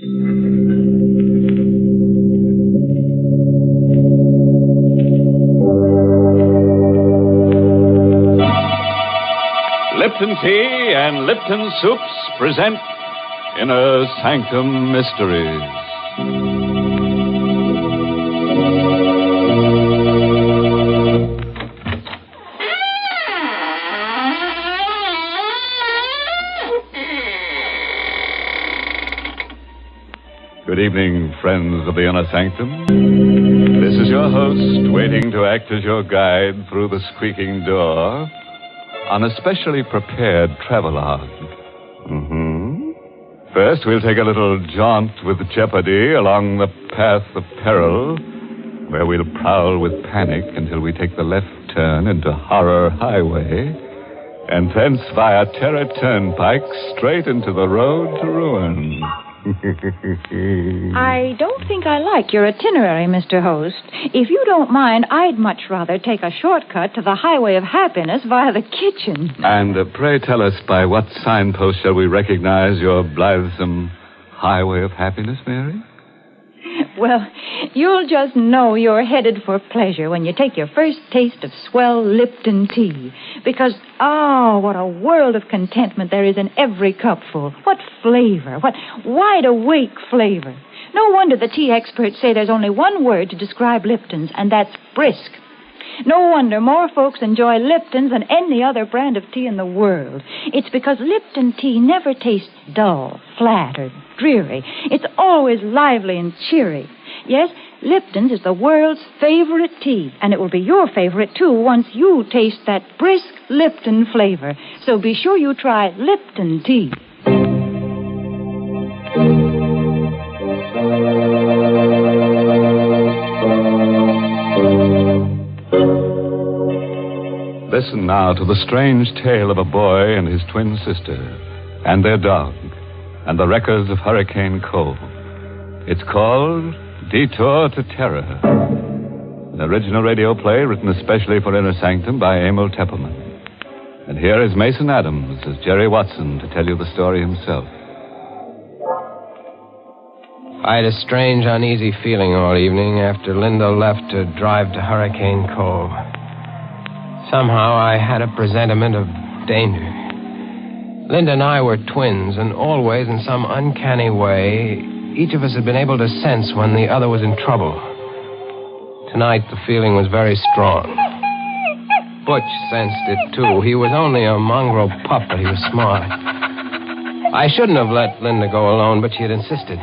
Lipton Tea and Lipton Soups present Inner Sanctum Mysteries. Good evening, friends of the Inner Sanctum. This is your host, waiting to act as your guide through the squeaking door on a specially prepared travelogue. First, we'll take a little jaunt with jeopardy along the path of peril, where we'll prowl with panic until we take the left turn into Horror Highway, and thence via Terror Turnpike straight into the road to ruin. I don't think I like your itinerary, Mr. Host. If you don't mind, I'd much rather take a shortcut to the Highway of Happiness via the kitchen. And pray tell us, by what signpost shall we recognize your blithesome Highway of Happiness, Mary? Well, you'll just know you're headed for pleasure when you take your first taste of swell Lipton tea. Because, what a world of contentment there is in every cupful. What flavor, what wide-awake flavor. No wonder the tea experts say there's only one word to describe Lipton's, and that's brisk. No wonder more folks enjoy Lipton's than any other brand of tea in the world. It's because Lipton tea never tastes dull, flat, or dreary. It's always lively and cheery. Yes, Lipton's is the world's favorite tea, and it will be your favorite, too, once you taste that brisk Lipton flavor. So be sure you try Lipton tea. Listen now to the strange tale of a boy and his twin sister, and their dog, and the wreckers of Hurricane Cove. It's called Detour to Terror. An original radio play written especially for Inner Sanctum by Emil Tepperman. And here is Mason Adams as Jerry Watson to tell you the story himself. I had a strange, uneasy feeling all evening after Linda left to drive to Hurricane Cove. Somehow I had a presentiment of danger. Linda and I were twins, and always, in some uncanny way, each of us had been able to sense when the other was in trouble. Tonight, the feeling was very strong. Butch sensed it, too. He was only a mongrel pup, but he was smart. I shouldn't have let Linda go alone, but she had insisted.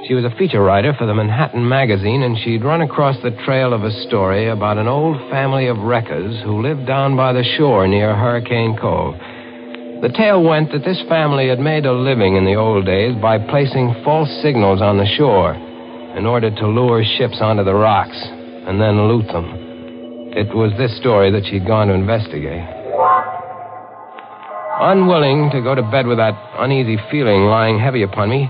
She was a feature writer for the Manhattan magazine, and she'd run across the trail of a story about an old family of wreckers who lived down by the shore near Hurricane Cove. The tale went that this family had made a living in the old days by placing false signals on the shore in order to lure ships onto the rocks and then loot them. It was this story that she'd gone to investigate. Unwilling to go to bed with that uneasy feeling lying heavy upon me,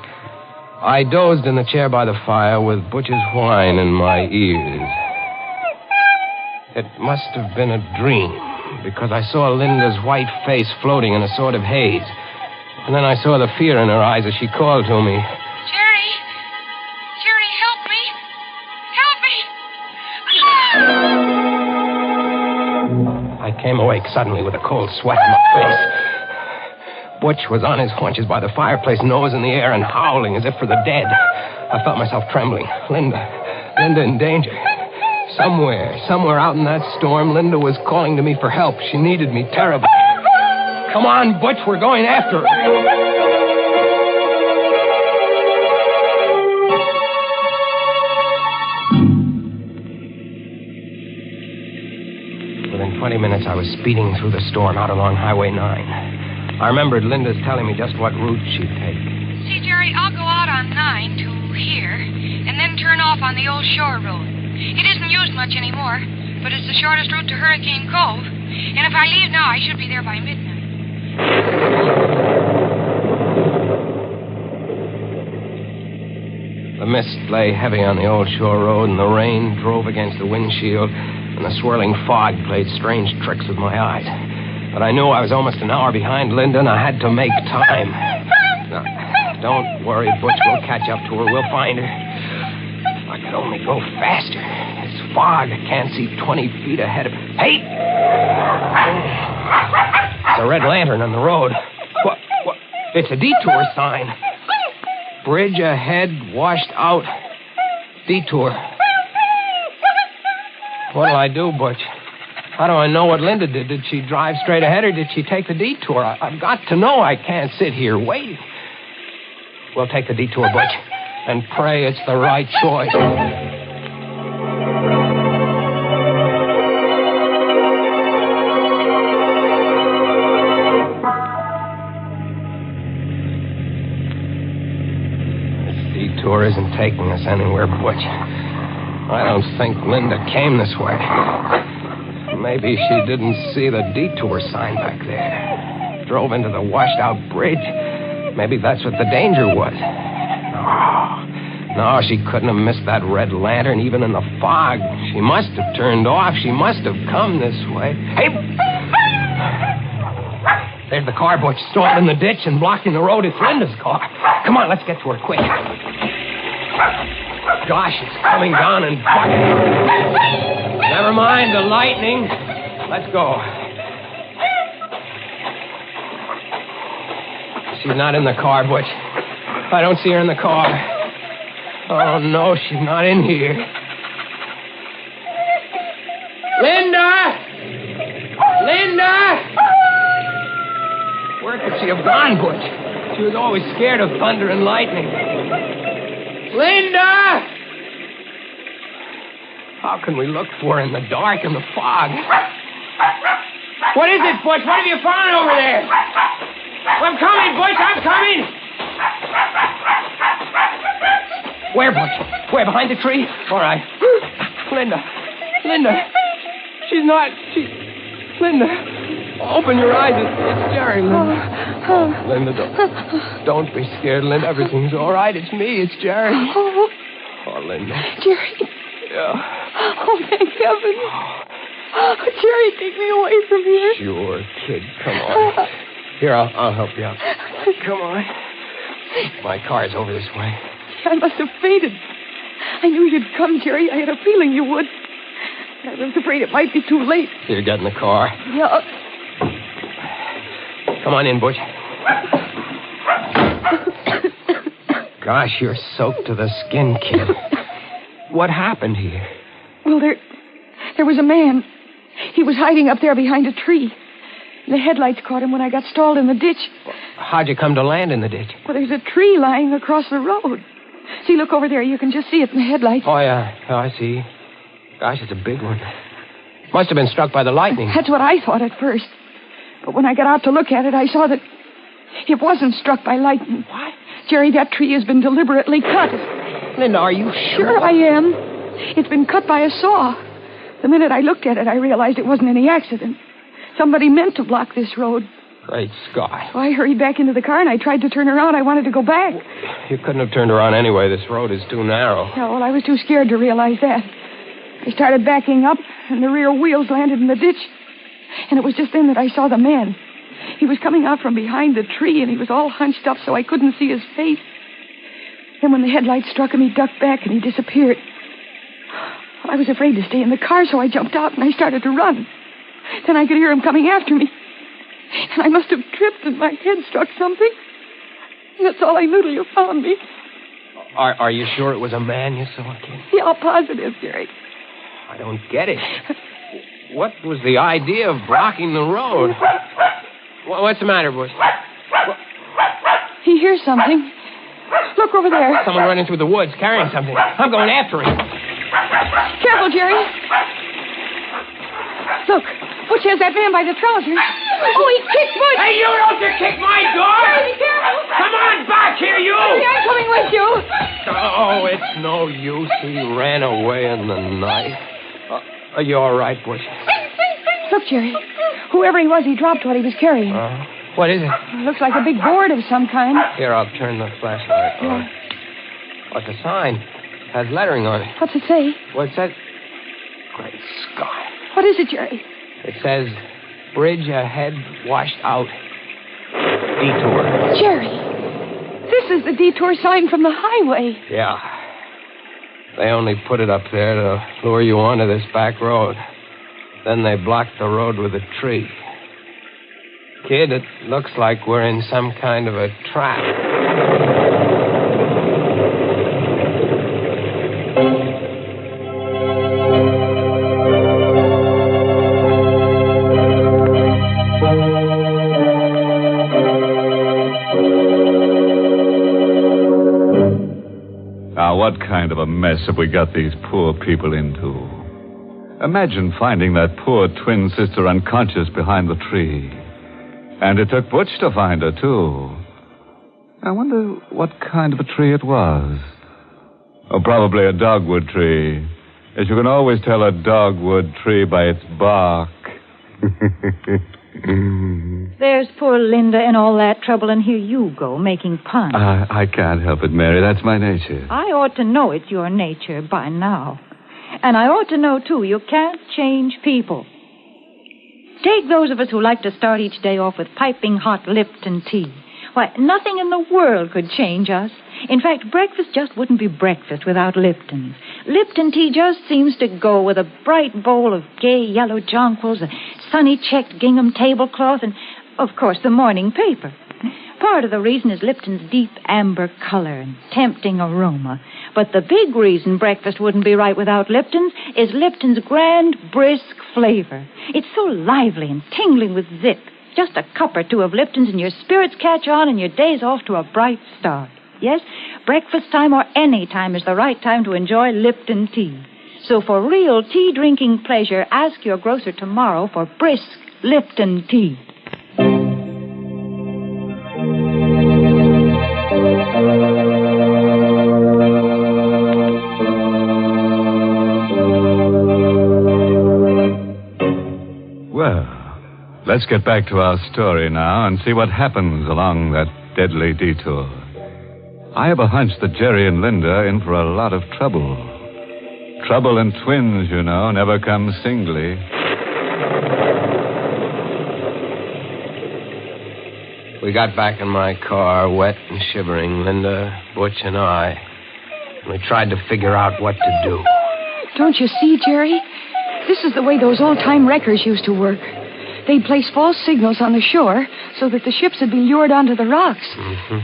I dozed in the chair by the fire with Butch's whine in my ears. It must have been a dream, because I saw Linda's white face floating in a sort of haze. And then I saw the fear in her eyes as she called to me. Jerry! Jerry, help me! Help me! I came awake suddenly with a cold sweat in my face. Butch was on his haunches by the fireplace, nose in the air and howling as if for the dead. I felt myself trembling. Linda in danger. Somewhere out in that storm, Linda was calling to me for help. She needed me terribly. Come on, Butch, we're going after her. Within 20 minutes, I was speeding through the storm out along Highway 9. I remembered Linda's telling me just what route she'd take. See, Jerry, I'll go out on 9 to here, and then turn off on the old shore road. It isn't used much anymore, but it's the shortest route to Hurricane Cove. And if I leave now, I should be there by midnight. The mist lay heavy on the old shore road, and the rain drove against the windshield, and the swirling fog played strange tricks with my eyes. But I knew I was almost an hour behind Linda, and I had to make time. Don't worry, Butch. We'll catch up to her. We'll find her. If I could only go faster. It's fog. I can't see 20 feet ahead of... Hey! It's a red lantern on the road. What? It's a detour sign. Bridge ahead, washed out. Detour. What'll I do, Butch? How do I know what Linda did? Did she drive straight ahead or did she take the detour? I've got to know. I can't sit here waiting. We'll take the detour, Butch, and pray it's the right choice. This detour isn't taking us anywhere, Butch. I don't think Linda came this way. Maybe she didn't see the detour sign back there. Drove into the washed-out bridge. Maybe that's what the danger was. No, she couldn't have missed that red lantern even in the fog. She must have turned off. She must have come this way. Hey! There's the car, Butch, stalled in the ditch and blocking the road. It's Linda's car. Come on, let's get to her quick. Gosh, it's coming down and bucking. Never mind the lightning. Let's go. She's not in the car, Butch. I don't see her in the car. Oh, no, she's not in here. Linda! Linda! Where could she have gone, Butch? She was always scared of thunder and lightning. Linda! How can we look for her in the dark and the fog? What is it, Butch? What have you found over there? I'm coming, Butch. I'm coming. Where, Butch? Where? Behind the tree? All right. Linda. She's not. Linda. Open your eyes. It's Jerry, Linda. Linda, don't be scared, Linda. Everything's all right. It's me. It's Jerry. Oh, Linda. Jerry. Yeah. Oh, thank heaven. Oh, Jerry, take me away from here. Sure, kid. Come on. Here, I'll help you out. Come on. My car's over this way. I must have fainted. I knew you'd come, Jerry. I had a feeling you would. I was afraid it might be too late. Here, get in the car. Yeah. Come on in, Butch. Gosh, you're soaked to the skin, kid. What happened here? Well, there was a man. He was hiding up there behind a tree. The headlights caught him when I got stalled in the ditch. How'd you come to land in the ditch? Well, there's a tree lying across the road. See, look over there. You can just see it in the headlights. Oh, yeah. Oh, I see. Gosh, it's a big one. Must have been struck by the lightning. That's what I thought at first. But when I got out to look at it, I saw that it wasn't struck by lightning. What? Jerry, that tree has been deliberately cut. Linda, are you sure? Sure I am. It's been cut by a saw. The minute I looked at it, I realized it wasn't any accident. Somebody meant to block this road. Great Scott. So I hurried back into the car, and I tried to turn around. I wanted to go back. You couldn't have turned around anyway. This road is too narrow. Yeah, well, I was too scared to realize that. I started backing up, and the rear wheels landed in the ditch. And it was just then that I saw the man. He was coming out from behind the tree, and he was all hunched up so I couldn't see his face. Then when the headlights struck him, he ducked back, and he disappeared. I was afraid to stay in the car, so I jumped out, and I started to run. Then I could hear him coming after me. And I must have tripped, and my head struck something. That's all I knew till you found me. Are you sure it was a man you saw, kid? Yeah, positive, Jerry. I don't get it. What was the idea of blocking the road? What's the matter, Bush? He hears something. Look over there. Someone running through the woods carrying something. I'm going after him. Careful, Jerry. Look, Butch has that man by the trousers. Oh, he kicked Butch. Hey, you don't kick my door! Jerry, be careful. Come on back here, you! Jerry, I'm coming with you. Oh, it's no use. He ran away in the night. Are you all right, Butch? Look, Jerry. Whoever he was, he dropped what he was carrying. What is it? Looks like a big board of some kind. Here, I'll turn the flashlight on. What's the sign? It has lettering on it. What's it say? What's that? Great Scott. What is it, Jerry? It says, bridge ahead, washed out. Detour. Jerry, this is the detour sign from the highway. Yeah. They only put it up there to lure you onto this back road. Then they blocked the road with a tree. Kid, it looks like we're in some kind of a trap. Now, what kind of a mess have we got these poor people into? Imagine finding that poor twin sister unconscious behind the tree. And it took Butch to find her, too. I wonder what kind of a tree it was. Oh, probably a dogwood tree. As you can always tell a dogwood tree by its bark. There's poor Linda in all that trouble, and here you go, making puns. I can't help it, Mary. That's my nature. I ought to know it's your nature by now. And I ought to know, too, you can't change people. Take those of us who like to start each day off with piping hot Lipton tea. Why, nothing in the world could change us. In fact, breakfast just wouldn't be breakfast without Lipton. Lipton tea just seems to go with a bright bowl of gay yellow jonquils, a sunny checked gingham tablecloth, and, of course, the morning paper. Part of the reason is Lipton's deep amber color and tempting aroma. But the big reason breakfast wouldn't be right without Lipton's is Lipton's grand, brisk flavor. It's so lively and tingling with zip. Just a cup or two of Lipton's and your spirits catch on and your day's off to a bright start. Yes, breakfast time or any time is the right time to enjoy Lipton tea. So for real tea-drinking pleasure, ask your grocer tomorrow for brisk Lipton tea. Well, let's get back to our story now and see what happens along that deadly detour. I have a hunch that Jerry and Linda are in for a lot of trouble. Trouble in twins, you know, never come singly. We got back in my car, wet and shivering, Linda, Butch, and I. And we tried to figure out what to do. Don't you see, Jerry? This is the way those old-time wreckers used to work. They'd place false signals on the shore so that the ships would be lured onto the rocks. Mm-hmm.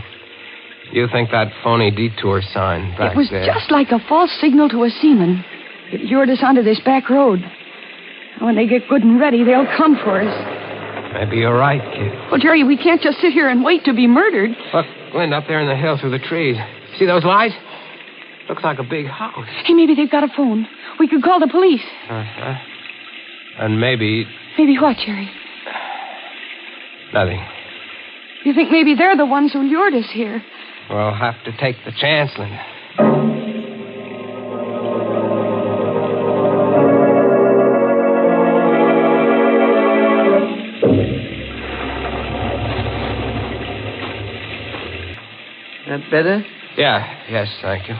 You think that phony detour sign back there... It was just like a false signal to a seaman. It lured us onto this back road. When they get good and ready, they'll come for us. Maybe you're right, kid. Well, Jerry, we can't just sit here and wait to be murdered. Look, Linda, up there in the hill through the trees. See those lights? Looks like a big house. Hey, maybe they've got a phone. We could call the police. Uh-huh. And maybe... Maybe what, Jerry? Nothing. You think maybe they're the ones who lured us here? We'll have to take the chance, Linda. That better? Yes, thank you.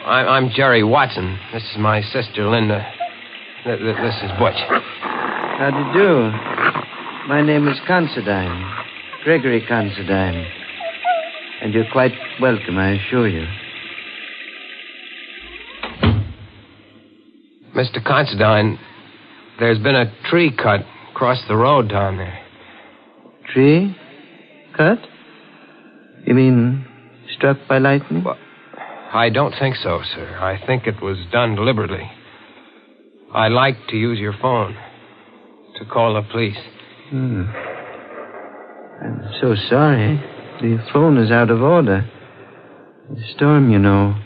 I'm Jerry Watson. This is my sister, Linda. This is Butch. How do you do? My name is Considine. Gregory Considine. And you're quite welcome, I assure you. Mr. Considine, there's been a tree cut across the road down there. Tree? Cut? You mean struck by lightning? Well, I don't think so, sir. I think it was done deliberately. I'd like to use your phone to call the police. I'm so sorry. The phone is out of order. The storm, you know.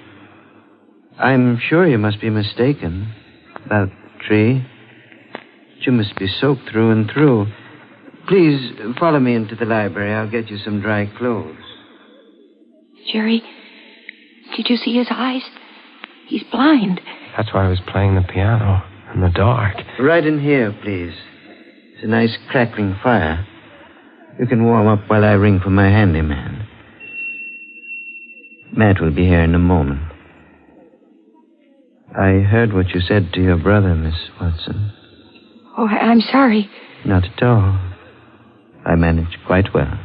I'm sure you must be mistaken about the tree. You must be soaked through and through. Please follow me into the library. I'll get you some dry clothes. Jerry, did you see his eyes? He's blind. That's why I was playing the piano in the dark. Right in here, please. It's a nice crackling fire. You can warm up while I ring for my handyman. Matt will be here in a moment. I heard what you said to your brother, Miss Watson. Oh, I'm sorry. Not at all. I managed quite well.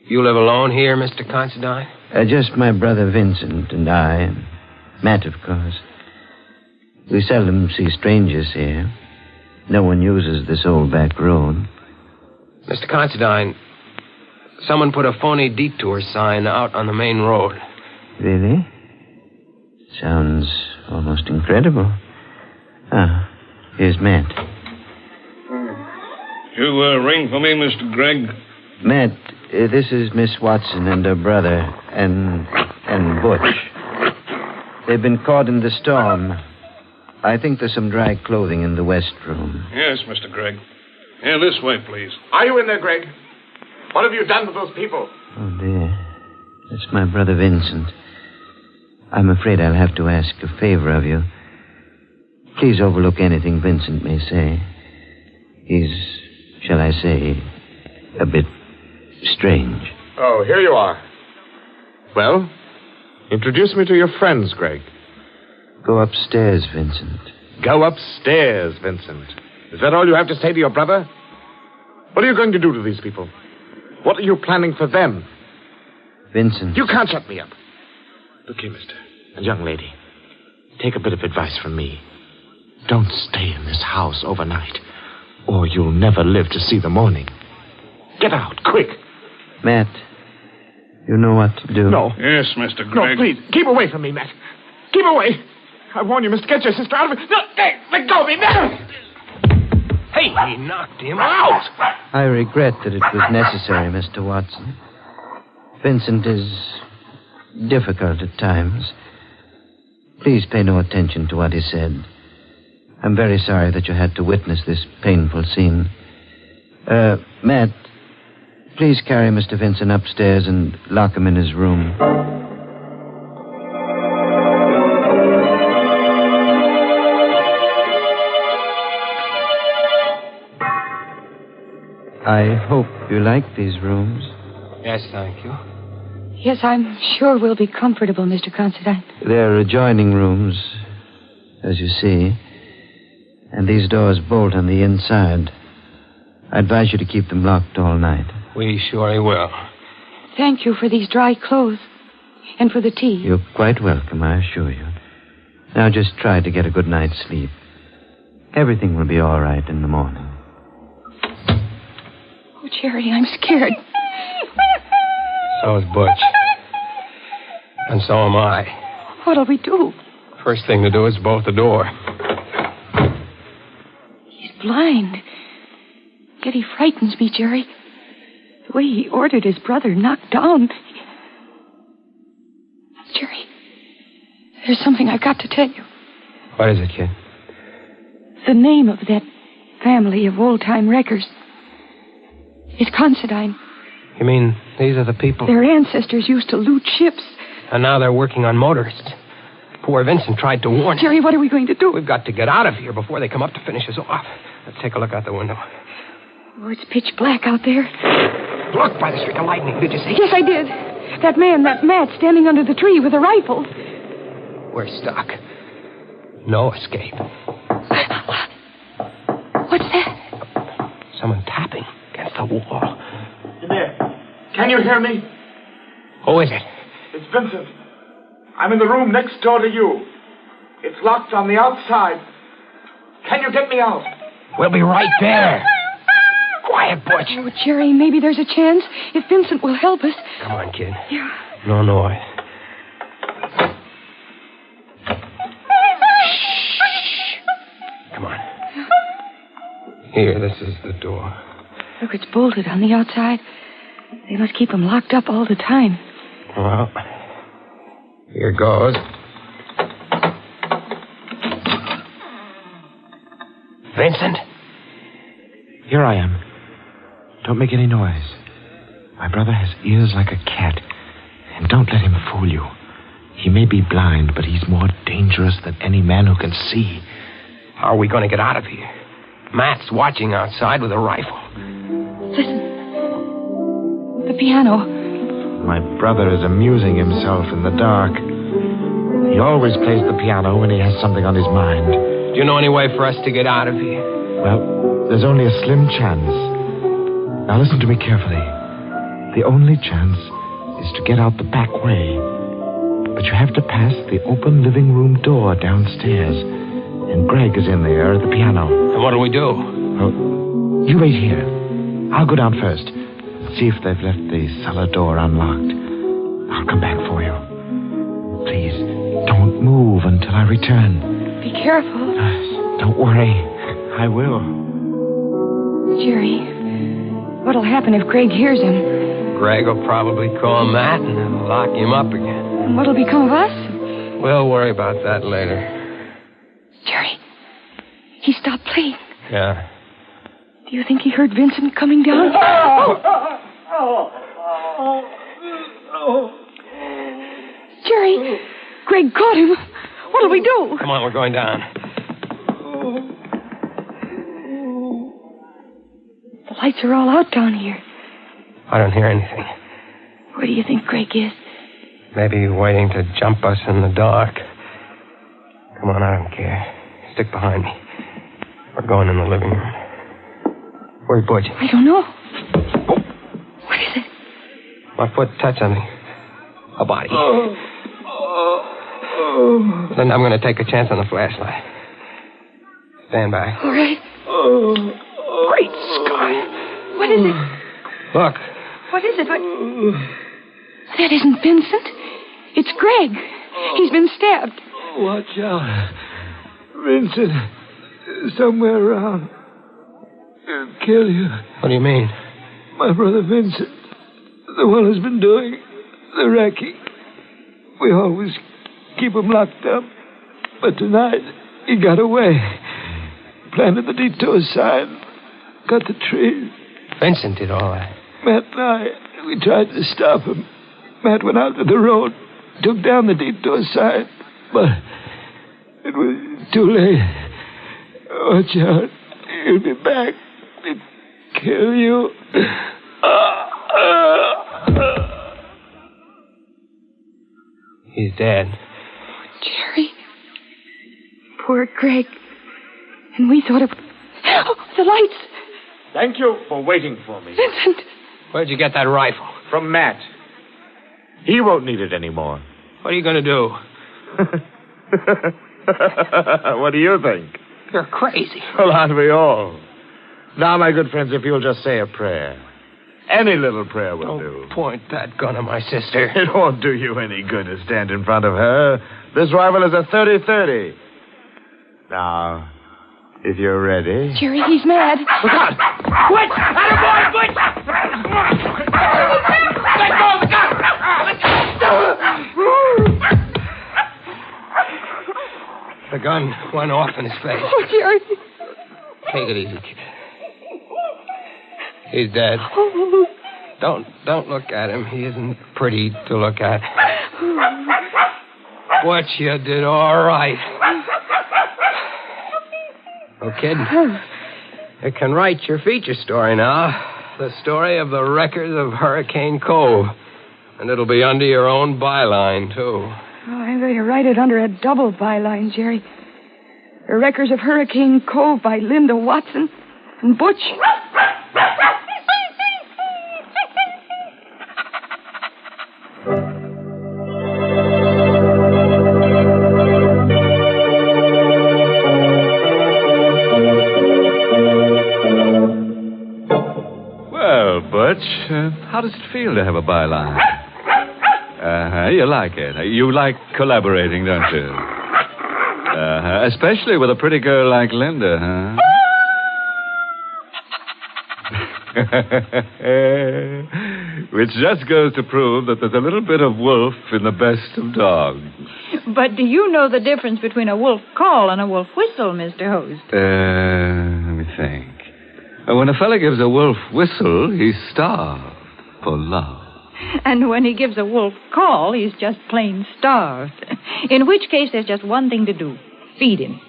You live alone here, Mr. Considine? Just my brother Vincent and I, and Matt, of course. We seldom see strangers here. No one uses this old back road. Mr. Considine, someone put a phony detour sign out on the main road. Really? Sounds almost incredible. Ah, here's Matt. You ring for me, Mr. Gregg? Matt, this is Miss Watson and her brother, and Butch. They've been caught in the storm. I think there's some dry clothing in the west room. Yes, Mr. Gregg. Yeah, this way, please. Are you in there, Gregg? What have you done with those people? Oh, dear. That's my brother Vincent. I'm afraid I'll have to ask a favor of you. Please overlook anything Vincent may say. He's, shall I say, a bit strange. Oh, here you are. Well, introduce me to your friends, Gregg. Go upstairs, Vincent. Go upstairs, Vincent. Is that all you have to say to your brother? What are you going to do to these people? What are you planning for them? Vincent. You can't shut me up. Look here, mister. And young lady. Take a bit of advice from me. Don't stay in this house overnight, or you'll never live to see the morning. Get out, quick. Matt, you know what to do. No. Yes, Mr. Gregg. No, please, keep away from me, Matt. Keep away. I warn you, mister, get your sister out of it. No, hey, let go of me, Matt. Hey, he knocked him Out. I regret that it was necessary, Mr. Watson. Vincent is difficult at times. Please pay no attention to what he said. I'm very sorry that you had to witness this painful scene. Matt, please carry Mr. Vincent upstairs and lock him in his room. I hope you like these rooms. Yes, thank you. Yes, I'm sure we'll be comfortable, Mr. Considine. They're adjoining rooms, as you see. And these doors bolt on the inside. I advise you to keep them locked all night. We surely will. Thank you for these dry clothes. And for the tea. You're quite welcome, I assure you. Now just try to get a good night's sleep. Everything will be all right in the morning. Oh, Jerry, I'm scared. So is Butch. And so am I. What'll we do? First thing to do is bolt the door. He's blind. Yet he frightens me, Jerry. The way he ordered his brother knocked down. Jerry, there's something I've got to tell you. What is it, kid? The name of that family of old-time wreckers is Considine. You mean these are the people? Their ancestors used to loot ships. And now they're working on motorists. Poor Vincent tried to warn us. Jerry, what are we going to do? We've got to get out of here before they come up to finish us off. Let's take a look out the window. Oh, it's pitch black out there. Look, by the streak of lightning, did you see? Yes, I did. That man, that Matt, standing under the tree with a rifle. We're stuck. No escape. What's that? Someone tapping against the wall. You there? Can you hear me? Who is it? It's Vincent. I'm in the room next door to you. It's locked on the outside. Can you get me out? We'll be right there. Quiet, Butch. Oh, Jerry, maybe there's a chance if Vincent will help us. Come on, kid. Yeah. No noise. Shh. Come on. Here, this is the door. Look, it's bolted on the outside. They must keep him locked up all the time. Well, here goes. Vincent? Here I am. Don't make any noise. My brother has ears like a cat. And don't let him fool you. He may be blind, but he's more dangerous than any man who can see. How are we going to get out of here? Matt's watching outside with a rifle. Listen. The piano. My brother is amusing himself in the dark. He always plays the piano when he has something on his mind. Do you know any way for us to get out of here? Well, there's only a slim chance. Now listen to me carefully. The only chance is to get out the back way. But you have to pass the open living room door downstairs. And Greg is in there at the piano. And what'll we do? Oh, you wait here. I'll go down first. See if they've left the cellar door unlocked. I'll come back for you. Please, don't move until I return. Be careful. Don't worry. I will. Jerry, what'll happen if Greg hears him? Greg will probably call Matt and lock him up again. And what'll become of us? We'll worry about that later. Jerry, he stopped playing. Yeah. Do you think he heard Vincent coming down? Jerry, Greg caught him. What'll we do? Come on, we're going down. The lights are all out down here. I don't hear anything. Where do you think Greg is? Maybe waiting to jump us in the dark. Come on, I don't care. Stick behind me. We're going in the living room. Where's Butch? I don't know. What is it? My foot touched something. A body. Then I'm going to take a chance on the flashlight. Stand by. All right. Great Scott. What is it? Look. What is it? That isn't Vincent. It's Greg. He's been stabbed. Watch out. Vincent is somewhere around. He'll kill you. What do you mean? My brother Vincent, the one who's been doing the wrecking. We always keep him locked up. But tonight, he got away. Planted the detour sign. Cut the trees. Vincent did all that. Matt and I, we tried to stop him. Matt went out to the road, took down the detour sign, but it was too late. Watch out. He'll be back to kill you. He's dead. Jerry. Poor Greg. And we thought of... Oh, the lights. Thank you for waiting for me. Vincent. Where'd you get that rifle? From Matt. He won't need it anymore. What are you going to do? What do you think? You're crazy. Well, aren't we all? Now, my good friends, if you'll just say a prayer. Any little prayer will do. Don't point that gun at my sister. It won't do you any good to stand in front of her. This rifle is a 30-30. Now, if you're ready... Jerry, he's mad. Look out! Quit! Attaboy, Butch! Let go of the gun! The gun went off in his face. Oh, Jerry. Take it easy, kid. He's dead. Oh. Don't look at him. He isn't pretty to look at. Butch, you did all right. Oh, kid, you can write your feature story now. The story of the wreckers of Hurricane Cove. And it'll be under your own byline, too. Oh, I'm going to write it under a double byline, Jerry. The Wreckers of Hurricane Cove by Linda Watson and Butch. Well, Butch, how does it feel to have a byline? You like it. You like collaborating, don't you? Especially with a pretty girl like Linda, huh? Which just goes to prove that there's a little bit of wolf in the best of dogs. But do you know the difference between a wolf call and a wolf whistle, Mr. Host? Let me think. When a fella gives a wolf whistle, he's starved for love. And when he gives a wolf call, he's just plain starved. In which case, there's just one thing to do. Feed him.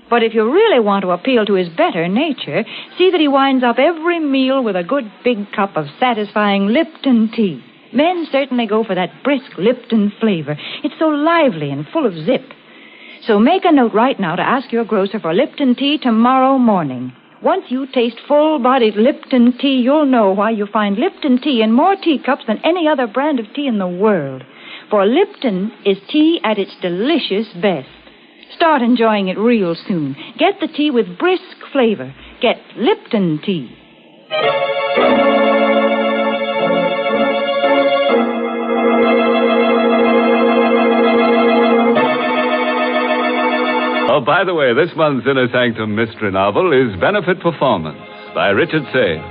But if you really want to appeal to his better nature, see that he winds up every meal with a good big cup of satisfying Lipton tea. Men certainly go for that brisk Lipton flavor. It's so lively and full of zip. So make a note right now to ask your grocer for Lipton tea tomorrow morning. Once you taste full-bodied Lipton tea, you'll know why you find Lipton tea in more teacups than any other brand of tea in the world. For Lipton is tea at its delicious best. Start enjoying it real soon. Get the tea with brisk flavor. Get Lipton tea. Oh, by the way, this month's Inner Sanctum mystery novel is Benefit Performance by Richard Sage.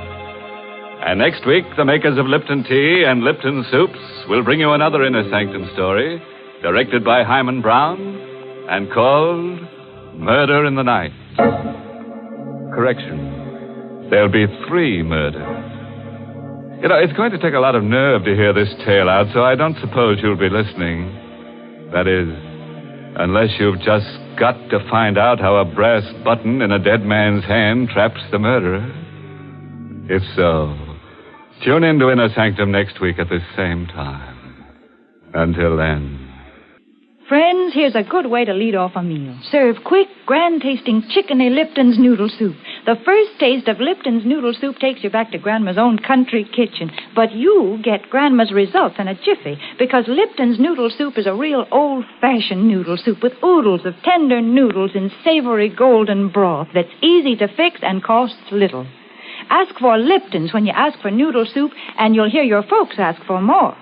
And next week, the makers of Lipton Tea and Lipton Soups will bring you another Inner Sanctum story, directed by Hyman Brown, and called Murder in the Night. Correction. There'll be 3 murders. You know, it's going to take a lot of nerve to hear this tale out, so I don't suppose you'll be listening. That is, unless you've just got to find out how a brass button in a dead man's hand traps the murderer. If so, tune in to Inner Sanctum next week at this same time. Until then. Friends, here's a good way to lead off a meal. Serve quick, grand-tasting chickeny Lipton's noodle soup. The first taste of Lipton's noodle soup takes you back to Grandma's own country kitchen. But you get Grandma's results in a jiffy, because Lipton's noodle soup is a real old-fashioned noodle soup with oodles of tender noodles in savory golden broth that's easy to fix and costs little. Ask for Lipton's when you ask for noodle soup, and you'll hear your folks ask for more.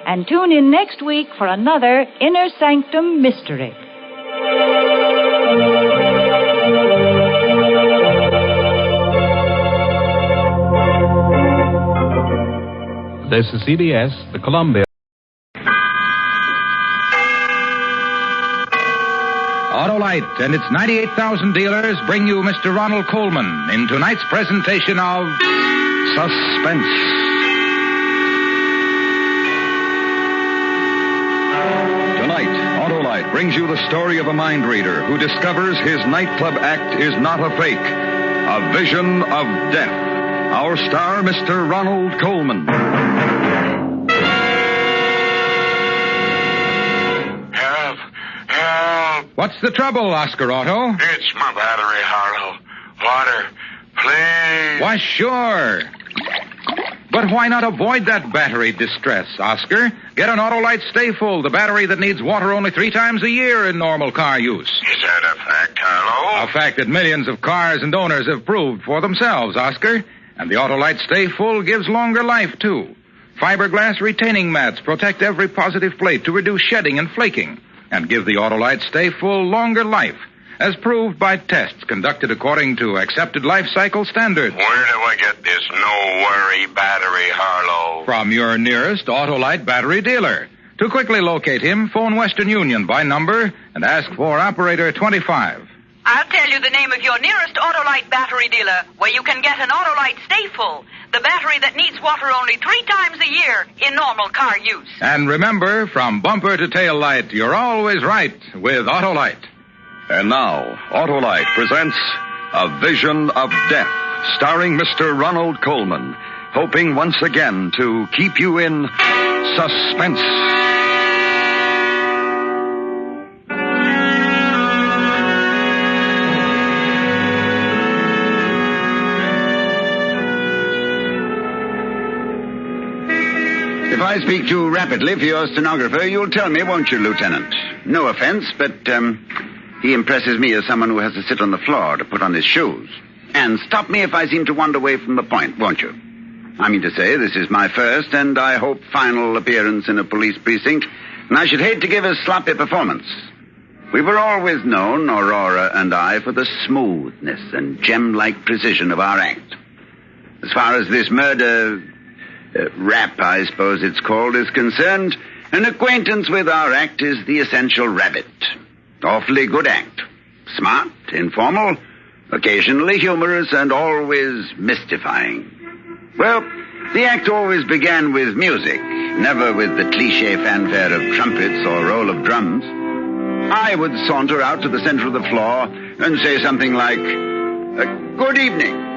And tune in next week for another Inner Sanctum mystery. This is CBS, the Columbia. Autolite and its 98,000 dealers bring you Mr. Ronald Coleman in tonight's presentation of Suspense. Tonight, Autolite brings you the story of a mind reader who discovers his nightclub act is not a fake, a vision of death. Our star, Mr. Ronald Coleman. Help! What's the trouble, Oscar Otto? It's my battery, Harlow. Water, please. Why, sure. But why not avoid that battery distress, Oscar? Get an Autolite Stay Full, the battery that needs water only 3 times a year in normal car use. Is that a fact, Harlow? A fact that millions of cars and owners have proved for themselves, Oscar. And the Autolite Stay Full gives longer life, too. Fiberglass retaining mats protect every positive plate to reduce shedding and flaking, and give the Autolite Stay Full longer life, as proved by tests conducted according to accepted life cycle standards. Where do I get this no-worry battery, Harlow? From your nearest Autolite battery dealer. To quickly locate him, phone Western Union by number and ask for Operator 25. I'll tell you the name of your nearest Autolite battery dealer, where you can get an Autolite Stay Full, the battery that needs water only 3 times a year in normal car use. And remember, from bumper to tail light, you're always right with Autolite. And now, Autolite presents A Vision of Death, starring Mr. Ronald Coleman, hoping once again to keep you in suspense. If I speak too rapidly for your stenographer, you'll tell me, won't you, Lieutenant? No offense, but, he impresses me as someone who has to sit on the floor to put on his shoes. And stop me if I seem to wander away from the point, won't you? I mean to say, this is my first and, I hope, final appearance in a police precinct, and I should hate to give a sloppy performance. We were always known, Aurora and I, for the smoothness and gem-like precision of our act. As far as this murder... rap, I suppose it's called, is concerned, an acquaintance with our act is the essential rabbit. Awfully good act. Smart, informal, occasionally humorous, and always mystifying. Well, the act always began with music, never with the cliché fanfare of trumpets or roll of drums. I would saunter out to the center of the floor and say something like, "Good evening.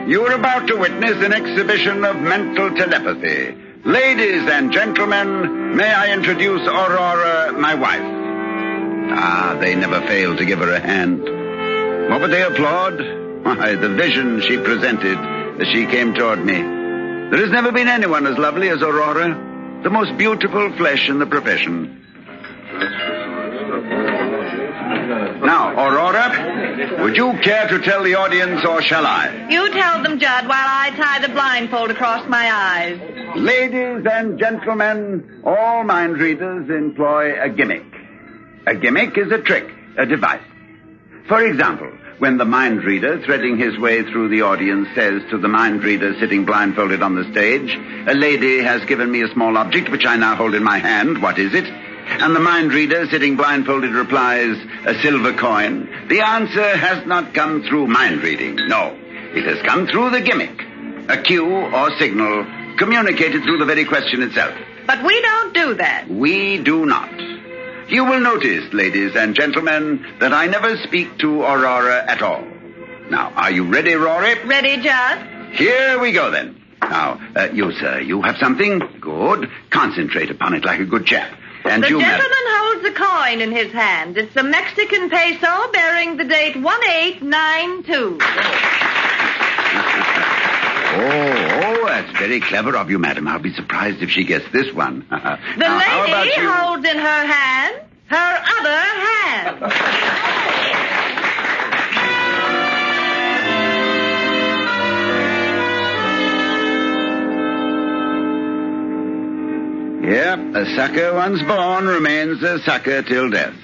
You are about to witness an exhibition of mental telepathy. Ladies and gentlemen, may I introduce Aurora, my wife?" Ah, they never failed to give her a hand. What would they applaud? Why, the vision she presented as she came toward me. There has never been anyone as lovely as Aurora, the most beautiful flesh in the profession. Now, Aurora, would you care to tell the audience, or shall I? You tell them, Judd, while I tie the blindfold across my eyes. Ladies and gentlemen, all mind readers employ a gimmick. A gimmick is a trick, a device. For example, when the mind reader, threading his way through the audience, says to the mind reader sitting blindfolded on the stage, "A lady has given me a small object which I now hold in my hand. What is it?" And the mind reader sitting blindfolded replies, "A silver coin." The answer has not come through mind reading. No, it has come through the gimmick. A cue or signal communicated through the very question itself. But we don't do that. We do not. You will notice, ladies and gentlemen, that I never speak to Aurora at all. Now, are you ready, Rory? Ready, Judd? Here we go, then. Now, you, sir, you have something? Good. Concentrate upon it like a good chap. And the you, gentleman holds a coin in his hand. It's a Mexican peso bearing the date 1892. Oh, that's very clever of you, madam. I'll be surprised if she gets this one. The lady holds in her hand her other hand. Yep, a sucker once born remains a sucker till death.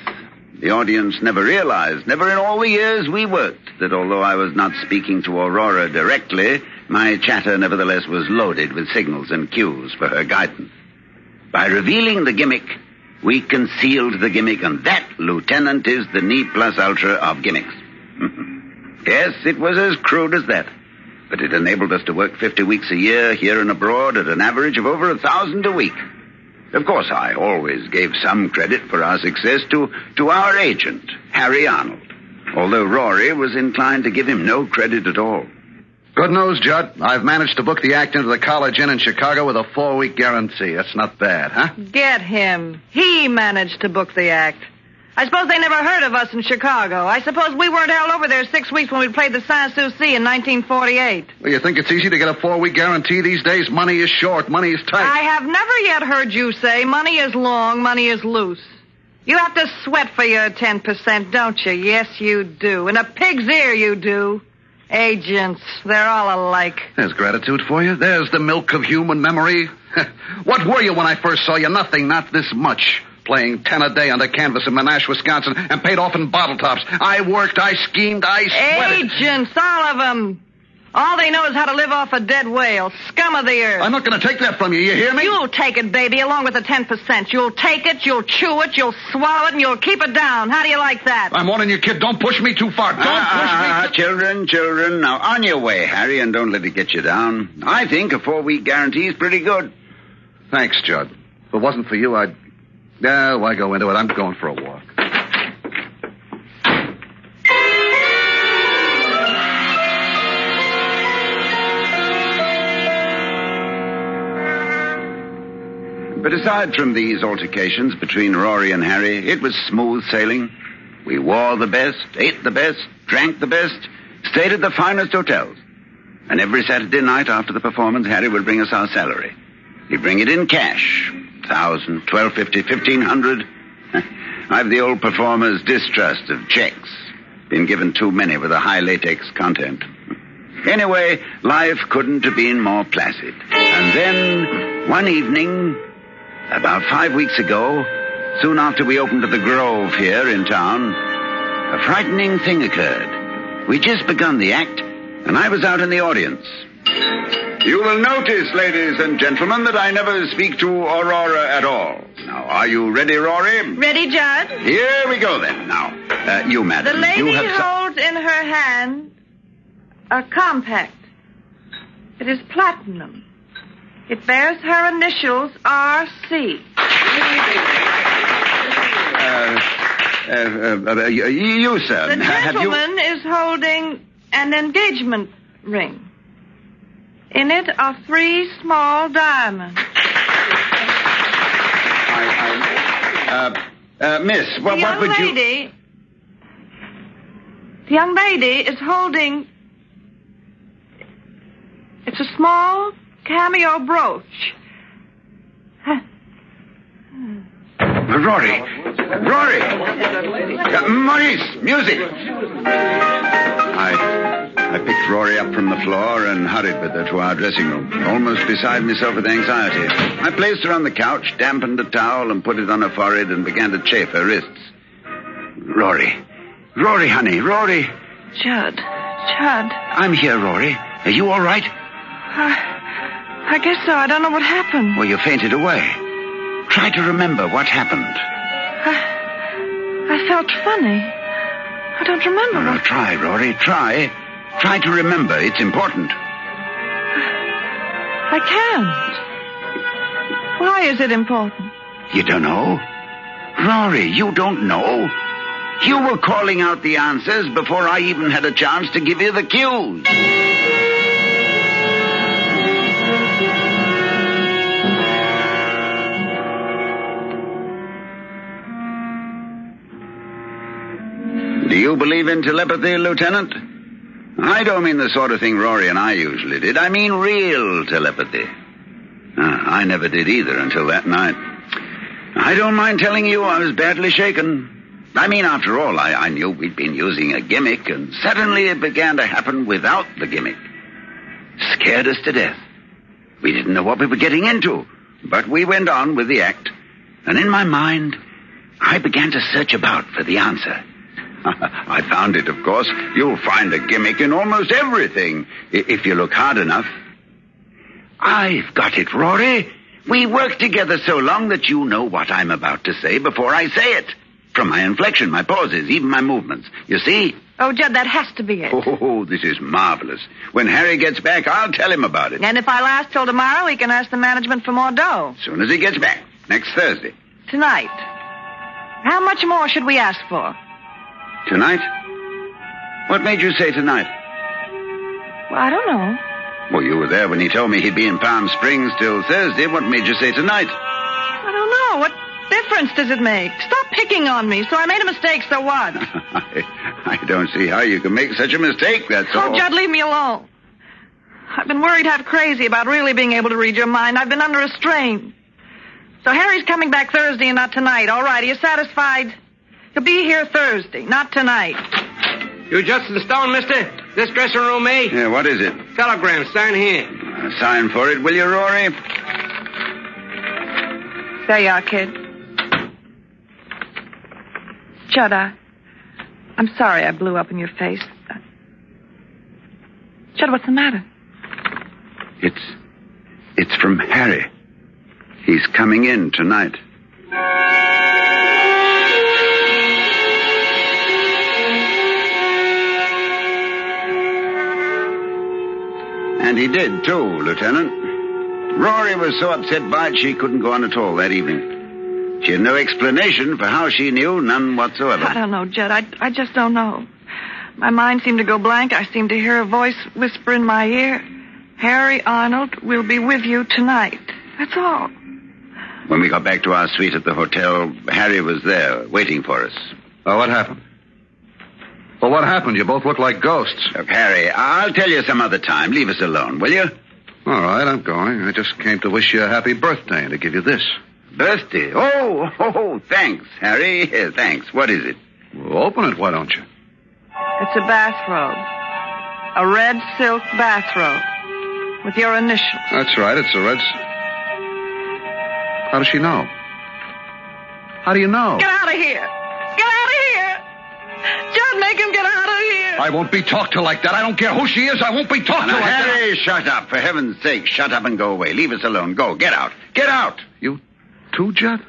The audience never realized, never in all the years we worked, that although I was not speaking to Aurora directly, my chatter nevertheless was loaded with signals and cues for her guidance. By revealing the gimmick, we concealed the gimmick, and that, Lieutenant, is the ne plus ultra of gimmicks. Yes, it was as crude as that. But it enabled us to work 50 weeks a year here and abroad at an average of over 1,000 a week. Of course, I always gave some credit for our success to our agent, Harry Arnold, although Rory was inclined to give him no credit at all. Good news, Judd. I've managed to book the act into the College Inn in Chicago with a 4-week guarantee. That's not bad, huh? Get him. He managed to book the act. I suppose they never heard of us in Chicago. I suppose we weren't held over there 6 weeks when we played the Sans-Souci in 1948. Well, you think it's easy to get a 4-week guarantee these days? Money is short, money is tight. I have never yet heard you say money is long, money is loose. You have to sweat for your 10%, don't you? Yes, you do. In a pig's ear, you do. Agents, they're all alike. There's gratitude for you. There's the milk of human memory. What were you when I first saw you? Nothing, not this much. Playing 10 a day on the canvas in Monash, Wisconsin, and paid off in bottle tops. I worked, I schemed, I sweated. Agents, all of them. All they know is how to live off a dead whale. Scum of the earth. I'm not going to take that from you, you hear me? You'll take it, baby, along with the 10%. You'll take it, you'll chew it, you'll swallow it, and you'll keep it down. How do you like that? I'm warning you, kid. Don't push me too far. Don't push me. Children. Now, on your way, Harry, and don't let it get you down. I think a 4-week guarantee is pretty good. Thanks, Judd. If it wasn't for you, I'd... why go into it? I'm going for a walk. But aside from these altercations between Rory and Harry, it was smooth sailing. We wore the best, ate the best, drank the best, stayed at the finest hotels. And every Saturday night after the performance, Harry would bring us our salary. He'd bring it in cash. 1,000, 1,250, 1,500. I've the old performer's distrust of checks. Been given too many with a high latex content. Anyway, life couldn't have been more placid. And then, one evening, about 5 weeks ago, soon after we opened at the Grove here in town, a frightening thing occurred. We'd just begun the act, and I was out in the audience. You will notice, ladies and gentlemen, that I never speak to Aurora at all. Now, are you ready, Rory? Ready, Judd? Here we go, then. Now, you, madam. The lady you have holds in her hand a compact. It is platinum. It bears her initials, R.C. You, sir. The gentleman is holding an engagement ring. In it are 3 small diamonds. Miss, what would you... The young lady is holding It's a small cameo brooch. Rory! Maurice! Music! I picked Rory up from the floor and hurried with her to our dressing room, almost beside myself with anxiety. I placed her on the couch, dampened the towel, and put it on her forehead and began to chafe her wrists. Rory, honey, Rory. Judd. I'm here, Rory. Are you all right? I guess so. I don't know what happened. Well, you fainted away. Try to remember what happened. I felt funny. I don't remember. Oh, try, Rory, try. Try to remember. It's important. I can't. Why is it important? You don't know? Rory, you don't know? You were calling out the answers before I even had a chance to give you the cues. Do you believe in telepathy, Lieutenant? I don't mean the sort of thing Rory and I usually did. I mean real telepathy. I never did either until that night. I don't mind telling you I was badly shaken. I mean, after all, I knew we'd been using a gimmick, and suddenly it began to happen without the gimmick. Scared us to death. We didn't know what we were getting into, but we went on with the act. And in my mind, I began to search about for the answer. I found it, of course. You'll find a gimmick in almost everything, if you look hard enough. I've got it, Rory. We worked together so long that you know what I'm about to say before I say it. From my inflection, my pauses, even my movements. You see? Oh, Judd, that has to be it. Oh, this is marvelous. When Harry gets back, I'll tell him about it. And if I last till tomorrow, he can ask the management for more dough. As soon as he gets back, next Thursday. Tonight. How much more should we ask for? Tonight? What made you say tonight? Well, I don't know. Well, you were there when he told me he'd be in Palm Springs till Thursday. What made you say tonight? I don't know. What difference does it make? Stop picking on me. So I made a mistake, so what? I don't see how you can make such a mistake, that's all. Oh, Judd, leave me alone. I've been worried half crazy about really being able to read your mind. I've been under a strain. So Harry's coming back Thursday and not tonight. All right, are you satisfied? He'll be here Thursday, not tonight. You Justin Stone, mister? This dressing room, eh? Yeah, what is it? Telegram, sign here. Sign for it, will you, Rory? There you are, kid. Judd, I'm sorry I blew up in your face. Judd, what's the matter? It's from Harry. He's coming in tonight. And he did, too, Lieutenant. Rory was so upset by it she couldn't go on at all that evening. She had no explanation for how she knew, none whatsoever. I don't know, Judd. I just don't know. My mind seemed to go blank. I seemed to hear a voice whisper in my ear, Harry Arnold will be with you tonight. That's all. When we got back to our suite at the hotel, Harry was there, waiting for us. Oh, what happened? Well, what happened? You both look like ghosts. Look, Harry, I'll tell you some other time. Leave us alone, will you? All right, I'm going. I just came to wish you a happy birthday and to give you this. Birthday? Oh, thanks, Harry. Yeah, thanks. What is it? Well, open it, why don't you? It's a bathrobe. A red silk bathrobe. With your initials. That's right, it's a red... How does she know? How do you know? Get out of here! Get out of here! Judd, make him get out of here! I won't be talked to like that. I don't care who she is. I won't be talked to like that. Harry, shut up. For heaven's sake, shut up and go away. Leave us alone. Go. Get out. Get out. You too, Judd?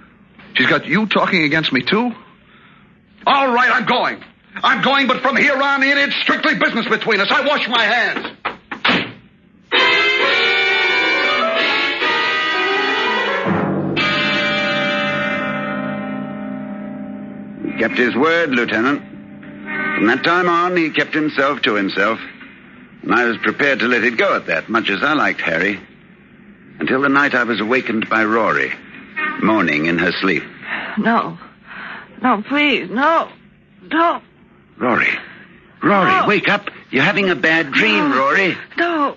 She's got you talking against me, too? All right, I'm going. I'm going, but from here on in, it's strictly business between us. I wash my hands. He kept his word, Lieutenant. From that time on, he kept himself to himself. And I was prepared to let it go at that, much as I liked Harry. Until the night I was awakened by Rory, moaning in her sleep. No. No, please, no. No. Rory, no. Wake up. You're having a bad dream, Rory. No.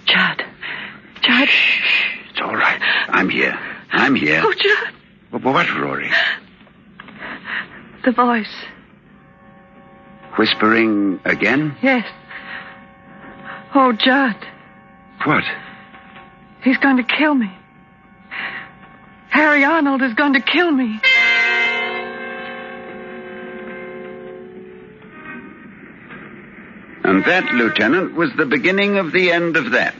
Judd. Shh. It's all right. I'm here. Oh, Judd. What, Rory? The voice. Whispering again? Yes. Oh, Judd. What? He's going to kill me. Harry Arnold is going to kill me. And that, Lieutenant, was the beginning of the end of that.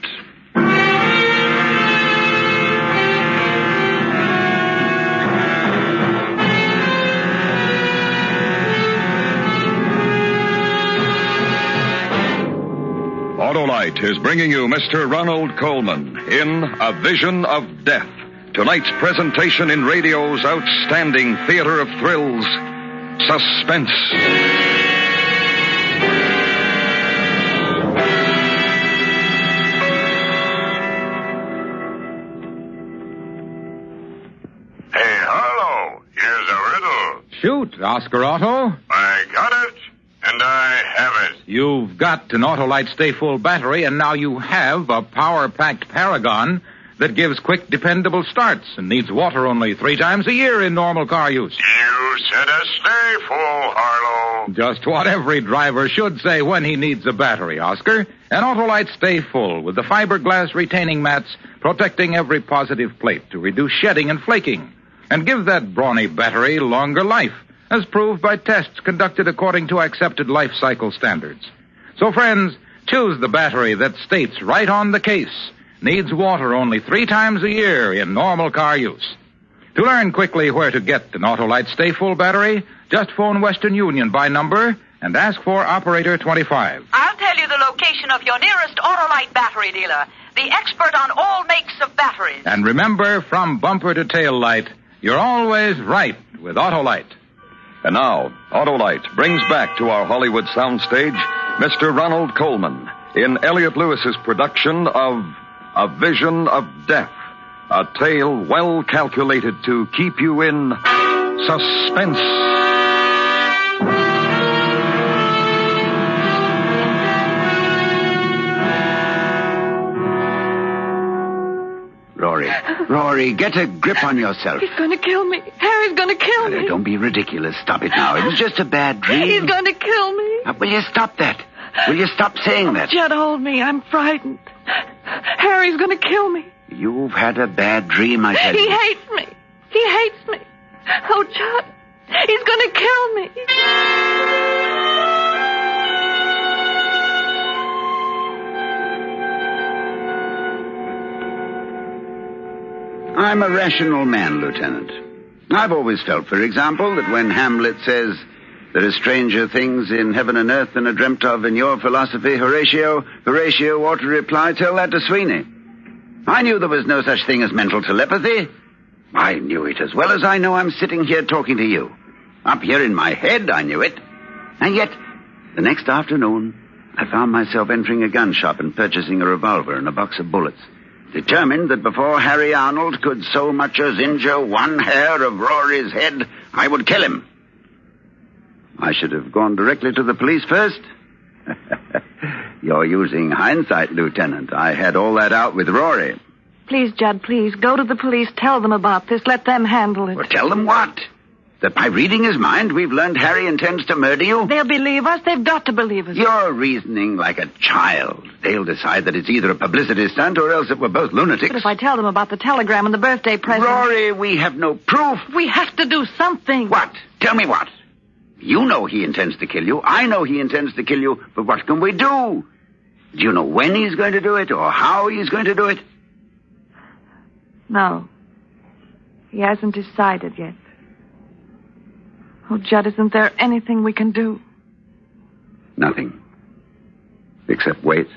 Autolite is bringing you Mr. Ronald Coleman in A Vision of Death. Tonight's presentation in radio's outstanding theater of thrills, Suspense. Hey, Harlow, here's a riddle. Shoot, Oscar Otto. I got it, and I have it. You've got an Autolite Stay Full battery, and now you have a power-packed Paragon that gives quick, dependable starts and needs water only 3 times a year in normal car use. You said a stay full, Harlow. Just what every driver should say when he needs a battery, Oscar. An Autolite Stay Full with the fiberglass retaining mats protecting every positive plate to reduce shedding and flaking and give that brawny battery longer life, as proved by tests conducted according to accepted life cycle standards. So, friends, choose the battery that states right on the case, needs water only 3 times a year in normal car use. To learn quickly where to get an Autolite Stay Full battery, just phone Western Union by number and ask for Operator 25. I'll tell you the location of your nearest Autolite battery dealer, the expert on all makes of batteries. And remember, from bumper to tail light, you're always right with Autolite. And now, Autolite brings back to our Hollywood soundstage Mr. Ronald Coleman in Elliot Lewis's production of A Vision of Death, a tale well calculated to keep you in suspense. Rory, get a grip on yourself. He's going to kill me. Harry's going to kill me. Don't be ridiculous. Stop it now. It was just a bad dream. He's going to kill me. Will you stop that? Will you stop saying that? Judd, hold me. I'm frightened. Harry's going to kill me. You've had a bad dream, I tell you. He hates me. He hates me. Oh, Judd, he's going to kill me. I'm a rational man, Lieutenant. I've always felt, for example, that when Hamlet says, "There are stranger things in heaven and earth than are dreamt of in your philosophy, Horatio ought to reply, tell that to Sweeney." I knew there was no such thing as mental telepathy. I knew it as well as I know I'm sitting here talking to you. Up here in my head, I knew it. And yet, the next afternoon, I found myself entering a gun shop and purchasing a revolver and a box of bullets, determined that before Harry Arnold could so much as injure one hair of Rory's head, I would kill him. I should have gone directly to the police first. You're using hindsight, Lieutenant. I had all that out with Rory. Please, Judd, please. Go to the police. Tell them about this. Let them handle it. Well, tell them what? That by reading his mind, we've learned Harry intends to murder you? They'll believe us. They've got to believe us. You're reasoning like a child. They'll decide that it's either a publicity stunt or else that we're both lunatics. But if I tell them about the telegram and the birthday present... Rory, we have no proof. We have to do something. What? Tell me what? You know he intends to kill you. I know he intends to kill you. But what can we do? Do you know when he's going to do it or how he's going to do it? No. He hasn't decided yet. Oh, Judd, isn't there anything we can do? Nothing. Except wait.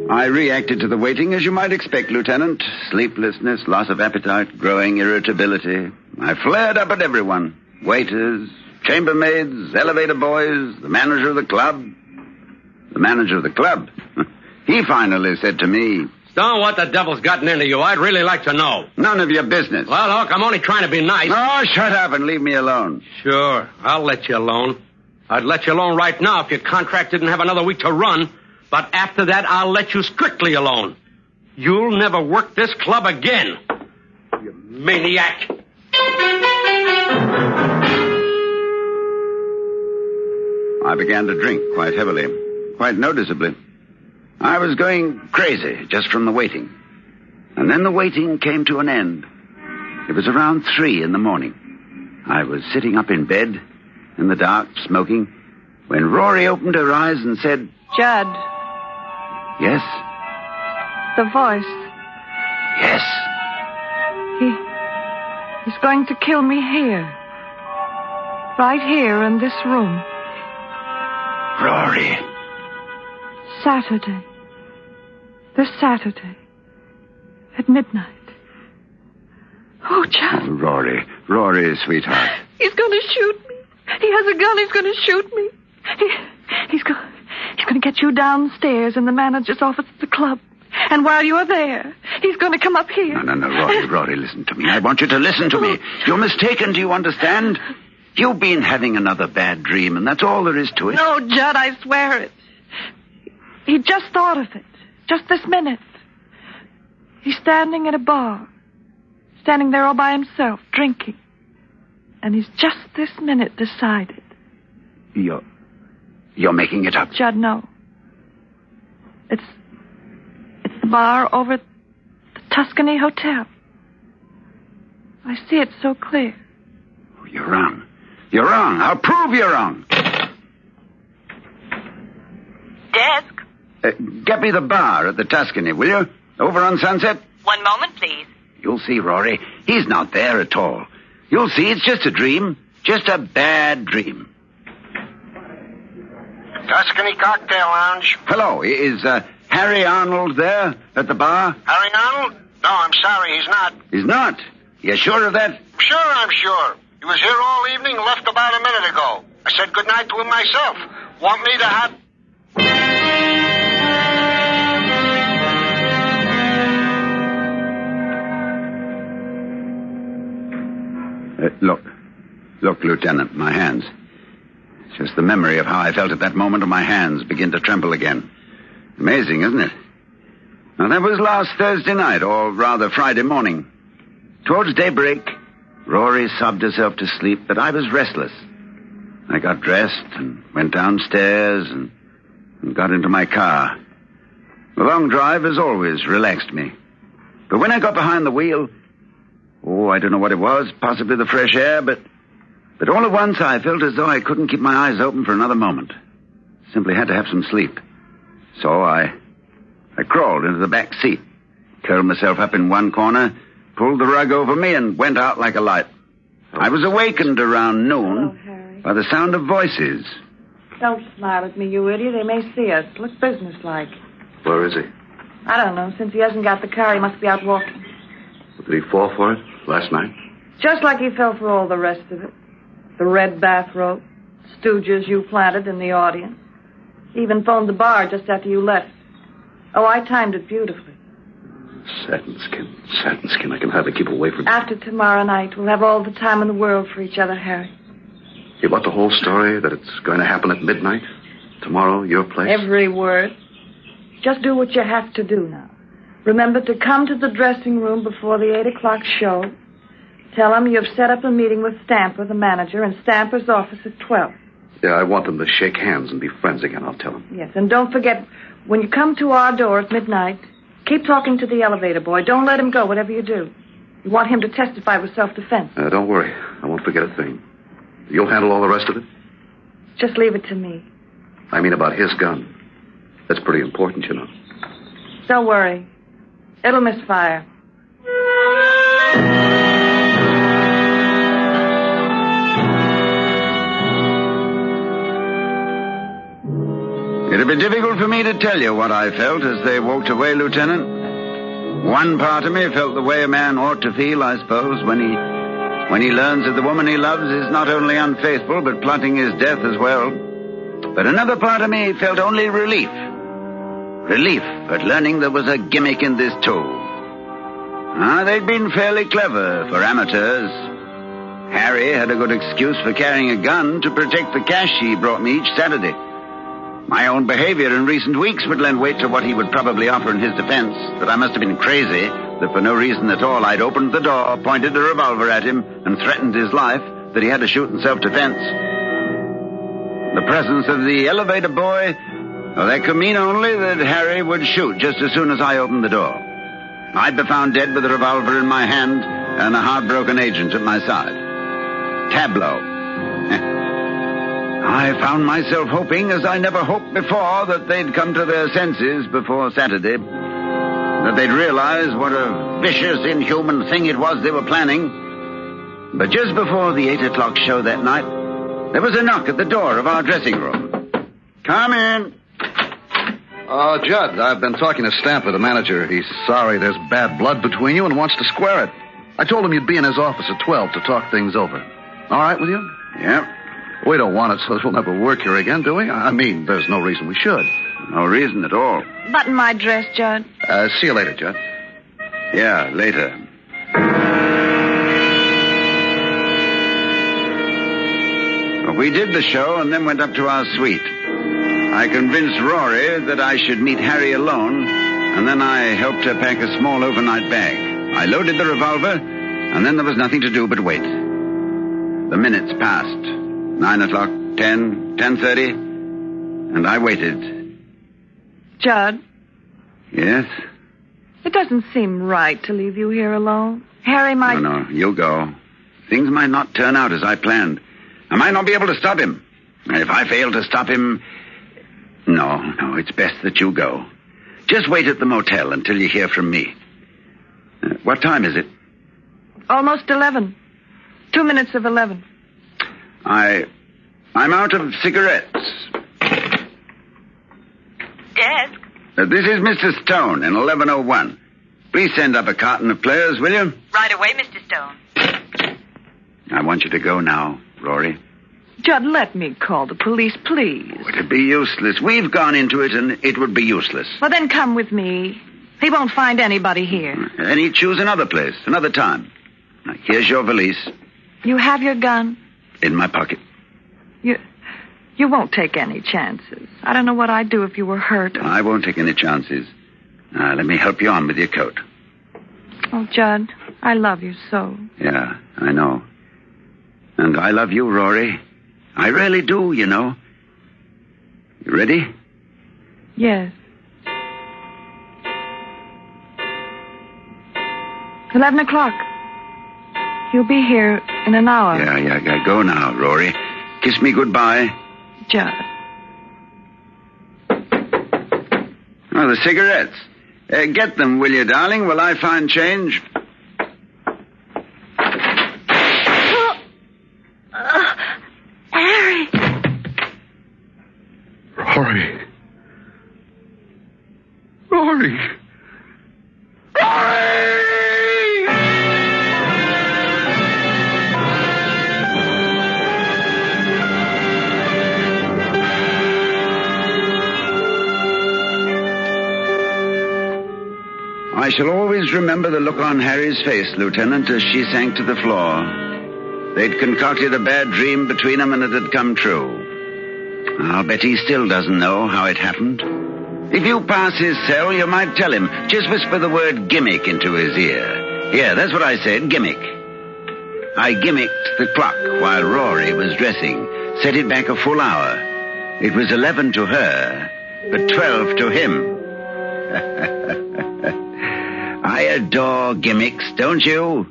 I reacted to the waiting as you might expect, Lieutenant. Sleeplessness, loss of appetite, growing irritability. I flared up at everyone. Waiters, chambermaids, elevator boys, the manager of the club. The manager of the club? He finally said to me, Stone, what the devil's gotten into you? I'd really like to know. none of your business. Well, look, I'm only trying to be nice. Oh, shut up and leave me alone. Sure, I'll let you alone. I'd let you alone right now if your contract didn't have another week to run. But after that, I'll let you strictly alone. You'll never work this club again. You maniac. I began to drink quite heavily, quite noticeably. I was going crazy just from the waiting. And then the waiting came to an end. It was around 3 in the morning. I was sitting up in bed, in the dark, smoking, when Rory opened her eyes and said, Judd. Yes? The voice. Yes. He's going to kill me here. Right here in this room. Rory. Saturday. This Saturday. At midnight. Oh, Judd. Oh, Rory. Rory, sweetheart. He's going to shoot me. He has a gun. He's going to shoot me. He's going to get you downstairs in the manager's office at the club. And while you're there, he's going to come up here. No, Rory, listen to me. I want you to listen to me. You're mistaken, do you understand? You've been having another bad dream, and that's all there is to it. No, Judd, I swear it. He just thought of it. Just this minute. He's standing at a bar. Standing there all by himself, drinking. And he's just this minute decided. You're making it up. Judd, no. It's the bar over at the Tuscany Hotel. I see it so clear. You're wrong. You're wrong. I'll prove you're wrong. Desk? Get me the bar at the Tuscany, will you? Over on Sunset? 1 moment, please. You'll see, Rory. He's not there at all. You'll see it's just a dream. Just a bad dream. Tuscany Cocktail Lounge. Hello. Is Harry Arnold there at the bar? Harry Arnold? No, I'm sorry, he's not. He's not? You sure of that? Sure, I'm sure. He was here all evening and left about a minute ago. I said goodnight to him myself. Want me to have... Look, Lieutenant, my hands. It's just the memory of how I felt at that moment of my hands begin to tremble again. Amazing, isn't it? Now, that was last Thursday night, or rather Friday morning. Towards daybreak, Rory sobbed herself to sleep, but I was restless. I got dressed and went downstairs and got into my car. The long drive, as always, relaxed me. But when I got behind the wheel... Oh, I don't know what it was, possibly the fresh air, but all at once I felt as though I couldn't keep my eyes open for another moment. Simply had to have some sleep. So I crawled into the back seat, curled myself up in one corner, pulled the rug over me, and went out like a light. I was awakened around noon by the sound of voices. Don't smile at me, you idiot. They may see us. Look businesslike. Where is he? I don't know. Since he hasn't got the car, he must be out walking. Did he fall for it last night? Just like he fell for all the rest of it. The red bathrobe, stooges you planted in the audience. He even phoned the bar just after you left. Oh, I timed it beautifully. Satin skin. I can hardly keep away from you. After tomorrow night, we'll have all the time in the world for each other, Harry. You want the whole story, that it's going to happen at midnight? Tomorrow, your place? Every word. Just do what you have to do now. Remember to come to the dressing room before the 8 o'clock show. Tell him you've set up a meeting with Stamper, the manager, in Stamper's office at 12. Yeah, I want them to shake hands and be friends again, I'll tell them. Yes, and don't forget, when you come to our door at midnight, keep talking to the elevator boy. Don't let him go, whatever you do. You want him to testify with self-defense. Don't worry. I won't forget a thing. You'll handle all the rest of it? Just leave it to me. I mean about his gun. That's pretty important, you know. Don't worry. It'll misfire. It'd be difficult for me to tell you what I felt as they walked away, Lieutenant. One part of me felt the way a man ought to feel, I suppose, when he learns that the woman he loves is not only unfaithful, but plotting his death as well. But another part of me felt only relief. relief at learning there was a gimmick in this too. They'd been fairly clever for amateurs. Harry had a good excuse for carrying a gun to protect the cash he brought me each Saturday. My own behavior in recent weeks would lend weight to what he would probably offer in his defense, that I must have been crazy, that for no reason at all I'd opened the door, pointed a revolver at him, and threatened his life, that he had to shoot in self-defense. The presence of the elevator boy, well, that could mean only that Harry would shoot just as soon as I opened the door. I'd be found dead with a revolver in my hand and a heartbroken agent at my side. Tableau. I found myself hoping, as I never hoped before, that they'd come to their senses before Saturday. That they'd realize what a vicious, inhuman thing it was they were planning. But just before the 8 o'clock show that night, there was a knock at the door of our dressing room. Come in. Judd, I've been talking to Stamper, the manager. He's sorry there's bad blood between you and wants to square it. I told him you'd be in his office at 12 to talk things over. All right with you? Yeah. We don't want it so that we'll never work here again, do we? I mean, there's no reason we should. No reason at all. Button my dress, Judd. See you later, Judd. Yeah, later. We did the show and then went up to our suite. I convinced Rory that I should meet Harry alone, and then I helped her pack a small overnight bag. I loaded the revolver, and then there was nothing to do but wait. The minutes passed. 9 o'clock, 10, 10:30, and I waited. Judd? Yes? It doesn't seem right to leave you here alone. Harry might... No, you go. Things might not turn out as I planned. I might not be able to stop him. If I fail to stop him... No, it's best that you go. Just wait at the motel until you hear from me. What time is it? Almost 11. 2 minutes of 11. I'm out of cigarettes. Desk. This is Mr. Stone in 1101. Please send up a carton of players, will you? Right away, Mr. Stone. I want you to go now, Rory. Judd, let me call the police, please. It'd be useless. We've gone into it, and it would be useless. Well, then come with me. He won't find anybody here. And he'd choose another place, another time. Now, here's your valise. You have your gun? In my pocket. You won't take any chances. I don't know what I'd do if you were hurt. I won't take any chances. Now, let me help you on with your coat. Oh, Judd, I love you so. Yeah, I know. And I love you, Rory. I really do, you know. You ready? Yes. 11 o'clock. He'll be here in an hour. Yeah. Go now, Rory. Kiss me goodbye. Judd. Oh, the cigarettes. Get them, will you, darling, while I find change? Harry. Rory. I shall always remember the look on Harry's face, Lieutenant, as she sank to the floor. They'd concocted a bad dream between them, and it had come true. I'll bet he still doesn't know how it happened. If you pass his cell, you might tell him. Just whisper the word gimmick into his ear. Yeah, that's what I said, gimmick. I gimmicked the clock while Rory was dressing, set it back a full hour. It was 11 to her, but 12 to him. I adore gimmicks, don't you?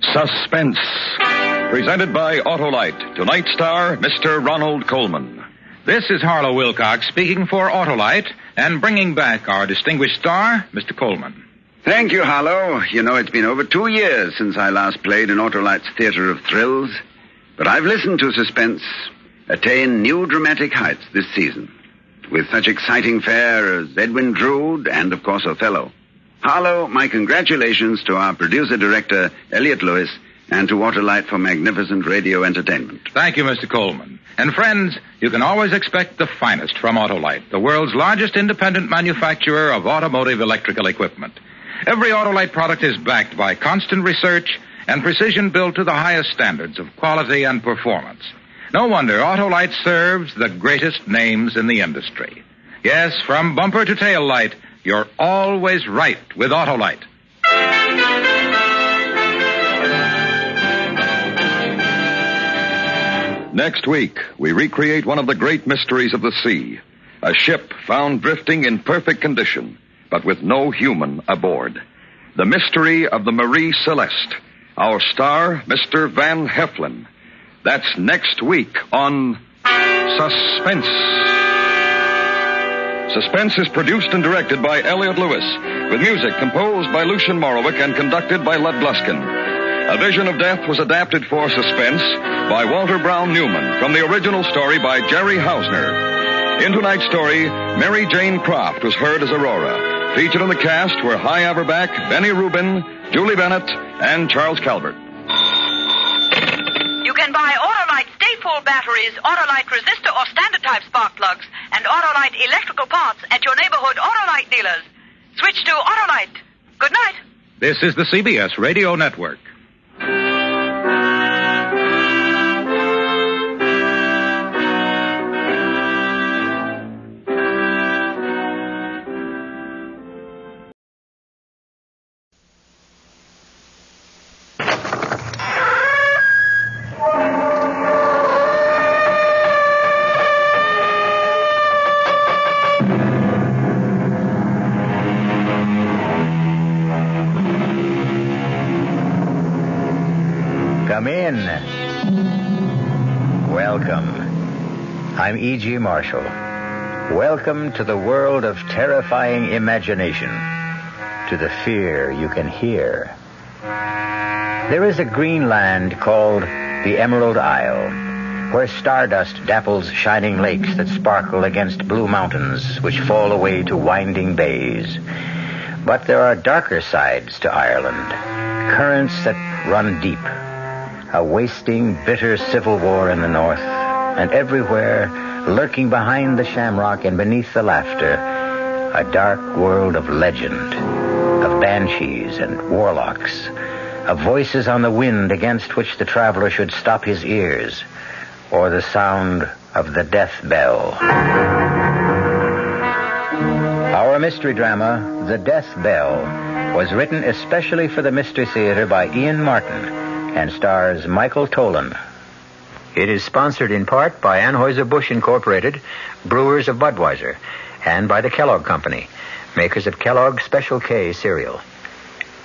Suspense. Presented by Autolite. Tonight's star, Mr. Ronald Coleman. This is Harlow Wilcox speaking for Autolite and bringing back our distinguished star, Mr. Coleman. Thank you, Harlow. You know, it's been over 2 years since I last played in Autolite's Theater of Thrills. But I've listened to Suspense attain new dramatic heights this season, with such exciting fare as Edwin Drood and, of course, Othello. Harlow, my congratulations to our producer-director, Elliot Lewis, and to Autolite for magnificent radio entertainment. Thank you, Mr. Coleman. And friends, you can always expect the finest from Autolite, the world's largest independent manufacturer of automotive electrical equipment. Every Autolite product is backed by constant research and precision built to the highest standards of quality and performance. No wonder Autolite serves the greatest names in the industry. Yes, from bumper to tail light, you're always right with Autolite. Next week, we recreate one of the great mysteries of the sea. A ship found drifting in perfect condition, but with no human aboard. The mystery of the Marie Celeste. Our star, Mr. Van Heflin. That's next week on Suspense. Suspense is produced and directed by Elliot Lewis, with music composed by Lucian Morowick and conducted by Lud Gluskin. A Vision of Death was adapted for Suspense by Walter Brown Newman from the original story by Jerry Hausner. In tonight's story, Mary Jane Croft was heard as Aurora. Featured in the cast were Hy Averback, Benny Rubin, Julie Bennett, and Charles Calvert. You can buy Autolite Stay-Full batteries, Autolite resistor or standard type spark plugs, and Autolite electrical parts at your neighborhood Autolite dealers. Switch to Autolite. Good night. This is the CBS Radio Network. Come in. Welcome. I'm E.G. Marshall. Welcome to the world of terrifying imagination, to the fear you can hear. There is a green land called the Emerald Isle, where stardust dapples shining lakes that sparkle against blue mountains which fall away to winding bays. But there are darker sides to Ireland, currents that run deep. A wasting, bitter civil war in the north, and everywhere, lurking behind the shamrock and beneath the laughter, a dark world of legend, of banshees and warlocks, of voices on the wind against which the traveler should stop his ears, or the sound of the death bell. Our mystery drama, The Death Bell, was written especially for the Mystery Theater by Ian Martin, and stars Michael Tolan. It is sponsored in part by Anheuser-Busch Incorporated, brewers of Budweiser, and by the Kellogg Company, makers of Kellogg's Special K cereal.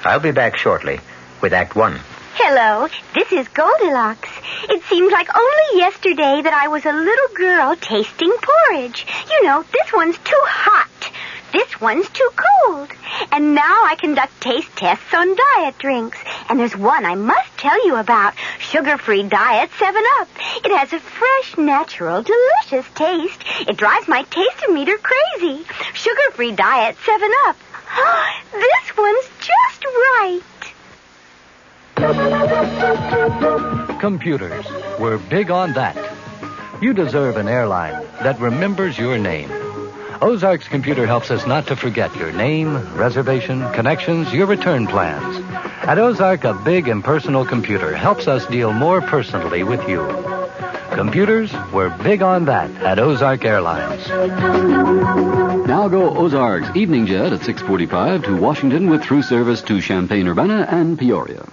I'll be back shortly with Act One. Hello, this is Goldilocks. It seems like only yesterday that I was a little girl tasting porridge. You know, this one's too hot. This one's too cold. And now I conduct taste tests on diet drinks. And there's one I must tell you about. Sugar-free Diet 7-Up. It has a fresh, natural, delicious taste. It drives my taste-o-meter crazy. Sugar-free Diet 7-Up. This one's just right. Computers. We're big on that. You deserve an airline that remembers your name. Ozark's computer helps us not to forget your name, reservation, connections, your return plans. At Ozark, a big impersonal computer helps us deal more personally with you. Computers, we're big on that at Ozark Airlines. Now go Ozark's evening jet at 6:45 to Washington with through service to Champaign-Urbana and Peoria.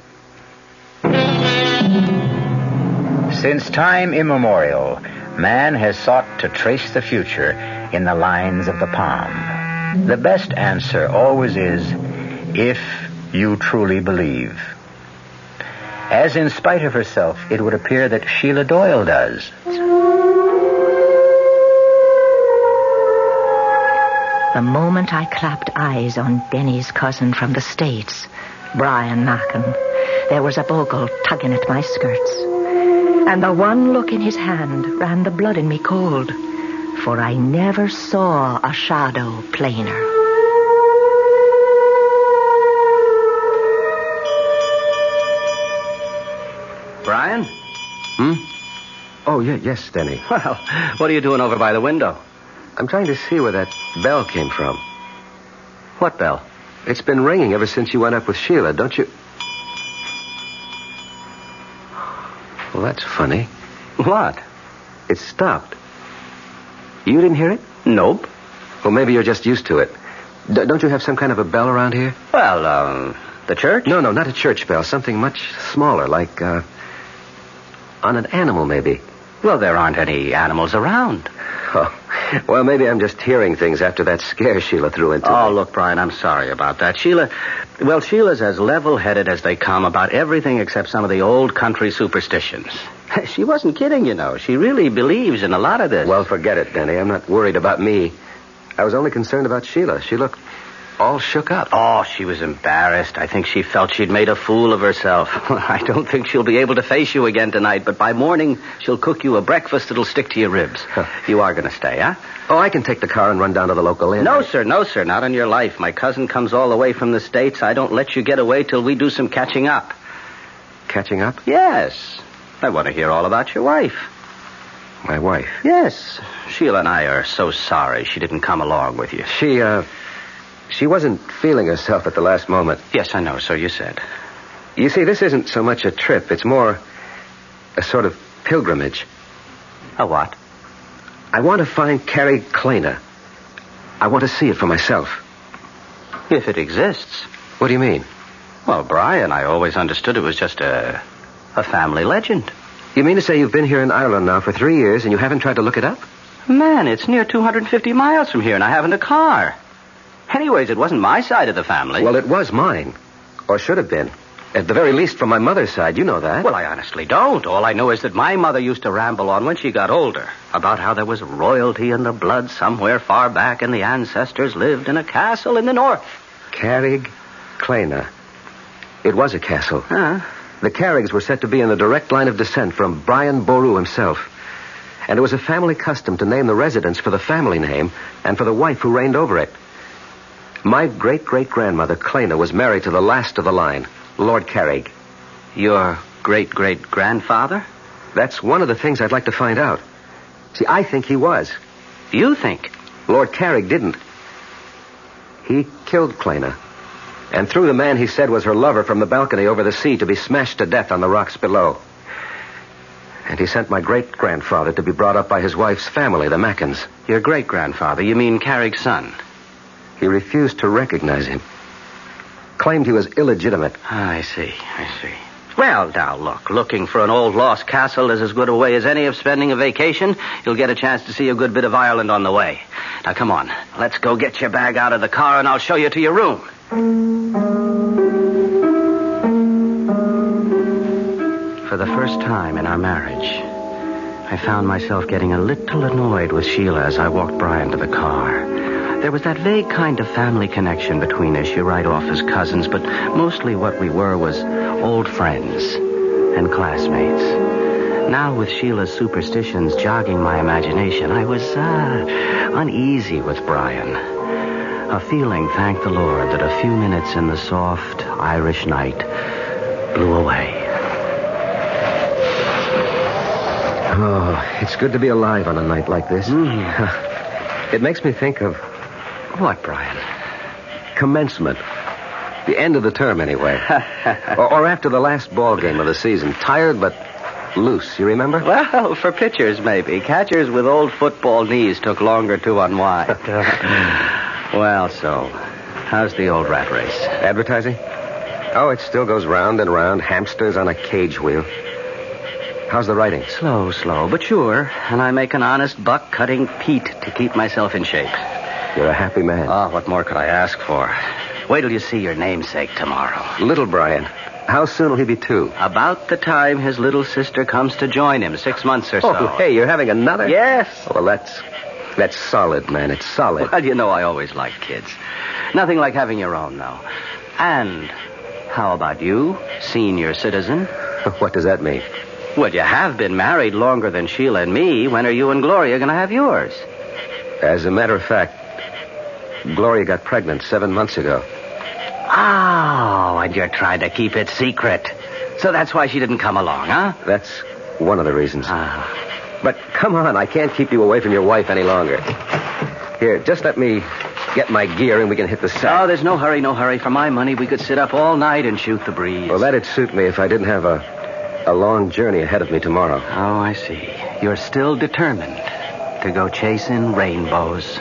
Since time immemorial, man has sought to trace the future in the lines of the palm. The best answer always is, if you truly believe. As in spite of herself, it would appear that Sheila Doyle does. The moment I clapped eyes on Benny's cousin from the States, Brian Mackin, there was a bogle tugging at my skirts. And the one look in his hand ran the blood in me cold, for I never saw a shadow plainer. Brian? Oh, yes, Denny. Well, what are you doing over by the window? I'm trying to see where that bell came from. What bell? It's been ringing ever since you went up with Sheila, don't you? Well, that's funny. What? It stopped. You didn't hear it? Nope. Well, maybe you're just used to it. Don't you have some kind of a bell around here? Well, the church? No, not a church bell. Something much smaller, like, on an animal, maybe. Well, there aren't any animals around. Oh, well, maybe I'm just hearing things after that scare Sheila threw into me. Oh, look, Brian, I'm sorry about that. Sheila's as level-headed as they come about everything except some of the old country superstitions. She wasn't kidding, you know. She really believes in a lot of this. Well, forget it, Denny. I'm not worried about me. I was only concerned about Sheila. She looked all shook up. Oh, she was embarrassed. I think she felt she'd made a fool of herself. I don't think she'll be able to face you again tonight, but by morning she'll cook you a breakfast that'll stick to your ribs. You are going to stay, huh? Oh, I can take the car and run down to the local inn. No, sir, not on your life. My cousin comes all the way from the States. I don't let you get away till we do some catching up. Catching up? Yes. I want to hear all about your wife. My wife? Yes. Sheila and I are so sorry she didn't come along with you. She wasn't feeling herself at the last moment. Yes, I know, so you said. You see, this isn't so much a trip. It's more a sort of pilgrimage. A what? I want to find Carrie Kleiner. I want to see it for myself. If it exists. What do you mean? Well, Brian, I always understood it was just a family legend. You mean to say you've been here in Ireland now for 3 years and you haven't tried to look it up? Man, it's near 250 miles from here and I haven't a car. Anyways, it wasn't my side of the family. Well, it was mine. Or should have been. At the very least from my mother's side. You know that. Well, I honestly don't. All I know is that my mother used to ramble on when she got older about how there was royalty in the blood somewhere far back and the ancestors lived in a castle in the north. Carrig Kleiner. It was a castle. Huh? The Carrigs were said to be in the direct line of descent from Brian Boru himself. And it was a family custom to name the residence for the family name and for the wife who reigned over it. My great-great-grandmother, Kleiner, was married to the last of the line, Lord Carrig. Your great-great-grandfather? That's one of the things I'd like to find out. See, I think he was. You think? Lord Carrig didn't. He killed Kleiner and threw the man he said was her lover from the balcony over the sea to be smashed to death on the rocks below. And he sent my great-grandfather to be brought up by his wife's family, the Mackins. Your great-grandfather? You mean Carrig's son? He refused to recognize him. Claimed he was illegitimate. I see. Well, now, look. Looking for an old lost castle is as good a way as any of spending a vacation. You'll get a chance to see a good bit of Ireland on the way. Now, come on. Let's go get your bag out of the car and I'll show you to your room. For the first time in our marriage, I found myself getting a little annoyed with Sheila as I walked Brian to the car. There was that vague kind of family connection between us. You write off as cousins, but mostly what we were was old friends and classmates. Now, with Sheila's superstitions jogging my imagination, I was uneasy with Brian. A feeling, thank the Lord, that a few minutes in the soft Irish night blew away. Oh, it's good to be alive on a night like this. It makes me think of... What, Brian? Commencement. The end of the term, anyway. or after the last ball game of the season. Tired, but loose. You remember? Well, for pitchers, maybe. Catchers with old football knees took longer to unwind. Well, so, how's the old rat race? Advertising? Oh, it still goes round and round. Hamsters on a cage wheel. How's the writing? Slow, but sure. And I make an honest buck cutting peat to keep myself in shape. You're a happy man. Oh, what more could I ask for? Wait till you see your namesake tomorrow. Little Brian. How soon will he be 2? About the time his little sister comes to join him, 6 months or so. Oh, hey, you're having another? Yes. Well, that's That's solid, man. It's solid. Well, you know I always liked kids. Nothing like having your own, though. And how about you, senior citizen? What does that mean? Well, you have been married longer than Sheila and me. When are you and Gloria going to have yours? As a matter of fact, Gloria got pregnant 7 months ago. Oh, and you're trying to keep it secret. So that's why she didn't come along, huh? That's one of the reasons. But come on, I can't keep you away from your wife any longer. Here, just let me get my gear and we can hit the sack. Oh, there's no hurry, no hurry. For my money, we could sit up all night and shoot the breeze. Well, that'd suit me if I didn't have a long journey ahead of me tomorrow. Oh, I see. You're still determined to go chasing rainbows.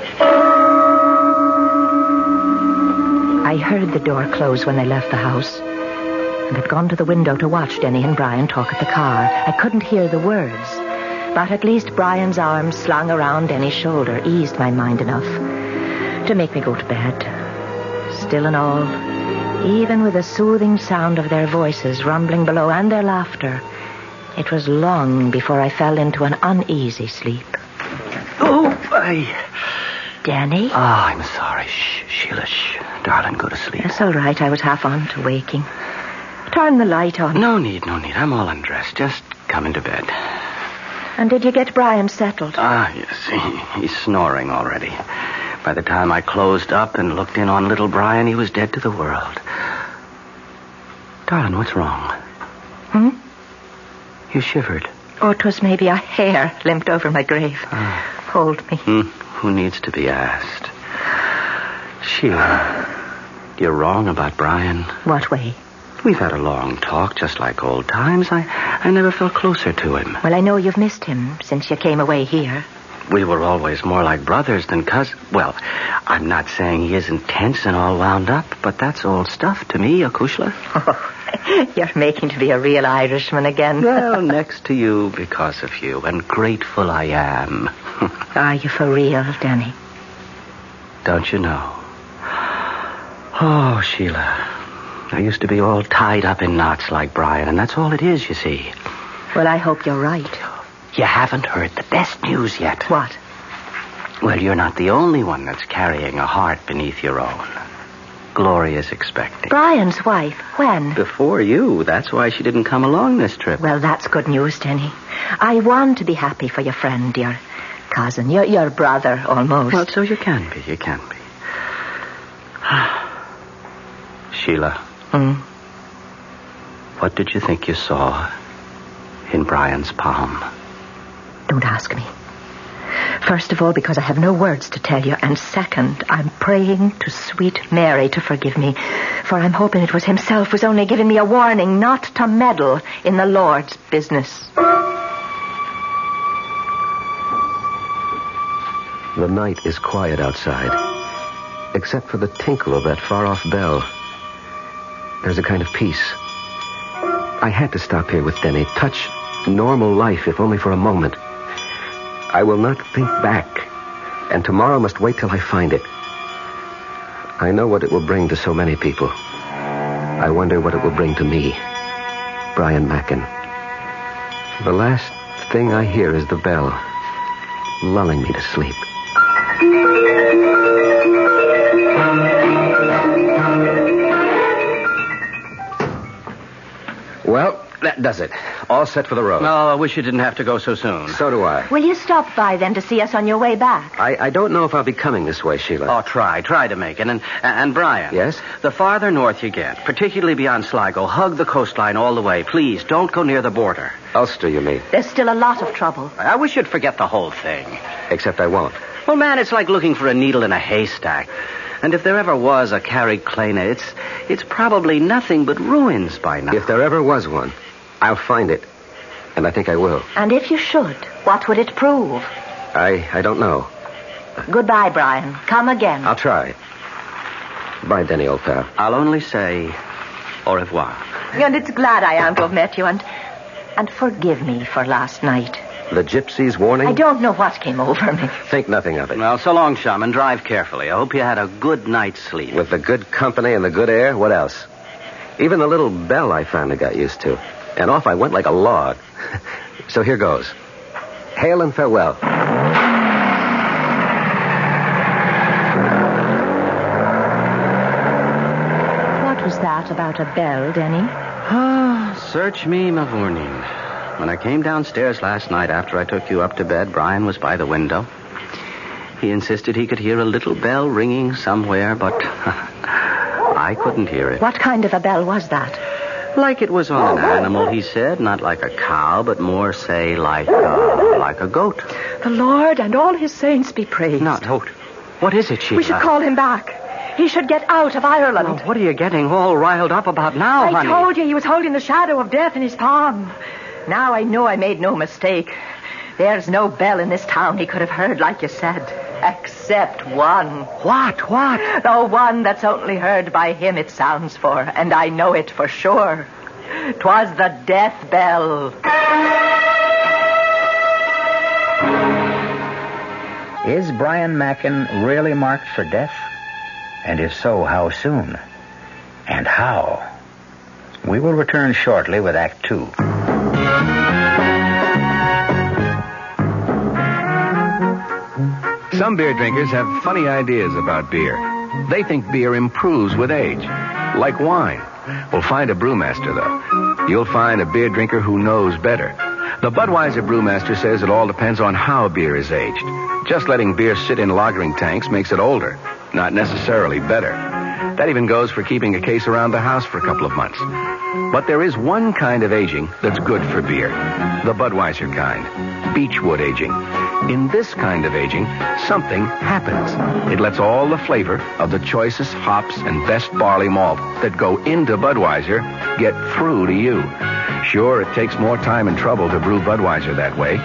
I heard the door close when they left the house, and had gone to the window to watch Denny and Brian talk at the car. I couldn't hear the words, but at least Brian's arms slung around Denny's shoulder eased my mind enough to make me go to bed. Still and all, even with the soothing sound of their voices rumbling below and their laughter, it was long before I fell into an uneasy sleep. Oh, Danny? Oh, I'm sorry. Shh, Sheila, shh. Darling, go to sleep. That's all right. I was half on to waking. Turn the light on. No need. I'm all undressed. Just come into bed. And did you get Brian settled? Yes. He's snoring already. By the time I closed up and looked in on little Brian, he was dead to the world. Darling, what's wrong? You shivered. Oh, 'twas maybe a hair limped over my grave. Hold me. Who needs to be asked? Sheila, you're wrong about Brian. What way? We've had a long talk, just like old times. I never felt closer to him. Well, I know you've missed him since you came away here. We were always more like brothers than cousins. Well, I'm not saying he isn't tense and all wound up, but that's old stuff to me, Akushla. Oh, you're making to be a real Irishman again. Well, next to you because of you, and grateful I am. Are you for real, Danny? Don't you know? Oh, Sheila, I used to be all tied up in knots like Brian, and that's all it is, you see. Well, I hope you're right. You haven't heard the best news yet. What? Well, you're not the only one that's carrying a heart beneath your own. Gloria's expecting. Brian's wife? When? Before you. That's why she didn't come along this trip. Well, that's good news, Denny. I want to be happy for your friend, your cousin, your brother, almost. Well, so you can be. Sheila. What did you think you saw in Brian's palm? Don't ask me. First of all, because I have no words to tell you. And second, I'm praying to sweet Mary to forgive me. For I'm hoping it was himself who's only giving me a warning not to meddle in the Lord's business. The night is quiet outside, except for the tinkle of that far-off bell. There's a kind of peace. I had to stop here with Denny, touch normal life, if only for a moment. I will not think back, and tomorrow must wait till I find it. I know what it will bring to so many people. I wonder what it will bring to me, Brian Mackin. The last thing I hear is the bell, lulling me to sleep. Well, that does it. All set for the road. Oh, I wish you didn't have to go so soon. So do I. Will you stop by then to see us on your way back? I don't know if I'll be coming this way, Sheila. Oh, try to make it. And Brian. Yes? The farther north you get, particularly beyond Sligo, hug the coastline all the way. Please, don't go near the border. Ulster, you mean? There's still a lot of trouble. I wish you'd forget the whole thing. Except I won't. Well, man, it's like looking for a needle in a haystack. And if there ever was a Carrickclana, it's probably nothing but ruins by now. If there ever was one, I'll find it. And I think I will. And if you should, what would it prove? I don't know. Goodbye, Brian. Come again. I'll try. Bye, Denny, old pal. I'll only say au revoir. And it's glad I am to have met you, and forgive me for last night. The gypsy's warning? I don't know what came over me. Think nothing of it. Well, so long, chum, and drive carefully. I hope you had a good night's sleep. With the good company and the good air, what else? Even the little bell I finally got used to. And off I went like a log. So here goes. Hail and farewell. that about a bell, Denny? Search me, Mavourneen. When I came downstairs last night after I took you up to bed, Brian was by the window. He insisted he could hear a little bell ringing somewhere, but I couldn't hear it. What kind of a bell was that? Like it was on an animal, he said. Not like a cow, but more, say, like a goat. The Lord and all his saints be praised. No. What is it, Sheila? We should call him back. He should get out of Ireland. Well, what are you getting all riled up about now, honey? I told you he was holding the shadow of death in his palm. Now I know I made no mistake. There's no bell in this town he could have heard like you said. Except one. What? The one that's only heard by him it sounds for, and I know it for sure. 'Twas the death bell. Is Brian Mackin really marked for death? And if so, how soon? And how? We will return shortly with Act 2. Some beer drinkers have funny ideas about beer. They think beer improves with age, like wine. Well, find a brewmaster, though. You'll find a beer drinker who knows better. The Budweiser brewmaster says it all depends on how beer is aged. Just letting beer sit in lagering tanks makes it older, not necessarily better. That even goes for keeping a case around the house for a couple of months. But there is one kind of aging that's good for beer. The Budweiser kind. Beechwood aging. In this kind of aging, something happens. It lets all the flavor of the choicest hops and best barley malt that go into Budweiser get through to you. Sure, it takes more time and trouble to brew Budweiser that way,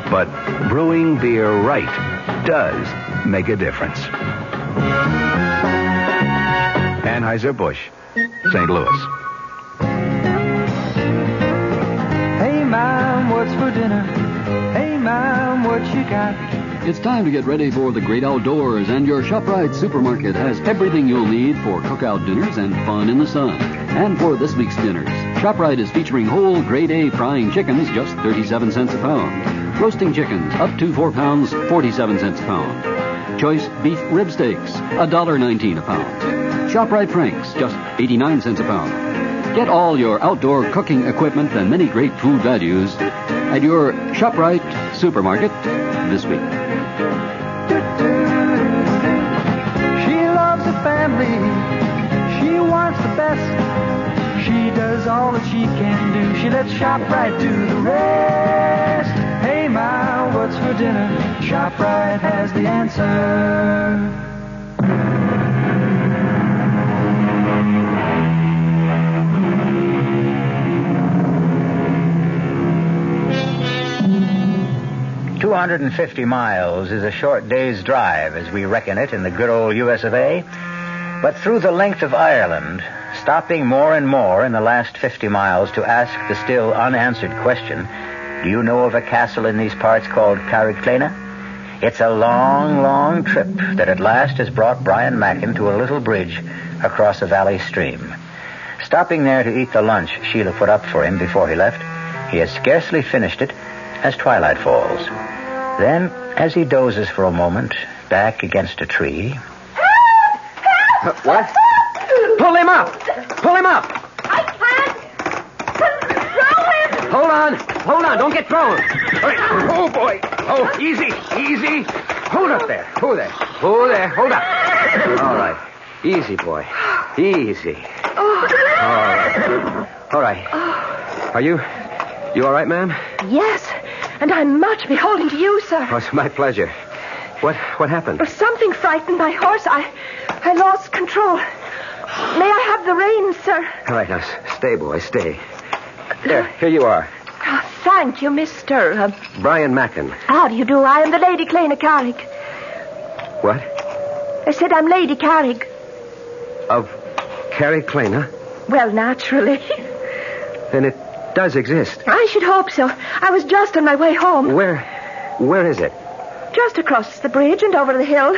but brewing beer right does make a difference. Anheuser-Busch, St. Louis. Hey, Mom, what's for dinner? Hey, Mom, what you got? It's time to get ready for the great outdoors, and your ShopRite supermarket has everything you'll need for cookout dinners and fun in the sun. And for this week's dinners, ShopRite is featuring whole grade A frying chickens, just 37 cents a pound. Roasting chickens, up to 4 pounds, 47 cents a pound. Choice beef rib steaks, $1.19 a pound. ShopRite Franks, just 89 cents a pound. Get all your outdoor cooking equipment and many great food values at your ShopRite supermarket this week. She loves the family. She wants the best. She does all that she can do. She lets ShopRite do the rest. Hey, Ma, what's for dinner? ShopRite has the answer. 250 miles is a short day's drive as we reckon it in the good old US of A. But through the length of Ireland, stopping more and more in the last 50 miles to ask the still unanswered question, do you know of a castle in these parts called Carrickclena? It's a long, long trip that at last has brought Brian Mackin to a little bridge across a valley stream. Stopping there to eat the lunch Sheila put up for him before he left, he has scarcely finished it as twilight falls. Then, as he dozes for a moment, back against a tree... What? Pull him up! Pull him up! I can't control him! Hold on, don't get thrown. Oh, boy. Oh, easy. Hold up there. Hold up. All right. Easy, boy. Easy. All right. Are you all right, ma'am? Yes, and I'm much beholden to you, sir. Oh, it's my pleasure. What happened? Well, something frightened my horse. I lost control. May I have the reins, sir? All right, now, stay, boy, stay. There, here you are. Oh, thank you, Mr. Brian Mackin. How do you do? I am the Lady Clena Carrick. What? I said I'm Lady Carrick. Of Carrickclena? Well, naturally. Then it does exist. I should hope so. I was just on my way home. Where is it? Just across the bridge and over the hill.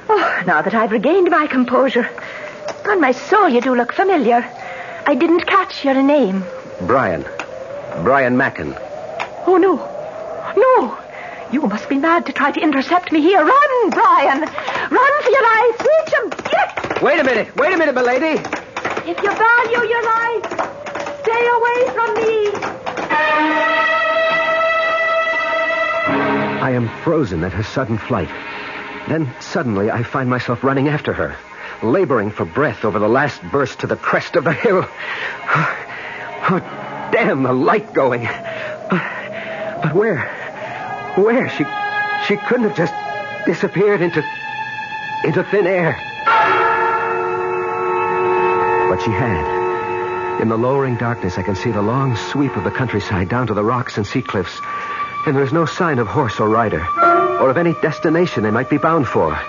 Oh, now that I've regained my composure. On my soul, you do look familiar. I didn't catch your name. Brian Mackin. Oh, no. No. You must be mad to try to intercept me here. Run, Brian. Run for your life. Reach him. Yes. Wait a minute, my lady. If you value your life, stay away from me. I am frozen at her sudden flight. Then suddenly I find myself running after her, laboring for breath over the last burst to the crest of the hill. Oh, damn, the light going. But where? Where? She couldn't have just disappeared into thin air. But she had. In the lowering darkness, I can see the long sweep of the countryside down to the rocks and sea cliffs. And there's no sign of horse or rider, or of any destination they might be bound for,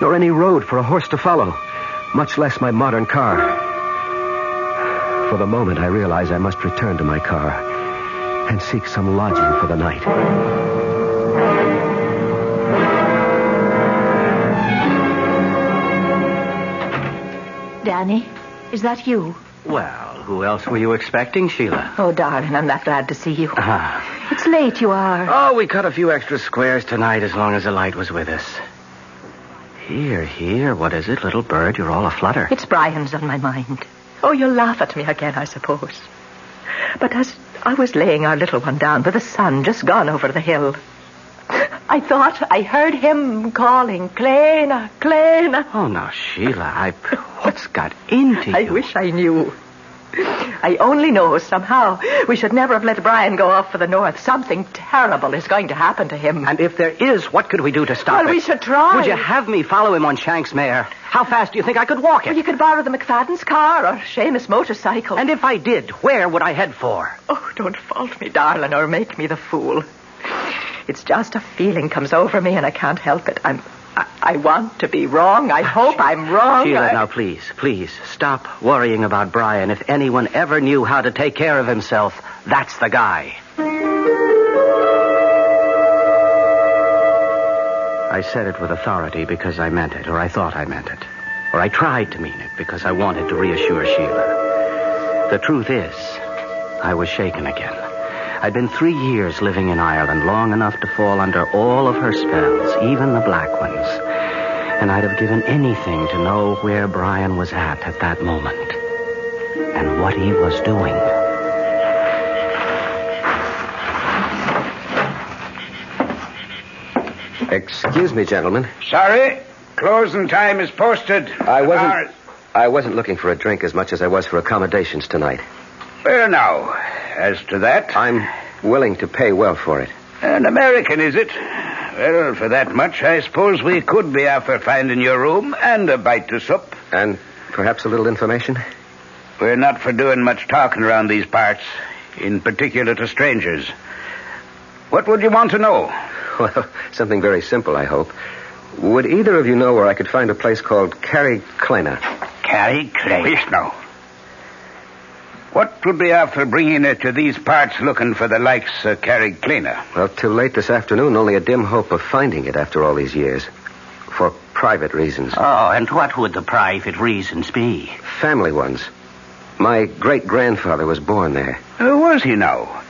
nor any road for a horse to follow, much less my modern car. For the moment, I realize I must return to my car and seek some lodging for the night. Danny, is that you? Well, who else were you expecting, Sheila? Oh, darling, I'm that glad to see you. It's late, you are. Oh, we cut a few extra squares tonight as long as the light was with us. Here, what is it, little bird? You're all aflutter. It's Brian's on my mind. Oh, you'll laugh at me again, I suppose. But as I was laying our little one down with the sun just gone over the hill, I thought I heard him calling, Clena, Clena. Oh, now, Sheila, what's got into you? I wish I knew. I only know somehow we should never have let Brian go off for the north. Something terrible is going to happen to him. And if there is, what could we do to stop it? Well, we should try. Would you have me follow him on Shank's mare? How fast do you think I could walk it? Well, you could borrow the McFadden's car or Seamus' motorcycle. And if I did, where would I head for? Oh, don't fault me, darling, or make me the fool. It's just a feeling comes over me and I can't help it. I want to be wrong. I hope I'm wrong. Sheila, now please, stop worrying about Brian. If anyone ever knew how to take care of himself, that's the guy. I said it with authority because I meant it, or I thought I meant it. Or I tried to mean it because I wanted to reassure Sheila. The truth is, I was shaken again. I'd been 3 years living in Ireland, long enough to fall under all of her spells, even the black ones. And I'd have given anything to know where Brian was at that moment. And what he was doing. Excuse me, gentlemen. Sorry. Closing time is posted. I wasn't looking for a drink as much as I was for accommodations tonight. Well, now, as to that... I'm willing to pay well for it. An American, is it? Well, for that much, I suppose we could be after finding your room and a bite to sup. And perhaps a little information? We're not for doing much talking around these parts, in particular to strangers. What would you want to know? Well, something very simple, I hope. Would either of you know where I could find a place called Carrie Clena? Carrie Clena? Yes, no. What would be after bringing it to these parts looking for the likes of Carrie Clena? Well, till late this afternoon, only a dim hope of finding it after all these years. For private reasons. Oh, and what would the private reasons be? Family ones. My great-grandfather was born there. Was he now?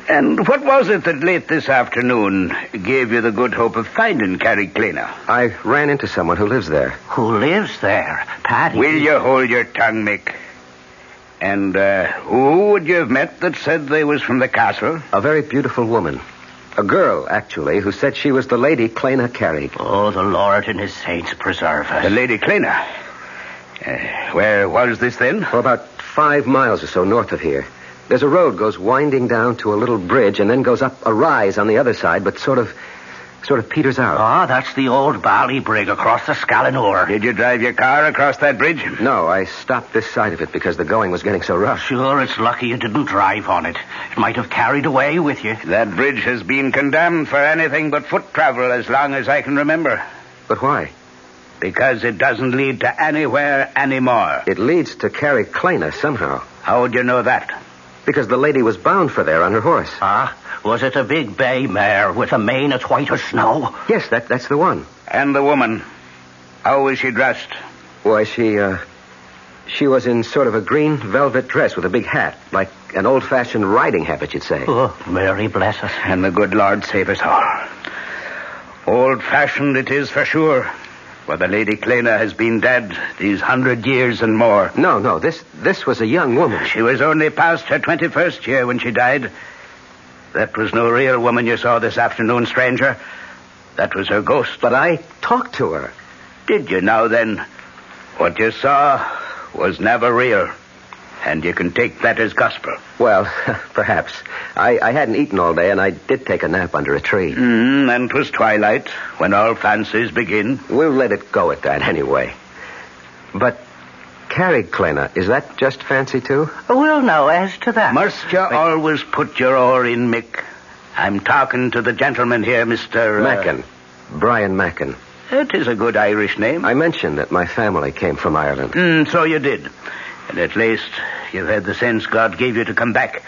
And what was it that late this afternoon gave you the good hope of finding Carrie Clena? I ran into someone who lives there. Who lives there? Patty? Will you hold your tongue, Mick? And who would you have met that said they was from the castle? A very beautiful woman. A girl, actually, who said she was the Lady Clena Carrig. Oh, the Lord and his saints preserve us. The Lady Clena? Where was this then? For about 5 miles or so north of here. There's a road goes winding down to a little bridge and then goes up a rise on the other side, but sort of peters out. Oh, that's the old Ballybrig across the Scallanore. Did you drive your car across that bridge? No, I stopped this side of it because the going was getting so rough. Sure, it's lucky you didn't drive on it. It might have carried away with you. That bridge has been condemned for anything but foot travel as long as I can remember. But why? Because it doesn't lead to anywhere anymore. It leads to Carrie Clena somehow. How would you know that? Because the lady was bound for there on her horse. Ah? Was it a big bay mare with a mane as white as snow? Yes, that's the one. And the woman? How was she dressed? Why, she was in sort of a green velvet dress with a big hat, like an old-fashioned riding habit, you'd say. Oh, Mary bless us. And the good Lord save us all. Old-fashioned it is for sure. For the Lady Kleina has been dead these 100 years and more. No, this was a young woman. She was only past her 21st year when she died. That was no real woman you saw this afternoon, stranger. That was her ghost. But I talked to her. Did you now, then? What you saw was never real. And you can take that as gospel. Well, perhaps. I hadn't eaten all day, and I did take a nap under a tree. And 'twas twilight, when all fancies begin. We'll let it go at that anyway. But Carrie Kleina, is that just fancy, too? Well, now, as to that... Must you always put your oar in, Mick? I'm talking to the gentleman here, Mr... Mackin. Brian Mackin. It is a good Irish name. I mentioned that my family came from Ireland. So you did. And at least you've had the sense God gave you to come back.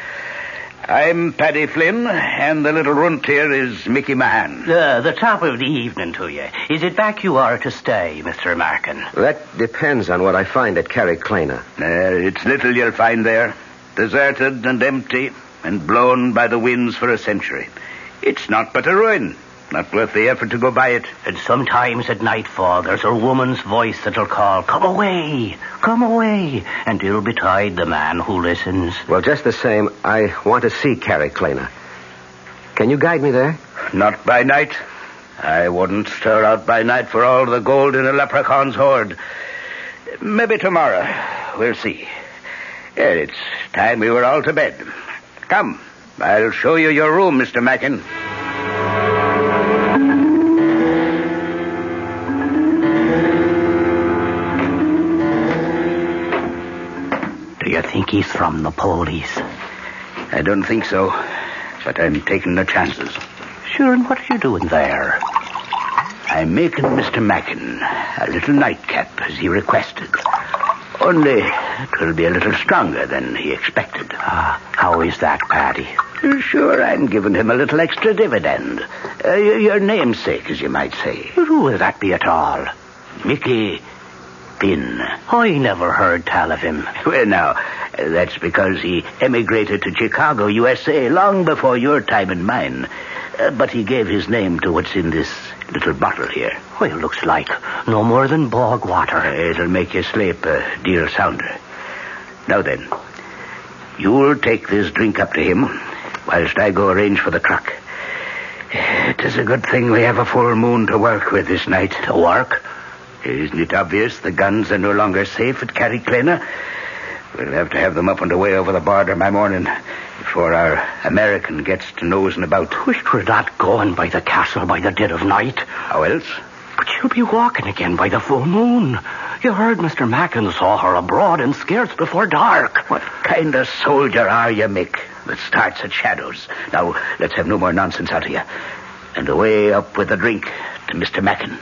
I'm Paddy Flynn, and the little runt here is Mickey Mahan. The top of the evening to you. Is it back you are to stay, Mr. Markin? That depends on what I find at Carrie Kleina. It's little you'll find there. Deserted and empty, and blown by the winds for a century. It's not but a ruin. Not worth the effort to go by it. And sometimes at nightfall, there's a woman's voice that'll call, come away, and ill betide the man who listens. Well, just the same, I want to see Carrie Kleina. Can you guide me there? Not by night. I wouldn't stir out by night for all the gold in a leprechaun's hoard. Maybe tomorrow. We'll see. It's time we were all to bed. Come, I'll show you your room, Mr. Mackin. Do you think he's from the police? I don't think so, but I'm taking the chances. Sure, and what are you doing there? I'm making Mr. Mackin a little nightcap, as he requested. Only it'll be a little stronger than he expected. How is that, Paddy? Sure, I'm giving him a little extra dividend. Your namesake, as you might say. Who will that be at all? Mickey Finn. I never heard tell of him. Well, now, that's because he emigrated to Chicago, USA, long before your time and mine. But he gave his name to what's in this little bottle here. Well, looks like no more than bog water. It'll make you sleep a deal sounder. Now then, you'll take this drink up to him, whilst I go arrange for the truck. It is a good thing we have a full moon to work with this night. To work? Isn't it obvious the guns are no longer safe at Carrie Kleina? We'll have to have them up and away over the border by morning, before our American gets to nosing about. Wish 'twere not going by the castle by the dead of night. How else? But she'll be walking again by the full moon. You heard Mr. Mackin saw her abroad in skirts before dark. What kind of soldier are you, Mick, that starts at shadows? Now, let's have no more nonsense out of you. And away up with the drink to Mr. Mackin.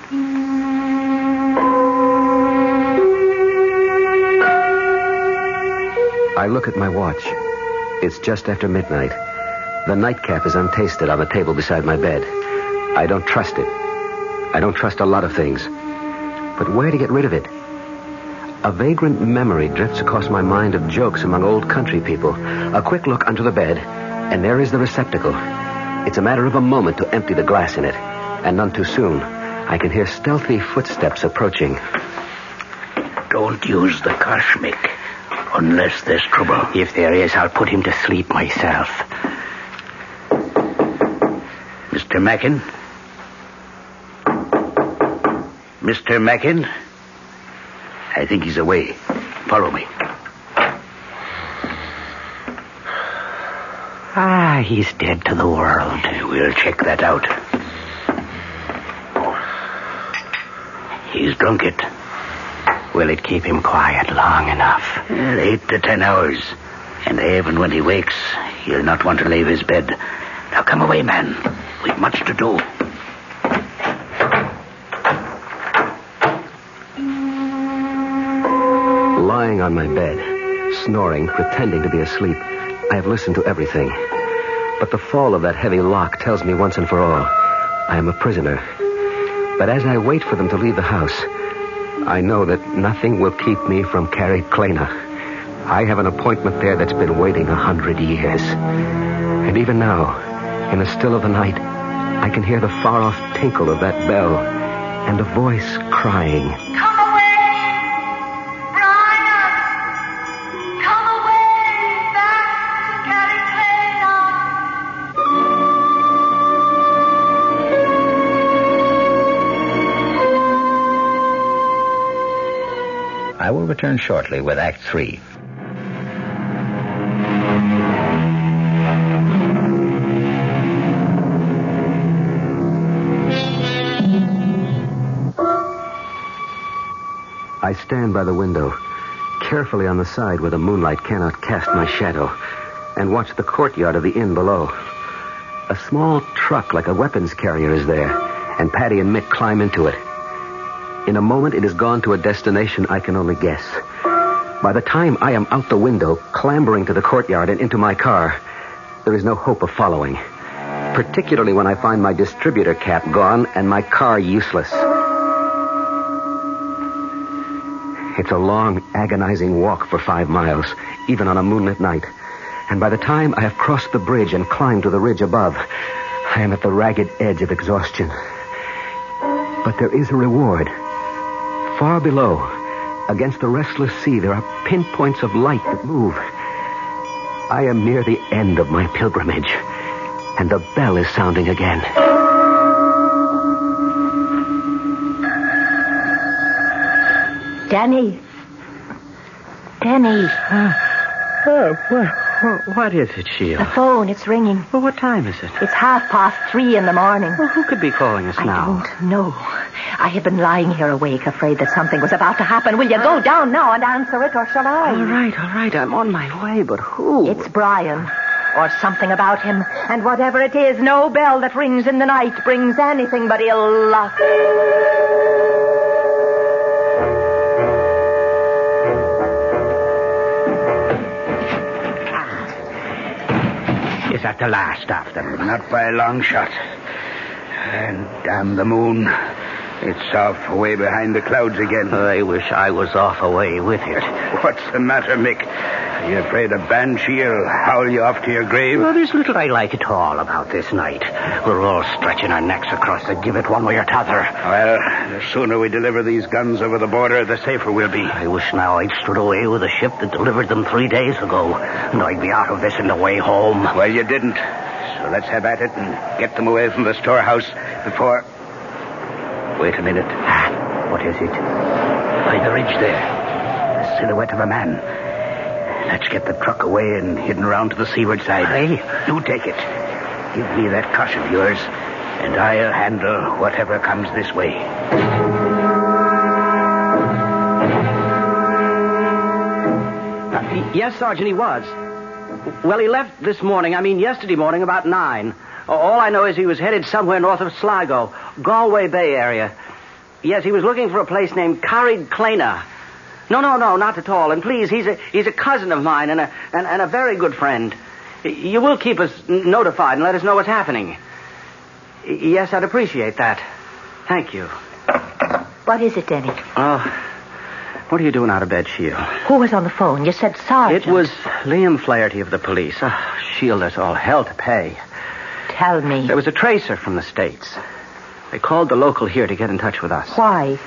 I look at my watch. It's just after midnight. The nightcap is untasted on the table beside my bed. I don't trust it. I don't trust a lot of things. But where to get rid of it? A vagrant memory drifts across my mind of jokes among old country people. A quick look under the bed, and there is the receptacle. It's a matter of a moment to empty the glass in it. And none too soon. I can hear stealthy footsteps approaching. Don't use the curse, Mick. Unless there's trouble. If there is, I'll put him to sleep myself. Mr. Mackin? Mr. Mackin? I think he's away. Follow me. He's dead to the world. We'll check that out. He's drunk it. Will it keep him quiet long enough? 8 to 10 hours. And even when he wakes, he'll not want to leave his bed. Now come away, man. We've much to do. Lying on my bed, snoring, pretending to be asleep, I have listened to everything. But the fall of that heavy lock tells me once and for all, I am a prisoner. But as I wait for them to leave the house, I know that nothing will keep me from Carrie Kleina. I have an appointment there that's been waiting 100 years. And even now, in the still of the night, I can hear the far-off tinkle of that bell. and a voice crying. Come away, Brian. Come away back to I will return shortly with Act 3. I stand by the window, carefully on the side where the moonlight cannot cast my shadow, and watch the courtyard of the inn below. A small truck like a weapons carrier is there, and Patty and Mick climb into it. In a moment, it has gone to a destination I can only guess. By the time I am out the window, clambering to the courtyard and into my car, there is no hope of following, particularly when I find my distributor cap gone and my car useless. It's a long, agonizing walk for 5 miles, even on a moonlit night. And by the time I have crossed the bridge and climbed to the ridge above, I am at the ragged edge of exhaustion. But there is a reward. Far below, against the restless sea, there are pinpoints of light that move. I am near the end of my pilgrimage, and the bell is sounding again. Danny. Danny. What is it, Sheila? The phone, it's ringing. Well, what time is it? It's 3:30 in the morning. Well, who could be calling us now? I don't know. I have been lying here awake, afraid that something was about to happen. Will you go down now and answer it, or shall I? All right. I'm on my way, but who? It's Brian. Or something about him. And whatever it is, no bell that rings in the night brings anything but ill luck. Is that the last of them? Not by a long shot. And damn the moon. It's off away behind the clouds again. I wish I was off away with it. What's the matter, Mick? Are you afraid a banshee will howl you off to your grave? Well, there's little I like at all about this night. We're all stretching our necks across the gibbet one way or t'other. Well, the sooner we deliver these guns over the border, the safer we'll be. I wish now I'd stood away with a ship that delivered them 3 days ago, and I'd be out of this on the way home. Well, you didn't. So let's have at it and get them away from the storehouse before... Wait a minute. What is it? By the ridge there. The silhouette of a man. Let's get the truck away and hidden around to the seaward side. Hey, you take it. Give me that cush of yours, and I'll handle whatever comes this way. Yes, Sergeant, he was. Well, he left yesterday morning about 9. All I know is he was headed somewhere north of Sligo, Galway Bay area. Yes, he was looking for a place named Carrickclena. No, not at all. And please, he's a cousin of mine and a very good friend. You will keep us notified and let us know what's happening. Yes, I'd appreciate that. Thank you. What is it, Denny? What are you doing out of bed, Sheila? Who was on the phone? You said Sergeant. It was Liam Flaherty of the police. Sheila, there's all hell to pay. Tell me. There was a tracer from the States. They called the local here to get in touch with us. Why?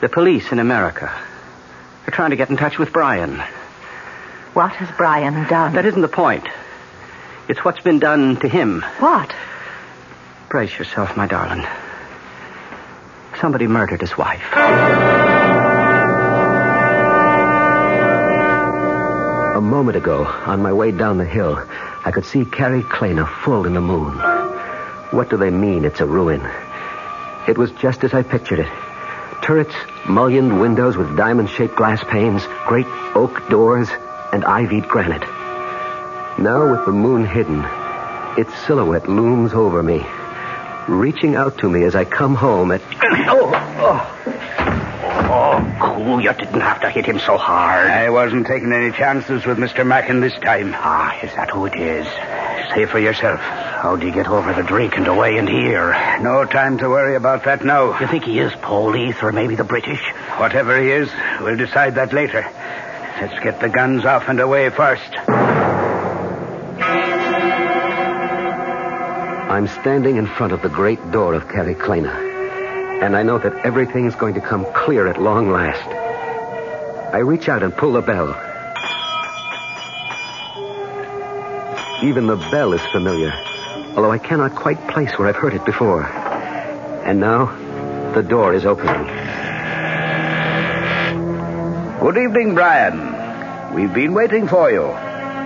The police in America. They're trying to get in touch with Brian. What has Brian done? That isn't the point. It's what's been done to him. What? Brace yourself, my darling. Somebody murdered his wife. A moment ago, on my way down the hill, I could see Carrickclena full in the moon. What do they mean it's a ruin? It was just as I pictured it. Turrets, mullioned windows with diamond-shaped glass panes, great oak doors, and ivied granite. Now, with the moon hidden, its silhouette looms over me, reaching out to me as I come home at... Oh, cool, you didn't have to hit him so hard. I wasn't taking any chances with Mr. Mackin this time. Is that who it is? Say for yourself. How'd you get over the drink and away and here? No time to worry about that now. You think he is police or maybe the British? Whatever he is, we'll decide that later. Let's get the guns off and away first. I'm standing in front of the great door of Carrickclena, And I know that everything's going to come clear at long last. I reach out and pull the bell. Even the bell is familiar, although I cannot quite place where I've heard it before. And now, the door is opening. Good evening, Brian. We've been waiting for you.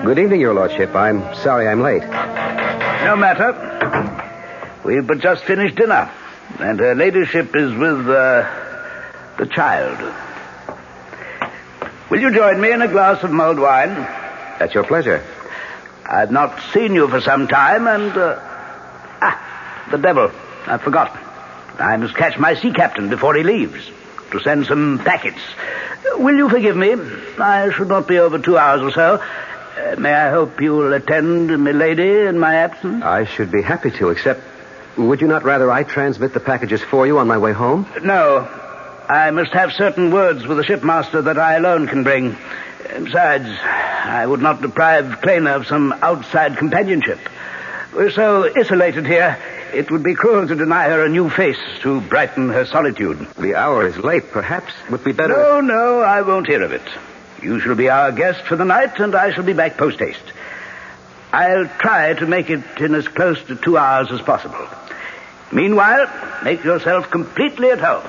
Good evening, Your Lordship. I'm sorry I'm late. No matter. We've but just finished dinner, and her ladyship is with the child. Will you join me in a glass of mulled wine? At your pleasure. I've not seen you for some time, and... the devil. I forgot. I must catch my sea captain before he leaves to send some packets. Will you forgive me? I should not be over 2 hours or so. May I hope you will attend milady in my absence? I should be happy to, except... Would you not rather I transmit the packages for you on my way home? No. I must have certain words with the shipmaster that I alone can bring. Besides, I would not deprive Kleina of some outside companionship. We're so isolated here, it would be cruel to deny her a new face to brighten her solitude. The hour is late. Perhaps it would be better... No, I won't hear of it. You shall be our guest for the night, and I shall be back post-haste. I'll try to make it in as close to 2 hours as possible. Meanwhile, make yourself completely at home.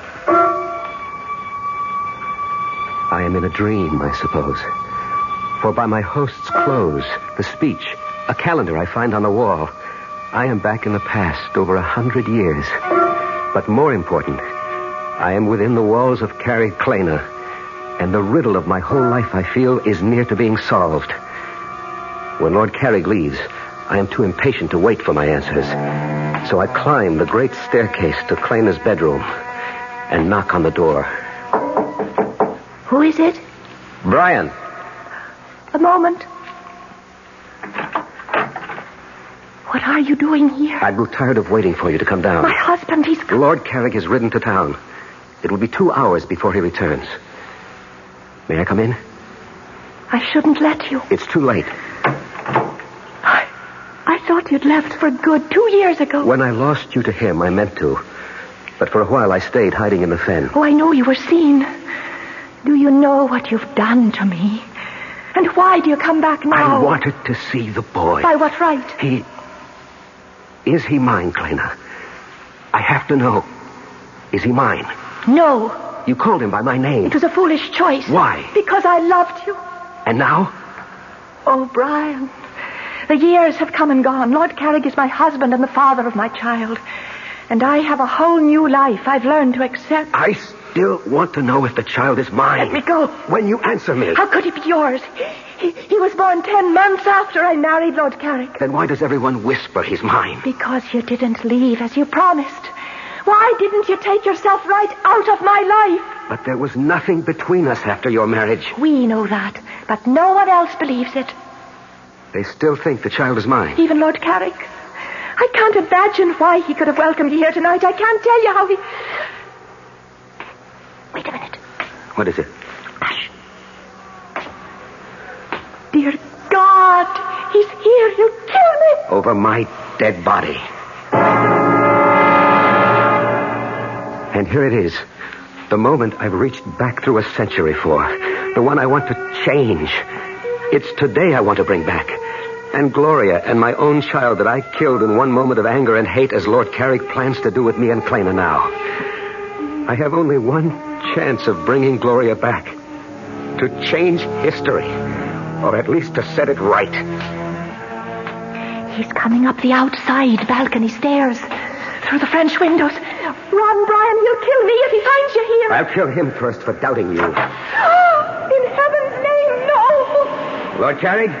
I am in a dream, I suppose. For by my host's clothes, the speech, a calendar I find on the wall, I am back in the past over 100 years. But more important, I am within the walls of Carrie Kleina, and the riddle of my whole life, I feel, is near to being solved. When Lord Carrig leaves, I am too impatient to wait for my answers. So I climb the great staircase to Kleina's bedroom and knock on the door. Who is it? Brian. A moment. What are you doing here? I grew tired of waiting for you to come down. My husband, he's... Lord Carrig has ridden to town. It will be 2 hours before he returns. May I come in? I shouldn't let you. It's too late. I thought you'd left for good 2 years ago. When I lost you to him, I meant to. But for a while I stayed hiding in the fen. Oh, I know you were seen. Do you know what you've done to me? And why do you come back now? I wanted to see the boy. By what right? Is he mine, Kleina? I have to know. Is he mine? No. You called him by my name. It was a foolish choice. Why? Because I loved you. And now? Oh, Brian, the years have come and gone. Lord Carrig is my husband and the father of my child. And I have a whole new life I've learned to accept. I still want to know if the child is mine. Let me go. When you answer me. How could he be yours? He was born 10 months after I married Lord Carrig. Then why does everyone whisper he's mine? Because you didn't leave as you promised. Why didn't you take yourself right out of my life? But there was nothing between us after your marriage. We know that, but no one else believes it. They still think the child is mine. Even Lord Carrig. I can't imagine why he could have welcomed you here tonight. I can't tell you how he... Wait a minute. What is it? Hush. Dear God, he's here. You'll kill me. Over my dead body. And here it is. The moment I've reached back through a century for. The one I want to change. It's today I want to bring back. And Gloria and my own child that I killed in one moment of anger and hate as Lord Carrig plans to do with me and Kleina now. I have only one chance of bringing Gloria back. To change history. Or at least to set it right. He's coming up the outside balcony stairs. Through the French windows. Run, Brian, he'll kill me if he finds you here. I'll kill him first for doubting you. In heaven's name, no. Lord Carrig,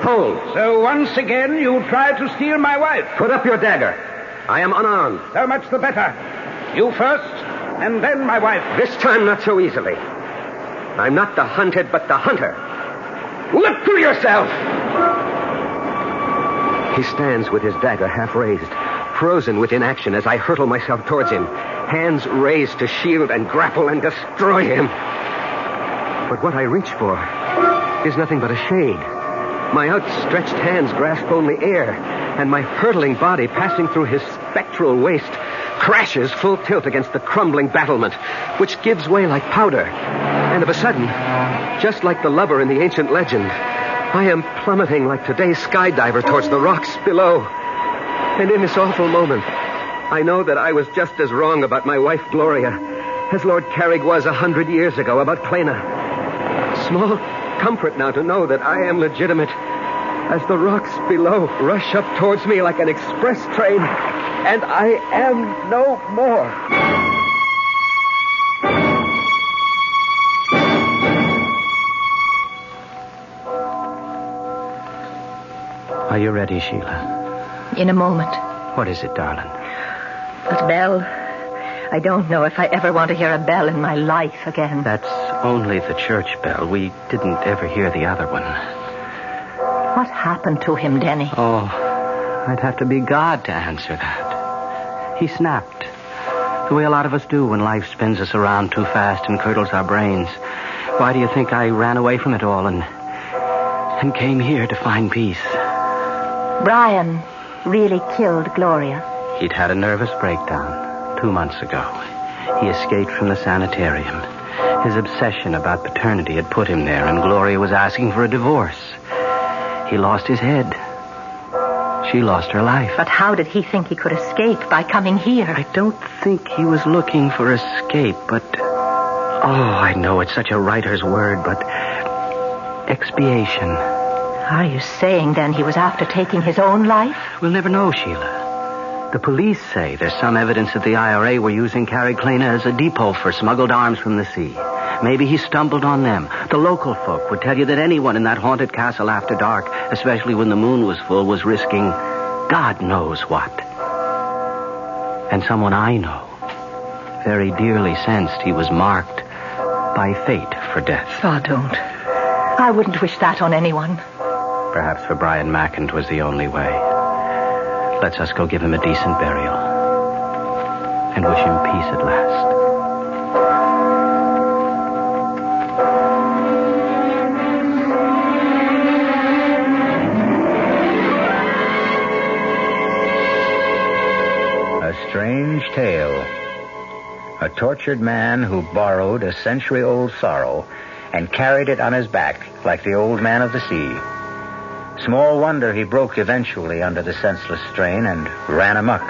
hold. So once again you tried to steal my wife. Put up your dagger. I am unarmed. So much the better. You first, and then my wife. This time not so easily. I'm not the hunted, but the hunter. Look to yourself! He stands with his dagger half raised, frozen with inaction as I hurtle myself towards him, hands raised to shield and grapple and destroy him. But what I reach for is nothing but a shade. My outstretched hands grasp only air, and my hurtling body passing through his spectral waist crashes full tilt against the crumbling battlement, which gives way like powder. And of a sudden, just like the lover in the ancient legend, I am plummeting like today's skydiver towards the rocks below. And in this awful moment, I know that I was just as wrong about my wife, Gloria, as Lord Carrick was 100 years ago about Plana. Small comfort now to know that I am legitimate as the rocks below rush up towards me like an express train, and I am no more. Are you ready, Sheila? In a moment. What is it, darling? That bell. I don't know if I ever want to hear a bell in my life again. That's only the church bell. We didn't ever hear the other one. What happened to him, Denny? Oh, I'd have to be God to answer that. He snapped. The way a lot of us do when life spins us around too fast and curdles our brains. Why do you think I ran away from it all and came here to find peace? Brian really killed Gloria. He'd had a nervous breakdown 2 months ago. He escaped from the sanitarium. His obsession about paternity had put him there, and Gloria was asking for a divorce. He lost his head. She lost her life. But how did he think he could escape by coming here? I don't think he was looking for escape, but... Oh, I know it's such a writer's word, but... expiation. Are you saying, then, he was after taking his own life? We'll never know, Sheila. The police say there's some evidence that the IRA were using Carrick-Clana as a depot for smuggled arms from the sea. Maybe he stumbled on them. The local folk would tell you that anyone in that haunted castle after dark, especially when the moon was full, was risking God knows what. And someone I know very dearly sensed he was marked by fate for death. Oh, don't. I wouldn't wish that on anyone. Perhaps for Brian Macken 'twas the only way. Let's us go give him a decent burial. And wish him peace at last. A strange tale. A tortured man who borrowed a century-old sorrow and carried it on his back like the old man of the sea. Small wonder he broke eventually under the senseless strain and ran amok.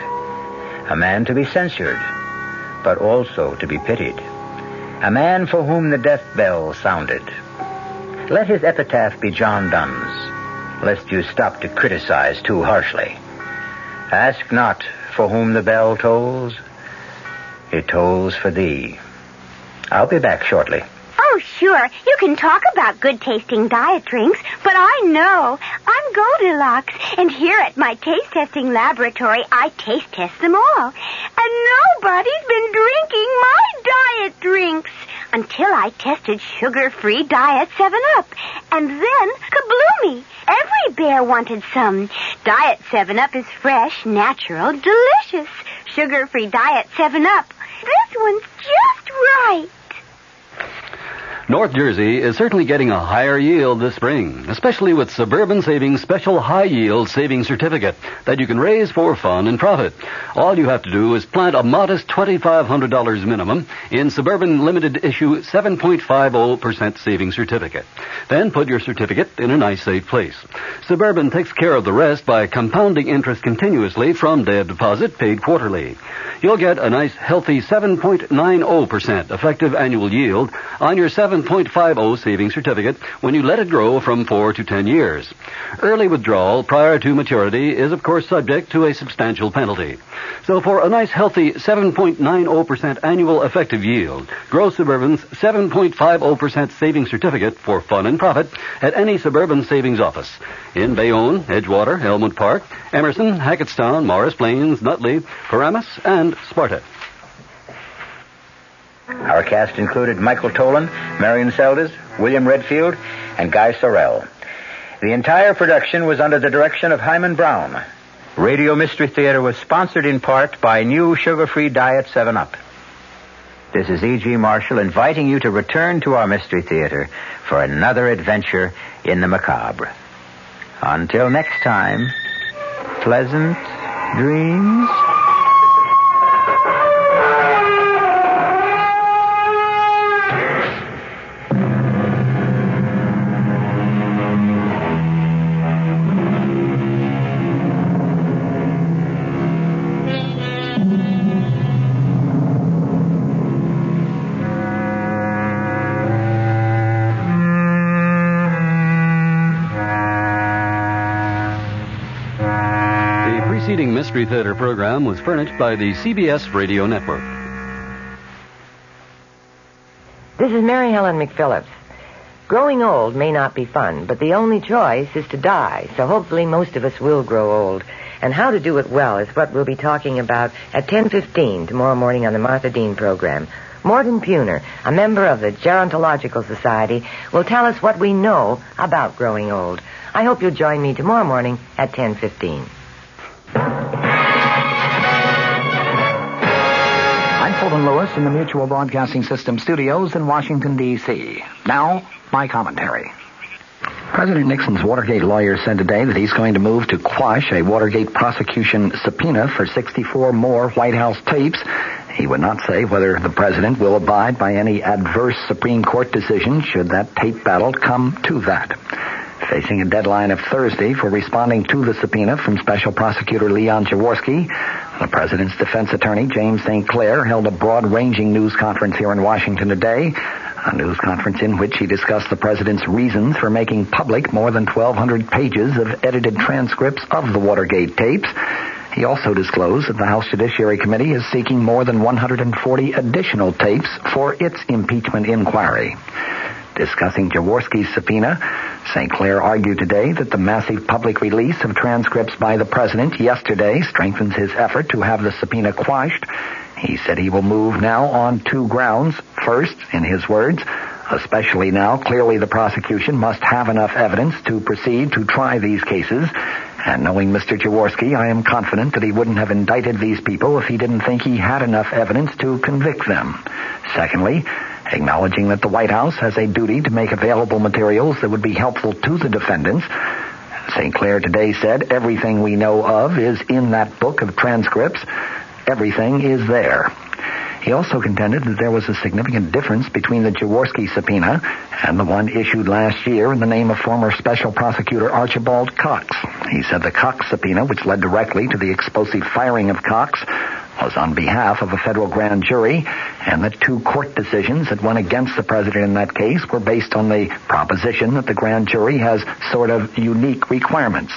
A man to be censured, but also to be pitied. A man for whom the death bell sounded. Let his epitaph be John Donne's, lest you stop to criticize too harshly. Ask not for whom the bell tolls. It tolls for thee. I'll be back shortly. Oh, sure. You can talk about good-tasting diet drinks, but I know. I'm Goldilocks, and here at my taste-testing laboratory, I taste-test them all. And nobody's been drinking my diet drinks until I tested sugar-free Diet 7-Up. And then, kabloomy! Every bear wanted some. Diet 7-Up is fresh, natural, delicious. Sugar-free Diet 7-Up. This one's just right. North Jersey is certainly getting a higher yield this spring, especially with Suburban Savings Special High Yield Savings Certificate that you can raise for fun and profit. All you have to do is plant a modest $2,500 minimum in Suburban Limited Issue 7.50% Savings Certificate. Then put your certificate in a nice safe place. Suburban takes care of the rest by compounding interest continuously from day of deposit paid quarterly. You'll get a nice healthy 7.90% effective annual yield on your 7.50 savings certificate when you let it grow from 4 to 10 years. Early withdrawal prior to maturity is, of course, subject to a substantial penalty. So for a nice healthy 7.90% annual effective yield, grow Suburban's 7.50% savings certificate for fun and profit at any Suburban savings office in Bayonne, Edgewater, Elmwood Park, Emerson, Hackettstown, Morris Plains, Nutley, Paramus, and Sparta. Our cast included Michael Tolan, Marion Seldes, William Redfield, and Guy Sorrell. The entire production was under the direction of Hyman Brown. Radio Mystery Theater was sponsored in part by new sugar-free Diet 7-Up. This is E.G. Marshall inviting you to return to our Mystery Theater for another adventure in the macabre. Until next time, pleasant dreams. Mystery Theater program was furnished by the CBS Radio Network. This is Mary Helen McPhillips. Growing old may not be fun, but the only choice is to die, so hopefully most of us will grow old. And how to do it well is what we'll be talking about at 10:15 tomorrow morning on the Martha Dean program. Morton Puner, a member of the Gerontological Society, will tell us what we know about growing old. I hope you'll join me tomorrow morning at 10:15. I'm Fulton Lewis in the Mutual Broadcasting System studios in Washington, D.C. Now, my commentary. President Nixon's Watergate lawyer said today that he's going to move to quash a Watergate prosecution subpoena for 64 more White House tapes. He would not say whether the president will abide by any adverse Supreme Court decision should that tape battle come to that. Facing a deadline of Thursday for responding to the subpoena from Special Prosecutor Leon Jaworski, the president's defense attorney, James St. Clair, held a broad-ranging news conference here in Washington today, a news conference in which he discussed the president's reasons for making public more than 1,200 pages of edited transcripts of the Watergate tapes. He also disclosed that the House Judiciary Committee is seeking more than 140 additional tapes for its impeachment inquiry. Discussing Jaworski's subpoena, St. Clair argued today that the massive public release of transcripts by the president yesterday strengthens his effort to have the subpoena quashed. He said he will move now on two grounds. First, in his words, especially now, clearly the prosecution must have enough evidence to proceed to try these cases. And knowing Mr. Jaworski, I am confident that he wouldn't have indicted these people if he didn't think he had enough evidence to convict them. Secondly, acknowledging that the White House has a duty to make available materials that would be helpful to the defendants, St. Clair today said everything we know of is in that book of transcripts. Everything is there. He also contended that there was a significant difference between the Jaworski subpoena and the one issued last year in the name of former Special Prosecutor Archibald Cox. He said the Cox subpoena, which led directly to the explosive firing of Cox, was on behalf of a federal grand jury, and that two court decisions that went against the president in that case were based on the proposition that the grand jury has sort of unique requirements.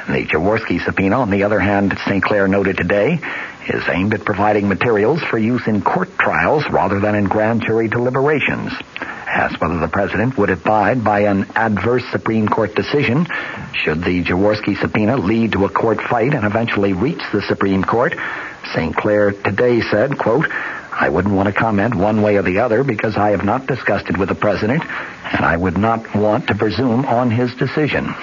The Jaworski subpoena, on the other hand, St. Clair noted today, is aimed at providing materials for use in court trials rather than in grand jury deliberations. Asked whether the president would abide by an adverse Supreme Court decision should the Jaworski subpoena lead to a court fight and eventually reach the Supreme Court, St. Clair today said, quote, I wouldn't want to comment one way or the other because I have not discussed it with the president, and I would not want to presume on his decision.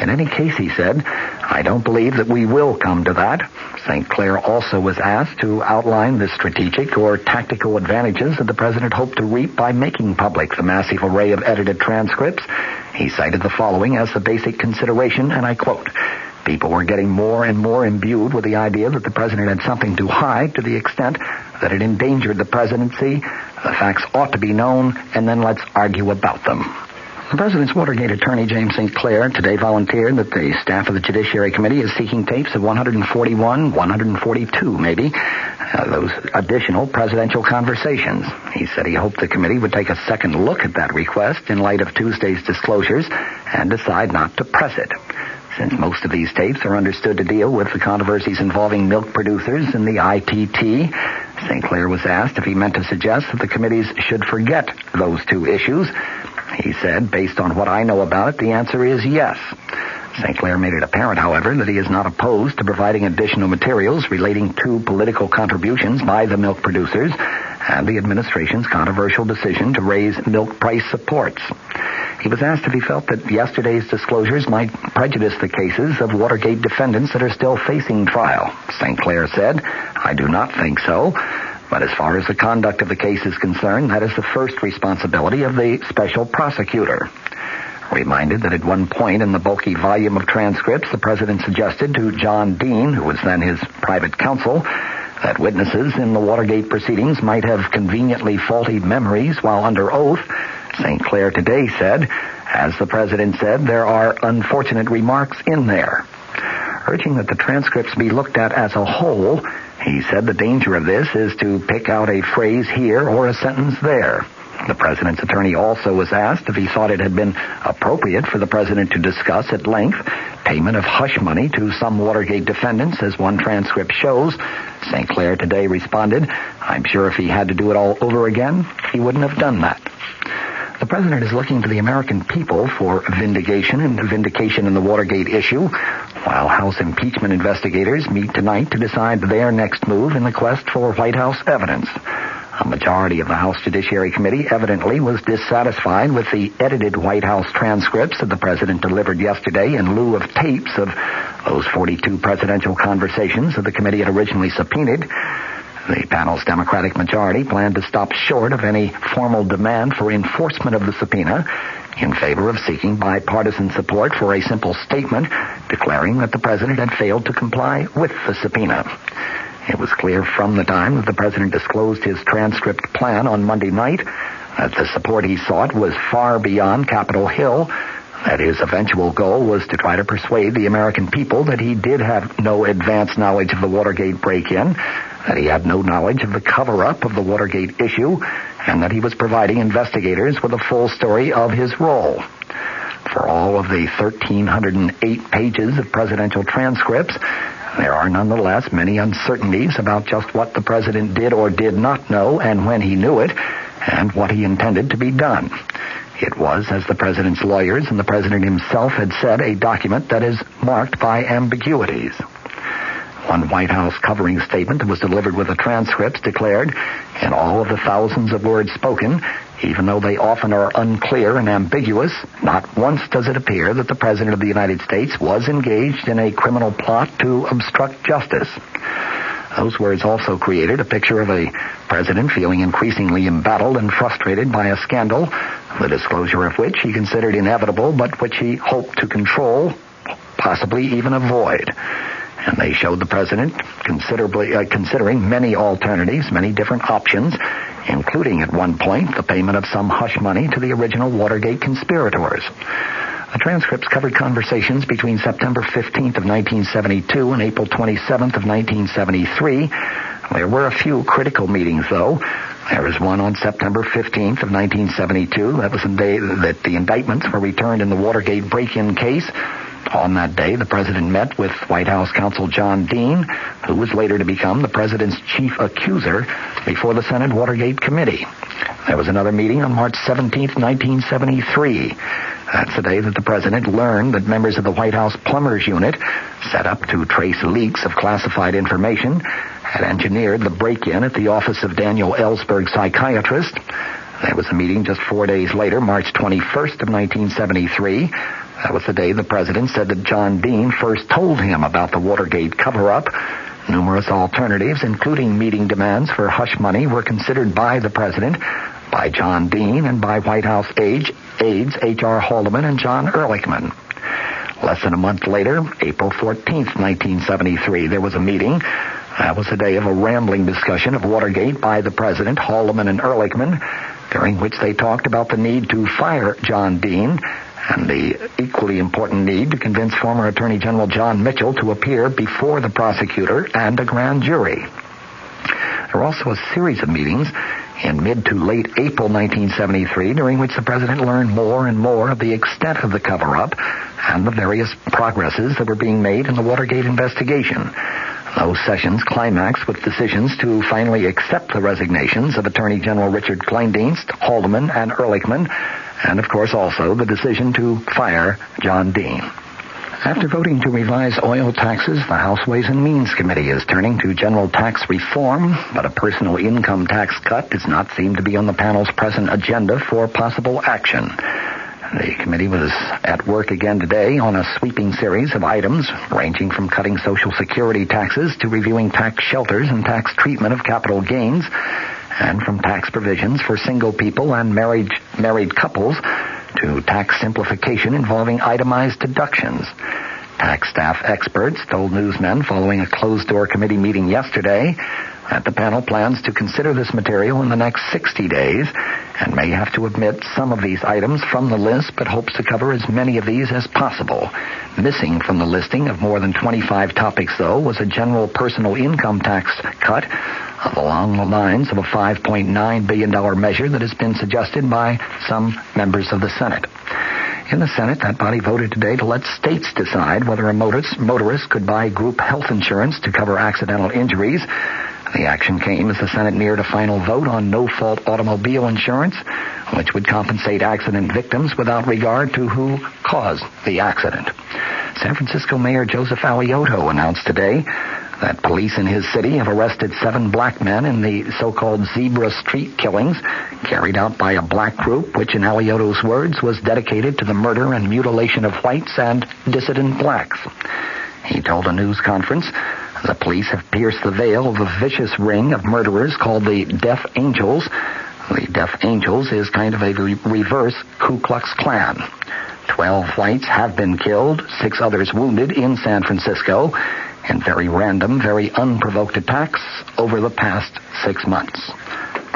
In any case, he said, I don't believe that we will come to that. St. Clair also was asked to outline the strategic or tactical advantages that the president hoped to reap by making public the massive array of edited transcripts. He cited the following as the basic consideration, and I quote, people were getting more and more imbued with the idea that the president had something to hide to the extent that it endangered the presidency. The facts ought to be known, and then let's argue about them. The president's Watergate attorney, James St. Clair, today volunteered that the staff of the Judiciary Committee is seeking tapes of 141, 142 maybe, those additional presidential conversations. He said he hoped the committee would take a second look at that request in light of Tuesday's disclosures and decide not to press it. Since most of these tapes are understood to deal with the controversies involving milk producers and the ITT, St. Clair was asked if he meant to suggest that the committees should forget those two issues. He said, based on what I know about it, the answer is yes. St. Clair made it apparent, however, that he is not opposed to providing additional materials relating to political contributions by the milk producers and the administration's controversial decision to raise milk price supports. He was asked if he felt that yesterday's disclosures might prejudice the cases of Watergate defendants that are still facing trial. St. Clair said, I do not think so. But as far as the conduct of the case is concerned, that is the first responsibility of the special prosecutor. Reminded that at one point in the bulky volume of transcripts, the president suggested to John Dean, who was then his private counsel, that witnesses in the Watergate proceedings might have conveniently faulty memories while under oath. St. Clair today said, as the president said, there are unfortunate remarks in there. Urging that the transcripts be looked at as a whole, he said the danger of this is to pick out a phrase here or a sentence there. The president's attorney also was asked if he thought it had been appropriate for the president to discuss at length payment of hush money to some Watergate defendants, as one transcript shows. St. Clair today responded, "I'm sure if he had to do it all over again, he wouldn't have done that." The president is looking to the American people for vindication in the Watergate issue, while House impeachment investigators meet tonight to decide their next move in the quest for White House evidence. A majority of the House Judiciary Committee evidently was dissatisfied with the edited White House transcripts that the president delivered yesterday in lieu of tapes of those 42 presidential conversations that the committee had originally subpoenaed. The panel's Democratic majority planned to stop short of any formal demand for enforcement of the subpoena in favor of seeking bipartisan support for a simple statement declaring that the president had failed to comply with the subpoena. It was clear from the time that the president disclosed his transcript plan on Monday night that the support he sought was far beyond Capitol Hill, that his eventual goal was to try to persuade the American people that he did have no advance knowledge of the Watergate break-in, that he had no knowledge of the cover-up of the Watergate issue, and that he was providing investigators with a full story of his role. For all of the 1,308 pages of presidential transcripts, there are nonetheless many uncertainties about just what the president did or did not know and when he knew it, and what he intended to be done. It was, as the president's lawyers and the president himself had said, a document that is marked by ambiguities. One White House covering statement that was delivered with the transcripts declared, in all of the thousands of words spoken, even though they often are unclear and ambiguous, not once does it appear that the President of the United States was engaged in a criminal plot to obstruct justice. Those words also created a picture of a president feeling increasingly embattled and frustrated by a scandal, the disclosure of which he considered inevitable, but which he hoped to control, possibly even avoid. And they showed the president considering many alternatives, many different options, including at one point the payment of some hush money to the original Watergate conspirators. The transcripts covered conversations between September 15th of 1972 and April 27th of 1973. There were a few critical meetings, though. There was one on September 15th of 1972. That was the day that the indictments were returned in the Watergate break-in case. On that day, the president met with White House counsel John Dean, who was later to become the president's chief accuser before the Senate Watergate Committee. There was another meeting on March 17th, 1973. That's the day that the president learned that members of the White House Plumbers Unit, set up to trace leaks of classified information, had engineered the break-in at the office of Daniel Ellsberg, psychiatrist. There was a meeting just 4 days later, March 21st of 1973. That was the day the president said that John Dean first told him about the Watergate cover-up. Numerous alternatives, including meeting demands for hush money, were considered by the president, by John Dean, and by White House aides H.R. Haldeman and John Ehrlichman. Less than a month later, April 14th, 1973, there was a meeting. That was the day of a rambling discussion of Watergate by the president, Haldeman, and Ehrlichman, during which they talked about the need to fire John Dean and the equally important need to convince former Attorney General John Mitchell to appear before the prosecutor and a grand jury. There were also a series of meetings in mid to late April 1973, during which the president learned more and more of the extent of the cover-up and the various progresses that were being made in the Watergate investigation. Those sessions climaxed with decisions to finally accept the resignations of Attorney General Richard Kleindienst, Haldeman, and Ehrlichman, and, of course, also the decision to fire John Dean. After voting to revise oil taxes, the House Ways and Means Committee is turning to general tax reform, but a personal income tax cut does not seem to be on the panel's present agenda for possible action. The committee was at work again today on a sweeping series of items, ranging from cutting Social Security taxes to reviewing tax shelters and tax treatment of capital gains, and from tax provisions for single people and married couples to tax simplification involving itemized deductions. Tax staff experts told newsmen following a closed-door committee meeting yesterday that the panel plans to consider this material in the next 60 days and may have to omit some of these items from the list, but hopes to cover as many of these as possible. Missing from the listing of more than 25 topics, though, was a general personal income tax cut along the lines of a $5.9 billion measure that has been suggested by some members of the Senate. In the Senate, that body voted today to let states decide whether a motorist could buy group health insurance to cover accidental injuries. The action came as the Senate neared a final vote on no-fault automobile insurance, which would compensate accident victims without regard to who caused the accident. San Francisco Mayor Joseph Alioto announced today that police in his city have arrested 7 black men in the so-called Zebra Street killings carried out by a black group, which in Alioto's words was dedicated to the murder and mutilation of whites and dissident blacks. He told a news conference the police have pierced the veil of a vicious ring of murderers called the Death Angels. The Death Angels is kind of a reverse Ku Klux Klan. 12 whites have been killed, 6 others wounded in San Francisco, in very random, very unprovoked attacks over the past 6 months.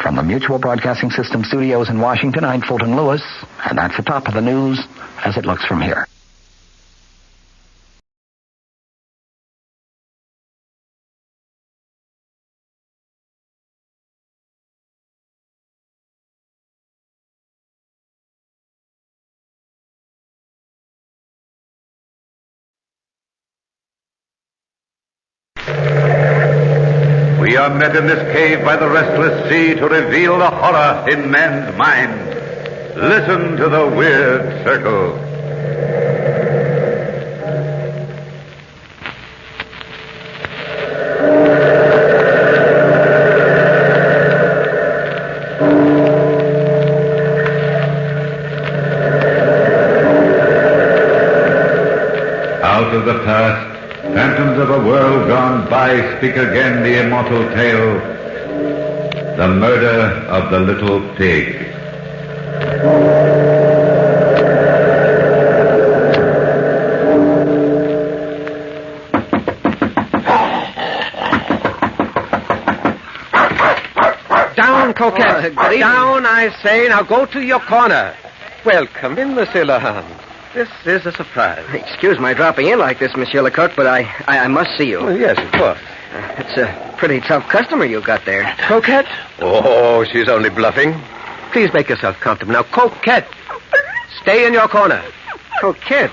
From the Mutual Broadcasting System studios in Washington, I'm Fulton Lewis, and that's the top of the news as it looks from here. We are met in this cave by the restless sea to reveal the horror in man's mind. Listen to the weird circle. Out of the past, phantoms of a world gone by speak again the immortal tale. The murder of the little pig. Down, Coquette. Down, I say. Now go to your corner. Welcome in, Monsieur Lehan. This is a surprise. Excuse my dropping in like this, Monsieur Lecoq, but I must see you. Oh, yes, of course. It's a pretty tough customer you got there. Coquette? Oh, she's only bluffing. Please make yourself comfortable. Now, Coquette, stay in your corner. Coquette?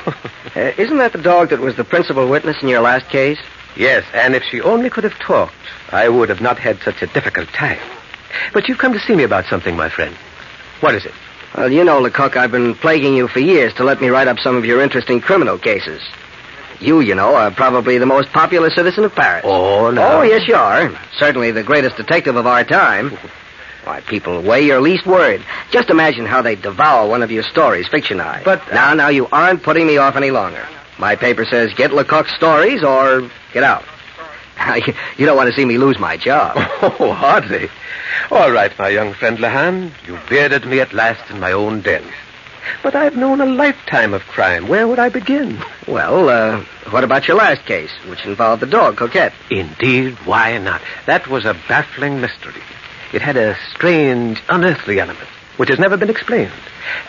Isn't that the dog that was the principal witness in your last case? Yes, and if she only could have talked, I would have not had such a difficult time. But you've come to see me about something, my friend. What is it? Well, you know, Lecoq, I've been plaguing you for years to let me write up some of your interesting criminal cases. You know, are probably the most popular citizen of Paris. Oh, no. Oh, yes, you are. Certainly the greatest detective of our time. Why, people weigh your least word. Just imagine how they devour one of your stories, fictionized. But now, you aren't putting me off any longer. My paper says get Lecoq's stories or get out. You don't want to see me lose my job. Oh, hardly. All right, my young friend Lehan. You bearded me at last in my own den. But I've known a lifetime of crime. Where would I begin? Well, what about your last case, which involved the dog, Coquette? Indeed, why not? That was a baffling mystery. It had a strange, unearthly element, which has never been explained.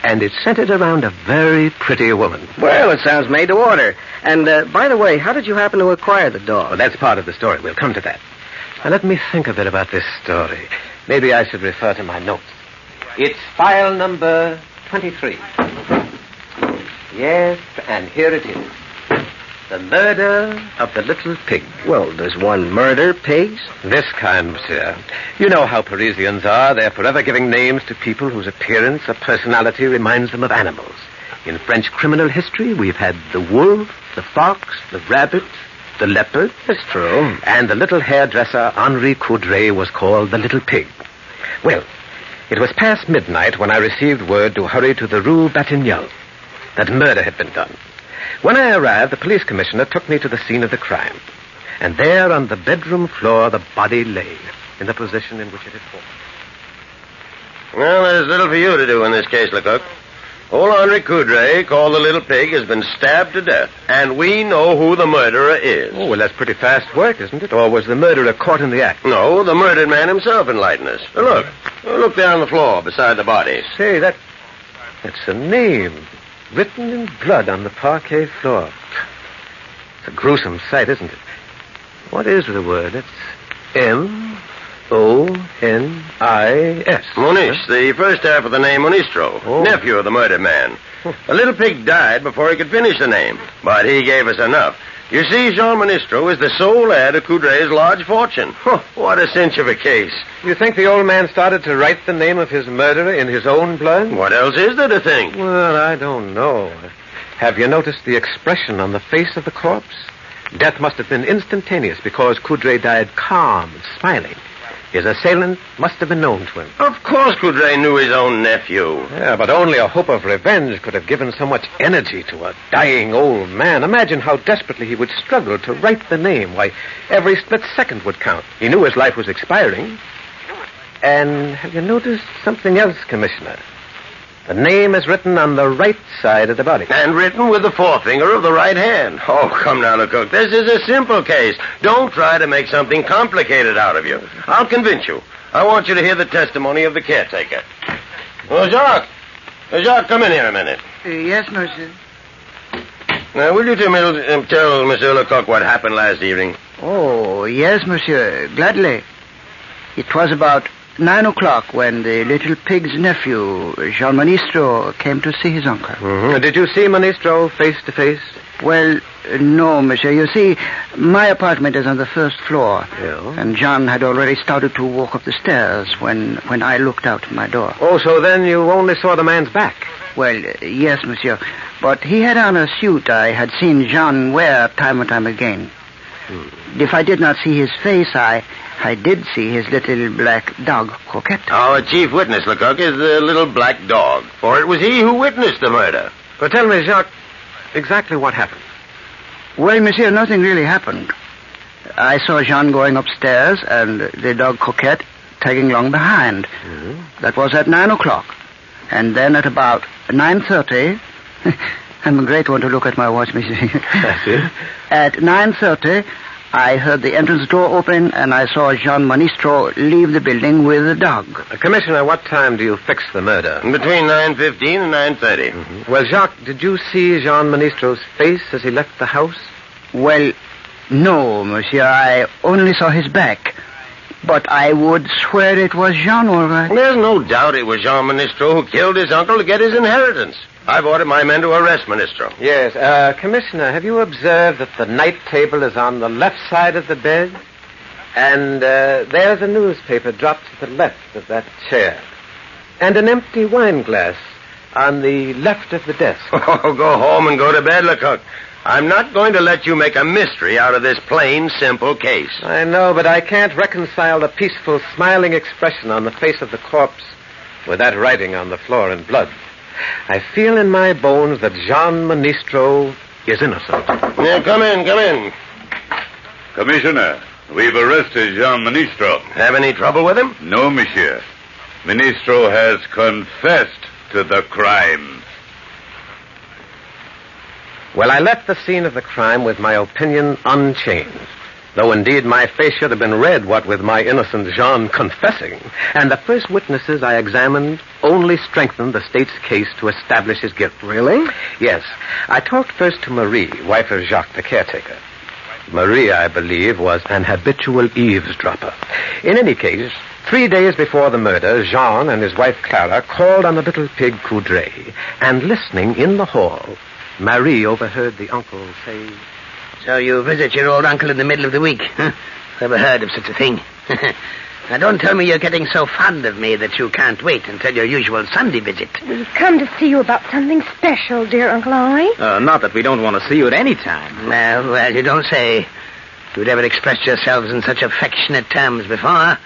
And it centered around a very pretty woman. Well, it sounds made to order. And, by the way, how did you happen to acquire the dog? Well, that's part of the story. We'll come to that. Now, let me think a bit about this story. Maybe I should refer to my notes. It's file number 23. Yes, and here it is. The murder of the little pig. Well, does one murder pigs? This kind, monsieur. You know how Parisians are. They're forever giving names to people whose appearance or personality reminds them of animals. In French criminal history, we've had the wolf, the fox, the rabbit, the leopard. That's true. And the little hairdresser, Henri Coudray, was called the little pig. Well, it was past midnight when I received word to hurry to the Rue Batignolles. That murder had been done. When I arrived, the police commissioner took me to the scene of the crime. And there on the bedroom floor, the body lay in the position in which it had fallen. Well, there's little for you to do in this case, Lecoq. Old Henri Coudray, called the Little Pig, has been stabbed to death, and we know who the murderer is. Oh, well, that's pretty fast work, isn't it? Or was the murderer caught in the act? No, the murdered man himself enlightened us. Look there on the floor beside the body. Say, that's a name written in blood on the parquet floor. It's a gruesome sight, isn't it? What is the word? It's M-O-N-I-S. Monish, the first half of the name Monistro, nephew of the murdered man. The little pig died before he could finish the name, but he gave us enough. You see, Jean Ministro is the sole heir to Coudray's large fortune. What a cinch of a case. You think the old man started to write the name of his murderer in his own blood? What else is there to think? Well, I don't know. Have you noticed the expression on the face of the corpse? Death must have been instantaneous because Coudray died calm and smiling. His assailant must have been known to him. Of course Coudray knew his own nephew. Yeah, but only a hope of revenge could have given so much energy to a dying old man. Imagine how desperately he would struggle to write the name. Why, every split second would count. He knew his life was expiring. And have you noticed something else, Commissioner? The name is written on the right side of the body. And written with the forefinger of the right hand. Oh, come now, Lecoq. This is a simple case. Don't try to make something complicated out of you. I'll convince you. I want you to hear the testimony of the caretaker. Oh, Jacques. Jacques, come in here a minute. Yes, monsieur. Now, will you tell Monsieur Lecoq what happened last evening? Oh, yes, monsieur. Gladly. It was about 9 o'clock when the little pig's nephew, Jean Ministro, came to see his uncle. Mm-hmm. Did you see Ministro face to face? Well, no, monsieur. You see, my apartment is on the first floor. Yeah. And John had already started to walk up the stairs when I looked out my door. Oh, so then you only saw the man's back? Well, yes, monsieur. But he had on a suit I had seen Jean wear time and time again. If I did not see his face, I did see his little black dog, Coquette. Our chief witness, Lecoq, is the little black dog, for it was he who witnessed the murder. But tell me, Jacques, exactly what happened. Well, monsieur, nothing really happened. I saw Jean going upstairs and the dog Coquette tagging along behind. Mm-hmm. That was at 9 o'clock. And then at about 9:30... I'm a great one to look at my watch, monsieur. That's it. At 9:30... I heard the entrance door open, and I saw Jean Ministro leave the building with the dog. Commissioner, what time do you fix the murder? Between 9:15 and 9:30. Mm-hmm. Well, Jacques, did you see Jean Ministro's face as he left the house? Well, no, monsieur. I only saw his back. But I would swear it was Jean, all right. There's no doubt it was Jean Ministro who killed his uncle to get his inheritance. I've ordered my men to arrest Ministro. Yes. Commissioner, have you observed that the night table is on the left side of the bed? And there's a newspaper dropped to the left of that chair. And an empty wine glass on the left of the desk. Oh, go home and go to bed, Lecoq. I'm not going to let you make a mystery out of this plain, simple case. I know, but I can't reconcile the peaceful, smiling expression on the face of the corpse with that writing on the floor in blood. I feel in my bones that Jean Ministro is innocent. Yeah, come in. Commissioner, we've arrested Jean Ministro. Have any trouble with him? No, monsieur. Ministro has confessed to the crime. Well, I left the scene of the crime with my opinion unchanged. Though indeed my face should have been red, what with my innocent Jean confessing. And the first witnesses I examined only strengthened the state's case to establish his guilt. Really? Yes. I talked first to Marie, wife of Jacques, the caretaker. Marie, I believe, was an habitual eavesdropper. In any case, 3 days before the murder, Jean and his wife Clara called on the little pig Coudray, and listening in the hall, Marie overheard the uncle say... So you visit your old uncle in the middle of the week, huh? Never heard of such a thing. Now, don't tell me you're getting so fond of me that you can't wait until your usual Sunday visit. We've come to see you about something special, dear Uncle Henri. Not that we don't want to see you at any time. Well, you don't say. You'd ever expressed yourselves in such affectionate terms before.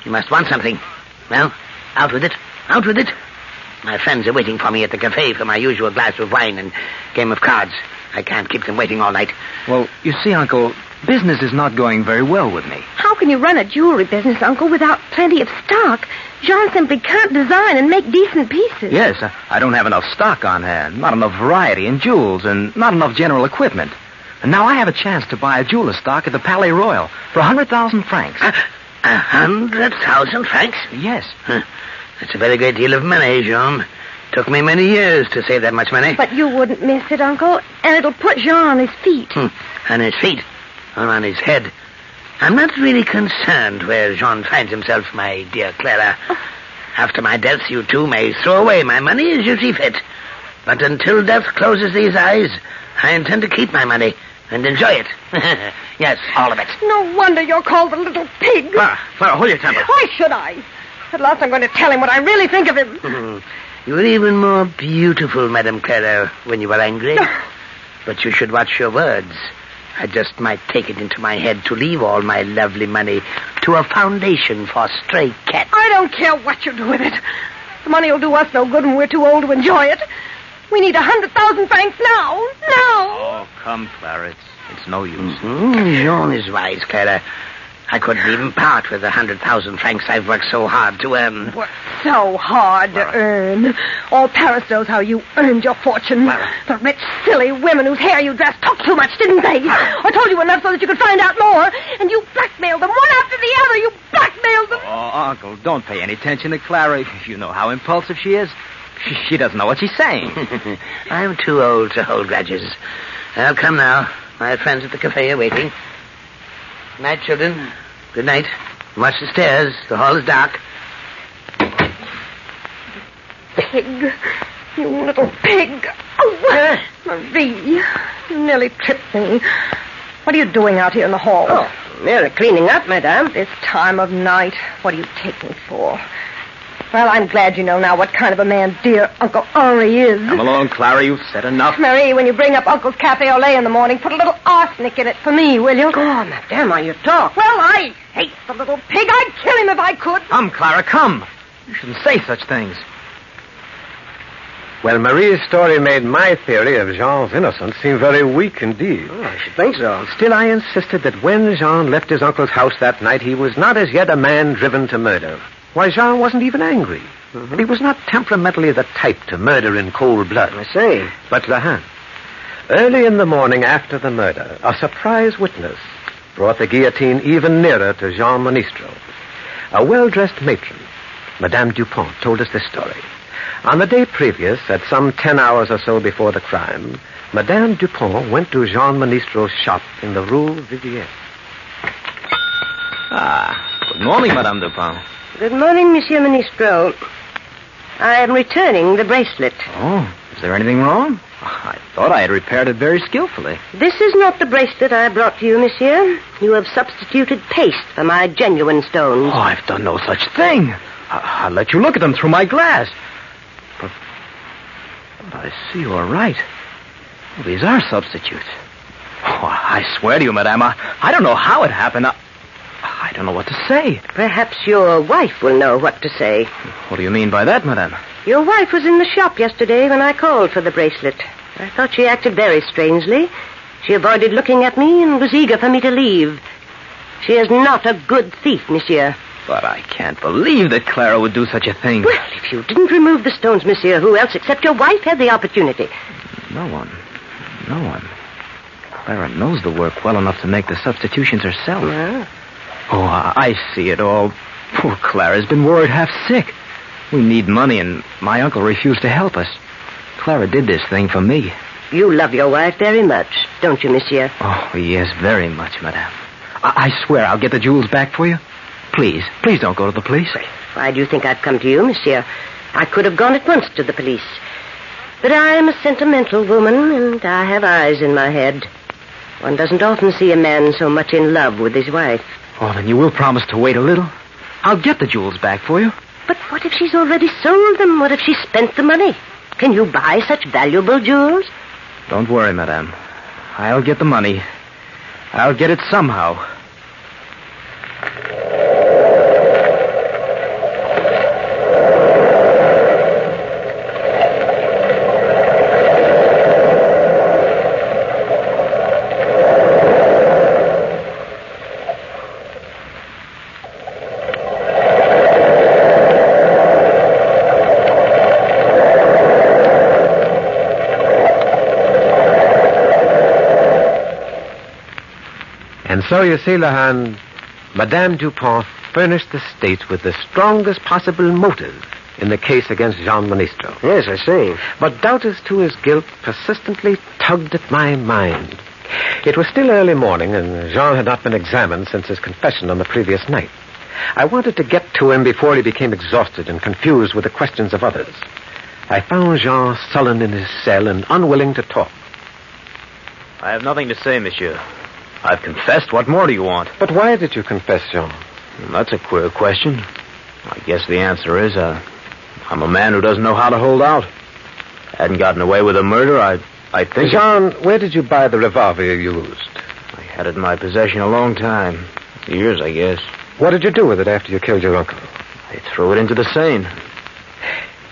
You must want something. Well, out with it. Out with it. My friends are waiting for me at the cafe for my usual glass of wine and game of cards. I can't keep them waiting all night. Well, you see, Uncle, business is not going very well with me. How can you run a jewelry business, Uncle, without plenty of stock? Jean simply can't design and make decent pieces. Yes, I don't have enough stock on hand, not enough variety in jewels, and not enough general equipment. And now I have a chance to buy a jeweler's stock at the Palais Royal for 100,000 francs. 100,000 francs? Yes. That's a very great deal of money, Jean. Took me many years to save that much money. But you wouldn't miss it, Uncle, and it'll put Jean on his feet. On his feet? Or on his head? I'm not really concerned where Jean finds himself, my dear Clara. After my death, you two may throw away my money as you see fit. But until death closes these eyes, I intend to keep my money and enjoy it. Yes, all of it. No wonder you're called the little pig. Clara, hold your temper. Why should I? At last I'm going to tell him what I really think of him. You were even more beautiful, Madame Clara, when you were angry. But you should watch your words. I just might take it into my head to leave all my lovely money to a foundation for stray cats. I don't care what you do with it. The money will do us no good when we're too old to enjoy it. We need 100,000 francs now. Now. Oh, come, Clara. It's no use. Jean is wise, Clara. I couldn't even part with the 100,000 francs I've worked so hard to earn. Worked so hard to earn. All Paris knows how you earned your fortune. The rich, silly women whose hair you dressed talked too much, didn't they? I told you enough so that you could find out more. And you blackmailed them one after the other. You blackmailed them. Oh, Uncle, don't pay any attention to Clara. You know how impulsive she is. She doesn't know what she's saying. I'm too old to hold grudges. I'll come now. My friends at the cafe are waiting. Night, children. Good night. Watch the stairs. The hall is dark. Pig. You little pig. Oh, Marie. You nearly tripped me. What are you doing out here in the hall? Oh, merely cleaning up, madame. This time of night. What do you take me for? Well, I'm glad you know now what kind of a man dear Uncle Henri is. Come along, Clara. You've said enough. Marie, when you bring up Uncle's cafe au lait in the morning, put a little arsenic in it for me, will you? Oh, madame, how you talk. Well, I hate the little pig. I'd kill him if I could. Come, Clara, come. You shouldn't say such things. Well, Marie's story made my theory of Jean's innocence seem very weak indeed. Oh, I should think so. Still, I insisted that when Jean left his uncle's house that night, he was not as yet a man driven to murder. Why, Jean wasn't even angry. And he was not temperamentally the type to murder in cold blood. I see. But Lahan, early in the morning after the murder, a surprise witness brought the guillotine even nearer to Jean Monistro. A well-dressed matron, Madame Dupont, told us this story. On the day previous, at some 10 hours or so before the crime, Madame Dupont went to Jean Monistro's shop in the Rue Vivienne. Good morning, Madame Dupont. Good morning, Monsieur Ministro. I am returning the bracelet. Oh, is there anything wrong? I thought I had repaired it very skillfully. This is not the bracelet I brought to you, monsieur. You have substituted paste for my genuine stones. Oh, I've done no such thing. I'll let you look at them through my glass. But I see you're right. Well, these are substitutes. Oh, I swear to you, madame, I don't know how it happened. I don't know what to say. Perhaps your wife will know what to say. What do you mean by that, madame? Your wife was in the shop yesterday when I called for the bracelet. I thought she acted very strangely. She avoided looking at me and was eager for me to leave. She is not a good thief, monsieur. But I can't believe that Clara would do such a thing. Well, if you didn't remove the stones, monsieur, who else except your wife had the opportunity? No one. Clara knows the work well enough to make the substitutions herself. Yeah. Oh, I see it all. Poor Clara's been worried half sick. We need money, and my uncle refused to help us. Clara did this thing for me. You love your wife very much, don't you, monsieur? Oh, yes, very much, madame. I swear I'll get the jewels back for you. Please don't go to the police. Why do you think I've come to you, monsieur? I could have gone at once to the police. But I am a sentimental woman, and I have eyes in my head. One doesn't often see a man so much in love with his wife. Oh, then you will promise to wait a little? I'll get the jewels back for you. But what if she's already sold them? What if she spent the money? Can you buy such valuable jewels? Don't worry, madame. I'll get the money. I'll get it somehow. And so you see, Lahan, Madame Dupont furnished the state with the strongest possible motive in the case against Jean Monistro. Yes, I see. But doubt as to his guilt persistently tugged at my mind. It was still early morning, and Jean had not been examined since his confession on the previous night. I wanted to get to him before he became exhausted and confused with the questions of others. I found Jean sullen in his cell and unwilling to talk. I have nothing to say, monsieur. I've confessed. What more do you want? But why did you confess, Jean? That's a queer question. I guess the answer is, I'm a man who doesn't know how to hold out. Hadn't gotten away with a murder, I think... Jean, where did you buy the revolver you used? I had it in my possession a long time. Years, I guess. What did you do with it after you killed your uncle? I threw it into the Seine.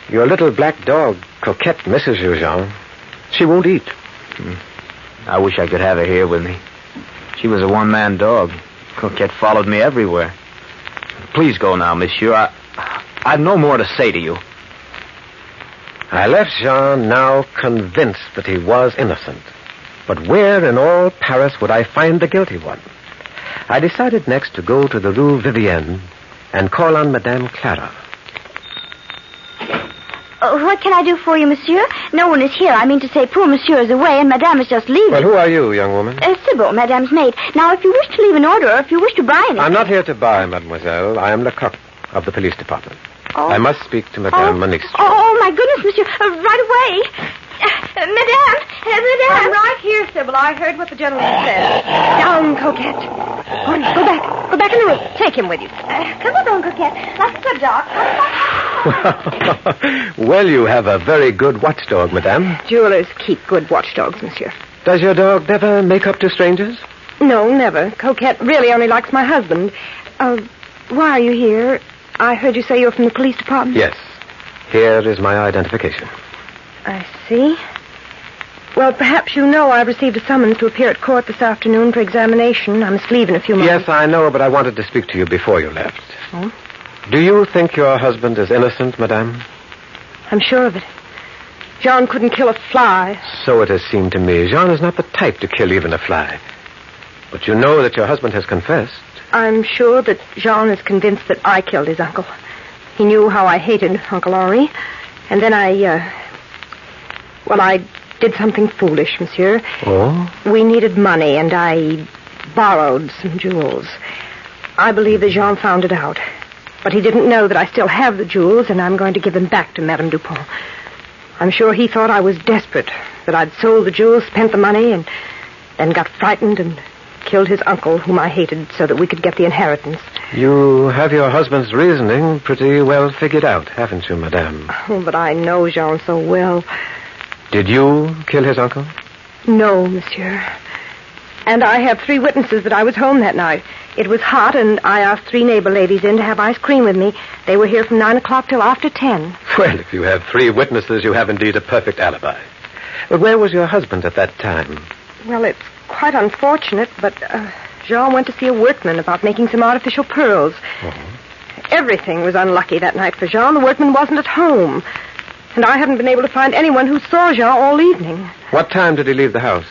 Your little black dog, Coquette, misses you, Jean. She won't eat. I wish I could have her here with me. She was a one-man dog. Coquette followed me everywhere. Please go now, monsieur. I've no more to say to you. I left Jean now convinced that he was innocent. But where in all Paris would I find the guilty one? I decided next to go to the Rue Vivienne and call on Madame Clara. What can I do for you, monsieur? No one is here. I mean to say, poor monsieur is away, and madame is just leaving. Well, who are you, young woman? Sybil, madame's maid. Now, if you wish to leave an order, or if you wish to buy anything... I'm not here to buy, mademoiselle. I am Lecoq of the police department. Oh. I must speak to Madame Monix. Oh, my goodness, monsieur. Right away. Madame. I'm right here, Sybil. I heard what the gentleman said. Down, Coquette. Go back. Go back in the room. Take him with you. Come along, Coquette. Like a good dog. Well, you have a very good watchdog, madame. Jewelers keep good watchdogs, monsieur. Does your dog never make up to strangers? No, never. Coquette really only likes my husband. Why are you here? I heard you say you're from the police department. Yes. Here is my identification. I see. Well, perhaps you know I've received a summons to appear at court this afternoon for examination. I must leave in a few moments. Yes, I know, but I wanted to speak to you before you left. Oh? Do you think your husband is innocent, madame? I'm sure of it. Jean couldn't kill a fly. So it has seemed to me. Jean is not the type to kill even a fly. But you know that your husband has confessed. I'm sure that Jean is convinced that I killed his uncle. He knew how I hated Uncle Henri. And then I did something foolish, monsieur. Oh? We needed money, and I borrowed some jewels. I believe that Jean found it out. But he didn't know that I still have the jewels, and I'm going to give them back to Madame Dupont. I'm sure he thought I was desperate, that I'd sold the jewels, spent the money, and then got frightened and killed his uncle, whom I hated, so that we could get the inheritance. You have your husband's reasoning pretty well figured out, haven't you, madame? Oh, but I know Jean so well. Did you kill his uncle? No, monsieur. And I have 3 witnesses that I was home that night. It was hot, and I asked 3 neighbor ladies in to have ice cream with me. They were here from 9 o'clock till after 10. Well, if you have 3 witnesses, you have indeed a perfect alibi. But where was your husband at that time? Well, it's quite unfortunate, but Jean went to see a workman about making some artificial pearls. Oh. Everything was unlucky that night for Jean. The workman wasn't at home. And I haven't been able to find anyone who saw Jean all evening. What time did he leave the house?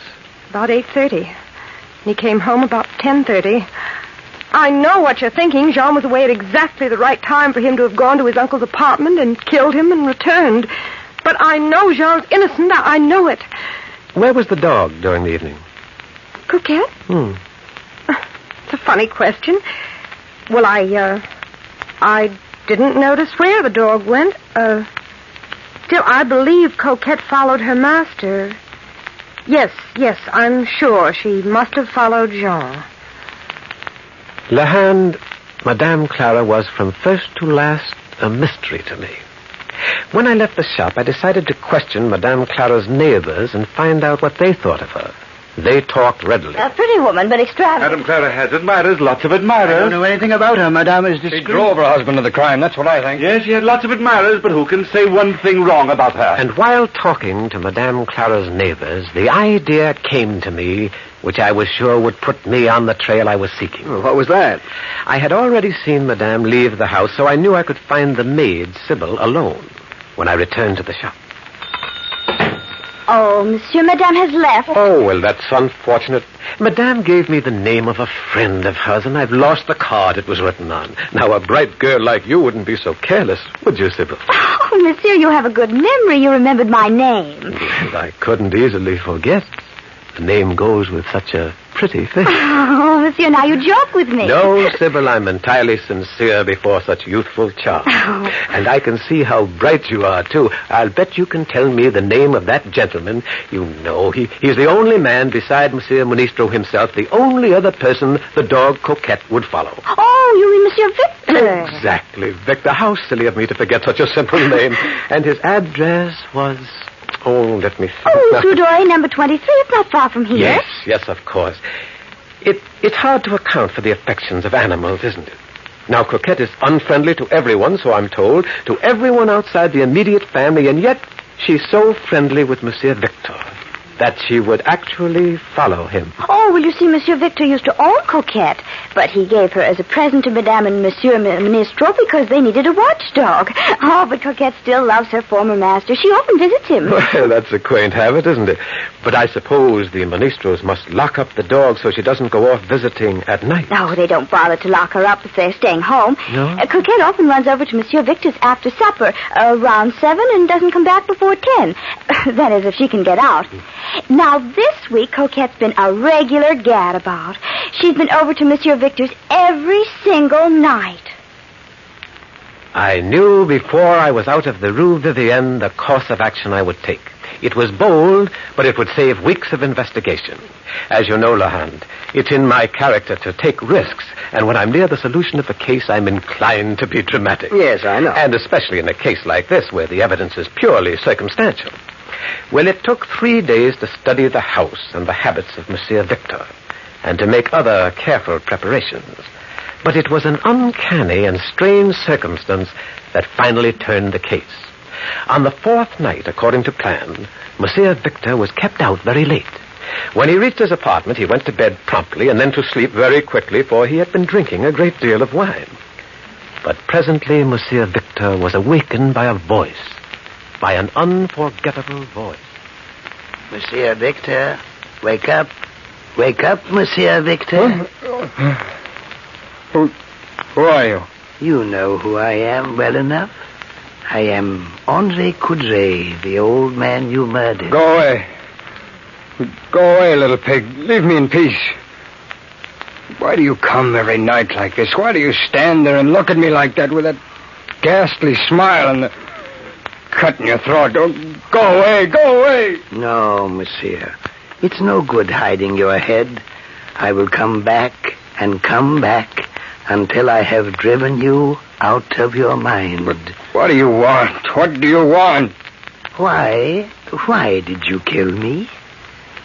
About 8:30. And he came home about 10:30. I know what you're thinking. Jean was away at exactly the right time for him to have gone to his uncle's apartment and killed him and returned. But I know Jean's innocent. I know it. Where was the dog during the evening? Coquette? It's a funny question. Well, I didn't notice where the dog went. Still, I believe Coquette followed her master. Yes, I'm sure she must have followed Jean. La Hand, Madame Clara was from first to last a mystery to me. When I left the shop, I decided to question Madame Clara's neighbors and find out what they thought of her. They talked readily. A pretty woman, but extravagant. Madame Clara has admirers, lots of admirers. I don't know anything about her. Madame is discreet. She drove her husband to the crime, that's what I think. Yes, she had lots of admirers, but who can say one thing wrong about her? And while talking to Madame Clara's neighbors, the idea came to me, which I was sure would put me on the trail I was seeking. Well, what was that? I had already seen Madame leave the house, so I knew I could find the maid, Sybil, alone when I returned to the shop. Oh, monsieur, madame has left. Oh, well, that's unfortunate. Madame gave me the name of a friend of hers, and I've lost the card it was written on. Now, a bright girl like you wouldn't be so careless, would you, Sybil? Oh, monsieur, you have a good memory. You remembered my name. And I couldn't easily forget. The name goes with such a pretty face. Oh, monsieur, now you joke with me. No, Sybil, I'm entirely sincere before such youthful charm. Oh. And I can see how bright you are, too. I'll bet you can tell me the name of that gentleman. You know, he's the only man beside Monsieur Ministro himself, the only other person the dog Coquette would follow. Oh, you mean Monsieur Victor? Exactly, Victor. How silly of me to forget such a simple name. And his address was... Oh, let me think. Oh, Soudoy, number 23. It's not far from here. Yes, of course. It's hard to account for the affections of animals, isn't it? Now, Coquette is unfriendly to everyone, so I'm told, to everyone outside the immediate family, and yet she's so friendly with Monsieur Victor that she would actually follow him. Oh, well, you see, Monsieur Victor used to own Coquette, but he gave her as a present to Madame and Monsieur Ministro because they needed a watchdog. Oh, but Coquette still loves her former master. She often visits him. Well, that's a quaint habit, isn't it? But I suppose the Ministros must lock up the dog so she doesn't go off visiting at night. No, they don't bother to lock her up if they're staying home. No? Coquette often runs over to Monsieur Victor's after supper, around 7, and doesn't come back before 10. That is, if she can get out. Now, this week, Coquette's been a regular gadabout. She's been over to Monsieur Victor's every single night. I knew before I was out of the Rue Vivienne the course of action I would take. It was bold, but it would save weeks of investigation. As you know, Lahand, it's in my character to take risks, and when I'm near the solution of a case, I'm inclined to be dramatic. Yes, I know. And especially in a case like this, where the evidence is purely circumstantial. Well, it took 3 days to study the house and the habits of Monsieur Victor, and to make other careful preparations. But it was an uncanny and strange circumstance that finally turned the case. On the 4th night, according to plan, Monsieur Victor was kept out very late. When he reached his apartment, he went to bed promptly and then to sleep very quickly, for he had been drinking a great deal of wine. But presently, Monsieur Victor was awakened by a voice, by an unforgettable voice. Monsieur Victor, wake up. Wake up, Monsieur Victor. Who are you? You know who I am well enough. I am André Coudray, the old man you murdered. Go away. Go away, little pig. Leave me in peace. Why do you come every night like this? Why do you stand there and look at me like that with that ghastly smile and the cut in your throat? Don't go away, go away. No, monsieur. It's no good hiding your head. I will come back and come back until I have driven you out of your mind. But what do you want? What do you want? Why did you kill me?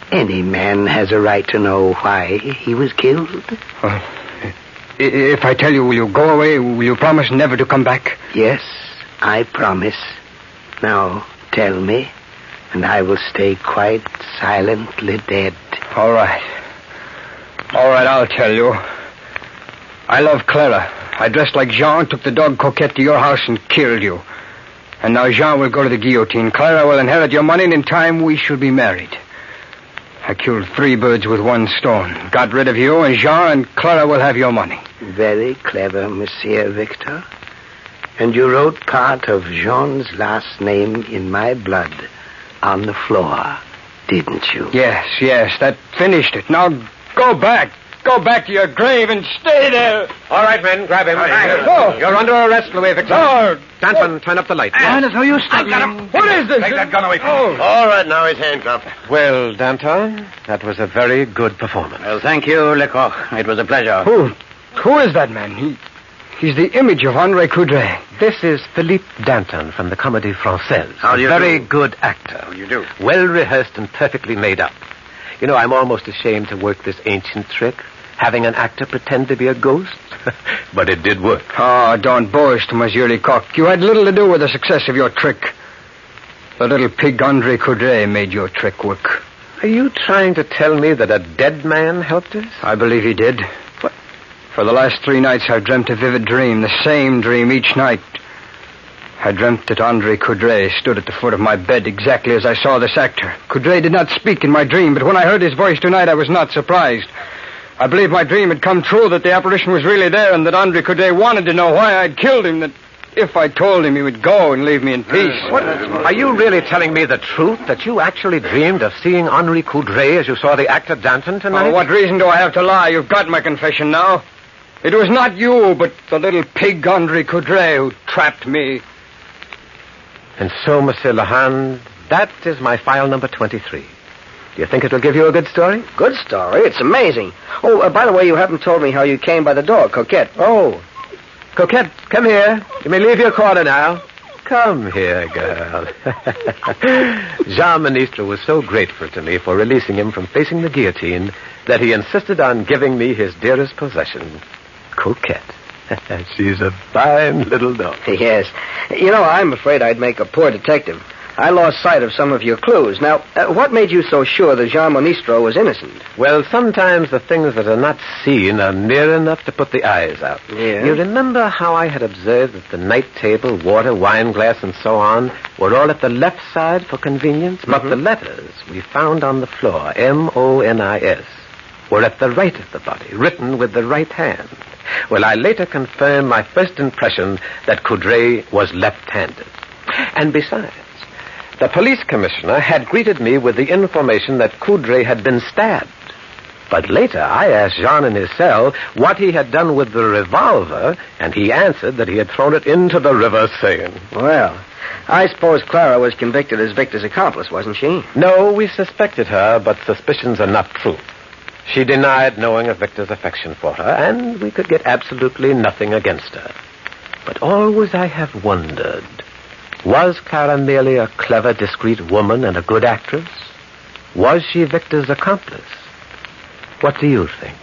Any man has a right to know why he was killed. If I tell you, will you go away? Will you promise never to come back? Yes, I promise. Now, tell me, and I will stay quite silently dead. All right. All right, I'll tell you. I love Clara. I dressed like Jean, took the dog Coquette to your house and killed you. And now Jean will go to the guillotine. Clara will inherit your money, and in time we shall be married. I killed 3 birds with 1 stone. Got rid of you, and Jean and Clara will have your money. Very clever, Monsieur Victor. And you wrote part of Jean's last name in my blood on the floor, didn't you? Yes, that finished it. Now go back. Go back to your grave and stay there. All right, men, grab him. Go. You're under arrest, Louis Victor. No. Danton, turn up the light. How you stop him? What is this? Take that gun away from me. All right, now he's handcuffed. Well, Danton, that was a very good performance. Well, thank you, Lecoq. It was a pleasure. Who is that man? He's the image of André Coudray. This is Philippe Danton from the Comédie Française. How do you do? Very do? good actor. How do you do? Well rehearsed and perfectly made up. You know, I'm almost ashamed to work this ancient trick, having an actor pretend to be a ghost. But it did work. Oh, don't boast, Monsieur Lecoq. You had little to do with the success of your trick. The little pig André Coudray made your trick work. Are you trying to tell me that a dead man helped us? I believe he did. What? For the last 3 nights, I've dreamt a vivid dream, the same dream each night. I dreamt that André Coudray stood at the foot of my bed exactly as I saw this actor. Coudray did not speak in my dream, but when I heard his voice tonight, I was not surprised. I believe my dream had come true, that the apparition was really there, and that André Coudray wanted to know why I'd killed him, that If I told him, he would go and leave me in peace. What? Are you really telling me the truth, that you actually dreamed of seeing Henri Coudray as you saw the actor dancing tonight? Oh, what reason do I have to lie? You've got my confession now. It was not you, but the little pig Henri Coudray who trapped me. And so, Monsieur Lehane, that is my file number 23. Do you think it will give you a good story? Good story? It's amazing. Oh, by the way, you haven't told me how you came by the dog, Coquette. Oh. Coquette, come here. You may leave your corner now. Come here, girl. Jean Ministre was so grateful to me for releasing him from facing the guillotine that he insisted on giving me his dearest possession, Coquette. She's a fine little dog. Yes. You know, I'm afraid I'd make a poor detective. I lost sight of some of your clues. Now, what made you so sure that Jean Ministre was innocent? Well, sometimes the things that are not seen are near enough to put the eyes out. Yeah. You remember how I had observed that the night table, water, wine glass, and so on were all at the left side for convenience? But the letters we found on the floor, M-O-N-I-S, were at the right of the body, written with the right hand. Well, I later confirmed my first impression that Coudray was left-handed. And besides, the police commissioner had greeted me with the information that Coudray had been stabbed. But later, I asked Jean in his cell what he had done with the revolver, and he answered that he had thrown it into the river Seine. Well, I suppose Clara was convicted as Victor's accomplice, wasn't she? No, we suspected her, but suspicions are not proof. She denied knowing of Victor's affection for her, and we could get absolutely nothing against her. But always I have wondered, was Clara merely a clever, discreet woman and a good actress? Was she Victor's accomplice? What do you think?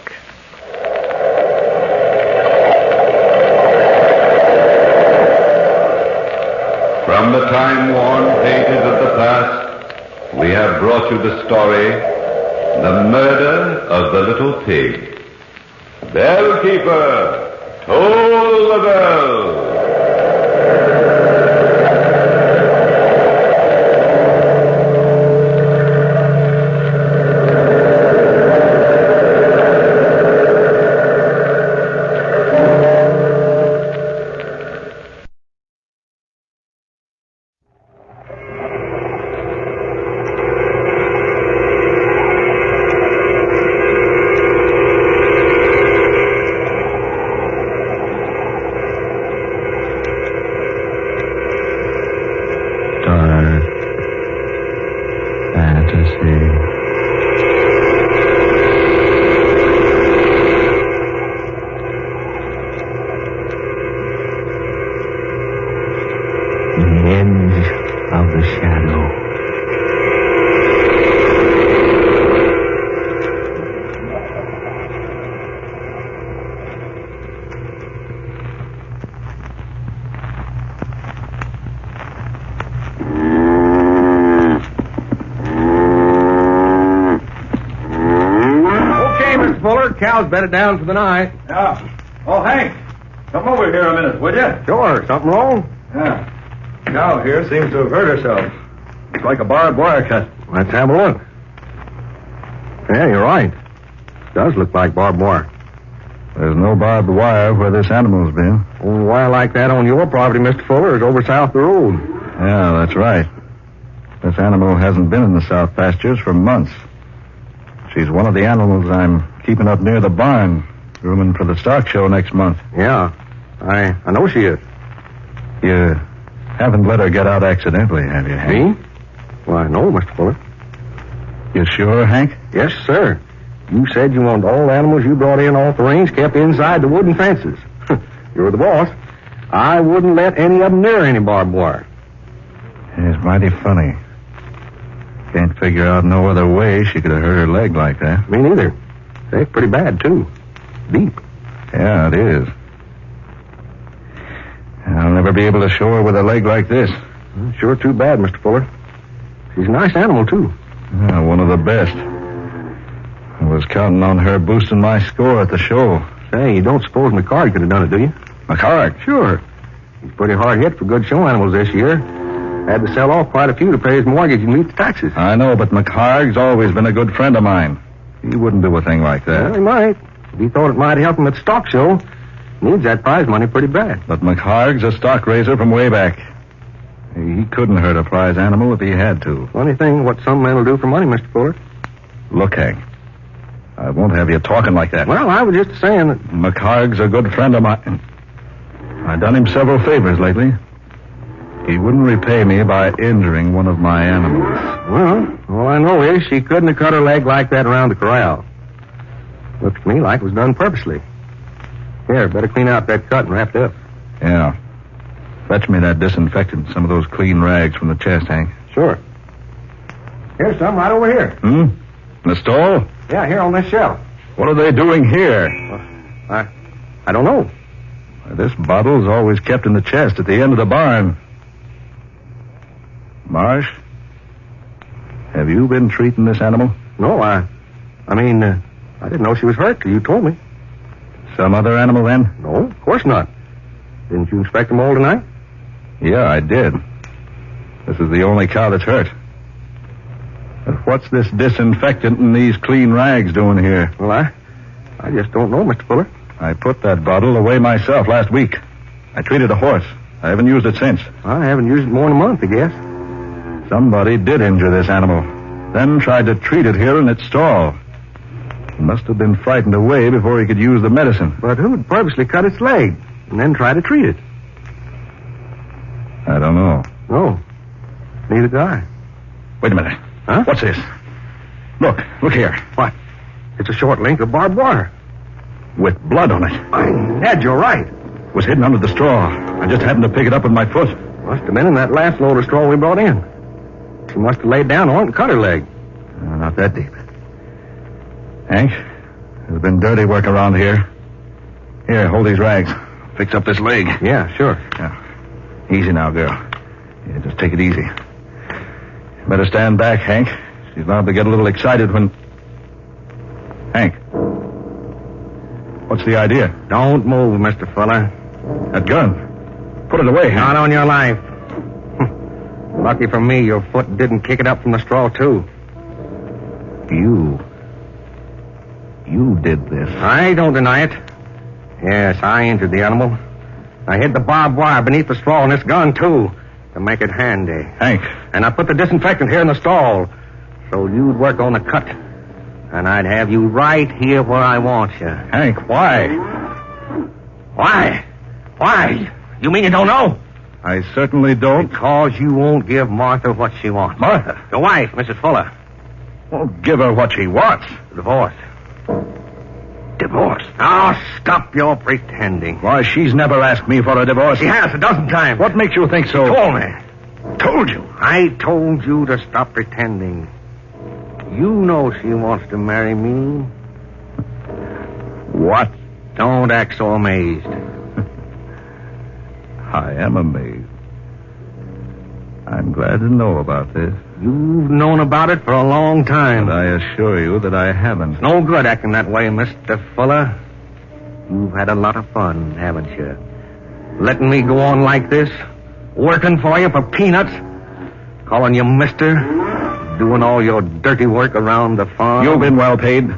From the time-worn pages of the past, we have brought you the story, The Murder of the Little Pig. Bellkeeper, toll the bell. Cow's bedded down for the night. Yeah. Oh, Hank, come over here a minute, will you? Sure. Something wrong? Yeah. Cow here seems to have hurt herself. It's like a barbed wire cut. Let's have a look. Yeah, you're right. It does look like barbed wire. There's no barbed wire where this animal's been. Only wire like that on your property, Mr. Fuller, is over south the road. Yeah, that's right. This animal hasn't been in the south pastures for months. She's one of the animals I'm keeping up near the barn, rooming for the stock show next month. Yeah, I know she is. You haven't let her get out accidentally, have you, Hank? Me? Why, no, Mr. Fuller. You sure, Hank? Yes, sir. You said you wanted all animals you brought in off the range kept inside the wooden fences. You're the boss. I wouldn't let any of them near any barbed wire. It's mighty funny. Can't figure out no other way she could have hurt her leg like that. Me neither. It's pretty bad, too. Deep. Yeah, it is. I'll never be able to show her with a leg like this. Sure too bad, Mr. Fuller. She's a nice animal, too. Yeah, one of the best. I was counting on her boosting my score at the show. Say, you don't suppose McCard could have done it, do you? McCard? Sure. He's pretty hard hit for good show animals this year. Had to sell off quite a few to pay his mortgage and meet the taxes. I know, but McHarg's always been a good friend of mine. He wouldn't do a thing like that. Well, he might. If he thought it might help him at the stock show. Needs that prize money pretty bad. But McHarg's a stock raiser from way back. He couldn't hurt a prize animal if he had to. Funny thing what some men will do for money, Mr. Fuller. Look, Hank, I won't have you talking like that. Well, I was just saying that... McHarg's a good friend of mine. I've done him several favors lately. He wouldn't repay me by injuring one of my animals. Well, all I know is she couldn't have cut her leg like that around the corral. Looks to me like it was done purposely. Here, better clean out that cut and wrap it up. Yeah. Fetch me that disinfectant, some of those clean rags from the chest, Hank. Sure. Here's some right over here. In the stall? Yeah, here on this shelf. What are they doing here? I don't know. This bottle's always kept in the chest at the end of the barn. Marsh, have you been treating this animal? No, I didn't know she was hurt till you told me. Some other animal, then? No, of course not. Didn't you inspect them all tonight? Yeah, I did. This is the only cow that's hurt. But what's this disinfectant and these clean rags doing here? Well, I just don't know, Mr. Fuller. I put that bottle away myself last week. I treated a horse. I haven't used it since. I haven't used it more than a month, I guess. Somebody did injure this animal, then tried to treat it here in its stall. He must have been frightened away before he could use the medicine. But who'd purposely cut its leg and then try to treat it? I don't know. No, neither do I. Wait a minute. Huh? What's this? Look here. What? It's a short length of barbed wire. With blood on it. Ned, you're right. It was hidden under the straw. I just happened to pick it up with my foot. Must have been in that last load of straw we brought in. She must have laid down on it and cut her leg. Not that deep. Hank, there's been dirty work around here. Here, hold these rags. Fix up this leg. Yeah, sure. Yeah. Easy now, girl. Yeah, just take it easy. Better stand back, Hank. She's liable to get a little excited when... Hank. What's the idea? Don't move, Mr. Fuller. That gun. Put it away, Hank. Not on your life. Lucky for me, your foot didn't kick it up from the straw, too. You did this. I don't deny it. Yes, I injured the animal. I hid the barbed wire beneath the straw in this gun, too, to make it handy. Hank. And I put the disinfectant here in the stall, so you'd work on the cut. And I'd have you right here where I want you. Hank, why? Why? Why? You mean you don't know? I certainly don't. Because you won't give Martha what she wants. Martha? Your wife, Mrs. Fuller. Won't give her what she wants. Divorce. Divorce? Now, stop your pretending. Why, she's never asked me for a divorce. She has a dozen times. What makes you think so? She told me. Told you? I told you to stop pretending. You know she wants to marry me. What? Don't act so amazed. I am amazed. I'm glad to know about this. You've known about it for a long time. But I assure you that I haven't. It's no good acting that way, Mr. Fuller. You've had a lot of fun, haven't you? Letting me go on like this, working for you for peanuts, calling you mister, doing all your dirty work around the farm. You've been well paid.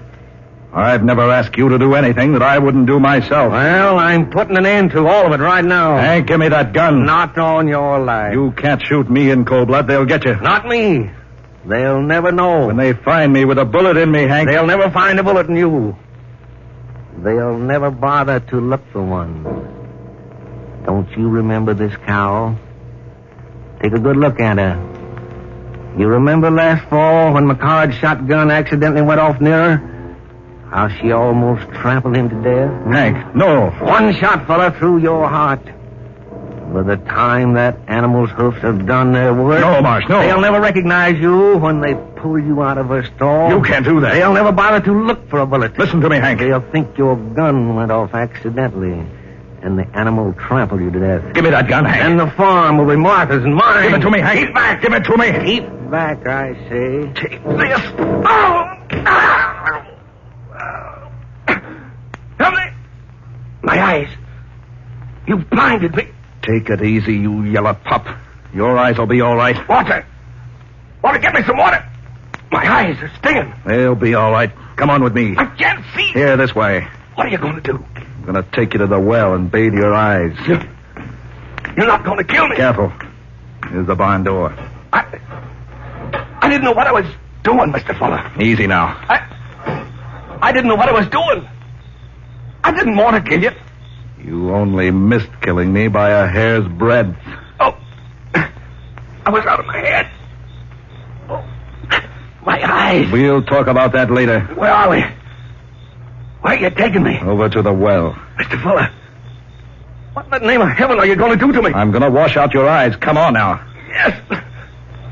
I've never asked you to do anything that I wouldn't do myself. Well, I'm putting an end to all of it right now. Hank, give me that gun. Not on your life. You can't shoot me in cold blood. They'll get you. Not me. They'll never know. When they find me with a bullet in me, Hank... They'll never find a bullet in you. They'll never bother to look for one. Don't you remember this cow? Take a good look at her. You remember last fall when McCard's shotgun accidentally went off near her? How she almost trampled him to death? Hank, no. One shot, fella, through your heart. By the time that animal's hoofs have done their work... No, Marsh, no. They'll never recognize you when they pull you out of her stall. You can't do that. They'll never bother to look for a bullet. Listen to me, Hank. They'll think your gun went off accidentally, and the animal trampled you to death. Give me that gun, Hank. And the farm will be Martha's and mine. Give it to me, Hank. Keep back. Give it to me. Keep back, I say. Take this. Oh! Help me! My eyes. You blinded me. Take it easy, you yellow pup. Your eyes will be all right. Water! Water, get me some water! My eyes are stinging. They'll be all right. Come on with me. I can't see. Here, this way. What are you going to do? I'm going to take you to the well and bathe your eyes. You're not going to kill me. Careful. Here's the barn door. I didn't know what I was doing, Mr. Fuller. Easy now. I didn't know what I was doing. I didn't want to kill you. You only missed killing me by a hair's breadth. Oh, I was out of my head. Oh, my eyes. We'll talk about that later. Where are we? Where are you taking me? Over to the well. Mr. Fuller, what in the name of heaven are you going to do to me? I'm going to wash out your eyes. Come on now. Yes.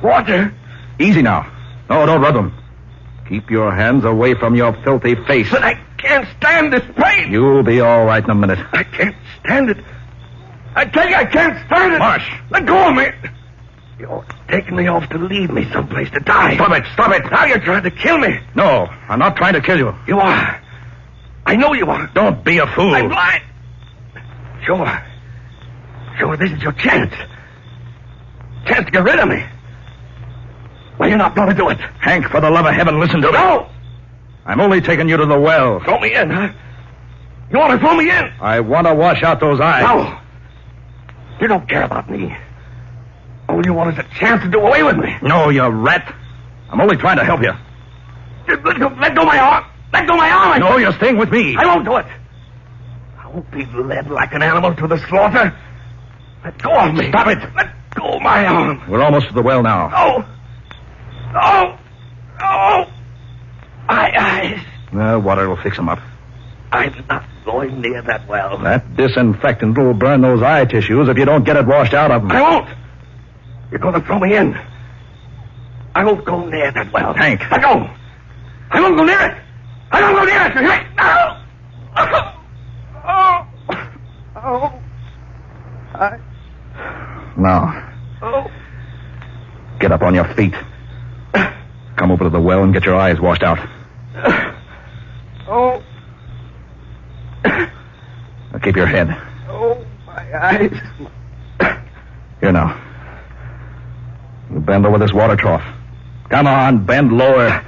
Water. Easy now. No, don't rub them. Keep your hands away from your filthy face. But I can't stand this pain. You'll be all right in a minute. I can't stand it. I tell you, I can't stand it. Marsh. Let go of me. You're taking me off to leave me someplace to die. Stop it. Stop it. Now you're trying to kill me. No, I'm not trying to kill you. You are. I know you are. Don't be a fool. I'm blind. Sure. Sure, this is your chance. Chance to get rid of me. Well, you're not going to do it. Hank, for the love of heaven, listen to me. No! I'm only taking you to the well. Throw me in, huh? You want to throw me in? I want to wash out those eyes. No. You don't care about me. All you want is a chance to do away with me. No, you rat. I'm only trying to help you. Let go of my arm. Let go of my arm. No, you're staying with me. I won't do it. I won't be led like an animal to the slaughter. Let go of me. Stop it. Let go of my arm. We're almost to the well now. Oh. Oh. Oh. My eyes. Water will fix them up. I'm not going near that well. That disinfectant will burn those eye tissues if you don't get it washed out of them. I won't. You're going to throw me in. I won't go near that well. Hank. Let go. I won't go near it. I don't go near it. No. Oh. Oh. Now. Oh. Get up on your feet. Come over to the well and get your eyes washed out. Oh. Now keep your head. Oh, my eyes. Here now. You bend over this water trough. Come on, bend lower.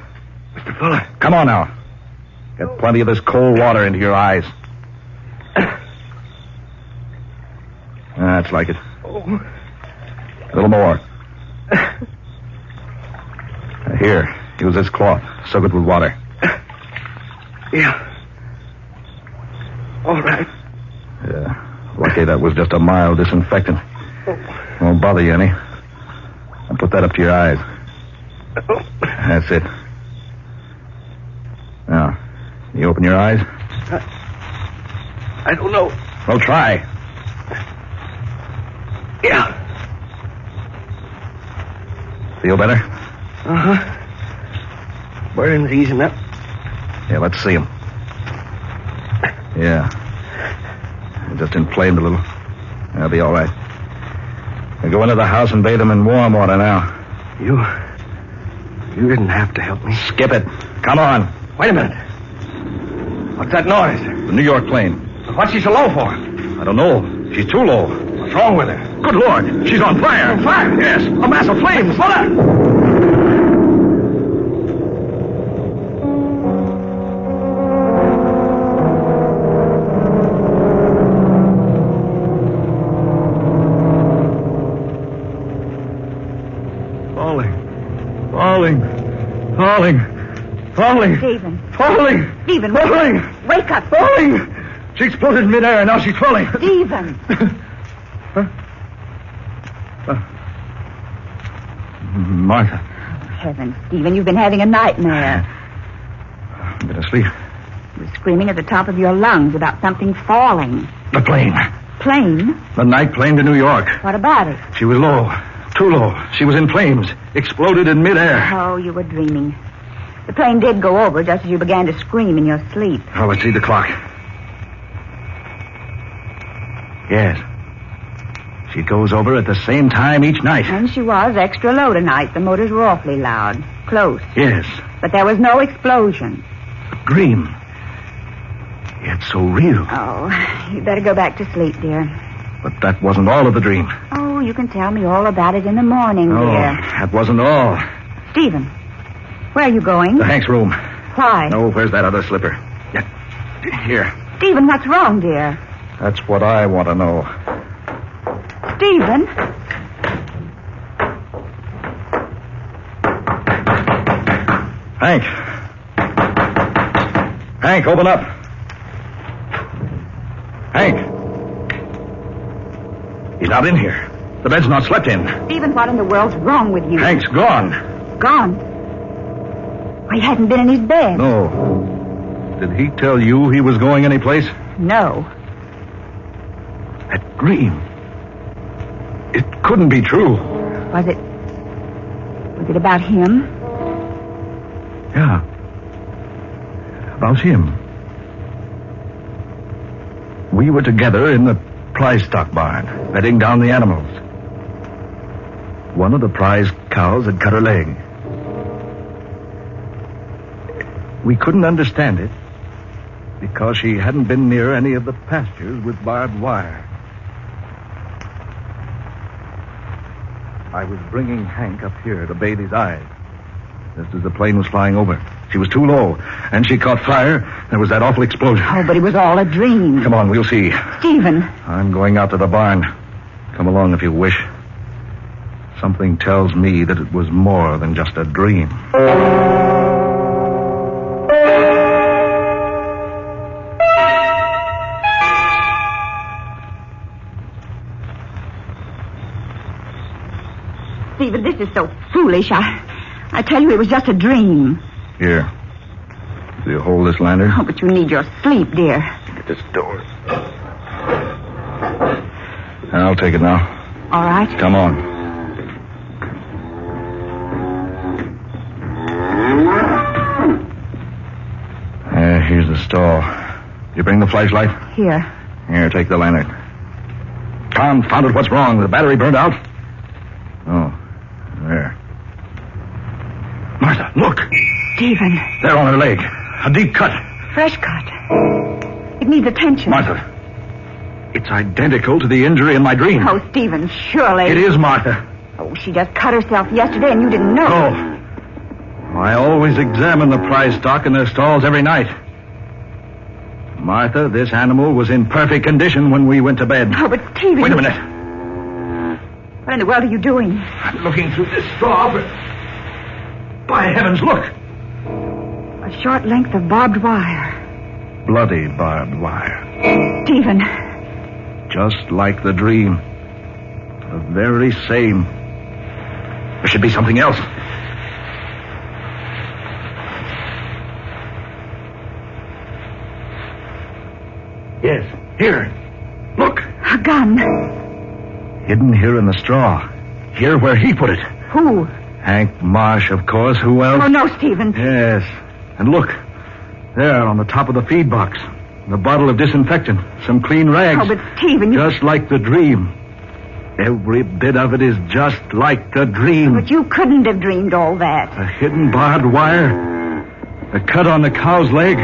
Mr. Fuller. Come on now. Get plenty of this cold water into your eyes. That's like it. Oh. A little more. Here, use this cloth. Soak it with water. Yeah. All right. Yeah. Lucky that was just a mild disinfectant. Won't bother you any. I'll put that up to your eyes. That's it. Now, you open your eyes? I don't know. Well, try. Yeah. Feel better? Uh-huh. Burn's easing up. Yeah, let's see him. Yeah. It just inflamed a little. That'll be all right. We'll go into the house and bathe him in warm water now. You didn't have to help me. Skip it. Come on. Wait a minute. What's that noise? The New York plane. What's she so low for? I don't know. She's too low. What's wrong with her? Good Lord. She's on fire. On fire? Yes. A mass of flames. Fuller! Falling. Stephen. Falling. Stephen. Falling. Wake up. Falling. She exploded in midair and now she's falling. Stephen. Martha. Heavens, Stephen, you've been having a nightmare. I'm going to sleep. You're screaming at the top of your lungs about something falling. The plane. Plane? The night plane to New York. What about it? She was low. Too low. She was in flames. Exploded in midair. Oh, you were dreaming. The plane did go over just as you began to scream in your sleep. Oh, let's see the clock. Yes. She goes over at the same time each night. And she was extra low tonight. The motors were awfully loud. Close. Yes. But there was no explosion. A dream. Yet so real. Oh, you better go back to sleep, dear. But that wasn't all of the dream. Oh, you can tell me all about it in the morning, Oh, dear. that wasn't all. Stephen, where are you going? To Hank's room. Why? No, where's that other slipper? Here. Stephen, what's wrong, dear? That's what I want to know. Stephen? Hank. Hank, open up. Hank. He's not in here. The bed's not slept in. Stephen, what in the world's wrong with you? Hank's gone. Gone? Why, he hasn't been in his bed. No. Did he tell you he was going anyplace? No. That dream. It couldn't be true. Was it about him? Yeah. About him. We were together in the prize stock barn, bedding down the animals. One of the prize cows had cut her leg. We couldn't understand it because she hadn't been near any of the pastures with barbed wire. I was bringing Hank up here to bathe his eyes just as the plane was flying over. She was too low, and she caught fire. There was that awful explosion. Oh, but it was all a dream. Come on, we'll see. Stephen. I'm going out to the barn. Come along if you wish. Something tells me that it was more than just a dream. Stephen, this is so foolish. I tell you, it was just a dream. Here. Do you hold this lantern? Oh, but you need your sleep, dear. Get this door. I'll take it now. All right. Come on. Here's the stall. You bring the flashlight? Here. Here, take the lantern. Confound it, what's wrong? The battery burned out? Oh, there. Martha, look. Stephen. There on her leg. A deep cut. Fresh cut. It needs attention. Martha, it's identical to the injury in my dream. Oh, Stephen, surely. It is, Martha. Oh, she just cut herself yesterday and you didn't know. Oh. I always examine the prize stock in their stalls every night. Martha, this animal was in perfect condition when we went to bed. Oh, but Stephen... Wait a minute. What in the world are you doing? I'm looking through this straw, but... By heavens, look! A short length of barbed wire. Bloody barbed wire. Stephen. Just like the dream. The very same. There should be something else. Yes, here. Look. A gun. Hidden here in the straw. Here where he put it. Who? Hank Marsh, of course. Who else? Oh, no, Stephen. Yes. And look. There on the top of the feed box. The bottle of disinfectant. Some clean rags. Oh, but Stephen... Just like the dream. Every bit of it is just like the dream. But you couldn't have dreamed all that. The hidden barbed wire. The cut on the cow's leg.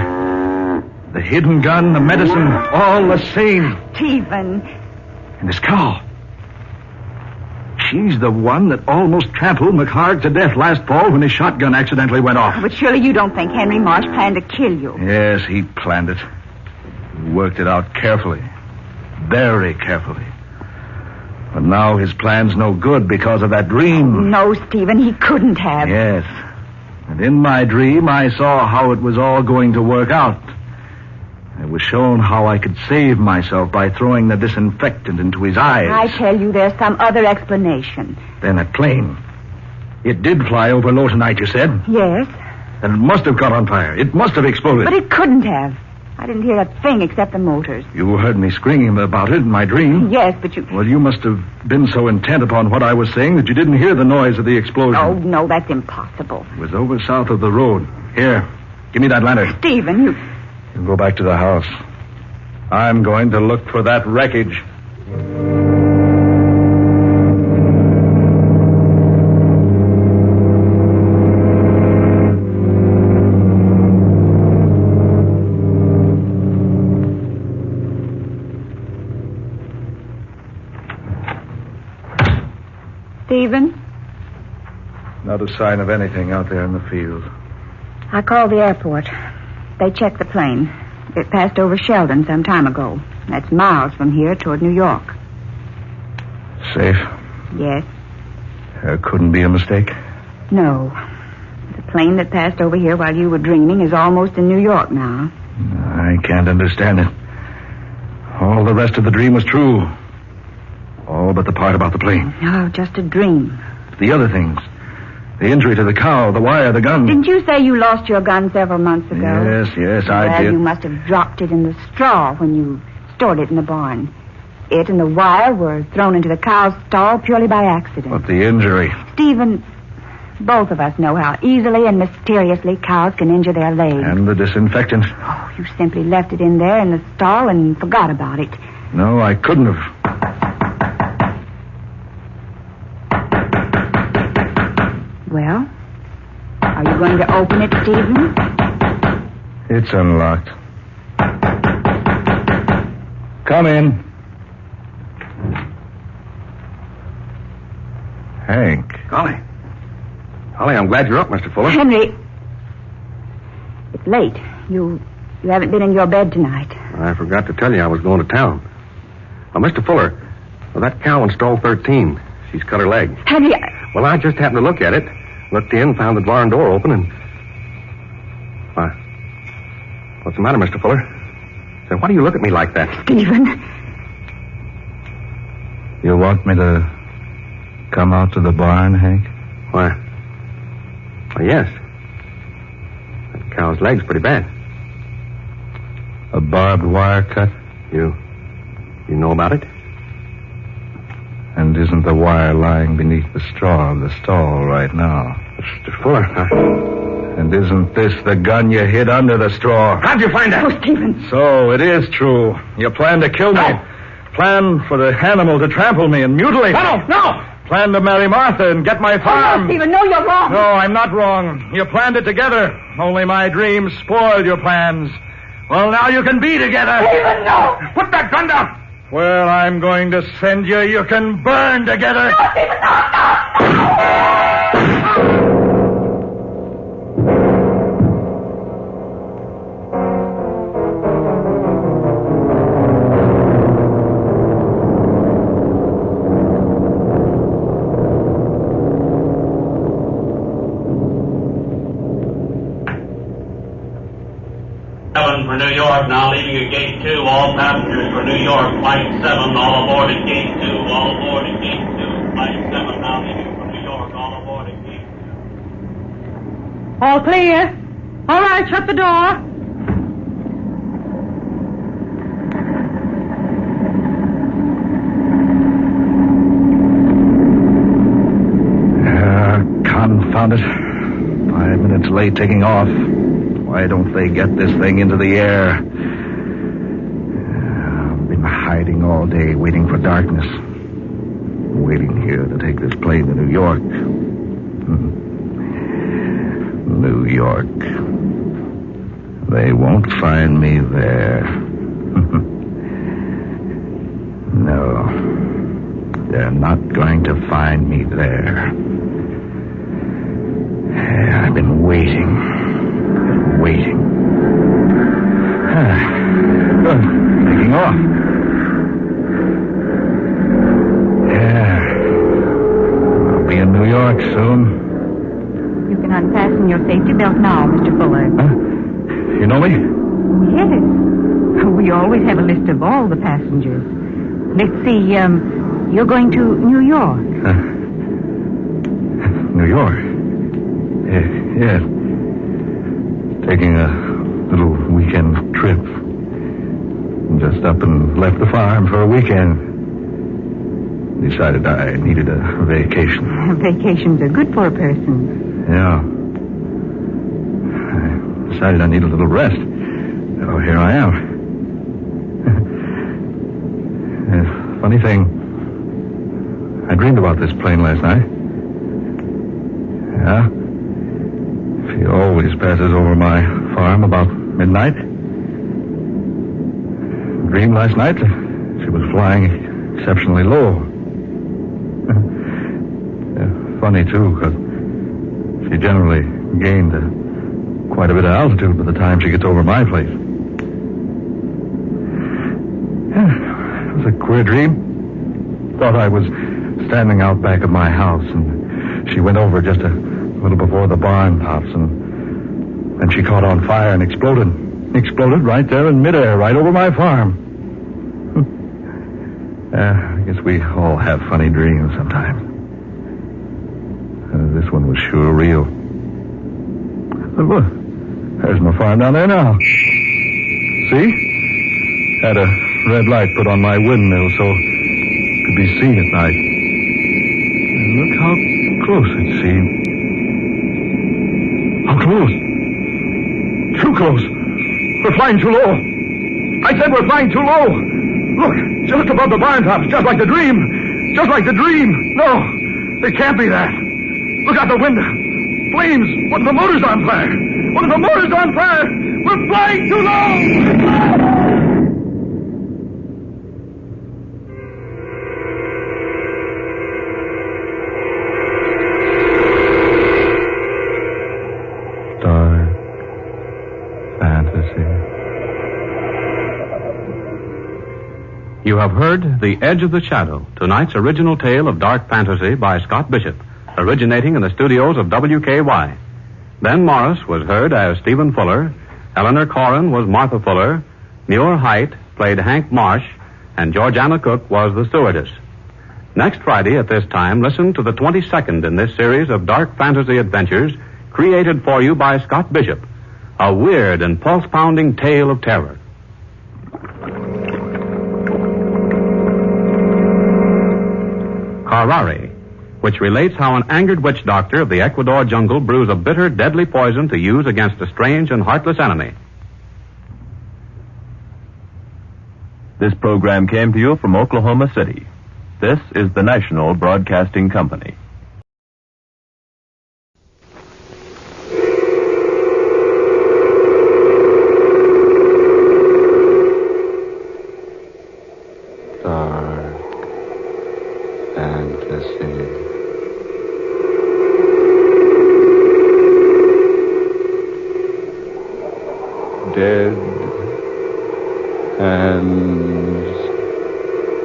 The hidden gun, the medicine, all the same. Stephen. And this cow. She's the one that almost trampled McHarg to death last fall when his shotgun accidentally went off. But surely you don't think Henry Marsh planned to kill you. Yes, he planned it. He worked it out carefully. Very carefully. But now his plan's no good because of that dream. No, Stephen, he couldn't have. Yes. And in my dream, I saw how it was all going to work out. I was shown how I could save myself by throwing the disinfectant into his eyes. I tell you, there's some other explanation. Then that plane. It did fly over low tonight, you said? Yes. Then it must have caught on fire. It must have exploded. But it couldn't have. I didn't hear a thing except the motors. You heard me screaming about it in my dream. Yes, but you... Well, you must have been so intent upon what I was saying that you didn't hear the noise of the explosion. Oh, no, that's impossible. It was over south of the road. Here, give me that lantern. Stephen, you go back to the house. I'm going to look for that wreckage. Stephen? Not a sign of anything out there in the field. I called the airport. They checked the plane. It passed over Sheldon some time ago. That's miles from here toward New York. Safe? Yes. There couldn't be a mistake? No. The plane that passed over here while you were dreaming is almost in New York now. I can't understand it. All the rest of the dream was true. All but the part about the plane. Oh, just a dream. The other things. The injury to the cow, the wire, the gun. Didn't you say you lost your gun several months ago? Yes, I did. You must have dropped it in the straw when you stored it in the barn. It and the wire were thrown into the cow's stall purely by accident. But the injury. Stephen, both of us know how easily and mysteriously cows can injure their legs. And the disinfectant. Oh, you simply left it in there in the stall and forgot about it. No, I couldn't have. Well, are you going to open it, Stephen? It's unlocked. Come in. Hank. Golly, I'm glad you're up, Mr. Fuller. Henry, it's late. You haven't been in your bed tonight. I forgot to tell you I was going to town. Mr. Fuller, that cow in stall 13, she's cut her leg. Henry, Well, I just happened to look at it. Looked in, found the barn door open, and... Why? What's the matter, Mr. Fuller? Say, why do you look at me like that? Stephen. You want me to come out to the barn, Hank? Why, yes. That cow's leg's pretty bad. A barbed wire cut? You know about it? And isn't the wire lying beneath the straw of the stall right now? Mr. Fuller, And isn't this the gun you hid under the straw? How'd you find that? Oh, Stephen. So it is true. You plan to kill me. No. Plan for the animal to trample me and mutilate me. No! Plan to marry Martha and get my farm. Oh, Stephen, no, you're wrong. No, I'm not wrong. You planned it together. Only my dreams spoiled your plans. Well, now you can be together. Stephen, no! Put that gun down! Well, I'm going to send you. You can burn together. No, Stephen, no! For New York, now leaving at Gate 2. All passengers for New York. Flight 7, all aboard at Gate 2. All aboard at Gate 2. Flight 7, now leaving for New York. All aboard at Gate 2. All clear. All right, shut the door. Confound it. 5 minutes late taking off. Why don't they get this thing into the air? I've been hiding all day, waiting for darkness. Waiting here to take this plane to New York. New York. They won't find me there. No. They're not going to find me there. I've been waiting. Taking off. Yeah. I'll be in New York soon. You can unfasten your safety belt now, Mr. Fuller. Huh? You know me? Yes. We always have a list of all the passengers. Let's see, you're going to New York. New York? Yes. Taking a little weekend trip. Just up and left the farm for a weekend. Decided I needed a vacation. Vacations are good for a person. Yeah. I decided I need a little rest. So here I am. Funny thing, I dreamed about this plane last night. Yeah? She always passes over my farm about midnight. Dreamed last night that she was flying exceptionally low. Funny, too, because she generally gained quite a bit of altitude by the time she gets over my place. It was a queer dream. Thought I was standing out back of my house, and she went over just a little before the barn tops, and then she caught on fire and exploded. Exploded right there in midair, right over my farm. I guess we all have funny dreams sometimes. This one was sure real. Look, there's my farm down there now. See? Had a red light put on my windmill so it could be seen at night. And look how close it seemed. How close? Too close. We're flying too low. I said we're flying too low. Look, just above the barn tops, just like the dream. Just like the dream. No, it can't be that. Look out the window. Flames. What if the motor's on fire? What if the motor's on fire? We're flying too low! Dark fantasy. You have heard The Edge of the Shadow, tonight's original tale of dark fantasy by Scott Bishop, originating in the studios of WKY. Ben Morris was heard as Stephen Fuller, Eleanor Corrin was Martha Fuller, Muir Height played Hank Marsh, and Georgiana Cook was the stewardess. Next Friday at this time, listen to the 22nd in this series of dark fantasy adventures created for you by Scott Bishop, a weird and pulse-pounding tale of terror. Carrari, which relates how an angered witch doctor of the Ecuador jungle brews a bitter, deadly poison to use against a strange and heartless enemy. This program came to you from Oklahoma City. This is the National Broadcasting Company. Dark fantasy. Dead hands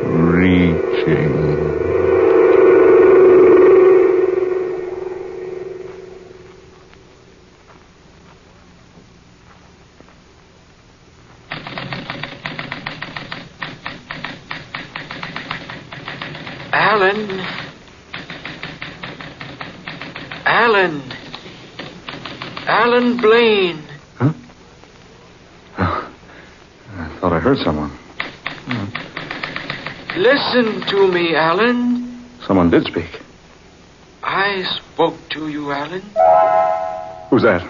reaching. Alan. Alan Blaine. Huh? Oh, I thought I heard someone. Listen to me, Alan. Someone did speak. I spoke to you, Alan. Who's that?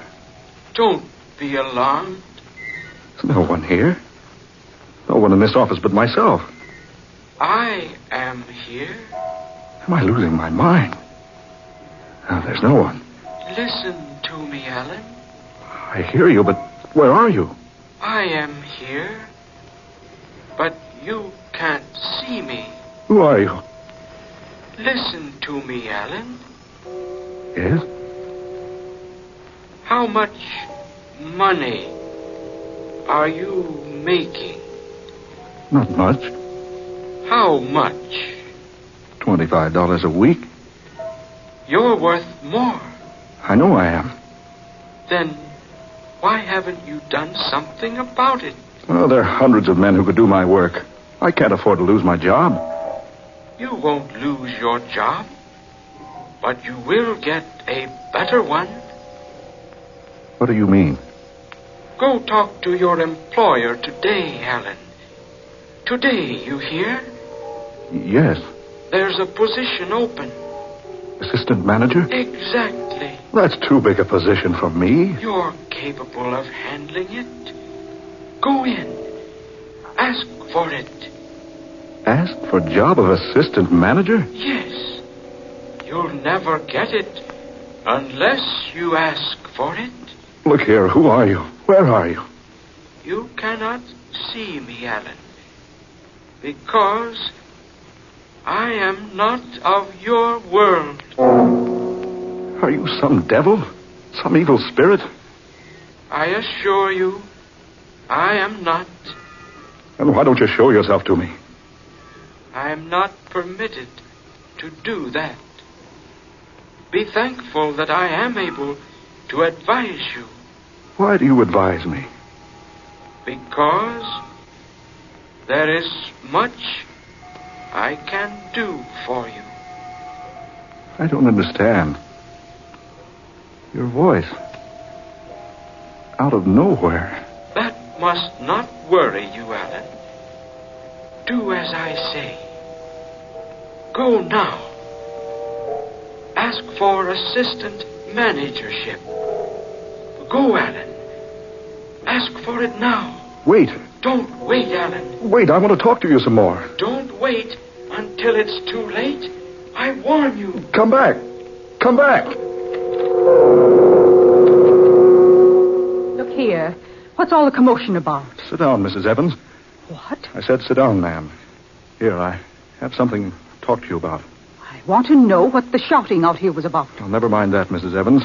Don't be alarmed. There's no one here. No one in this office but myself. I am here. Am I losing my mind? No, there's no one. Listen to me, Alan. I hear you, but where are you? I am here. But you can't see me. Who are you? Listen to me, Alan. Yes? How much money are you making? Not much. How much? $25 a week. You're worth more. I know I am. Then why haven't you done something about it? Well, there are hundreds of men who could do my work. I can't afford to lose my job. You won't lose your job, but you will get a better one. What do you mean? Go talk to your employer today, Alan. Today, you hear? Yes. There's a position open. Assistant manager? Exactly. That's too big a position for me. You're capable of handling it. Go in. Ask for it. Ask for job of assistant manager? Yes. You'll never get it unless you ask for it. Look here, who are you? Where are you? You cannot see me, Alan, because I am not of your world. Are you some devil? Some evil spirit? I assure you, I am not. Then why don't you show yourself to me? I am not permitted to do that. Be thankful that I am able to advise you. Why do you advise me? Because there is much I can do for you. I don't understand. Your voice. Out of nowhere. That must not worry you, Alan. Do as I say. Go now. Ask for assistant managership. Go, Alan. Ask for it now. Wait. Don't wait, Alan. Wait, I want to talk to you some more. Don't wait until it's too late. I warn you. Come back. Come back. Look here. What's all the commotion about? Sit down, Mrs. Evans. What? I said sit down, ma'am. Here, I have something to talk to you about. I want to know what the shouting out here was about. Oh, never mind that, Mrs. Evans.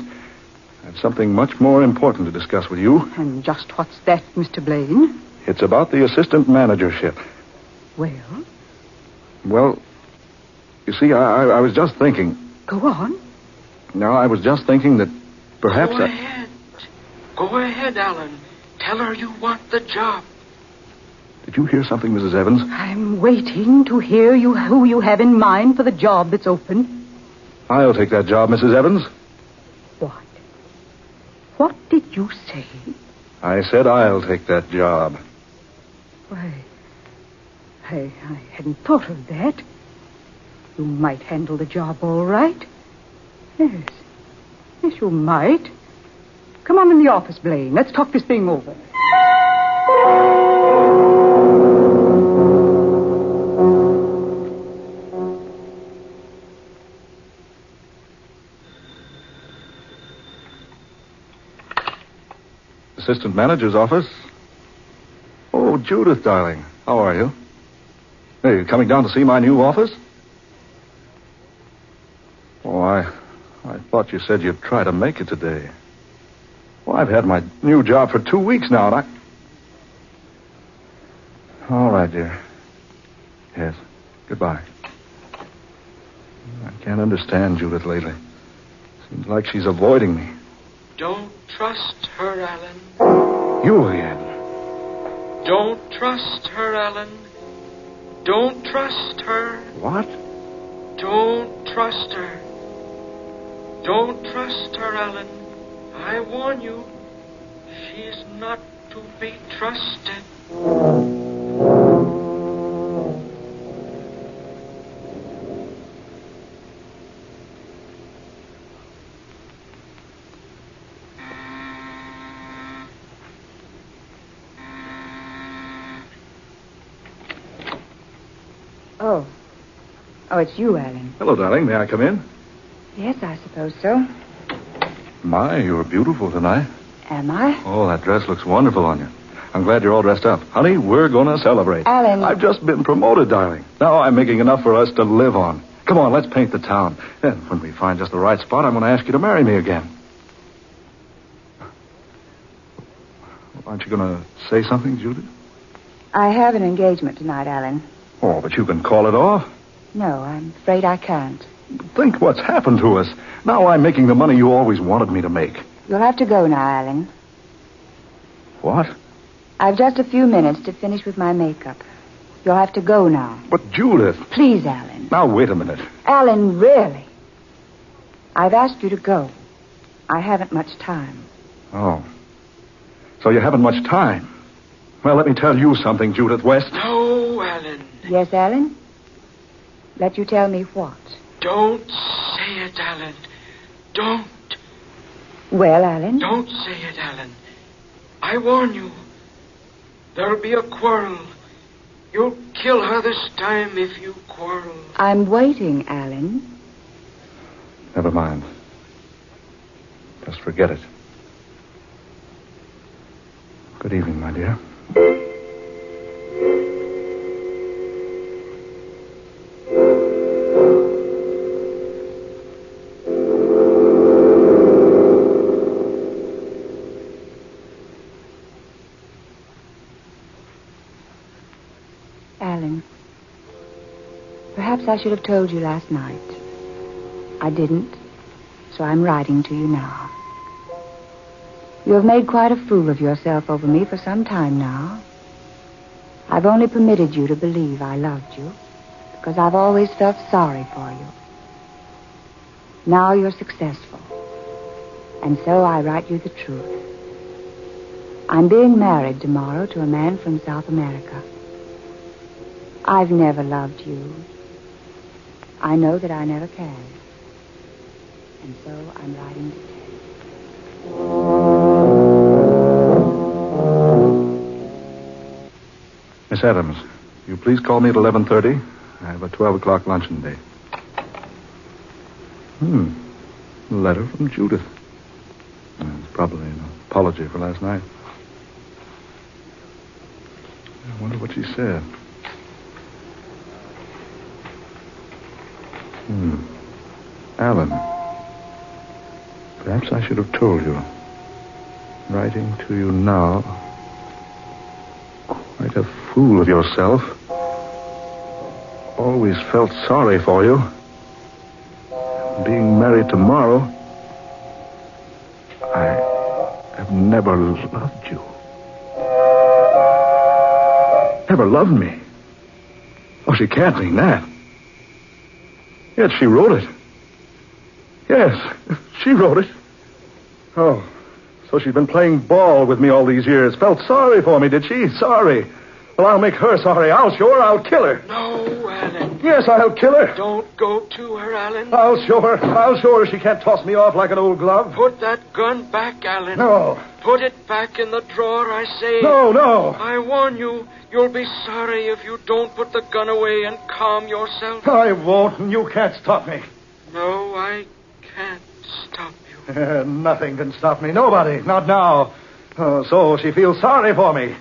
I have something much more important to discuss with you. And just what's that, Mr. Blaine? It's about the assistant managership. Well? Well, you see, I was just thinking. Go on. No, I was just thinking that perhaps Go ahead. Go ahead, Alan. Tell her you want the job. Did you hear something, Mrs. Evans? I'm waiting to hear who you have in mind for the job that's open. I'll take that job, Mrs. Evans. What? What did you say? I said I'll take that job. Why, I hadn't thought of that. You might handle the job all right. Yes. Yes, you might. Come on in the office, Blaine. Let's talk this thing over. Assistant manager's office? Oh, Judith, darling. How are you? Hey, you coming down to see my new office? Oh, I thought you said you'd try to make it today. Well, I've had my new job for 2 weeks now, and All right, dear. Yes. Goodbye. I can't understand Judith lately. Seems like she's avoiding me. Don't trust her, Alan. You again. Don't trust her, Alan. Don't trust her. What? Don't trust her. Don't trust her, Alan. I warn you, she's not to be trusted. Oh, it's you, Alan. Hello, darling. May I come in? Yes, I suppose so. My, you're beautiful tonight. Am I? Oh, that dress looks wonderful on you. I'm glad you're all dressed up. Honey, we're going to celebrate. Alan. I've just been promoted, darling. Now I'm making enough for us to live on. Come on, let's paint the town. Then, when we find just the right spot, I'm going to ask you to marry me again. Aren't you going to say something, Judith? I have an engagement tonight, Alan. Oh, but you can call it off. No, I'm afraid I can't. Think what's happened to us. Now I'm making the money you always wanted me to make. You'll have to go now, Alan. What? I've just a few minutes to finish with my makeup. You'll have to go now. But, Judith... Please, Alan. Now, wait a minute. Alan, really? I've asked you to go. I haven't much time. Oh. So you haven't much time. Well, let me tell you something, Judith West. No, Alan. Yes, Alan? Let you tell me what? Don't say it, Alan. Don't. Well, Alan? Don't say it, Alan. I warn you. There'll be a quarrel. You'll kill her this time if you quarrel. I'm waiting, Alan. Never mind. Just forget it. Good evening, my dear. I should have told you last night. I didn't, so I'm writing to you now. You have made quite a fool of yourself over me for some time now. I've only permitted you to believe I loved you because I've always felt sorry for you. Now you're successful, and so I write you the truth. I'm being married tomorrow to a man from South America. I've never loved you. I know that I never can. And so I'm writing to tell you. Miss Adams, will you please call me at 11:30? I have a 12 o'clock luncheon date. A letter from Judith. It's probably an apology for last night. I wonder what she said. Alan. Perhaps I should have told you. Writing to you now. Quite a fool of yourself. Always felt sorry for you. Being married tomorrow. I have never loved you. Never loved me. Oh, she can't mean that. Yes, she wrote it. Yes, she wrote it. Oh, so she's been playing ball with me all these years. Felt sorry for me, did she? Sorry. Well, I'll make her sorry. I'll show her. I'll kill her. No, Alan. Yes, I'll kill her. Don't go to her, Alan. I'll show her. I'll show her she can't toss me off like an old glove. Put that gun back, Alan. No. Put it back in the drawer, I say. No. I warn you, you'll be sorry if you don't put the gun away and calm yourself. I won't, and you can't stop me. No, I can't stop you. Nothing can stop me. Nobody. Not now. Oh, so she feels sorry for me.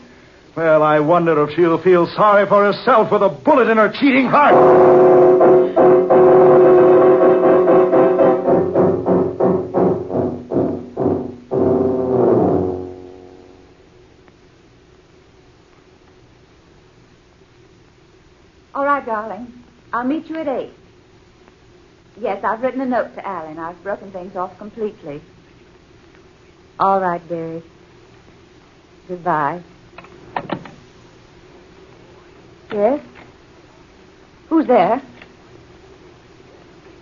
Well, I wonder if she'll feel sorry for herself with a bullet in her cheating heart. All right, darling. I'll meet you at 8. Yes, I've written a note to Alan. I've broken things off completely. All right, dearie. Goodbye. Yes? Who's there?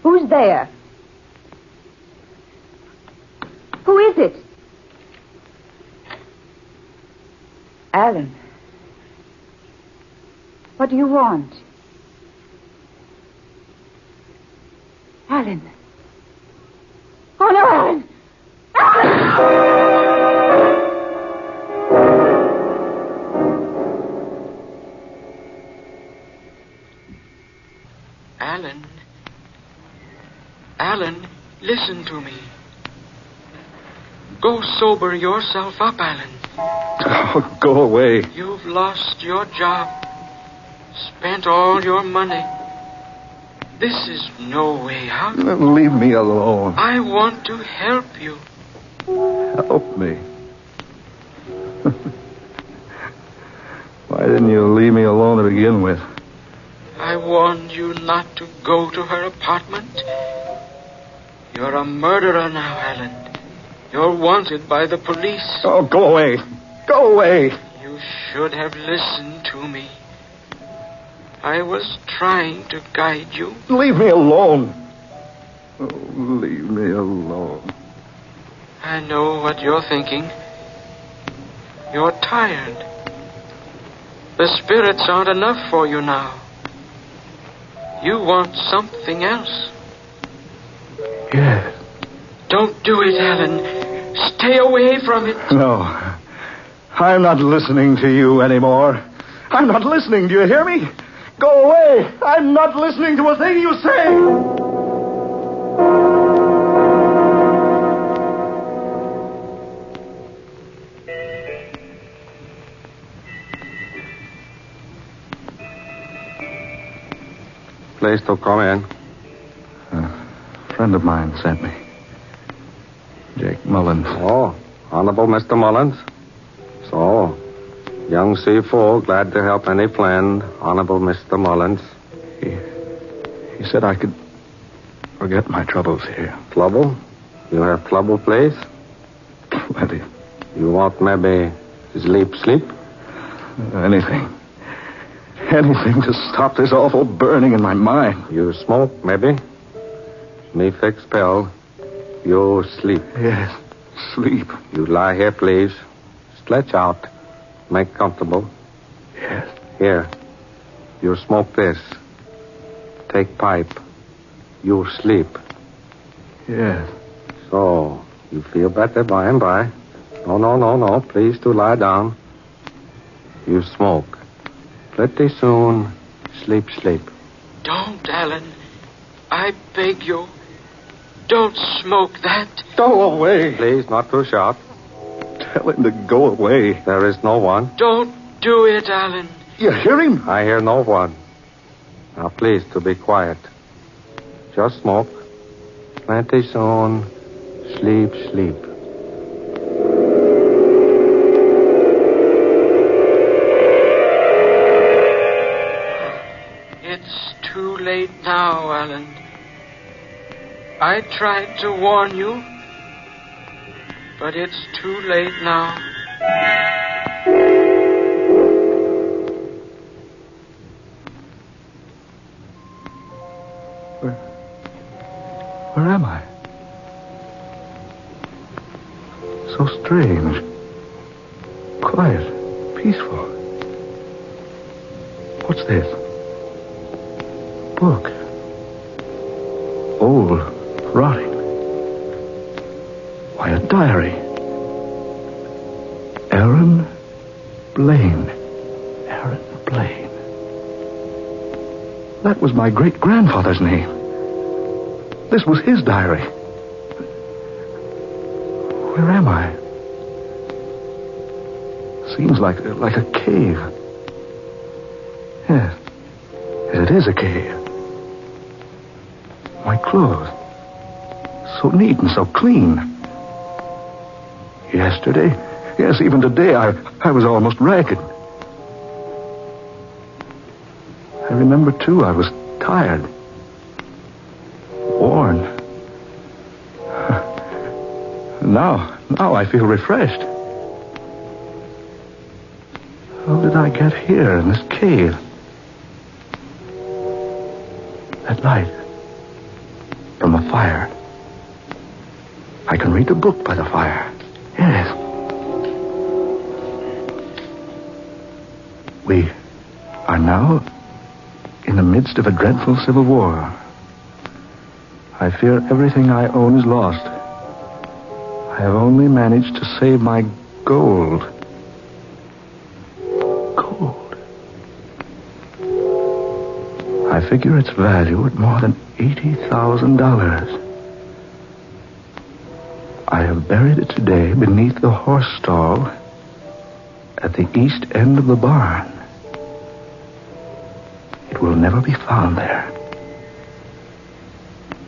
Who's there? Who is it? Alan. What do you want? Alan. Oh, no, Alan! Alan. Alan, listen to me. Go sober yourself up, Alan. Oh, go away. You've lost your job. Spent all your money. This is no way out. Leave me alone. I want to help you. Help me. Why didn't you leave me alone to begin with? I warned you not to go to her apartment. You're a murderer now, Alan. You're wanted by the police. Oh, go away. Go away. You should have listened to me. I was trying to guide you. Leave me alone. Oh, leave me alone. I know what you're thinking. You're tired. The spirits aren't enough for you now. You want something else. Yes. Don't do it, Alan. Stay away from it. No. I'm not listening to you anymore. I'm not listening. Do you hear me? Go away. I'm not listening to a thing you say. Please to come in. A friend of mine sent me. Jake Mullins. Oh, Honorable Mr. Mullins. So, young C4, glad to help any friend. Honorable Mr. Mullins. said I could forget my troubles here. Trouble? You have trouble, please? Plenty. You want maybe sleep? Anything. Anything to stop this awful burning in my mind. You smoke, maybe? Me fix pill. You sleep. Yes, sleep. You lie here, please. Stretch out. Make comfortable. Yes. Here. You smoke this. Take pipe. You sleep. Yes. So, you feel better by and by. No. Please do lie down. You smoke. Pretty soon, sleep. Don't, Alan. I beg you. Don't smoke that. Go away. Please, not too sharp. Tell him to go away. There is no one. Don't do it, Alan. You hear him? I hear no one. Now, please, to be quiet. Just smoke. Plenty soon, sleep. It's too late now, Alan. I tried to warn you, but it's too late now. Where am I? So strange. Quiet. Peaceful. What's this? Book. Old. Rotting. Why, a diary. Aaron Blaine. That was my great-grandfather's name. This was his diary. Where am I? Seems like a cave. Yes, it is a cave. My clothes. So neat and so clean. Yesterday, yes, even today, I was almost ragged. I remember, too, I was tired. Worn. Now I feel refreshed. How did I get here in this cave? That light. From the fire. I can read the book by the fire. Yes. We are now in the midst of a dreadful civil war. I fear everything I own is lost. I have only managed to save my gold. Gold. I figure its value at more than $80,000. I have buried it today beneath the horse stall at the east end of the barn. It will never be found there.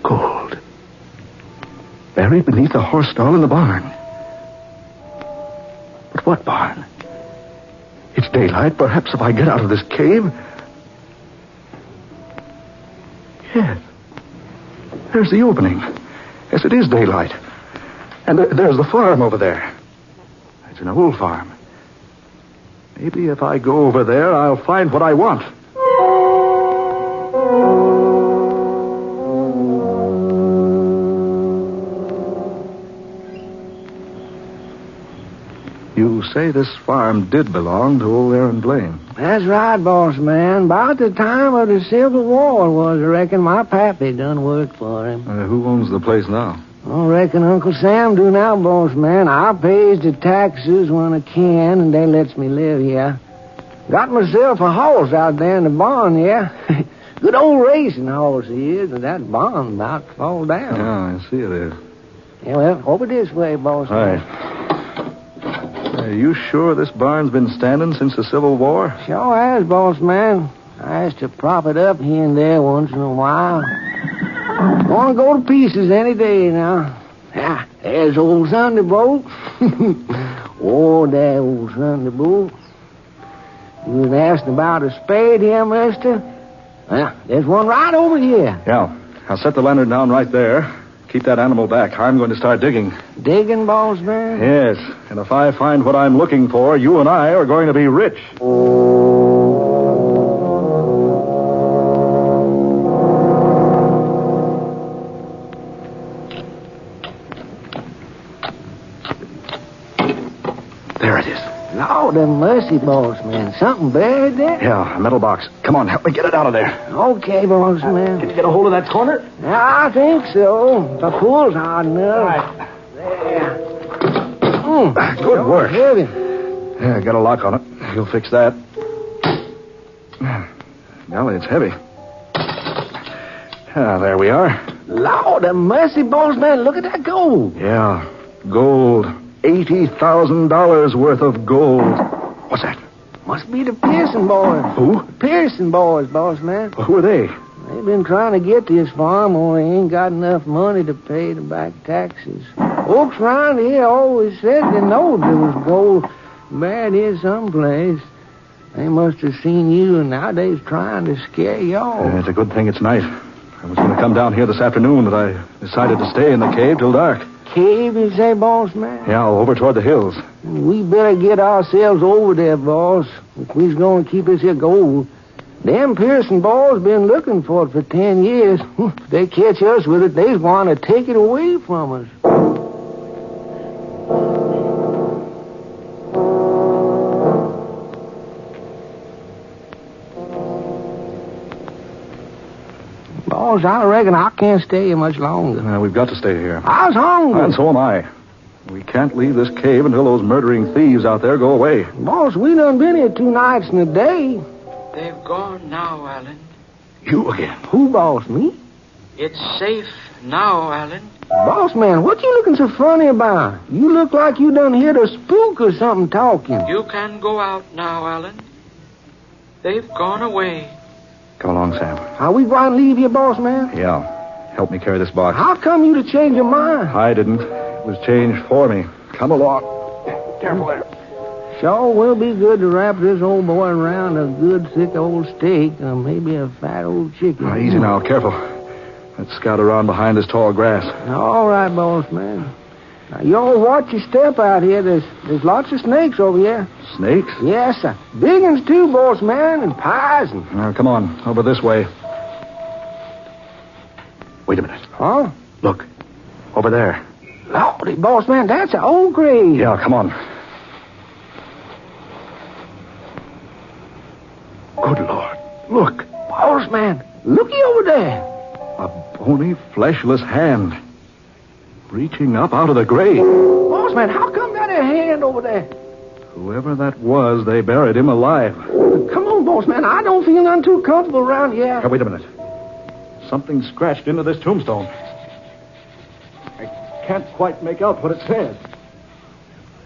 Gold. Buried beneath the horse stall in the barn. But what barn? It's daylight. Perhaps if I get out of this cave... Yes. There's the opening. Yes, it is daylight. And there's the farm over there. It's an old farm. Maybe if I go over there, I'll find what I want. You say this farm did belong to old Aaron Blaine. That's right, boss man. About the time of the Civil War was, I reckon my pappy done worked for him. Who owns the place now? I reckon Uncle Sam do now, boss man. I pays the taxes when I can, and they lets me live here. Got myself a horse out there in the barn, yeah. Good old racing horse he is, and that barn's about to fall down. Yeah, I see it is. Yeah, well, over this way, boss man. Are you sure this barn's been standing since the Civil War? Sure has, boss man. I has to prop it up here and there once in a while. Gonna go to pieces any day now. Ah, there's old Thunderbolt. Oh, that old Thunderbolt. You was asking about a spade here, mister? Well, there's one right over here. Yeah. I'll set the lantern down right there. Keep that animal back. I'm going to start digging. Digging, boss man? Yes. And if I find what I'm looking for, you and I are going to be rich. There it is. Lord have mercy, boss man. Something buried there? Yeah, a metal box. Come on, help me get it out of there. Okay, boss man. Did you get a hold of that corner? I think so. The pull's hard enough. Right. There. Good work. Heavy. Yeah, got a lock on it. You'll fix that. Golly, it's heavy. There we are. Lord have mercy, boss man. Look at that gold. Yeah, gold. $80,000 worth of gold. What's that? Must be the Pearson boys. Who? Pearson boys, boss man. Who are they? They've been trying to get this farm, only ain't got enough money to pay the back taxes. Folks around here always said they knowed there was gold buried here someplace. They must have seen you, and now they's trying to scare y'all. It's a good thing it's night. I was going to come down here this afternoon, but I decided to stay in the cave till dark. Cave, you say, boss man? Yeah, over toward the hills. We better get ourselves over there, boss, if we's going to keep this here gold. Them Pearson boys been looking for it for 10 years. If they catch us with it, they's going to take it away from us. Boss, I reckon I can't stay here much longer. We've got to stay here. I was hungry. And so am I. We can't leave this cave until those murdering thieves out there go away. Boss, we done been here 2 nights and a day. They've gone now, Alan. You again? Who, boss, me? It's safe now, Alan. Boss man, what you looking so funny about? You look like you done heard a spook or something talking. You can go out now, Alan. They've gone away. Come along, Sam. Are we going to leave you, boss man? Yeah. Help me carry this box. How come you to change your mind? I didn't. It was changed for me. Come along. Careful there. Sure will be good to wrap this old boy around a good thick old steak or maybe a fat old chicken. Easy now. Careful. Let's scout around behind this tall grass. All right, boss man. Now, you all watch your step out here. There's lots of snakes over here. Snakes? Yes, sir. Big ones, too, boss man, and poison. Now, come on. Over this way. Wait a minute. Huh? Look. Over there. Lordy, boss man, that's an old grave. Yeah, come on. Good Lord. Look. Boss man, looky over there. A bony, fleshless hand. Reaching up out of the grave. Boss man, how come that a hand over there? Whoever that was, they buried him alive. Come on, boss man. I don't feel none too comfortable around here. Now, wait a minute. Something scratched into this tombstone. I can't quite make out what it says.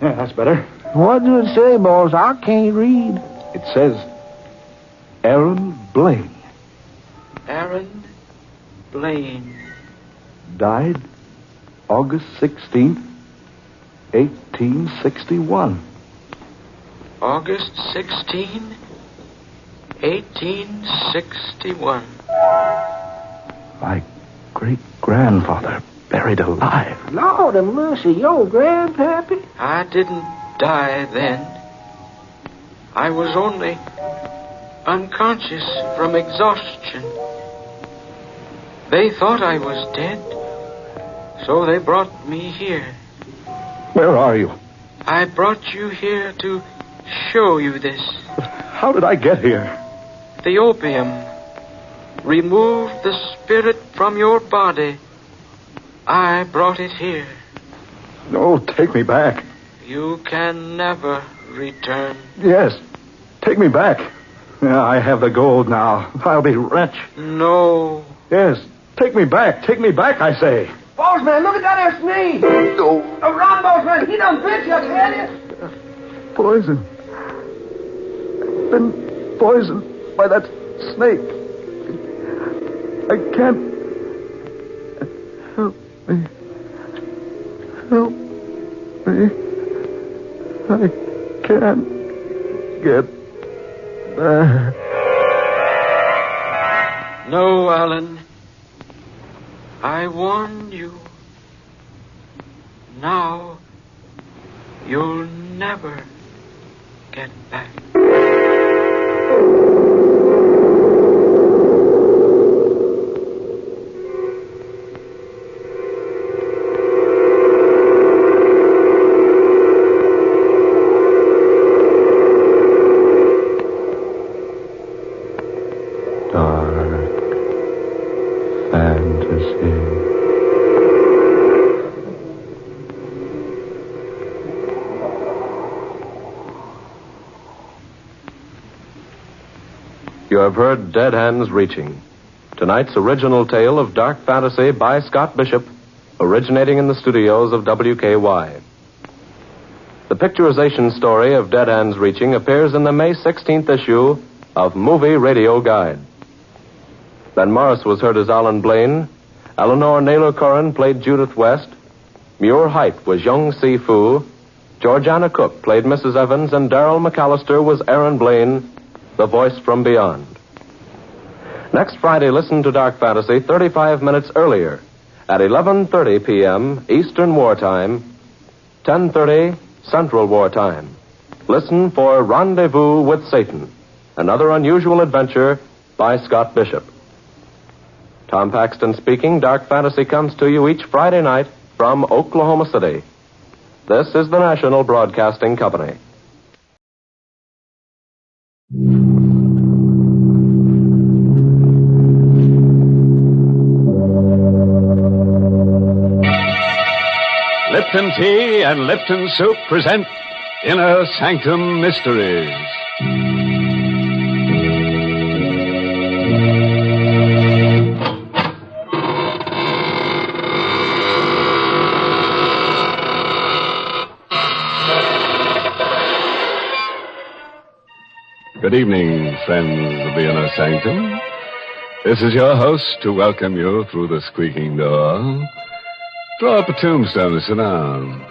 Yeah, that's better. What does it say, boss? I can't read. It says, Aaron Blaine. Aaron Blaine. Died August 16th, 1861. August 16, 1861. My great-grandfather buried alive. Lord of mercy, your grandpappy? I didn't die then. I was only unconscious from exhaustion. They thought I was dead, so they brought me here. Where are you? I brought you here to show you this. How did I get here? The opium removed the spirit from your body. I brought it here. No, take me back. You can never return. Yes, take me back. Yeah, I have the gold now. I'll be rich. No. Yes, take me back. Take me back, I say. Boss man, look at that there snake. No. Run, boss man. He done bit you, I tell you. Poison. I've been poisoned by that snake. I can't. Help me. Help me. I can't get back. No, Alan. I warned you. Now, you'll never get back. You have heard Dead Hands Reaching, tonight's original tale of dark fantasy by Scott Bishop, originating in the studios of WKY. The picturization story of Dead Hands Reaching appears in the May 16th issue of Movie Radio Guide. Ben Morris was heard as Alan Blaine. Eleanor Naylor Curran played Judith West. Muir Height was Young Si Fu. Georgiana Cook played Mrs. Evans, and Darrell McAllister was Aaron Blaine, the voice from beyond. Next Friday, listen to Dark Fantasy 35 minutes earlier at 11:30 p.m. Eastern Wartime, 10:30 Central Wartime. Listen for Rendezvous with Satan, another unusual adventure by Scott Bishop. Tom Paxton speaking. Dark Fantasy comes to you each Friday night from Oklahoma City. This is the National Broadcasting Company. Lipton Tea and Lipton Soup present Inner Sanctum Mysteries. Good evening, friends of the Inner Sanctum. This is your host to welcome you through the squeaking door. Draw up a tombstone and sit down.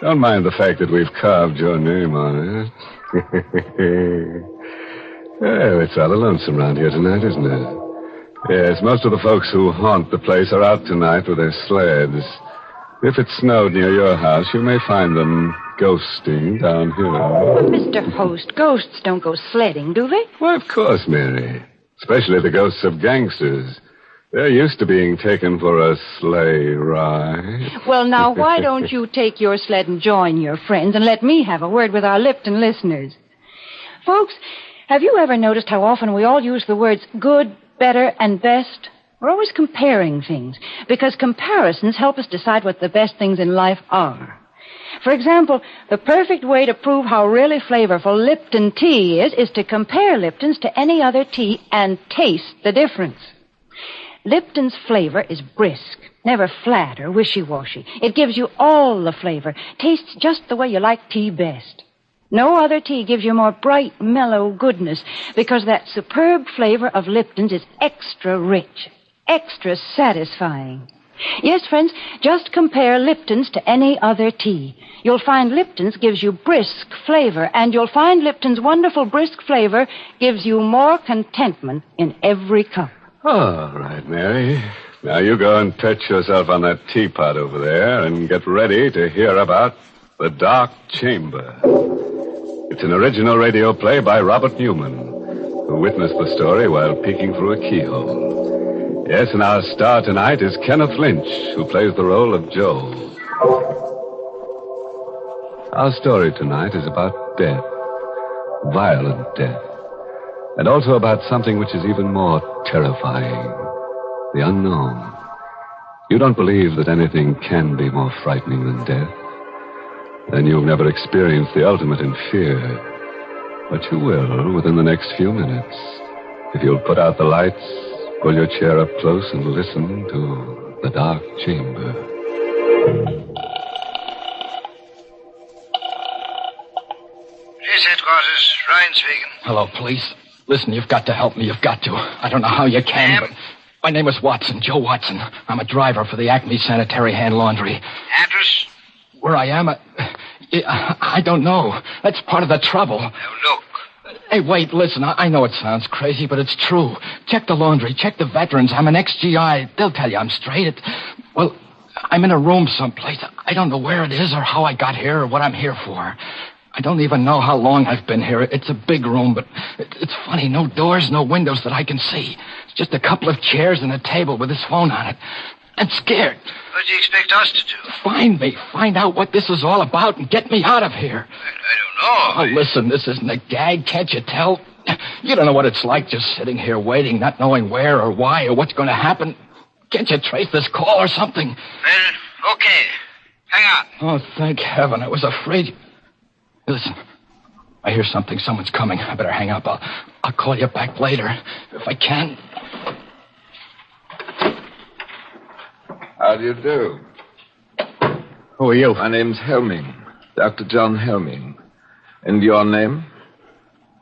Don't mind the fact that we've carved your name on it. Well, it's rather lonesome around here tonight, isn't it? Yes, most of the folks who haunt the place are out tonight with their sleds. If it snowed near your house, you may find them ghosting down here. But, Mr. Host, ghosts don't go sledding, do they? Why, of course, Mary. Especially the ghosts of gangsters. They're used to being taken for a sleigh ride. Well, now, why don't you take your sled and join your friends and let me have a word with our Lipton listeners? Folks, have you ever noticed how often we all use the words good, better, and best? We're always comparing things, because comparisons help us decide what the best things in life are. For example, the perfect way to prove how really flavorful Lipton tea is to compare Lipton's to any other tea and taste the difference. Lipton's flavor is brisk, never flat or wishy-washy. It gives you all the flavor, tastes just the way you like tea best. No other tea gives you more bright, mellow goodness, because that superb flavor of Lipton's is extra rich, extra satisfying. Yes, friends, just compare Lipton's to any other tea. You'll find Lipton's gives you brisk flavor, and you'll find Lipton's wonderful brisk flavor gives you more contentment in every cup. All right, Mary. Now you go and perch yourself on that teapot over there and get ready to hear about The Dark Chamber. It's an original radio play by Robert Newman, who witnessed the story while peeking through a keyhole. Yes, and our star tonight is Kenneth Lynch, who plays the role of Joe. Our story tonight is about death, violent death. And also about something which is even more terrifying, the unknown. You don't believe that anything can be more frightening than death? Then you've never experienced the ultimate in fear. But you will within the next few minutes. If you'll put out the lights, pull your chair up close and listen to The Dark Chamber. Police headquarters, Ryan speaking. Hello, police. Listen, you've got to help me. You've got to. I don't know how you can, but my name is Watson, Joe Watson. I'm a driver for the Acme Sanitary Hand Laundry. Address? Where I am, I don't know. That's part of the trouble. Now, look. Hey, wait, listen. I know it sounds crazy, but it's true. Check the laundry. Check the veterans. I'm an ex-GI. They'll tell you I'm straight. Well, I'm in a room someplace. I don't know where it is or how I got here or what I'm here for. I don't even know how long I've been here. It's a big room, but it's funny. No doors, no windows that I can see. It's just a couple of chairs and a table with this phone on it. I'm scared. What do you expect us to do? Find me. Find out what this is all about and get me out of here. I don't know. Oh, listen, this isn't a gag. Can't you tell? You don't know what it's like just sitting here waiting, not knowing where or why or what's going to happen. Can't you trace this call or something? Well, okay. Hang on. Oh, thank heaven. I was afraid. Listen, I hear something. Someone's coming. I better hang up. I'll call you back later if I can. How do you do? Who are you? My name's Helming. Dr. John Helming. And your name?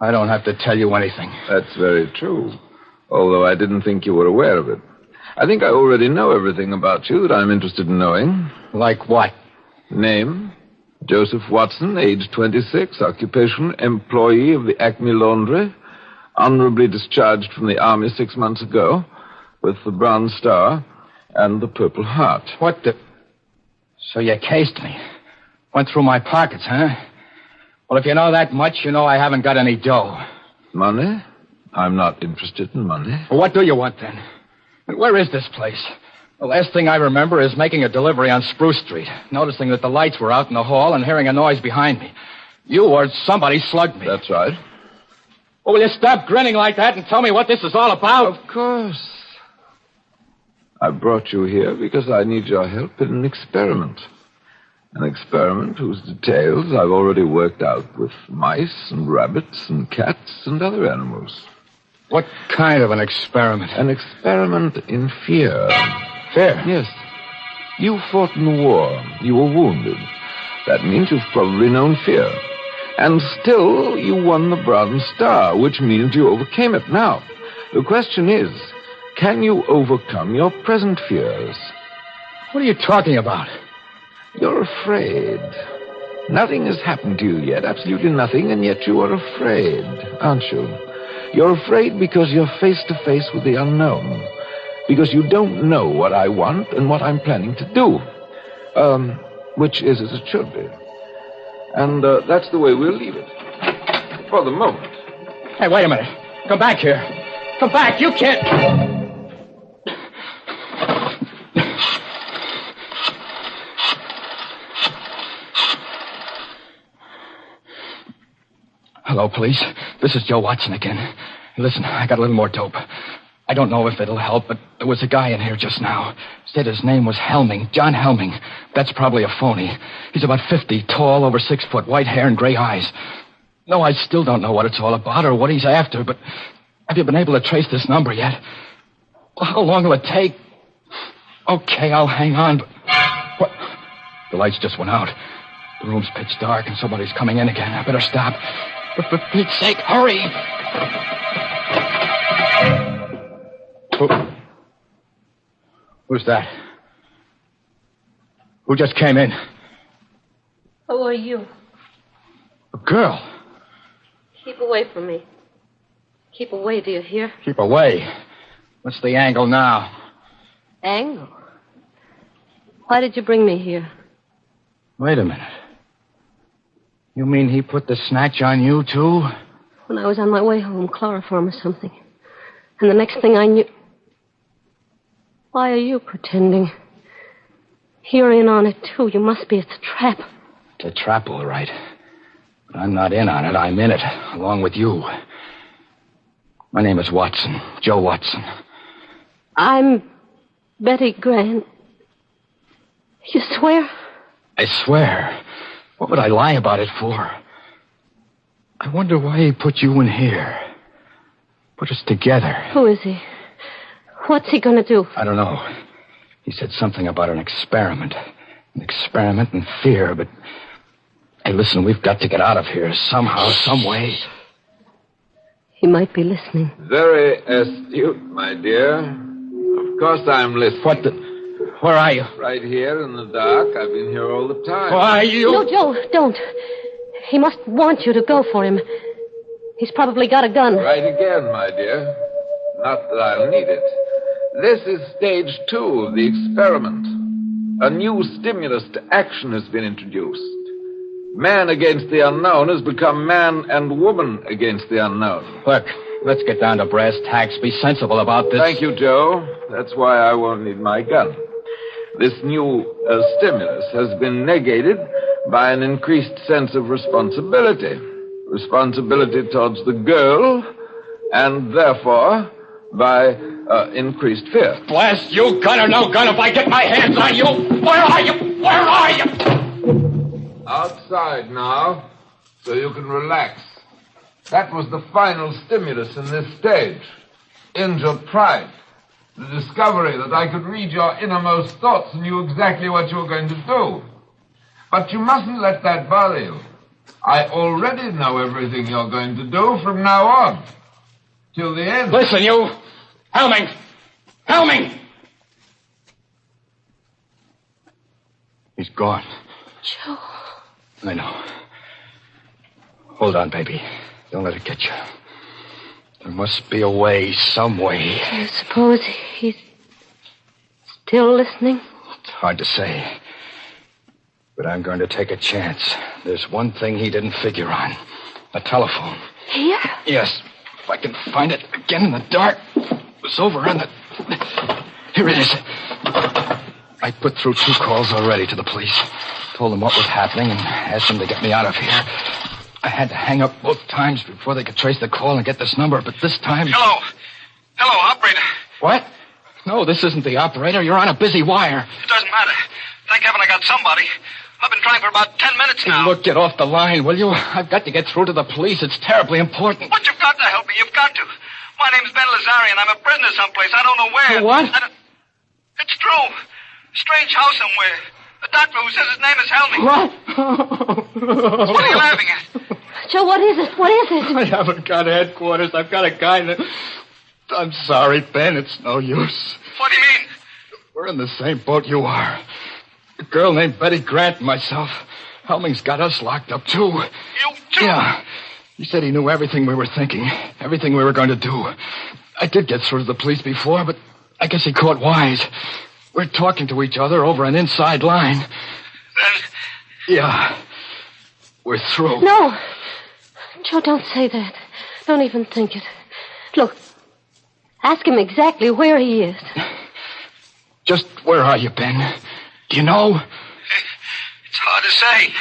I don't have to tell you anything. That's very true. Although I didn't think you were aware of it. I think I already know everything about you that I'm interested in knowing. Like what? Name? Joseph Watson, age 26, occupation, employee of the Acme Laundry, honorably discharged from the Army 6 months ago, with the Bronze Star and the Purple Heart. What the... So you cased me. Went through my pockets, huh? Well, if you know that much, you know I haven't got any dough. Money? I'm not interested in money. Well, what do you want, then? And where is this place? The last thing I remember is making a delivery on Spruce Street, noticing that the lights were out in the hall and hearing a noise behind me. You or somebody slugged me. That's right. Well, will you stop grinning like that and tell me what this is all about? Of course. I brought you here because I need your help in an experiment. An experiment whose details I've already worked out with mice and rabbits and cats and other animals. What kind of an experiment? An experiment in fear. Fear? Yes. You fought in the war. You were wounded. That means you've probably known fear. And still, you won the Bronze Star, which means you overcame it. Now, the question is, can you overcome your present fears? What are you talking about? You're afraid. Nothing has happened to you yet, absolutely nothing, and yet you are afraid, aren't you? You're afraid because you're face to face with the unknown. Because you don't know what I want and what I'm planning to do. Which is as it should be. And that's the way we'll leave it. For the moment. Hey, wait a minute. Come back here. Come back. You can't... Hello, police. This is Joe Watson again. Listen, I got a little more dope. I don't know if it'll help, but there was a guy in here just now. Said his name was Helming, John Helming. That's probably a phony. He's about 50, tall, over 6 foot, white hair and gray eyes. No, I still don't know what it's all about or what he's after, but have you been able to trace this number yet? Well, how long will it take? Okay, I'll hang on, but... What? The lights just went out. The room's pitch dark and somebody's coming in again. I better stop. But for Pete's sake, hurry! Who's that? Who just came in? Who are you? A girl. Keep away from me. Keep away, do you hear? Keep away. What's the angle now? Angle? Why did you bring me here? Wait a minute. You mean he put the snatch on you, too? When I was on my way home, chloroform or something. And the next thing I knew... Why are you pretending? You're in on it, too. You must be. It's a trap. It's a trap, all right. But I'm not in on it. I'm in it, along with you. My name is Watson. Joe Watson. I'm Betty Grant. You swear? I swear. What would I lie about it for? I wonder why he put you in here. Put us together. Who is he? What's he going to do? I don't know. He said something about an experiment. An experiment in fear, but... Hey, listen, we've got to get out of here somehow, some way. He might be listening. Very astute, my dear. Of course I'm listening. What the... Where are you? Right here in the dark. I've been here all the time. Why are you... No, Joe, don't. He must want you to go for him. He's probably got a gun. Right again, my dear. Not that I'll need it. This is stage 2 of the experiment. A new stimulus to action has been introduced. Man against the unknown has become man and woman against the unknown. Look, let's get down to brass tacks. Be sensible about this. Thank you, Joe. That's why I won't need my gun. This new stimulus has been negated by an increased sense of responsibility. Responsibility towards the girl, and therefore by increased fear. Blast you, gun or no gun, if I get my hands on you! Where are you? Where are you? Outside now, so you can relax. That was the final stimulus in this stage. Injured pride. The discovery that I could read your innermost thoughts and knew exactly what you were going to do. But you mustn't let that bother you. I already know everything you're going to do from now on. Till the end. Listen, you! Helming! Helming! He's gone. Joe. I know. Hold on, baby. Don't let it get you. There must be a way, some way. I suppose he's still listening? It's hard to say. But I'm going to take a chance. There's one thing he didn't figure on. A telephone. Here? Yes. If I can find it again in the dark. It was over on the... Here it is. I put through 2 calls already to the police. Told them what was happening and asked them to get me out of here. I had to hang up both times before they could trace the call and get this number, but this time... Hello, operator. What? No, this isn't the operator. You're on a busy wire. It doesn't matter. Thank heaven I got somebody. I've been trying for about 10 minutes now. Look, get off the line, will you? I've got to get through to the police. It's terribly important. But you've got to help me. You've got to. My name's Ben Lazarian. I'm a prisoner someplace. I don't know where. What? It's true. Strange house somewhere. A doctor who says his name is Helming. What? What are you laughing at? Joe, what is it? What is it? I haven't got headquarters. I've got a guy that... I'm sorry, Ben. It's no use. What do you mean? We're in the same boat you are. A girl named Betty Grant and myself. Helming's got us locked up, too. You too? Yeah. He said he knew everything we were thinking, everything we were going to do. I did get through to the police before, but I guess he caught wise. We're talking to each other over an inside line. Then... Yeah. We're through. No. Joe, don't say that. Don't even think it. Look, ask him exactly where he is. Just where are you, Ben? Do you know? It's hard to say.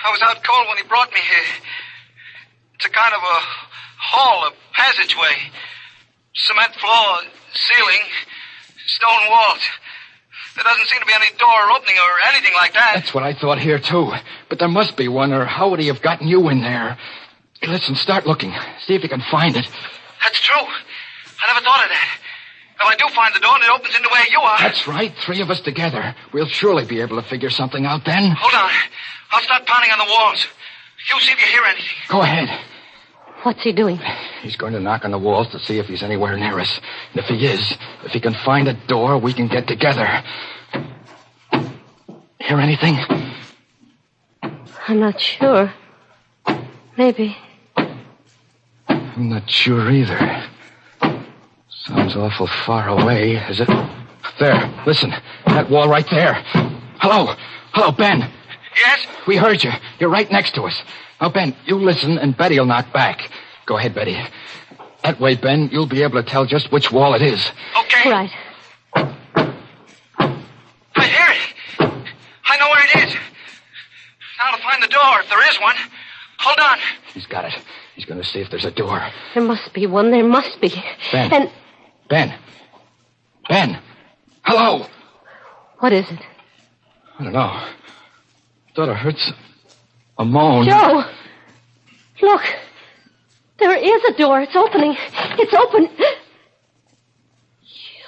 I was out cold when he brought me here. It's a kind of a hall, a passageway. Cement floor, ceiling, stone walls. There doesn't seem to be any door opening or anything like that. That's what I thought here, too. But there must be one, or how would he have gotten you in there? Listen, start looking. See if you can find it. That's true. I never thought of that. If I do find the door and it opens into where you are... That's right. 3 of us together. We'll surely be able to figure something out then. Hold on. I'll start pounding on the walls. You see if you hear anything. Go ahead. What's he doing? He's going to knock on the walls to see if he's anywhere near us. And if he is, if he can find a door, we can get together. Hear anything? I'm not sure. Maybe. I'm not sure either. Sounds awful far away, is it? There, listen. That wall right there. Hello. Hello, Ben. Yes? We heard you. You're right next to us. Now, Ben, you listen, and Betty will knock back. Go ahead, Betty. That way, Ben, you'll be able to tell just which wall it is. Okay. Right. I hear it. I know where it is. Now to find the door, if there is one. Hold on. He's got it. He's going to see if there's a door. There must be one. There must be. Ben. And... Ben. Hello. What is it? I don't know. Thought I heard a moan. Joe! Look. There is a door. It's opening. It's open.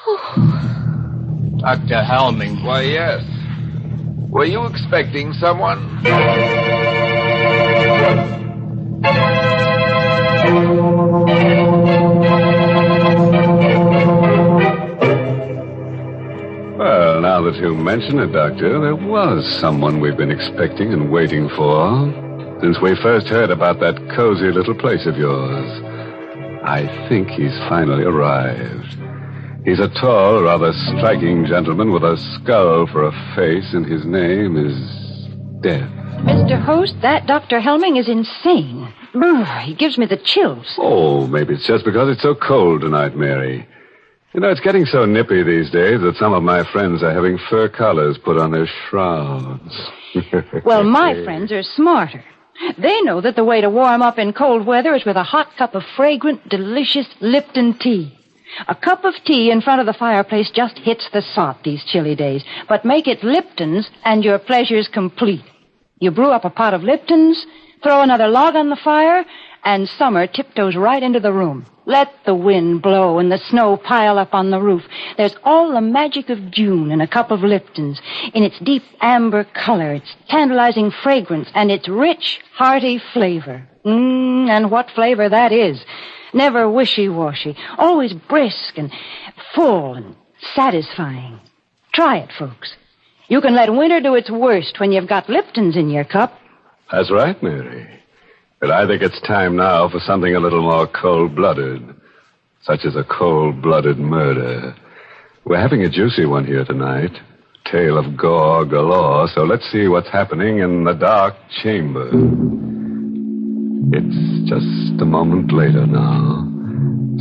Joe. Dr. Helming. Why, yes. Were you expecting someone? Well, now that you mention it, Doctor, there was someone we've been expecting and waiting for. since we first heard about that cozy little place of yours. I think he's finally arrived. He's a tall, rather striking gentleman with a skull for a face, and his name is Death. Mr. Host, that Dr. Helming is insane. He gives me the chills. Oh, maybe it's just because it's so cold tonight, Mary. You know, it's getting so nippy these days that some of my friends are having fur collars put on their shrouds. Well, my friends are smarter. They know that the way to warm up in cold weather is with a hot cup of fragrant, delicious Lipton tea. A cup of tea in front of the fireplace just hits the spot these chilly days. But make it Lipton's and your pleasure's complete. You brew up a pot of Lipton's, throw another log on the fire, and summer tiptoes right into the room. Let the wind blow and the snow pile up on the roof. There's all the magic of June in a cup of Lipton's, in its deep amber color, its tantalizing fragrance, and its rich, hearty flavor. And what flavor that is. Never wishy-washy, always brisk and full and satisfying. Try it, folks. You can let winter do its worst when you've got Lipton's in your cup. That's right, Mary. But I think it's time now for something a little more cold-blooded, such as a cold-blooded murder. We're having a juicy one here tonight. Tale of gore galore, so let's see what's happening in the dark chamber. It's just a moment later now.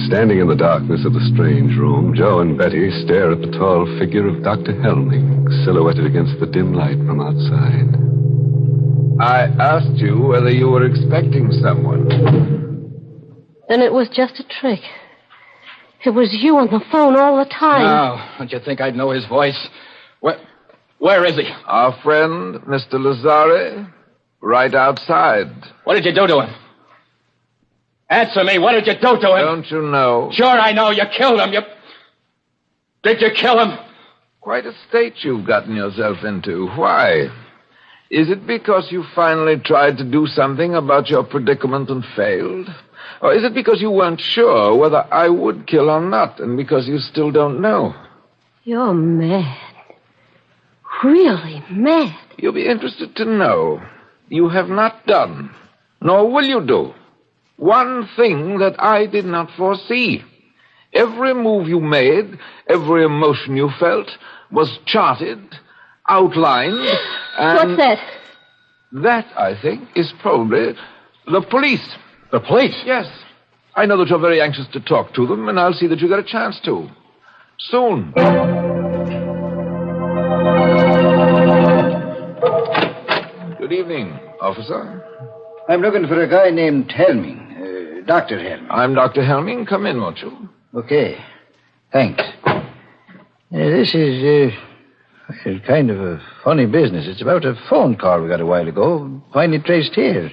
Standing in the darkness of the strange room, Joe and Betty stare at the tall figure of Dr. Helming, silhouetted against the dim light from outside. I asked you whether you were expecting someone. Then it was just a trick. It was you on the phone all the time. Now, don't you think I'd know his voice? Where is he? Our friend, Mr. Lazare, right outside. What did you do to him? Answer me. What did you do to him? Don't you know? Sure, I know. You killed him. Did you kill him? Quite a state you've gotten yourself into. Why? Is it because you finally tried to do something about your predicament and failed? Or is it because you weren't sure whether I would kill or not, and because you still don't know? You're mad. Really mad. You'll be interested to know you have not done, nor will you do, one thing that I did not foresee. Every move you made, every emotion you felt, was charted, outlined, and... What's that? That, I think, is probably the police. The police? Yes. I know that you're very anxious to talk to them, and I'll see that you get a chance to. Soon. Good evening, officer. I'm looking for a guy named Helming. Dr. Helming. I'm Dr. Helming. Come in, won't you? Okay. Thanks. This is kind of a funny business. It's about a phone call we got a while ago, finally traced here.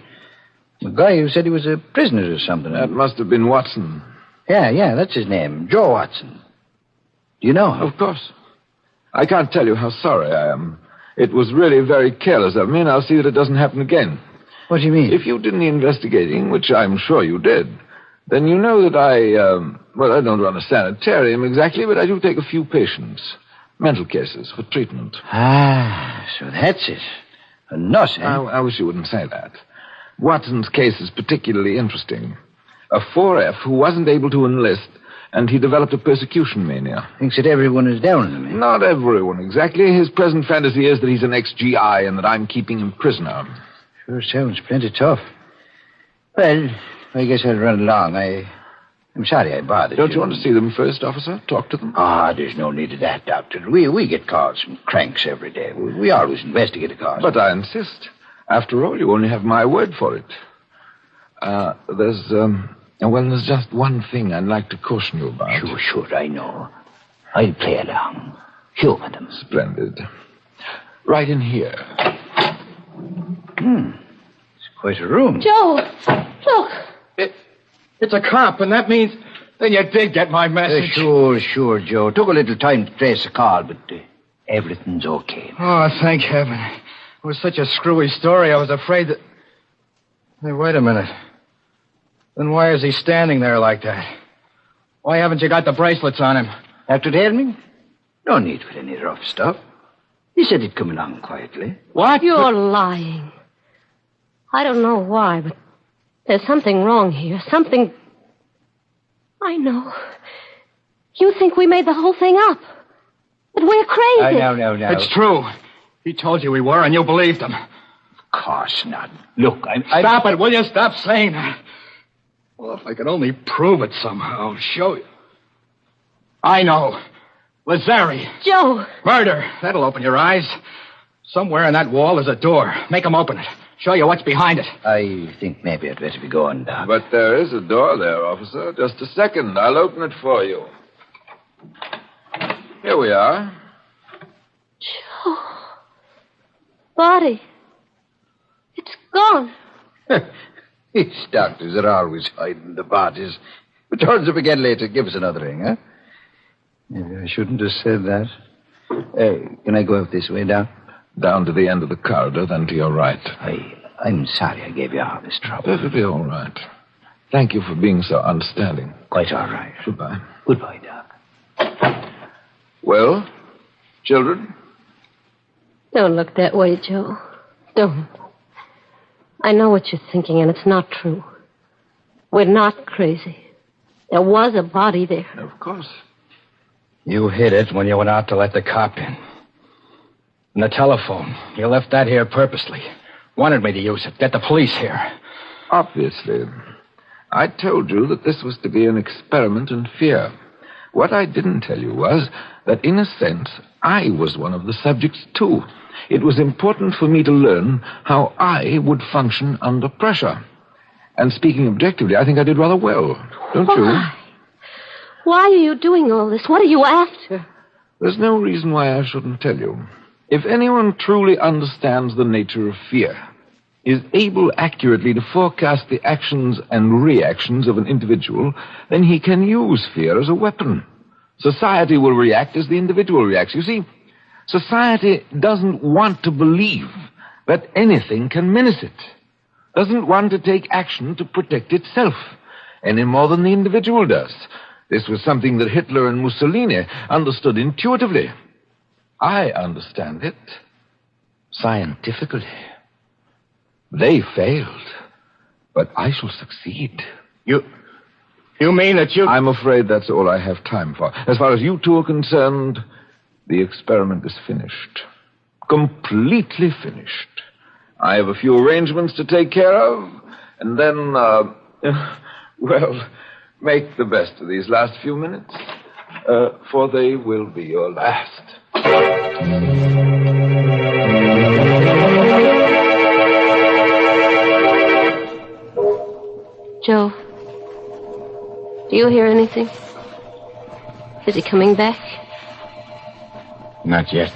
A guy who said he was a prisoner or something. That must have been Watson. Yeah, that's his name. Joe Watson. Do you know him? Of course. I can't tell you how sorry I am. It was really very careless of me, and I'll see that it doesn't happen again. What do you mean? If you did any investigating, which I'm sure you did, then you know that I don't run a sanitarium exactly, but I do take a few patients. Mental cases for treatment. Ah, so that's it. A nut, eh? I wish you wouldn't say that. Watson's case is particularly interesting. A 4F who wasn't able to enlist, and he developed a persecution mania. Thinks that everyone is down on him, eh? Not everyone, exactly. His present fantasy is that he's an ex-GI and that I'm keeping him prisoner. Sure sounds plenty tough. Well, I guess I'll run along. I'm sorry I bothered you. Don't you want to see them first, officer? Talk to them? There's no need of that, Doctor. We get calls from cranks every day. We always investigate a cause. But I insist. After all, you only have my word for it. There's just one thing I'd like to caution you about. Sure, I know. I'll play along. Humor them. Splendid. Right in here. It's quite a room. Joe, look. It's a cop, and that means... Then you did get my message. Sure, Joe. Took a little time to trace the call, but everything's okay. Oh, thank heaven. It was such a screwy story, I was afraid that... Hey, wait a minute. Then why is he standing there like that? Why haven't you got the bracelets on him? After Helming? No need for any rough stuff. He said he'd come along quietly. What? You're lying. I don't know why, but there's something wrong here. Something... I know. You think we made the whole thing up. That we're crazy. No. It's true. He told you we were, and you believed him. Of course not. Look, Stop it, will you? Stop saying that. Well, if I could only prove it somehow, show you. I know. Lazzari. Joe. Murder. That'll open your eyes. Somewhere in that wall is a door. Make him open it. Show you what's behind it. I think maybe I'd better be going, Doc. But there is a door there, officer. Just a second. I'll open it for you. Here we are. Joe. Body. It's gone. These doctors are always hiding the bodies. But turns up again later. Give us another ring, huh? Maybe I shouldn't have said that. Can I go out this way, Doc? Down to the end of the corridor, then to your right. I'm sorry I gave you all this trouble. Perfectly all right. Thank you for being so understanding. Quite all right. Goodbye. Goodbye, Doc. Well, children? Don't look that way, Joe. Don't. I know what you're thinking, and it's not true. We're not crazy. There was a body there. Of course. You hid it when you went out to let the cop in. And the telephone. You left that here purposely. Wanted me to use it. Get the police here. Obviously. I told you that this was to be an experiment in fear. What I didn't tell you was that, in a sense, I was one of the subjects, too. It was important for me to learn how I would function under pressure. And speaking objectively, I think I did rather well. Don't you? Why are you doing all this? What are you after? There's no reason why I shouldn't tell you. If anyone truly understands the nature of fear, is able accurately to forecast the actions and reactions of an individual, then he can use fear as a weapon. Society will react as the individual reacts. You see, society doesn't want to believe that anything can menace it. Doesn't want to take action to protect itself, any more than the individual does. This was something that Hitler and Mussolini understood intuitively. I understand it scientifically. They failed, but I shall succeed. You mean that you... I'm afraid that's all I have time for. As far as you two are concerned, the experiment is finished. Completely finished. I have a few arrangements to take care of, and then, well, make the best of these last few minutes, for they will be your last. Joe, do you hear anything? Is he coming back? Not yet.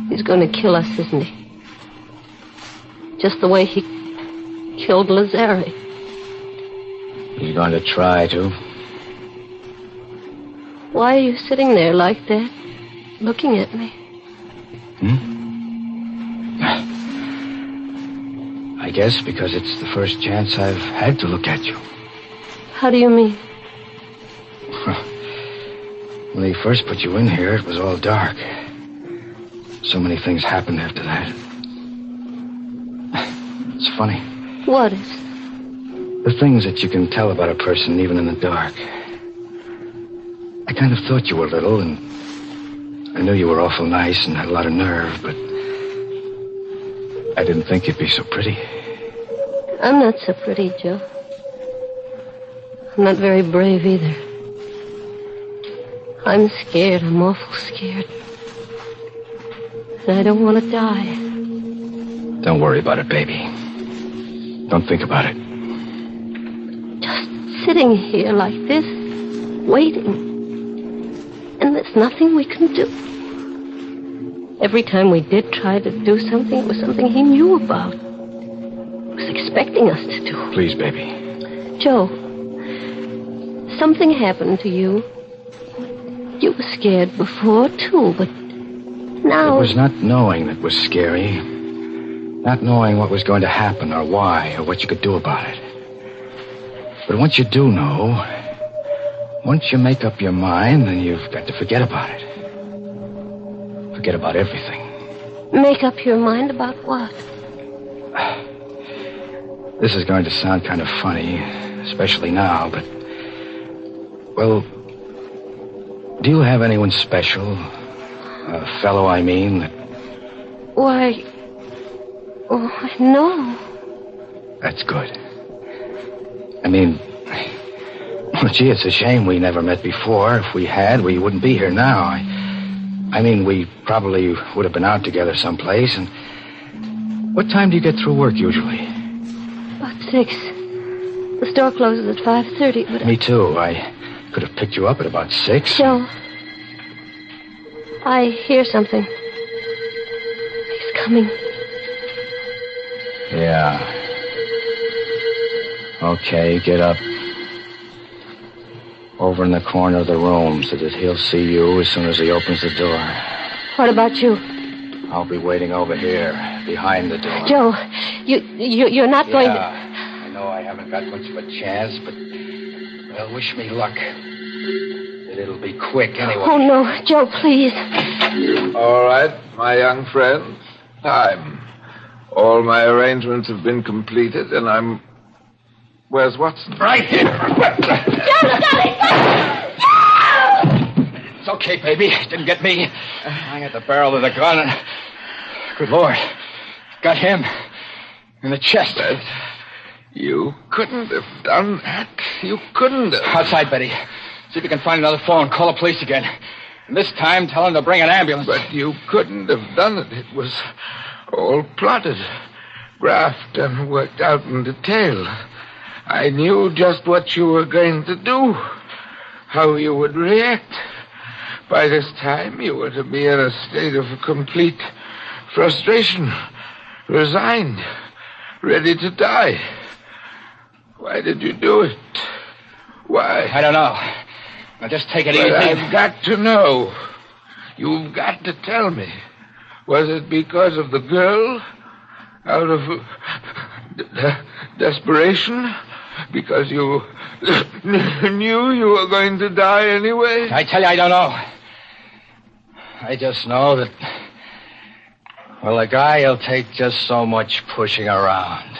He's going to kill us, isn't he? Just the way he killed Lazzari. He's going to try to. Why are you sitting there like that, looking at me? I guess because it's the first chance I've had to look at you. How do you mean? When they first put you in here, it was all dark. So many things happened after that. It's funny. What is? The things that you can tell about a person even in the dark. I kind of thought you were little, and I knew you were awful nice and had a lot of nerve, but I didn't think you'd be so pretty. I'm not so pretty, Joe. I'm not very brave either. I'm scared. I'm awful scared. And I don't want to die. Don't worry about it, baby. Don't think about it. Just sitting here like this, waiting. And there's nothing we can do. Every time we did try to do something, it was something he knew about. Was expecting us to do. Please, baby. Joe, something happened to you. You were scared before, too, but now... It was not knowing that was scary. Not knowing what was going to happen or why or what you could do about it. But once you do know, once you make up your mind, then you've got to forget about it. Forget about everything. Make up your mind about what? This is going to sound kind of funny, especially now, but... Well, do you have anyone special? A fellow, I mean, that... Why... Oh, no. That's good. I mean... Well, gee, it's a shame we never met before. If we had, we wouldn't be here now. I mean, we probably would have been out together someplace, and... What time do you get through work, usually? About 6. The store closes at 5:30, but... Me too. I could have picked you up at about 6. Joe, I hear something. He's coming. Yeah. Okay, get up. Over in the corner of the room so that he'll see you as soon as he opens the door. What about you? I'll be waiting over here, behind the door. Joe, you're not going to... I know I haven't got much of a chance, but... Well, wish me luck. That it'll be quick anyway. Oh, no. Joe, please. All right, my young friend. Time. All my arrangements have been completed, and I'm... Where's Watson? Right here. Joe, Scully! It's okay, baby. Didn't get me. I had the barrel of the gun and... Good Lord. Got him. In the chest. But you couldn't have done that. You couldn't have. Outside, Betty. See if you can find another phone. Call the police again. And this time, tell them to bring an ambulance. But you couldn't have done it. It was all plotted, graphed, and worked out in detail. I knew just what you were going to do, how you would react. By this time, you were to be in a state of complete frustration, resigned, ready to die. Why did you do it? Why? I don't know. Now, just take it easy. I've got to know. You've got to tell me. Was it because of the girl? Out of desperation? Because you knew you were going to die anyway? I tell you, I don't know. I just know that... Well, a guy will take just so much pushing around.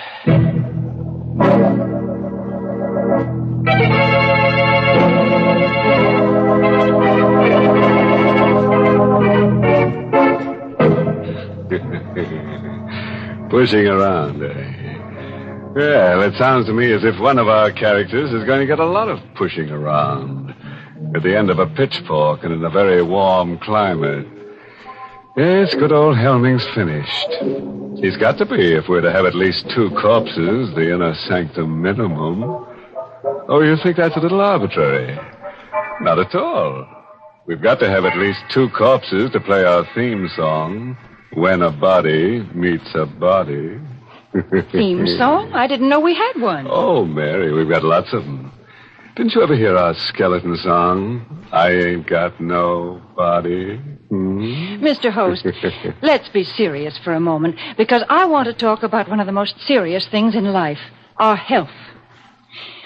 Pushing around, eh? Well, it sounds to me as if one of our characters is going to get a lot of pushing around at the end of a pitchfork and in a very warm climate. Yes, good old Helming's finished. He's got to be if we're to have at least 2 corpses, the inner sanctum minimum. Oh, you think that's a little arbitrary? Not at all. We've got to have at least 2 corpses to play our theme song, When a Body Meets a Body. Theme song? I didn't know we had one. Oh, Mary, we've got lots of them. Didn't you ever hear our skeleton song? I ain't got no body. Mr. Host, let's be serious for a moment, because I want to talk about one of the most serious things in life, our health.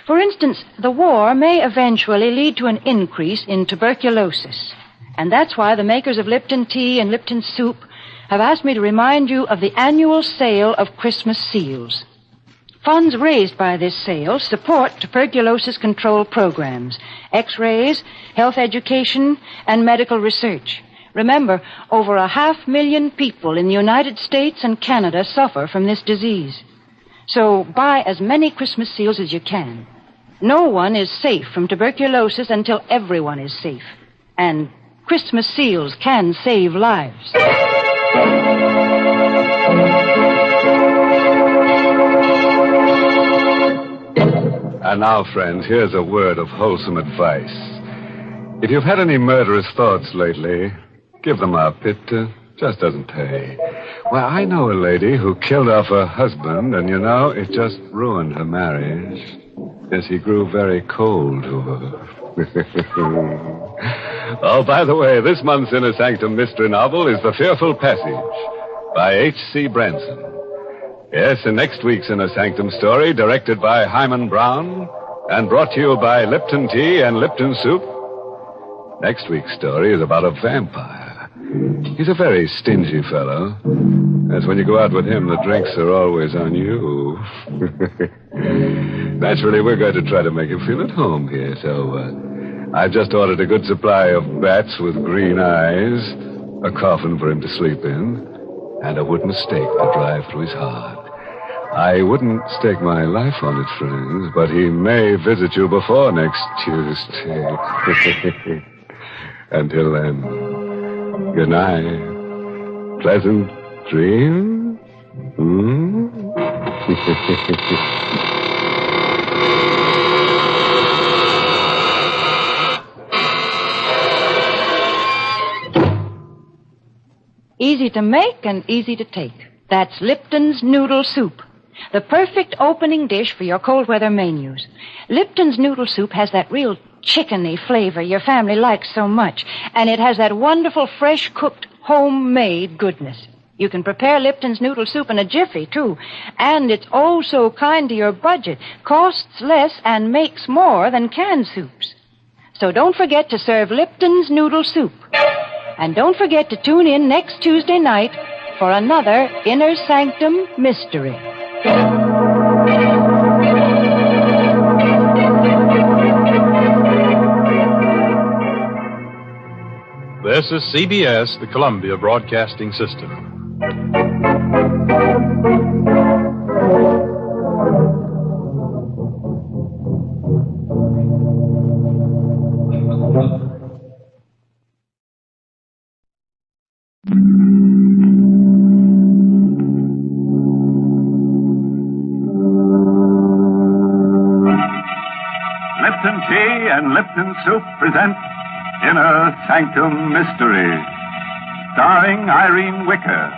For instance, the war may eventually lead to an increase in tuberculosis. And that's why the makers of Lipton tea and Lipton soup have asked me to remind you of the annual sale of Christmas seals. Funds raised by this sale support tuberculosis control programs, X-rays, health education, and medical research. Remember, over 500,000 people in the United States and Canada suffer from this disease. So buy as many Christmas seals as you can. No one is safe from tuberculosis until everyone is safe. And Christmas seals can save lives. And now, friends, here's a word of wholesome advice. If you've had any murderous thoughts lately, give them up. It just doesn't pay. Well, I know a lady who killed off her husband, and, you know, it just ruined her marriage. Yes, he grew very cold to her. Oh, by the way, this month's Inner Sanctum mystery novel is The Fearful Passage by H.C. Branson. Yes, and next week's Inner Sanctum story, directed by Hyman Brown and brought to you by Lipton Tea and Lipton Soup. Next week's story is about a vampire. He's a very stingy fellow, That's when you go out with him, the drinks are always on you. Naturally, we're going to try to make him feel at home here, so I've just ordered a good supply of bats with green eyes, a coffin for him to sleep in, and a wooden stake to drive through his heart. I wouldn't stake my life on it, friends, but he may visit you before next Tuesday. Until then, good night. Pleasant dreams? Easy to make and easy to take. That's Lipton's Noodle Soup. The perfect opening dish for your cold weather menus. Lipton's Noodle Soup has that real chickeny flavor your family likes so much, and it has that wonderful fresh cooked homemade goodness. You can prepare Lipton's Noodle Soup in a jiffy, too, and it's oh so kind to your budget, costs less and makes more than canned soups. So don't forget to serve Lipton's Noodle Soup. And don't forget to tune in next Tuesday night for another Inner Sanctum Mystery. This is CBS, the Columbia Broadcasting System. Lipton Tea and Lipton Soup present Inner Sanctum Mystery, starring Irene Wicker.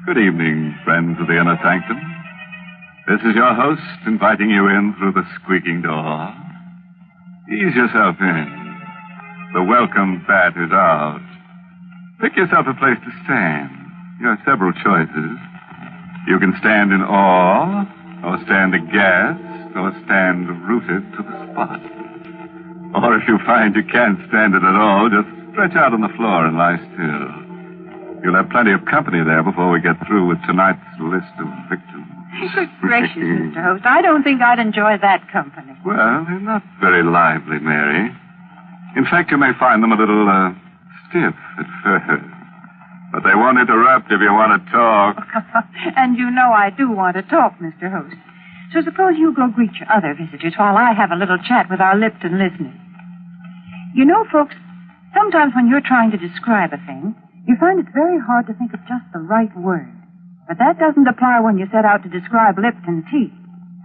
Good evening, friends of the Inner Sanctum. This is your host inviting you in through the squeaking door. Ease yourself in. The welcome bat is out. Pick yourself a place to stand. You have several choices. You can stand in awe, or stand aghast, or stand rooted to the spot. Or if you find you can't stand it at all, just stretch out on the floor and lie still. You'll have plenty of company there before we get through with tonight's list of victims. Good gracious, Mr. Host. I don't think I'd enjoy that company. Well, they're not very lively, Mary. In fact, you may find them a little, stiff at first. But they won't interrupt if you want to talk. And you know I do want to talk, Mr. Host. So suppose you go greet your other visitors while I have a little chat with our Lipton listeners. You know, folks, sometimes when you're trying to describe a thing, you find it's very hard to think of just the right word. But that doesn't apply when you set out to describe Lipton tea.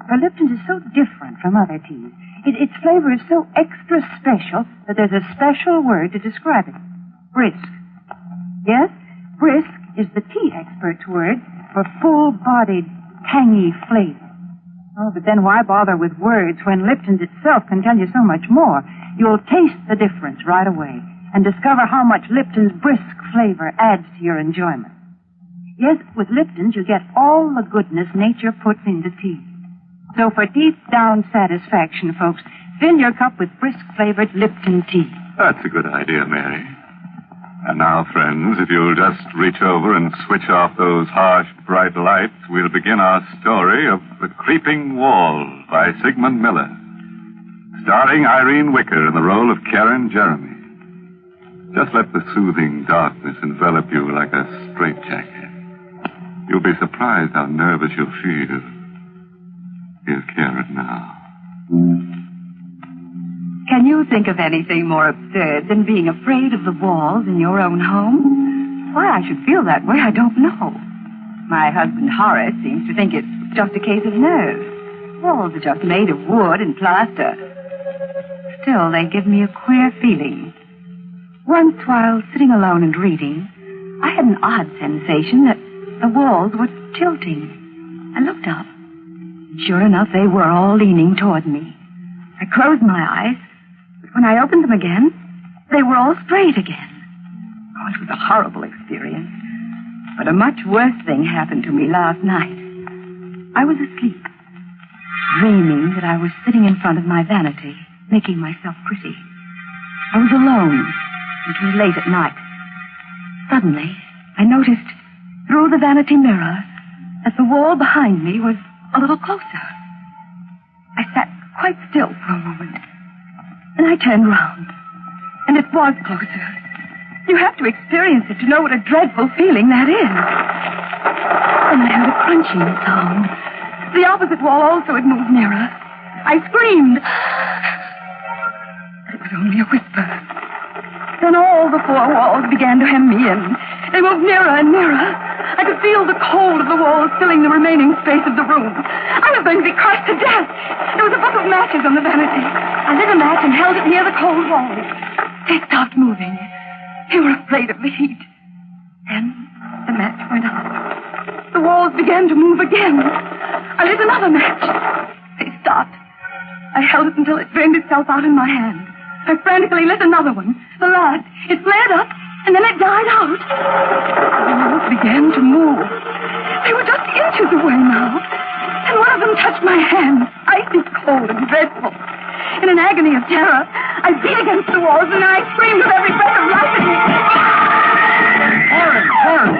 For Lipton is so different from other teas. Its flavor is so extra special that there's a special word to describe it. Brisk. Yes, brisk is the tea expert's word for full-bodied, tangy flavor. Oh, but then why bother with words when Lipton's itself can tell you so much more? You'll taste the difference right away and discover how much Lipton's brisk flavor adds to your enjoyment. Yes, with Lipton's, you get all the goodness nature puts into tea. So for deep-down satisfaction, folks, fill your cup with brisk-flavored Lipton tea. That's a good idea, Mary. And now, friends, if you'll just reach over and switch off those harsh, bright lights, we'll begin our story of The Creeping Wall by Sigmund Miller, starring Irene Wicker in the role of Karen Jeremy. Just let the soothing darkness envelop you like a straitjacket. You'll be surprised how nervous you'll feel. Here's Karen now. Can you think of anything more absurd than being afraid of the walls in your own home? Why I should feel that way, I don't know. My husband Horace seems to think it's just a case of nerves. Walls are just made of wood and plaster. Still, they give me a queer feeling. Once, while sitting alone and reading, I had an odd sensation that the walls were tilting. I looked up. Sure enough, they were all leaning toward me. I closed my eyes, but when I opened them again, they were all straight again. Oh, it was a horrible experience. But a much worse thing happened to me last night. I was asleep, dreaming that I was sitting in front of my vanity, making myself pretty. I was alone. It was late at night. Suddenly, I noticed through the vanity mirror that the wall behind me was a little closer. I sat quite still for a moment, and I turned round, and it was closer. You have to experience it to know what a dreadful feeling that is. Then I heard a crunching sound. The opposite wall also had moved nearer. I screamed. But it was only a whisper. Then all the four walls began to hem me in. They moved nearer and nearer. I could feel the cold of the walls filling the remaining space of the room. I was going to be crushed to death. There was a book of matches on the vanity. I lit a match and held it near the cold walls. They stopped moving. They were afraid of the heat. Then the match went out. The walls began to move again. I lit another match. They stopped. I held it until it drained itself out in my hand. I frantically lit another one, the last. It flared up, and then it died out. The walls began to move. They were just inches away now. And one of them touched my hand, icy cold and dreadful. In an agony of terror, I beat against the walls, and then I screamed with every breath of life in me.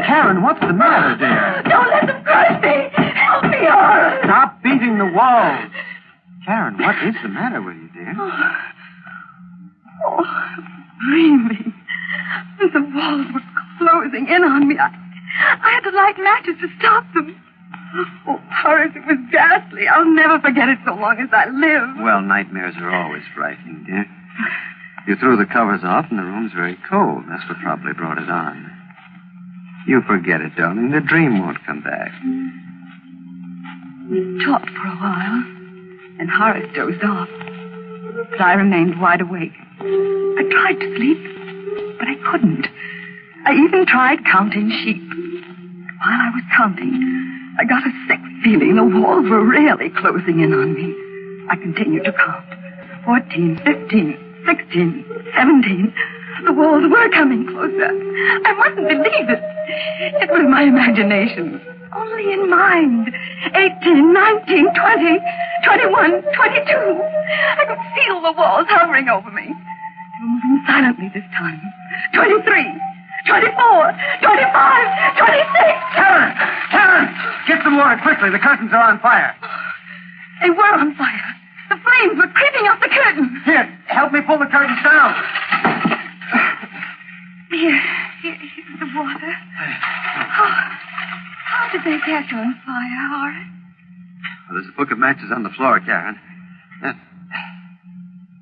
Karen, what's the matter, dear? Don't let them crush me. Help me, Horace. Stop beating the walls. Karen, what is the matter with you, dear? Dreaming. The walls were closing in on me. I had to light matches to stop them. Oh, Horace, it was ghastly. I'll never forget it so long as I live. Well, nightmares are always frightening, dear. You threw the covers off and the room's very cold. That's what probably brought it on. You forget it, darling. The dream won't come back. We talked for a while, and Horace dozed off. But I remained wide awake. I tried to sleep, but I couldn't. I even tried counting sheep. While I was counting, I got a sick feeling the walls were really closing in on me. I continued to count. 14, 15, 16, 17. The walls were coming closer. I mustn't believe it. It was my imagination. Only in mind. 18, 19, 20, 21, 22. I could feel the walls hovering over me. They were moving silently this time. 23, 24, 25, 26. Karen! Get some water quickly. The curtains are on fire. They were on fire. The flames were creeping up the curtains. Here, help me pull the curtains down. Here's the water. How did they catch on fire, Horace? Well, there's a book of matches on the floor, Karen.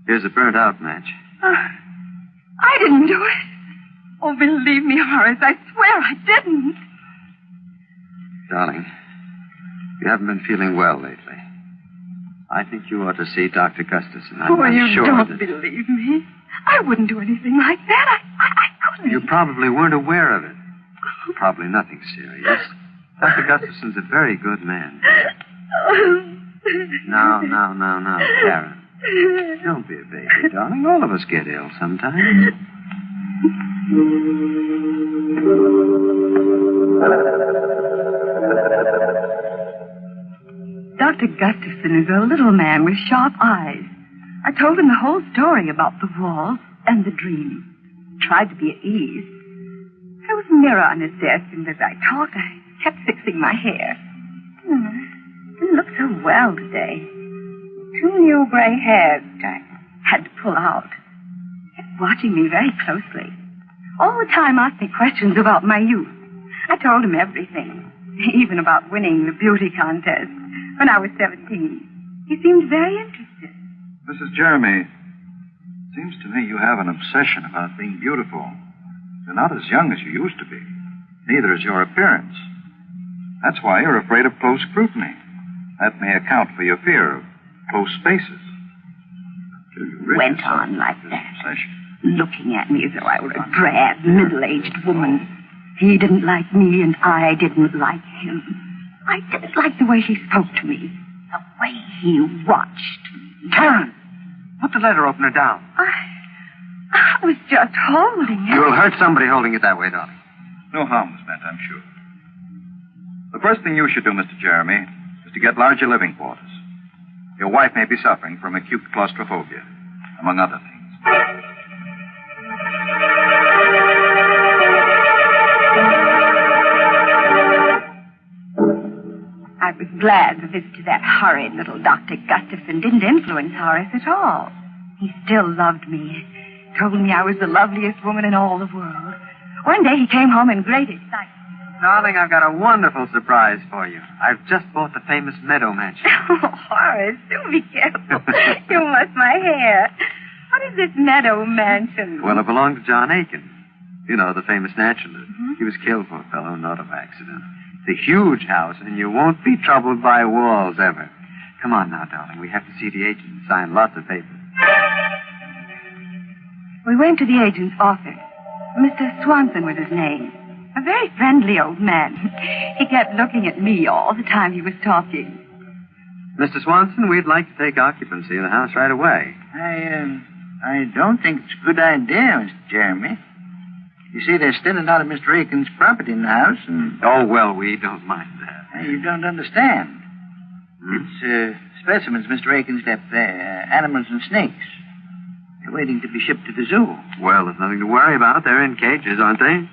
Here's a burnt-out match. I didn't do it. Oh, believe me, Horace, I swear I didn't. Darling, you haven't been feeling well lately. I think you ought to see Dr. Gustafson. I'm you sure don't that... believe me. I wouldn't do anything like that. I couldn't. You probably weren't aware of it. Probably nothing serious. Dr. Gustafson's a very good man. Now, Karen. Don't be a baby, darling. All of us get ill sometimes. Dr. Gustafson is a little man with sharp eyes. I told him the whole story about the walls and the dream. Tried to be at ease. There was a mirror on his desk, and as I talked, I kept fixing my hair. Didn't look so well today. 2 new gray hairs that I had to pull out. Kept watching me very closely. All the time asked me questions about my youth. I told him everything, even about winning the beauty contest when I was 17. He seemed very interested. Mrs. Jeremy, seems to me you have an obsession about being beautiful. You're not as young as you used to be. Neither is your appearance. That's why you're afraid of close scrutiny. That may account for your fear of close spaces. Went on like that, looking at me as though I were a drab, middle-aged woman. He didn't like me, and I didn't like him. I didn't like the way he spoke to me, the way he watched me. Karen! Put the letter opener down. I was just holding it. You'll hurt somebody holding it that way, darling. No harm was meant, I'm sure. The first thing you should do, Mr. Jeremy, is to get larger living quarters. Your wife may be suffering from acute claustrophobia, among other things. I was glad the visit to that horrid little Dr. Gustafson didn't influence Horace at all. He still loved me. Told me I was the loveliest woman in all the world. One day he came home in great excitement. Darling, I've got a wonderful surprise for you. I've just bought the famous Meadow Mansion. Oh, Horace, do be careful. You must my hair. What is this Meadow Mansion? Well, it belonged to John Aiken. You know, the famous naturalist. Mm-hmm. He was killed, poor fellow, in an auto accident. It's a huge house, and you won't be troubled by walls ever. Come on now, darling. We have to see the agent and sign lots of papers. We went to the agent's office. Mr. Swanson was his name. A very friendly old man. He kept looking at me all the time he was talking. Mr. Swanson, we'd like to take occupancy of the house right away. I don't think it's a good idea, Mr. Jeremy. You see, there's still a lot of Mr. Aiken's property in the house, and... Oh, well, we don't mind that. You don't understand. It's specimens Mr. Aiken's left there, animals and snakes. They're waiting to be shipped to the zoo. Well, there's nothing to worry about. They're in cages, aren't they?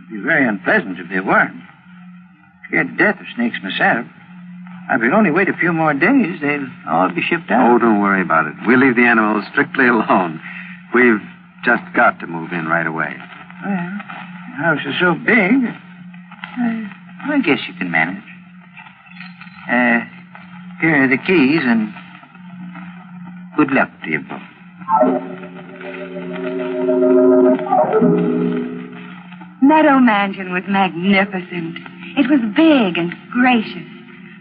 It'd be very unpleasant if they weren't. Scared to death of snakes myself. If we'll only wait a few more days, they'll all be shipped out. Oh, don't worry about it. We'll leave the animals strictly alone. We've just got to move in right away. Well, the house is so big, I guess you can manage. Here are the keys, and good luck to you both. Meadow Mansion was magnificent. It was big and gracious.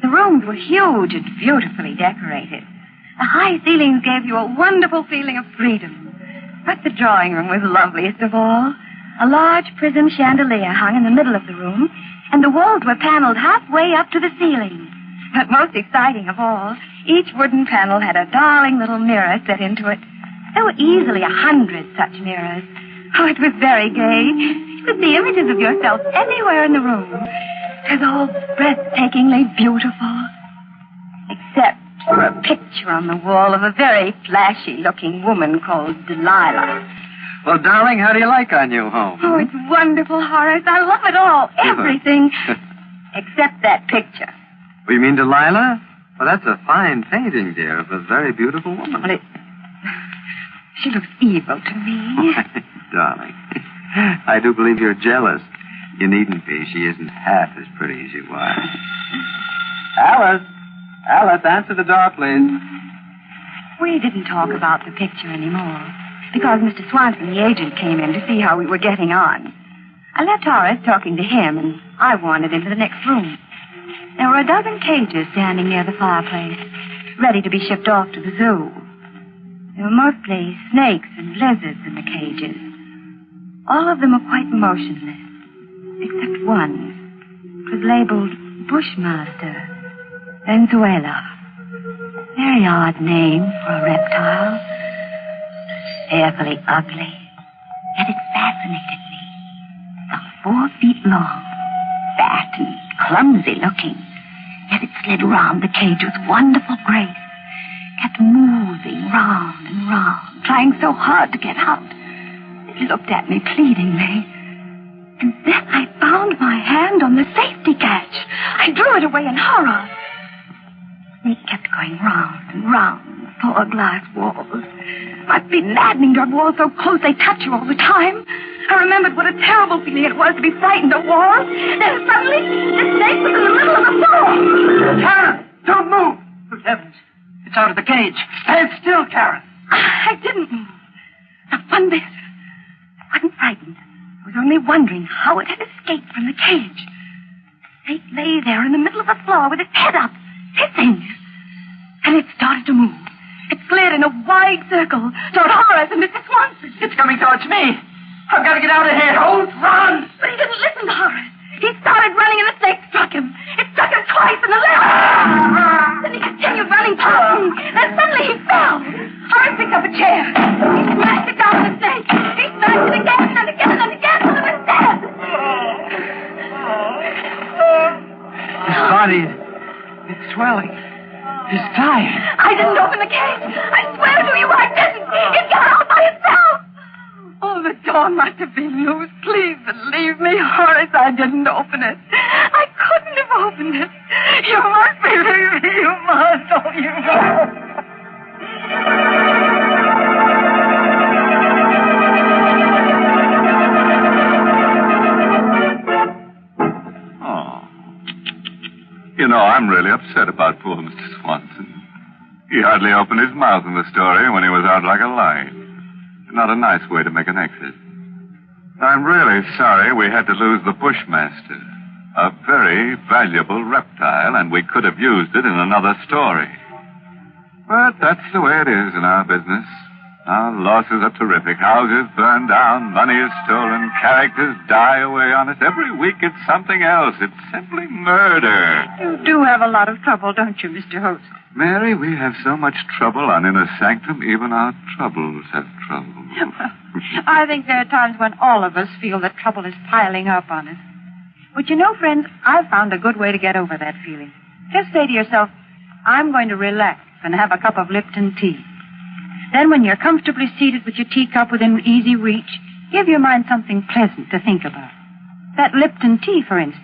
The rooms were huge and beautifully decorated. The high ceilings gave you a wonderful feeling of freedom. But the drawing room was loveliest of all. A large prism chandelier hung in the middle of the room, and the walls were paneled halfway up to the ceiling. But most exciting of all, each wooden panel had a darling little mirror set into it. There were easily 100 such mirrors. Oh, it was very gay. You could see images of yourself anywhere in the room. It was all breathtakingly beautiful. Except for a picture on the wall of a very flashy-looking woman called Delilah. Well, darling, how do you like our new home? Oh, it's wonderful, Horace. I love it all. Everything. Except that picture. Oh, you mean Delilah? Well, that's a fine painting, dear, of a very beautiful woman. Well, she looks evil to me. Darling, I do believe you're jealous. You needn't be. She isn't half as pretty as you are. Alice, answer the door, please. We didn't talk about the picture anymore, because Mr. Swanson, the agent, came in to see how we were getting on. I left Horace talking to him, and I wandered into the next room. There were a dozen cages standing near the fireplace, ready to be shipped off to the zoo. There were mostly snakes and lizards in the cages. All of them were quite motionless, except one. It was labeled Bushmaster, Venezuela. Very odd name for a reptile. Fearfully ugly, yet it fascinated me. About 4 feet long, fat and clumsy looking, yet it slid round the cage with wonderful grace. Kept moving round and round, trying so hard to get out. It looked at me pleadingly. And then I found my hand on the safety catch. I drew it away in horror. It kept going round and round the 4 glass walls. Must be maddening to have walls so close they touch you all the time. I remembered what a terrible feeling it was to be frightened of walls. Then suddenly, the snake was in the middle of the floor. Karen, don't move. Good heavens. It's out of the cage. Stand still, Karen. I didn't move. Not one bit. I wasn't frightened. I was only wondering how it had escaped from the cage. The snake lay there in the middle of the floor with its head up, hissing. And it started to move. It slid in a wide circle toward Horace and Mrs. Swanson. It's coming towards me. I've got to get out of here. Don't run. But he didn't listen to Horace. He started running and the snake struck him. It struck him twice in the leg. Then he continued running past me. Then suddenly he fell. Horace picked up a chair. He smashed it down on the snake. He smashed it again and again and again until it was dead. body. It's swelling. It's dying. I didn't open the cage. I swear to you, I didn't. It got out by itself. Oh, the door must have been loose. Please believe me, Horace, I didn't open it. I couldn't have opened it. You must believe me. You must. Oh, you must. You know, I'm really upset about poor Mr. Swanson. He hardly opened his mouth in the story when he was out like a light. Not a nice way to make an exit. I'm really sorry we had to lose the Bushmaster. A very valuable reptile, and we could have used it in another story. But that's the way it is in our business. Our losses are terrific. Houses burn down, money is stolen, characters die away on us. Every week it's something else. It's simply murder. You do have a lot of trouble, don't you, Mr. Host? Mary, we have so much trouble on Inner Sanctum, even our troubles have trouble. I think there are times when all of us feel that trouble is piling up on us. But you know, friends, I've found a good way to get over that feeling. Just say to yourself, I'm going to relax and have a cup of Lipton tea. Then when you're comfortably seated with your teacup within easy reach, give your mind something pleasant to think about. That Lipton tea, for instance.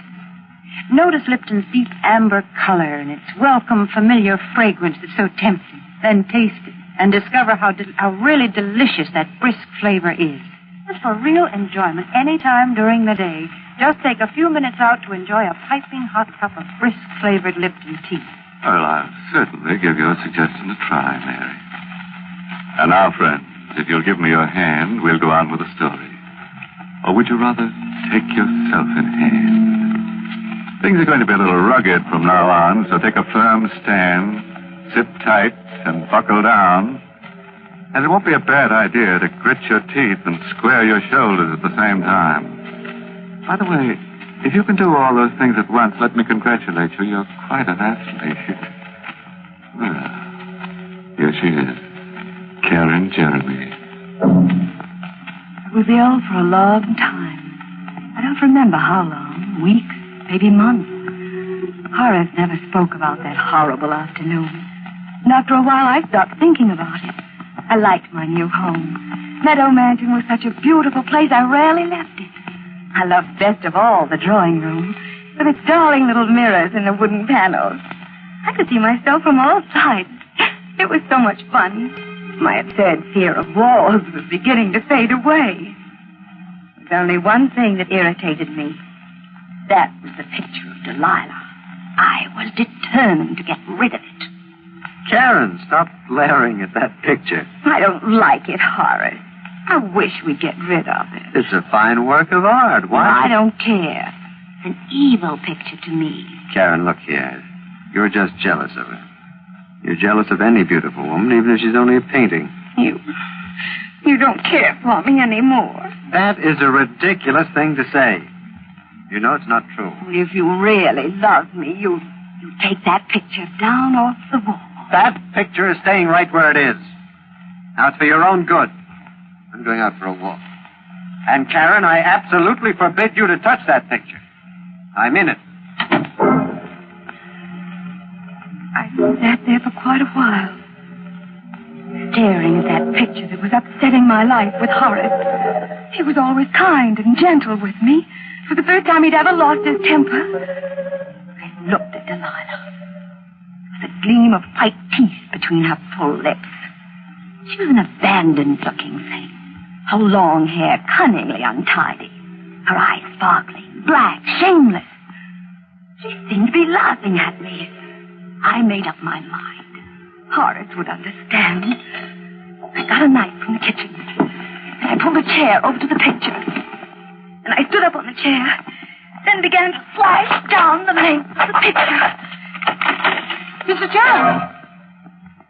Notice Lipton's deep amber color and its welcome, familiar fragrance that's so tempting. Then taste it and discover how really delicious that brisk flavor is. Just for real enjoyment any time during the day, just take a few minutes out to enjoy a piping hot cup of brisk-flavored Lipton tea. Well, I'll certainly give your suggestion a try, Mary. And now, friends, if you'll give me your hand, we'll go on with the story. Or would you rather take yourself in hand? Things are going to be a little rugged from now on, so take a firm stand, sit tight, and buckle down. And it won't be a bad idea to grit your teeth and square your shoulders at the same time. By the way, if you can do all those things at once, let me congratulate you. You're quite an athlete. Well, here she is. Karen Jeremy. I was ill for a long time. I don't remember how long. Weeks, maybe months. Horace never spoke about that horrible afternoon. And after a while, I stopped thinking about it. I liked my new home. Meadow Mansion was such a beautiful place, I rarely left it. I loved best of all the drawing room, with its darling little mirrors and the wooden panels. I could see myself from all sides. It was so much fun. My absurd fear of walls was beginning to fade away. There was only one thing that irritated me. That was the picture of Delilah. I was determined to get rid of it. Karen, stop glaring at that picture. I don't like it, Horace. I wish we'd get rid of it. It's a fine work of art. Why? I don't care. It's an evil picture to me. Karen, look here. You're just jealous of her. You're jealous of any beautiful woman, even if she's only a painting. You don't care for me anymore. That is a ridiculous thing to say. You know it's not true. If you really love me, you take that picture down off the wall. That picture is staying right where it is. Now, it's for your own good. I'm going out for a walk. And, Karen, I absolutely forbid you to touch that picture. I'm in it. I sat there for quite a while, staring at that picture that was upsetting my life with Horace. He was always kind and gentle with me. For the first time he'd ever lost his temper. I looked at Delilah. With a gleam of white teeth between her full lips. She was an abandoned-looking thing. Her long hair cunningly untidy. Her eyes sparkling, black, shameless. She seemed to be laughing at me. I made up my mind. Horace would understand. I got a knife from the kitchen. And I pulled a chair over to the picture. And I stood up on the chair. Then began to slash down the length of the picture. Mr. Jeremy,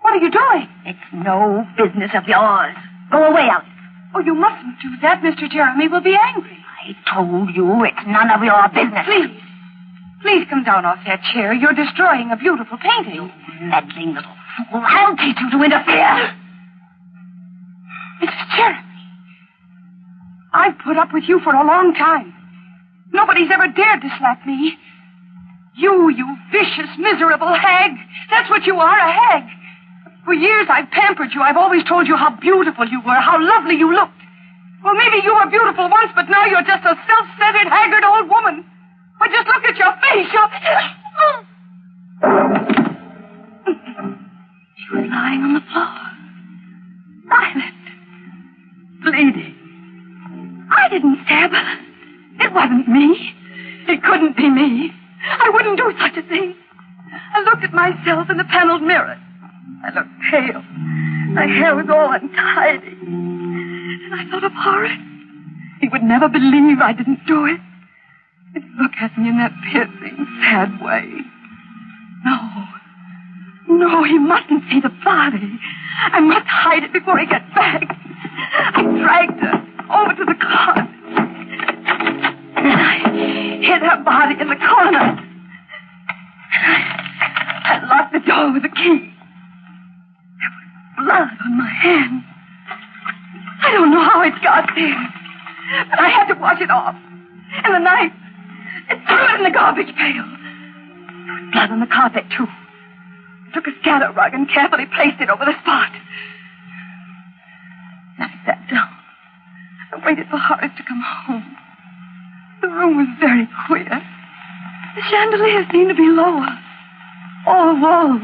what are you doing? It's no business of yours. Go away, Alice. Oh, you mustn't do that. Mr. Jeremy will be angry. I told you it's none of your business. Please. Please come down off that chair. You're destroying a beautiful painting. You meddling little fool. I'll teach you to interfere. Mrs. Jeremy, I've put up with you for a long time. Nobody's ever dared to slap me. You vicious, miserable hag. That's what you are, a hag. For years I've pampered you. I've always told you how beautiful you were, how lovely you looked. Well, maybe you were beautiful once, but now you're just a self-centered, haggard old woman. But just look at your face. She was lying on the floor. Silent. Bleeding. I didn't stab her. It wasn't me. It couldn't be me. I wouldn't do such a thing. I looked at myself in the paneled mirror. I looked pale. My hair was all untidy. And I thought of Horace. He would never believe I didn't do it. He'd look at me in that piercing, sad way. No, he mustn't see the body. I must hide it before he gets back. I dragged her over to the closet. And I hid her body in the corner. I locked the door with a key. There was blood on my hand. I don't know how it got there, but I had to wash it off. And the knife, it threw it in the garbage pail. There was blood on the carpet, too. I took a scatter rug and carefully placed it over the spot. I sat down. I waited for Horace to come home. The room was very queer. The chandelier seemed to be lower. All the walls,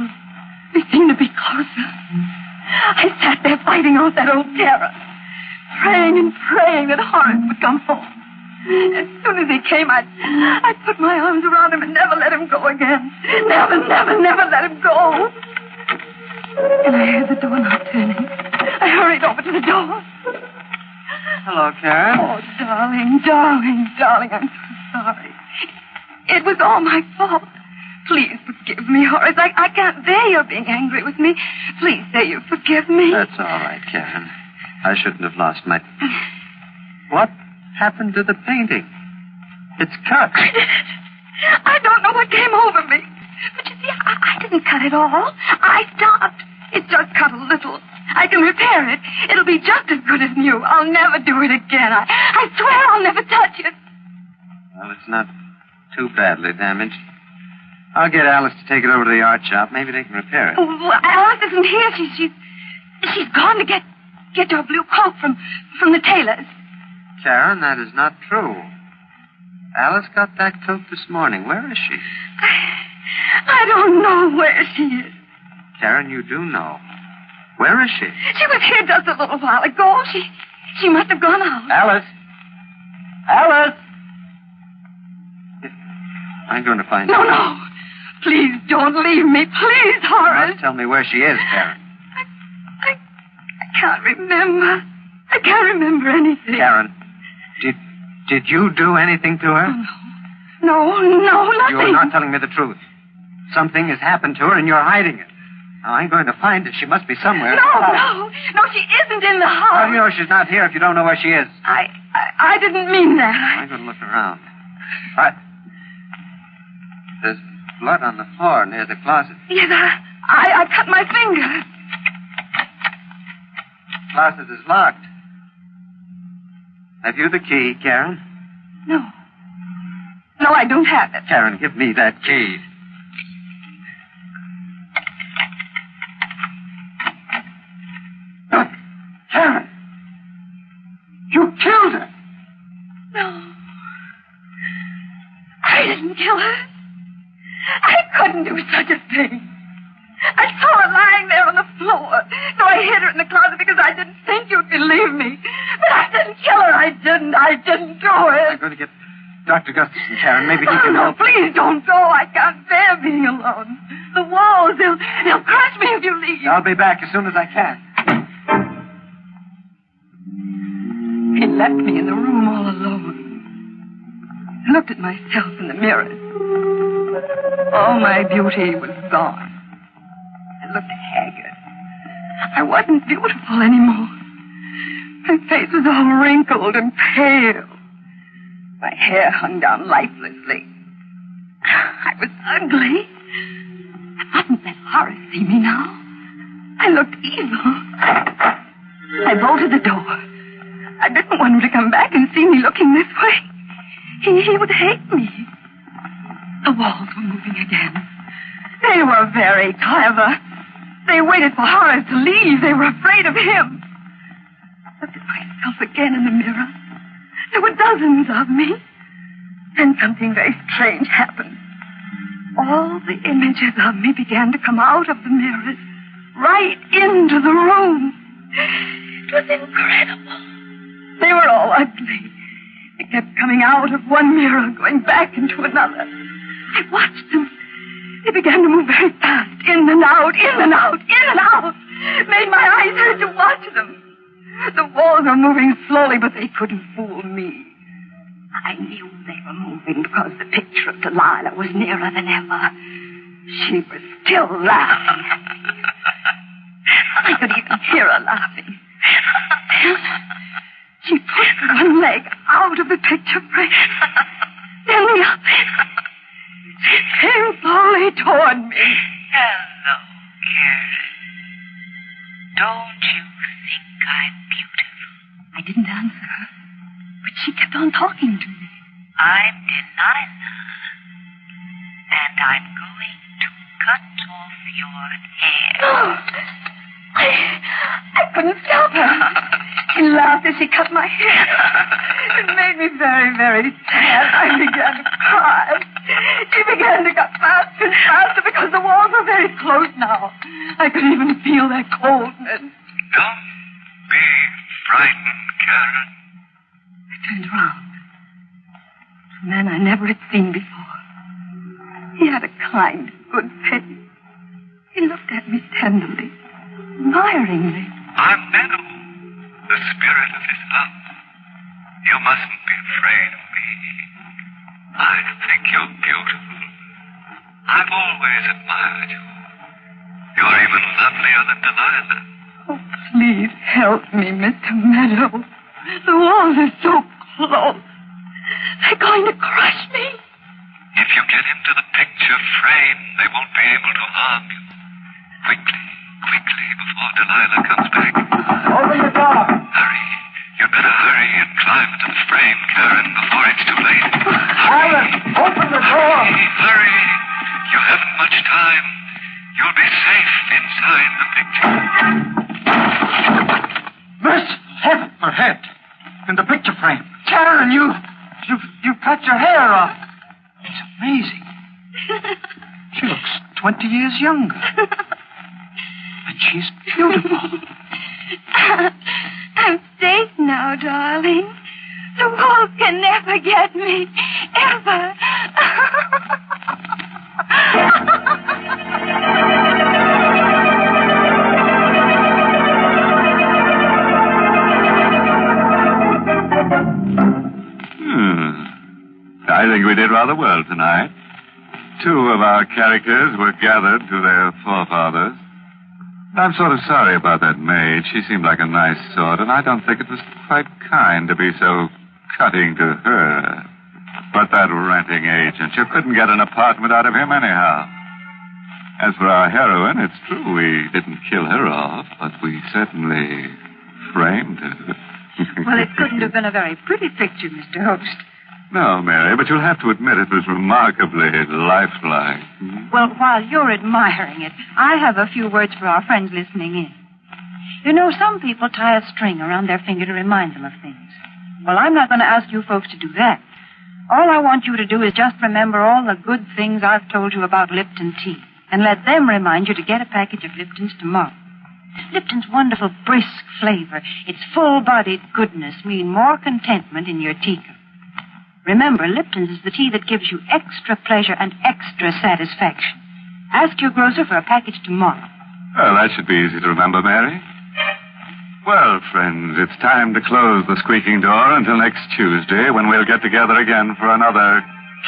they seemed to be closer. I sat there fighting off that old terror, praying and praying that Horace would come home. As soon as he came, I'd put my arms around him and never let him go again. Never let him go. And I heard the doorknob turning. I hurried over to the door. Hello, Karen. Oh, darling, I'm so sorry. It was all my fault. Please forgive me, Horace. I can't bear your being angry with me. Please say you forgive me. That's all right, Karen. I shouldn't have lost my... What happened to the painting? It's cut. I don't know what came over me. But you see, I didn't cut it all. I stopped. It just cut a little. I can repair it. It'll be just as good as new. I'll never do it again. I swear I'll never touch it. Well, it's not too badly damaged. I'll get Alice to take it over to the art shop. Maybe they can repair it. Well, Alice isn't here. She's gone to get your blue coat from the tailor's. Karen, that is not true. Alice got that coat this morning. Where is she? I don't know where she is. Karen, you do know. Where is she? She was here just a little while ago. She must have gone out. Alice! Alice! I'm going to find her. No. Please don't leave me. Please, Horace. You must tell me where she is, Karen. I can't remember. I can't remember anything. Karen, did you do anything to her? No, nothing. You're not telling me the truth. Something has happened to her and you're hiding it. Now, I'm going to find her. She must be somewhere. No, she isn't in the house. How do you know she's not here if you don't know where she is? I didn't mean that. I'm going to look around. All right. There's blood on the floor near the closet. Yes, I cut my finger. The closet is locked. Have you the key, Karen? No, I don't have it. Karen, give me that key. Karen! You killed her! No. I didn't kill her. I couldn't do such a thing. I saw her lying there on the floor, so I hid her in the closet because I didn't think you'd believe me. But I didn't kill her. I didn't do it. I'm going to get Dr. Gustafson, Karen. Maybe he can help. Please don't go. I can't bear being alone. The walls, they'll crush me if you leave. I'll be back as soon as I can. He left me in the room all alone. I looked at myself in the mirror. All my beauty was gone. I looked haggard. I wasn't beautiful anymore. My face was all wrinkled and pale. My hair hung down lifelessly. I was ugly. I mustn't let Horace see me now. I looked evil. I bolted the door. I didn't want him to come back and see me looking this way. He would hate me. The walls were moving again. They were very clever. They waited for Horace to leave. They were afraid of him. I looked at myself again in the mirror. There were dozens of me. Then something very strange happened. All the images of me began to come out of the mirrors, right into the room. It was incredible. They were all ugly. They kept coming out of one mirror, going back into another. I watched them. They began to move very fast, in and out, in and out, in and out. It made my eyes hurt to watch them. The walls were moving slowly, but they couldn't fool me. I knew they were moving because the picture of Delilah was nearer than ever. She was still laughing. I could even hear her laughing. Then she put one leg out of the picture frame. Then the other. She came slowly toward me. Hello, Karen. Don't you think I'm beautiful? I didn't answer her, but she kept on talking to me. I'm Delilah, and I'm going to cut off your hair. Oh, I couldn't stop her. She laughed as she cut my hair. It made me very, very sad. I began to cry. She began to cut faster and faster because the walls were very close now. I could even feel their coldness. Don't be frightened, Karen. I turned around. A man I never had seen before. He had a kind, good face. He looked at me tenderly, admiringly. I'm Meadow, the spirit of his love. You mustn't be afraid of me. I think you're beautiful. I've always admired you. You're even lovelier than Delilah. Oh, please help me, Mr. Meadow. The walls are so close. They're going to crush me. If you get into the picture frame, they won't be able to harm you. Quickly, before Delilah comes back. Open the door. Hurry. You'd better hurry and climb into the frame, Karen, before it's too late. Alice, open the door. Hurry. You haven't much time. You'll be safe inside the picture. Miss, heaven, her head. In the picture frame. Karen, you cut your hair off. It's amazing. She looks 20 years younger. And she's beautiful. I'm safe now, darling. The wolf can never get me. Ever. I think we did rather well tonight. Two of our characters were gathered to their forefathers. I'm sort of sorry about that maid. She seemed like a nice sort, and I don't think it was quite kind to be so cutting to her. But that renting agent, you couldn't get an apartment out of him anyhow. As for our heroine, it's true we didn't kill her off, but we certainly framed her. Well, it couldn't have been a very pretty picture, Mr. Host. No, Mary, but you'll have to admit it was remarkably lifelike. Well, while you're admiring it, I have a few words for our friends listening in. You know, some people tie a string around their finger to remind them of things. Well, I'm not going to ask you folks to do that. All I want you to do is just remember all the good things I've told you about Lipton tea, and let them remind you to get a package of Lipton's tomorrow. Lipton's wonderful brisk flavor, its full-bodied goodness mean more contentment in your teacup. Remember, Lipton's is the tea that gives you extra pleasure and extra satisfaction. Ask your grocer for a package tomorrow. Well, that should be easy to remember, Mary. Well, friends, it's time to close the squeaking door until next Tuesday, when we'll get together again for another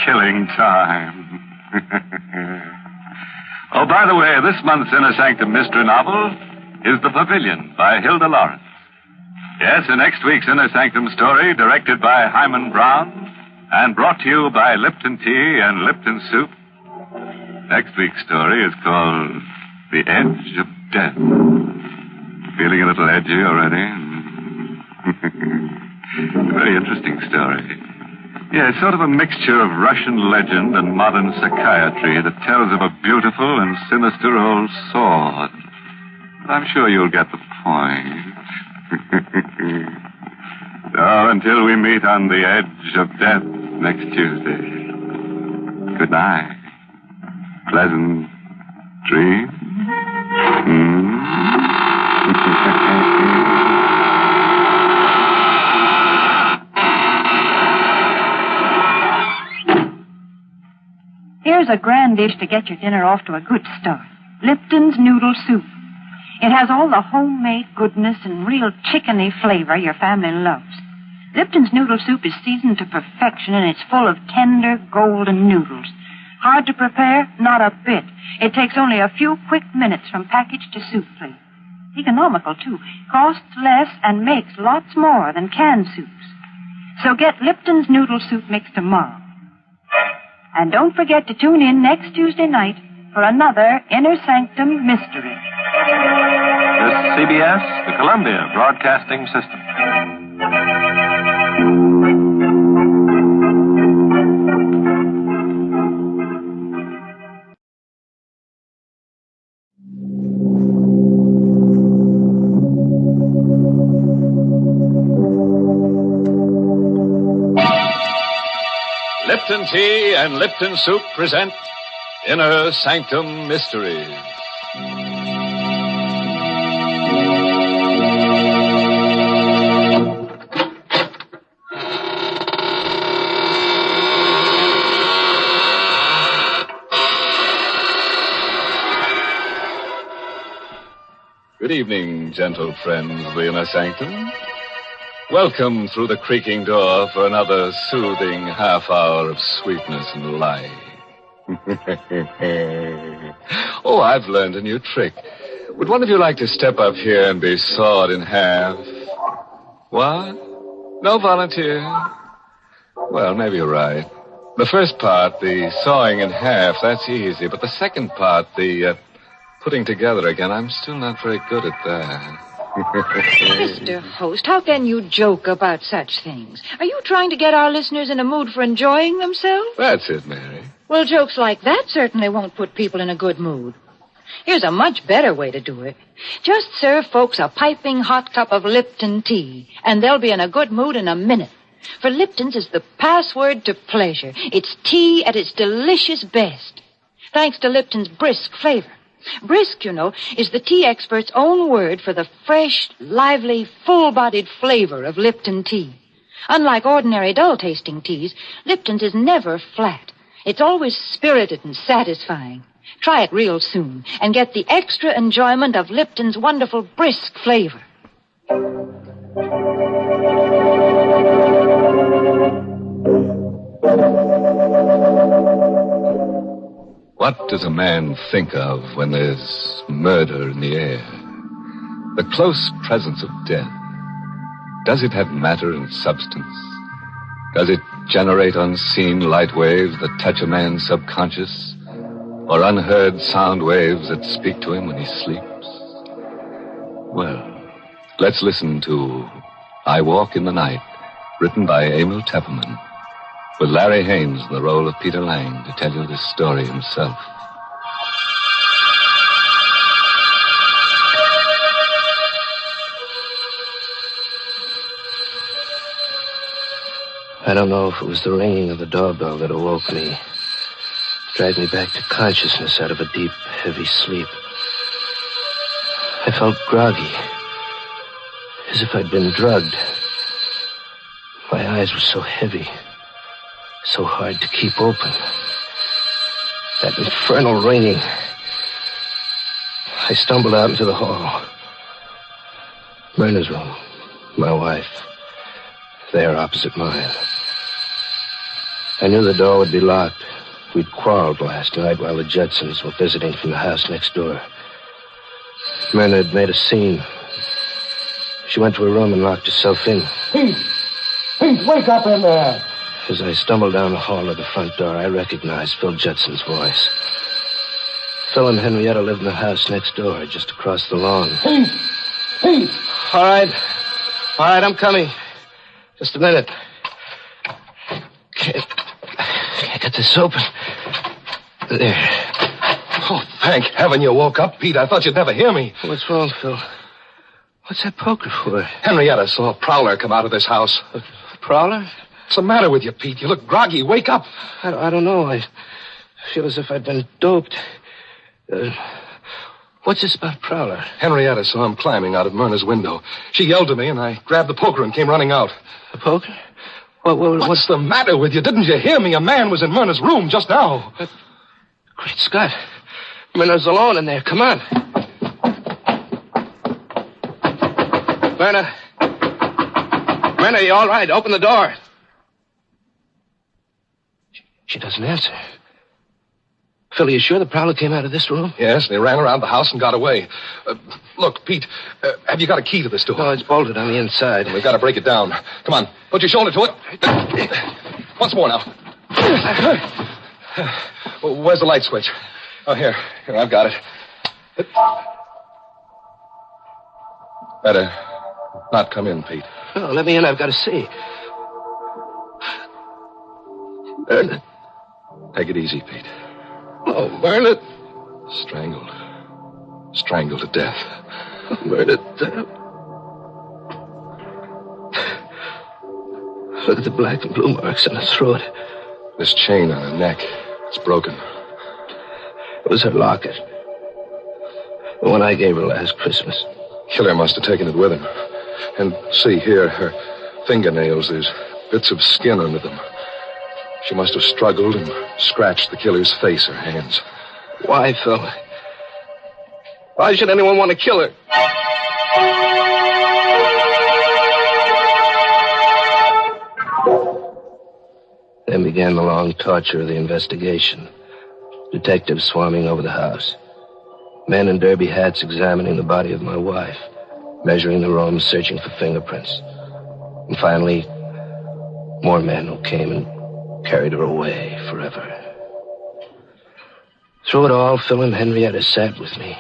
killing time. Oh, by the way, this month's Inner Sanctum mystery novel is The Pavilion by Hilda Lawrence. Yes, in next week's Inner Sanctum story, directed by Hyman Brown, and brought to you by Lipton Tea and Lipton Soup. Next week's story is called The Edge of Death. Feeling a little edgy already? A very interesting story. Yes, sort of a mixture of Russian legend and modern psychiatry that tells of a beautiful and sinister old sword. But I'm sure you'll get the point. So, until we meet on the edge of death next Tuesday, good night. Pleasant dreams. Here's a grand dish to get your dinner off to a good start. Lipton's Noodle Soup. It has all the homemade goodness and real chickeny flavor your family loves. Lipton's Noodle Soup is seasoned to perfection, and it's full of tender, golden noodles. Hard to prepare? Not a bit. It takes only a few quick minutes from package to soup plate. Economical, too. Costs less and makes lots more than canned soups. So get Lipton's Noodle Soup mix tomorrow. And don't forget to tune in next Tuesday night for another Inner Sanctum Mystery. This is CBS, the Columbia Broadcasting System. Lipton Tea and Lipton Soup present Inner Sanctum Mysteries. Good evening, gentle friends of the Inner Sanctum. Welcome through the creaking door for another soothing half hour of sweetness and light. Oh, I've learned a new trick. Would one of you like to step up here and be sawed in half? What? No volunteer? Well, maybe you're right. The first part, the sawing in half, that's easy. But the second part, the putting together again, I'm still not very good at that. Mr. Host, how can you joke about such things? Are you trying to get our listeners in a mood for enjoying themselves? That's it, Mary. Well, jokes like that certainly won't put people in a good mood. Here's a much better way to do it. Just serve folks a piping hot cup of Lipton tea, and they'll be in a good mood in a minute. For Lipton's is the password to pleasure. It's tea at its delicious best, thanks to Lipton's brisk flavor. Brisk, you know, is the tea expert's own word for the fresh, lively, full-bodied flavor of Lipton tea. Unlike ordinary dull-tasting teas, Lipton's is never flat. It's always spirited and satisfying. Try it real soon and get the extra enjoyment of Lipton's wonderful brisk flavor. What does a man think of when there's murder in the air? The close presence of death. Does it have matter and substance? Does it generate unseen light waves that touch a man's subconscious? Or unheard sound waves that speak to him when he sleeps? Well, let's listen to I Walk in the Night, written by Emil Tepperman, with Larry Haynes in the role of Peter Lang to tell you this story himself. I don't know if it was the ringing of the doorbell that awoke me, dragged me back to consciousness out of a deep, heavy sleep. I felt groggy, as if I'd been drugged. My eyes were so heavy, so hard to keep open. That infernal ringing. I stumbled out into the hall. Myrna's room, my wife, there opposite mine. I knew the door would be locked. We'd quarreled last night while the Judsons were visiting from the house next door. Myrna had made a scene. She went to her room and locked herself in. Pete! Pete, wake up in there! As I stumbled down the hall to the front door, I recognized Phil Judson's voice. Phil and Henrietta lived in the house next door, just across the lawn. Pete! Pete! All right, I'm coming. Just a minute. Can't get this open. There. Oh, thank heaven you woke up, Pete. I thought you'd never hear me. What's wrong, Phil? What's that poker for? Henrietta saw a prowler come out of this house. A prowler? What's the matter with you, Pete? You look groggy. Wake up. I don't know. I feel as if I'd been doped. What's this about prowler? Henrietta saw him climbing out of Myrna's window. She yelled to me, and I grabbed the poker and came running out. The poker? What's the matter with you? Didn't you hear me? A man was in Myrna's room just now. Great Scott. Myrna's alone in there. Come on. Myrna. Myrna, you all right? Open the door. She doesn't answer. Phil, are you sure the prowler came out of this room? Yes, they ran around the house and got away. Look, Pete, have you got a key to this door? No, it's bolted on the inside. We've got to break it down. Come on, put your shoulder to it. Once more now. Where's the light switch? Oh, here, I've got it. Better not come in, Pete. No, let me in. I've got to see. Myrna. Take it easy, Pete. Oh, Myrna. Strangled to death. Myrna. Look at the black and blue marks on her throat. This chain on her neck, it's broken. It was her locket. The one I gave her last Christmas. Killer must have taken it with him. And see here, her fingernails, there's bits of skin under them. She must have struggled and scratched the killer's face or hands. Why, Phil? Why should anyone want to kill her? Then began the long torture of the investigation. Detectives swarming over the house. Men in derby hats examining the body of my wife. Measuring the room, searching for fingerprints. And finally, more men who came and carried her away forever. Through it all, Phil and Henrietta sat with me,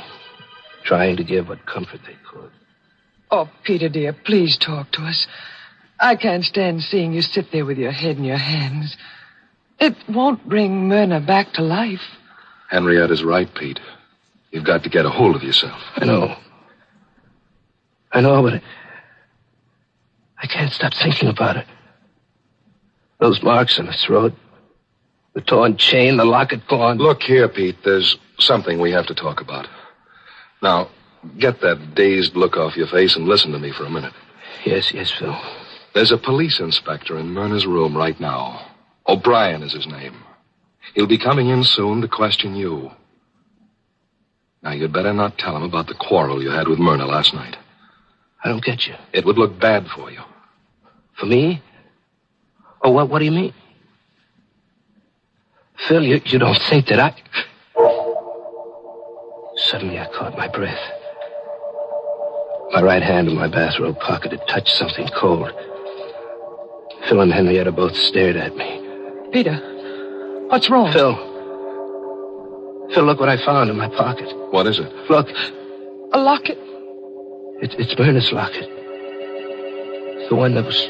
trying to give what comfort they could. Oh, Peter, dear, please talk to us. I can't stand seeing you sit there with your head in your hands. It won't bring Myrna back to life. Henrietta's right, Pete. You've got to get a hold of yourself. I know, but I can't stop thinking about it. Those marks on her throat, the torn chain, the locket gone. Look here, Pete, there's something we have to talk about. Now, get that dazed look off your face and listen to me for a minute. Yes, Phil. There's a police inspector in Myrna's room right now. O'Brien is his name. He'll be coming in soon to question you. Now, you'd better not tell him about the quarrel you had with Myrna last night. I don't get you. It would look bad for you. For me? Oh, what do you mean? Phil, you don't think that I... Suddenly I caught my breath. My right hand in my bathrobe pocket had touched something cold. Phil and Henrietta both stared at me. Peter, what's wrong? Phil, look what I found in my pocket. What is it? Look. A locket? It's Myrna's locket. The one that was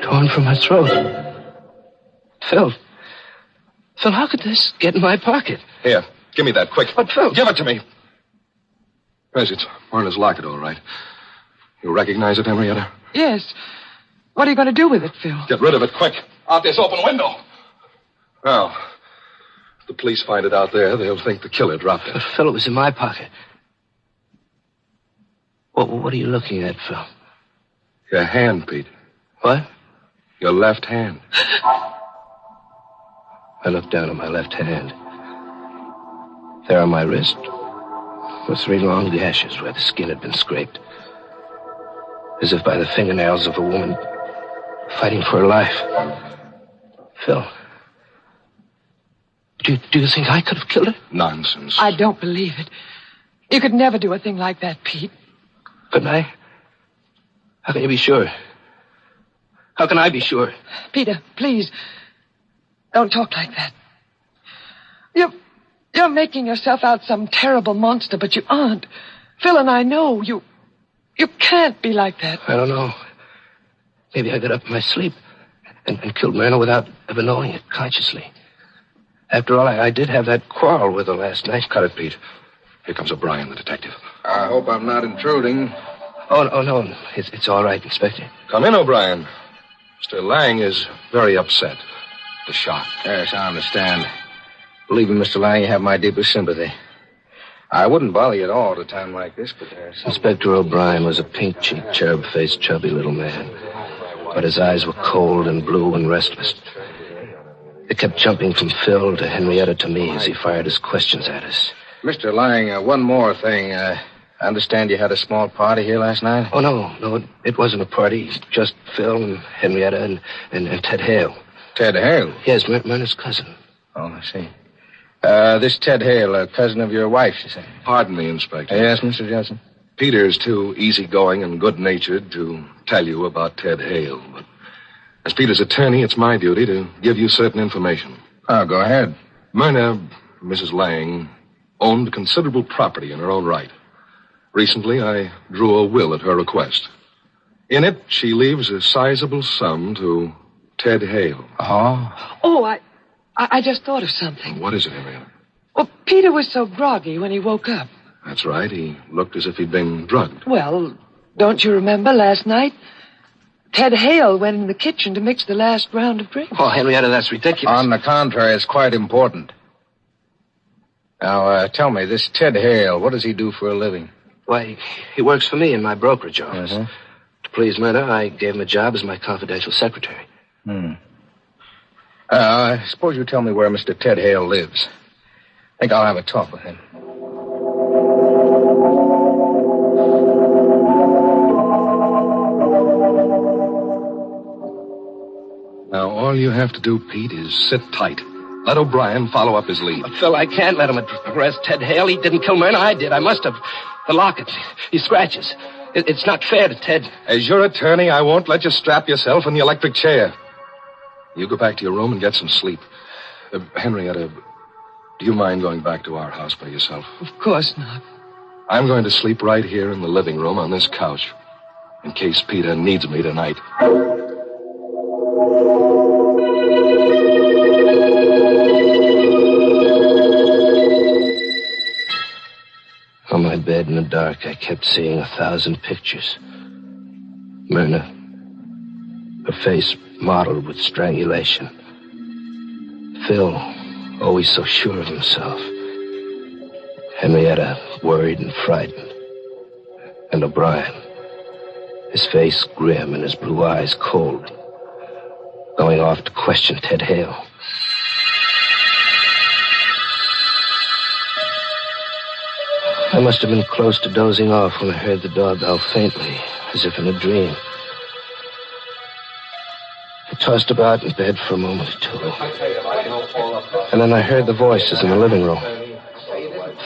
torn from her throat. Phil, how could this get in my pocket? Here, give me that, quick. But, Phil... Give it to me. Yes, it's Myrna's locket, all right. You recognize it, Henrietta? Yes. What are you going to do with it, Phil? Get rid of it, quick. Out this open window. Now, if the police find it out there, they'll think the killer dropped it. But, Phil, it was in my pocket. What are you looking at, Phil? Your hand, Pete. What? Your left hand. I looked down at my left hand. There on my wrist were 3 long gashes where the skin had been scraped. As if by the fingernails of a woman fighting for her life. Phil, do you think I could have killed her? Nonsense. I don't believe it. You could never do a thing like that, Pete. Couldn't I? How can you be sure? How can I be sure? Peter, please, don't talk like that. You're making yourself out some terrible monster, but you aren't. Phil and I know you can't be like that. I don't know. Maybe I got up in my sleep and killed Myrna without ever knowing it consciously. After all, I did have that quarrel with her last night. Cut it, Pete. Here comes O'Brien, the detective. I hope I'm not intruding. Oh, no. It's all right, Inspector. Come in, O'Brien. Mr. Lang is very upset. The shot. Yes, I understand. Believe me, Mr. Lang, you have my deepest sympathy. I wouldn't bother you at all at a time like this, but there's... Inspector O'Brien was a pink-cheeked, cherub-faced, chubby little man. But his eyes were cold and blue and restless. They kept jumping from Phil to Henrietta to me as he fired his questions at us. Mr. Lang, one more thing. I understand you had a small party here last night? Oh, no, it wasn't a party. Just Phil and Henrietta and Ted Hale. Ted Hale? Yes, Myrna's cousin. Oh, I see. This Ted Hale, a cousin of your wife's, you say? Pardon me, Inspector. Yes, Mr. Johnson? Peter's too easygoing and good-natured to tell you about Ted Hale, but as Peter's attorney, it's my duty to give you certain information. Oh, go ahead. Myrna, Mrs. Lang, owned considerable property in her own right. Recently, I drew a will at her request. In it, she leaves a sizable sum to Ted Hale. Oh, I just thought of something. What is it, Henrietta? Well, Peter was so groggy when he woke up. That's right. He looked as if he'd been drugged. Well, don't you remember last night? Ted Hale went in the kitchen to mix the last round of drinks. Oh, Henrietta, that's ridiculous. On the contrary, it's quite important. Now, tell me, this Ted Hale, what does he do for a living? Why, he works for me in my brokerage office. To please Myrna, I gave him a job as my confidential secretary. I suppose you tell me where Mr. Ted Hale lives. I think I'll have a talk with him. Now, all you have to do, Pete, is sit tight. Let O'Brien follow up his lead. But, Phil, I can't let him arrest Ted Hale. He didn't kill Myrna. I did. I must have. The locket. These scratches. It's not fair to Ted. As your attorney, I won't let you strap yourself in the electric chair. You go back to your room and get some sleep. Henrietta, do you mind going back to our house by yourself? Of course not. I'm going to sleep right here in the living room on this couch, in case Peter needs me tonight. On my bed in the dark, I kept seeing 1,000 pictures. Myrna, her face mottled with strangulation. Phil, always so sure of himself. Henrietta, worried and frightened. And O'Brien, his face grim and his blue eyes cold, going off to question Ted Hale. I must have been close to dozing off when I heard the door bell faintly, as if in a dream. I tossed about in bed for a moment or two. And then I heard the voices in the living room.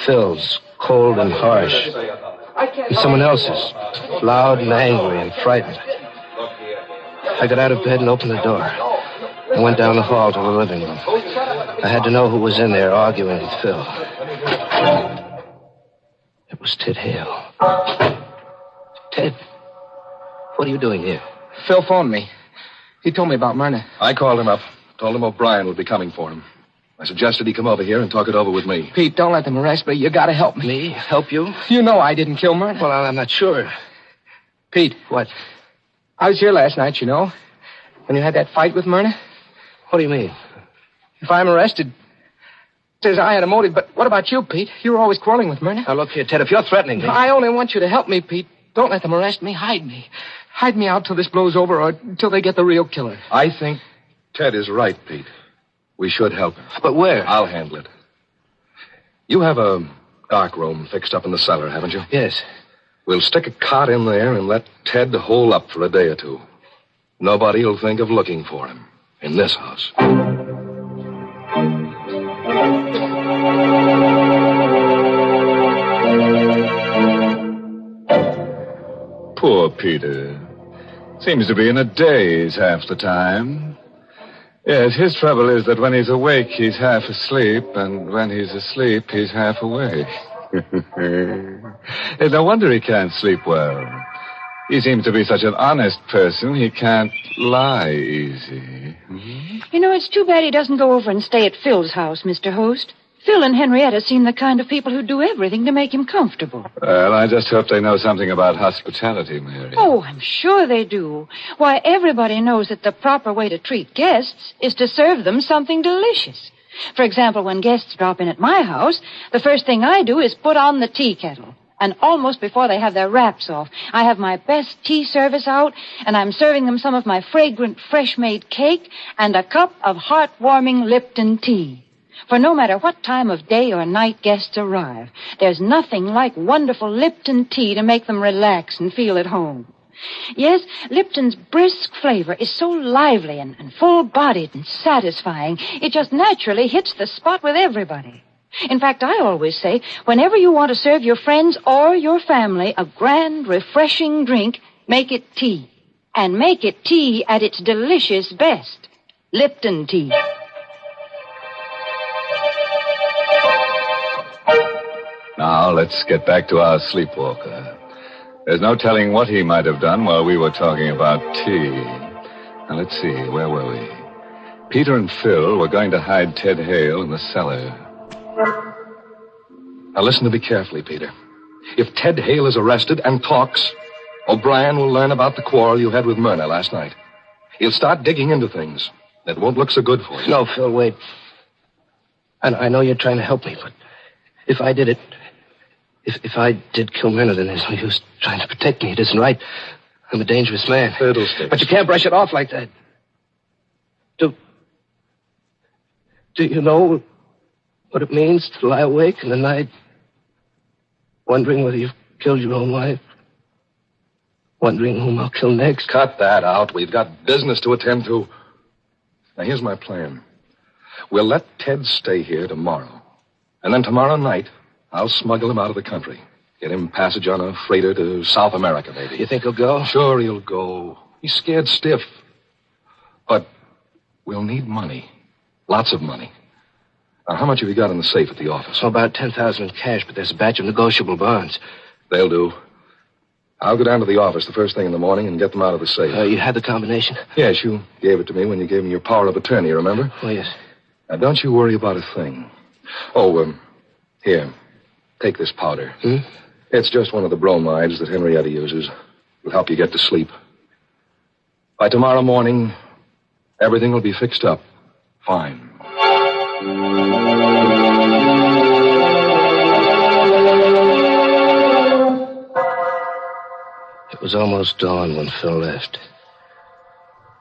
Phil's, cold and harsh. And someone else's, loud and angry and frightened. I got out of bed and opened the door. I went down the hall to the living room. I had to know who was in there arguing with Phil. It was Ted Hale. Ted, what are you doing here? Phil phoned me. He told me about Myrna. I called him up. Told him O'Brien would be coming for him. I suggested he come over here and talk it over with me. Pete, don't let them arrest me. You gotta help me. Me? Help you? You know I didn't kill Myrna. Well, I'm not sure. Pete. What? I was here last night, you know. When you had that fight with Myrna. What do you mean? If I'm arrested, it says I had a motive. But what about you, Pete? You were always quarreling with Myrna. Now, look here, Ted, if you're threatening me... I only want you to help me, Pete. Don't let them arrest me. Hide me. Hide me out till this blows over or till they get the real killer. I think Ted is right, Pete. We should help him. But where? I'll handle it. You have a dark room fixed up in the cellar, haven't you? Yes. We'll stick a cot in there and let Ted hole up for a day or two. Nobody will think of looking for him in this house. Poor Peter. Seems to be in a daze half the time. Yes, his trouble is that when he's awake, he's half asleep, and when he's asleep, he's half awake. It's no wonder he can't sleep well. He seems to be such an honest person, he can't lie easy. You know, it's too bad he doesn't go over and stay at Phil's house, Mr. Host. Phil and Henrietta seem the kind of people who do everything to make him comfortable. Well, I just hope they know something about hospitality, Mary. Oh, I'm sure they do. Why, everybody knows that the proper way to treat guests is to serve them something delicious. For example, when guests drop in at my house, the first thing I do is put on the tea kettle. And almost before they have their wraps off, I have my best tea service out, and I'm serving them some of my fragrant, fresh-made cake and a cup of heartwarming Lipton tea. For no matter what time of day or night guests arrive, there's nothing like wonderful Lipton tea to make them relax and feel at home. Yes, Lipton's brisk flavor is so lively and full-bodied and satisfying, it just naturally hits the spot with everybody. In fact, I always say, whenever you want to serve your friends or your family a grand, refreshing drink, make it tea. And make it tea at its delicious best. Lipton tea. Now, let's get back to our sleepwalker. There's no telling what he might have done while we were talking about tea. Now, let's see, where were we? Peter and Phil were going to hide Ted Hale in the cellar. Now, listen to me carefully, Peter. If Ted Hale is arrested and talks, O'Brien will learn about the quarrel you had with Myrna last night. He'll start digging into things. That won't look so good for you. No, Phil, wait. I know you're trying to help me, but if I did it... If I did kill Myrna, then there's no use trying to protect me. It isn't right. I'm a dangerous man. Fiddlesticks. But you can't brush it off like that. Do you know what it means to lie awake in the night, wondering whether you've killed your own wife? Wondering whom I'll kill next? Cut that out. We've got business to attend to. Now, here's my plan. We'll let Ted stay here tomorrow. And then tomorrow night, I'll smuggle him out of the country. Get him passage on a freighter to South America, maybe. You think he'll go? Sure he'll go. He's scared stiff. But we'll need money. Lots of money. Now, how much have you got in the safe at the office? Oh, about $10,000 in cash, but there's a batch of negotiable bonds. They'll do. I'll go down to the office the first thing in the morning and get them out of the safe. You had the combination? Yes, you gave it to me when you gave me your power of attorney, remember? Oh, yes. Now, don't you worry about a thing. Oh, here. Take this powder. It's just one of the bromides that Henrietta uses. It'll help you get to sleep. By tomorrow morning, everything will be fixed up. Fine. It was almost dawn when Phil left.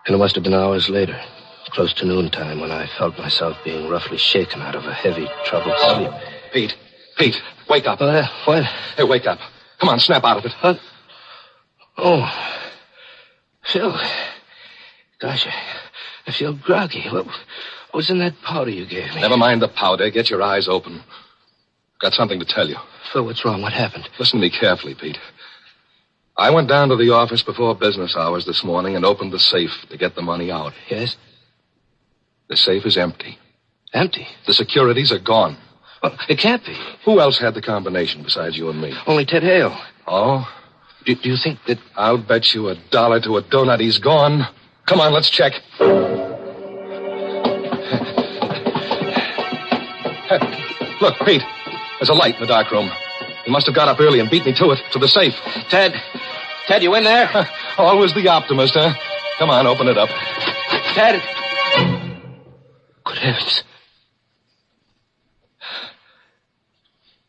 And it must have been hours later, close to noontime, when I felt myself being roughly shaken out of a heavy, troubled sleep. Pete, wake up. What? Hey, wake up. Come on, snap out of it. Oh, Phil. Gosh, I feel groggy. What was in that powder you gave me? Never mind the powder. Get your eyes open. Got something to tell you. Phil, what's wrong? What happened? Listen to me carefully, Pete. I went down to the office before business hours this morning and opened the safe to get the money out. Yes? The safe is empty. Empty? The securities are gone. Well, it can't be. Who else had the combination besides you and me? Only Ted Hale. Oh? Do you think that... I'll bet you $1 to a donut he's gone. Come on, let's check. Look, Pete. There's a light in the dark room. He must have got up early and beat me to it, to the safe. Ted, you in there? Always the optimist, huh? Come on, open it up. Ted. Good heavens.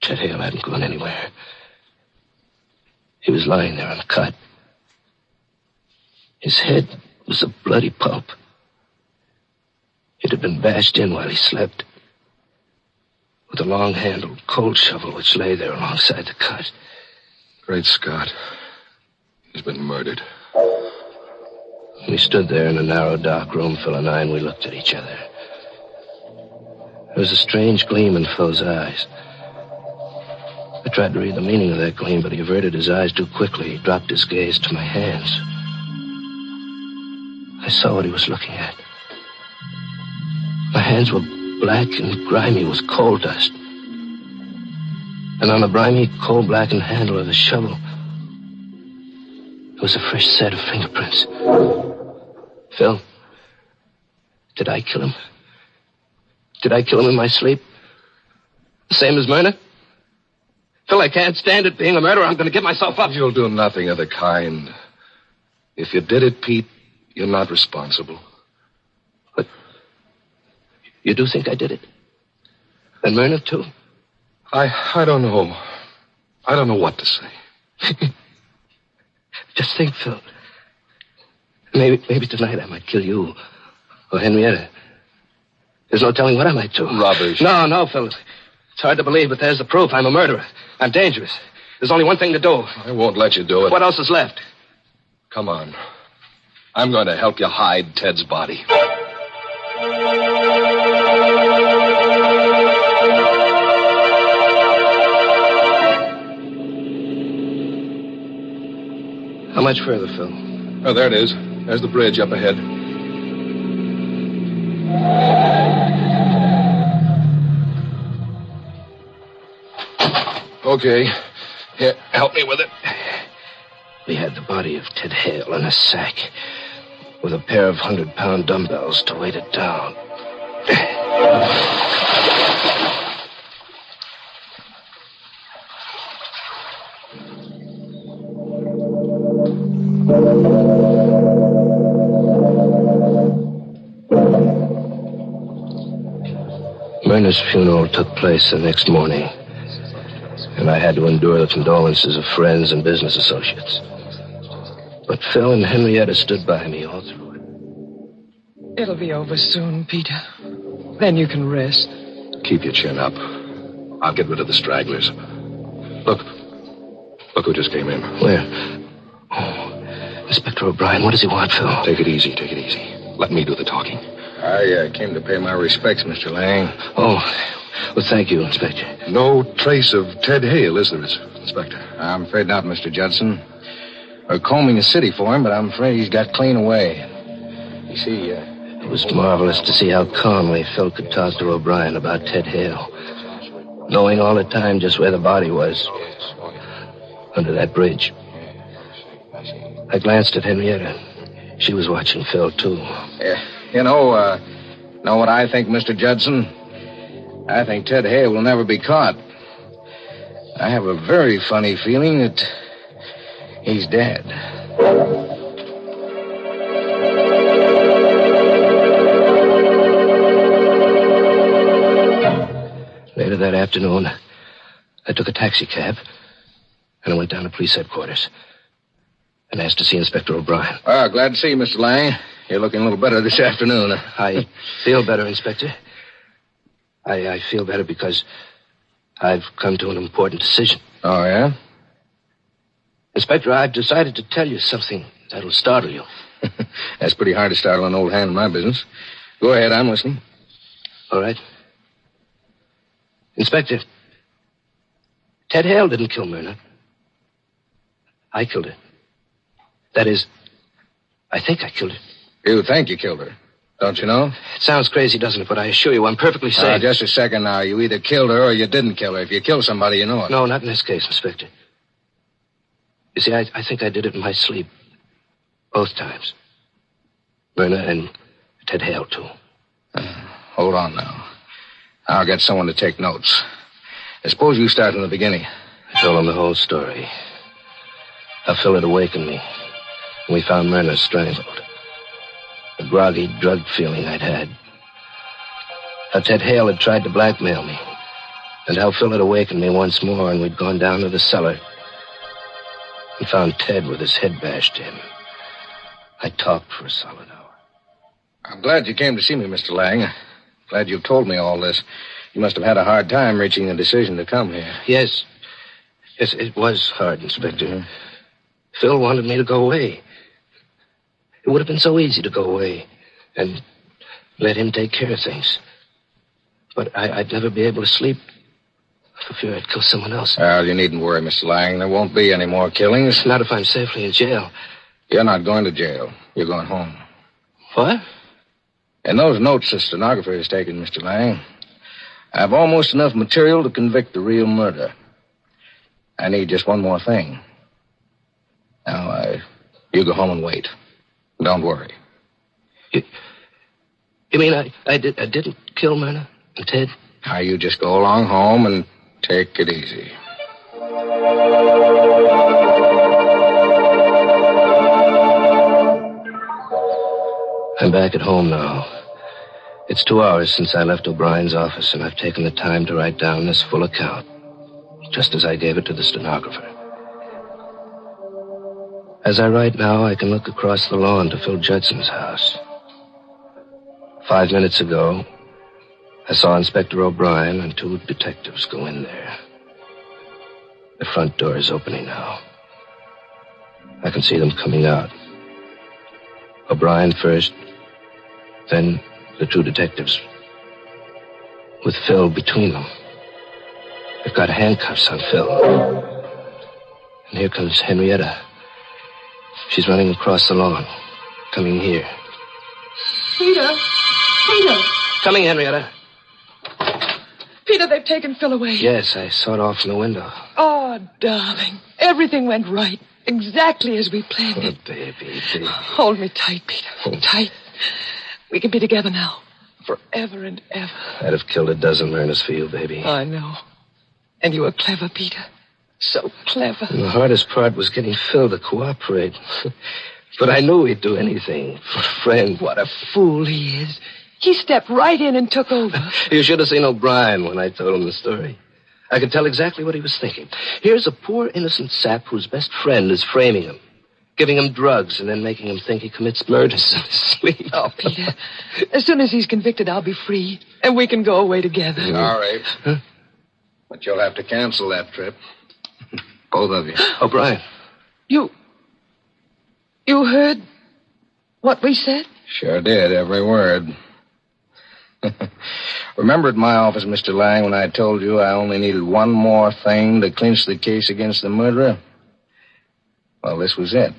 Ted Hale hadn't gone anywhere. He was lying there on the cot. His head was a bloody pulp. It had been bashed in while he slept with a long-handled cold shovel which lay there alongside the cot. Great Scott. He's been murdered. We stood there in a narrow, dark room, Phil and I, and we looked at each other. There was a strange gleam in Phil's eyes. I tried to read the meaning of that gleam, but he averted his eyes too quickly. He dropped his gaze to my hands. I saw what he was looking at. My hands were black and grimy with coal dust. And on the grimy, coal-blackened handle of the shovel, there was a fresh set of fingerprints. Phil, did I kill him? Did I kill him in my sleep? The same as Myrna? Phil, I can't stand it being a murderer. I'm going to give myself up. You'll do nothing of the kind. If you did it, Pete, you're not responsible. But you do think I did it? And Myrna, too? I don't know. I don't know what to say. Just think, Phil. Maybe tonight I might kill you. Or Henrietta. There's no telling what I might do. Rubbish. No, Phil. It's hard to believe, but there's the proof. I'm a murderer. I'm dangerous. There's only one thing to do. I won't let you do it. What else is left? Come on. I'm going to help you hide Ted's body. How much further, Phil? Oh, there it is. There's the bridge up ahead. Okay. Here, help me with it. We had the body of Ted Hale in a sack with a pair of 100-pound dumbbells to weight it down. Myrna's funeral took place the next morning, and I had to endure the condolences of friends and business associates. But Phil and Henrietta stood by me all through it. It'll be over soon, Peter. Then you can rest. Keep your chin up. I'll get rid of the stragglers. Look who just came in. Where? Oh, Inspector O'Brien. What does he want, Phil? Take it easy. Let me do the talking. I came to pay my respects, Mr. Lang. Oh, well, thank you, Inspector. No trace of Ted Hale, is there, Inspector? I'm afraid not, Mr. Judson. We're combing the city for him, but I'm afraid he's got clean away. You see, It was marvelous to see how calmly Phil could talk to O'Brien about Ted Hale, knowing all the time just where the body was, under that bridge. I glanced at Henrietta. She was watching Phil, too. Know what I think, Mr. Judson? I think Ted Hale will never be caught. I have a very funny feeling that he's dead. Later that afternoon, I took a taxi cab, and I went down to police headquarters and asked to see Inspector O'Brien. Glad to see you, Mr. Lang. You're looking a little better this afternoon. I feel better, Inspector. I feel better because I've come to an important decision. Oh, yeah? Inspector, I've decided to tell you something that'll startle you. That's pretty hard to startle an old hand in my business. Go ahead, I'm listening. All right. Inspector, Ted Hale didn't kill Myrna. I killed her. That is, I think I killed her. You think you killed her, don't you know? It sounds crazy, doesn't it? But I assure you, I'm perfectly safe. Just a second now. You either killed her or you didn't kill her. If you kill somebody, you know it. No, not in this case, Inspector. You see, I think I did it in my sleep. Both times. Myrna and Ted Hale, too. Hold on now. I'll get someone to take notes. I suppose you start from the beginning. I told him the whole story. How Phil had awakened me. And we found Myrna strangled. The groggy drug feeling I'd had. How Ted Hale had tried to blackmail me. And how Phil had awakened me once more and we'd gone down to the cellar and found Ted with his head bashed in. I talked for a solid hour. I'm glad you came to see me, Mr. Lang. Glad you've told me all this. You must have had a hard time reaching the decision to come here. Yes, it was hard, Inspector. Mm-hmm. Phil wanted me to go away. It would have been so easy to go away and let him take care of things. But I'd never be able to sleep for fear I'd kill someone else. Well, you needn't worry, Mr. Lang. There won't be any more killings. Not if I'm safely in jail. You're not going to jail. You're going home. What? In those notes the stenographer has taken, Mr. Lang, I have almost enough material to convict the real murderer. I need just one more thing. Now, You go home and wait. Don't worry. You mean I didn't kill Myrna and Ted? Now, you just go along home and take it easy. I'm back at home now. It's 2 hours since I left O'Brien's office, and I've taken the time to write down this full account, just as I gave it to the stenographer. As I write now, I can look across the lawn to Phil Judson's house. 5 minutes ago, I saw Inspector O'Brien and 2 detectives go in there. The front door is opening now. I can see them coming out. O'Brien first, then the 2 detectives, with Phil between them. They've got handcuffs on Phil. And here comes Henrietta. She's running across the lawn, coming here. Peter! Peter! Coming, Henrietta. Peter, they've taken Phil away. Yes, I saw it off from the window. Oh, darling. Everything went right. Exactly as we planned it. Oh, baby. Hold me tight, Peter. Tight. We can be together now. Forever and ever. I'd have killed a dozen Myrnas for you, baby. I know. And you were clever, Peter. So clever. And the hardest part was getting Phil to cooperate. But I knew he'd do anything for a friend. What a fool he is. He stepped right in and took over. You should have seen O'Brien when I told him the story. I could tell exactly what he was thinking. Here's a poor innocent sap whose best friend is framing him, giving him drugs and then making him think he commits murders in his sleep. Oh, Peter, as soon as he's convicted, I'll be free, and we can go away together. Sorry. Huh? But you'll have to cancel that trip. Both of you. O'Brien. You heard what we said? Sure did, every word. Remember at my office, Mr. Lang, when I told you I only needed one more thing to clinch the case against the murderer? Well, this was it.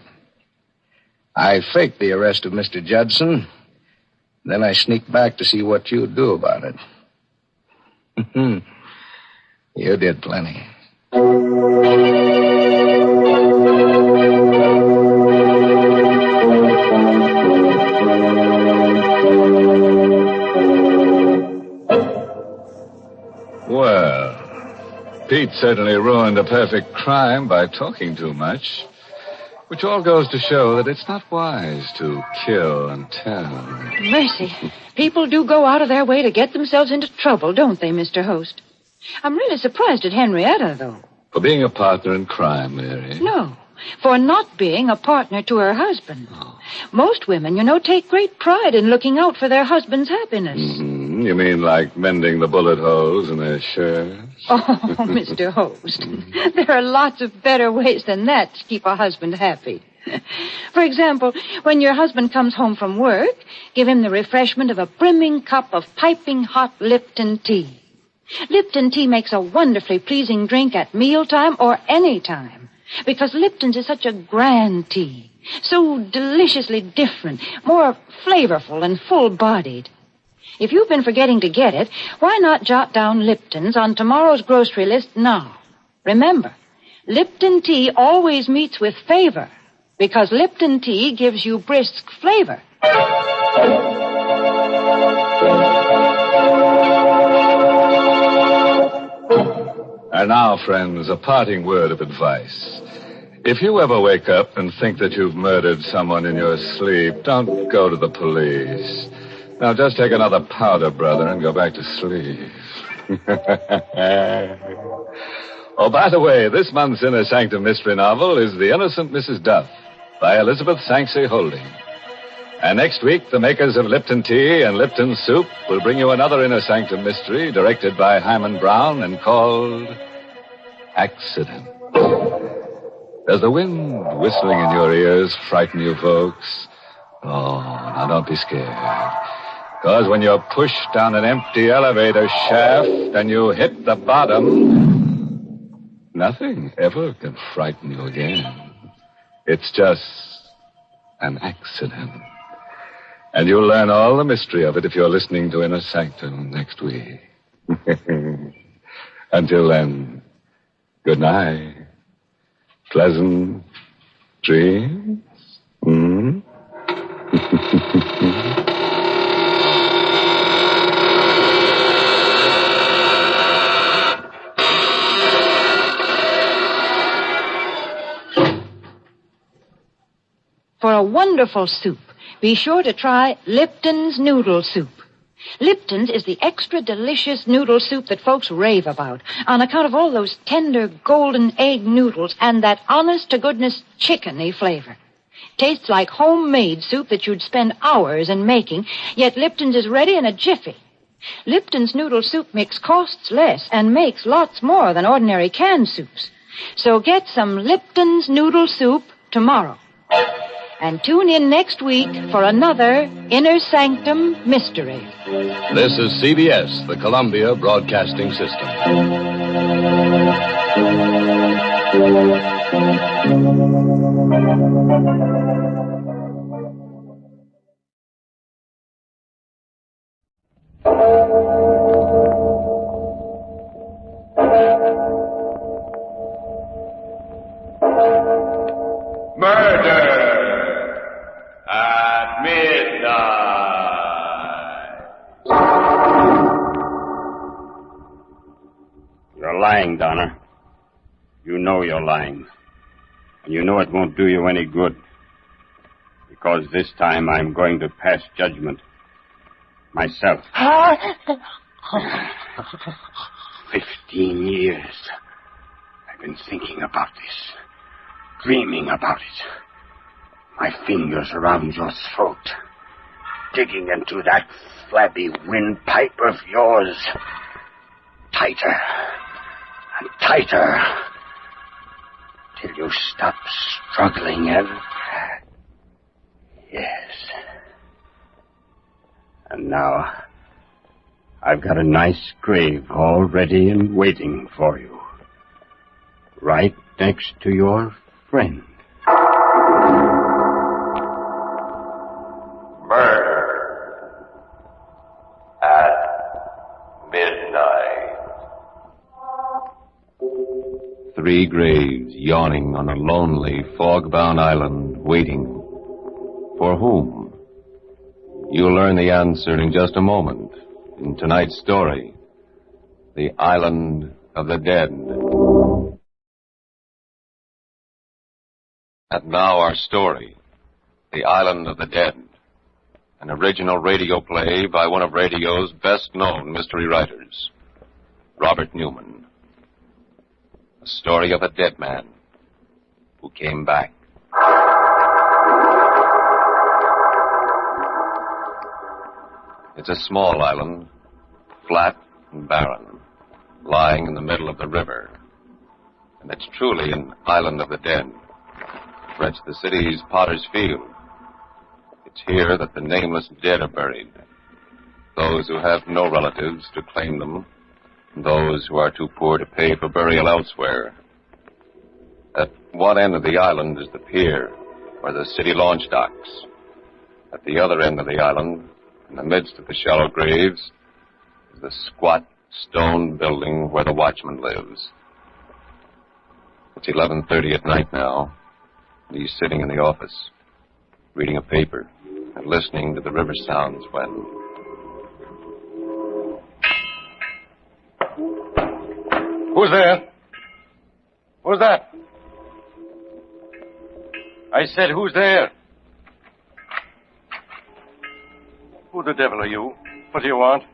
I faked the arrest of Mr. Judson. Then I sneaked back to see what you'd do about it. You did plenty. Well, Pete certainly ruined a perfect crime by talking too much, which all goes to show that it's not wise to kill and tell. Mercy. People do go out of their way to get themselves into trouble, don't they, Mr. Host? I'm really surprised at Henrietta, though. For being a partner in crime, Mary. No, for not being a partner to her husband. Most women, take great pride in looking out for their husband's happiness. Mm-hmm. You mean like mending the bullet holes in their shirts? Oh, Mr. Host, there are lots of better ways than that to keep a husband happy. For example, when your husband comes home from work, give him the refreshment of a brimming cup of piping hot Lipton tea. Lipton tea makes a wonderfully pleasing drink at mealtime or any time, because Lipton's is such a grand tea, so deliciously different, more flavorful and full-bodied. If you've been forgetting to get it, why not jot down Lipton's on tomorrow's grocery list now? Remember, Lipton tea always meets with favor, because Lipton tea gives you brisk flavor. And now, friends, a parting word of advice. If you ever wake up and think that you've murdered someone in your sleep, don't go to the police. Now, just take another powder, brother, and go back to sleep. Oh, by the way, this month's Inner Sanctum mystery novel is The Innocent Mrs. Duff by Elizabeth Sanksey Holding. And next week, the makers of Lipton Tea and Lipton Soup will bring you another Inner Sanctum mystery directed by Hyman Brown and called Accident. Does the wind whistling in your ears frighten you, folks? Oh, now don't be scared. Because when you're pushed down an empty elevator shaft and you hit the bottom, nothing ever can frighten you again. It's just an accident. And you'll learn all the mystery of it if you're listening to Inner Sanctum next week. Until then, good night. Pleasant dreams. Hmm? For a wonderful soup, be sure to try Lipton's Noodle Soup. Lipton's is the extra delicious noodle soup that folks rave about on account of all those tender golden egg noodles and that honest-to-goodness chickeny flavor. Tastes like homemade soup that you'd spend hours in making, yet Lipton's is ready in a jiffy. Lipton's noodle soup mix costs less and makes lots more than ordinary canned soups. So get some Lipton's Noodle Soup tomorrow. And tune in next week for another Inner Sanctum Mystery. This is CBS, the Columbia Broadcasting System. You're lying, Donna. You know you're lying. And you know it won't do you any good. Because this time I'm going to pass judgment. Myself. 15 years. I've been thinking about this. Dreaming about it. My fingers around your throat. Digging into that flabby windpipe of yours. Tighter. And tighter. Till you stop struggling and... Yes. And now, I've got a nice grave all ready and waiting for you. Right next to your friend. Murder at midnight. 3 graves yawning on a lonely, fog-bound island, waiting. For whom? You'll learn the answer in just a moment. In tonight's story, The Island of the Dead. And now our story, The Island of the Dead. An original radio play by one of radio's best-known mystery writers, Robert Newman. A story of a dead man who came back. It's a small island, flat and barren, lying in the middle of the river. And it's truly an island of the dead, for it's the city's Potter's Field. It's here that the nameless dead are buried, those who have no relatives to claim them, and those who are too poor to pay for burial elsewhere. At one end of the island is the pier, where the city launch docks. At the other end of the island, in the midst of the shallow graves, is the squat stone building where the watchman lives. It's 11:30 at night now, and he's sitting in the office, reading a paper and listening to the river sounds when... Who's there? Who's that? I said, who's there? Who the devil are you? What do you want?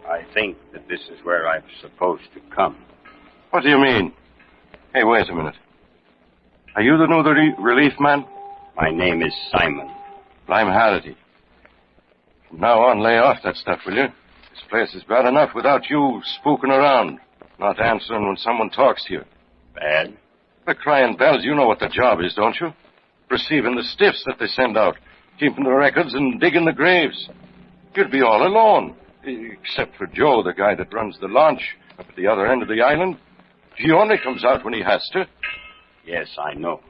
I think that this is where I'm supposed to come. What do you mean? Hey, wait a minute. Are you the new relief man? My name is Simon. I'm Halliday. From now on, lay off that stuff, will you? This place is bad enough without you spooking around, not answering when someone talks to you. Bad? The crying bells, you know what the job is, don't you? Receiving the stiffs that they send out, keeping the records and digging the graves. You'd be all alone, except for Joe, the guy that runs the launch up at the other end of the island. He only comes out when he has to. Yes, I know.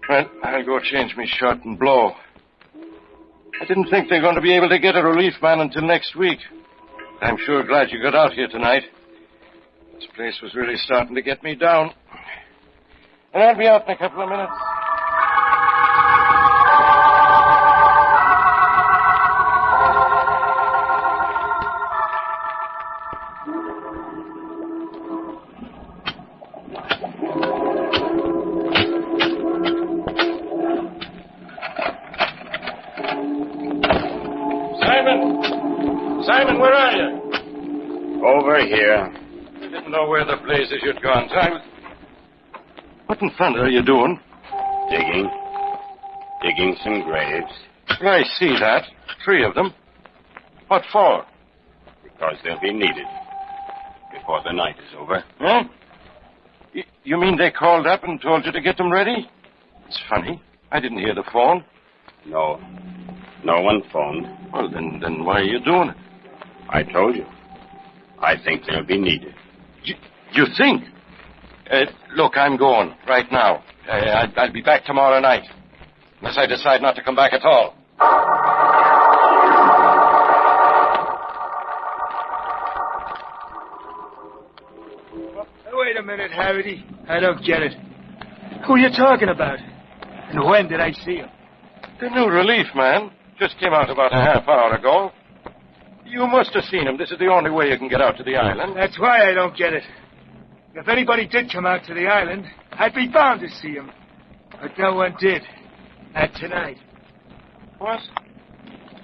Well, I'll go change me shirt and blow. I didn't think they're going to be able to get a relief man until next week. I'm sure glad you got out here tonight. This place was really starting to get me down. And I'll be out in a couple of minutes. Simon, where are you? Over here. I didn't know where the blazes you'd gone. Simon, what in thunder are you doing? Digging. Digging some graves. I see that. 3 of them. What for? Because they'll be needed before the night is over. Huh? You mean they called up and told you to get them ready? It's funny. I didn't hear the phone. No. No one phoned. Well, then why are you doing it? I told you. I think they'll be needed. You think? Look, I'm going right now. I'll be back tomorrow night. Unless I decide not to come back at all. Wait a minute, Harry. I don't get it. Who are you talking about? And when did I see him? The new relief man. Just came out about a half hour ago. You must have seen him. This is the only way you can get out to the island. That's why I don't get it. If anybody did come out to the island, I'd be bound to see him. But no one did. Not tonight. What?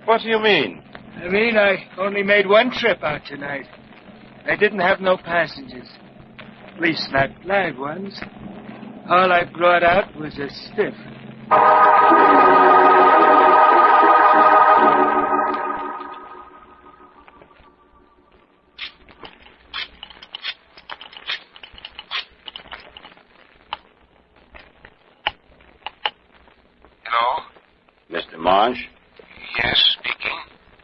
What do you mean? I mean, I only made one trip out tonight. I didn't have no passengers. At least not live ones. All I brought out was a stiff. Mr. Marsh? Yes, speaking.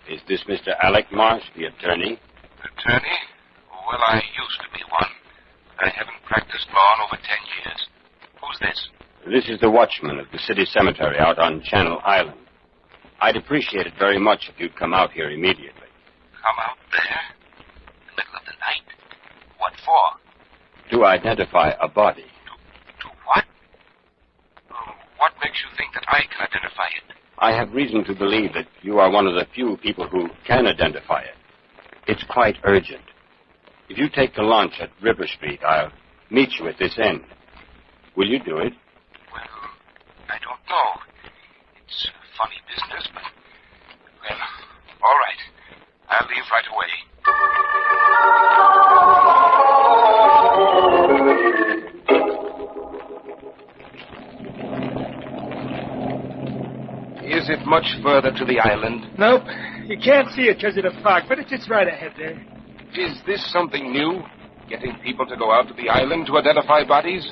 Is this Mr. Alec Marsh, the attorney? Attorney? Well, I used to be one. I haven't practiced law in over 10 years. Who's this? This is the watchman of the city cemetery out on Channel Island. I'd appreciate it very much if you'd come out here immediately. Come out there? In the middle of the night? What for? To identify a body. To what? What makes you think that I can identify it? I have reason to believe that you are one of the few people who can identify it. It's quite urgent. If you take the launch at River Street, I'll meet you at this end. Will you do it? Well, I don't know. It's a funny business, but... Well, all right. I'll leave right away. Is it much further to the island? Nope. You can't see it because of the fog, but it's just right ahead there. Is this something new? Getting people to go out to the island to identify bodies?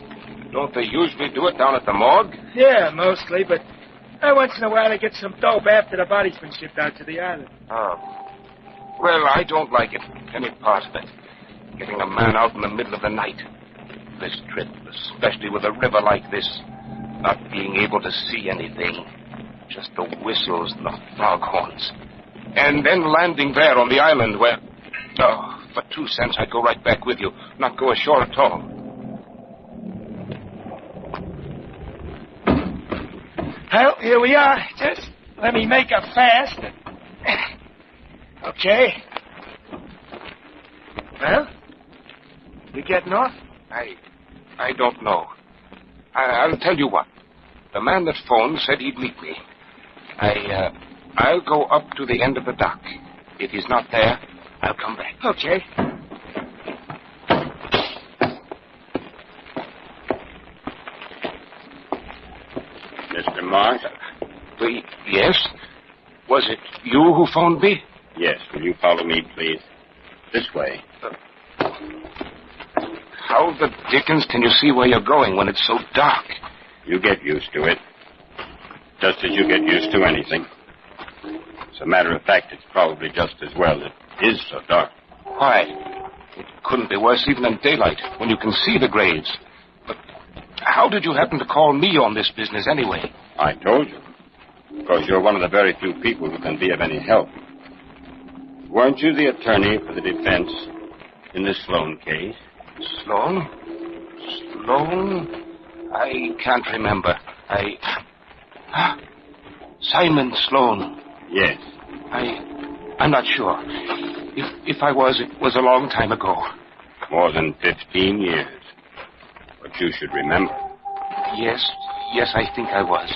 Don't they usually do it down at the morgue? Yeah, mostly, but once in a while I get some dope after the body's been shipped out to the island. Oh. Well, I don't like it, any part of it. Getting a man out in the middle of the night. This trip, especially with a river like this, not being able to see anything. Just the whistles and the foghorns. And then landing there on the island where... Oh, for 2 cents, I'd go right back with you. Not go ashore at all. Well, here we are. Just let me make a fast. Okay. Well, you getting off? I don't know. I'll tell you what. The man that phoned said he'd meet me. I'll go up to the end of the dock. If he's not there, I'll come back. Okay. Mr. Marsh? Yes? Was it you who phoned me? Yes. Will you follow me, please? This way. How the dickens can you see where you're going when it's so dark? You get used to it. Just as you get used to anything. As a matter of fact, it's probably just as well it is so dark. Why? It couldn't be worse even in daylight, when you can see the graves. But how did you happen to call me on this business anyway? I told you. Because you're one of the very few people who can be of any help. Weren't you the attorney for the defense in the Sloan case? Sloan? Sloan? I can't remember. Simon Sloan. Yes. I'm not sure. If I was, it was a long time ago. More than 15 years. But you should remember. Yes, I think I was.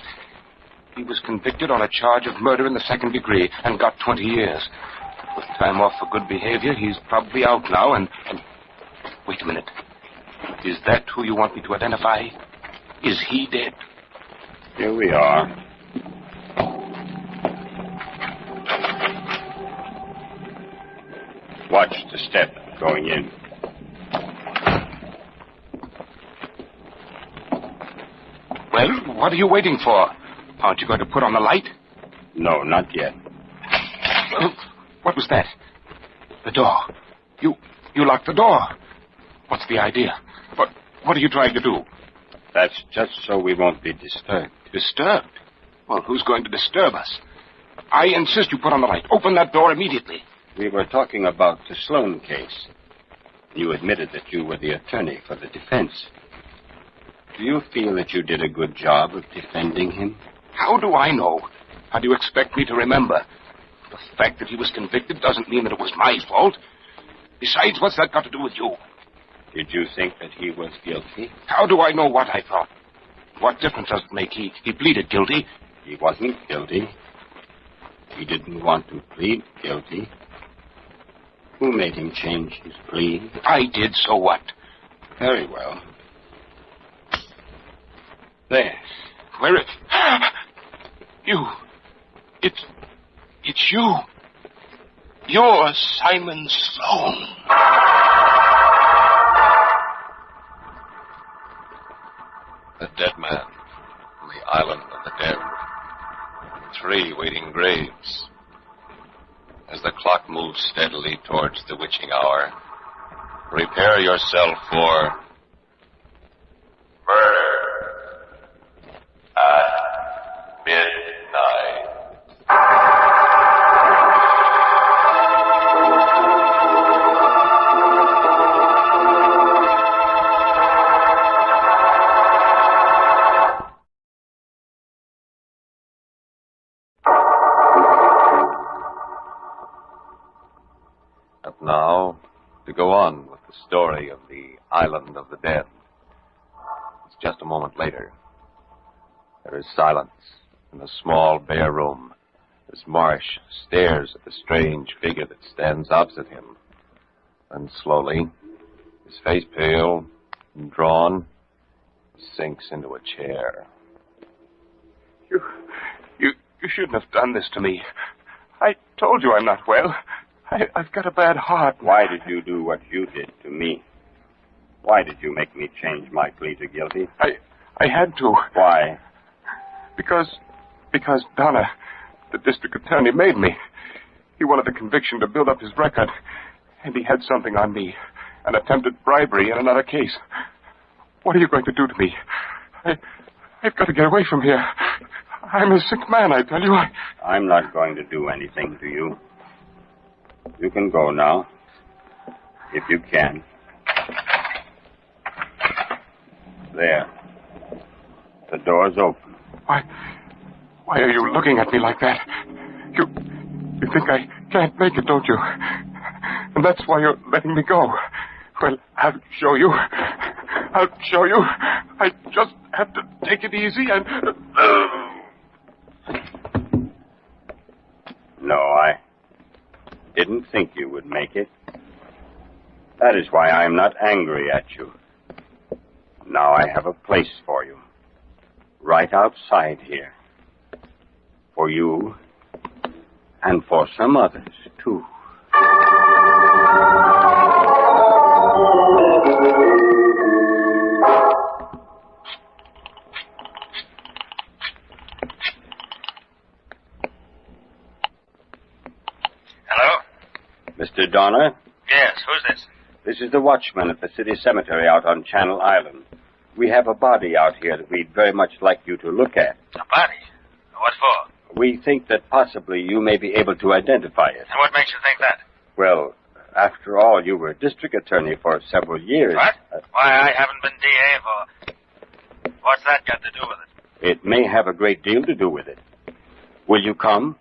He was convicted on a charge of murder in the second degree and got 20 years. With time off for good behavior, he's probably out now and... Wait a minute. Is that who you want me to identify? Is he dead? Here we are. Watch the step going in. Well, what are you waiting for? Aren't you going to put on the light? No, not yet. What was that? The door. You locked the door. What's the idea? What are you trying to do? That's just so we won't be disturbed. Disturbed? Well, who's going to disturb us? I insist you put on the light. Open that door immediately. We were talking about the Sloan case. You admitted that you were the attorney for the defense. Do you feel that you did a good job of defending him? How do I know? How do you expect me to remember? The fact that he was convicted doesn't mean that it was my fault. Besides, what's that got to do with you? Did you think that he was guilty? How do I know what I thought? What difference does it make? He pleaded guilty. He wasn't guilty. He didn't want to plead guilty. Who made him change his plea? I did, so what? Very well. There. Where it... You. It's you. You're Simon Sloan. A dead man on the island of the dead. 3 waiting graves. As the clock moves steadily towards the witching hour, prepare yourself for murder at midnight. now to go on with the story of the Island of the Dead. It's just a moment later. There is silence in the small, bare room as Marsh stares at the strange figure that stands opposite him. Then slowly, his face pale and drawn, sinks into a chair. You shouldn't have done this to me. I told you I'm not well. I've got a bad heart. Why did you do what you did to me? Why did you make me change my plea to guilty? I had to. Why? Because Donna, the district attorney, made me. He wanted the conviction to build up his record. And he had something on me. An attempted bribery in another case. What are you going to do to me? I've got to get away from here. I'm a sick man, I tell you. I'm not going to do anything to you. You can go now. If you can. There. The door's open. Why are you looking at me like that? You think I can't make it, don't you? And that's why you're letting me go. Well, I'll show you. I just have to take it easy and... No, I didn't think you would make it. That is why I'm not angry at you. Now I have a place for you. Right outside here. For you. And for some others, too. Hello? Mr. Donner? Yes, who's this? This is the watchman at the city cemetery out on Channel Island. We have a body out here that we'd very much like you to look at. A body? What for? We think that possibly you may be able to identify it. And what makes you think that? Well, after all, you were district attorney for several years. What? Why, I haven't been DA for... What's that got to do with it? It may have a great deal to do with it. Will you come?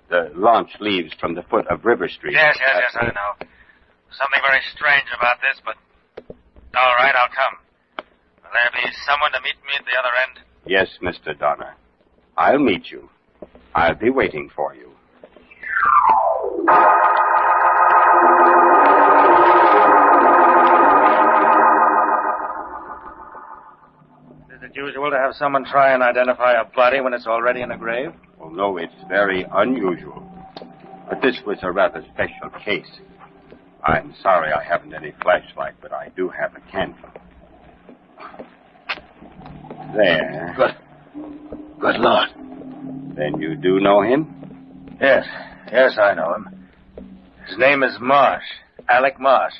The launch leaves from the foot of River Street. Yes, I know. Something very strange about this, but all right, I'll come. Will there be someone to meet me at the other end? Yes, Mr. Donner. I'll meet you. I'll be waiting for you. Is it usual to have someone try and identify a body when it's already in a grave? Well, no, it's very unusual. But this was a rather special case. I'm sorry I haven't any flashlight, but I do have a candle. There. Good Lord. Then you do know him? Yes, I know him. His name is Marsh, Alec Marsh.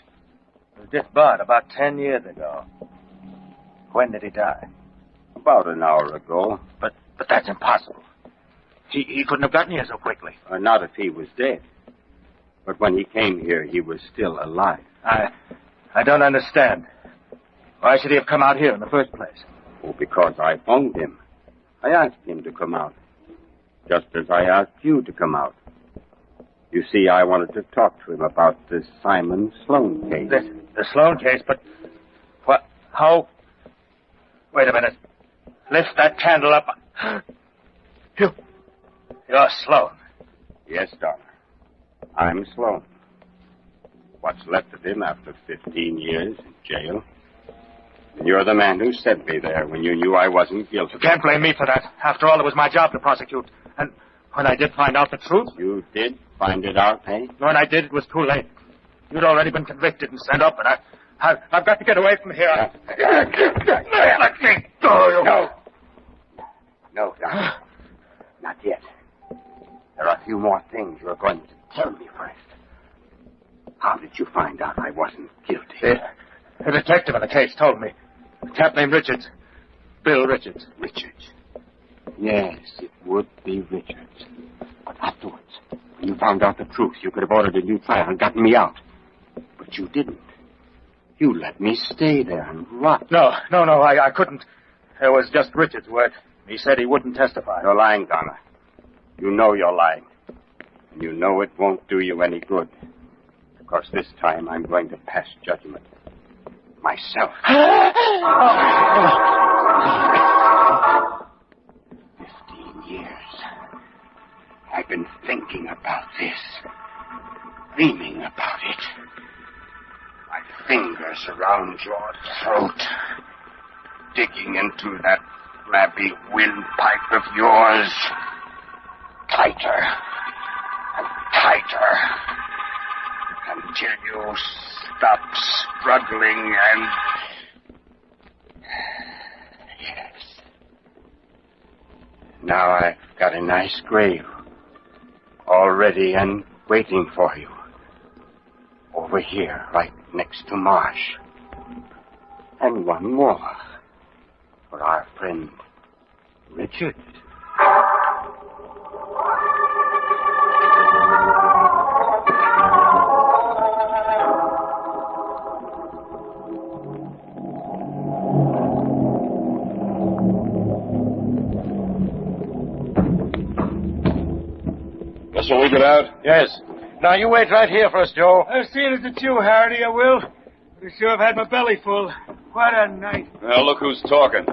He was disbarred about 10 years ago. When did he die? About an hour ago. But that's impossible. He couldn't have gotten here so quickly. Not if he was dead. But when he came here, he was still alive. I don't understand. Why should he have come out here in the first place? Oh, because I phoned him. I asked him to come out. Just as I asked you to come out. You see, I wanted to talk to him about this Simon Sloan case. The Sloan case? But what? How? Wait a minute. Lift that candle up. You're Sloan. Yes, Donner. I'm Sloan. What's left of him after 15 years in jail. And you're the man who sent me there when you knew I wasn't guilty. You can't blame me for that. After all, it was my job to prosecute. And when I did find out the truth... You did find it out, eh? When I did, it was too late. You'd already been convicted and sent up, and I've got to get away from here. Let me go. No, Donner. Not yet. There are a few more things you're going to tell me first. How did you find out I wasn't guilty? A detective in the case told me. A chap named Richards. Bill Richards. Richards? Yes, it would be Richards. But afterwards, when you found out the truth, you could have ordered a new trial and gotten me out. But you didn't. You let me stay there and rot. No, I couldn't. It was just Richards' word. He said he wouldn't testify. You're lying, Donner. You know you're lying. And you know it won't do you any good. Because this time I'm going to pass judgment. Myself. 15 years. I've been thinking about this. Dreaming about it. My fingers around your throat. Digging into that flabby windpipe of yours. Tighter. And tighter. Until you stop struggling and... Yes. Now I've got a nice grave. All ready and waiting for you. Over here, right next to Marsh. And one more. For our friend, Richard. So we get out? Yes. Now, you wait right here for us, Joe. As soon as it's you, Hardy, I will. Be sure I've had my belly full. What a night. Well, look who's talking.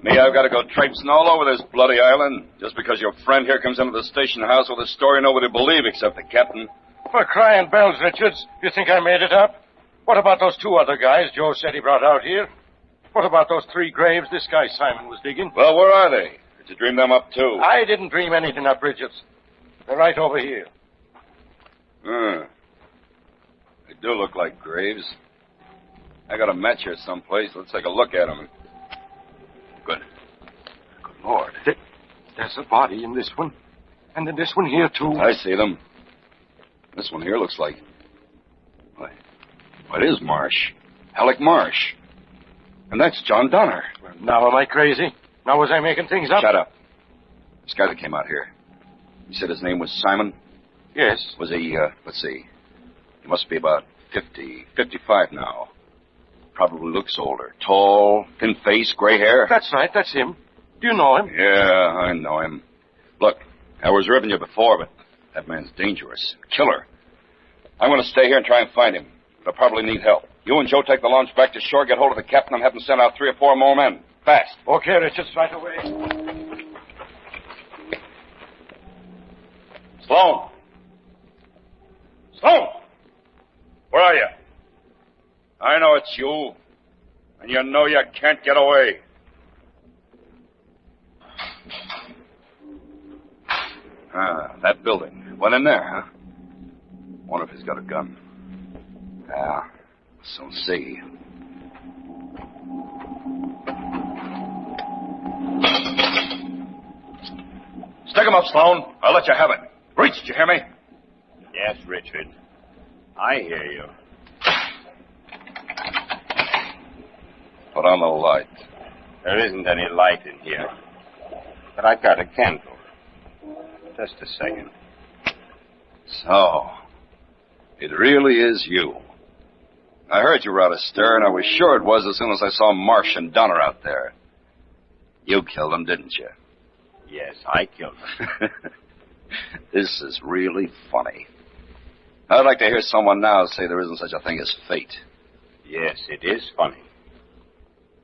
Me, I've got to go traipsing all over this bloody island just because your friend here comes into the station house with a story nobody will believe except the captain. For crying bells, Richards. You think I made it up? What about those two other guys Joe said he brought out here? What about those 3 graves this guy Simon was digging? Well, where are they? Did you dream them up, too? I didn't dream anything up, Richards. They're right over here. They do look like graves. I got a match here someplace. Let's take a look at them. Good. Good Lord. There's a body in this one. And in this one here, too. I see them. This one here looks like... Why, it is Marsh. Alec Marsh. And that's John Donner. Well, now am I crazy? Now was I making things up? Shut up. This guy that came out here. You said his name was Simon? Yes. Was he, let's see. He must be about 50, 55 now. Probably looks older. Tall, thin face, gray hair. That's right, that's him. Do you know him? Yeah, I know him. Look, I was ribbing you before, but That man's dangerous. Killer. I'm going to stay here and try and find him. But I'll probably need help. You and Joe take the launch back to shore, get hold of the captain. I'm having to send out 3 or 4 more men. Fast. Okay, Richards, right away. Sloan! Sloan! Where are you? I know it's you. And you know you can't get away. That building. Went in there, huh? Wonder if he's got a gun. Yeah, so see. Stick him up, Sloan. I'll let you have it. Reach, did you hear me? Yes, Richard. I hear you. Put on the light. There isn't any light in here. But I got a candle. Just a second. So, it really is you. I heard you were out astir, and I was sure it was as soon as I saw Marsh and Donner out there. You killed them, didn't you? Yes, I killed him. This is really funny. I'd like to hear someone now say there isn't such a thing as fate. Yes, it is funny.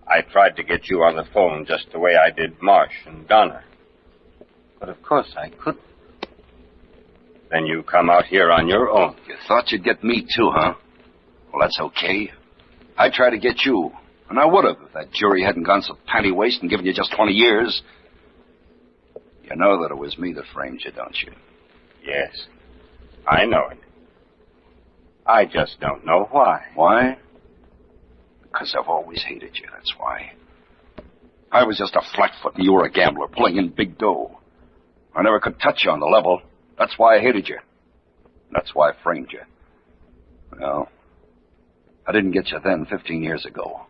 I tried to get you on the phone just the way I did Marsh and Donner. But of course I couldn't. Then you come out here on your own. You thought you'd get me too, huh? Well, that's okay. I tried to get you, and I would have if that jury hadn't gone so panty-waist and given you just 20 years. You know that it was me that framed you, don't you? Yes, I know it. I just don't know why. Why? Because I've always hated you, that's why. I was just a flatfoot and you were a gambler pulling in big dough. I never could touch you on the level. That's why I hated you. That's why I framed you. Well, I didn't get you then 15 years ago.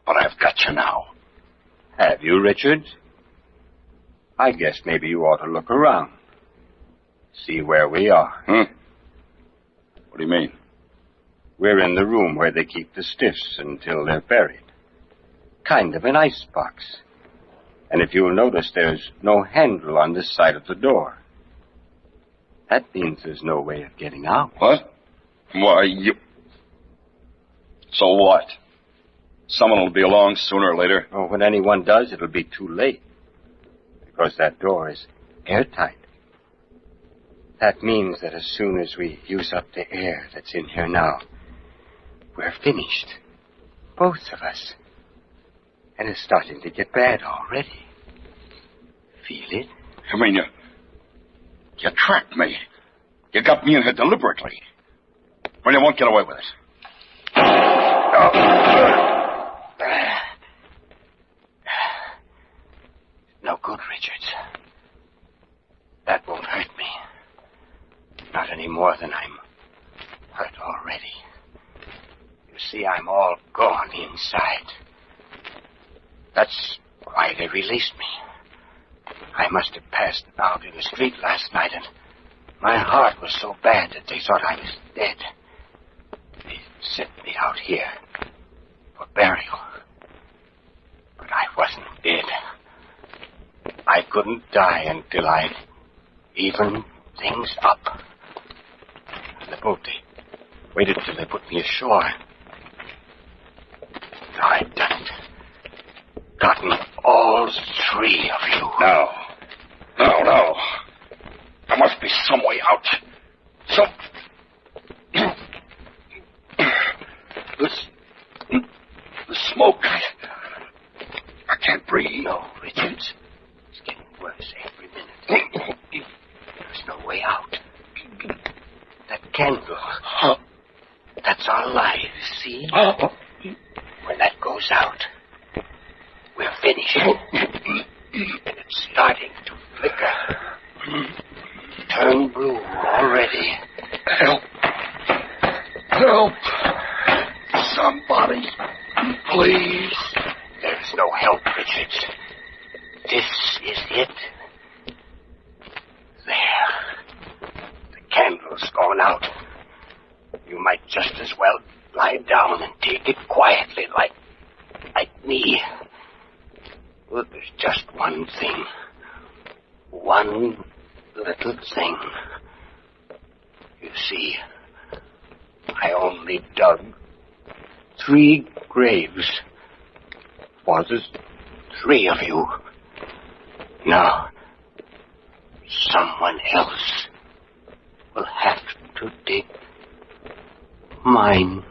But I've got you now. Have you, Richard? I guess maybe you ought to look around. See where we are. What do you mean? We're in the room where they keep the stiffs until they're buried. Kind of an icebox. And if you'll notice, there's no handle on this side of the door. That means there's no way of getting out. What? Why, you... So what? Someone will be along sooner or later. Oh, when anyone does, it'll be too late. Because that door is airtight. That means that as soon as we use up the air that's in here now, we're finished. Both of us. And it's starting to get bad already. Feel it? I mean, you trapped me. You got me in here deliberately. Well, you won't get away with it. No good, Richards. That won't hurt me. Not any more than I'm hurt already. You see, I'm all gone inside. That's why they released me. I must have passed out in the street last night, and my heart was so bad that they thought I was dead. They sent me out here for burial. But I wasn't dead. I couldn't die until I'd evened things up. On the boat, they waited till they put me ashore. Now I'd done it. Gotten all 3 of you. No. There must be some way out. The smoke. I can't breathe. No, Richards. It's getting worse every minute. There's no way out. That candle. That's our lives, see? When that goes out, we're finished. And it's starting to flicker. Turn blue already. Help. Help. Somebody. Please. There's no help, Richards. This is it. There. The candle's gone out. You might just as well lie down and take it quietly, like me. Well, there's just one thing. One little thing. see, I only dug 3 graves. For there's 3 of you. Now, someone else will have to dig mine.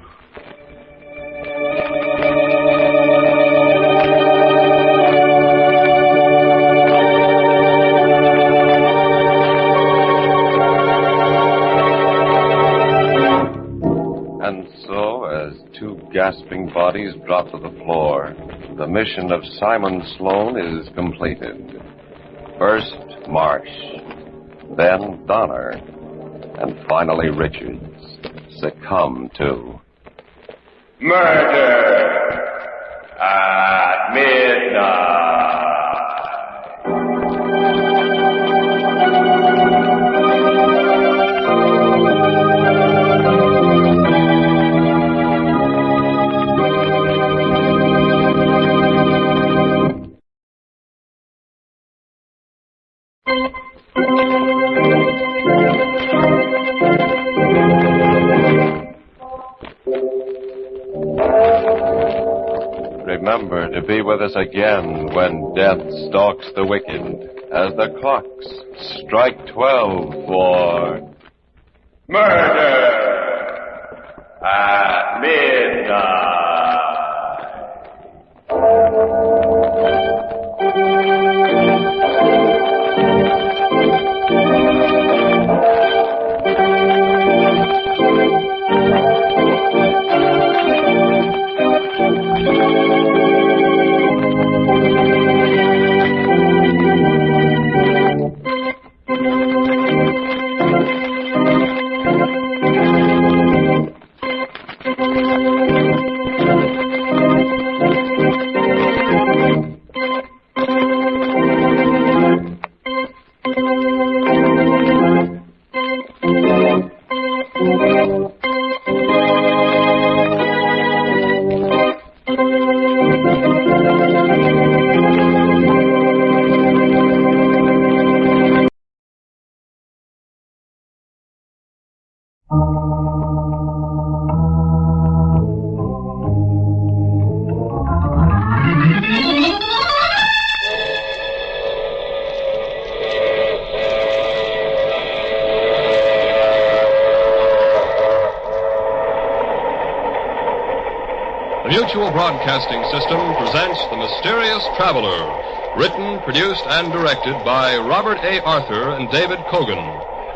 And so, as 2 gasping bodies drop to the floor, the mission of Simon Sloan is completed. First, Marsh, then Donner, and finally Richards succumb to Murder at midnight. Remember to be with us again when death stalks the wicked, as the clocks strike 12 for Murder at midnight. Mutual Broadcasting System presents The Mysterious Traveler, written, produced, and directed by Robert A. Arthur and David Cogan,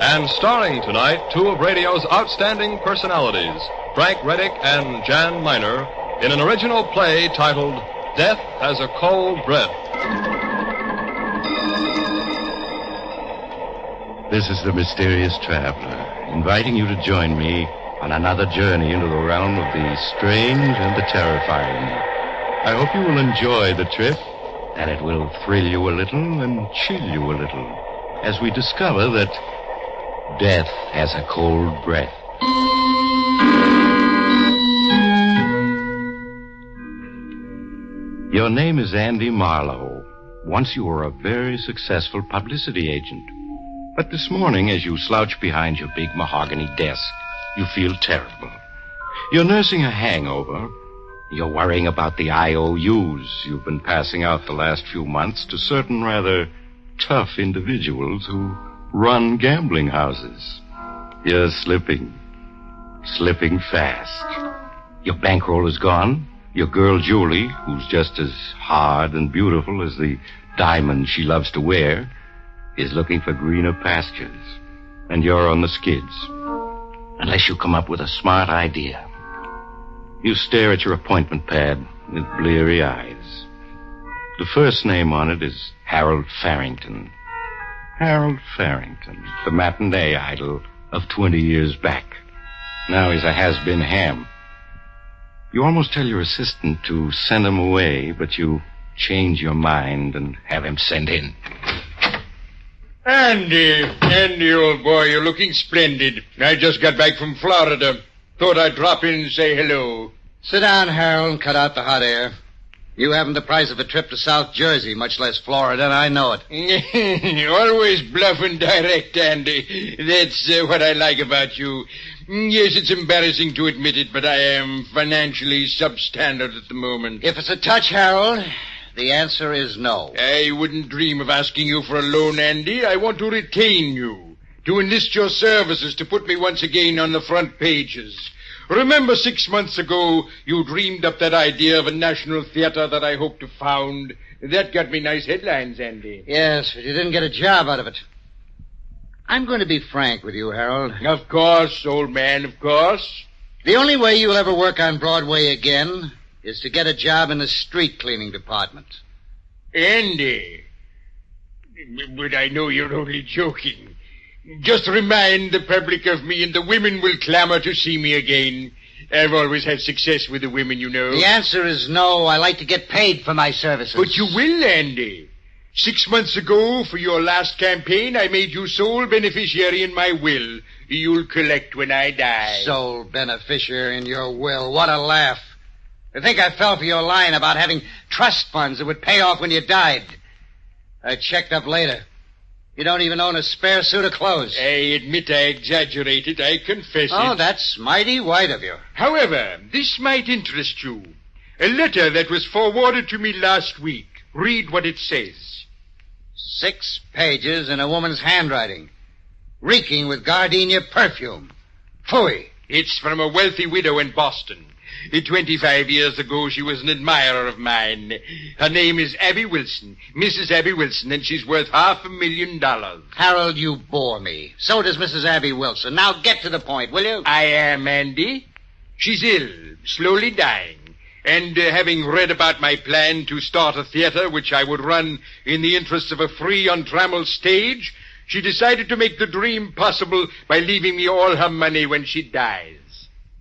and starring tonight 2 of radio's outstanding personalities, Frank Reddick and Jan Miner, in an original play titled Death Has a Cold Breath. This is The Mysterious Traveler, inviting you to join me on another journey into the realm of the strange and the terrifying. I hope you will enjoy the trip, that it will thrill you a little and chill you a little, as we discover that death has a cold breath. Your name is Andy Marlowe. Once you were a very successful publicity agent. But this morning, as you slouch behind your big mahogany desk, you feel terrible. You're nursing a hangover. You're worrying about the IOUs you've been passing out the last few months to certain rather tough individuals who run gambling houses. You're slipping fast. Your bankroll is gone. Your girl Julie, who's just as hard and beautiful as the diamond she loves to wear, is looking for greener pastures. And you're on the skids. Unless you come up with a smart idea. You stare at your appointment pad with bleary eyes. The first name on it is Harold Farrington. Harold Farrington, the matinee idol of 20 years back. Now he's a has-been ham. You almost tell your assistant to send him away, but you change your mind and have him sent in. Andy, old boy, you're looking splendid. I just got back from Florida. Thought I'd drop in and say hello. Sit down, Harold, and cut out the hot air. You haven't the price of a trip to South Jersey, much less Florida, and I know it. Always bluff and direct, Andy. That's what I like about you. Yes, it's embarrassing to admit it, but I am financially substandard at the moment. If it's a touch, Harold, the answer is no. I wouldn't dream of asking you for a loan, Andy. I want to retain you, to enlist your services, to put me once again on the front pages. Remember 6 months ago, you dreamed up that idea of a national theater that I hoped to found. That got me nice headlines, Andy. Yes, but you didn't get a job out of it. I'm going to be frank with you, Harold. Of course, old man, of course. The only way you'll ever work on Broadway again is to get a job in the street cleaning department. Andy. But I know you're only joking. Just remind the public of me and the women will clamor to see me again. I've always had success with the women, you know. The answer is no. I like to get paid for my services. But you will, Andy. 6 months ago, for your last campaign, I made you sole beneficiary in my will. You'll collect when I die. Sole beneficiary in your will. What a laugh. I think I fell for your line about having trust funds that would pay off when you died. I checked up later. You don't even own a spare suit of clothes. I admit I exaggerated. I confess it. Oh, that's mighty white of you. However, this might interest you. A letter that was forwarded to me last week. Read what it says. 6 pages in a woman's handwriting. Reeking with gardenia perfume. Phooey. It's from a wealthy widow in Boston. 25 years ago, she was an admirer of mine. Her name is Abby Wilson, Mrs. Abby Wilson, and she's worth $500,000. Harold, you bore me. So does Mrs. Abby Wilson. Now get to the point, will you? I am, Andy. She's ill, slowly dying. And having read about my plan to start a theater which I would run in the interests of a free, untrammeled stage, she decided to make the dream possible by leaving me all her money when she dies.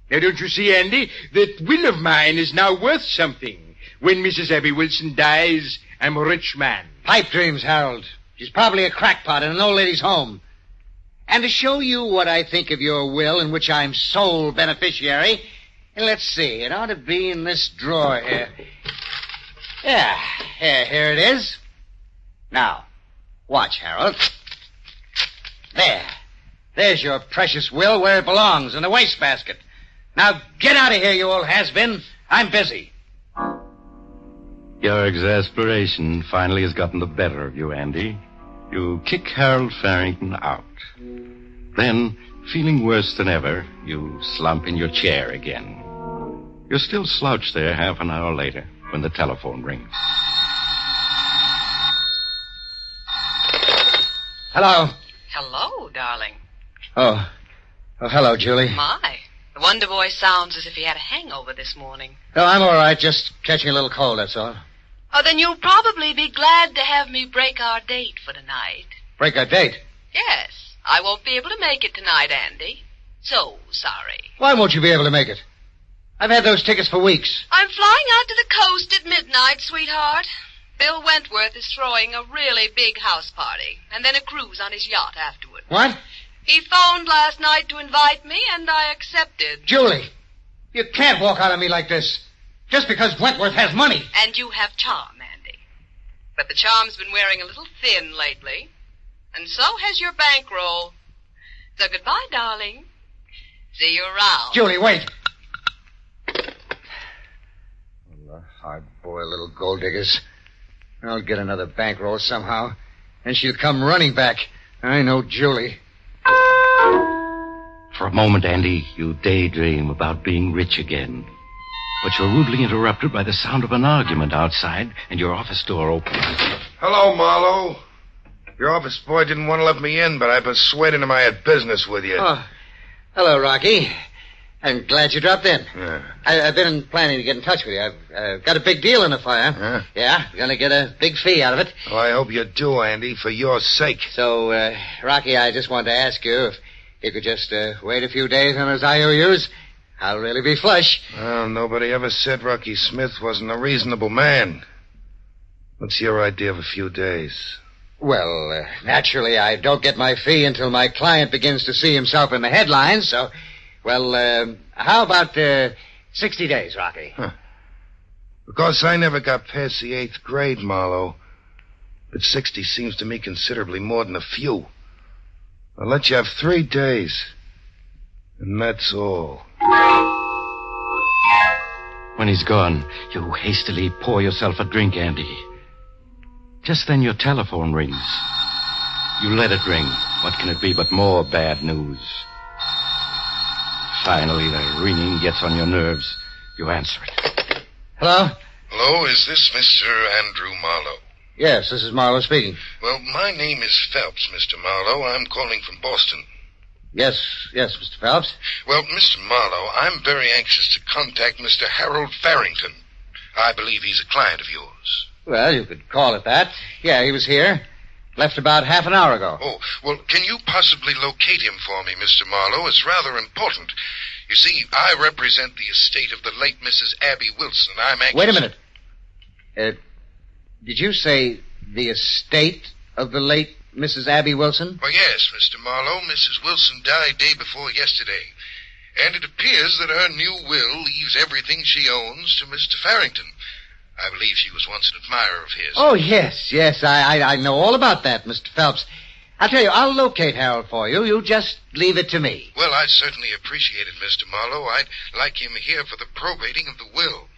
Now, don't you see, Andy, that will of mine is now worth something. When Mrs. Abby Wilson dies, I'm a rich man. Pipe dreams, Harold. She's probably a crackpot in an old lady's home. And to show you what I think of your will, in which I'm sole beneficiary, let's see, it ought to be in this drawer here. Yeah, here it is. Now, watch, Harold. There's your precious will where it belongs, in the wastebasket. Now, get out of here, you old has-been. I'm busy. Your exasperation finally has gotten the better of you, Andy. You kick Harold Farrington out. Then, feeling worse than ever, you slump in your chair again. You're still slouched there half an hour later when the telephone rings. Hello. Hello, darling. Oh, hello, Julie. My. The Wonder Boy sounds as if he had a hangover this morning. Oh, I'm all right. Just catching a little cold, that's all. Oh, then you'll probably be glad to have me break our date for tonight. Break our date? Yes. I won't be able to make it tonight, Andy. So sorry. Why won't you be able to make it? I've had those tickets for weeks. I'm flying out to the coast at midnight, sweetheart. Bill Wentworth is throwing a really big house party, and then a cruise on his yacht afterward. What? He phoned last night to invite me, and I accepted. Julie, you can't walk out on me like this. Just because Wentworth has money. And you have charm, Andy. But the charm's been wearing a little thin lately. And so has your bankroll. So goodbye, darling. See you around. Julie, wait. Hard-boiled little gold diggers. I'll get another bankroll somehow, and she'll come running back. I know Julie. For a moment, Andy, you daydream about being rich again. But you're rudely interrupted by the sound of an argument outside, and your office door opens. Hello, Marlowe. Your office boy didn't want to let me in, but I persuaded him I had business with you. Oh, hello, Rocky. I'm glad you dropped in. Yeah. I've been planning to get in touch with you. I've got a big deal in the fire. Huh? Yeah, gonna get a big fee out of it. Well, I hope you do, Andy, for your sake. So, Rocky, I just wanted to ask you if you could just wait a few days on those IOUs. I'll really be flush. Well, nobody ever said Rocky Smith wasn't a reasonable man. What's your idea of a few days? Well, naturally, I don't get my fee until my client begins to see himself in the headlines, so... Well, how about 60 days, Rocky? Huh. Because I never got past the 8th grade, Marlowe. But 60 seems to me considerably more than a few. I'll let you have 3 days. And that's all. When he's gone, you hastily pour yourself a drink, Andy. Just then your telephone rings. You let it ring. What can it be but more bad news? Finally, the ringing gets on your nerves. You answer it. Hello? Hello, is this Mr. Andrew Marlowe? Yes, this is Marlowe speaking. Well, my name is Phelps, Mr. Marlowe. I'm calling from Boston. Yes, Mr. Phelps. Well, Mr. Marlowe, I'm very anxious to contact Mr. Harold Farrington. I believe he's a client of yours. Well, you could call it that. Yeah, he was here. Left about half an hour ago. Oh, well, can you possibly locate him for me, Mr. Marlowe? It's rather important. You see, I represent the estate of the late Mrs. Abby Wilson. I'm anxious... Wait a minute. Did you say the estate of the late Mrs. Abby Wilson? Oh, yes, Mr. Marlowe. Mrs. Wilson died day before yesterday. And it appears that her new will leaves everything she owns to Mr. Farrington. I believe she was once an admirer of his. Oh, yes. I know all about that, Mr. Phelps. I'll tell you, I'll locate Harold for you. You just leave it to me. Well, I'd certainly appreciate it, Mr. Marlowe. I'd like him here for the probating of the will.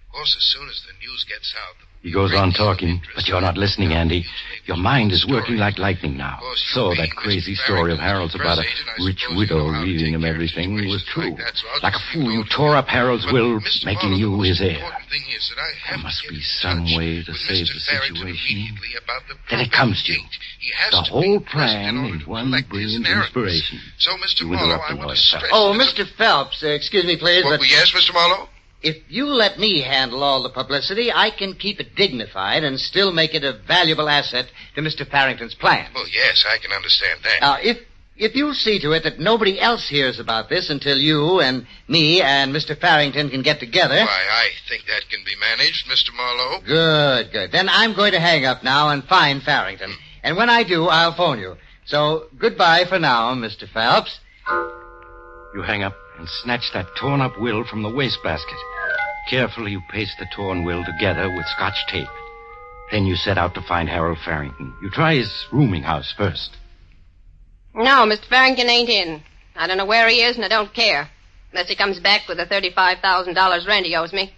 Of course, as soon as the news gets out... He goes on talking, but you're not listening, Andy. Your mind is working like lightning now. So that crazy story of Harold's about a rich widow leaving him everything was true. Like a fool, you tore up Harold's will, making you his heir. There must be some way to save the situation. Then it comes to you. The whole plan in one brilliant inspiration. So, Mr. Marlowe, I want to stress... Oh, Mr. Phelps, excuse me, please, but... Yes, Mr. Marlowe? If you let me handle all the publicity, I can keep it dignified and still make it a valuable asset to Mr. Farrington's plan. Well, yes, I can understand that. Now, if you'll see to it that nobody else hears about this until you and me and Mr. Farrington can get together... Why, I think that can be managed, Mr. Marlowe. Good. Then I'm going to hang up now and find Farrington. And when I do, I'll phone you. So, goodbye for now, Mr. Phelps. You hang up and snatch that torn-up will from the wastebasket. Carefully, you paste the torn will together with Scotch tape. Then you set out to find Harold Farrington. You try his rooming house first. No, Mr. Farrington ain't in. I don't know where he is, and I don't care. Unless he comes back with the $35,000 rent he owes me.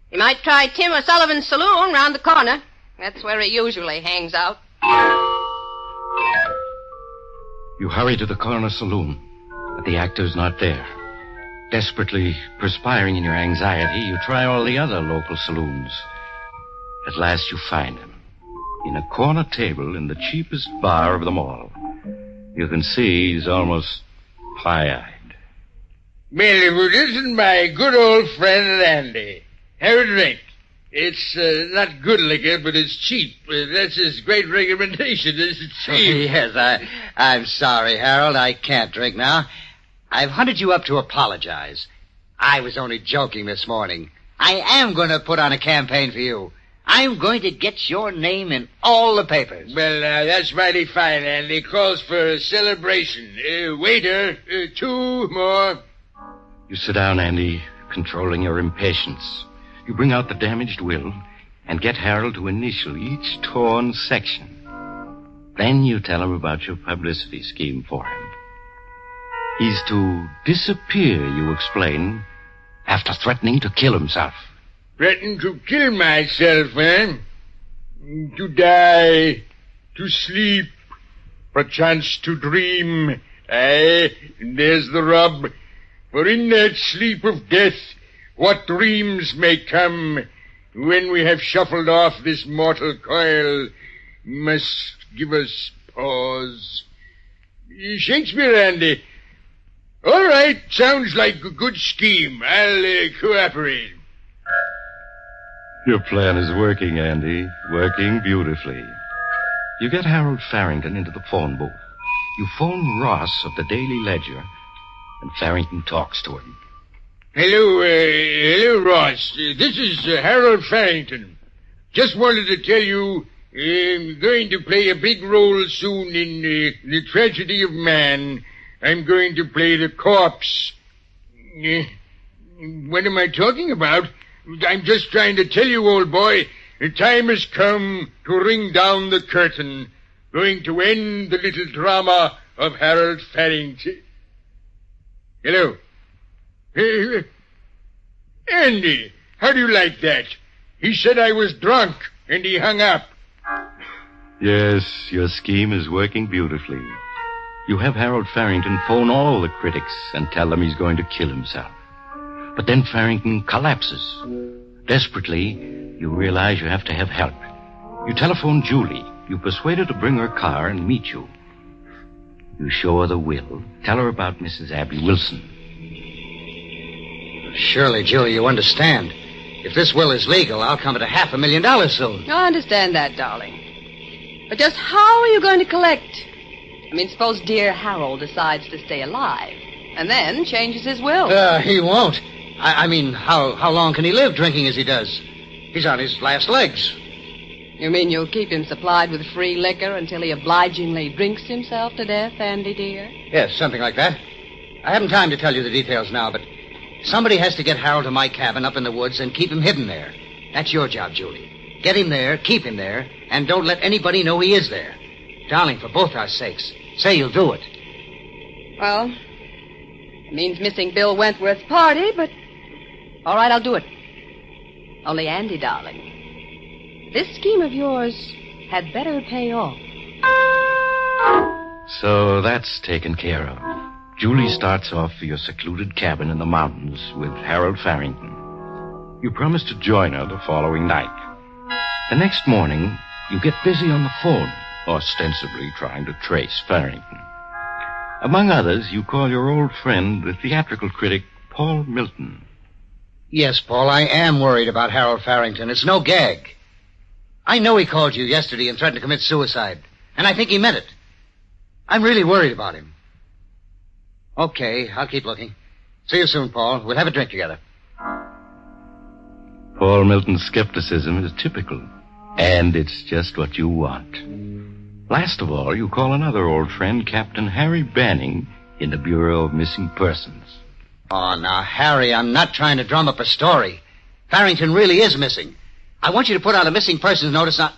You might try Tim O'Sullivan's saloon round the corner. That's where he usually hangs out. You hurry to the corner saloon, but the actor's not there. Desperately perspiring in your anxiety, you try all the other local saloons. At last you find him. In a corner table in the cheapest bar of them all. You can see he's almost pie-eyed. Well, if it isn't my good old friend Andy. Have a drink. It's not good liquor, but it's cheap. That's his great recommendation. It's cheap. Yes, I'm sorry, Harold. I can't drink now. I've hunted you up to apologize. I was only joking this morning. I am going to put on a campaign for you. I'm going to get your name in all the papers. Well, that's mighty fine, Andy. Calls for a celebration. Waiter, 2 more. You sit down, Andy, controlling your impatience. You bring out the damaged will and get Harold to initial each torn section. Then you tell him about your publicity scheme for him. He's to disappear, you explain, after threatening to kill himself. Threaten to kill myself, eh? To die, to sleep, perchance to dream. Aye, there's the rub. For in that sleep of death, what dreams may come when we have shuffled off this mortal coil must give us pause. Shakespeare, Andy. All right, sounds like a good scheme. I'll cooperate. Your plan is working, Andy. Working beautifully. You get Harold Farrington into the phone booth. You phone Ross of the Daily Ledger, and Farrington talks to him. Hello, Ross. This is Harold Farrington. Just wanted to tell you I'm going to play a big role soon in The Tragedy of Man. I'm going to play the corpse. What am I talking about? I'm just trying to tell you, old boy, the time has come to ring down the curtain. Going to end the little drama of Harold Farrington. Hello. Andy, how do you like that? He said I was drunk, and he hung up. Yes, your scheme is working beautifully. You have Harold Farrington phone all the critics and tell them he's going to kill himself. But then Farrington collapses. Desperately, you realize you have to have help. You telephone Julie. You persuade her to bring her car and meet you. You show her the will. Tell her about Mrs. Abby Wilson. Surely, Julie, you understand. If this will is legal, I'll come at $500,000 soon. I understand that, darling. But just how are you going to collect? I mean, suppose dear Harold decides to stay alive and then changes his will. He won't. I mean, how long can he live drinking as he does? He's on his last legs. You mean you'll keep him supplied with free liquor until he obligingly drinks himself to death, Andy, dear? Yes, something like that. I haven't time to tell you the details now, but somebody has to get Harold to my cabin up in the woods and keep him hidden there. That's your job, Julie. Get him there, keep him there, and don't let anybody know he is there. Darling, for both our sakes, say you'll do it. Well, it means missing Bill Wentworth's party, but all right, I'll do it. Only, Andy, darling, this scheme of yours had better pay off. So that's taken care of. Julie starts off for your secluded cabin in the mountains with Harold Farrington. You promise to join her the following night. The next morning, you get busy on the phone, ostensibly trying to trace Farrington. Among others, you call your old friend, the theatrical critic, Paul Milton. Yes, Paul, I am worried about Harold Farrington. It's no gag. I know he called you yesterday and threatened to commit suicide, and I think he meant it. I'm really worried about him. Okay, I'll keep looking. See you soon, Paul. We'll have a drink together. Paul Milton's skepticism is typical, and it's just what you want. Last of all, you call another old friend, Captain Harry Banning, in the Bureau of Missing Persons. Oh, now, Harry, I'm not trying to drum up a story. Farrington really is missing. I want you to put out a missing persons notice on...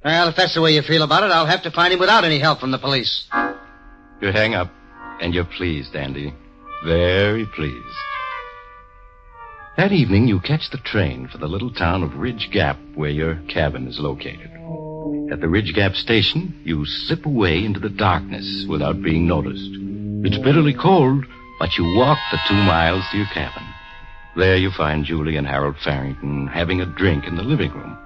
Well, if that's the way you feel about it, I'll have to find him without any help from the police. You hang up, and you're pleased, Andy. Very pleased. That evening, you catch the train for the little town of Ridge Gap, where your cabin is located. At the Ridge Gap station, you slip away into the darkness without being noticed. It's bitterly cold, but you walk the 2 miles to your cabin. There you find Julie and Harold Farrington having a drink in the living room.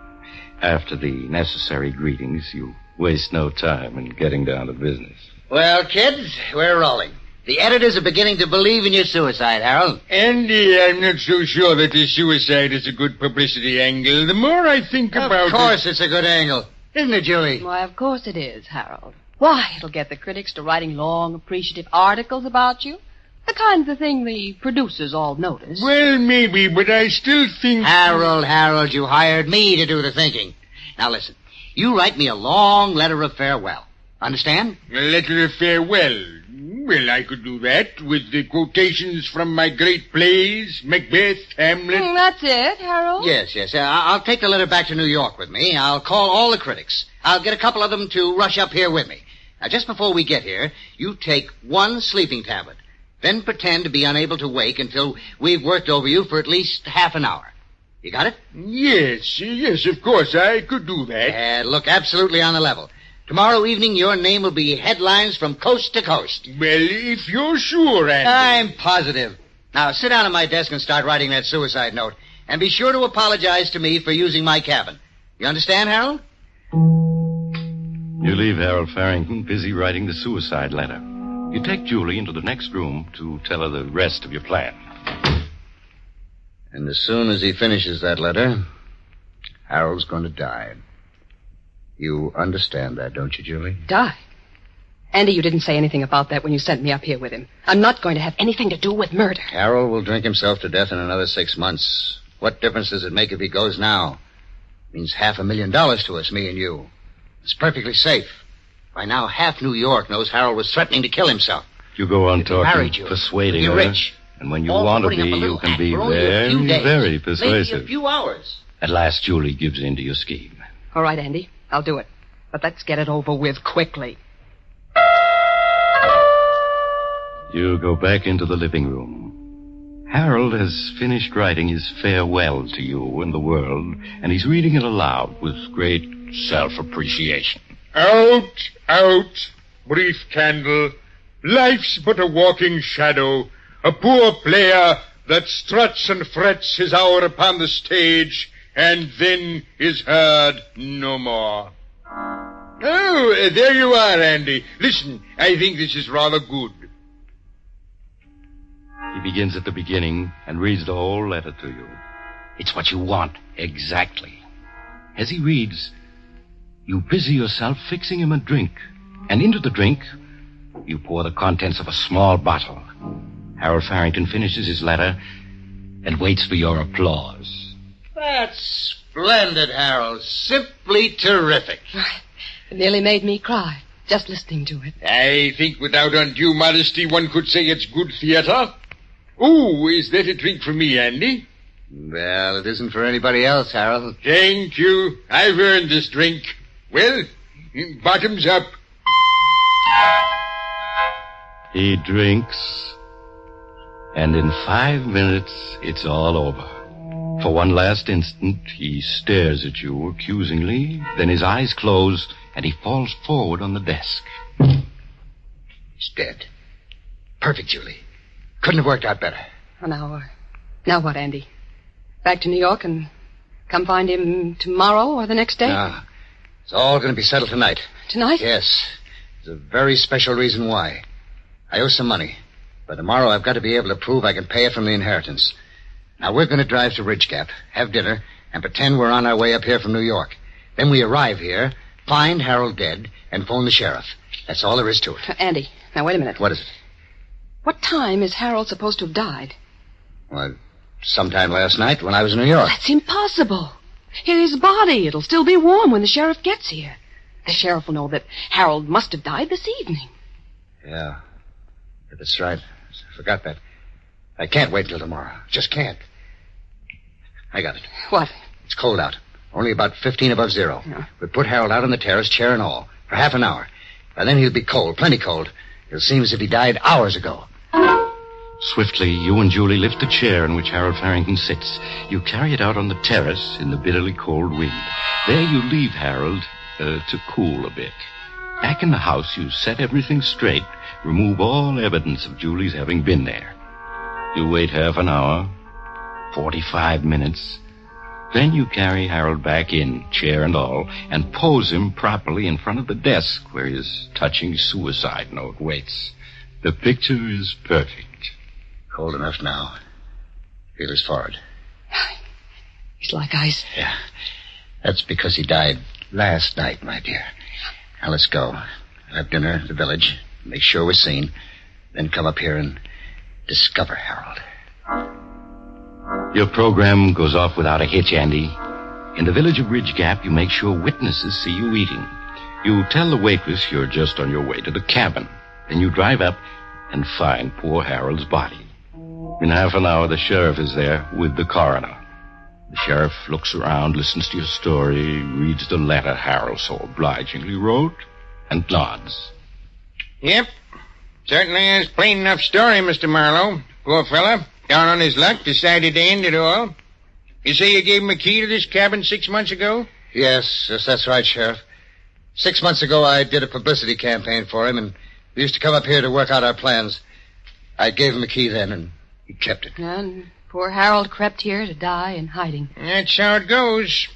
After the necessary greetings, you waste no time in getting down to business. Well, kids, we're rolling. The editors are beginning to believe in your suicide, Harold. Andy, I'm not so sure that the suicide is a good publicity angle. The more I think about it... Of course it's a good angle. Isn't it, Julie? Why, of course it is, Harold. Why, it'll get the critics to writing long, appreciative articles about you. The kind of thing the producers all notice. Well, maybe, but I still think... Harold, you hired me to do the thinking. Now, listen. You write me a long letter of farewell. Understand? A letter of farewell. Well, I could do that with the quotations from my great plays, Macbeth, Hamlet. That's it, Harold? Yes. I'll take the letter back to New York with me. I'll call all the critics. I'll get a couple of them to rush up here with me. Now, just before we get here, you take 1 sleeping tablet. Then pretend to be unable to wake until we've worked over you for at least half an hour. You got it? Yes, of course. I could do that. Look absolutely on the level. Tomorrow evening, your name will be headlines from coast to coast. Well, if you're sure, Andy. I'm positive. Now, sit down at my desk and start writing that suicide note. And be sure to apologize to me for using my cabin. You understand, Harold? You leave Harold Farrington busy writing the suicide letter. You take Julie into the next room to tell her the rest of your plan. And as soon as he finishes that letter, Harold's going to die. You understand that, don't you, Julie? Die? Andy, you didn't say anything about that when you sent me up here with him. I'm not going to have anything to do with murder. Harold will drink himself to death in another 6 months. What difference does it make if he goes now? It means $500,000 to us, me and you. It's perfectly safe. By now, half New York knows Harold was threatening to kill himself. You go on If he married talking, you, persuading he'd her. be rich. And when you want to be, you can be very, very persuasive. Maybe a few hours. At last, Julie gives in to your scheme. All right, Andy. I'll do it. But let's get it over with quickly. You go back into the living room. Harold has finished writing his farewell to you and the world, and he's reading it aloud with great self-appreciation. Out, out, brief candle. Life's but a walking shadow, a poor player that struts and frets his hour upon the stage, and then is heard no more. Oh, there you are, Andy. Listen, I think this is rather good. He begins at the beginning and reads the whole letter to you. It's what you want, exactly. As he reads, you busy yourself fixing him a drink, and into the drink, you pour the contents of a small bottle. Harold Farrington finishes his letter and waits for your applause. That's splendid, Harold. Simply terrific. It nearly made me cry, just listening to it. I think without undue modesty, one could say it's good theater. Oh, is that a drink for me, Andy? Well, it isn't for anybody else, Harold. Thank you. I've earned this drink. Well, bottoms up. He drinks, and in 5 minutes, it's all over. For one last instant, he stares at you accusingly, then his eyes close, and he falls forward on the desk. He's dead. Perfect, Julie. Couldn't have worked out better. Oh, now what, Andy? Back to New York and come find him tomorrow or the next day? No. It's all going to be settled tonight. Tonight? Yes. There's a very special reason why. I owe some money. By tomorrow, I've got to be able to prove I can pay it from the inheritance. Now, we're going to drive to Ridge Gap, have dinner, and pretend we're on our way up here from New York. Then we arrive here, find Harold dead, and phone the sheriff. That's all there is to it. Andy, now wait a minute. What is it? What time is Harold supposed to have died? Well, sometime last night when I was in New York. That's impossible. His body, it'll still be warm when the sheriff gets here. The sheriff will know that Harold must have died this evening. Yeah, that's right. I forgot that. I can't wait till tomorrow. Just can't. I got it. What? It's cold out. Only about 15 above zero. Yeah. We put Harold out on the terrace, chair and all, for half an hour. By then he'll be cold, plenty cold. It'll seem as if he died hours ago. Swiftly, you and Julie lift the chair in which Harold Farrington sits. You carry it out on the terrace in the bitterly cold wind. There you leave Harold to cool a bit. Back in the house, you set everything straight, remove all evidence of Julie's having been there. You wait half an hour, 45 minutes. Then you carry Harold back in, chair and all, and pose him properly in front of the desk where his touching suicide note waits. The picture is perfect. Cold enough now. Feel his forehead. He's like ice. Yeah. That's because he died last night, my dear. Now let's go. Have dinner at the village. Make sure we're seen. Then come up here and discover Harold. Your program goes off without a hitch, Andy. In the village of Ridge Gap, you make sure witnesses see you eating. You tell the waitress you're just on your way to the cabin. Then you drive up and find poor Harold's body. In half an hour, the sheriff is there with the coroner. The sheriff looks around, listens to your story, reads the letter Harold so obligingly wrote, and nods. Yep. Certainly is plain enough story, Mr. Marlowe. Poor fella, down on his luck, decided to end it all. You say you gave him a key to this cabin 6 months ago? Yes, that's right, Sheriff. 6 months ago, I did a publicity campaign for him, and we used to come up here to work out our plans. I gave him a key then, and he kept it. And poor Harold crept here to die in hiding. That's how it goes.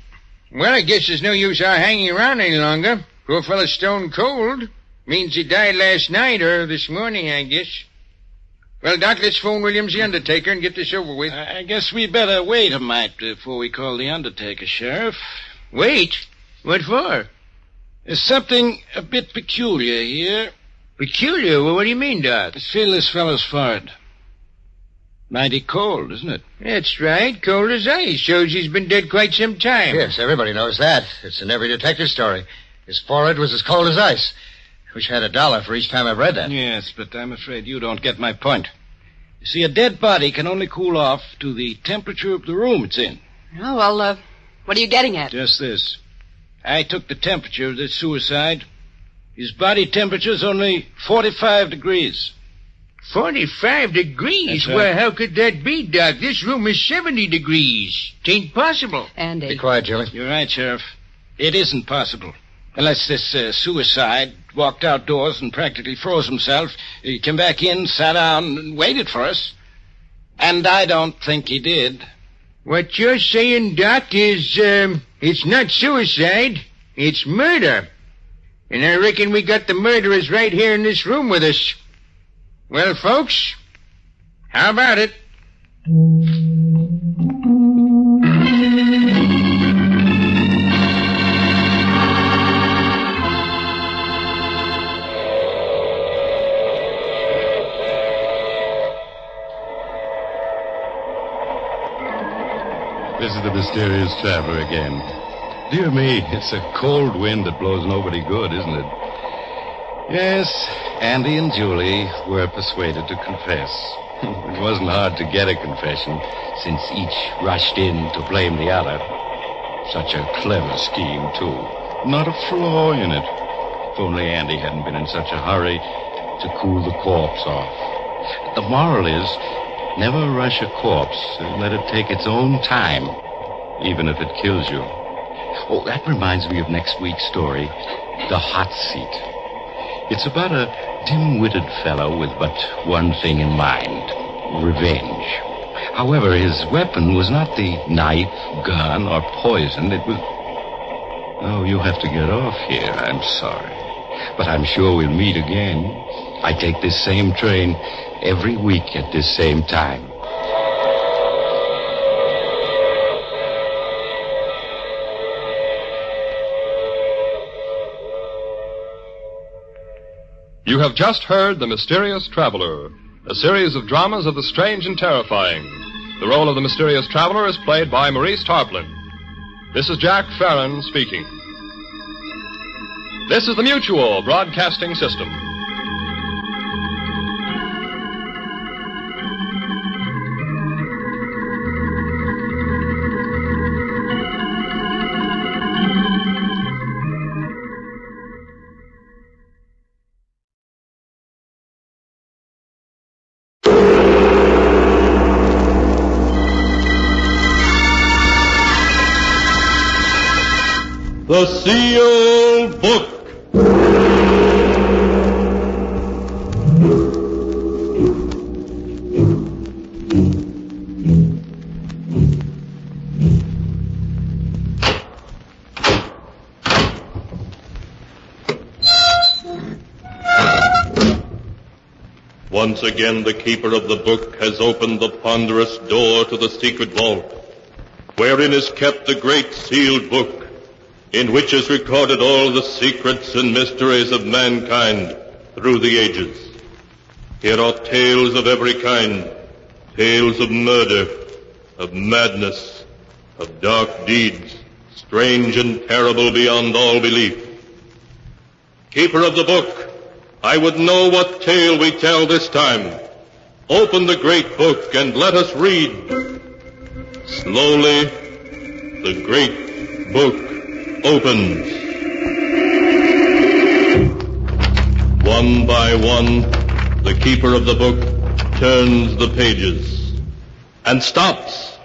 Well, I guess there's no use our hanging around any longer. Poor fella's stone cold. Means he died last night or this morning, I guess. Well, Doc, let's phone Williams the undertaker and get this over with. I guess we better wait a mite before we call the undertaker, Sheriff. Wait? What for? There's something a bit peculiar here. Peculiar? Well, what do you mean, Doc? Let's feel this fellow's forehead. Mighty cold, isn't it? That's right. Cold as ice. Shows he's been dead quite some time. Yes, everybody knows that. It's in every detective story. His forehead was as cold as ice. Wish I had $1 for each time I've read that. Yes, but I'm afraid you don't get my point. You see, a dead body can only cool off to the temperature of the room it's in. Oh, well, what are you getting at? Just this. I took the temperature of this suicide. His body temperature's only 45 degrees. 45 degrees? That's right. Well, how could that be, Doc? This room is 70 degrees. Tain't possible. Andy. Be quiet, Julie. You're right, Sheriff. It isn't possible. Unless this suicide walked outdoors and practically froze himself. He came back in, sat down, and waited for us. And I don't think he did. What you're saying, Doc, is, it's not suicide. It's murder. And I reckon we got the murderers right here in this room with us. Well, folks, how about it? This is the mysterious traveler again. Dear me, it's a cold wind that blows nobody good, isn't it? Yes, Andy and Julie were persuaded to confess. It wasn't hard to get a confession, since each rushed in to blame the other. Such a clever scheme, too. Not a flaw in it. If only Andy hadn't been in such a hurry to cool the corpse off. The moral is, never rush a corpse. Let it take its own time, even if it kills you. Oh, that reminds me of next week's story, The Hot Seat. It's about a dim-witted fellow with but one thing in mind, revenge. However, his weapon was not the knife, gun, or poison. It was... Oh, you have to get off here. I'm sorry. But I'm sure we'll meet again. I take this same train every week at this same time. You have just heard The Mysterious Traveler, a series of dramas of the strange and terrifying. The role of the mysterious traveler is played by Maurice Tarplin. This is Jack Farron speaking. This is the Mutual Broadcasting System. The Sealed Book. Once again, the keeper of the book has opened the ponderous door to the secret vault, wherein is kept the great sealed book, in which is recorded all the secrets and mysteries of mankind through the ages. Here are tales of every kind, tales of murder, of madness, of dark deeds, strange and terrible beyond all belief. Keeper of the book, I would know what tale we tell this time. Open the great book and let us read. Slowly, the great book opens. One by one, the keeper of the book turns the pages and stops.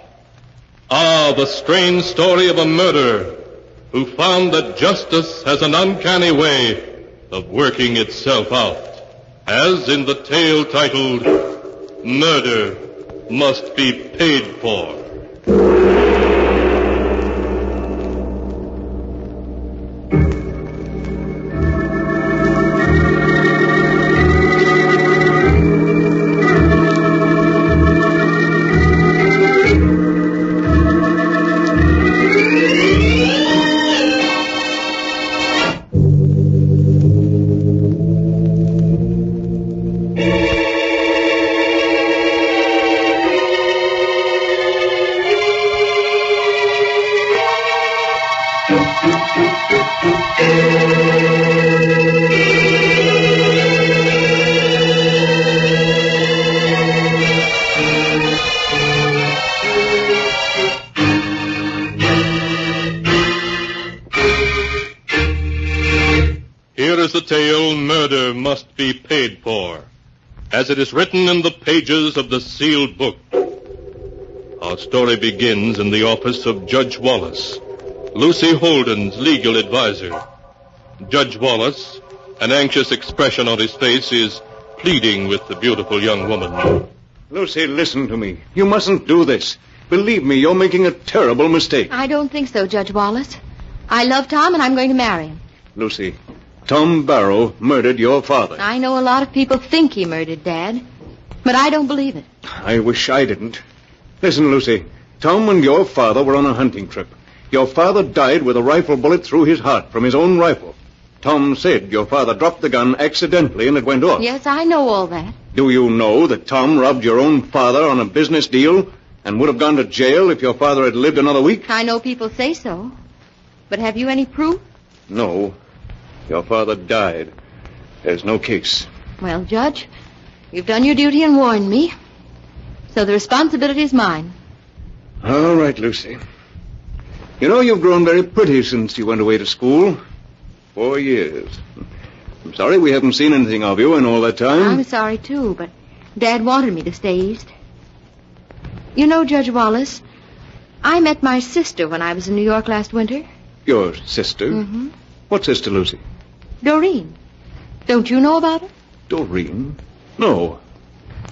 Ah, the strange story of a murderer who found that justice has an uncanny way of working itself out, as in the tale titled, Murder Must Be Paid For. tale, murder must be paid for, as it is written in the pages of the sealed book. Our story begins in the office of Judge Wallace, Lucy Holden's legal advisor. Judge Wallace, an anxious expression on his face, is pleading with the beautiful young woman. Lucy, listen to me. You mustn't do this. Believe me, you're making a terrible mistake. I don't think so, Judge Wallace. I love Tom, and I'm going to marry him. Lucy, Tom Barrow murdered your father. I know a lot of people think he murdered Dad, but I don't believe it. I wish I didn't. Listen, Lucy, Tom and your father were on a hunting trip. Your father died with a rifle bullet through his heart from his own rifle. Tom said your father dropped the gun accidentally and it went off. Yes, I know all that. Do you know that Tom robbed your own father on a business deal and would have gone to jail if your father had lived another week? I know people say so. But have you any proof? No. Your father died. There's no case. Well, Judge, you've done your duty and warned me. So the responsibility is mine. All right, Lucy. You know, you've grown very pretty since you went away to school. 4 years. I'm sorry we haven't seen anything of you in all that time. I'm sorry, too, but Dad wanted me to stay east. You know, Judge Wallace, I met my sister when I was in New York last winter. Your sister? Mm-hmm. What sister, Lucy? Doreen. Don't you know about her? Doreen? No.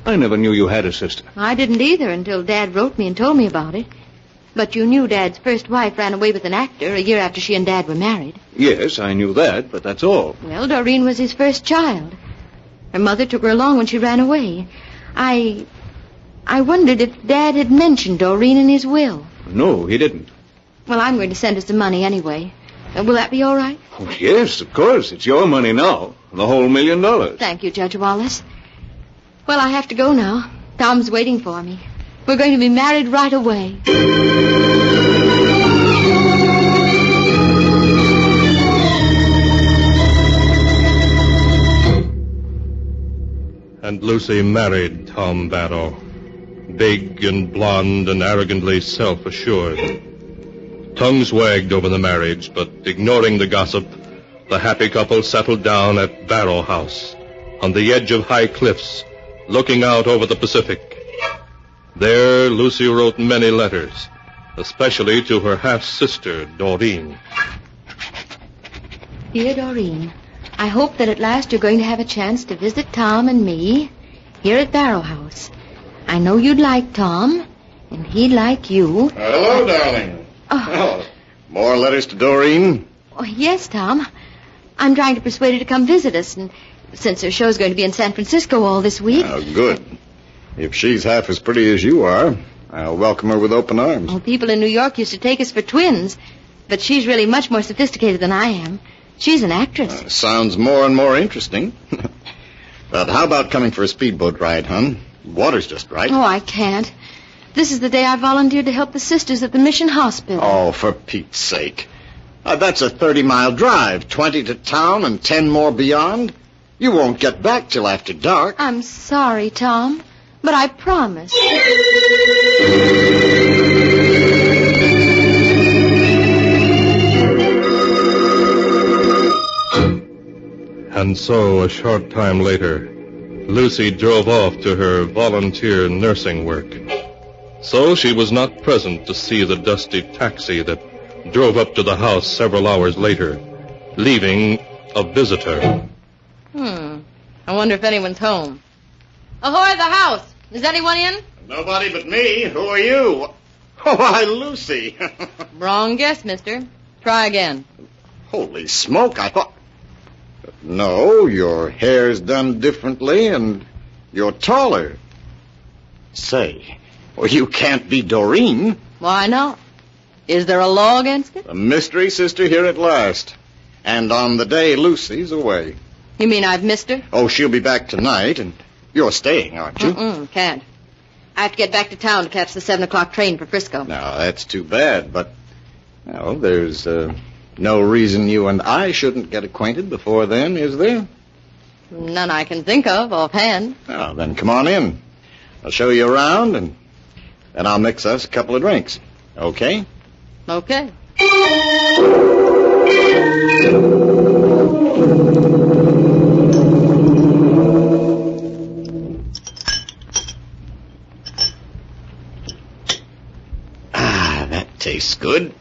I never knew you had a sister. I didn't either until Dad wrote me and told me about it. But you knew Dad's first wife ran away with an actor a year after she and Dad were married. Yes, I knew that, but that's all. Well, Doreen was his first child. Her mother took her along when she ran away. I wondered if Dad had mentioned Doreen in his will. No, he didn't. Well, I'm going to send her some money anyway. Will that be all right? Oh, yes, of course. It's your money now. The whole $1 million. Thank you, Judge Wallace. Well, I have to go now. Tom's waiting for me. We're going to be married right away. And Lucy married Tom Barrow, big and blonde and arrogantly self-assured. Tongues wagged over the marriage, but ignoring the gossip, the happy couple settled down at Barrow House, on the edge of high cliffs, looking out over the Pacific. There, Lucy wrote many letters, especially to her half-sister, Doreen. Dear Doreen, I hope that at last you're going to have a chance to visit Tom and me here at Barrow House. I know you'd like Tom, and he'd like you. Hello, darling. Oh, more letters to Doreen? Oh, yes, Tom. I'm trying to persuade her to come visit us, and since her show's going to be in San Francisco all this week. Oh, good. If she's half as pretty as you are, I'll welcome her with open arms. Oh, people in New York used to take us for twins, but she's really much more sophisticated than I am. She's an actress. Sounds more and more interesting. But how about coming for a speedboat ride, hon? Water's just right. Oh, I can't. This is the day I volunteered to help the sisters at the Mission Hospital. Oh, for Pete's sake. That's a 30-mile drive, 20 to town and 10 more beyond. You won't get back till after dark. I'm sorry, Tom, but I promise. And so, a short time later, Lucy drove off to her volunteer nursing work. So she was not present to see the dusty taxi that drove up to the house several hours later, leaving a visitor. I wonder if anyone's home. Ahoy, the house! Is anyone in? Nobody but me. Who are you? Oh, why, Lucy. Wrong guess, mister. Try again. Holy smoke, I thought... No, your hair's done differently, and you're taller. Say, well, you can't be Doreen. Why not? Is there a law against it? A mystery sister here at last. And on the day Lucy's away. You mean I've missed her? Oh, she'll be back tonight, and you're staying, aren't you? Can't. I have to get back to town to catch the 7 o'clock train for Frisco. No, that's too bad, but... Well, there's no reason you and I shouldn't get acquainted before then, is there? None I can think of offhand. Oh, then come on in. I'll show you around, and then I'll mix us a couple of drinks. Okay? Okay. That tastes good.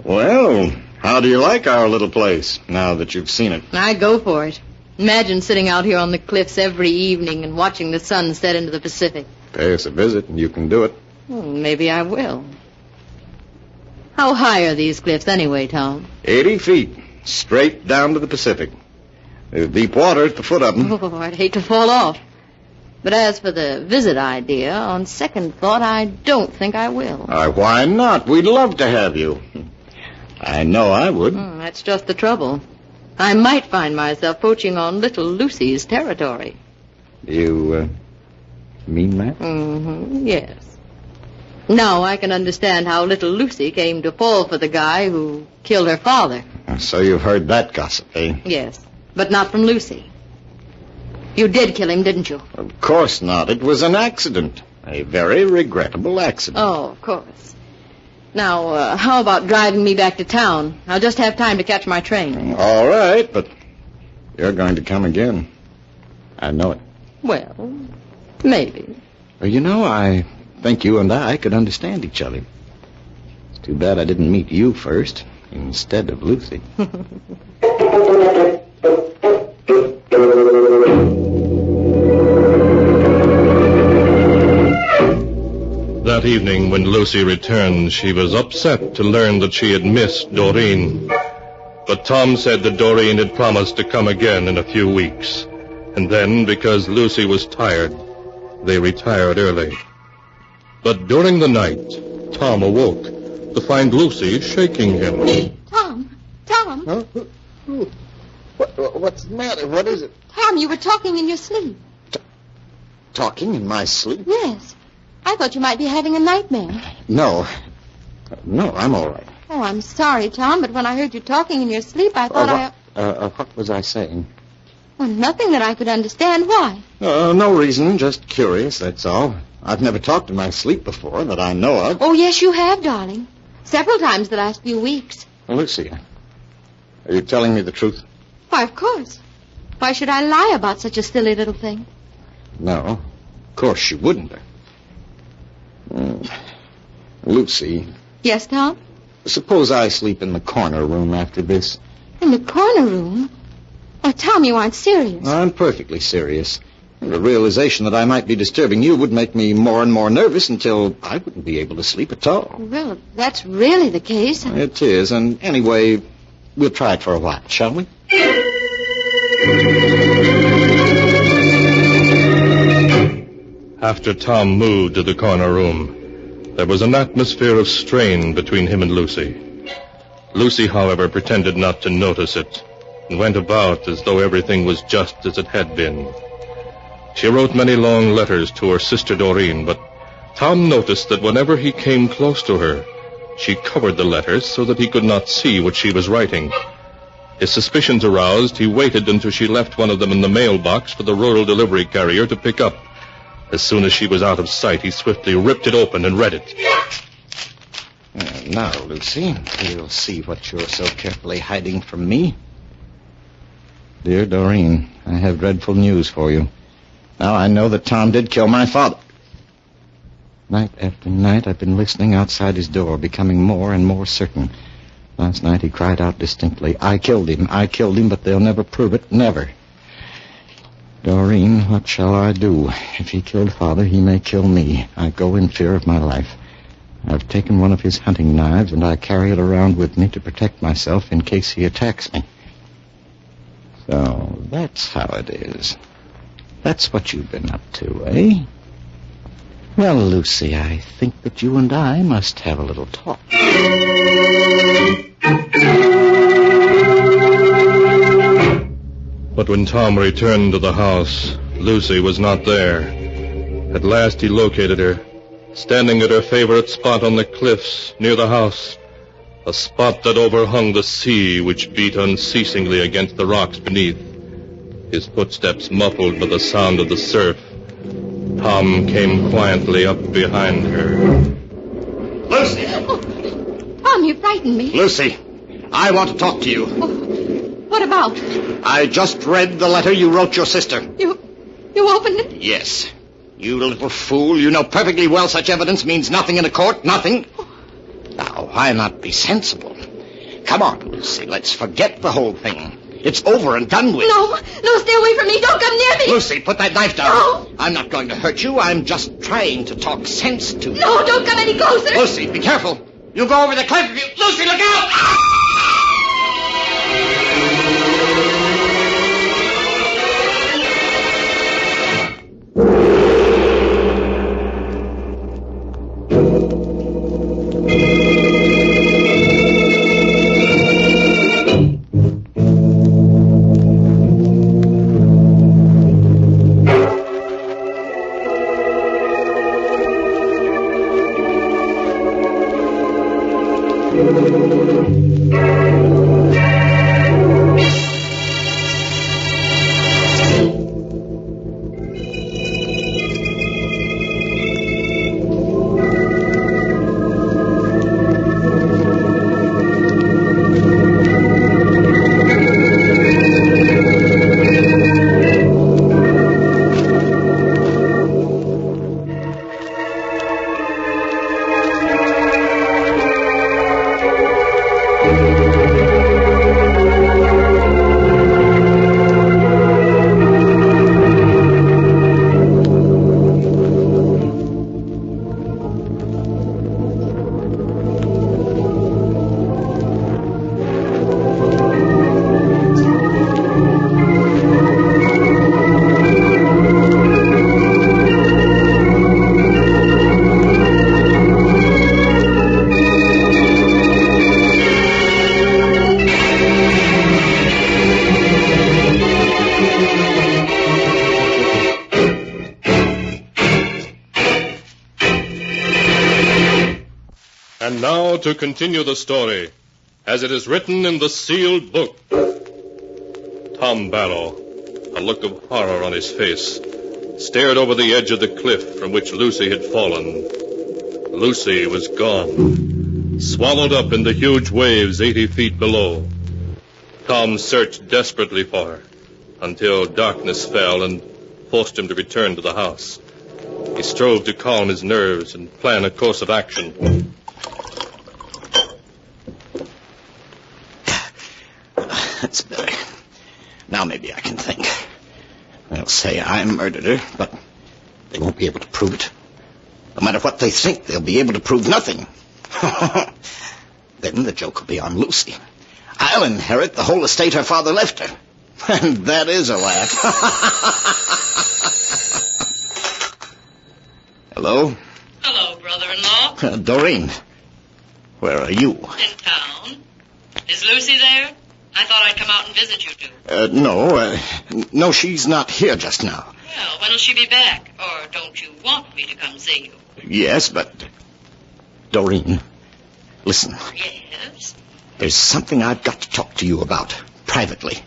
Well, how do you like our little place, now that you've seen it? I'd go for it. Imagine sitting out here on the cliffs every evening and watching the sun set into the Pacific. Pay us a visit, and you can do it. Maybe I will. How high are these cliffs anyway, Tom? 80 feet, straight down to the Pacific. There's deep water at the foot of them. Oh, I'd hate to fall off. But as for the visit idea, on second thought, I don't think I will. Why not? We'd love to have you. I know I would. That's just the trouble. I might find myself poaching on little Lucy's territory. You, mean that? Mm-hmm, yes. Now I can understand how little Lucy came to fall for the guy who killed her father. So you've heard that gossip, eh? Yes, but not from Lucy. You did kill him, didn't you? Of course not. It was an accident. A very regrettable accident. Oh, of course. Now, how about driving me back to town? I'll just have time to catch my train. All right, but you're going to come again. I know it. Well, maybe. Well, you know, I think you and I could understand each other. It's too bad I didn't meet you first, instead of Lucy. That evening, when Lucy returned, she was upset to learn that she had missed Doreen. But Tom said that Doreen had promised to come again in a few weeks. And then, because Lucy was tired, they retired early. But during the night, Tom awoke to find Lucy shaking him. Tom! Huh? What's the matter? What is it? Tom, you were talking in your sleep. Talking in my sleep? Yes. I thought you might be having a nightmare. No, I'm all right. Oh, I'm sorry, Tom, but when I heard you talking in your sleep, I thought what was I saying? Well, nothing that I could understand. Why? No reason, just curious, that's all. I've never talked in my sleep before that I know of. Oh, yes, you have, darling. Several times the last few weeks. Lucy, are you telling me the truth? Why, of course. Why should I lie about such a silly little thing? No, of course you wouldn't. Lucy. Yes, Tom? Suppose I sleep in the corner room after this. In the corner room? Oh, Tom, you aren't serious. I'm perfectly serious. The realization that I might be disturbing you would make me more and more nervous until I wouldn't be able to sleep at all. Well, if that's really the case. It is, and anyway, we'll try it for a while, shall we? After Tom moved to the corner room, there was an atmosphere of strain between him and Lucy. Lucy, however, pretended not to notice it and went about as though everything was just as it had been. She wrote many long letters to her sister Doreen, but Tom noticed that whenever he came close to her, she covered the letters so that he could not see what she was writing. His suspicions aroused, he waited until she left one of them in the mailbox for the rural delivery carrier to pick up. As soon as she was out of sight, he swiftly ripped it open and read it. Now, Lucy, you'll see what you're so carefully hiding from me. Dear Doreen, I have dreadful news for you. Now I know that Tom did kill my father. Night after night, I've been listening outside his door, becoming more and more certain. Last night he cried out distinctly, I killed him, but they'll never prove it, never. Doreen, what shall I do? If he killed Father, he may kill me. I go in fear of my life. I've taken one of his hunting knives, and I carry it around with me to protect myself in case he attacks me. So, that's how it is. That's what you've been up to, eh? Well, Lucy, I think that you and I must have a little talk. But when Tom returned to the house, Lucy was not there. At last he located her, standing at her favorite spot on the cliffs near the house, a spot that overhung the sea which beat unceasingly against the rocks beneath, his footsteps muffled by the sound of the surf. Tom came quietly up behind her. Lucy! Oh, Tom, you frightened me. Lucy, I want to talk to you. What about? I just read the letter you wrote your sister. You opened it? Yes. You little fool. You know perfectly well such evidence means nothing in a court. Nothing. Now, why not be sensible? Come on, Lucy. Let's forget the whole thing. It's over and done with. No, stay away from me. Don't come near me. Lucy, put that knife down. No. I'm not going to hurt you. I'm just trying to talk sense to you. No, don't come any closer. Lucy, be careful. You go over the cliff. Lucy, look out! And now to continue the story, as it is written in the sealed book. Tom Barrow, a look of horror on his face, stared over the edge of the cliff from which Lucy had fallen. Lucy was gone, swallowed up in the huge waves 80 feet below. Tom searched desperately for her until darkness fell and forced him to return to the house. He strove to calm his nerves and plan a course of action. That's better. Now maybe I can think. They'll say I murdered her, but they won't be able to prove it. No matter what they think, they'll be able to prove nothing. Then the joke will be on Lucy. I'll inherit the whole estate her father left her. And that is a laugh. Hello? Hello, brother-in-law. Doreen. Where are you? In town. Is Lucy there? I thought I'd come out and visit you two. No, she's not here just now. Well, when'll she be back? Or don't you want me to come see you? Yes, but... Doreen, listen. Yes? There's something I've got to talk to you about, privately.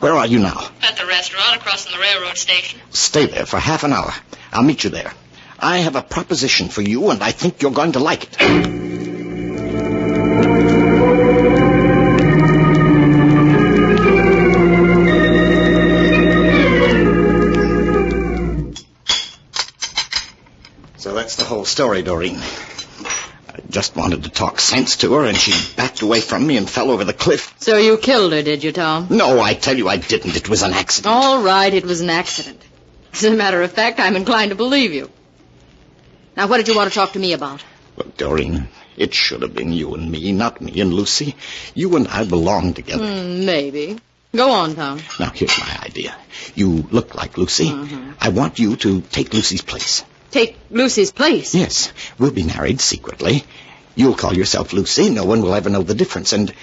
Where are you now? At the restaurant across from the railroad station. Stay there for half an hour. I'll meet you there. I have a proposition for you, and I think you're going to like it. So that's the whole story, Doreen. I just wanted to talk sense to her, and she backed away from me and fell over the cliff. So you killed her, did you, Tom? No, I tell you I didn't. It was an accident. All right, it was an accident. As a matter of fact, I'm inclined to believe you. Now, what did you want to talk to me about? Look, Doreen, it should have been you and me, not me and Lucy. You and I belong together. Maybe. Go on, Tom. Now, here's my idea. You look like Lucy. I want you to take Lucy's place. Take Lucy's place? Yes. We'll be married secretly. You'll call yourself Lucy. No one will ever know the difference. And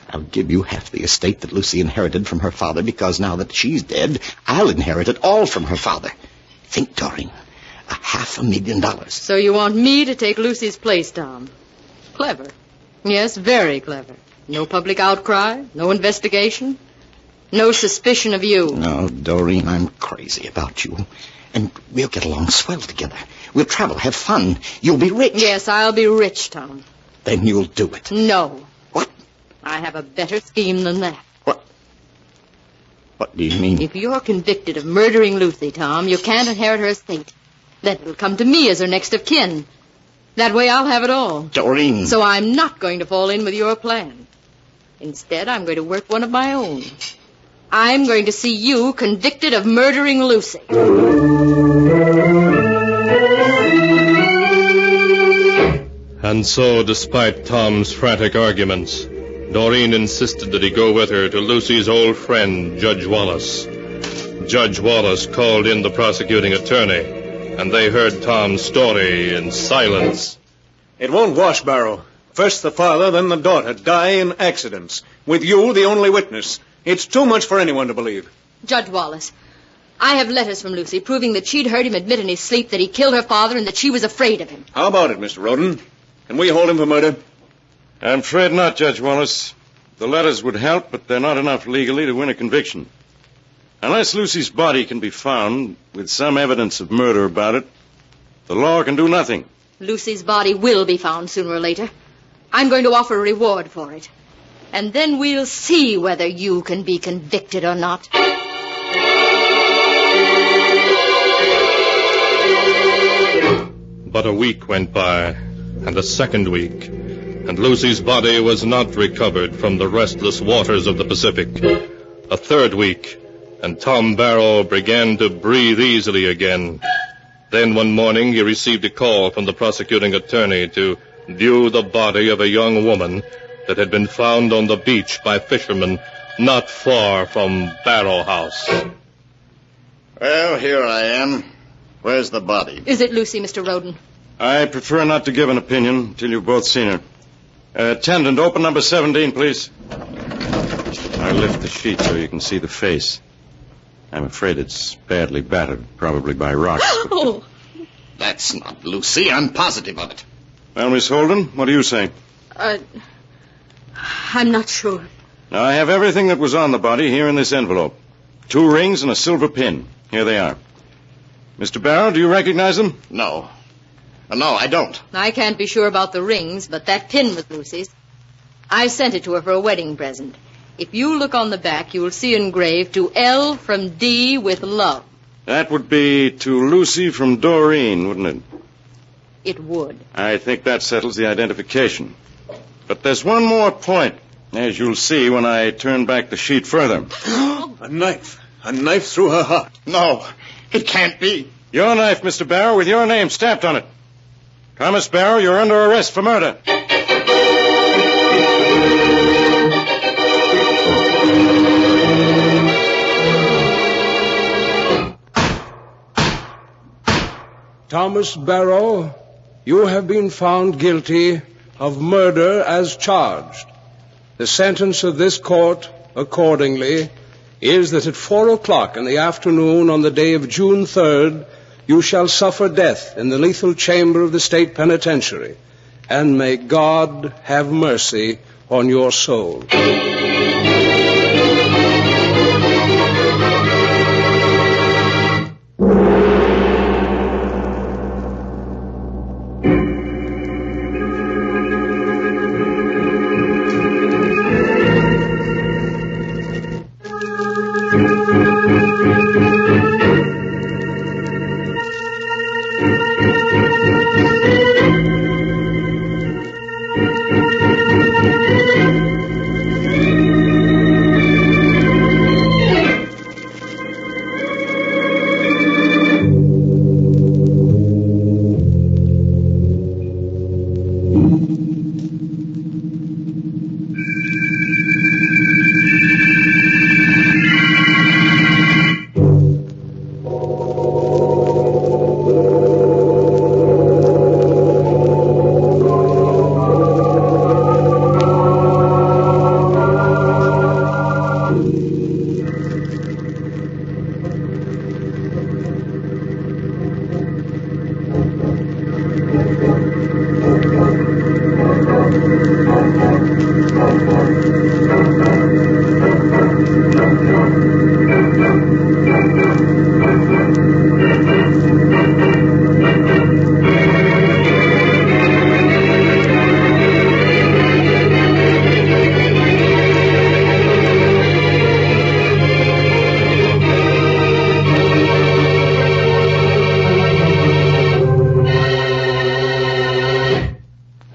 I'll give you half the estate that Lucy inherited from her father, because now that she's dead, I'll inherit it all from her father. Think, Doreen. $500,000. So you want me to take Lucy's place, Tom? Clever. Yes, very clever. No public outcry, no investigation, no suspicion of you. No, Doreen, I'm crazy about you. And we'll get along swell together. We'll travel, have fun. You'll be rich. Yes, I'll be rich, Tom. Then you'll do it. No. What? I have a better scheme than that. What? What do you mean? If you're convicted of murdering Lucy, Tom, you can't inherit her estate. Then it'll come to me as her next of kin. That way I'll have it all. Doreen. So I'm not going to fall in with your plan. Instead, I'm going to work one of my own. I'm going to see you convicted of murdering Lucy. And so, despite Tom's frantic arguments, Doreen insisted that he go with her to Lucy's old friend, Judge Wallace. Judge Wallace called in the prosecuting attorney, and they heard Tom's story in silence. It won't wash, Barrow. First the father, then the daughter die in accidents, with you the only witness. It's too much for anyone to believe. Judge Wallace, I have letters from Lucy proving that she'd heard him admit in his sleep that he killed her father and that she was afraid of him. How about it, Mr. Roden? Can we hold him for murder? I'm afraid not, Judge Wallace. The letters would help, but they're not enough legally to win a conviction. Unless Lucy's body can be found with some evidence of murder about it, the law can do nothing. Lucy's body will be found sooner or later. I'm going to offer a reward for it. And then we'll see whether you can be convicted or not. But a week went by, and a second week, and Lucy's body was not recovered from the restless waters of the Pacific. A third week, and Tom Barrow began to breathe easily again. Then one morning he received a call from the prosecuting attorney to view the body of a young woman that had been found on the beach by fishermen not far from Barrow House. Well, here I am. Where's the body? Is it Lucy, Mr. Roden? I prefer not to give an opinion until you've both seen her. Attendant, open number 17, please. I lift the sheet so you can see the face. I'm afraid it's badly battered, probably by rocks. Oh. That's not Lucy. I'm positive of it. Well, Miss Holden, what do you say? I'm not sure. Now, I have everything that was on the body here in this envelope. 2 rings and a silver pin. Here they are. Mr. Barrow, do you recognize them? No. No, I don't. I can't be sure about the rings, but that pin was Lucy's. I sent it to her for a wedding present. If you look on the back, you will see engraved, "To L from D with love." That would be to Lucy from Doreen, wouldn't it? It would. I think that settles the identification. But there's one more point, as you'll see when I turn back the sheet further. A knife. A knife through her heart. No, it can't be. Your knife, Mr. Barrow, with your name stamped on it. Thomas Barrow, you're under arrest for murder. Thomas Barrow, you have been found guilty of murder as charged. The sentence of this court, accordingly, is that at 4:00 in the afternoon on the day of June 3rd, you shall suffer death in the lethal chamber of the state penitentiary, and may God have mercy on your soul.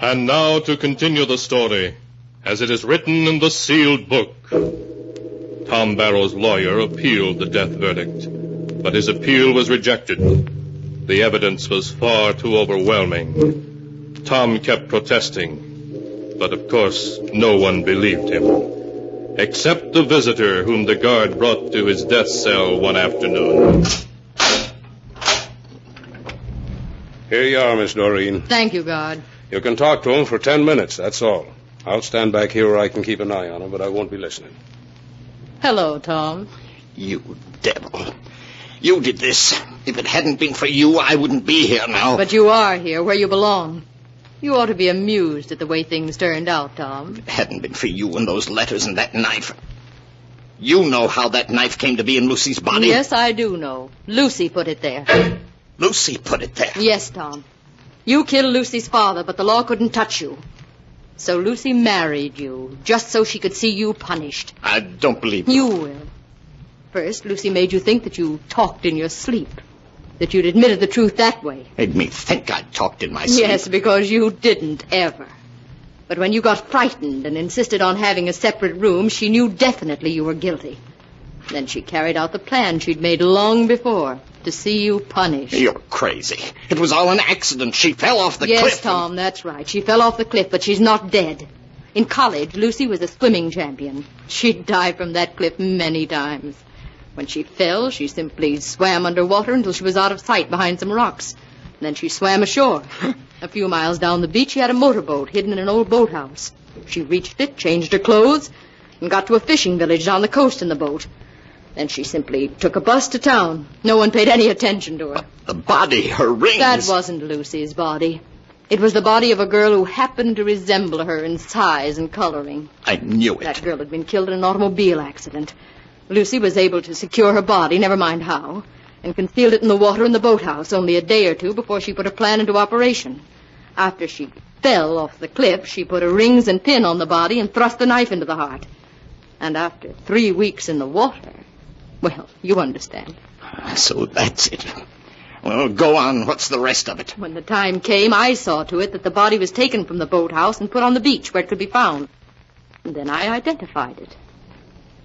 And now to continue the story, as it is written in the sealed book. Tom Barrow's lawyer appealed the death verdict, but his appeal was rejected. The evidence was far too overwhelming. Tom kept protesting, but of course no one believed him, except the visitor whom the guard brought to his death cell one afternoon. Here you are, Miss Doreen. Thank you, guard. You can talk to him for 10 minutes, that's all. I'll stand back here where I can keep an eye on him, but I won't be listening. Hello, Tom. You devil. You did this. If it hadn't been for you, I wouldn't be here now. But you are here, where you belong. You ought to be amused at the way things turned out, Tom. If it hadn't been for you and those letters and that knife. You know how that knife came to be in Lucy's body? Yes, I do know. Lucy put it there. Lucy put it there? Yes, Tom. You killed Lucy's father, but the law couldn't touch you. So Lucy married you, just so she could see you punished. I don't believe you. You will. First, Lucy made you think that you talked in your sleep. That you'd admitted the truth that way. Made me think I talked in my sleep. Yes, because you didn't, ever. But when you got frightened and insisted on having a separate room, she knew definitely you were guilty. Then she carried out the plan she'd made long before, to see you punished. You're crazy. It was all an accident. She fell off the cliff. Yes, Tom, that's right. She fell off the cliff, but she's not dead. In college, Lucy was a swimming champion. She'd dive from that cliff many times. When she fell, she simply swam underwater until she was out of sight behind some rocks. Then she swam ashore. A few miles down the beach, she had a motorboat hidden in an old boathouse. She reached it, changed her clothes, and got to a fishing village down the coast in the boat. Then she simply took a bus to town. No one paid any attention to her. The body, her rings. That wasn't Lucy's body. It was the body of a girl who happened to resemble her in size and coloring. I knew it. That girl had been killed in an automobile accident. Lucy was able to secure her body, never mind how, and concealed it in the water in the boathouse only a day or two before she put her plan into operation. After she fell off the cliff, she put her rings and pin on the body and thrust the knife into the heart. And after 3 weeks in the water, well, you understand. So that's it. Well, go on. What's the rest of it? When the time came, I saw to it that the body was taken from the boathouse and put on the beach where it could be found. And then I identified it.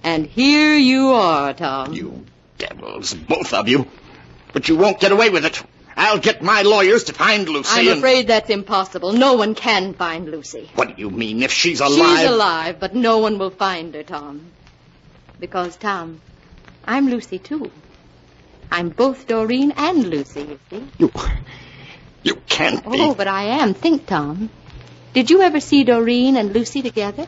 And here you are, Tom. You devils, both of you. But you won't get away with it. I'll get my lawyers to find Lucy. I'm afraid that's impossible. No one can find Lucy. What do you mean, if she's alive? She's alive, but no one will find her, Tom. Because, Tom, I'm Lucy, too. I'm both Doreen and Lucy, you see. You can't be. Oh, but I am. Think, Tom. Did you ever see Doreen and Lucy together?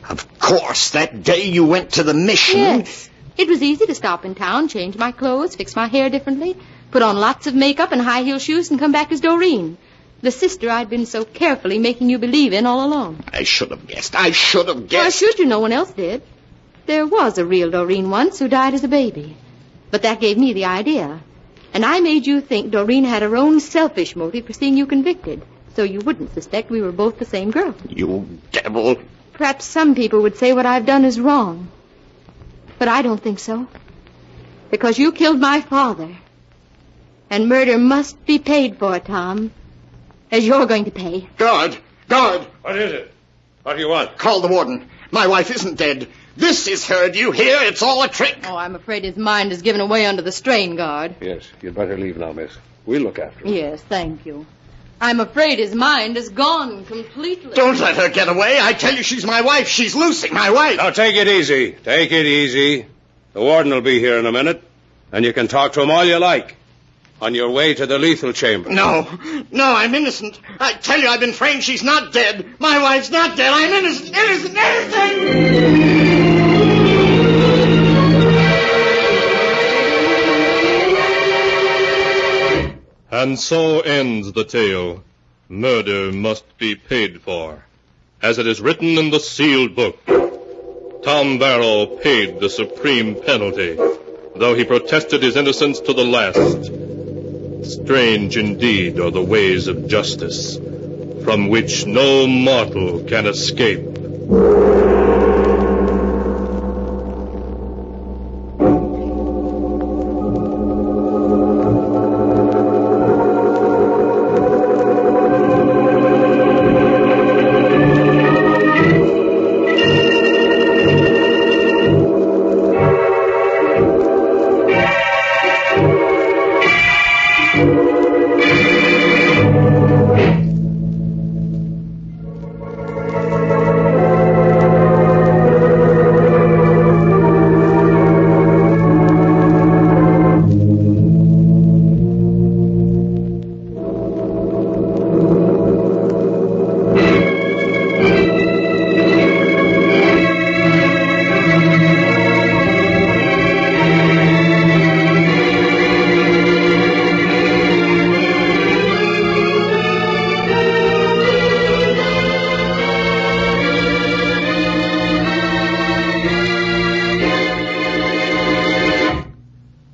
Of course, that day you went to the mission. Yes. It was easy to stop in town, change my clothes, fix my hair differently, put on lots of makeup and high-heel shoes, and come back as Doreen, the sister I'd been so carefully making you believe in all along. I should have guessed. I should have guessed. Why should you? No one else did. There was a real Doreen once who died as a baby. But that gave me the idea. And I made you think Doreen had her own selfish motive for seeing you convicted, so you wouldn't suspect we were both the same girl. You devil. Perhaps some people would say what I've done is wrong. But I don't think so. Because you killed my father. And murder must be paid for, Tom. As you're going to pay. Guard! Guard! What is it? What do you want? Call the warden. My wife isn't dead. This is her. Do you hear? It's all a trick. Oh, I'm afraid his mind is given away under the strain, guard. Yes, you'd better leave now, miss. We'll look after him. Yes, thank you. I'm afraid his mind is gone completely. Don't let her get away. I tell you, she's my wife. She's Lucy, my wife. Now, take it easy. Take it easy. The warden will be here in a minute, and you can talk to him all you like. On your way to the lethal chamber. No, I'm innocent. I tell you, I've been framed. She's not dead. My wife's not dead. I'm innocent, innocent! And so ends the tale. Murder must be paid for. As it is written in the sealed book, Tom Barrow paid the supreme penalty, though he protested his innocence to the last. Strange indeed are the ways of justice, from which no mortal can escape.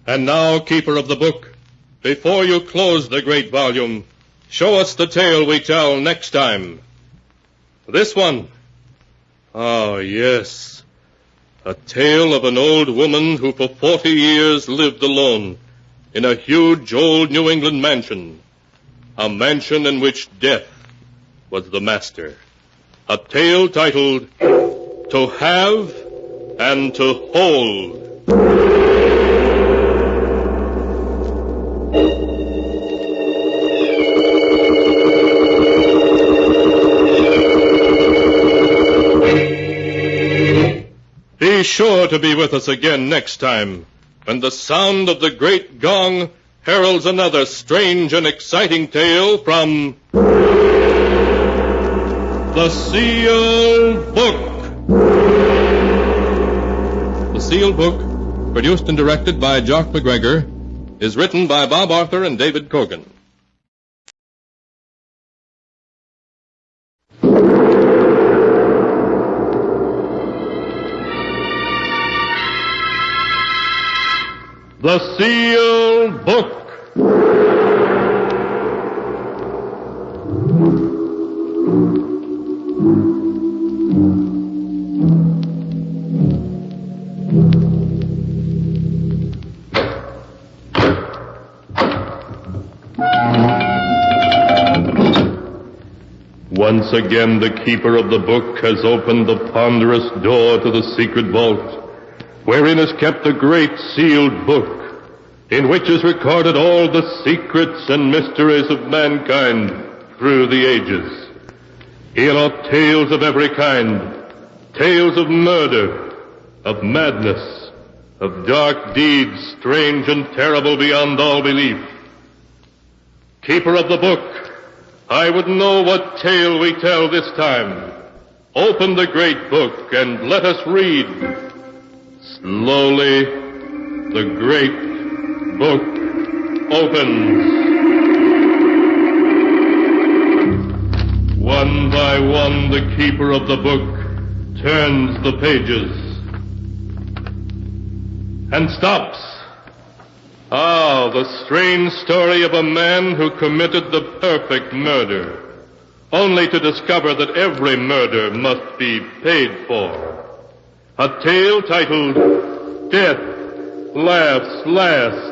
And now, keeper of the book, before you close the great volume, show us the tale we tell next time. This one. Ah, yes. A tale of an old woman who for 40 years lived alone in a huge old New England mansion. A mansion in which death was the master. A tale titled To Have and to Hold. Be sure to be with us again next time, when the sound of the great gong heralds another strange and exciting tale from The Sealed Book. The Sealed Book, produced and directed by Jock McGregor, is written by Bob Arthur and David Cogan. The Sealed Book. Once again, the keeper of the book has opened the ponderous door to the secret vault, wherein is kept the great sealed book, in which is recorded all the secrets and mysteries of mankind through the ages. Here are tales of every kind, tales of murder, of madness, of dark deeds strange and terrible beyond all belief. Keeper of the book, I would know what tale we tell this time. Open the great book and let us read. Slowly, the great book opens. One by one, the keeper of the book turns the pages and stops. Ah, the strange story of a man who committed the perfect murder, only to discover that every murder must be paid for. A tale titled Death Laughs Last.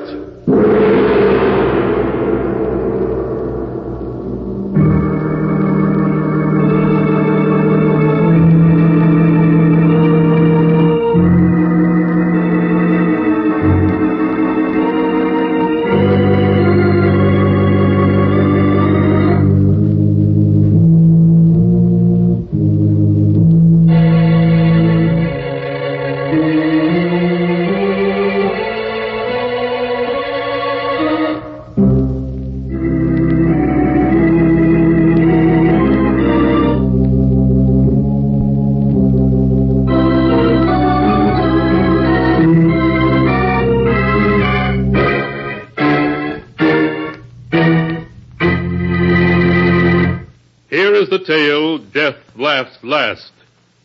The tale, Death Laughs Last,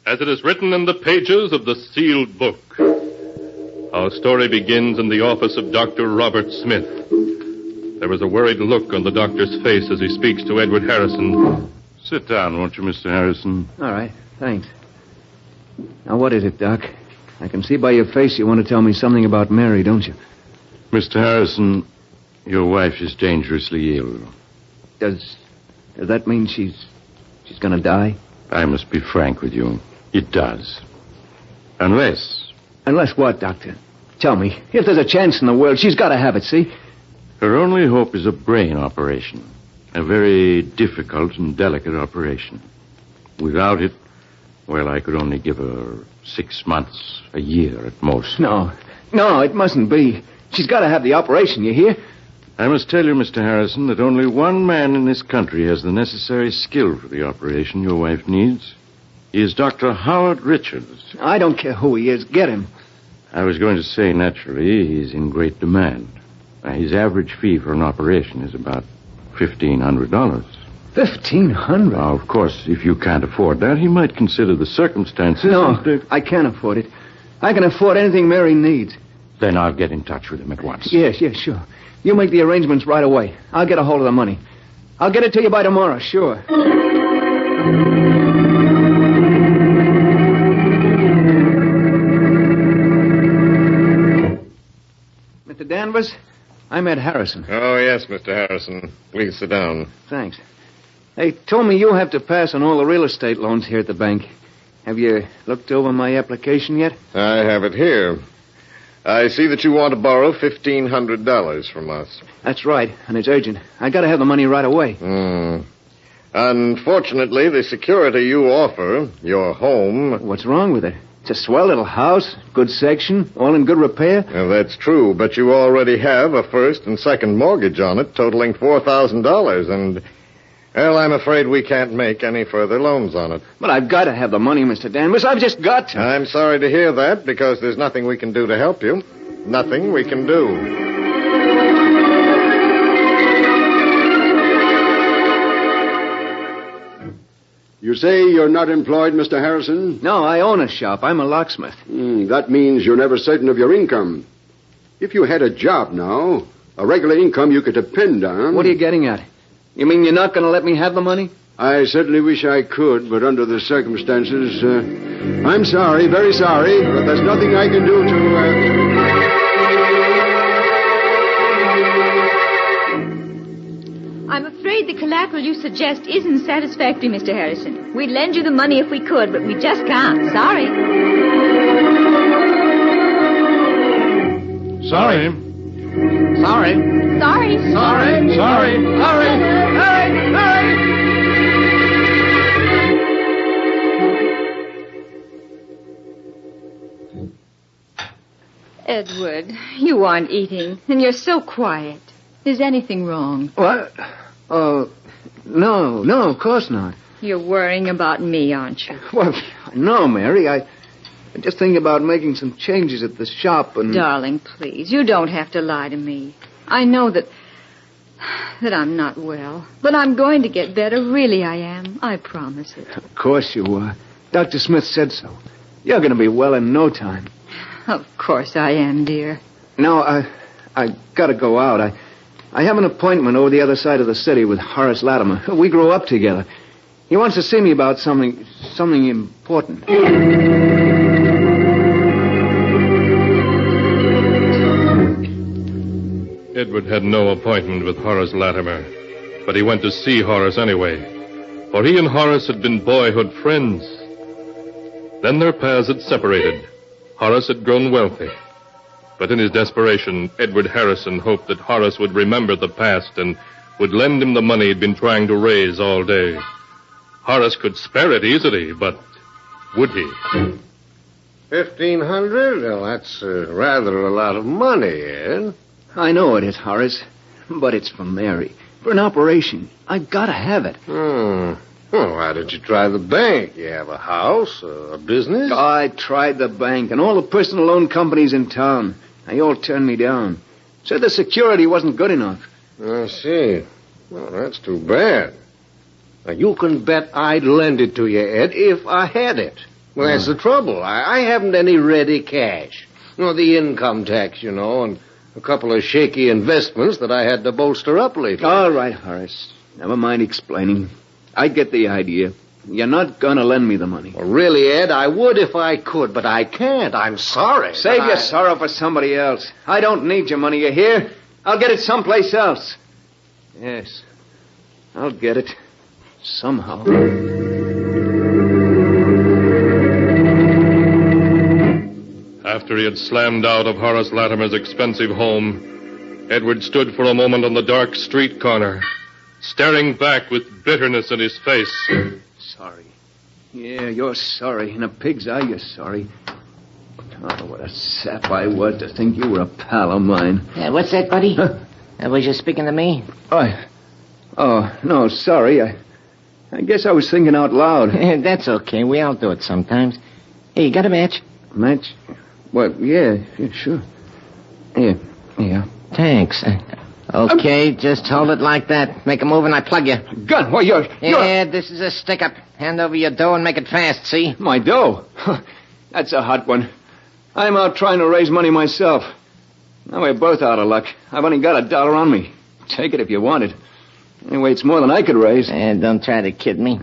as it is written in the pages of the sealed book. Our story begins in the office of Dr. Robert Smith. There is a worried look on the doctor's face as he speaks to Edward Harrison. Sit down, won't you, Mr. Harrison? All right, thanks. Now, what is it, Doc? I can see by your face you want to tell me something about Mary, don't you? Mr. Harrison, your wife is dangerously ill. Does that mean she's going to die? I must be frank with you. It does. Unless... Unless what, Doctor? Tell me. If there's a chance in the world, she's got to have it, see? Her only hope is a brain operation. A very difficult and delicate operation. Without it, well, I could only give her 6 months, a year at most. No, it mustn't be. She's got to have the operation, you hear? I must tell you, Mr. Harrison, that only one man in this country has the necessary skill for the operation your wife needs. He is Dr. Howard Richards. I don't care who he is. Get him. I was going to say, naturally, he's in great demand. His average fee for an operation is about $1,500. $1,500? Now, of course, if you can't afford that, he might consider the circumstances. No, I can't afford it. I can afford anything Mary needs. Then I'll get in touch with him at once. Yes, sure. You make the arrangements right away. I'll get a hold of the money. I'll get it to you by tomorrow, sure. Mr. Danvers, I'm Ed Harrison. Oh, yes, Mr. Harrison. Please sit down. Thanks. They told me you have to pass on all the real estate loans here at the bank. Have you looked over my application yet? I have it here. I see that you want to borrow $1,500 from us. That's right, and it's urgent. I gotta have the money right away. Unfortunately, the security you offer, your home... What's wrong with it? It's a swell little house, good section, all in good repair. Well, that's true, but you already have a first and second mortgage on it, totaling $4,000, and... Well, I'm afraid we can't make any further loans on it. But I've got to have the money, Mr. Danvers. I've just got to. I'm sorry to hear that, because there's nothing we can do to help you. Nothing we can do. You say you're not employed, Mr. Harrison? No, I own a shop. I'm a locksmith. That means you're never certain of your income. If you had a job now, a regular income you could depend on... What are you getting at? You mean you're not going to let me have the money? I certainly wish I could, but under the circumstances, I'm sorry, very sorry, but there's nothing I can do to... I'm afraid the collateral you suggest isn't satisfactory, Mr. Harrison. We'd lend you the money if we could, but we just can't. Sorry. Sorry. Sorry. Edward, you aren't eating, and you're so quiet. Is anything wrong? What? Oh, no, of course not. You're worrying about me, aren't you? Well, no, Mary. I just think about making some changes at the shop and... Darling, please, you don't have to lie to me. I know that I'm not well, but I'm going to get better. Really, I am. I promise it. Of course you are. Dr. Smith said so. You're going to be well in no time. Of course I am, dear. Now, I got to go out. I have an appointment over the other side of the city with Horace Latimer. We grew up together. He wants to see me about something important. Edward had no appointment with Horace Latimer, but he went to see Horace anyway, for he and Horace had been boyhood friends. Then their paths had separated. Horace had grown wealthy. But in his desperation, Edward Harrison hoped that Horace would remember the past and would lend him the money he'd been trying to raise all day. Horace could spare it easily, but would he? $1,500? Well, that's rather a lot of money, Ed. I know it is, Horace, but it's for Mary. For an operation. I've got to have it. Well, why didn't you try the bank? You have a house, a business? I tried the bank and all the personal loan companies in town. They all turned me down. Said the security wasn't good enough. I see. Well, that's too bad. Now, you can bet I'd lend it to you, Ed, if I had it. Well, that's the trouble. I haven't any ready cash. The income tax, and a couple of shaky investments that I had to bolster up lately. All right, Horace. Never mind explaining. I get the idea. You're not going to lend me the money. Well, really, Ed, I would if I could, but I can't. I'm sorry. Save your sorrow for somebody else. I don't need your money, you hear? I'll get it someplace else. Yes, I'll get it. Somehow. After he had slammed out of Horace Latimer's expensive home, Edward stood for a moment on the dark street corner, staring back with bitterness in his face. Sorry. Yeah, you're sorry. In a pig's eye, you're sorry. Oh, what a sap I was to think you were a pal of mine. What's that, buddy? Was you speaking to me? Oh, no, sorry. I guess I was thinking out loud. That's okay. We all do it sometimes. Hey, you got a match? Match? Well, yeah, sure. Yeah. Thanks. Okay, just hold it like that. Make a move and I plug you. Gun? Well, you're... Yeah, this is a stick-up. Hand over your dough and make it fast, see? My dough? That's a hot one. I'm out trying to raise money myself. Now we're both out of luck. I've only got $1 on me. Take it if you want it. Anyway, it's more than I could raise. Don't try to kid me.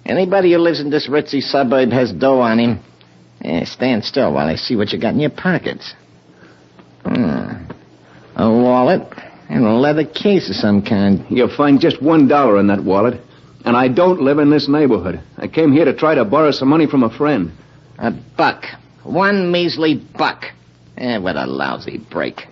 Anybody who lives in this ritzy suburb has dough on him. Stand still while I see what you got in your pockets. A wallet and a leather case of some kind. You'll find just $1 in that wallet. And I don't live in this neighborhood. I came here to try to borrow some money from a friend. $1. One measly buck. What a lousy break.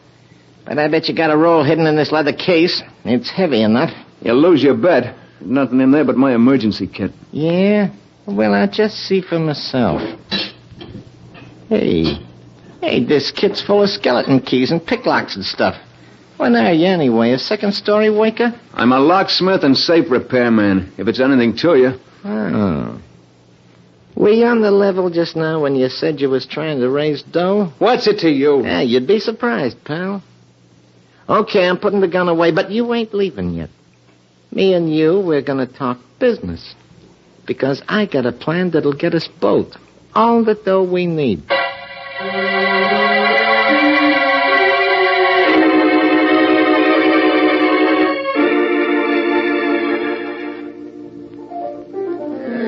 But I bet you got a roll hidden in this leather case. It's heavy enough. You'll lose your bet. There's nothing in there but my emergency kit. Yeah? Well, I'll just see for myself. Hey, this kit's full of skeleton keys and picklocks and stuff. What are you, anyway? A second-story waker? I'm a locksmith and safe repairman, if it's anything to you. Oh. Were you on the level just now when you said you was trying to raise dough? What's it to you? Yeah, you'd be surprised, pal. Okay, I'm putting the gun away, but you ain't leaving yet. Me and you, we're gonna talk business. Because I got a plan that'll get us both all the dough we need.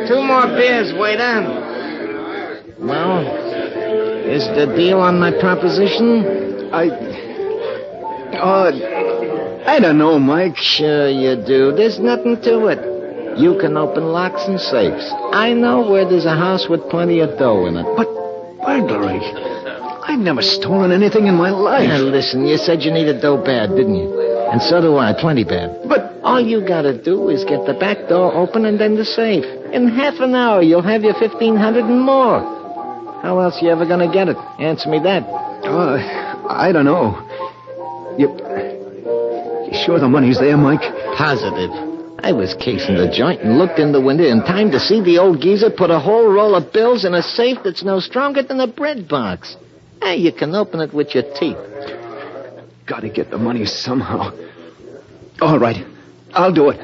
Two more beers, waiter. Well, is the deal on my proposition? I don't know, Mike. Sure you do. There's nothing to it. You can open locks and safes. I know where there's a house with plenty of dough in it. But burglary? I've never stolen anything in my life. Now, listen, you said you needed dough bad, didn't you? And so do I, plenty bad. But all you gotta do is get the back door open and then the safe. In half an hour, you'll have your 1,500 and more. How else you ever gonna get it? Answer me that. I don't know. You sure the money's there, Mike? Positive. I was casing the joint and looked in the window in time to see the old geezer put a whole roll of bills in a safe that's no stronger than a bread box. You can open it with your teeth. Gotta get the money somehow. All right. I'll do it.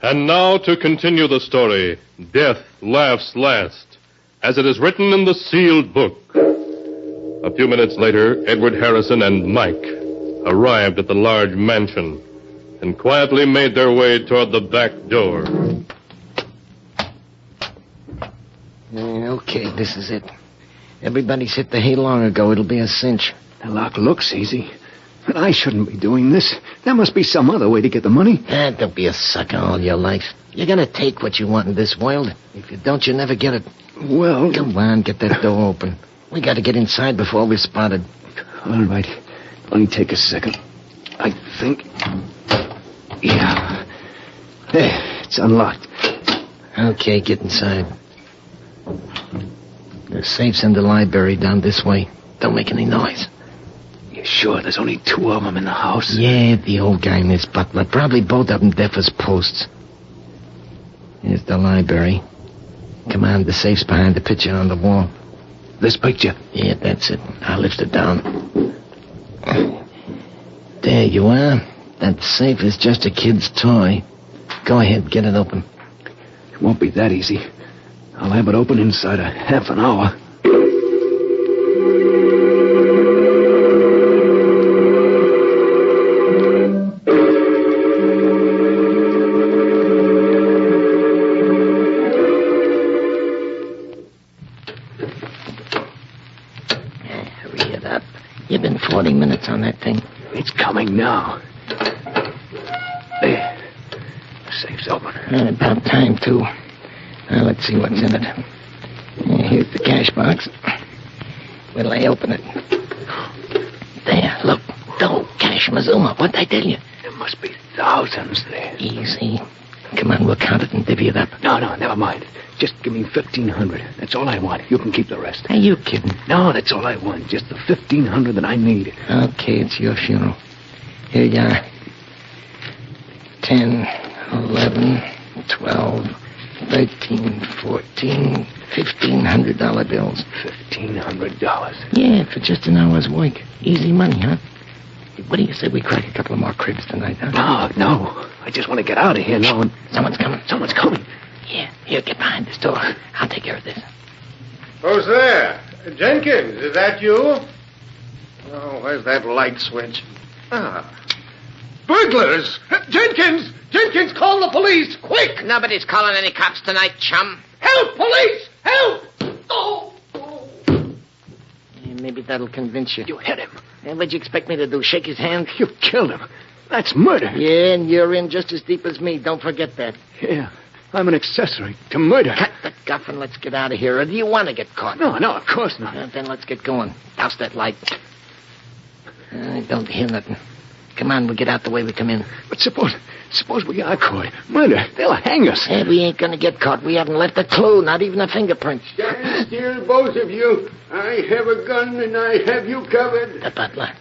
And now to continue the story, Death Laughs Last, as it is written in the sealed book. A few minutes later, Edward Harrison and Mike arrived at the large mansion and quietly made their way toward the back door. Okay, this is it. Everybody's hit the hay long ago. It'll be a cinch. The lock looks easy. But I shouldn't be doing this. There must be some other way to get the money. Don't be a sucker all your life. You're gonna take what you want in this world. If you don't, you never get it. Well... Come on, get that door open. We gotta get inside before we're spotted. All right. Only take a second. I think... Yeah. There, it's unlocked. Okay, get inside. The safe's in the library down this way. Don't make any noise. You sure there's only 2 of them in the house? Yeah, the old guy and his butler. Probably both of them deaf as posts. Here's the library. Come on, the safe's behind the picture on the wall. This picture? Yeah, that's it. I'll lift it down. There you are. That safe is just a kid's toy. Go ahead, get it open. It won't be that easy. I'll have it open inside a half an hour. Hurry it up. You've been 40 minutes on that thing. It's coming now. There. The safe's open. About time, too. Now, let's see what's in it. Here's the cash box. What'll I open it? There, look. Dough, cash, Mazuma. What'd I tell you? There must be thousands there. Easy. Come on, we'll count it and divvy it up. No, never mind. Just give me 1,500. That's all I want. You can keep the rest. Are you kidding? No, that's all I want. Just the 1,500 that I need. Okay, it's your funeral. Here you are. 10, 11, 12, 13, 14, $1,500 bills. $1,500? Yeah, for just an hour's work. Easy money, huh? What do you say we crack a couple of more cribs tonight, huh? No. I just want to get out of here now. Someone's coming. Someone's coming. Yeah, here, get behind this door. I'll take care of this. Who's there? Jenkins, is that you? Oh, where's that light switch? Burglars! Jenkins! Jenkins, call the police, quick! Nobody's calling any cops tonight, chum. Help, police! Help! Oh! Yeah, maybe that'll convince you. You hit him. And what'd you expect me to do, shake his hand? You killed him. That's murder. Yeah, and you're in just as deep as me. Don't forget that. Yeah, I'm an accessory to murder. Cut the guff and let's get out of here. Or do you want to get caught? No, of course not. Well, then let's get going. Douse that light. I don't hear nothing. Come on, we'll get out the way we come in. But suppose we are caught. Murder. They'll hang us. Hey, we ain't gonna get caught. We haven't left a clue, not even a fingerprint. Stand still, both of you. I have a gun and I have you covered. The butler.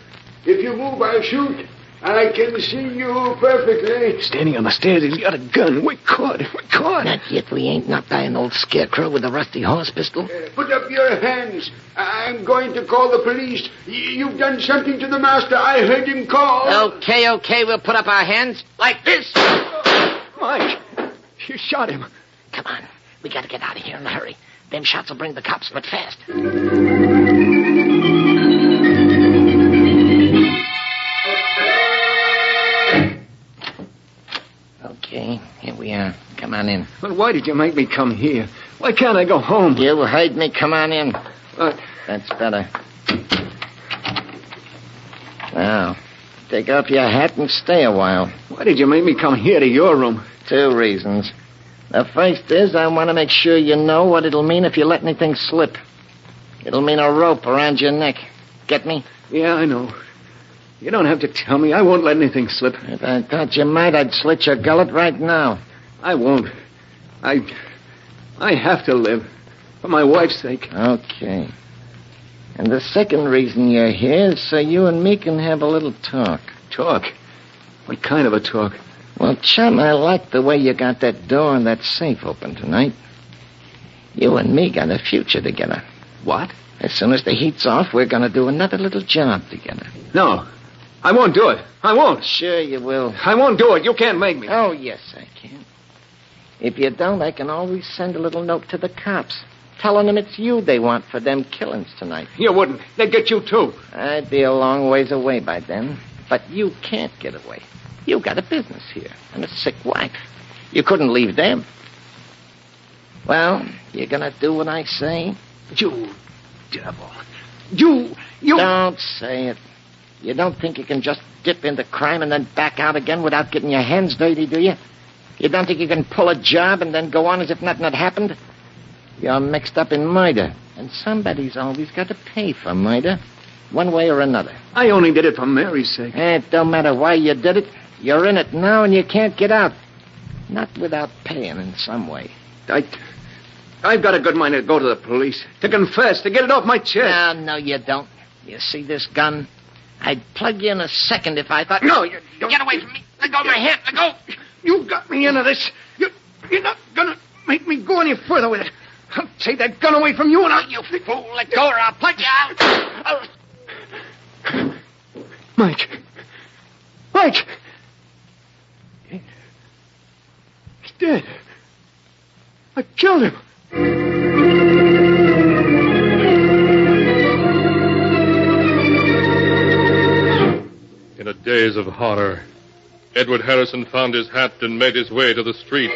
If you move, I'll shoot. I can see you perfectly. Standing on the stairs, he's got a gun. We're caught. Not yet. We ain't not by an old scarecrow with a rusty horse pistol. Put up your hands. I'm going to call the police. You've done something to the master. I heard him call. Okay. We'll put up our hands like this. Mike, you shot him. Come on. We gotta get out of here in a hurry. Them shots will bring the cops, but fast. Okay, here we are. Come on in. Well, why did you make me come here? Why can't I go home? You heard me. Come on in. What? That's better. Now, take off your hat and stay a while. Why did you make me come here to your room? 2 reasons. The first is I want to make sure you know what it'll mean if you let anything slip. It'll mean a rope around your neck. Get me? Yeah, I know. You don't have to tell me. I won't let anything slip. If I thought you might, I'd slit your gullet right now. I won't. I have to live. For my wife's sake. Okay. And the second reason you're here is so you and me can have a little talk. Talk? What kind of a talk? Well, chum, I like the way you got that door and that safe open tonight. You and me got a future together. What? As soon as the heat's off, we're going to do another little job together. No. I won't do it. I won't. Sure you will. I won't do it. You can't make me. Oh, yes, I can. If you don't, I can always send a little note to the cops, telling them it's you they want for them killings tonight. You wouldn't. They'd get you, too. I'd be a long ways away by then. But you can't get away. You got a business here and a sick wife. You couldn't leave them. Well, you're going to do what I say? You devil. You... Don't say it. You don't think you can just dip into crime and then back out again without getting your hands dirty, do you? You don't think you can pull a job and then go on as if nothing had happened? You're mixed up in murder, and somebody's always got to pay for murder, one way or another. I only did it for Mary's sake. It don't matter why you did it. You're in it now, and you can't get out. Not without paying in some way. I've got a good mind to go to the police, to confess, to get it off my chest. No, you don't. You see this gun? I'd plug you in a second if I thought... No, you don't. Get away from me. Let go of my hand. Let go. You got me into this. You're not gonna make me go any further with it. I'll take that gun away from you and I'll... You fool. Let go or I'll punch you out. Mike. He's dead. I killed him. In a daze of horror, Edward Harrison found his hat and made his way to the street.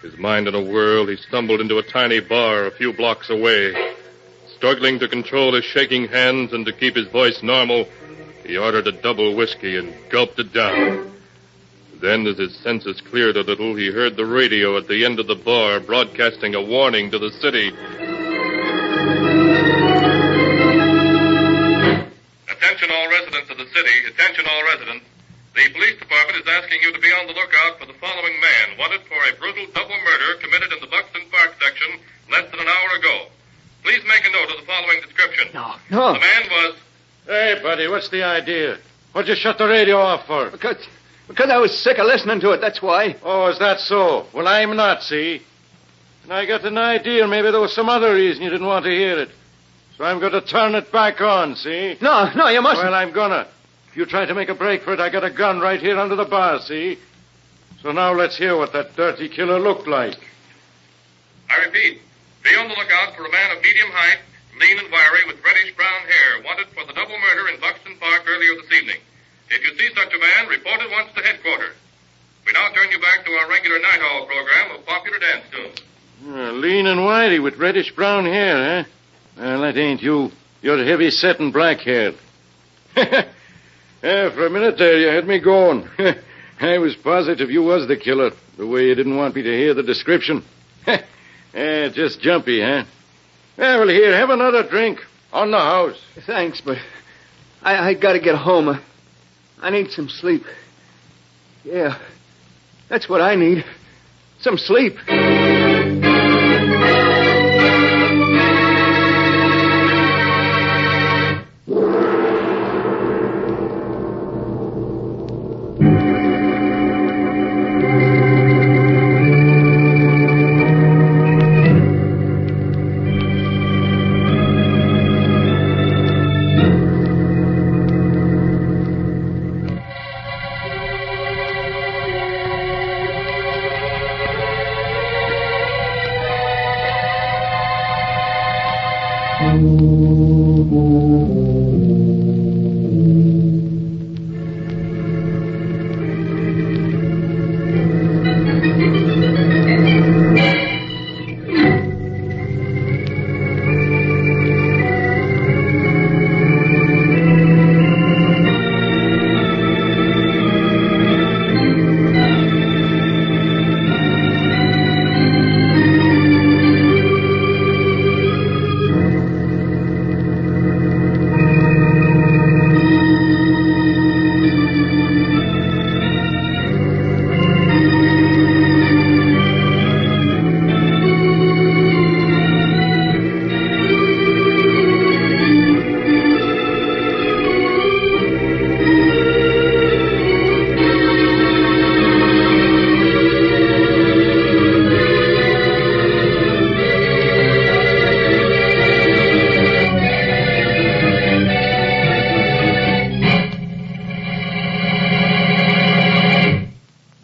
His mind in a whirl, he stumbled into a tiny bar a few blocks away. Struggling to control his shaking hands and to keep his voice normal, he ordered a double whiskey and gulped it down. Then, as his senses cleared a little, he heard the radio at the end of the bar broadcasting a warning to the city. Attention all residents of the city. Attention all residents. The police department is asking you to be on the lookout for the following man, wanted for a brutal double murder committed in the Buxton Park section less than an hour ago. Please make a note of the following description. No. The man was... Hey, buddy, what's the idea? What'd you shut the radio off for? Because I was sick of listening to it, that's why. Oh, is that so? Well, I'm not, see? And I got an idea maybe there was some other reason you didn't want to hear it. So I'm going to turn it back on, see? No, you mustn't. Well, I'm gonna. If you try to make a break for it, I got a gun right here under the bar, see? So now let's hear what that dirty killer looked like. I repeat, be on the lookout for a man of medium height, lean and wiry, with reddish-brown hair, wanted for the double murder in Buxton Park earlier this evening. If you see such a man, report at once to headquarters. We now turn you back to our regular night hall program of popular dance tunes. Lean and wiry with reddish-brown hair, eh? Well, that ain't you. You're heavy-set and black-haired. For a minute there, you had me going. I was positive you was the killer, the way you didn't want me to hear the description. Just jumpy, huh? Well, here, have another drink. On the house. Thanks, but I gotta get home. I need some sleep. Yeah, that's what I need. Some sleep.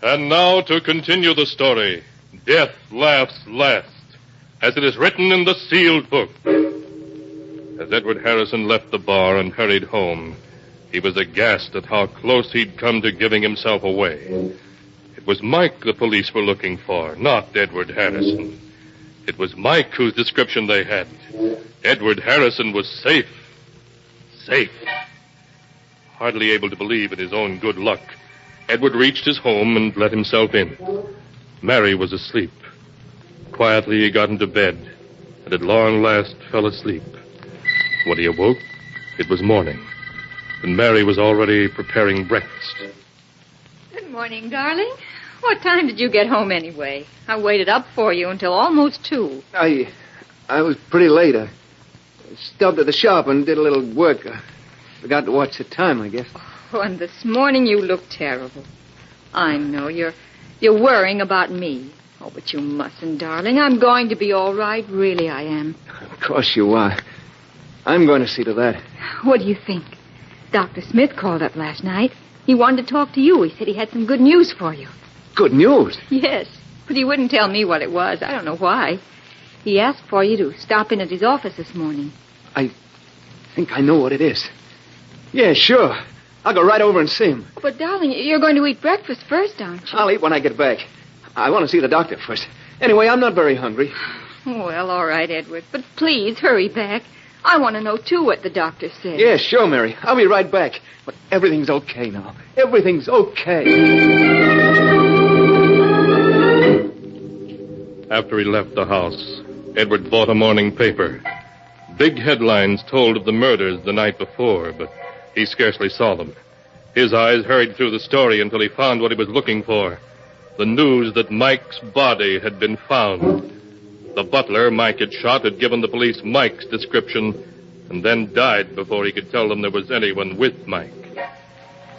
And now to continue the story, Death Laughs Last, as it is written in the sealed book. As Edward Harrison left the bar and hurried home, he was aghast at how close he'd come to giving himself away. It was Mike the police were looking for, not Edward Harrison. It was Mike whose description they had. Edward Harrison was safe. Safe. Hardly able to believe in his own good luck, Edward reached his home and let himself in. Mary was asleep. Quietly he got into bed, and at long last fell asleep. When he awoke, it was morning, and Mary was already preparing breakfast. Good morning, darling. What time did you get home anyway? I waited up for you until almost 2. I was pretty late. I stopped at the shop and did a little work. Forgot to watch the time, I guess. Oh, and this morning you look terrible. I know you're worrying about me. Oh, but you mustn't, darling. I'm going to be all right. Really, I am. Of course you are. I'm going to see to that. What do you think? Dr. Smith called up last night. He wanted to talk to you. He said he had some good news for you. Good news? Yes, but he wouldn't tell me what it was. I don't know why. He asked for you to stop in at his office this morning. I think I know what it is. Yeah, sure. I'll go right over and see him. But, darling, you're going to eat breakfast first, aren't you? I'll eat when I get back. I want to see the doctor first. Anyway, I'm not very hungry. Well, all right, Edward. But please, hurry back. I want to know, too, what the doctor said. Yeah, sure, Mary. I'll be right back. But everything's okay now. Everything's okay. After he left the house, Edward bought a morning paper. Big headlines told of the murders the night before, but he scarcely saw them. His eyes hurried through the story until he found what he was looking for. The news that Mike's body had been found. The butler Mike had shot had given the police Mike's description and then died before he could tell them there was anyone with Mike.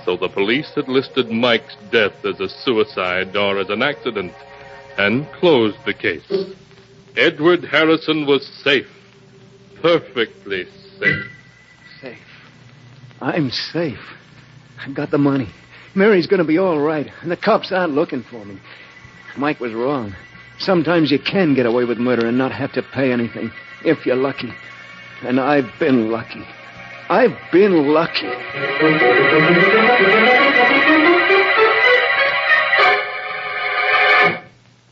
So the police had listed Mike's death as a suicide or as an accident and closed the case. Edward Harrison was safe. Perfectly safe. Safe. I'm safe. I've got the money. Mary's going to be all right, and the cops aren't looking for me. Mike was wrong. Sometimes you can get away with murder and not have to pay anything, if you're lucky. And I've been lucky. I've been lucky.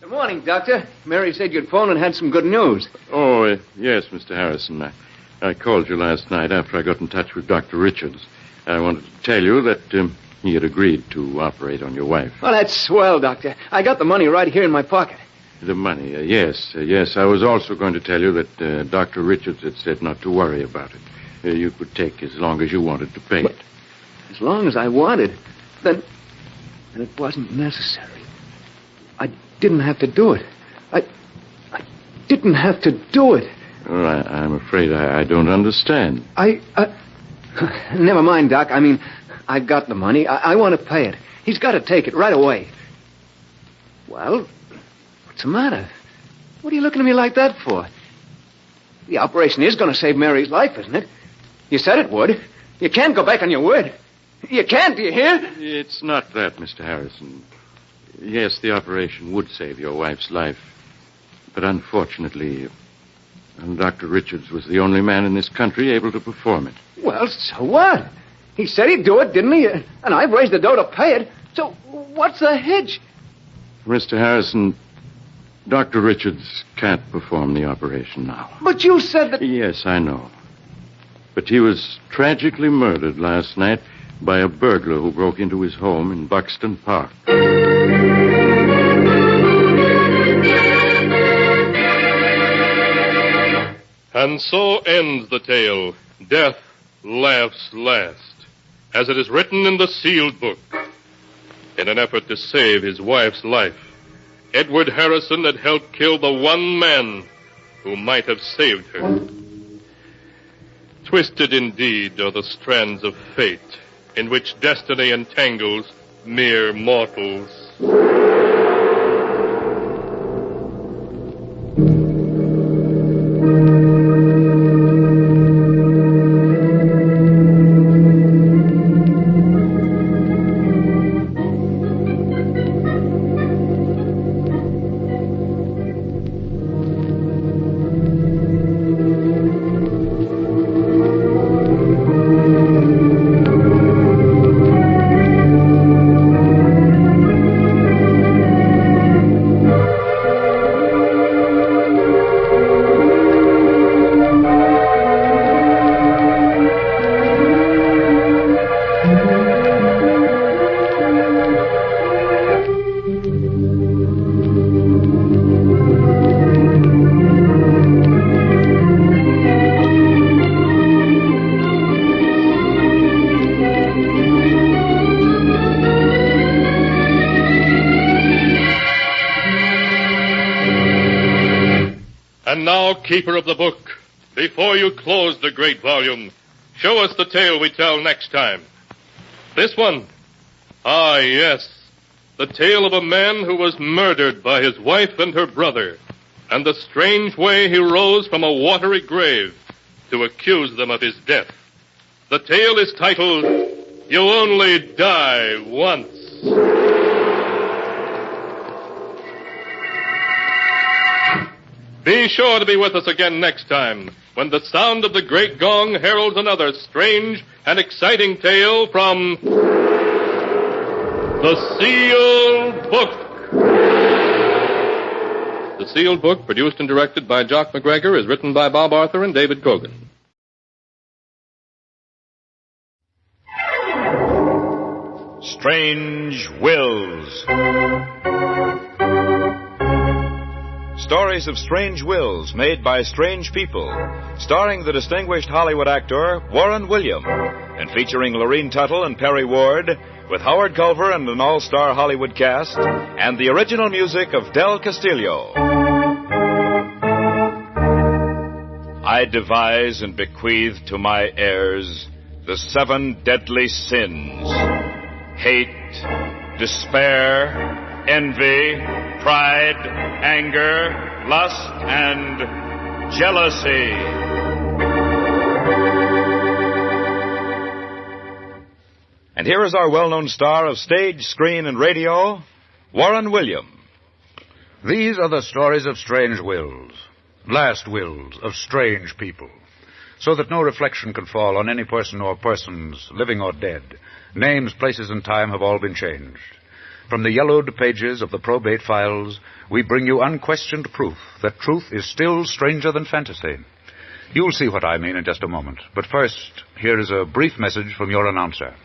Good morning, Doctor. Mary said you'd phoned and had some good news. Oh, yes, Mr. Harrison. I called you last night after I got in touch with Dr. Richards. I wanted to tell you that he had agreed to operate on your wife. Well, that's swell, Doctor. I got the money right here in my pocket. The money, yes. I was also going to tell you that Dr. Richards had said not to worry about it. You could take as long as you wanted to pay it. As long as I wanted? Then it wasn't necessary. I didn't have to do it. I didn't have to do it. Well, I'm afraid I don't understand. Never mind, Doc. I mean, I've got the money. I want to pay it. He's got to take it right away. Well, what's the matter? What are you looking at me like that for? The operation is going to save Mary's life, isn't it? You said it would. You can't go back on your word. You can't, do you hear? It's not that, Mr. Harrison. Yes, the operation would save your wife's life. But unfortunately, Dr. Richards was the only man in this country able to perform it. Well, so what? He said he'd do it, didn't he? And I've raised the dough to pay it. So what's the hitch? Mr. Harrison, Dr. Richards can't perform the operation now. But you said that... Yes, I know. But he was tragically murdered last night by a burglar who broke into his home in Buxton Park. And so ends the tale. Death laughs last, as it is written in the sealed book. In an effort to save his wife's life, Edward Harrison had helped kill the one man who might have saved her. Twisted indeed are the strands of fate in which destiny entangles mere mortals. And now, keeper of the book, before you close the great volume, show us the tale we tell next time. This one. Ah, yes. The tale of a man who was murdered by his wife and her brother, and the strange way he rose from a watery grave to accuse them of his death. The tale is titled, You Only Die Once. Be sure to be with us again next time, when the sound of the great gong heralds another strange and exciting tale from The Sealed Book. The Sealed Book, produced and directed by Jock McGregor, is written by Bob Arthur and David Cogan. Strange Wills. Stories of strange wills made by strange people, starring the distinguished Hollywood actor Warren William, and featuring Lorene Tuttle and Perry Ward, with Howard Culver and an all-star Hollywood cast, and the original music of Del Castillo. I devise and bequeath to my heirs the 7 deadly sins: hate, despair, envy, pride, anger, lust, and jealousy. And here is our well-known star of stage, screen, and radio, Warren William. These are the stories of strange wills, last wills of strange people, so that no reflection can fall on any person or persons, living or dead. Names, places, and time have all been changed. From the yellowed pages of the probate files, we bring you unquestioned proof that truth is still stranger than fantasy. You'll see what I mean in just a moment. But first, here is a brief message from your announcer.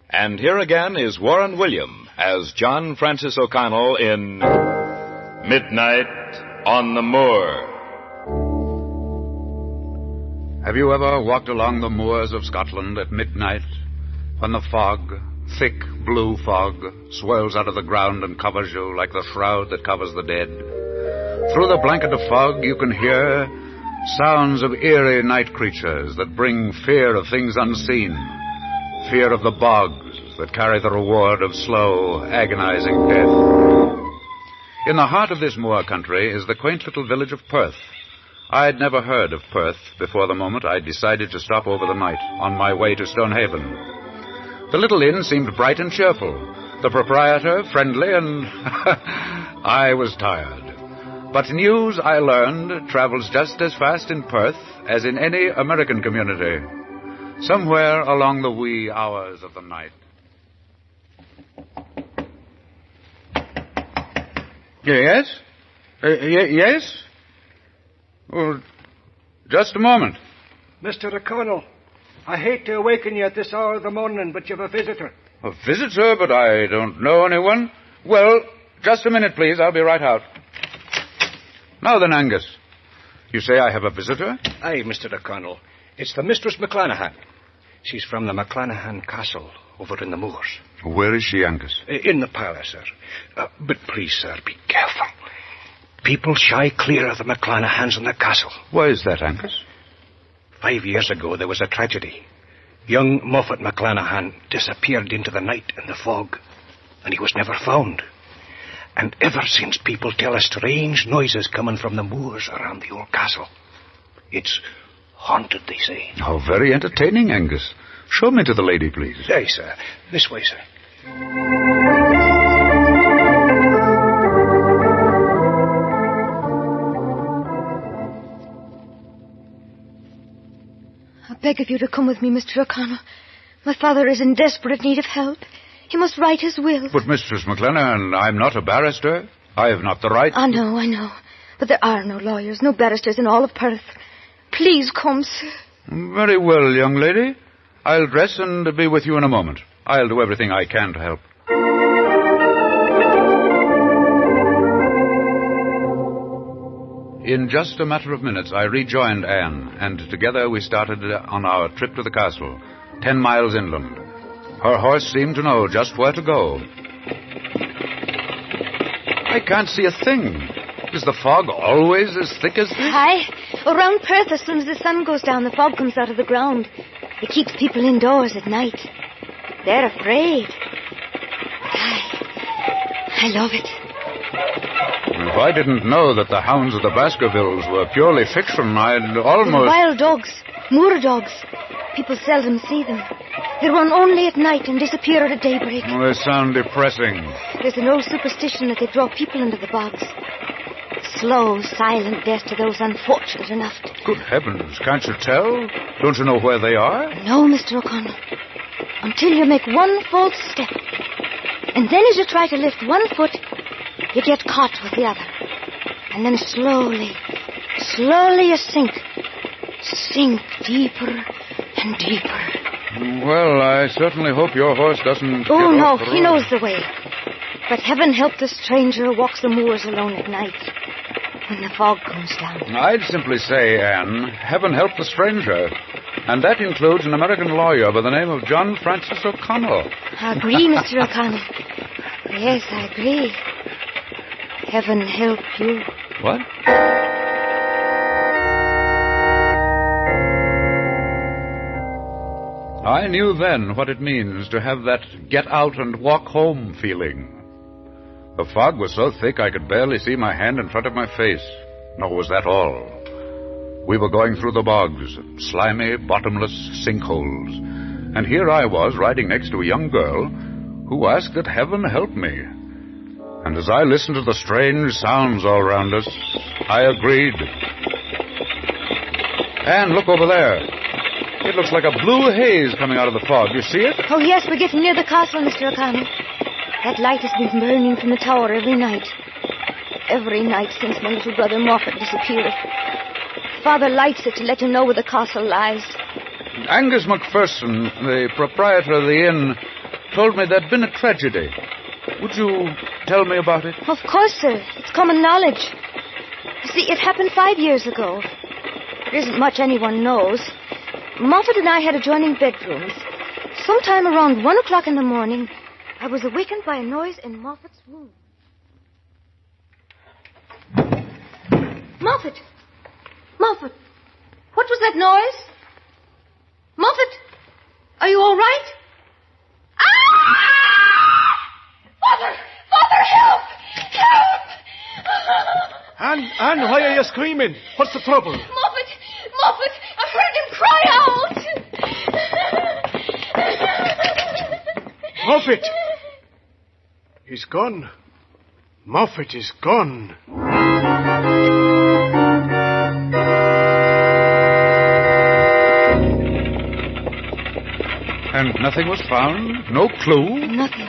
And here again is Warren William as John Francis O'Connell in Midnight on the Moor. Have you ever walked along the moors of Scotland at midnight, when the fog, thick blue fog, swirls out of the ground and covers you like the shroud that covers the dead? Through the blanket of fog you can hear sounds of eerie night creatures that bring fear of things unseen, fear of the bogs that carry the reward of slow, agonizing death. In the heart of this moor country is the quaint little village of Perth. I'd never heard of Perth before the moment I decided to stop over the night on my way to Stonehaven. The little inn seemed bright and cheerful, the proprietor friendly, and I was tired. But news, I learned, travels just as fast in Perth as in any American community. Somewhere along the wee hours of the night. Yes? Yes? Well, just a moment. Mr. O'Connell, I hate to awaken you at this hour of the morning, but you've a visitor. A visitor, but I don't know anyone. Well, just a minute, please. I'll be right out. Now then, Angus. You say I have a visitor? Aye, Mr. O'Connell. It's the Mistress McClanahan. She's from the McClanahan Castle over in the moors. Where is she, Angus? In the parlour, sir. But please, sir, be careful. People shy clear of the McClanahans in the castle. Why is that, Angus? 5 years ago, there was a tragedy. Young Moffat McClanahan disappeared into the night in the fog, and he was never found. And ever since, people tell us strange noises coming from the moors around the old castle. It's Haunted, they say. How very entertaining, Angus. Show me to the lady, please. Aye, sir. This way, sir. I beg of you to come with me, Mr. O'Connell. My father is in desperate need of help. He must write his will. But, Mistress McLennan, I'm not a barrister. I have not the right... I know. But there are no lawyers, no barristers in all of Perth. Please come, sir. Very well, young lady. I'll dress and be with you in a moment. I'll do everything I can to help. In just a matter of minutes, I rejoined Anne, and together we started on our trip to the castle, 10 miles inland. Her horse seemed to know just where to go. I can't see a thing. Is the fog always as thick as this? Aye. Around Perth, as soon as the sun goes down, the fog comes out of the ground. It keeps people indoors at night. They're afraid. I love it. If I didn't know that the hounds of the Baskervilles were purely fiction, I'd almost... They're wild dogs. Moor dogs. People seldom see them. They run only at night and disappear at daybreak. Oh, they sound depressing. There's an old superstition that they draw people into the bogs. Slow, silent death to those unfortunate enough to... Good heavens, can't you tell? Don't you know where they are? No, Mr. O'Connell. Until you make one false step. And then as you try to lift one foot, you get caught with the other. And then slowly you sink. Sink deeper and deeper. Well, I certainly hope your horse doesn't... Oh, no, he knows the way. But heaven help the stranger who walks the moors alone at night when the fog comes down. I'd simply say, Anne, heaven help the stranger. And that includes an American lawyer by the name of John Francis O'Connell. I agree, Mr. O'Connell. Yes, I agree. Heaven help you. What? I knew then what it means to have that get out and walk home feeling. The fog was so thick I could barely see my hand in front of my face. Nor was that all. We were going through the bogs, slimy, bottomless sinkholes. And here I was riding next to a young girl who asked that heaven help me. And as I listened to the strange sounds all around us, I agreed. Anne, look over there. It looks like a blue haze coming out of the fog. You see it? Oh, yes, we're getting near the castle, Mr. O'Connell. That light has been burning from the tower every night. Every night since my little brother Moffat disappeared. Father lights it to let him know where the castle lies. Angus MacPherson, the proprietor of the inn, told me there'd been a tragedy. Would you tell me about it? Of course, sir. It's common knowledge. You see, it happened 5 years ago. There isn't much anyone knows. Moffat and I had adjoining bedrooms. Sometime around 1 o'clock in the morning, I was awakened by a noise in Moffat's room. Moffat! Moffat! What was that noise? Moffat! Are you all right? Ah! Father! Father, help! Help! Anne, why are you screaming? What's the trouble? Moffat! Moffat! I heard him cry out! Moffat! He's gone. Moffat is gone. And nothing was found? No clue? Nothing.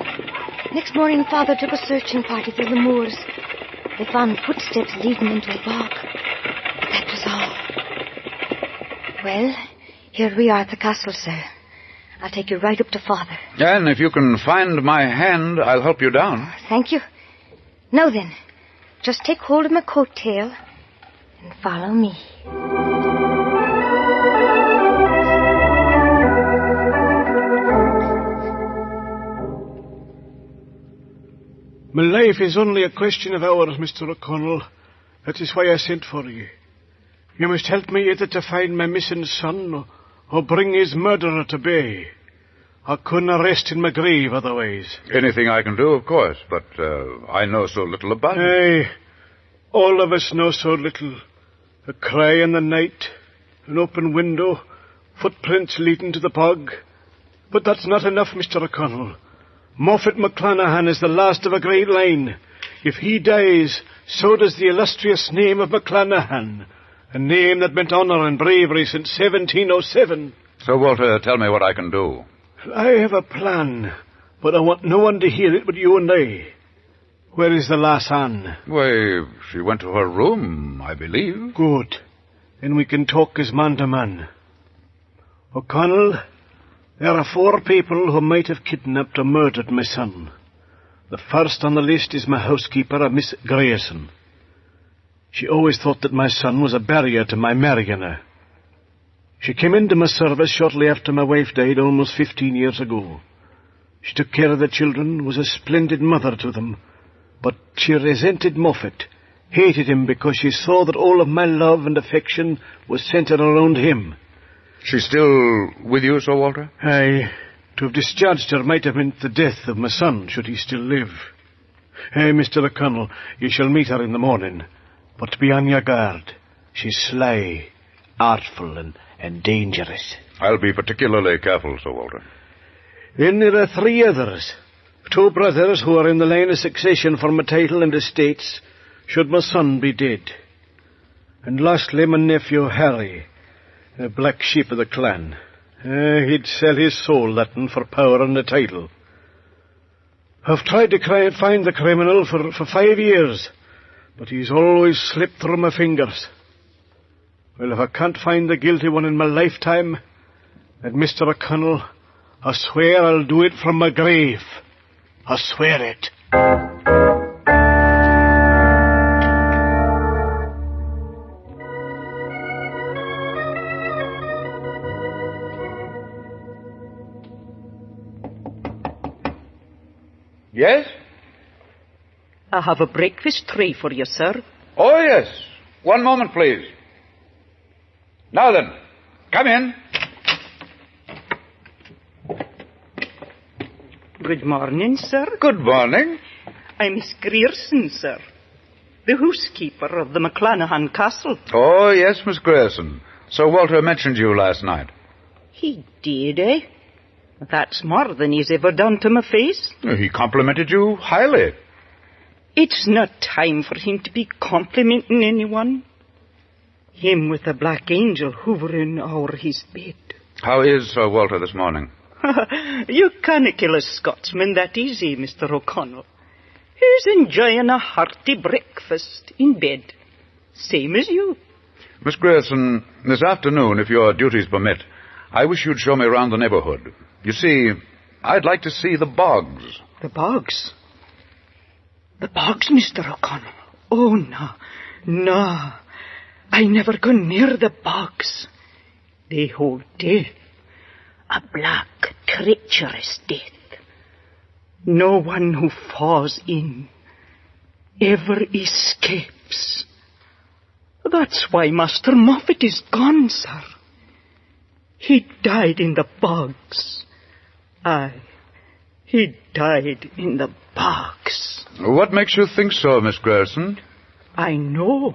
Next morning, Father took a searching party through the moors. They found footsteps leading into a bog. But that was all. Well, here we are at the castle, sir. I'll take you right up to Father. And if you can find my hand, I'll help you down. Thank you. Now then, just take hold of my coat tail and follow me. My life is only a question of hours, Mr. O'Connell. That is why I sent for you. You must help me either to find my missing son or bring his murderer to bay. I couldn't rest in my grave otherwise. Anything I can do, of course, but I know so little about it. Aye, all of us know so little. A cry in the night, An open window, footprints leading to the bog. But that's not enough, Mr. O'Connell. Moffat McClanahan is the last of a great line. If he dies, so does the illustrious name of McClanahan, a name that meant honour and bravery since 1707. Sir Walter, tell me what I can do. I have a plan, but I want no one to hear it but you and I. Where is the lass Anne? Why, she went to her room, I believe. Good. Then we can talk as man to man. O'Connell, there are 4 people who might have kidnapped or murdered my son. The first on the list is my housekeeper, a Miss Grayson. She always thought that my son was a barrier to my marrying her. She came into my service shortly after my wife died almost 15 years ago. She took care of the children, was a splendid mother to them, but she resented Moffat, hated him because she saw that all of my love and affection was centred around him. She's still with you, Sir Walter? Aye. To have discharged her might have meant the death of my son, should he still live. Hey, Mr. O'Connell, you shall meet her in the morning, but be on your guard. She's sly, artful, and dangerous. I'll be particularly careful, Sir Walter. Then there are 3 others. 2 brothers who are in the line of succession for my title and estates, should my son be dead. And lastly, my nephew Harry, the black sheep of the clan. He'd sell his soul, that one, for power and the title. I've tried to find the criminal for 5 years, but he's always slipped through my fingers. Well, if I can't find the guilty one in my lifetime, then, Mr. O'Connell, I swear I'll do it from my grave. I swear it. Yes? I have a breakfast tray for you, sir. Oh, yes. One moment, please. Now then, come in. Good morning, sir. Good morning. I'm Miss Grierson, sir, the housekeeper of the McClanahan Castle. Oh, yes, Miss Grierson. Sir Walter mentioned you last night. He did, eh? That's more than he's ever done to my face. He complimented you highly. It's not time for him to be complimenting anyone. Him with the black angel hovering over his bed. How is Sir Walter this morning? You can't kill a Scotsman that easy, Mr. O'Connell. He's enjoying a hearty breakfast in bed. Same as you. Miss Grierson, this afternoon, if your duties permit, I wish you'd show me around the neighborhood. You see, I'd like to see the bogs. The bogs? The bogs, Mr. O'Connell? Oh, no. No. I never go near the bogs. They hold death. A black, treacherous death. No one who falls in ever escapes. That's why Master Moffat is gone, sir. He died in the bogs. Aye, he died in the bogs. What makes you think so, Miss Grierson? I know.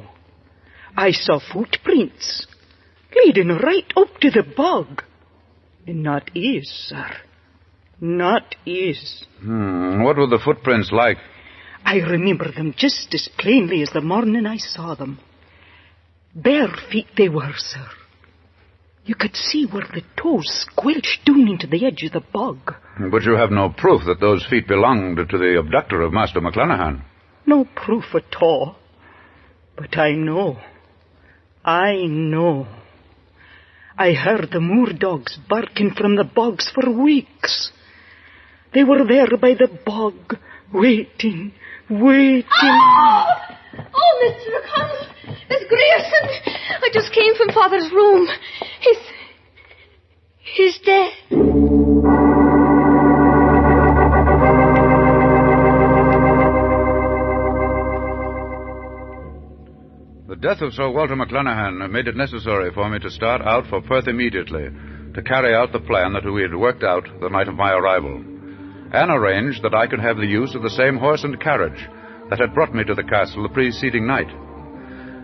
I saw footprints leading right up to the bog. Not his, sir. Not his. What were the footprints like? I remember them just as plainly as the morning I saw them. Bare feet they were, sir. You could see where the toes squelched down into the edge of the bog. But you have no proof that those feet belonged to the abductor of Master McClanahan. No proof at all. But I know. I know. I heard the moor dogs barking from the bogs for weeks. They were there by the bog, waiting. Oh, Mr. O'Connell, Miss Grierson, I just came from Father's room. He's dead. The death of Sir Walter McClanahan made it necessary for me to start out for Perth immediately to carry out the plan that we had worked out the night of my arrival, and arranged that I could have the use of the same horse and carriage that had brought me to the castle the preceding night.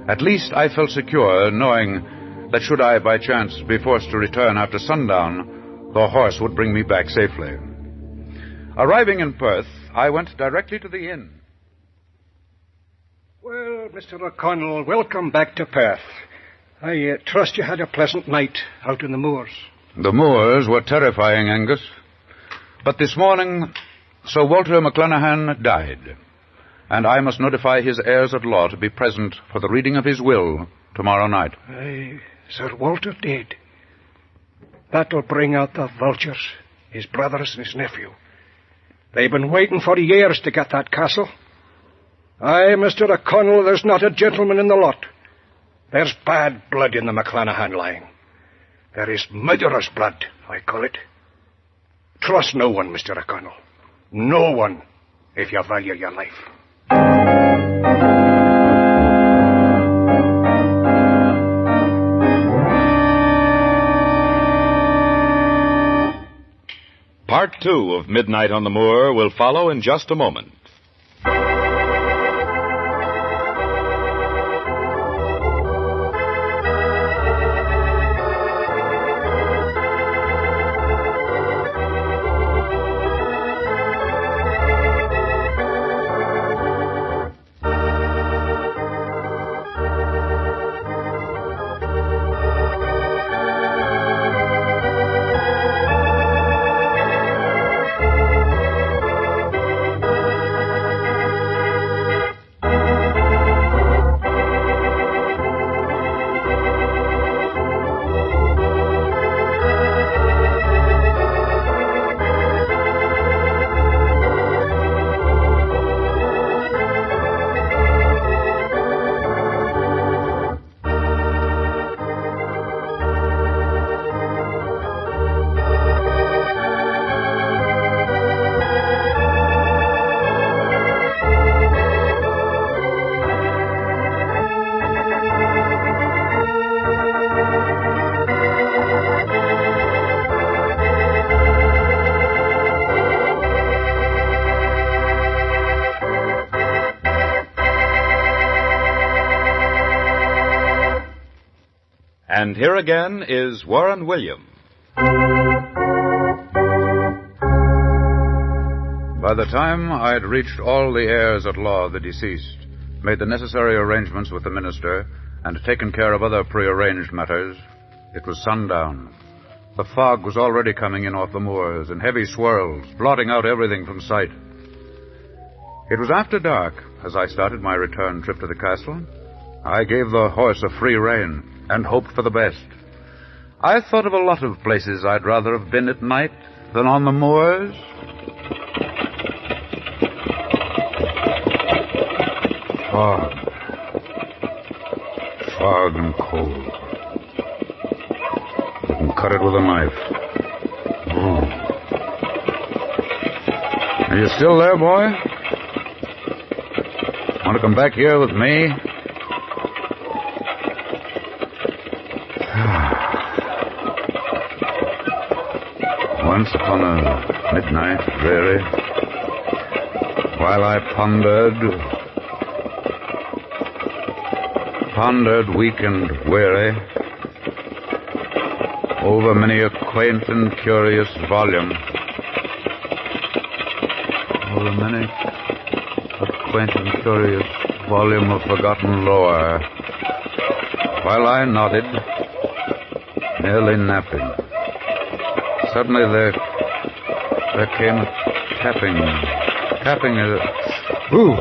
At least I felt secure knowing that should I, by chance, be forced to return after sundown, the horse would bring me back safely. Arriving in Perth, I went directly to the inn. Well, Mr. O'Connell, welcome back to Perth. I trust you had a pleasant night out in the moors. The moors were terrifying, Angus. But this morning, Sir Walter McClanahan died, and I must notify his heirs at law to be present for the reading of his will tomorrow night. Aye, Sir Walter dead. That'll bring out the vultures, his brothers and his nephew. They've been waiting for years to get that castle. Aye, Mr. O'Connell, there's not a gentleman in the lot. There's bad blood in the McClanahan line. There is murderous blood, I call it. Trust no one, Mr. O'Connell. No one, if you value your life. Part 2 of Midnight on the Moor will follow in just a moment. And here again is Warren William. By the time I had reached all the heirs at law of the deceased, made the necessary arrangements with the minister, and taken care of other prearranged matters, it was sundown. The fog was already coming in off the moors in heavy swirls, blotting out everything from sight. It was after dark as I started my return trip to the castle. I gave the horse a free rein and hoped for the best. I thought of a lot of places I'd rather have been at night than on the moors. Fog. Fog and cold. You can cut it with a knife. Are you still there, boy? Want to come back here with me? Once upon a midnight, dreary, while I pondered weak and weary, over many a quaint and curious volume, over many a quaint and curious volume of forgotten lore, while I nodded, nearly napping. Suddenly there came a tapping ooh!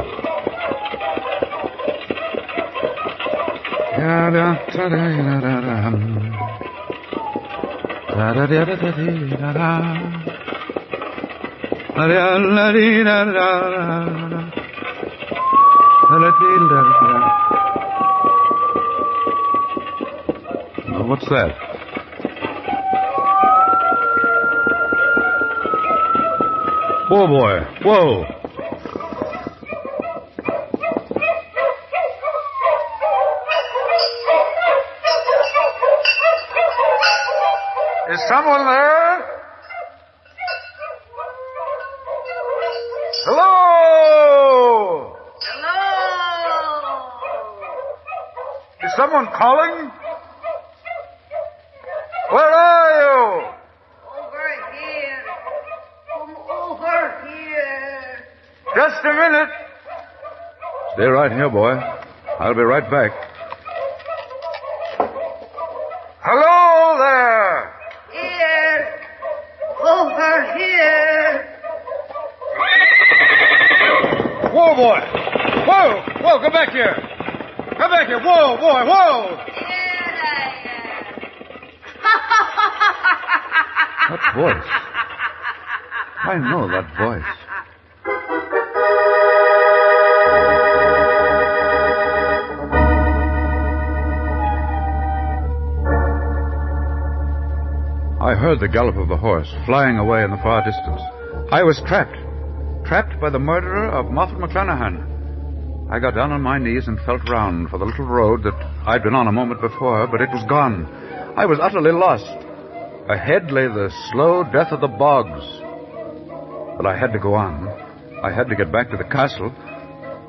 What's that? Whoa, boy. Whoa. Is someone there? Hello? Hello? Is someone calling? Just a minute. Stay right here, boy. I'll be right back. Hello there! Here! Over here! Whoa, boy! Whoa! Whoa, come back here! Come back here! Whoa, boy, whoa! That voice. I know that voice. I heard the gallop of the horse flying away in the far distance. I was trapped. Trapped by the murderer of Moffat McClanahan. I got down on my knees and felt round for the little road that I'd been on a moment before, but it was gone. I was utterly lost. Ahead lay the slow death of the bogs. But I had to go on. I had to get back to the castle.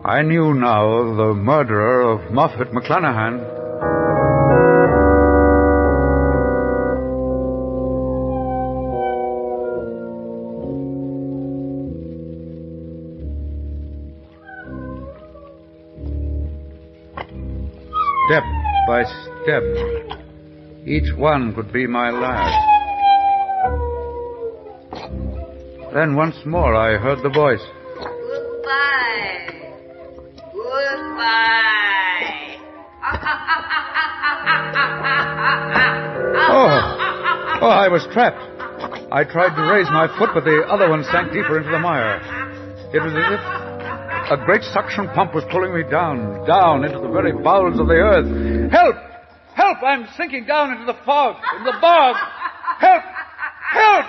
I knew now the murderer of Moffat McClanahan. Step by step, each one could be my last. Then once more I heard the voice. Goodbye. Goodbye. Oh, I was trapped. I tried to raise my foot, but the other one sank deeper into the mire. It was as if a great suction pump was pulling me down, down into the very bowels of the earth. Help! Help! I'm sinking down into the fog, in the bog. Help! Help!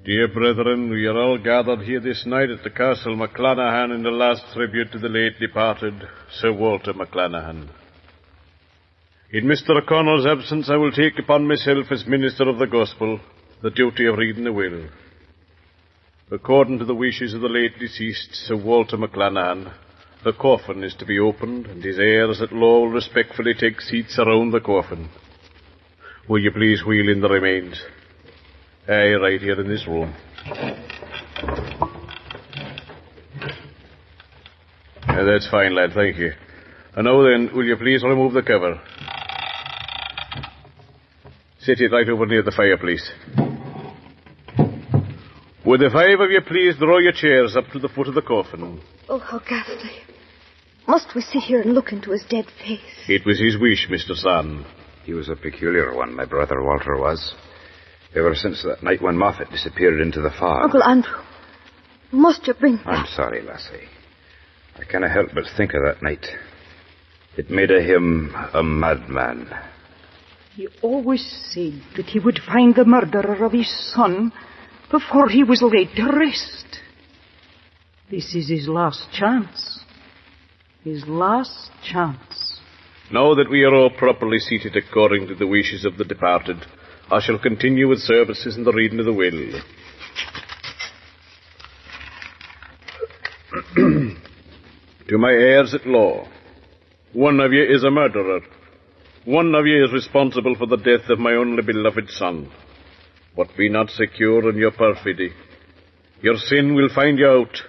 Dear brethren, we are all gathered here this night at the Castle McClanahan in the last tribute to the late departed Sir Walter McClanahan. In Mr. O'Connell's absence, I will take upon myself as minister of the gospel the duty of reading the will. According to the wishes of the late deceased Sir Walter McClanahan, the coffin is to be opened, and his heirs at law will respectfully take seats around the coffin. Will you please wheel in the remains? Aye, right here in this room. That's fine, lad, thank you. And now then, will you please remove the cover? Sit it right over near the fireplace. Would the five of you please draw your chairs up to the foot of the coffin? Oh, how ghastly. Must we sit here and look into his dead face? It was his wish, Mr. Son. He was a peculiar one, my brother Walter was. Ever since that night when Moffat disappeared into the fog. Uncle Andrew, must you bring... I'm sorry, lassie. I cannot help but think of that night. It made of him a madman. He always said that he would find the murderer of his son before he was laid to rest. This is his last chance. His last chance. Now that we are all properly seated according to the wishes of the departed, I shall continue with services and the reading of the will. To my heirs at law, one of you is a murderer. One of you is responsible for the death of my only beloved son. But be not secure in your perfidy. Your sin will find you out.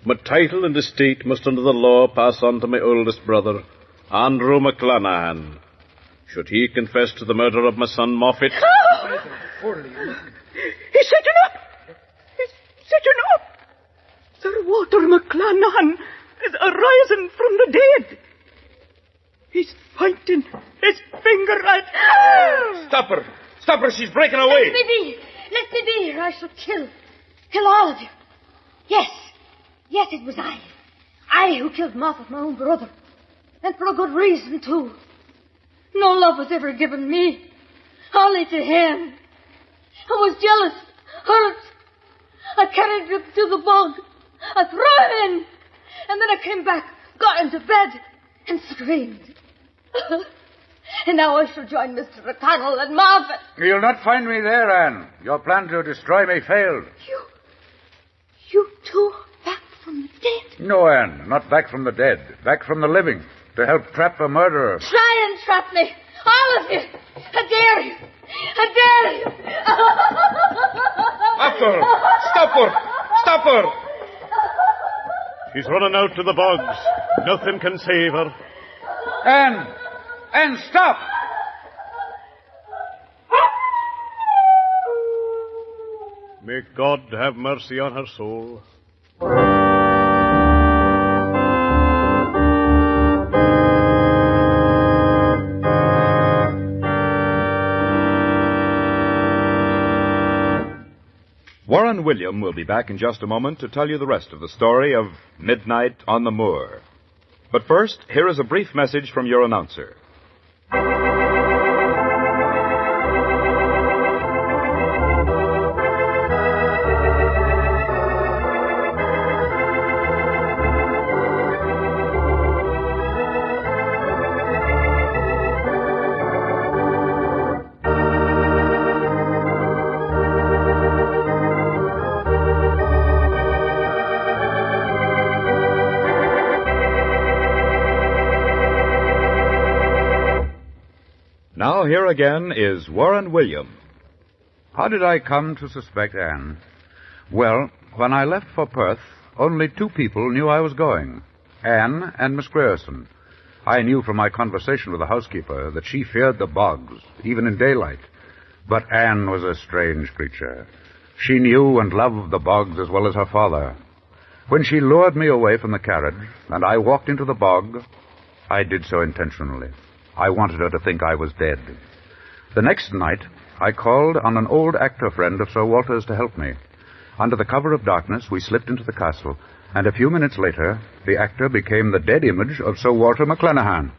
My title and estate must under the law pass on to my oldest brother, Andrew McClanahan. Should he confess to the murder of my son Moffat... He's sitting up! He's sitting up! Sir Walter McClanahan is arisen from the dead. He's pointing his finger at... Stop her! Stop her! She's breaking away! Let me be! Let me be, or I shall kill all of you. Yes, it was I. I who killed Moffat, my own brother. And for a good reason, too. No love was ever given me. Only to him. I was jealous, hurt. I carried him to the bog. I threw him in. And then I came back, got into bed, and screamed. And now I shall join Mr. O'Connell and Moffat. You'll not find me there, Anne. Your plan to destroy me failed. You two are back from the dead? No, Anne, not back from the dead. Back from the living. To help trap a murderer. Try and trap me. All of you. I dare you. I dare you. After her. Stop her. Stop her. She's running out to the bogs. Nothing can save her. Anne, stop! May God have mercy on her soul. Warren William will be back in just a moment to tell you the rest of the story of Midnight on the Moor. But first, here is a brief message from your announcer. Now, here again is Warren William. How did I come to suspect Anne? Well, when I left for Perth, only two people knew I was going, Anne and Miss Grierson. I knew from my conversation with the housekeeper that she feared the bogs, even in daylight. But Anne was a strange creature. She knew and loved the bogs as well as her father. When she lured me away from the carriage, and I walked into the bog, I did so intentionally. I wanted her to think I was dead. The next night, I called on an old actor friend of Sir Walter's to help me. Under the cover of darkness, we slipped into the castle, and a few minutes later, the actor became the dead image of Sir Walter McClanahan.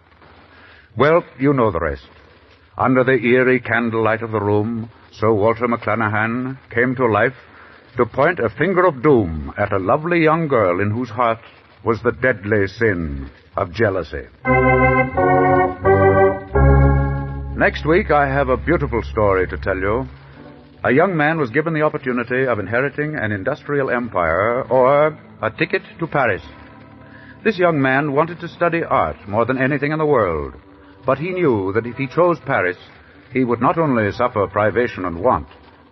Well, you know the rest. Under the eerie candlelight of the room, Sir Walter McClanahan came to life to point a finger of doom at a lovely young girl in whose heart was the deadly sin of jealousy. Next week, I have a beautiful story to tell you. A young man was given the opportunity of inheriting an industrial empire or a ticket to Paris. This young man wanted to study art more than anything in the world, but he knew that if he chose Paris, he would not only suffer privation and want,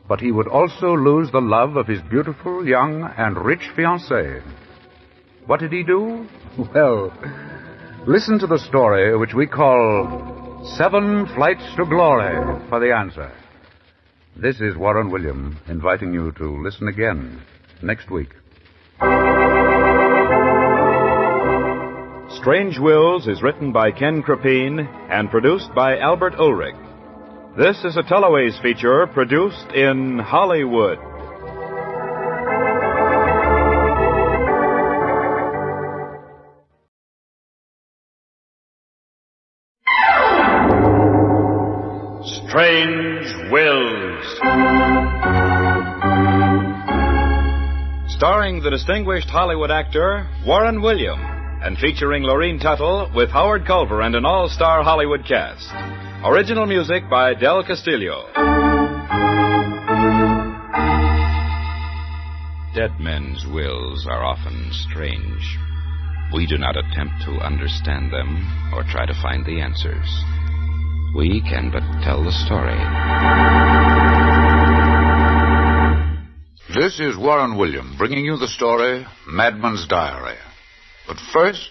but he would also lose the love of his beautiful, young, and rich fiancée. What did he do? Well, listen to the story which we call 7 Flights to Glory for the answer. This is Warren William inviting you to listen again next week. Strange Wills is written by Ken Crepine and produced by Albert Ulrich. This is a Telloways feature produced in Hollywood. Strange Wills. Starring the distinguished Hollywood actor Warren William and featuring Lorene Tuttle with Howard Culver and an all-star Hollywood cast. Original music by Del Castillo. Dead men's wills are often strange. We do not attempt to understand them or try to find the answers. We can but tell the story. This is Warren William bringing you the story, Madman's Diary. But first...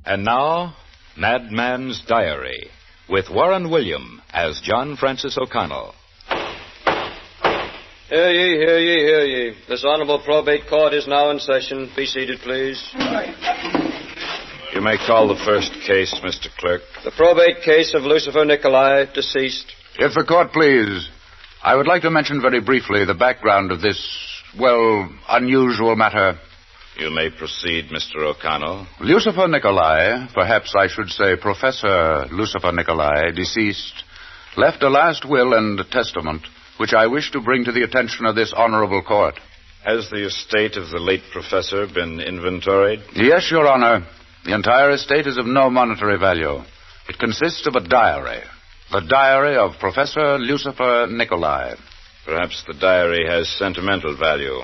And now, Madman's Diary, with Warren William as John Francis O'Connell. Hear ye, hear ye, hear ye. This honorable probate court is now in session. Be seated, please. You may call the first case, Mr. Clerk. The probate case of Lucifer Nicolai, deceased. If the court please, I would like to mention very briefly the background of this, well, unusual matter. You may proceed, Mr. O'Connell. Lucifer Nicolai, perhaps I should say Professor Lucifer Nicolai, deceased, left a last will and testament, which I wish to bring to the attention of this honorable court. Has the estate of the late professor been inventoried? Yes, Your Honor. The entire estate is of no monetary value. It consists of a diary. The diary of Professor Lucifer Nicolai. Perhaps the diary has sentimental value.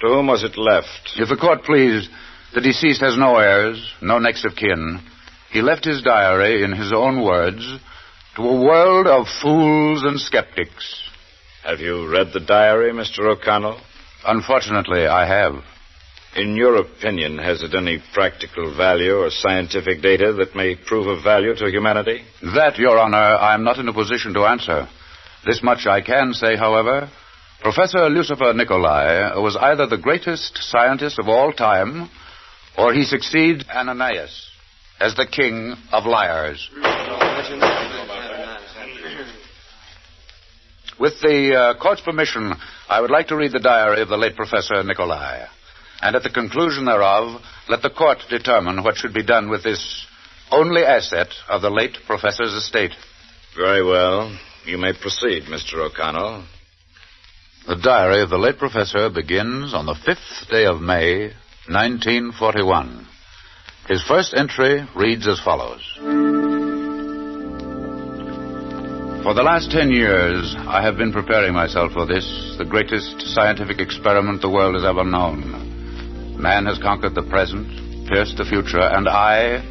To whom was it left? If the court please, the deceased has no heirs, no next of kin. He left his diary, in his own words, to a world of fools and skeptics. Have you read the diary, Mr. O'Connell? Unfortunately, I have. In your opinion, has it any practical value or scientific data that may prove of value to humanity? That, Your Honor, I am not in a position to answer. This much I can say, however. Professor Lucifer Nicolai was either the greatest scientist of all time, or he succeeds Ananias as the king of liars. With the court's permission, I would like to read the diary of the late Professor Nicolai. And at the conclusion thereof, let the court determine what should be done with this only asset of the late professor's estate. Very well. You may proceed, Mr. O'Connell. The diary of the late professor begins on the 5th day of May, 1941. His first entry reads as follows. For the last 10 years, I have been preparing myself for this, the greatest scientific experiment the world has ever known. Man has conquered the present, pierced the future, and I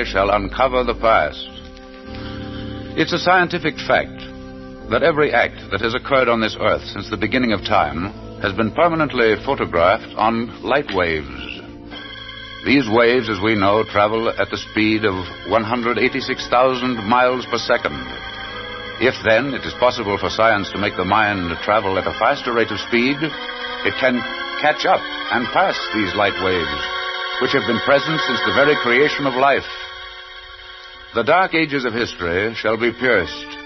shall uncover the past. It's a scientific fact that every act that has occurred on this earth since the beginning of time has been permanently photographed on light waves. These waves, as we know, travel at the speed of 186,000 miles per second. If, then, it is possible for science to make the mind travel at a faster rate of speed, it can catch up and pass these light waves, which have been present since the very creation of life. The dark ages of history shall be pierced,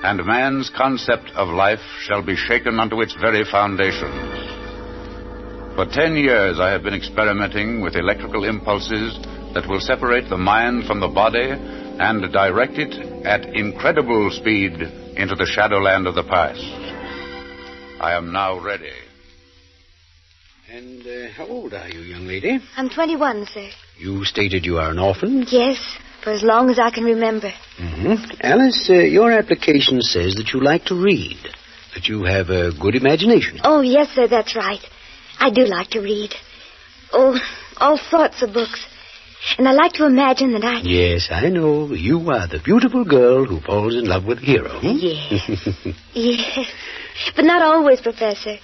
and man's concept of life shall be shaken unto its very foundations. For 10 years I have been experimenting with electrical impulses that will separate the mind from the body and direct it at incredible speed into the shadowland of the past. I am now ready. And how old are you, young lady? I'm 21, sir. You stated you are an orphan? Yes, for as long as I can remember. Mm-hmm. Alice, your application says that you like to read, that you have a good imagination. Oh, yes, sir, that's right. I do like to read. Oh, all sorts of books. And I like to imagine that I... Yes, I know. You are the beautiful girl who falls in love with a hero. Yes. Yes. But not always, Professor.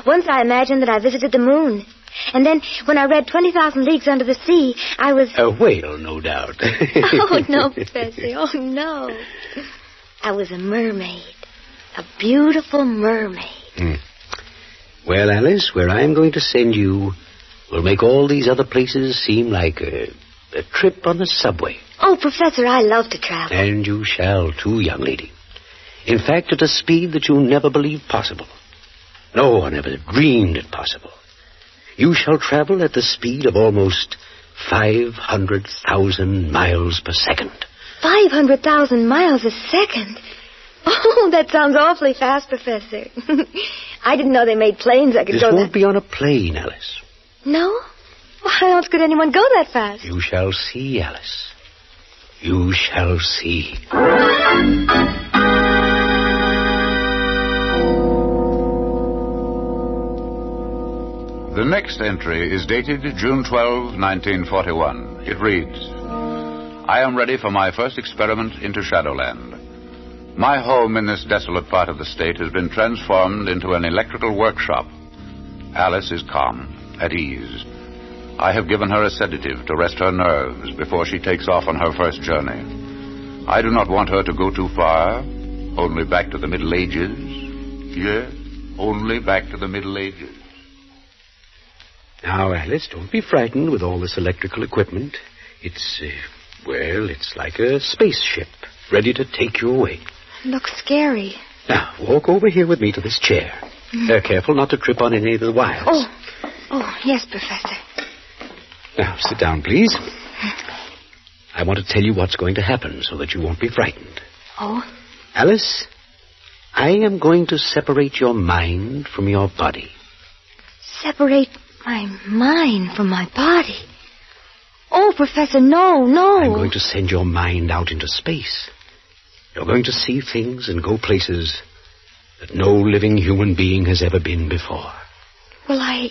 Once I imagined that I visited the moon. And then, when I read 20,000 Leagues Under the Sea, I was... A whale, no doubt. Oh, no, Professor. Oh, no. I was a mermaid. A beautiful mermaid. Well, Alice, where I'm going to send you will make all these other places seem like a trip on the subway. Oh, Professor, I love to travel. And you shall, too, young lady. In fact, at a speed that you never believed possible. No one ever dreamed it possible. You shall travel at the speed of almost 500,000 miles per second. 500,000 miles a second? Oh, that sounds awfully fast, Professor. I didn't know they made planes that could go that... This won't be on a plane, Alice. No? How else could anyone go that fast? You shall see, Alice. You shall see. The next entry is dated June 12, 1941. It reads, I am ready for my first experiment into Shadowland. My home in this desolate part of the state has been transformed into an electrical workshop. Alice is calm, at ease. I have given her a sedative to rest her nerves before she takes off on her first journey. I do not want her to go too far, only back to the Middle Ages. Yes, only back to the Middle Ages. Now, Alice, don't be frightened with all this electrical equipment. It's like a spaceship ready to take you away. Looks scary. Now, walk over here with me to this chair. Careful not to trip on any of the wires. Oh, yes, Professor. Now, sit down, please. I want to tell you what's going to happen so that you won't be frightened. Oh? Alice, I am going to separate your mind from your body. Separate my mind from my body? Oh, Professor, no. I'm going to send your mind out into space. You're going to see things and go places that no living human being has ever been before. Will I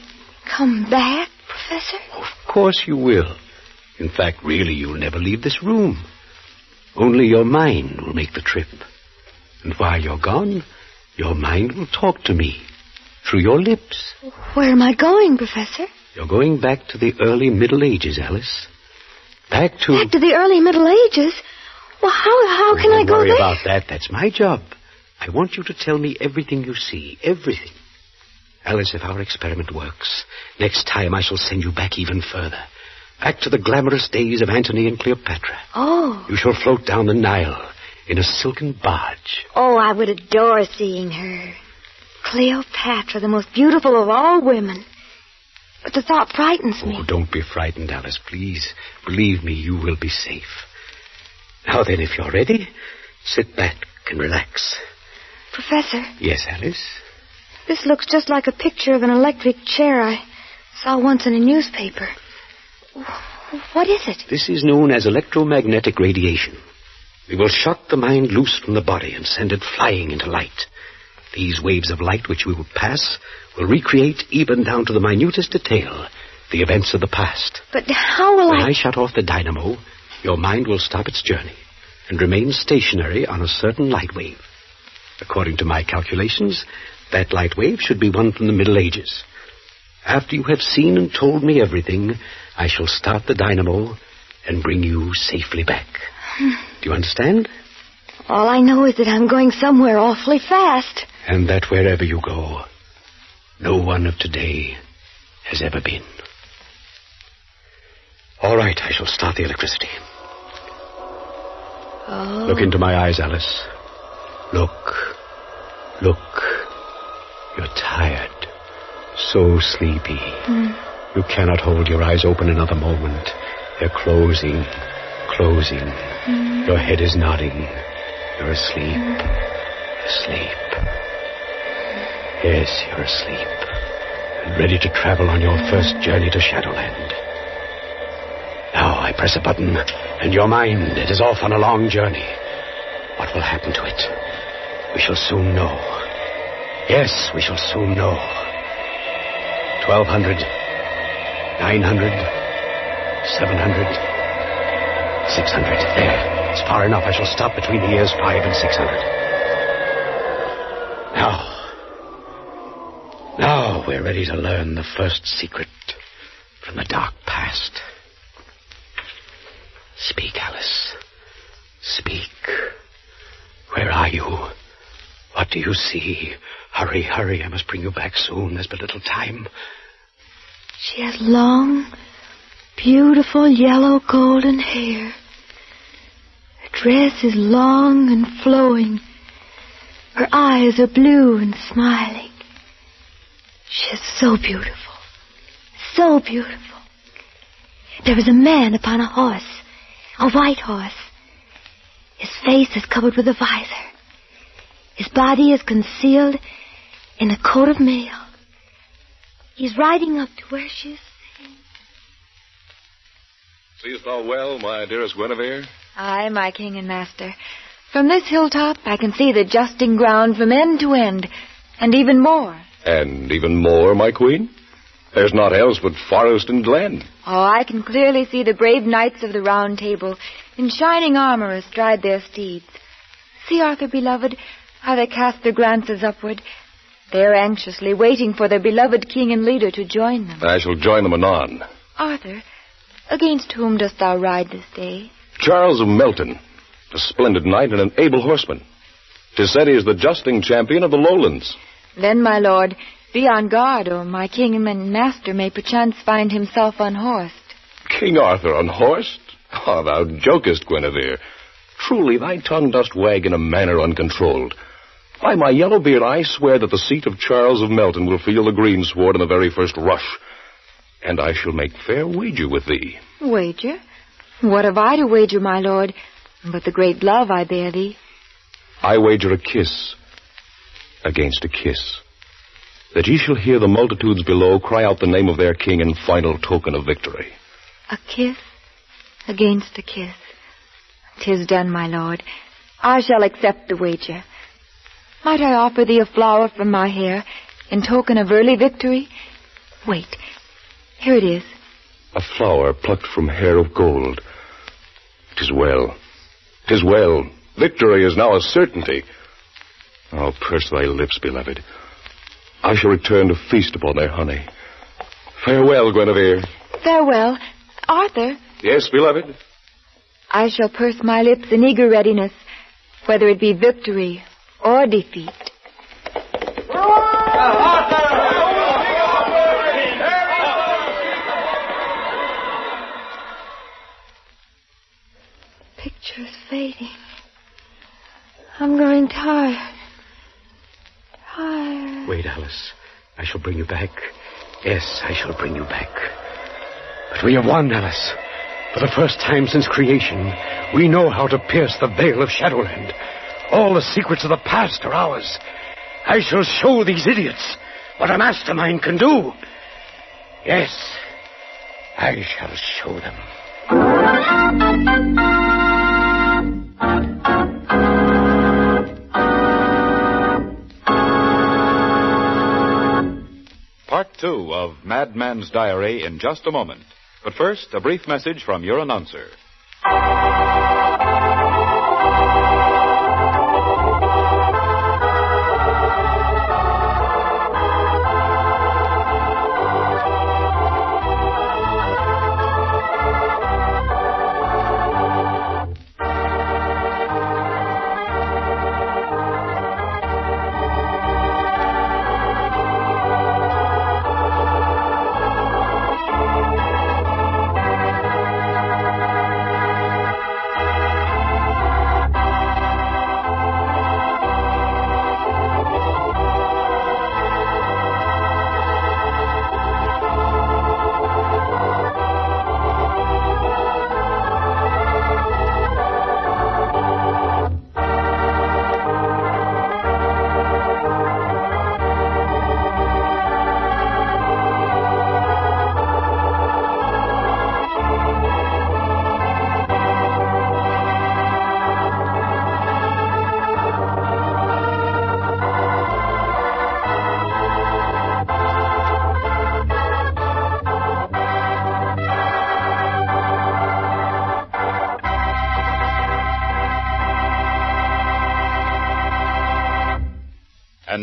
come back, Professor? Of course you will. In fact, really, you'll never leave this room. Only your mind will make the trip. And while you're gone, your mind will talk to me through your lips. Where am I going, Professor? You're going back to the early Middle Ages, Alice. Back to the early Middle Ages? Well, how can I go there? Don't worry about that. That's my job. I want you to tell me everything you see. Everything. Alice, if our experiment works, next time I shall send you back even further. Back to the glamorous days of Antony and Cleopatra. Oh. You shall float down the Nile in a silken barge. Oh, I would adore seeing her. Cleopatra, the most beautiful of all women. But the thought frightens me. Oh, don't be frightened, Alice, please. Believe me, you will be safe. Now then, if you're ready, sit back and relax. Professor? Yes, Alice? This looks just like a picture of an electric chair I saw once in a newspaper. What is it? This is known as electromagnetic radiation. We will shock the mind loose from the body and send it flying into light. These waves of light which we will pass will recreate, even down to the minutest detail, the events of the past. But how will When I shut off the dynamo, your mind will stop its journey and remain stationary on a certain light wave. According to my calculations, that light wave should be one from the Middle Ages. After you have seen and told me everything, I shall start the dynamo and bring you safely back. Do you understand? All I know is that I'm going somewhere awfully fast. And that wherever you go, no one of today has ever been. All right, I shall start the electricity. Oh. Look into my eyes, Alice. Look. You're tired. So sleepy. You cannot hold your eyes open another moment. They're closing. Your head is nodding. You're asleep. Yes, you're asleep. And ready to travel on your first journey to Shadowland. Now I press a button, and your mind, it is off on a long journey. What will happen to it? We shall soon know. Yes, we shall soon know. 1200, 900, 700, 600. There. It's far enough. I shall stop between the years 5 and 600. Now we're ready to learn the first secret from the dark past. Speak, Alice. Speak. Where are you? What do you see? Hurry. I must bring you back soon. There's but little time. She has long, beautiful yellow golden hair. Her dress is long and flowing. Her eyes are blue and smiling. She is so beautiful. So beautiful. There is a man upon a horse. A white horse. His face is covered with a visor. His body is concealed in a coat of mail. He's riding up to where she is sitting. Seest thou well, my dearest Guinevere? Aye, my king and master. From this hilltop I can see the justing ground from end to end, and even more. And even more, my queen? There's naught else but forest and glen. Oh, I can clearly see the brave knights of the Round Table in shining armor astride their steeds. See, Arthur, beloved, how they cast their glances upward. They're anxiously waiting for their beloved king and leader to join them. I shall join them anon. Arthur, against whom dost thou ride this day? Charles of Melton, a splendid knight and an able horseman. 'Tis said he is the justing champion of the lowlands. Then, my lord, be on guard, or my king and master may perchance find himself unhorsed. King Arthur unhorsed? Oh, thou jokest, Guinevere. Truly, thy tongue dost wag in a manner uncontrolled. By my yellow beard, I swear that the seat of Charles of Melton will feel the greensward in the very first rush. And I shall make fair wager with thee. Wager? What have I to wager, my lord, but the great love I bear thee? I wager a kiss against a kiss, that ye shall hear the multitudes below cry out the name of their king in final token of victory. A kiss against a kiss. 'Tis done, my lord. I shall accept the wager. Might I offer thee a flower from my hair in token of early victory? Wait. Here it is. A flower plucked from hair of gold. 'Tis well. 'Tis well. Victory is now a certainty. Oh, purse thy lips, beloved. I shall return to feast upon their honey. Farewell, Guinevere. Farewell. Arthur. Yes, beloved? I shall purse my lips in eager readiness, whether it be victory or defeat. Picture's fading. I'm growing tired. Wait, Alice. I shall bring you back. Yes, I shall bring you back. But we have won, Alice. For the first time since creation, we know how to pierce the veil of Shadowland. All the secrets of the past are ours. I shall show these idiots what a mastermind can do. Yes, I shall show them. Part 2 of Madman's Diary in just a moment. But first, a brief message from your announcer.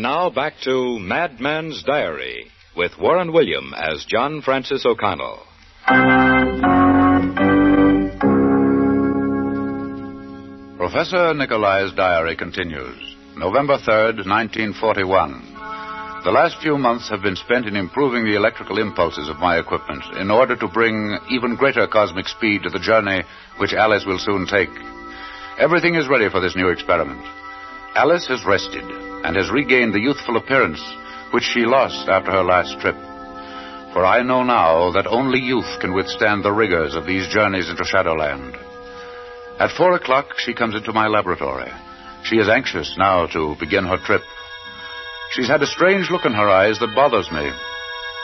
And now back to Madman's Diary with Warren William as John Francis O'Connell. Professor Nicolai's diary continues. November 3rd, 1941. The last few months have been spent in improving the electrical impulses of my equipment in order to bring even greater cosmic speed to the journey which Alice will soon take. Everything is ready for this new experiment. Alice has rested and has regained the youthful appearance which she lost after her last trip. For I know now that only youth can withstand the rigors of these journeys into Shadowland. At 4 o'clock, she comes into my laboratory. She is anxious now to begin her trip. She's had a strange look in her eyes that bothers me.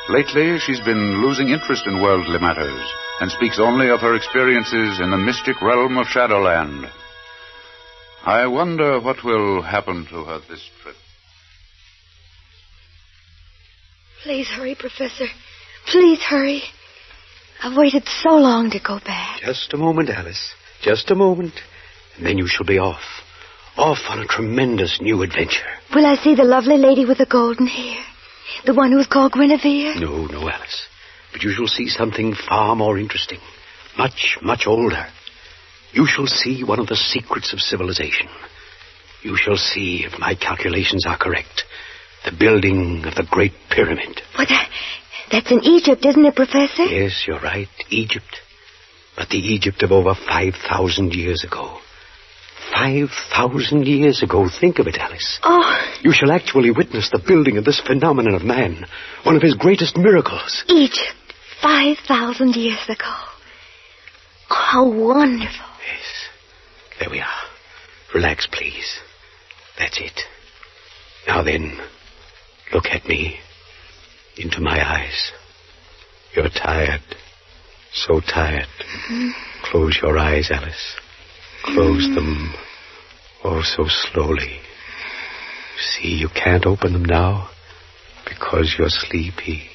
Lately, she's been losing interest in worldly matters and speaks only of her experiences in the mystic realm of Shadowland. I wonder what will happen to her this trip. Please hurry, Professor. Please hurry. I've waited so long to go back. Just a moment, Alice. Just a moment. And then you shall be off. Off on a tremendous new adventure. Will I see the lovely lady with the golden hair? The one who was called Guinevere? No, Alice. But you shall see something far more interesting. Much, much older. You shall see one of the secrets of civilization. You shall see, if my calculations are correct, the building of the Great Pyramid. But that's in Egypt, isn't it, Professor? Yes, you're right. Egypt. But the Egypt of over 5,000 years ago. 5,000 years ago. Think of it, Alice. Oh. You shall actually witness the building of this phenomenon of man. One of his greatest miracles. Egypt. 5,000 years ago. Oh, how wonderful. Yes. There we are. Relax, please. That's it. Now then, look at me. Into my eyes. You're tired. So tired. Mm-hmm. Close your eyes, Alice. Close them. Oh, so slowly. See, you can't open them now because you're sleepy.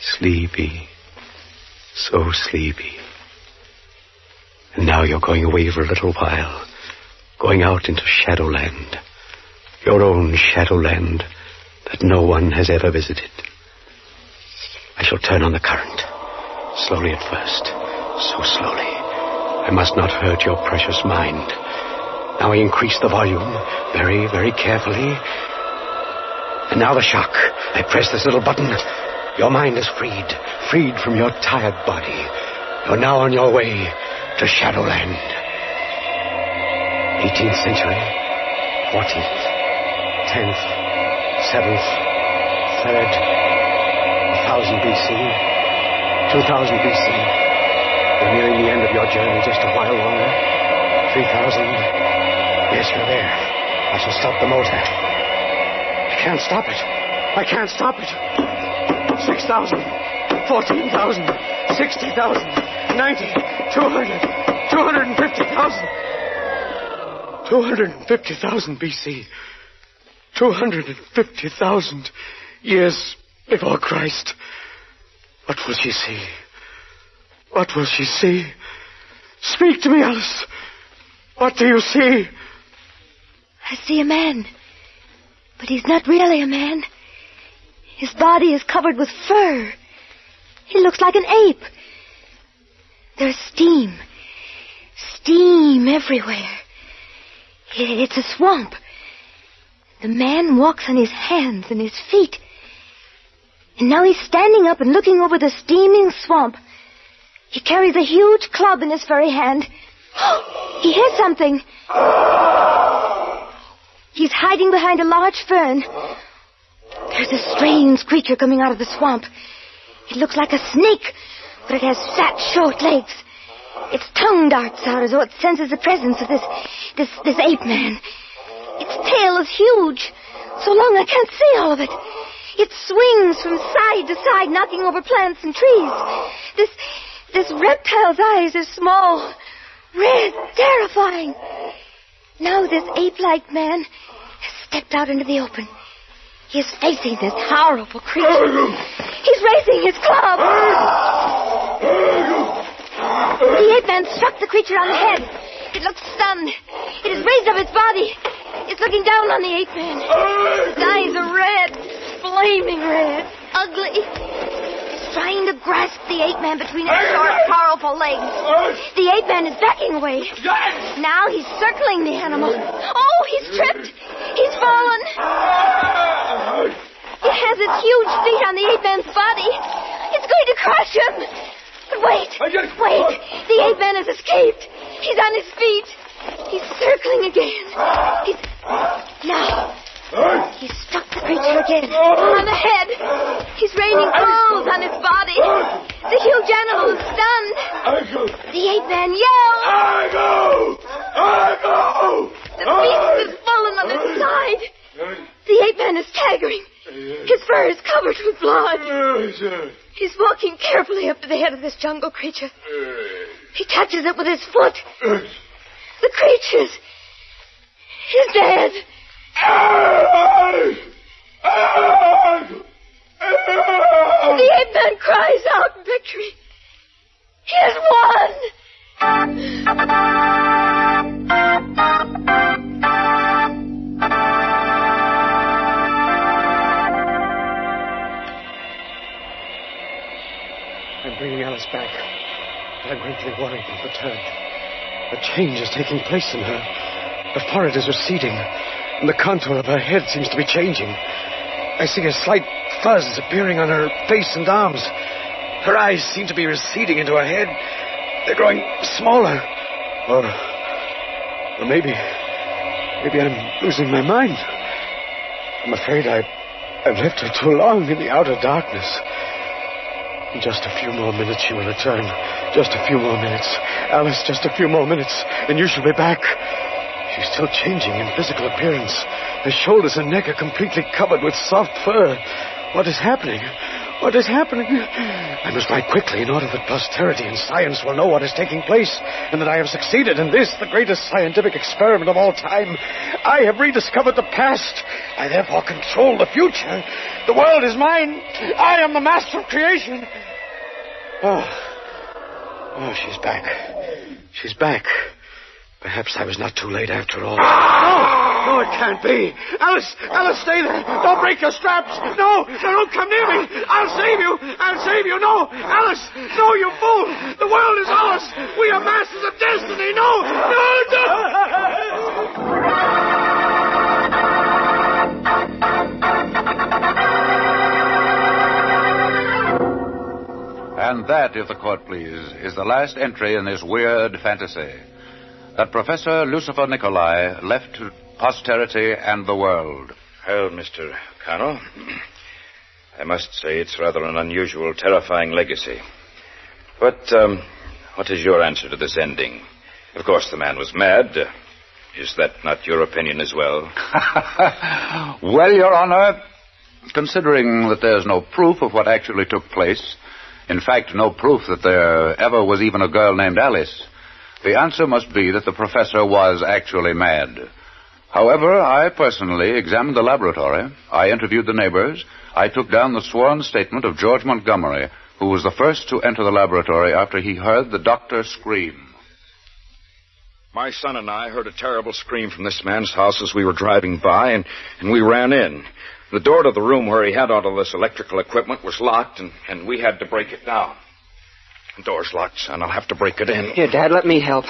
Sleepy. So sleepy. And now you're going away for a little while. Going out into Shadowland. Your own Shadowland that no one has ever visited. I shall turn on the current. Slowly at first. So slowly. I must not hurt your precious mind. Now I increase the volume. Very, very carefully. And now the shock. I press this little button. Your mind is freed. Freed from your tired body. You're now on your way to Shadowland. 18th century. 14th. 10th. 7th. 3rd. 1000 B.C. 2000 B.C. You're nearing the end of your journey, just a while longer. 3000. Yes, you're there. I shall stop the motor. I can't stop it. I can't stop it. 6,000. 14,000. 60,000. 90. 200. 250,000. 250,000 B.C. 250,000 years before Christ. What will she see? What will she see? Speak to me, Alice. What do you see? I see a man. But he's not really a man. His body is covered with fur. He looks like an ape. There's steam. Steam everywhere. It's a swamp. The man walks on his hands and his feet. And now he's standing up and looking over the steaming swamp. He carries a huge club in his furry hand. He hears something. He's hiding behind a large fern. There's a strange creature coming out of the swamp. It looks like a snake, but it has fat, short legs. Its tongue darts out as though it senses the presence of this ape man. Its tail is huge, so long I can't see all of it. It swings from side to side, knocking over plants and trees. This reptile's eyes are small, red, terrifying. Now this ape-like man has stepped out into the open. He is facing this horrible creature. He's raising his club. The ape man struck the creature on the head. It looks stunned. It has raised up its body. It's looking down on the ape-man. His eyes are red, flaming red, ugly. It's trying to grasp the ape-man between its short, powerful legs. The ape-man is backing away. Now he's circling the animal. Oh, he's tripped. He's fallen. It has its huge feet on the ape-man's body. It's going to crush him. But wait. The ape-man has escaped. He's on his feet. He's circling again. Now, he struck the creature again on the head. He's raining blows on his body. The huge animal is stunned. The ape-man yells. The beast has fallen on his side. The ape-man is staggering. His fur is covered with blood. He's walking carefully up to the head of this jungle creature. He touches it with his foot. The creature is dead. The ape-man cries out in victory. He has won! I'm bringing Alice back, but I'm greatly worried and perturbed. A change is taking place in her. Her forehead is receding, and the contour of her head seems to be changing. I see a slight fuzz appearing on her face and arms. Her eyes seem to be receding into her head. They're growing smaller. Or maybe I'm losing my mind. I'm afraid I've left her too long in the outer darkness. In just a few more minutes she will return. Just a few more minutes. Alice, just a few more minutes, and you shall be back. She's still changing in physical appearance. Her shoulders and neck are completely covered with soft fur. What is happening? What is happening? I must write quickly in order that posterity and science will know what is taking place, and that I have succeeded in this, the greatest scientific experiment of all time. I have rediscovered the past. I therefore control the future. The world is mine. I am the master of creation. Oh, she's back. She's back. Perhaps I was not too late after all. No, it can't be. Alice, stay there. Don't break your straps. No, don't come near me. I'll save you. No, Alice, no, you fool. The world is ours. We are masters of destiny. No. And that, if the court please, is the last entry in this weird fantasy. That Professor Lucifer Nicolai left to posterity and the world. Well, Mr. Connell, I must say it's rather an unusual, terrifying legacy. But what is your answer to this ending? Of course, the man was mad. Is that not your opinion as well? Well, Your Honor, considering that there's no proof of what actually took place, in fact, no proof that there ever was even a girl named Alice, the answer must be that the professor was actually mad. However, I personally examined the laboratory. I interviewed the neighbors. I took down the sworn statement of George Montgomery, who was the first to enter the laboratory after he heard the doctor scream. My son and I heard a terrible scream from this man's house as we were driving by, and we ran in. The door to the room where he had all of this electrical equipment was locked, and we had to break it down. The door's locked, son. I'll have to break it in. Here, Dad, let me help.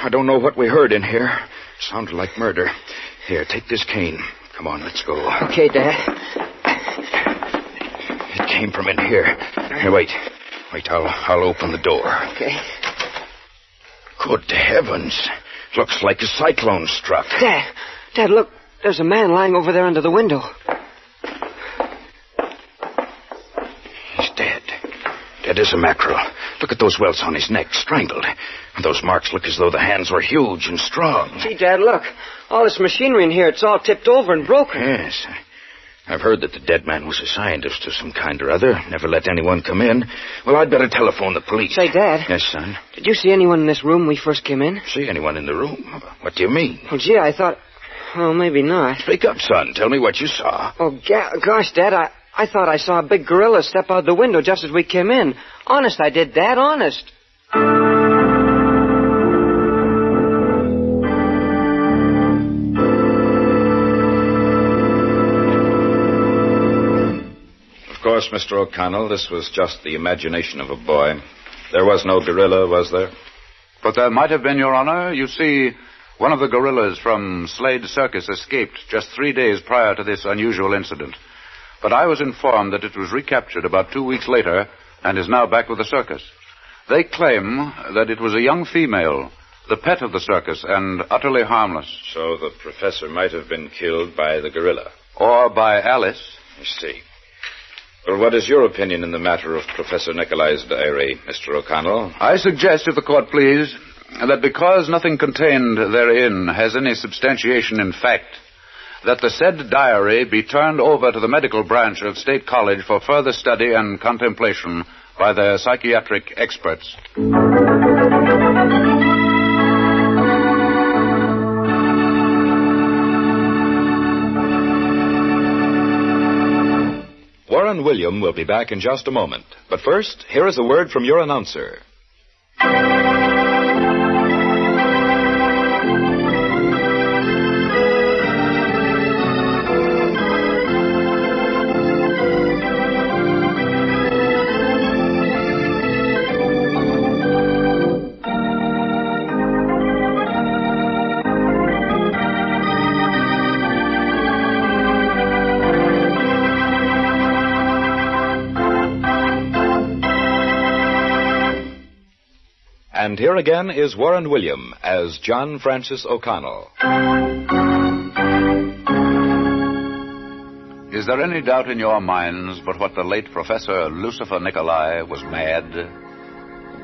I don't know what we heard in here. It sounded like murder. Here, take this cane. Come on, let's go. Okay, Dad. It came from in here. Here, wait. I'll open the door. Okay. Good heavens. Looks like a cyclone struck. Dad, look. There's a man lying over there under the window. He's dead. Dead as a mackerel. Look at those welts on his neck, strangled. And those marks look as though the hands were huge and strong. Gee, Dad, look. All this machinery in here, it's all tipped over and broken. Yes. I've heard that the dead man was a scientist of some kind or other. Never let anyone come in. Well, I'd better telephone the police. Say, Dad. Yes, son? Did you see anyone in this room when we first came in? See anyone in the room? What do you mean? Well, gee, I thought... Oh, maybe not. Speak up, son. Tell me what you saw. Oh, gosh, Dad, I thought I saw a big gorilla step out the window just as we came in. Honest, I did, Dad, honest. course, Mr. O'Connell, this was just the imagination of a boy. There was no gorilla, was there? But there might have been, Your Honor. You see, one of the gorillas from Slade Circus escaped just 3 days prior to this unusual incident. But I was informed that it was recaptured about 2 weeks later and is now back with the circus. They claim that it was a young female, the pet of the circus, and utterly harmless. So the professor might have been killed by the gorilla. Or by Alice. I see. Well, what is your opinion in the matter of Professor Nicolai's diary, Mr. O'Connell? I suggest, if the court please, that because nothing contained therein has any substantiation in fact, that the said diary be turned over to the medical branch of State College for further study and contemplation by their psychiatric experts. Warren William will be back in just a moment. But first, here is a word from your announcer. And here again is Warren William as John Francis O'Connell. Is there any doubt in your minds but what the late Professor Lucifer Nicolai was mad?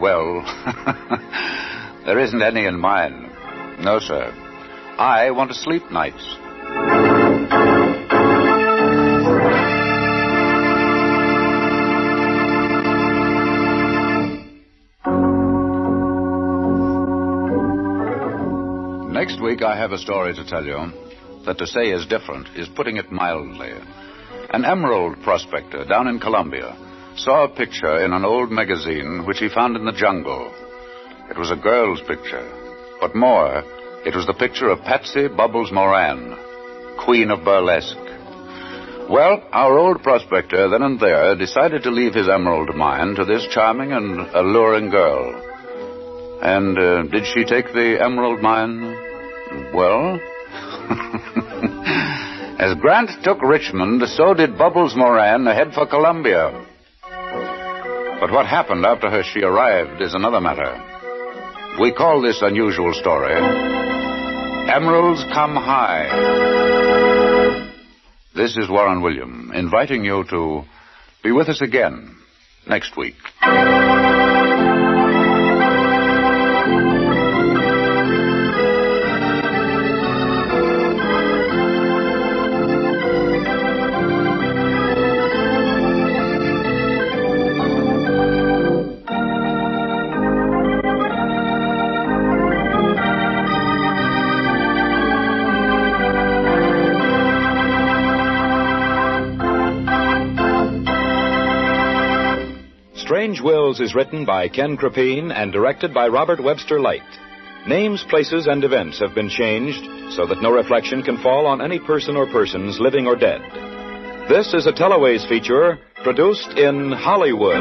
Well, there isn't any in mine. No, sir. I want to sleep nights. Next week, I have a story to tell you that to say is different is putting it mildly. An emerald prospector down in Colombia saw a picture in an old magazine which he found in the jungle. It was a girl's picture, but more, it was the picture of Patsy Bubbles Moran, Queen of Burlesque. Well, our old prospector then and there decided to leave his emerald mine to this charming and alluring girl. And did she take the emerald mine? Well, as Grant took Richmond, so did Bubbles Moran head for Columbia. But what happened after she arrived is another matter. We call this unusual story Emeralds Come High. This is Warren William, inviting you to be with us again next week. Strange Wills is written by Ken Crepine and directed by Robert Webster Light. Names, places, and events have been changed so that no reflection can fall on any person or persons, living or dead. This is a Teleways feature produced in Hollywood.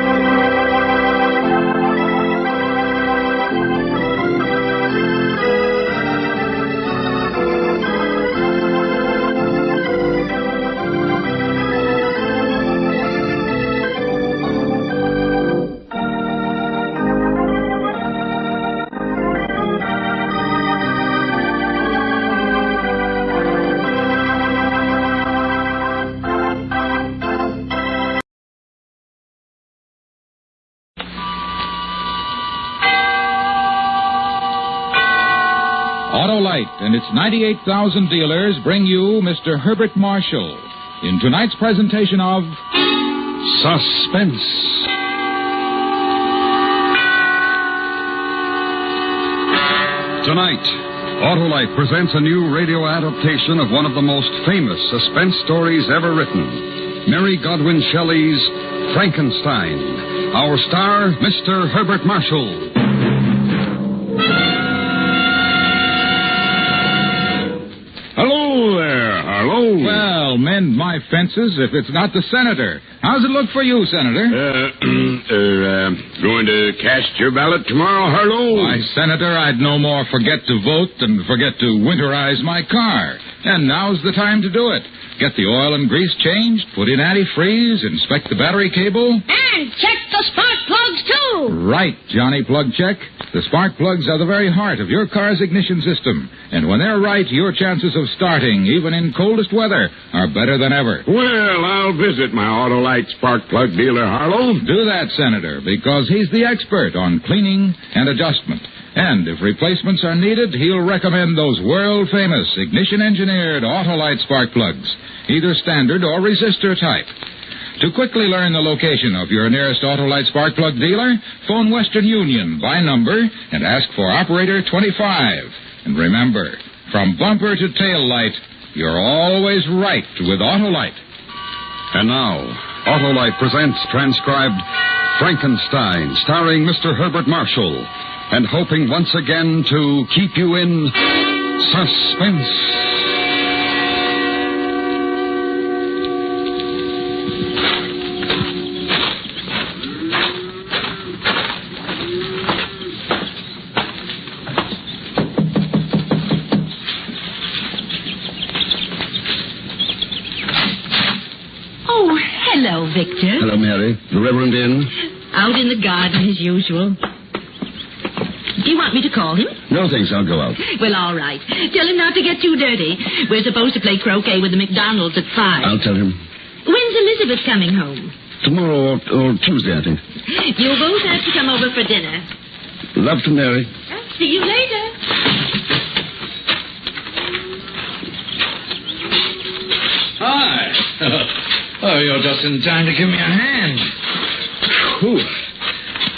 Autolite and its 98,000 dealers bring you Mr. Herbert Marshall in tonight's presentation of Suspense. Tonight, Autolite presents a new radio adaptation of one of the most famous suspense stories ever written, Mary Godwin Shelley's Frankenstein. Our star, Mr. Herbert Marshall. Hello there. Hello. Well, I'll mend my fences if it's not the senator. How's it look for you, Senator? Going to cast your ballot tomorrow, Harlow? Why, Senator, I'd no more forget to vote than forget to winterize my car. And now's the time to do it. Get the oil and grease changed, put in antifreeze, inspect the battery cable. And check the spark plugs, too. Right, Johnny Plug Check. The spark plugs are the very heart of your car's ignition system. And when they're right, your chances of starting, even in coldest weather, are better than ever. Well, I'll visit my Autolite spark plug dealer, Harlow. Do that, Senator, because he's the expert on cleaning and adjustment. And if replacements are needed, he'll recommend those world-famous ignition-engineered Autolite spark plugs, either standard or resistor type. To quickly learn the location of your nearest Autolite spark plug dealer, phone Western Union by number and ask for Operator 25. And remember, from bumper to tail light, you're always right with Autolite. And now, Autolite presents transcribed Frankenstein, starring Mr. Herbert Marshall, and hoping once again to keep you in suspense. Oh, hello, Victor. Hello, Mary. The Reverend in? Out in the garden as usual. Do you want me to call him? No, thanks. I'll go out. Well, all right. Tell him not to get too dirty. We're supposed to play croquet with the McDonalds at 5. I'll tell him. When's Elizabeth coming home? Tomorrow or Tuesday, I think. You'll both have to come over for dinner. Love to Mary. See you later. Hi. Oh, you're just in time to give me a hand. Whew.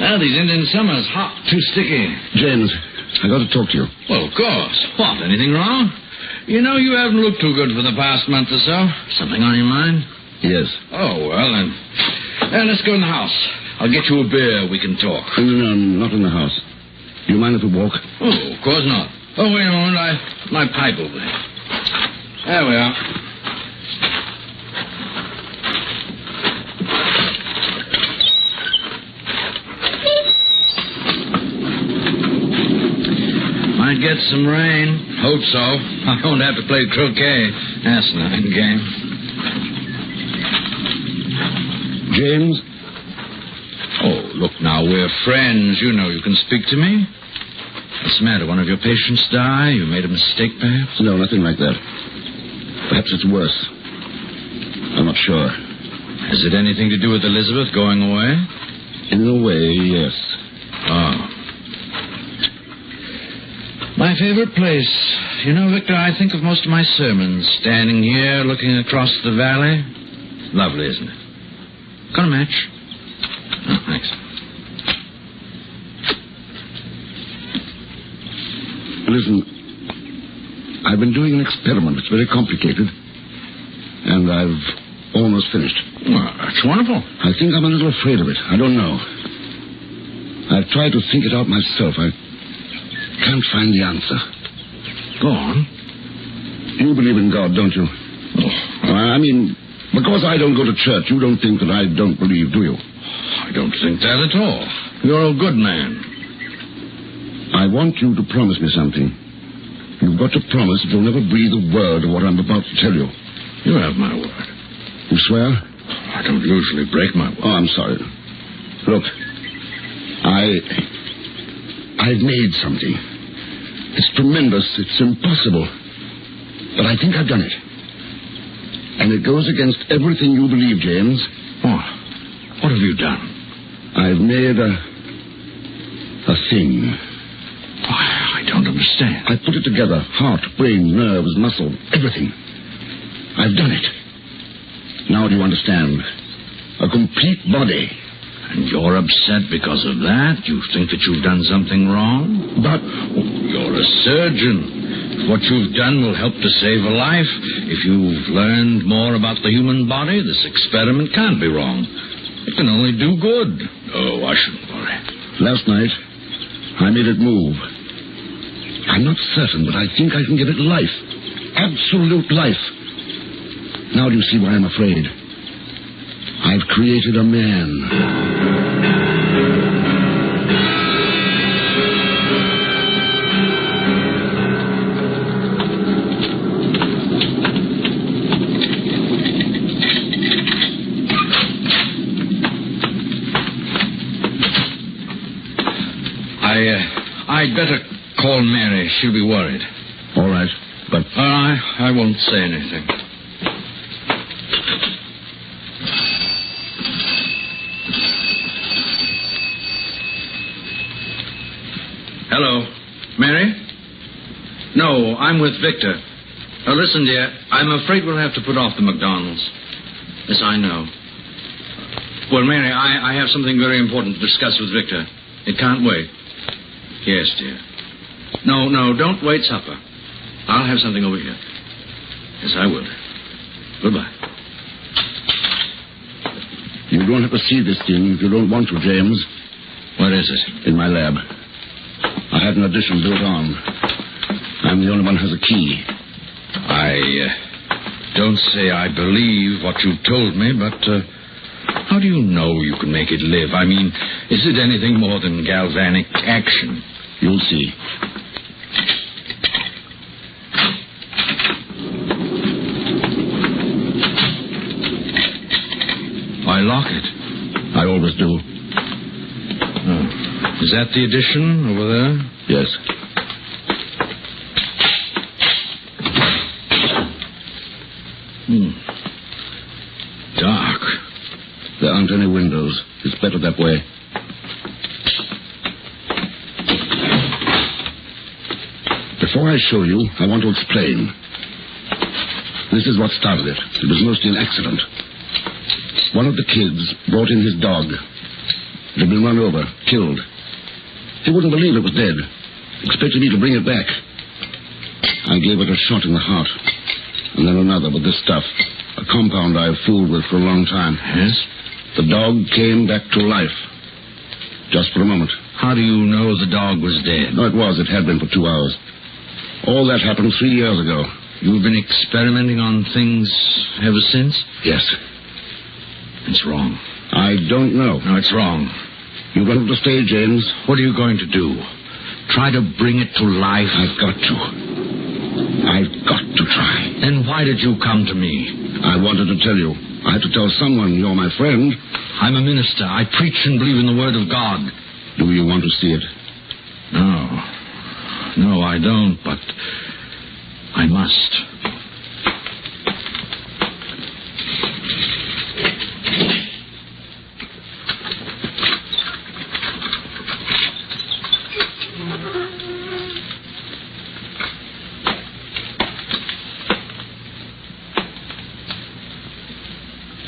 Well, these Indian summers hot, too sticky. James, I got to talk to you. Well, of course. What, anything wrong? You know, you haven't looked too good for the past month or so. Something on your mind? Yes. Oh, well, then. Let's go in the house. I'll get you a beer. We can talk. No, not in the house. Do you mind if we walk? Oh, of course not. Oh, wait a moment. My pipe over there. There we are. Might get some rain. Hope so. I won't have to play croquet. That's not a game. James? Oh, look now, we're friends. You know you can speak to me. What's the matter? One of your patients die? You made a mistake, perhaps? No, nothing like that. Perhaps it's worse. I'm not sure. Has it anything to do with Elizabeth going away? In a way, yes. Oh. My favorite place. You know, Victor, I think of most of my sermons standing here looking across the valley. Lovely, isn't it? Got a match? Oh, thanks. Listen, I've been doing an experiment. It's very complicated. And I've almost finished. Well, that's wonderful. I think I'm a little afraid of it. I don't know. I've tried to think it out myself. I can't find the answer. Go on. You believe in God, don't you? Oh. I mean, because I don't go to church, you don't think that I don't believe, do you? I don't think that at all. You're a good man. I want you to promise me something. You've got to promise that you'll never breathe a word of what I'm about to tell you. You have my word. You swear? I don't usually break my word. Oh, I'm sorry. Look, I've made something. It's tremendous. It's impossible. But I think I've done it. And it goes against everything you believe, James. What? What have you done? I've made a thing. I don't understand. I put it together. Heart, brain, nerves, muscle, everything. I've done it. Now do you understand? A complete body. And you're upset because of that? You think that you've done something wrong? But you're a surgeon. What you've done will help to save a life. If you've learned more about the human body, this experiment can't be wrong. It can only do good. Oh, I shouldn't worry. Last night, I made it move. I'm not certain, but I think I can give it life. Absolute life. Now do you see why I'm afraid? I've created a man. I'd better call Mary. She'll be worried. All right, but... I won't say anything. Hello. Mary? No, I'm with Victor. Listen, dear, I'm afraid we'll have to put off the McDonald's. Yes, I know. Well, Mary, I have something very important to discuss with Victor. It can't wait. Yes, dear. No, don't wait supper. I'll have something over here. Yes, I will. Goodbye. You don't have to see this thing if you don't want to, James. What is it? In my lab. I had an addition built on. I'm the only one who has a key. I don't say I believe what you told me, but how do you know you can make it live? I mean, is it anything more than galvanic action? You'll see. I lock it. I always do. Oh. Is that the addition over there? Yes. Dark. There aren't any windows. It's better that way. Before I show you, I want to explain. This is what started it. It was mostly an accident. One of the kids brought in his dog. It had been run over, killed. He wouldn't believe it was dead. Expected me to bring it back. I gave it a shot in the heart. And then another with this stuff. A compound I've fooled with for a long time. Yes? The dog came back to life. Just for a moment. How do you know the dog was dead? No, it was. It had been for 2 hours. All that happened 3 years ago. You've been experimenting on things ever since? Yes. It's wrong. I don't know. No, it's wrong. You don't have to stay, James. What are you going to do? Try to bring it to life? I've got to. I've got to try. Then why did you come to me? I wanted to tell you. I had to tell someone you're my friend. I'm a minister. I preach and believe in the Word of God. Do you want to see it? No, I don't, but I must.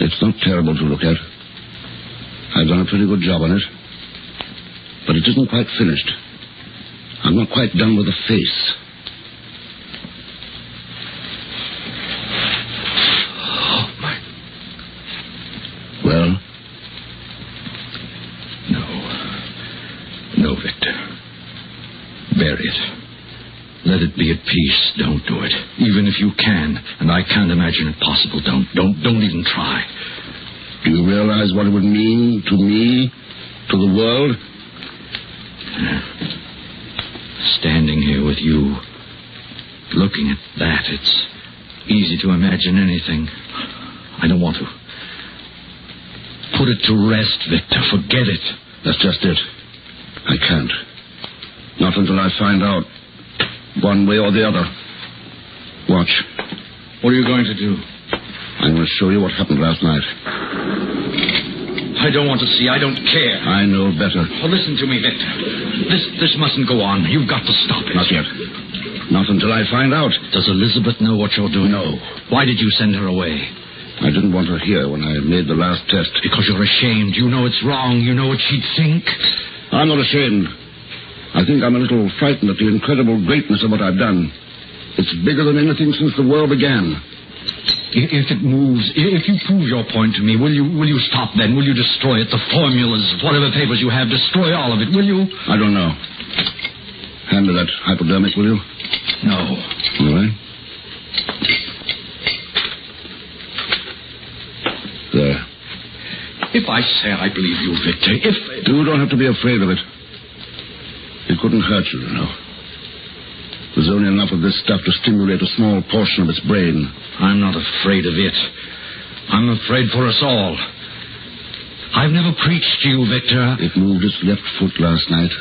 It's not terrible to look at. I've done a pretty good job on it. But it isn't quite finished. I'm not quite done with the face. Oh, my... Well? No, Victor. Bury it. Let it be at peace. Don't do it. Even if you can, and I can't imagine it possible, don't even try. Do you realize what it would mean to me, to the world? Standing here with you, looking at that, it's easy to imagine anything. I don't want to. Put it to rest, Victor. Forget it. That's just it. I can't. Not until I find out, one way or the other. Watch. What are you going to do? I'm going to show you what happened last night. I don't want to see. I don't care. I know better. Oh, listen to me, Victor. This mustn't go on. You've got to stop it. Not yet. Not until I find out. Does Elizabeth know what you're doing? No. Why did you send her away? I didn't want her here when I made the last test. Because you're ashamed. You know it's wrong. You know what she'd think. I'm not ashamed. I think I'm a little frightened at the incredible greatness of what I've done. It's bigger than anything since the world began. If it moves, if you prove your point to me, will you stop then? Will you destroy it? The formulas, whatever papers you have, destroy all of it, will you? I don't know. Hand me that hypodermic, will you? No. All right. If I say I believe you, Victor, if... You don't have to be afraid of it. It couldn't hurt you, you know. There's only enough of this stuff to stimulate a small portion of its brain. I'm not afraid of it. I'm afraid for us all. I've never preached to you, Victor. It moved its left foot last night.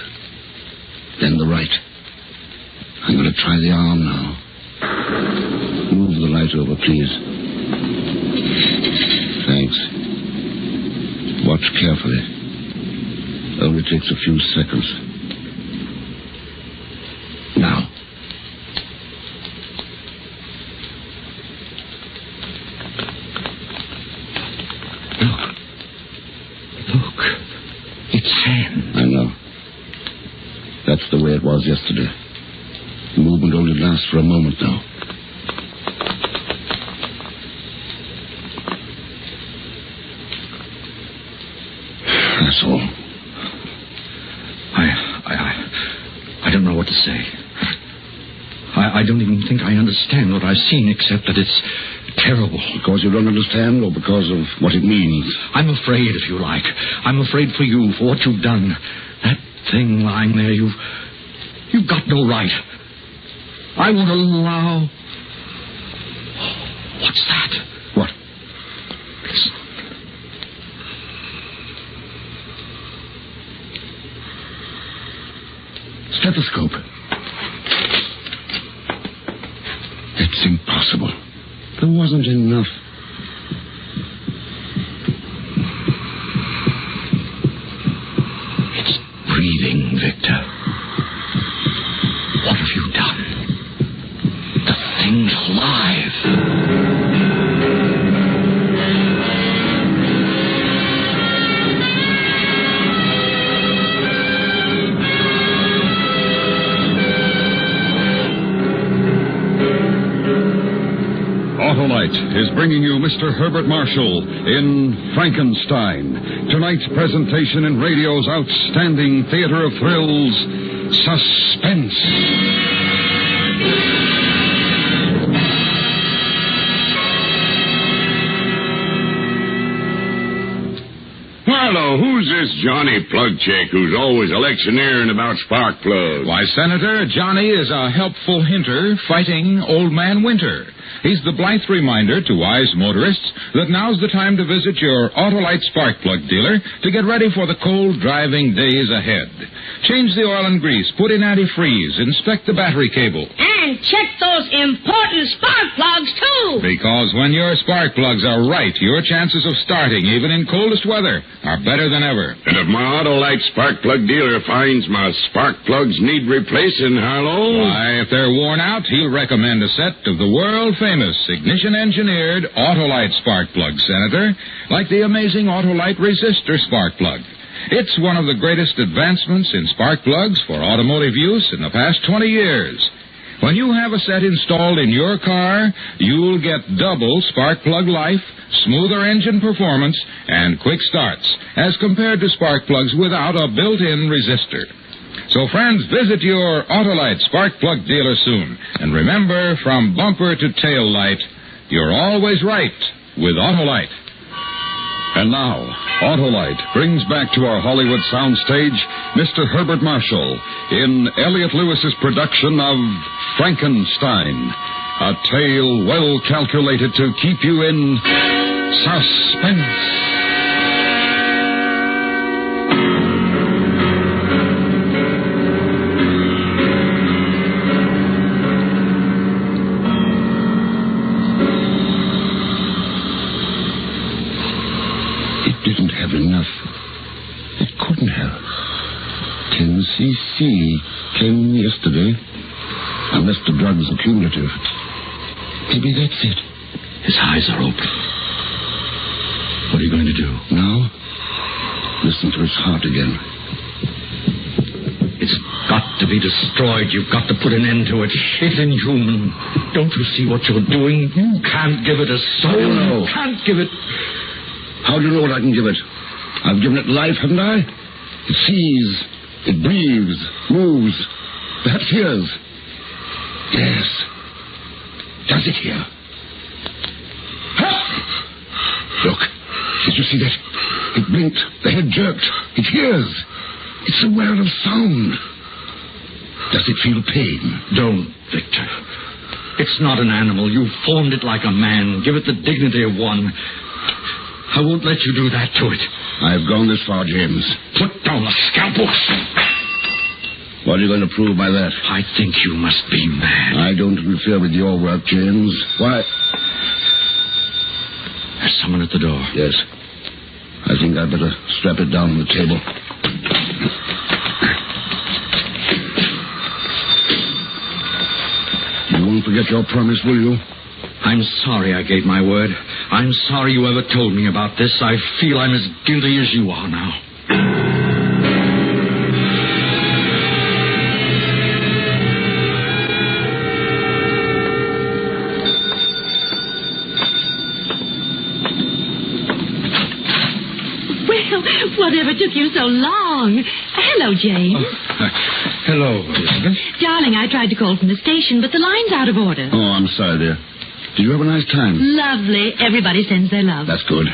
Then the right. I'm going to try the arm now. Move the light over, please. Thanks. Watch carefully. Only takes a few seconds. Now. Look. It's hand. I know. That's the way it was yesterday. The movement only lasts for a moment now. That's all. I don't know what to say. I don't even think I understand what I've seen, except that it's terrible. Because you don't understand, or because of what it means? I'm afraid, if you like. I'm afraid for you, for what you've done. That thing lying there, you've got no right. I won't allow... What's that? What? Listen. Stethoscope. It's impossible. There wasn't enough. It's breathing, Victor. What have you done? The thing's alive. Autolite is bringing you Mr. Herbert Marshall in Frankenstein. Tonight's presentation in radio's outstanding theater of thrills, Suspense. Hello, who's this Johnny Plugcheck who's always electioneering about spark plugs? Why, Senator, Johnny is a helpful hinter fighting Old Man Winter. He's the blithe reminder to wise motorists that now's the time to visit your Autolite spark plug dealer to get ready for the cold driving days ahead. Change the oil and grease, put in antifreeze, inspect the battery cable. And check those important spark plugs, too. Because when your spark plugs are right, your chances of starting, even in coldest weather, are better than ever. And if my Autolite spark plug dealer finds my spark plugs need replacing, hello? Why, if they're worn out, he'll recommend a set of the world-famous ignition-engineered Autolite spark plugs, Senator, like the amazing Autolite resistor spark plug. It's one of the greatest advancements in spark plugs for automotive use in the past 20 years. When you have a set installed in your car, you'll get double spark plug life, smoother engine performance, and quick starts, as compared to spark plugs without a built-in resistor. So, friends, visit your Autolite spark plug dealer soon. And remember, from bumper to tail light, you're always right with Autolite. And now, Autolite brings back to our Hollywood soundstage Mr. Herbert Marshall in Elliot Lewis's production of Frankenstein, a tale well calculated to keep you in suspense. It couldn't have. 10 cc came yesterday. Unless the drug's are cumulative. Maybe that's it. His eyes are open. What are you going to do? Now, listen to his heart again. It's got to be destroyed. You've got to put an end to it. It's inhuman. Don't you see what you're doing? You can't give it a soul. No. You can't give it... How do you know what I can give it? I've given it life, haven't I? It sees, it breathes, moves, perhaps hears. Yes. Does it hear? Ha! Look, did you see that? It blinked. The head jerked. It hears. It's aware of sound. Does it feel pain? Don't, Victor. It's not an animal. You formed it like a man. Give it the dignity of one. I won't let you do that to it. I've gone this far, James. Put down the scalpel. What are you going to prove by that? I think you must be mad. I don't interfere with your work, James. Why? There's someone at the door. Yes. I think I'd better strap it down on the table. You won't forget your promise, will you? I'm sorry I gave my word. I'm sorry you ever told me about this. I feel I'm as guilty as you are now. Whatever took you so long? Hello, James. Hello, Elizabeth. Darling, I tried to call from the station, but the line's out of order. Oh, I'm sorry, dear. Did you have a nice time? Lovely. Everybody sends their love. That's good.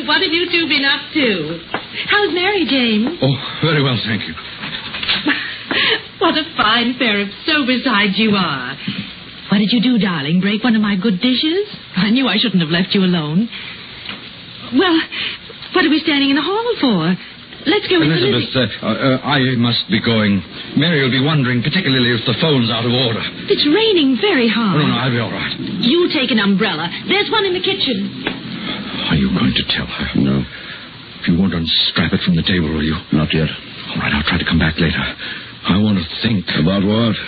What have you two been up to? How's Mary, James? Oh, very well, thank you. What a fine pair of sober-sides you are. What did you do, darling? Break one of my good dishes? I knew I shouldn't have left you alone. Well, what are we standing in the hall for? Let's go into Elizabeth, I must be going. Mary will be wondering, particularly if the phone's out of order. It's raining very hard. Oh, no, I'll be all right. You take an umbrella. There's one in the kitchen. Are you going to tell her? No. You won't unstrap it from the table, will you? Not yet. All right, I'll try to come back later. I want to think. About what?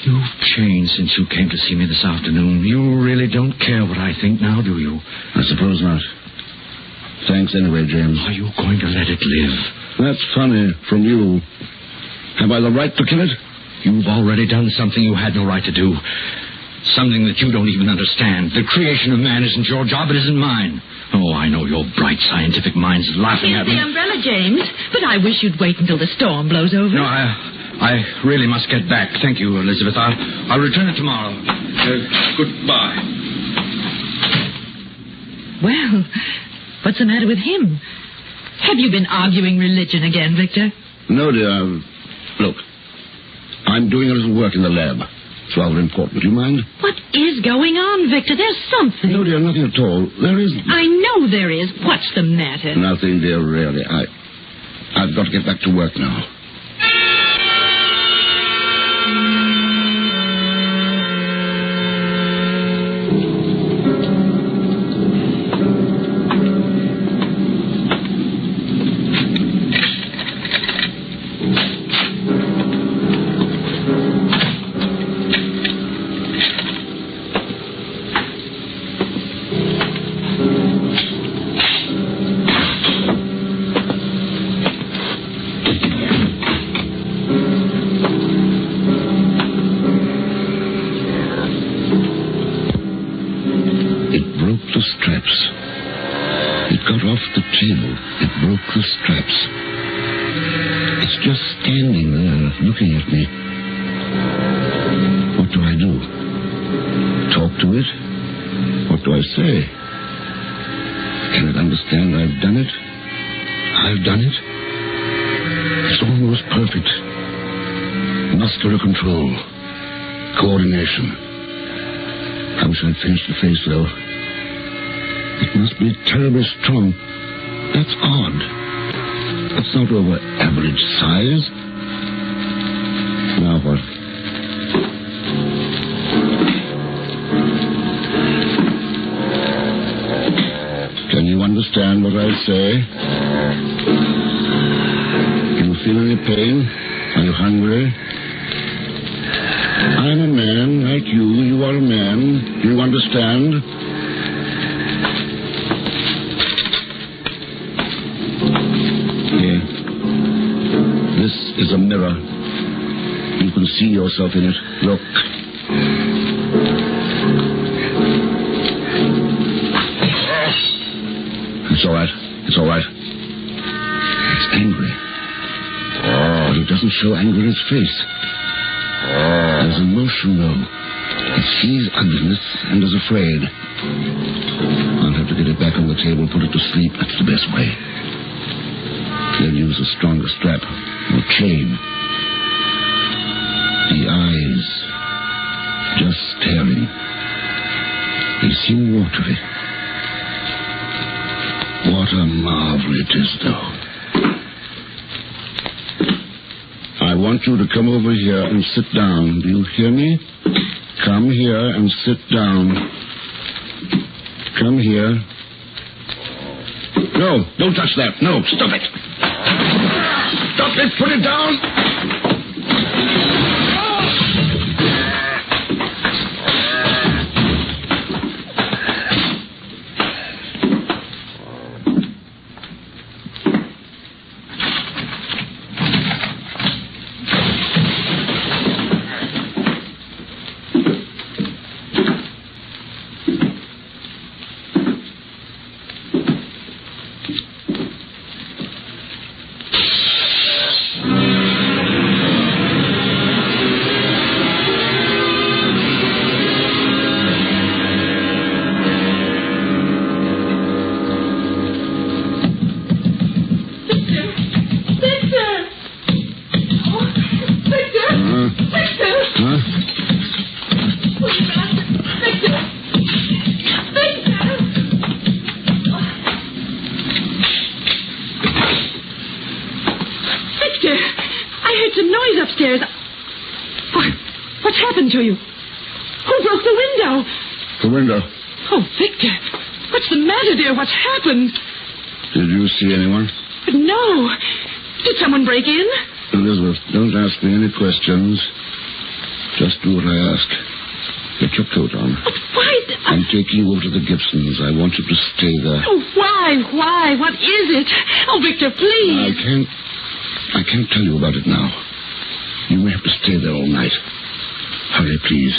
You've changed since you came to see me this afternoon. You really don't care what I think now, do you? I suppose not. Thanks anyway, James. Are you going to let it live? That's funny from you. Have I the right to kill it? You've already done something you had no right to do. Something that you don't even understand. The creation of man isn't your job, it isn't mine. Oh, I know your bright scientific mind's laughing Here's at me. the umbrella, James. But I wish you'd wait until the storm blows over. No, I really must get back. Thank you, Elizabeth. I'll return it tomorrow. Goodbye. Well, what's the matter with him? Have you been arguing religion again, Victor? No, dear. Look, I'm doing a little work in the lab. It's rather important. Do you mind? What is going on, Victor? There's something. No, dear, nothing at all. There isn't. I know there is. What's the matter? Nothing, dear, really. I've got to get back to work now. Control. Coordination. I wish I'd finished the face, though. It must be terribly strong. That's odd. It's not over average size. Now what? Can you understand what I say? Do you feel any pain? Are you hungry? I'm a man like you. You are a man. Do you understand? Here. This is a mirror. You can see yourself in it. Look. It's all right. It's all right. It's angry. But it doesn't show anger in its face. There's emotion, though. It sees ugliness and is afraid. I'll have to get it back on the the table, put it to sleep. That's the best way. Then use a stronger strap or chain. The eyes just staring. They seem watery. What a marvel it is, though. I want you to come over here and sit down. Do you hear me? Come here and sit down. Come here. No, don't touch that. No, stop it. Stop it. Put it down. To you. Who broke the window? The window. Oh, Victor. What's the matter there? What's happened? Did you see anyone? No. Did someone break in? Elizabeth, don't ask me any questions. Just do what I ask. Get your coat on. But why? I'm taking you over to the Gibsons. I want you to stay there. Oh, why? Why? What is it? Oh, Victor, please. I can't tell you about it now. You may have to stay there all night. Hurry, please.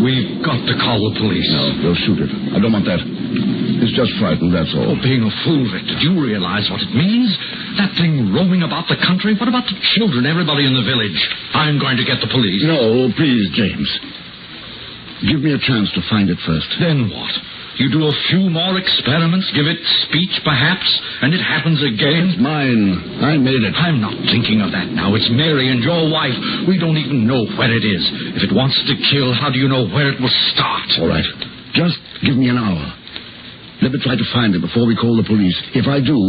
We've got to call the police. No, they'll shoot it. I don't want that. It's just frightened, that's all. Oh, being a fool, Victor. Do you realize what it means? That thing roaming about the country? What about the children, everybody in the village? I'm going to get the police. No, please, James. Give me a chance to find it first. Then what? You do a few more experiments, give it speech, perhaps, and it happens again? It's mine. I made it. I'm not thinking of that now. It's Mary and your wife. We don't even know where it is. If it wants to kill, how do you know where it will start? All right. Just give me an hour. Let me try to find it before we call the police. If I do,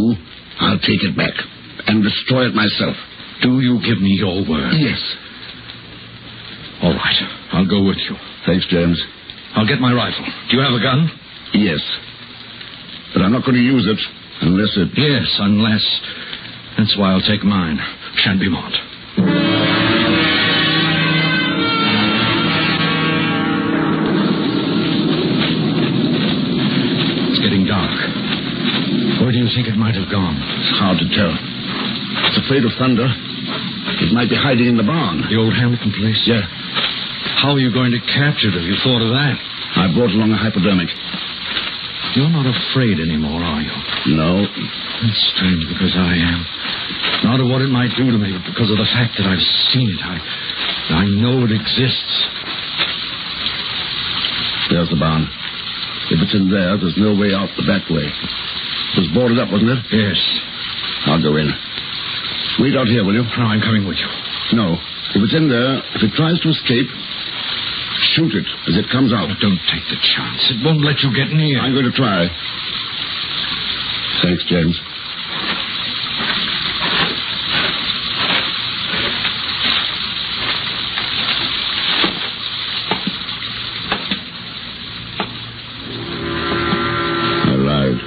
I'll take it back and destroy it myself. Do you give me your word? Yes. All right. I'll go with you. Thanks, James. I'll get my rifle. Do you have a gun? Yes. But I'm not going to use it unless it... Yes, unless... That's why I'll take mine. Chambimont. It's getting dark. Where do you think it might have gone? It's hard to tell. It's afraid of thunder. It might be hiding in the barn. The old Hamilton place? Yeah. How are you going to capture it? Have you thought of that? I brought along a hypodermic. You're not afraid anymore, are you? No. That's strange, because I am. Not of what it might do to me, but because of the fact that I've seen it. I know it exists. There's the barn. If it's in there, there's no way out the back way. It was boarded up, wasn't it? Yes. I'll go in. Wait out here, will you? No, I'm coming with you. No. If it's in there, if it tries to escape... shoot it as it comes out. Oh, don't take the chance. It won't let you get near. I'm going to try. Thanks, James. I lied.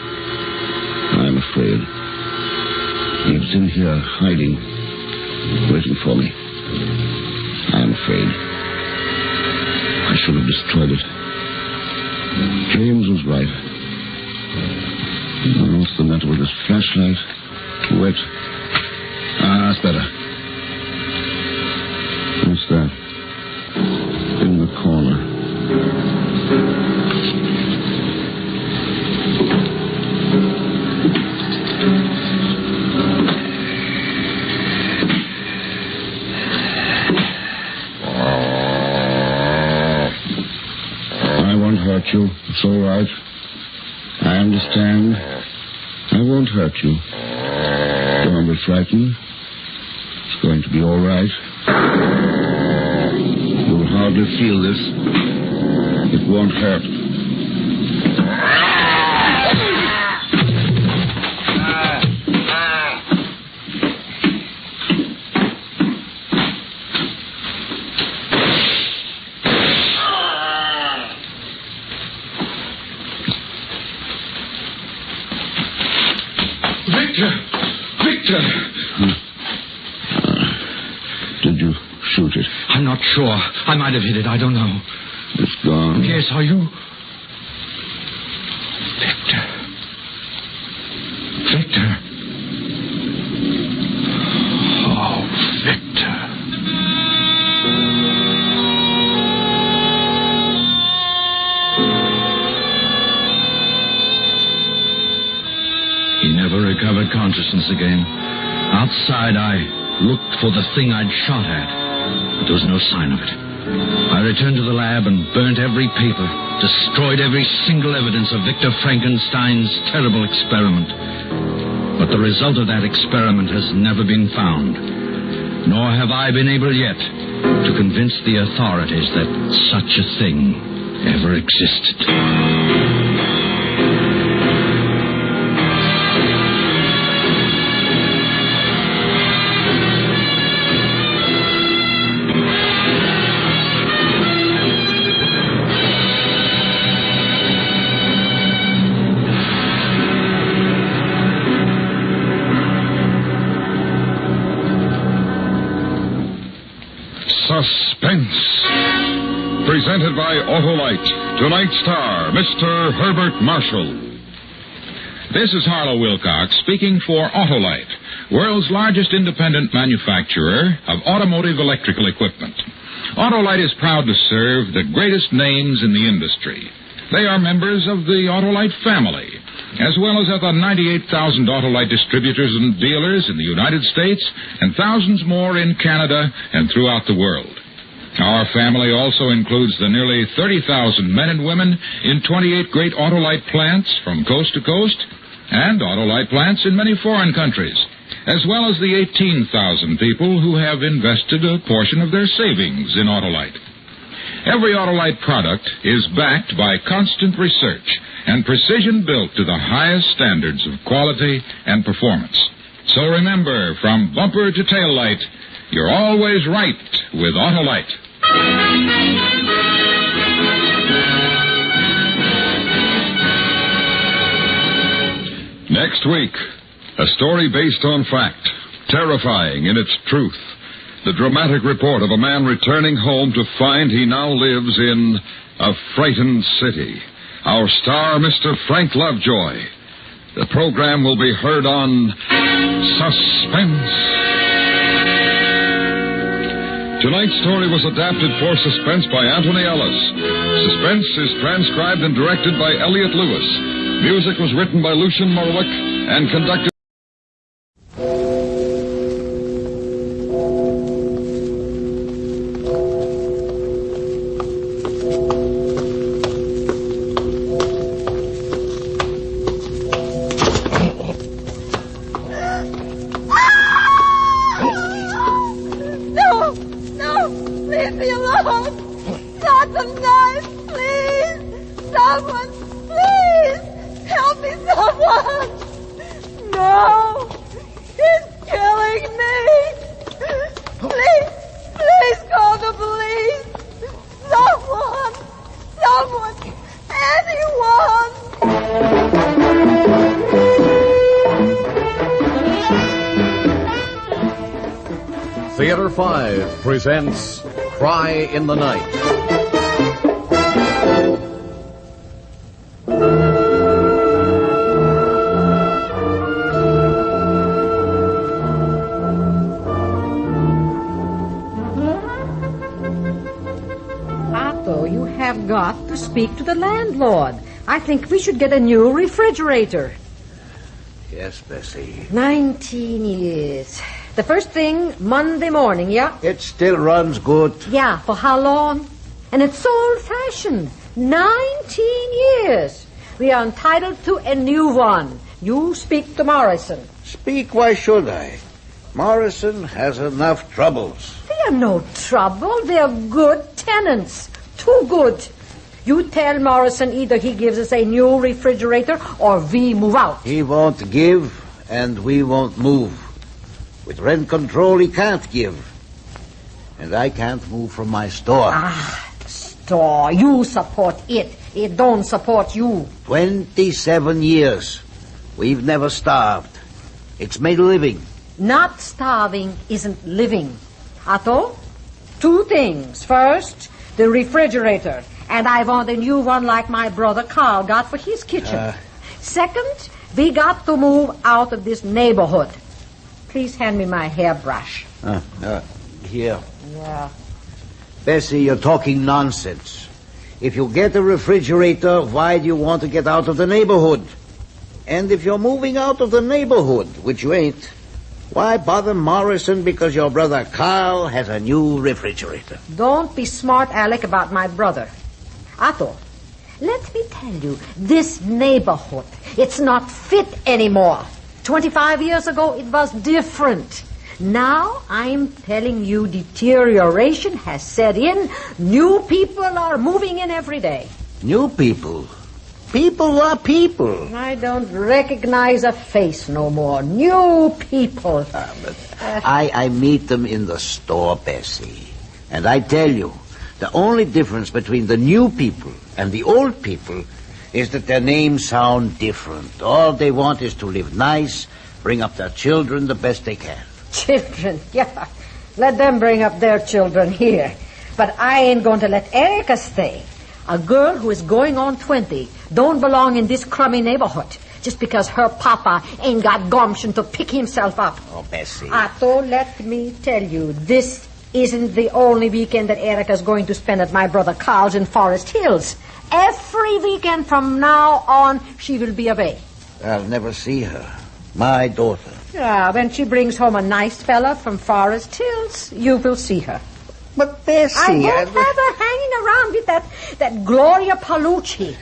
I'm afraid. It's in here, hiding, waiting for me. I'm afraid. I should have destroyed it. James was right. What's the matter with this flashlight? Wet. That's better. What's that? In the corner. you. It's all right. I understand. I won't hurt you. Don't be frightened. It's going to be all right. You'll hardly feel this. It won't hurt. Victor! Did you shoot it? I'm not sure. I might have hit it. I don't know. It's gone. Yes, are you? Victor. Oh, Victor. He never recovered consciousness again. Outside, I looked for the thing I'd shot at, but there was no sign of it. I returned to the lab and burnt every paper, destroyed every single evidence of Victor Frankenstein's terrible experiment. But the result of that experiment has never been found, nor have I been able yet to convince the authorities that such a thing ever existed. Suspense. Presented by Autolite. Tonight's star, Mr. Herbert Marshall. This is Harlow Wilcox speaking for Autolite, world's largest independent manufacturer of automotive electrical equipment. Autolite is proud to serve the greatest names in the industry. They are members of the Autolite family, as well as other 98,000 Autolite distributors and dealers in the United States and thousands more in Canada and throughout the world. Our family also includes the nearly 30,000 men and women in 28 great Autolite plants from coast to coast and Autolite plants in many foreign countries, as well as the 18,000 people who have invested a portion of their savings in Autolite. Every Autolite product is backed by constant research and precision built to the highest standards of quality and performance. So remember, from bumper to tail light, you're always right with Autolite. Next week, a story based on fact, terrifying in its truth. The dramatic report of a man returning home to find he now lives in a frightened city. Our star, Mr. Frank Lovejoy. The program will be heard on Suspense. Tonight's story was adapted for Suspense by Anthony Ellis. Suspense is transcribed and directed by Elliot Lewis. Music was written by Lucian Morwick and conducted. Theater 5 presents Cry in the Night. Otto, you have got to speak to the landlord. I think we should get a new refrigerator. Yes, Bessie. 19 years. The first thing, Monday morning, yeah? It still runs good. Yeah, for how long? And it's so old-fashioned. 19 years. We are entitled to a new one. You speak to Morrison. Speak, why should I? Morrison has enough troubles. They are no trouble. They are good tenants. Too good. You tell Morrison either he gives us a new refrigerator or we move out. He won't give, and we won't move. With rent control, he can't give. And I can't move from my store. Store. You support it. It don't support you. 27 years. We've never starved. It's made a living. Not starving isn't living. Otto, 2 things. First, the refrigerator. And I want a new one like my brother Carl got for his kitchen. Second, we got to move out of this neighborhood. Please hand me my hairbrush. Here. Yeah. Bessie, you're talking nonsense. If you get a refrigerator, why do you want to get out of the neighborhood? And if you're moving out of the neighborhood, which you ain't, why bother Morrison because your brother Carl has a new refrigerator? Don't be smart, Alec, about my brother. Otto, let me tell you, this neighborhood, it's not fit anymore. 25 years ago, it was different. Now, I'm telling you, deterioration has set in. New people are moving in every day. New people? People are people. I don't recognize a face no more. New people. I meet them in the store, Bessie. And I tell you, the only difference between the new people and the old people is that their names sound different. All they want is to live nice, bring up their children the best they can. Children, yeah. Let them bring up their children here. But I ain't going to let Erica stay. A girl who is going on 20 don't belong in this crummy neighborhood just because her papa ain't got gumption to pick himself up. Oh, Bessie. Otto, let me tell you, this isn't the only weekend that Erica's going to spend at my brother Carl's in Forest Hills. Every weekend from now on, she will be away. I'll never see her. My daughter. Yeah, when she brings home a nice fella from Forest Hills, you will see her. But Bessie... I won't have her hanging around with that Gloria Palucci.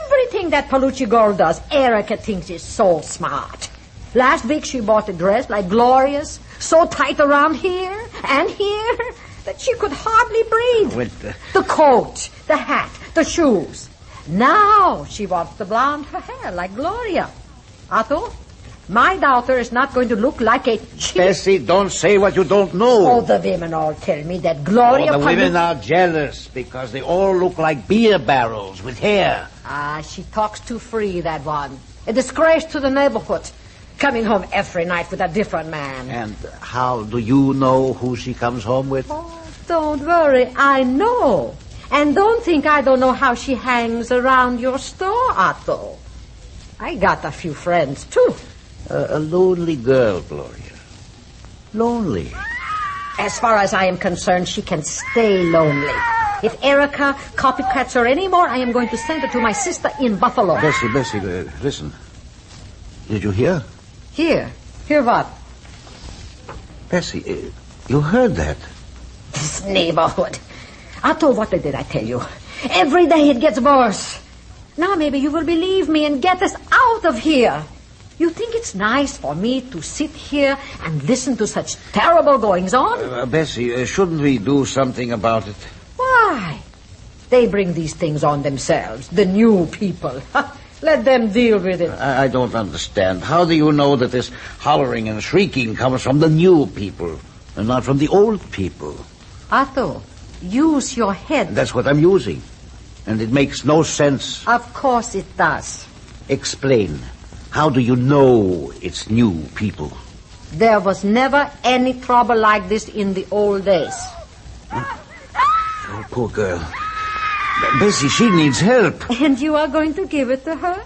Everything that Palucci girl does, Erica thinks is so smart. Last week she bought a dress like Gloria's, so tight around here and here that she could hardly breathe. The coat, the hat, the shoes. Now she wants to blonde her hair like Gloria. Otto, my daughter is not going to look like a cheap... Bessie, don't say what you don't know. Oh, the women all tell me that Gloria... the women are jealous because they all look like beer barrels with hair. She talks too free, that one. A disgrace to the neighborhood. Coming home every night with a different man. And how do you know who she comes home with? Oh, don't worry, I know. And don't think I don't know how she hangs around your store, Otto. I got a few friends, too. A lonely girl, Gloria. Lonely. As far as I am concerned, she can stay lonely. If Erica copycats her anymore, I am going to send her to my sister in Buffalo. Bessie, listen. Did you hear? Hear? Hear what? Bessie, you heard that? This neighborhood. Otto, what did I tell you? Every day it gets worse. Now maybe you will believe me and get us out of here. You think it's nice for me to sit here and listen to such terrible goings-on? Bessie, shouldn't we do something about it? Why? They bring these things on themselves, the new people. Let them deal with it. I don't understand. How do you know that this hollering and shrieking comes from the new people and not from the old people? Otto, use your head. That's what I'm using. And it makes no sense. Of course it does. Explain. How do you know it's new people? There was never any trouble like this in the old days. Oh, poor girl. Bessie, she needs help. And you are going to give it to her?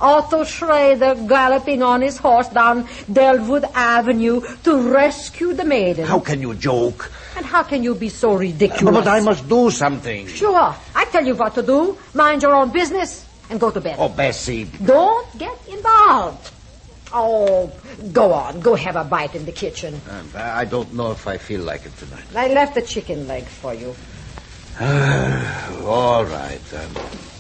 Otto Schrader galloping on his horse down Delwood Avenue to rescue the maiden. How can you joke? And how can you be so ridiculous? But I must do something. Sure. I tell you what to do. Mind your own business and go to bed. Oh, Bessie. Don't get involved. Oh, go on. Go have a bite in the kitchen. I don't know if I feel like it tonight. I left the chicken leg for you. All right, then.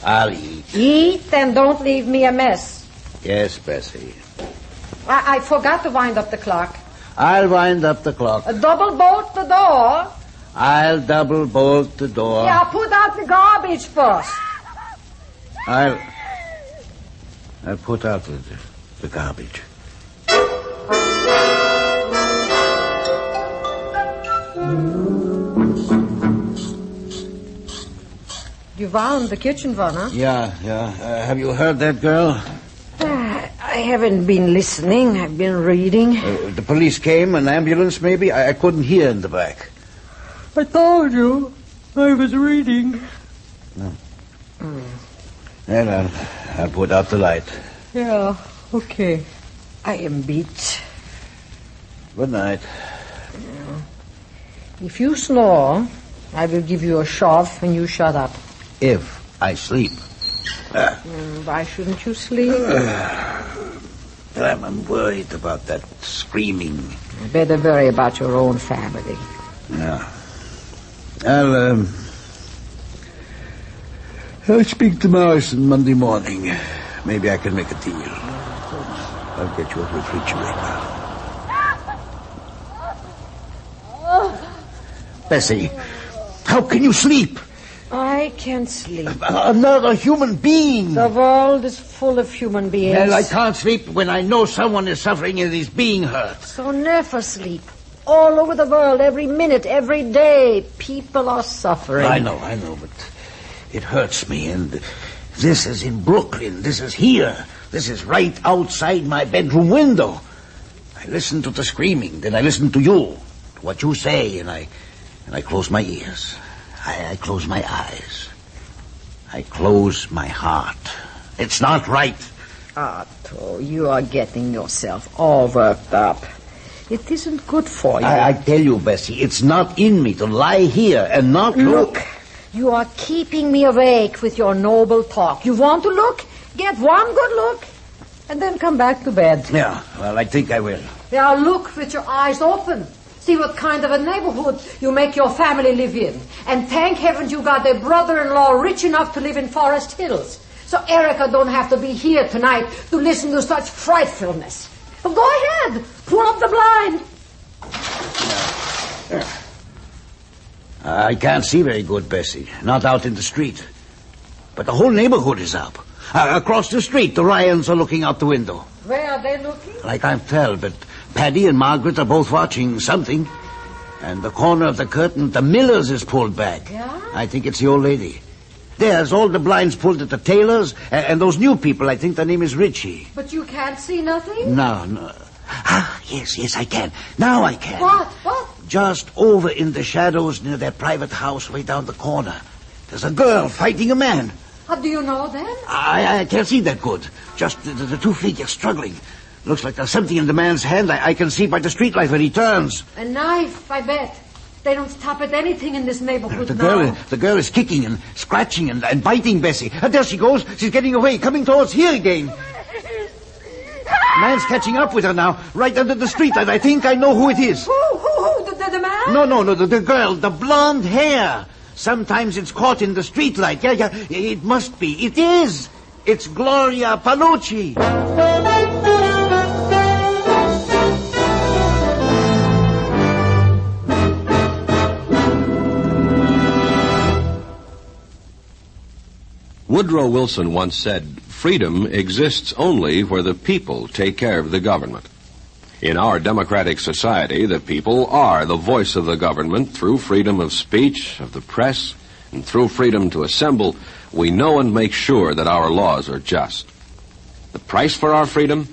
I'll eat. Eat and don't leave me a mess. Yes, Bessie. I forgot to wind up the clock. I'll wind up the clock. Double bolt the door. I'll double bolt the door. Yeah, put out the garbage first. I'll put out the garbage. You wound the kitchen one, huh? Yeah. Have you heard that girl? I haven't been listening. I've been reading. The police came, an ambulance maybe? I couldn't hear in the back. I told you. I was reading. No. Well, I'll put out the light. Yeah, okay. I am beat. Good night. If you snore, I will give you a shove and you shut up. If I sleep. Why shouldn't you sleep? I'm worried about that screaming. You better worry about your own family. Yeah. I'll speak to Morrison Monday morning. Maybe I can make a deal. I'll get you a refrigerator. Bessie, how can you sleep? I can't sleep. Another human being. The world is full of human beings. Well, I can't sleep when I know someone is suffering and is being hurt. So never sleep. All over the world, every minute, every day, people are suffering. I know, but it hurts me. And this is in Brooklyn. This is here. This is right outside my bedroom window. I listen to the screaming, then I listen to you, to what you say, and I close my ears. I close my eyes. I close my heart. It's not right. Otto, you are getting yourself all worked up. It isn't good for you. I tell you, Bessie, it's not in me to lie here and not look. You are keeping me awake with your noble talk. You want to look? Get one good look, and then come back to bed. Yeah, well, I think I will. Yeah, look with your eyes open. See what kind of a neighborhood you make your family live in. And thank heaven you got a brother-in-law rich enough to live in Forest Hills. So Erica don't have to be here tonight to listen to such frightfulness. Well, go ahead. Pull up the blind. I can't see very good, Bessie. Not out in the street. But the whole neighborhood is up. Across the street, the Ryans are looking out the window. Where are they looking? I can't tell, but Paddy and Margaret are both watching something. And the corner of the curtain, the Miller's is pulled back. Yeah? I think it's the old lady. There's all the blinds pulled at the Taylor's, and those new people, I think their name is Richie. But you can't see nothing? No. Yes, I can. Now I can. What? Just over in the shadows near their private house way down the corner. There's a girl fighting a man. How do you know then? I can't see that good. Just the two figures struggling. Looks like there's something in the man's hand. I can see by the streetlight when he turns. A knife, I bet. They don't stop at anything in this neighborhood now. The girl is kicking and scratching and biting Bessie. There she goes. She's getting away, coming towards here again. Man's catching up with her now, right under the streetlight. I think I know who it is. Who? The man? No, the girl, the blonde hair. Sometimes it's caught in the streetlight. Yeah, it must be. It is. It's Gloria Palucci. Woodrow Wilson once said, "Freedom exists only where the people take care of the government." In our democratic society, the people are the voice of the government through freedom of speech, of the press, and through freedom to assemble. We know and make sure that our laws are just. The price for our freedom?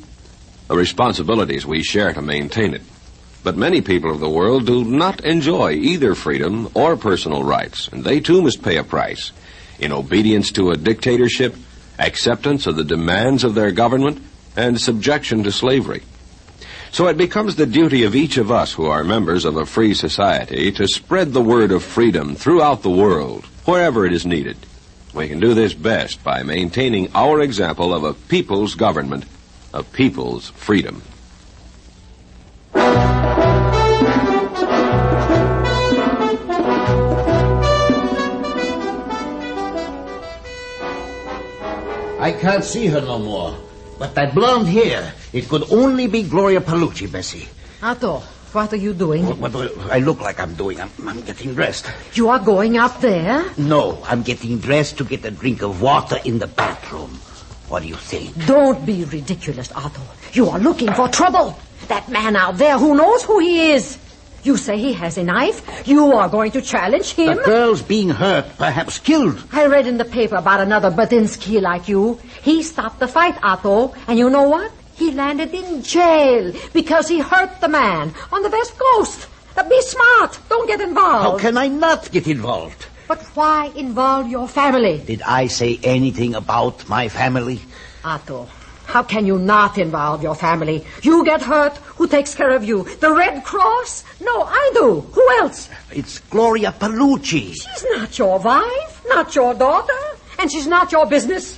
The responsibilities we share to maintain it. But many people of the world do not enjoy either freedom or personal rights, and they too must pay a price. In obedience to a dictatorship, acceptance of the demands of their government, and subjection to slavery. So it becomes the duty of each of us who are members of a free society to spread the word of freedom throughout the world, wherever it is needed. We can do this best by maintaining our example of a people's government, a people's freedom. I can't see her no more. But that blonde hair, it could only be Gloria Palucci, Bessie. Otto, what are you doing? What do I look like I'm doing? I'm getting dressed. You are going up there? No, I'm getting dressed to get a drink of water in the bathroom. What do you think? Don't be ridiculous, Otto. You are looking for trouble. That man out there, who knows who he is? You say he has a knife? You are going to challenge him? The girl's being hurt, perhaps killed. I read in the paper about another Badinsky like you. He stopped the fight, Otto. And you know what? He landed in jail because he hurt the man on the West Coast. Be smart. Don't get involved. How can I not get involved? But why involve your family? Did I say anything about my family? Otto, how can you not involve your family? You get hurt, who takes care of you? The Red Cross? No, I do. Who else? It's Gloria Palucci. She's not your wife, not your daughter, and she's not your business.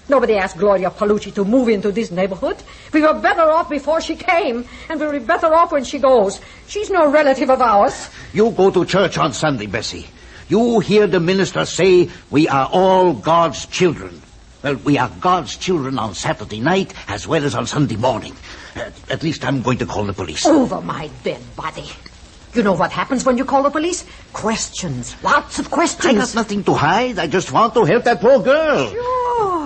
Nobody asked Gloria Palucci to move into this neighborhood. We were better off before she came, and we'll be better off when she goes. She's no relative of ours. You go to church on Sunday, Bessie. You hear the minister say we are all God's children. Well, we are God's children on Saturday night as well as on Sunday morning. At least I'm going to call the police. Over my dead body. You know what happens when you call the police? Questions. Lots of questions. I got nothing to hide. I just want to help that poor girl.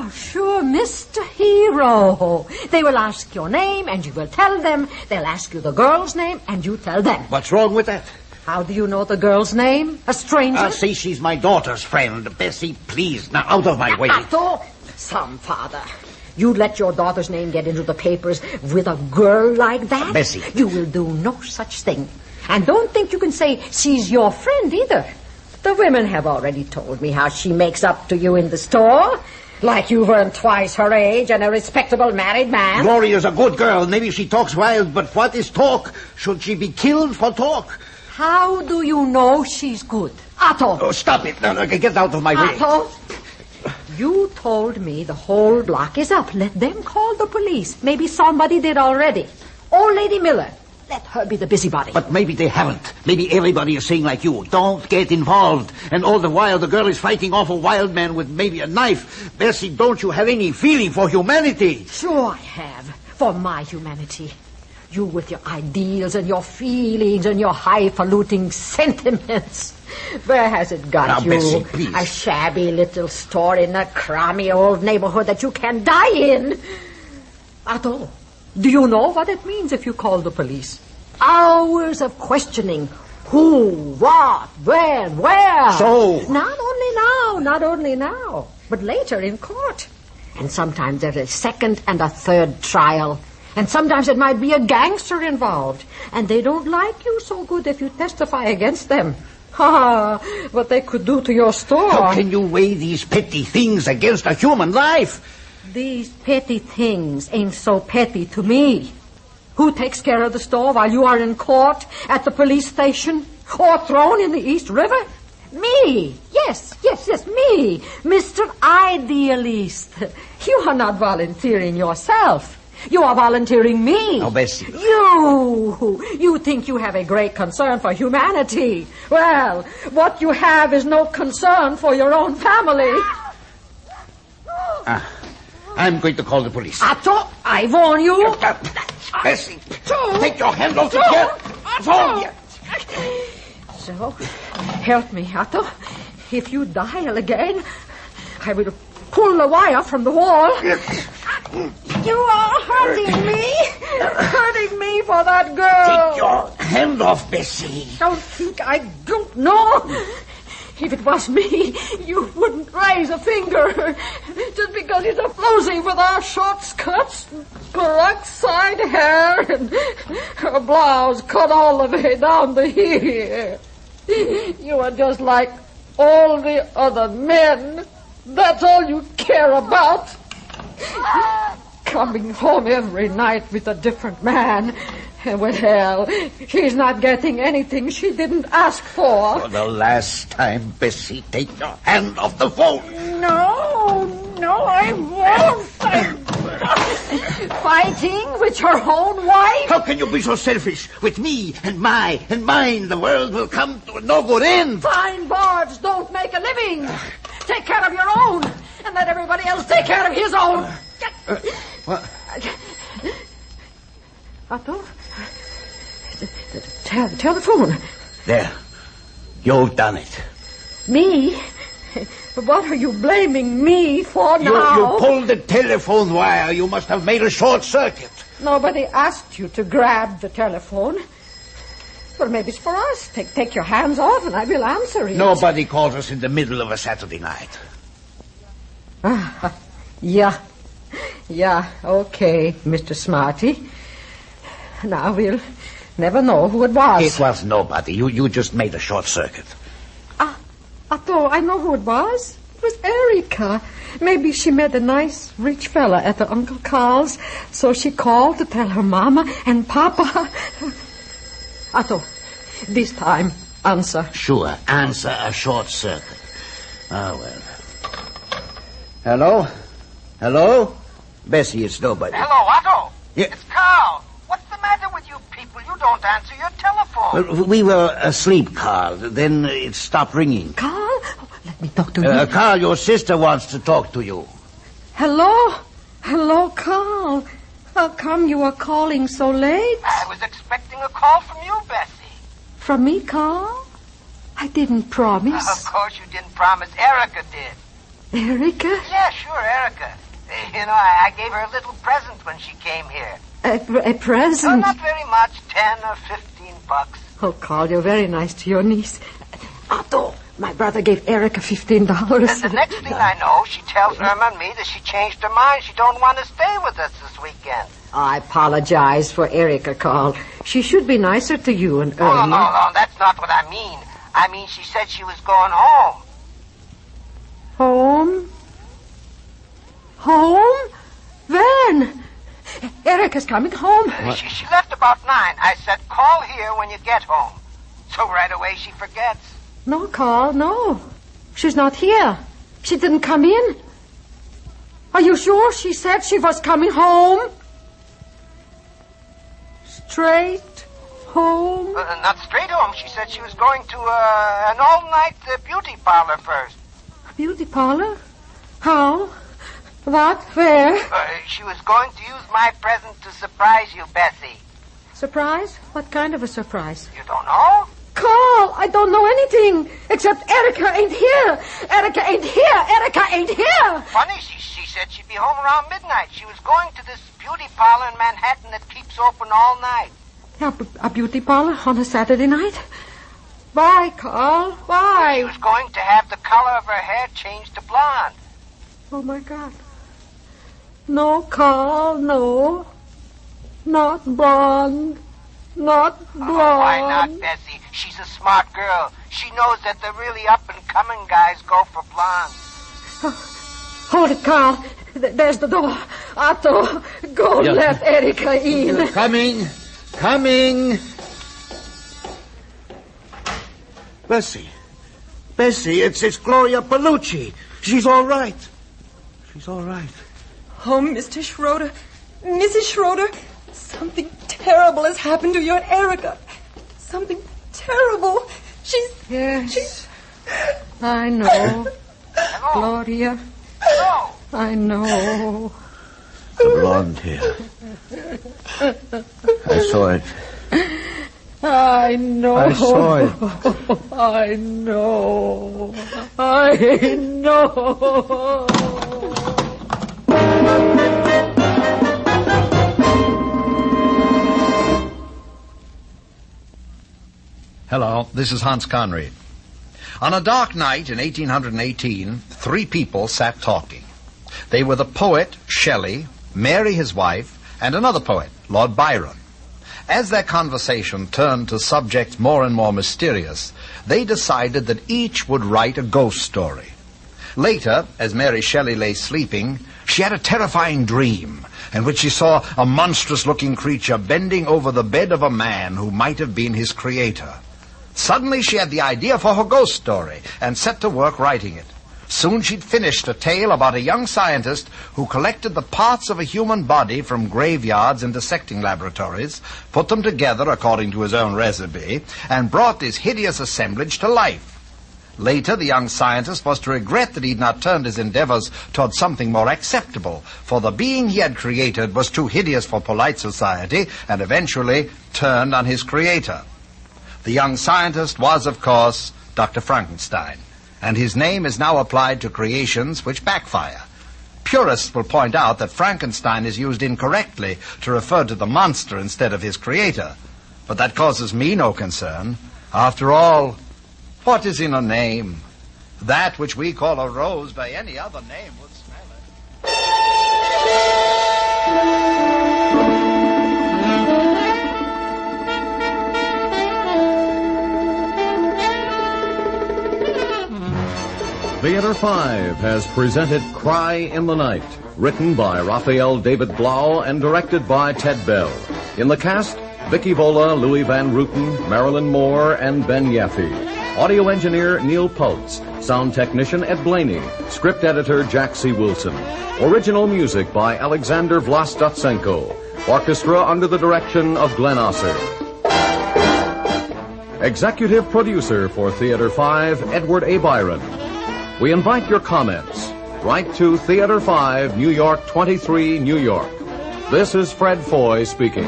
Sure, Mr. Hero. They will ask your name and you will tell them. They'll ask you the girl's name and you tell them. What's wrong with that? How do you know the girl's name? A stranger? I'll say she's my daughter's friend. Bessie, please, now out of my way. Otto, some father. You let your daughter's name get into the papers with a girl like that? Bessie. You will do no such thing. And don't think you can say she's your friend either. The women have already told me how she makes up to you in the store. Like you weren't twice her age and a respectable married man. Gloria's a good girl. Maybe she talks wild, but what is talk? Should she be killed for talk? How do you know she's good? Otto! Oh, stop it. No, get out of my way. Otto! You told me the whole block is up. Let them call the police. Maybe somebody did already. Old Lady Miller. Let her be the busybody. But maybe they haven't. Maybe everybody is saying like you. Don't get involved. And all the while the girl is fighting off a wild man with maybe a knife. Bessie, don't you have any feeling for humanity? Sure I have. For my humanity. You with your ideals and your feelings and your highfalutin sentiments. Where has it got now, you? Bessie, please. A shabby little store in a crummy old neighborhood that you can die in. Otto, do you know what it means if you call the police? Hours of questioning. Who, what, when, where? So? Not only now, but later in court. And sometimes there's a second and a third trial. And sometimes it might be a gangster involved. And they don't like you so good if you testify against them. What they could do to your store. How can you weigh these petty things against a human life? These petty things ain't so petty to me. Who takes care of the store while you are in court, at the police station, or thrown in the East River? Me. Yes, me. Mr. Idealist. You are not volunteering yourself. You are volunteering me. Now, Bessie. You think you have a great concern for humanity. Well, what you have is no concern for your own family. I'm going to call the police. Otto, I warn you. Bessie, take your hand off the chair. So, help me, Otto. If you dial again, I will pull the wire from the wall. You are hurting me for that girl. Take your hand off, Bessie. Don't think I don't know. If it was me, you wouldn't raise a finger. Just because he's a floozy with our short skirts, peroxide hair, and her blouse cut all the way down to here. You are just like all the other men. That's all you care about. Coming home every night with a different man. Well, she's not getting anything she didn't ask for. For the last time, Bessie, take your hand off the phone. No, I won't. Fighting with your own wife? How can you be so selfish? With me and mine, the world will come to no good end. Fine bards don't make a living. Take care of your own. and let everybody else take care of his own. What? Otto? Telephone. There. You've done it. Me? What are you blaming me for now? You pulled the telephone wire. You must have made a short circuit. Nobody asked you to grab the telephone. Well, maybe it's for us. Take your hands off and I will answer it. Nobody calls us in the middle of a Saturday night. Yeah, okay, Mr. Smarty. Now we'll never know who it was. It was nobody. You just made a short circuit. Otto, I know who it was. It was Erica. Maybe she met a nice, rich fella at her Uncle Carl's, so she called to tell her mama and papa. Otto, this time, answer. Sure, answer a short circuit. Ah, well. Hello? Hello? Bessie, it's nobody. Hello, Otto. Yeah. It's Carl. What's the matter with you people? You don't answer your telephone. Well, we were asleep, Carl. Then it stopped ringing. Carl? Oh, let me talk to you. Carl, your sister wants to talk to you. Hello? Hello, Carl. How come you are calling so late? I was expecting a call from you, Bessie. From me, Carl? I didn't promise. Of course you didn't promise. Erica did. Erica? Yeah, sure, Erica. You know, I gave her a little present when she came here. A present? Oh, not very much. 10 or 15 bucks. Oh, Carl, you're very nice to your niece. Otto, my brother gave Erica $15. And the next thing I know, she tells Irma and me that she changed her mind. She don't want to stay with us this weekend. I apologize for Erica, Carl. She should be nicer to you and Irma. No, that's not what I mean. I mean, she said she was going home. Home? Home? When? Erica's coming home. She left about 9. I said, call here when you get home. So right away she forgets. No, Carl, no. She's not here. She didn't come in. Are you sure she said she was coming home? Straight home? Not straight home. She said she was going to an all-night beauty parlor first. A beauty parlor? How? What? Where? She was going to use my present to surprise you, Bessie. Surprise? What kind of a surprise? You don't know? Carl, I don't know anything except Erica ain't here. Erica ain't here. Erica ain't here. Funny, she said she'd be home around midnight. She was going to this beauty parlor in Manhattan that keeps open all night. A beauty parlor on a Saturday night? Why, Carl? Why? She was going to have the color of her hair changed to blonde. Oh, my God. No, Carl, no. Not blonde. Not blonde. Oh, why not, Bessie? She's a smart girl. She knows that the really up-and-coming guys go for blondes. Hold it, Carl. There's the door. Otto, go let Erica in. Coming. Bessie, it's Gloria Palucci. She's all right. Oh, Mr. Schroeder. Mrs. Schroeder, something terrible has happened to you and Erica. Something terrible. Yes. I know. Gloria. Hello. I know. The blonde hair. I saw it. I know. I saw it. I know. I know. Hello, this is Hans Conried. On a dark night in 1818, 3 people sat talking. They were the poet, Shelley, Mary his wife, and another poet, Lord Byron. As their conversation turned to subjects more and more mysterious, they decided that each would write a ghost story. Later, as Mary Shelley lay sleeping, she had a terrifying dream in which she saw a monstrous-looking creature bending over the bed of a man who might have been his creator. Suddenly she had the idea for her ghost story and set to work writing it. Soon she'd finished a tale about a young scientist who collected the parts of a human body from graveyards and dissecting laboratories, put them together according to his own recipe, and brought this hideous assemblage to life. Later, the young scientist was to regret that he'd not turned his endeavors toward something more acceptable, for the being he had created was too hideous for polite society, and eventually turned on his creator. The young scientist was, of course, Dr. Frankenstein, and his name is now applied to creations which backfire. Purists will point out that Frankenstein is used incorrectly to refer to the monster instead of his creator, but that causes me no concern. After all, what is in a name? That which we call a rose by any other name would smell it. Theater 5 has presented Cry in the Night, written by Raphael David Blau and directed by Ted Bell. In the cast, Vicky Vola, Louis Van Rooten, Marilyn Moore, and Ben Yaffe. Audio engineer Neil Pultz. Sound technician Ed Blaney. Script editor Jack C. Wilson. Original music by Alexander Vlastotsenko. Orchestra under the direction of Glenn Osser. Executive producer for Theater 5, Edward A. Byron. We invite your comments. Write to Theater 5, New York 23, New York. This is Fred Foy speaking.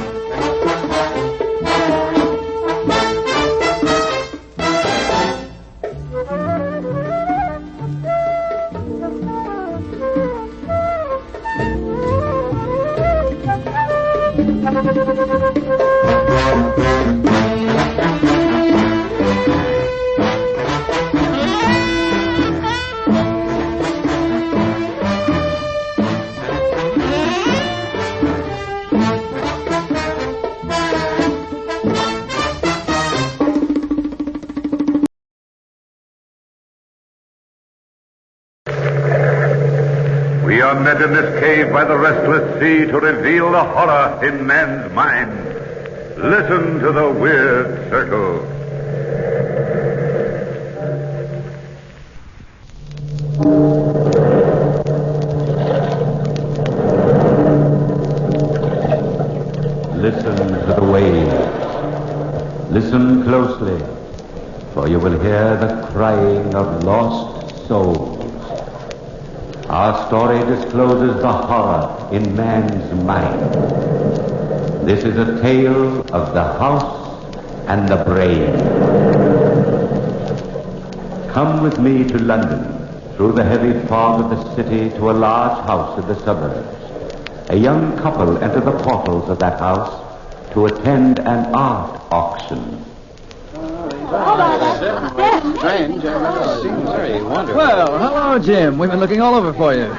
We are met in this cave by the restless sea to reveal the horror in man's mind. Listen to the weird circle. Listen to the waves. Listen closely, for you will hear the crying of lost souls. Our story discloses the horror in man's mind. This is a tale of the house and the brain. Come with me to London, through the heavy fog of the city to a large house in the suburbs. A young couple enter the portals of that house to attend an art auction. Strange. Seems very wonderful. Well, hello, Jim. We've been looking all over for you.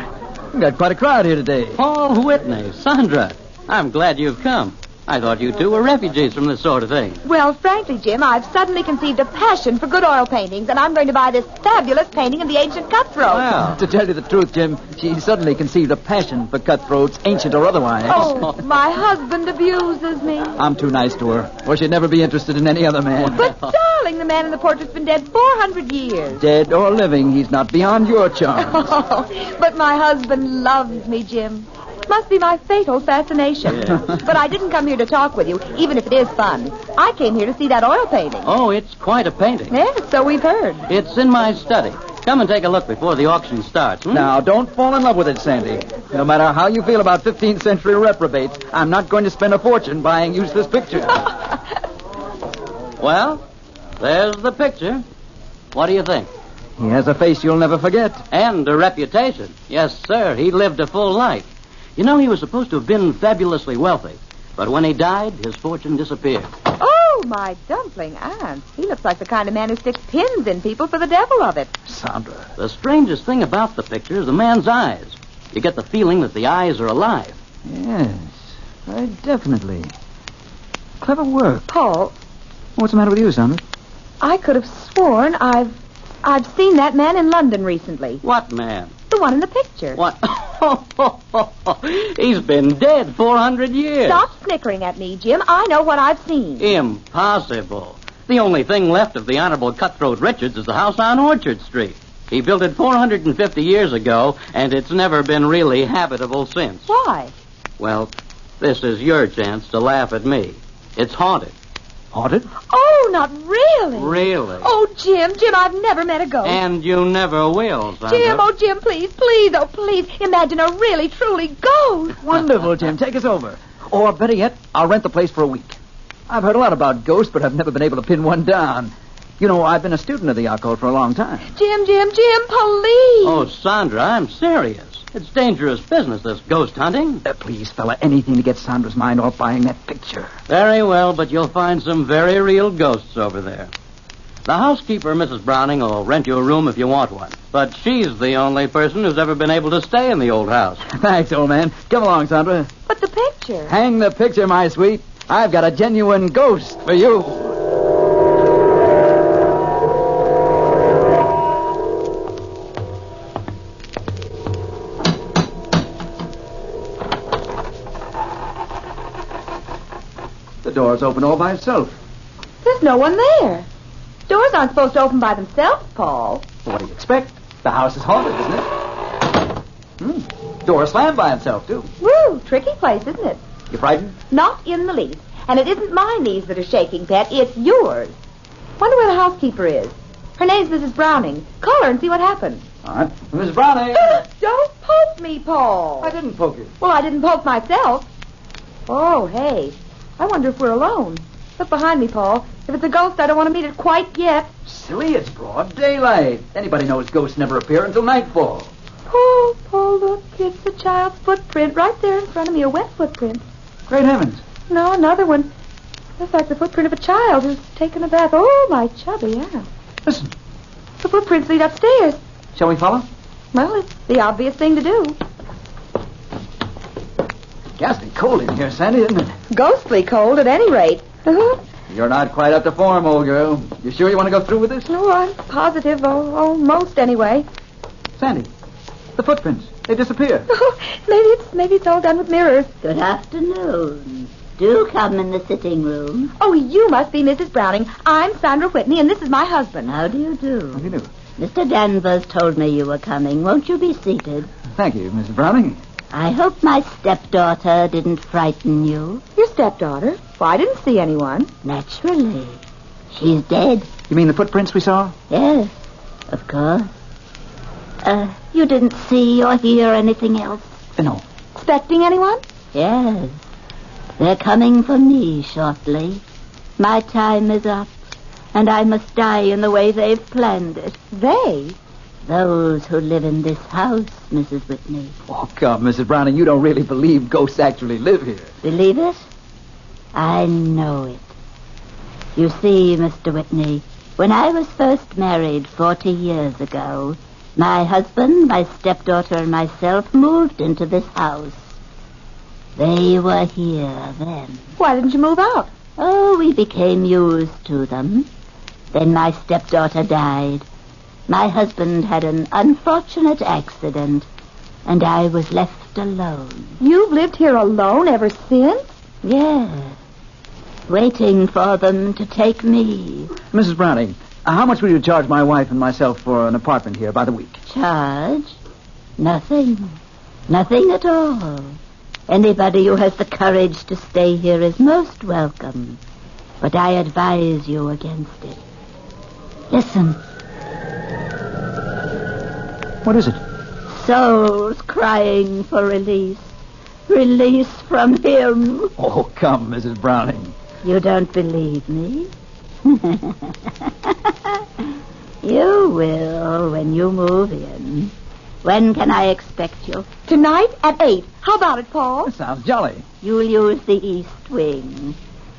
We've got quite a crowd here today. Paul Whitney, Sandra, I'm glad you've come. I thought you two were refugees from this sort of thing. Well, frankly, Jim, I've suddenly conceived a passion for good oil paintings, and I'm going to buy this fabulous painting of the ancient cutthroat. Well, to tell you the truth, Jim, she suddenly conceived a passion for cutthroats, ancient or otherwise. Oh, my husband abuses me. I'm too nice to her, or she'd never be interested in any other man. But, darling, the man in the portrait's been dead 400 years. Dead or living, he's not beyond your charms. Oh, but my husband loves me, Jim. Must be my fatal fascination. Yeah. But I didn't come here to talk with you, even if it is fun. I came here to see that oil painting. Oh, it's quite a painting. Yes, so we've heard. It's in my study. Come and take a look before the auction starts. Now, don't fall in love with it, Sandy. No matter how you feel about 15th century reprobates, I'm not going to spend a fortune buying useless pictures. Well, there's the picture. What do you think? He has a face you'll never forget. And a reputation. Yes, sir. He lived a full life. You know, he was supposed to have been fabulously wealthy. But when he died, his fortune disappeared. Oh, my dumpling aunt. He looks like the kind of man who sticks pins in people for the devil of it. Sandra. The strangest thing about the picture is the man's eyes. You get the feeling that the eyes are alive. Yes, very definitely. Clever work. Paul. What's the matter with you, Sandra? I could have sworn I've seen that man in London recently. What man? The one in the picture. What? He's been dead 400 years. Stop snickering at me, Jim. I know what I've seen. Impossible. The only thing left of the Honorable Cutthroat Richards is the house on Orchard Street. He built it 450 years ago, and it's never been really habitable since. Why? Well, this is your chance to laugh at me. It's haunted. Haunted? Oh, not really. Really? Oh, Jim, I've never met a ghost. And you never will, Sandra. Jim, oh, Jim, please, oh, please. Imagine a really, truly ghost. Wonderful, Jim. Take us over. Or, better yet, I'll rent the place for a week. I've heard a lot about ghosts, but I've never been able to pin one down. You know, I've been a student of the occult for a long time. Jim, please. Oh, Sandra, I'm serious. It's dangerous business, this ghost hunting. Please, fella, anything to get Sandra's mind off buying that picture. Very well, but you'll find some very real ghosts over there. The housekeeper, Mrs. Browning, will rent you a room if you want one. But she's the only person who's ever been able to stay in the old house. Thanks, old man. Come along, Sandra. But the picture. Hang the picture, my sweet. I've got a genuine ghost for you. The door's open all by itself. There's no one there. Doors aren't supposed to open by themselves, Paul. Well, what do you expect? The house is haunted, isn't it? Door slammed by itself, too. Woo, tricky place, isn't it? You frightened? Not in the least. And it isn't my knees that are shaking, Pet. It's yours. Wonder where the housekeeper is. Her name's Mrs. Browning. Call her and see what happens. All right. Mrs. Browning. Don't poke me, Paul. I didn't poke you. Well, I didn't poke myself. Oh, hey. I wonder if we're alone. Look behind me, Paul. If it's a ghost, I don't want to meet it quite yet. Silly, it's broad daylight. Anybody knows ghosts never appear until nightfall. Paul, look. It's a child's footprint right there in front of me, a wet footprint. Great heavens. No, another one. Looks like the footprint of a child who's taken a bath. Oh, my chubby ass. Listen. The footprints lead upstairs. Shall we follow? Well, it's the obvious thing to do. Ghastly cold in here, Sandy, isn't it? Ghostly cold, at any rate. You're not quite up to form, old girl. You sure you want to go through with this? No, I'm positive. Almost, anyway. Sandy, the footprints. They disappear. Maybe it's all done with mirrors. Good afternoon. Do come in the sitting room. Oh, you must be Mrs. Browning. I'm Sandra Whitney, and this is my husband. How do you do? How do you do? Mr. Danvers told me you were coming. Won't you be seated? Thank you, Mrs. Browning. I hope my stepdaughter didn't frighten you. Your stepdaughter? Well, I didn't see anyone. Naturally. She's dead. You mean the footprints we saw? Yes, of course. You didn't see or hear anything else? No. Expecting anyone? Yes. They're coming for me shortly. My time is up, and I must die in the way they've planned it. They? Those who live in this house, Mrs. Whitney. Oh, come, Mrs. Browning, you don't really believe ghosts actually live here. Believe it? I know it. You see, Mr. Whitney, when I was first married 40 years ago, my husband, my stepdaughter, and myself moved into this house. They were here then. Why didn't you move out? Oh, we became used to them. Then my stepdaughter died. My husband had an unfortunate accident, and I was left alone. You've lived here alone ever since? Yes. Waiting for them to take me. Mrs. Browning, how much will you charge my wife and myself for an apartment here by the week? Charge? Nothing. Nothing at all. Anybody who has the courage to stay here is most welcome. But I advise you against it. Listen. What is it? Souls crying for release. Release from him. Oh, come, Mrs. Browning. You don't believe me? You will when you move in. When can I expect you? Tonight at 8. How about it, Paul? That sounds jolly. You'll use the east wing.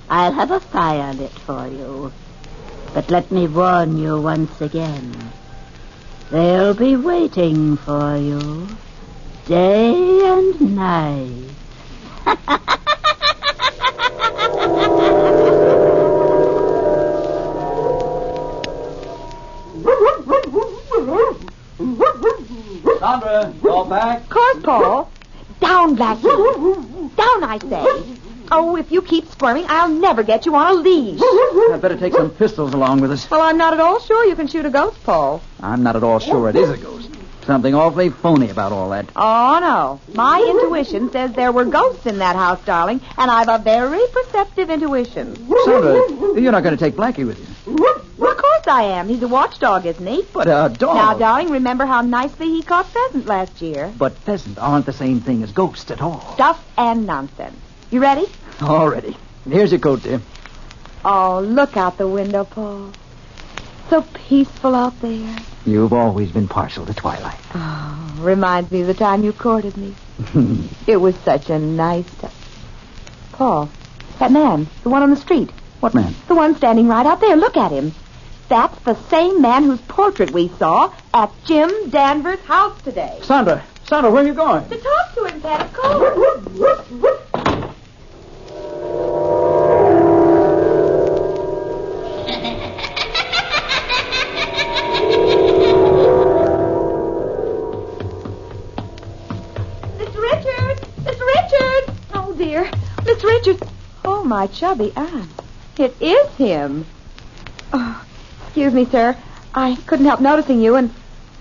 I'll have a fire lit for you. But let me warn you once again. They'll be waiting for you day and night. Sandra, call back. Of course, Paul. Down, Blackie. Down, I say. Oh, if you keep squirming, I'll never get you on a leash. I'd better take some pistols along with us. Well, I'm not at all sure you can shoot a ghost, Paul. I'm not at all sure it is a ghost. Something awfully phony about all that. Oh, no. My intuition says there were ghosts in that house, darling, and I've a very perceptive intuition. Sandra, you're not going to take Blackie with you. Well, of course I am. He's a watchdog, isn't he? But a dog. Now, darling, remember how nicely he caught pheasant last year? But pheasants aren't the same thing as ghosts at all. Stuff and nonsense. You ready? All ready. Here's your coat, dear. Oh, look out the window, Paul. So peaceful out there. You've always been partial to twilight. Oh, reminds me of the time you courted me. It was such a nice time. Paul, that man, the one on the street. What man? The one standing right out there. Look at him. That's the same man whose portrait we saw at Jim Danvers' house today. Sandra, where are you going? To talk to him, Pat, of course. Miss Richards. Oh, my chubby aunt. It is him. Oh, excuse me, sir. I couldn't help noticing you, and...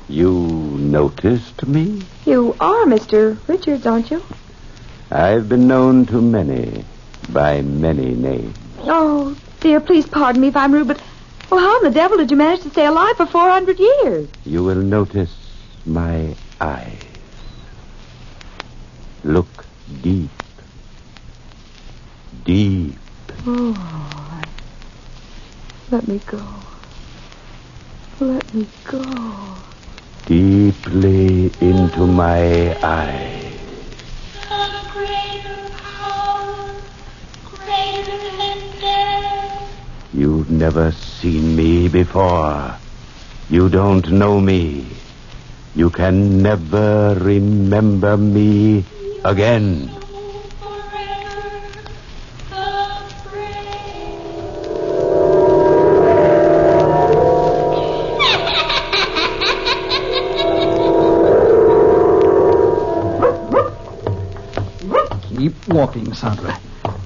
You noticed me? You are Mr. Richards, aren't you? I've been known to many, by many names. Oh, dear, please pardon me if I'm rude, but... Well, how in the devil did you manage to stay alive for 400 years? You will notice my eyes. Look deep. Deep. Oh, let me go. Let me go. Deeply into my eyes. You've never seen me before. You don't know me. You can never remember me again. Keep walking, Sandra.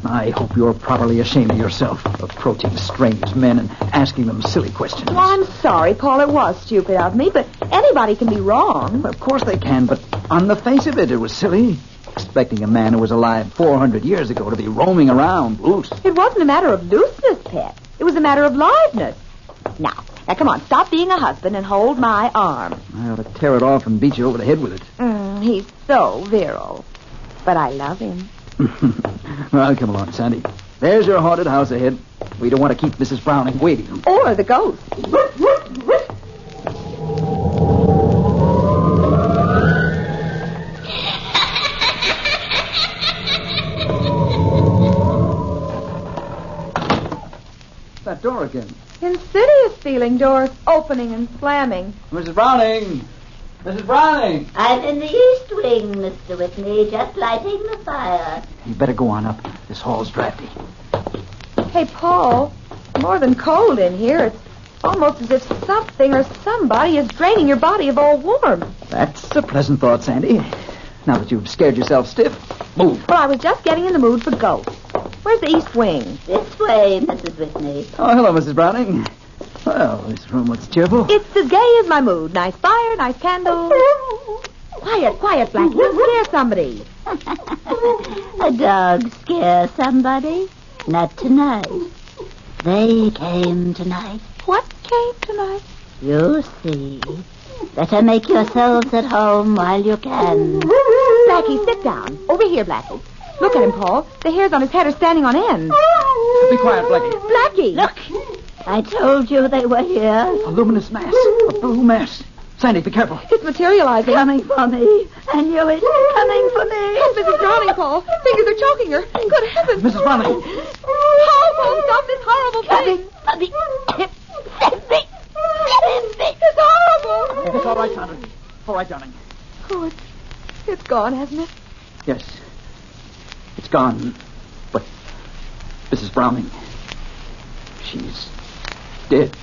I hope you're properly ashamed of yourself, approaching strange men and asking them silly questions. Well, I'm sorry, Paul. It was stupid of me, but anybody can be wrong. Of course they can, but on the face of it, it was silly. Expecting a man who was alive 400 years ago to be roaming around loose. It wasn't a matter of looseness, Pet. It was a matter of liveness. Now, come on, stop being a husband and hold my arm. I ought to tear it off and beat you over the head with it. He's so virile. But I love him. Well, come along, Sandy. There's your haunted house ahead. We don't want to keep Mrs. Browning waiting. Or the ghost. That door again. Insidious feeling, doors opening and slamming. Mrs. Browning! Mrs. Browning! I'm in the east wing, Mr. Whitney, just lighting the fire. You better go on up. This hall's drafty. Hey, Paul, more than cold in here. It's almost as if something or somebody is draining your body of all warmth. That's a pleasant thought, Sandy. Now that you've scared yourself stiff, move. Well, I was just getting in the mood for ghosts. Where's the east wing? This way, Mrs. Whitney. Oh, hello, Mrs. Browning. Well, this room looks cheerful. It's as gay as my mood. Nice fire, nice candles. Quiet, Blackie. You'll scare somebody. A dog scare somebody? Not tonight. They came tonight. What came tonight? You'll see. Better make yourselves at home while you can. Blackie, sit down. Over here, Blackie. Look at him, Paul. The hairs on his head are standing on end. Be quiet, Blackie. Blackie! Look! I told you they were here. A luminous mass. A blue mass. Sandy, be careful. It's materializing. Coming for me. I knew it. Coming for me. Oh, Mrs. Browning, Paul. Fingers are choking her. Good heavens. Mrs. Browning. Oh, Paul, stop this horrible thing. Coming for me. Send me. Send me. It's horrible. It's all right, Sandra. All right, darling. Oh, it's gone, hasn't it? Yes. It's gone. But Mrs. Browning, she's dead.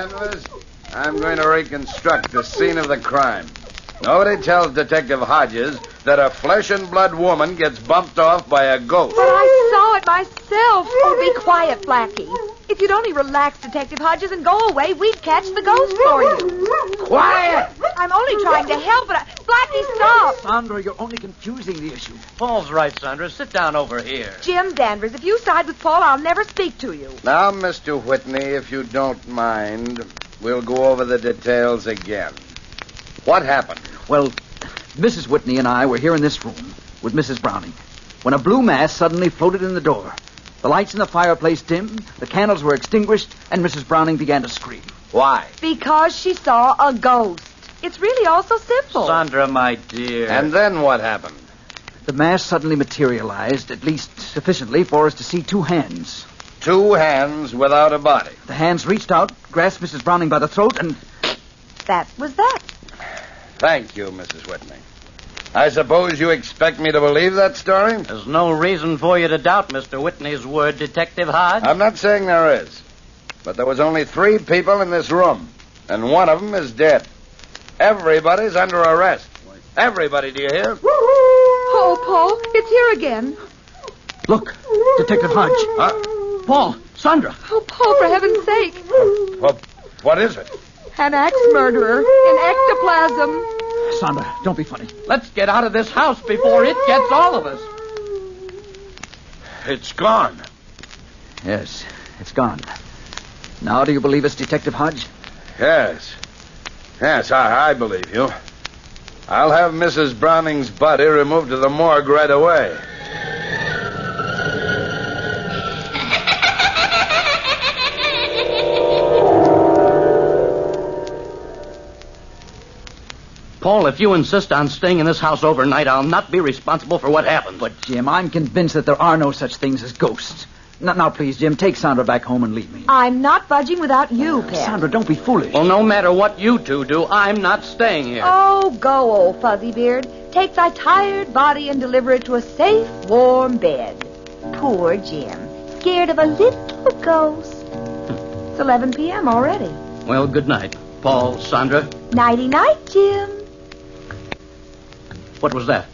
Danvers. I'm going to reconstruct the scene of the crime. Nobody tells Detective Hodges that a flesh-and-blood woman gets bumped off by a ghost. But I saw it myself. Oh, be quiet, Blackie. If you'd only relax, Detective Hodges, and go away, we'd catch the ghost for you. Quiet! I'm only trying to help, but Blackie, stop! Sandra, you're only confusing the issue. Paul's right, Sandra. Sit down over here. Jim Danvers, if you side with Paul, I'll never speak to you. Now, Mr. Whitney, if you don't mind, we'll go over the details again. What happened? Well, Mrs. Whitney and I were here in this room with Mrs. Browning when a blue mass suddenly floated in the door. The lights in the fireplace dimmed, the candles were extinguished, and Mrs. Browning began to scream. Why? Because she saw a ghost. It's really all so simple. Sandra, my dear. And then what happened? The mass suddenly materialized, at least sufficiently for us to see two hands. Two hands without a body. The hands reached out, grasped Mrs. Browning by the throat, and... That was that. Thank you, Mrs. Whitney. I suppose you expect me to believe that story? There's no reason for you to doubt Mr. Whitney's word, Detective Hodge. I'm not saying there is. But there was only 3 people in this room, and one of them is dead. Everybody's under arrest. Everybody, do you hear? Oh, Paul, it's here again. Look, Detective Hodge. Paul, Sandra. Oh, Paul, for heaven's sake. What is it? An axe murderer in ectoplasm. Sandra, don't be funny. Let's get out of this house before it gets all of us. It's gone. Yes, it's gone. Now, do you believe us, Detective Hodge? Yes. Yes, I believe you. I'll have Mrs. Browning's body removed to the morgue right away. Paul, if you insist on staying in this house overnight, I'll not be responsible for what happens. But, Jim, I'm convinced that there are no such things as ghosts. Now, please, Jim, take Sandra back home and leave me. I'm not budging without you, Pet. Sandra, don't be foolish. Well, no matter what you two do, I'm not staying here. Oh, go, old Fuzzybeard. Take thy tired body and deliver it to a safe, warm bed. Poor Jim. Scared of a little ghost. It's 11 p.m. already. Well, good night, Paul, Sandra. Nighty-night, Jim. What was that?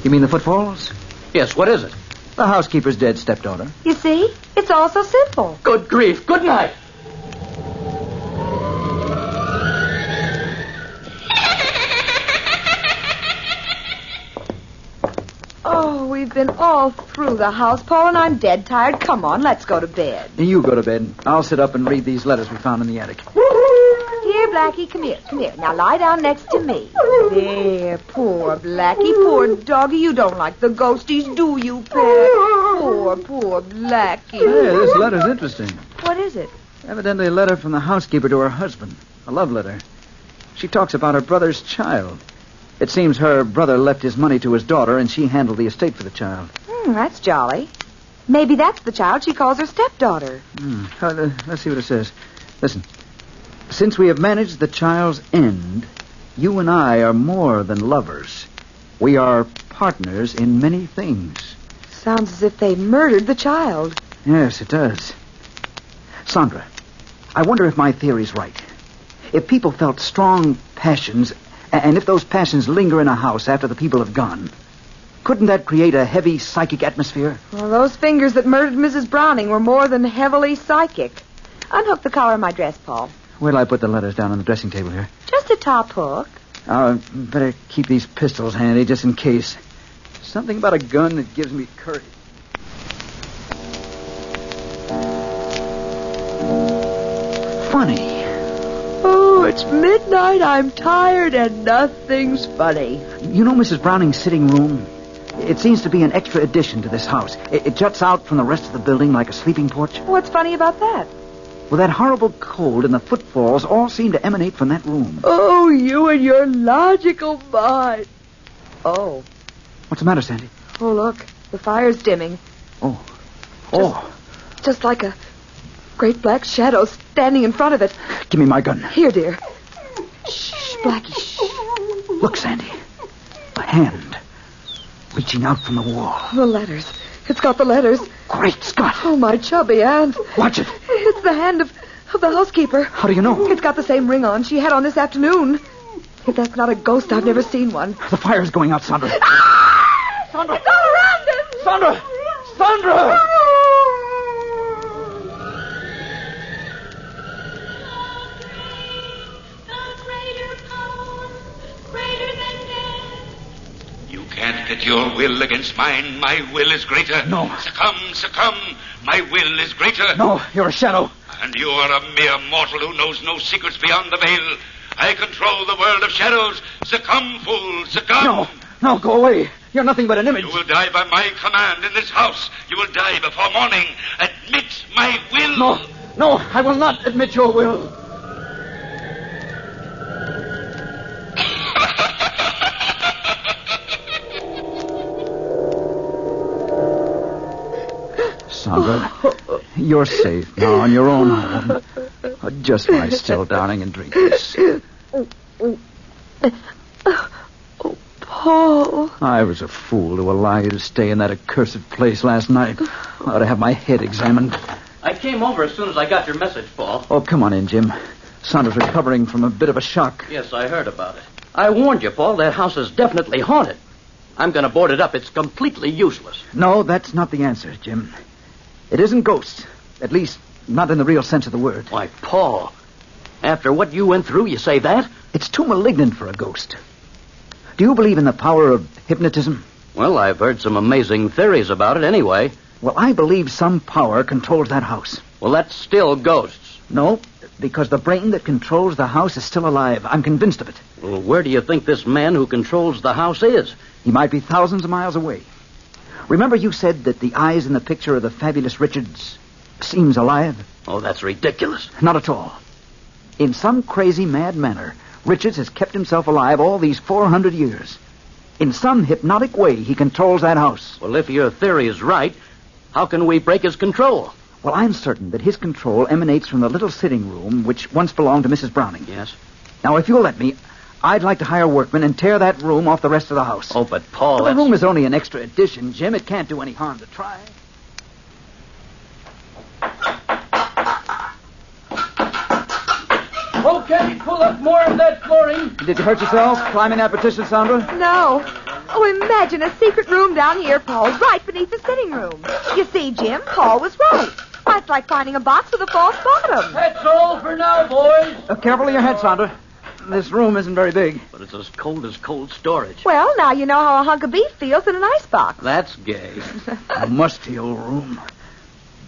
You mean the footfalls? Yes, what is it? The housekeeper's dead stepdaughter. You see? It's all so simple. Good grief. Good night. Oh, we've been all through the house, Paul, and I'm dead tired. Come on, let's go to bed. You go to bed. I'll sit up and read these letters we found in the attic. Here, Blackie, come here, come here. Now lie down next to me. There, poor Blackie, poor doggy. You don't like the ghosties, do you, Pet? Poor Blackie. Hey, this letter's interesting. What is it? Evidently a letter from the housekeeper to her husband. A love letter. She talks about her brother's child. It seems her brother left his money to his daughter, and she handled the estate for the child. That's jolly. Maybe that's the child she calls her stepdaughter. Let's see what it says. Listen. Since we have managed the child's end, you and I are more than lovers. We are partners in many things. Sounds as if they murdered the child. Yes, it does. Sandra, I wonder if my theory's right. If people felt strong passions, and if those passions linger in a house after the people have gone, couldn't that create a heavy psychic atmosphere? Well, those fingers that murdered Mrs. Browning were more than heavily psychic. Unhook the collar of my dress, Paul. Where'll I put the letters down on the dressing table here? Just a top hook. Better keep these pistols handy just in case. Something about a gun that gives me courage. Funny. Oh, it's midnight. I'm tired and nothing's funny. You know Mrs. Browning's sitting room? It seems to be an extra addition to this house. It juts out from the rest of the building like a sleeping porch. What's funny about that? Well, that horrible cold and the footfalls all seem to emanate from that room. Oh, you and your logical mind. Oh. What's the matter, Sandy? Oh, look. The fire's dimming. Just like a great black shadow standing in front of it. Give me my gun. Here, dear. Shh, Blackie, shh. Look, Sandy. A hand reaching out from the wall. The letters. It's got the letters. Great Scott. Oh, my chubby hand. Watch it. It's the hand of Of the housekeeper. How do you know? It's got the same ring on she had on this afternoon. If that's not a ghost, I've never seen one. The fire's going out, Sandra. Sandra! It's all around him! Sandra! Sandra! You can't get your will against mine. My will is greater. No. Succumb, succumb. My will is greater. No, you're a shadow. And you are a mere mortal who knows no secrets beyond the veil. I control the world of shadows. Succumb, fool, succumb. No, go away. You're nothing but an image. You will die by my command in this house. You will die before morning. Admit my will. No, I will not admit your will. Sandra, you're safe now on your own home. Just lie still, darling, and drink this. Paul. I was a fool to allow you to stay in that accursed place last night. I ought to have my head examined. I came over as soon as I got your message, Paul. Oh, come on in, Jim. Sandra's recovering from a bit of a shock. Yes, I heard about it. I warned you, Paul. That house is definitely haunted. I'm going to board it up. It's completely useless. No, that's not the answer, Jim. It isn't ghosts. At least, not in the real sense of the word. Why, Paul, after what you went through, you say that? It's too malignant for a ghost. Do you believe in the power of hypnotism? Well, I've heard some amazing theories about it anyway. Well, I believe some power controls that house. Well, that's still ghosts. No, because the brain that controls the house is still alive. I'm convinced of it. Well, where do you think this man who controls the house is? He might be thousands of miles away. Remember you said that the eyes in the picture of the fabulous Richards seems alive? Oh, that's ridiculous. Not at all. In some crazy, mad manner, Richards has kept himself alive all these 400 years. In some hypnotic way, he controls that house. Well, if your theory is right, how can we break his control? Well, I'm certain that his control emanates from the little sitting room which once belonged to Mrs. Browning. Yes? Now, if you'll let me, I'd like to hire workmen and tear that room off the rest of the house. Oh, but Paul, the room is only an extra addition, Jim. It can't do any harm to try. Okay, pull up more of that flooring. Did you hurt yourself climbing that petition, Sandra? No. Oh, imagine a secret room down here, Paul, right beneath the sitting room. You see, Jim, Paul was right. Why, it's like finding a box with a false bottom. That's all for now, boys. Careful of your head, Sandra. This room isn't very big. But it's as cold storage. Well, now you know how a hunk of beef feels in an icebox. That's gay. A musty old room.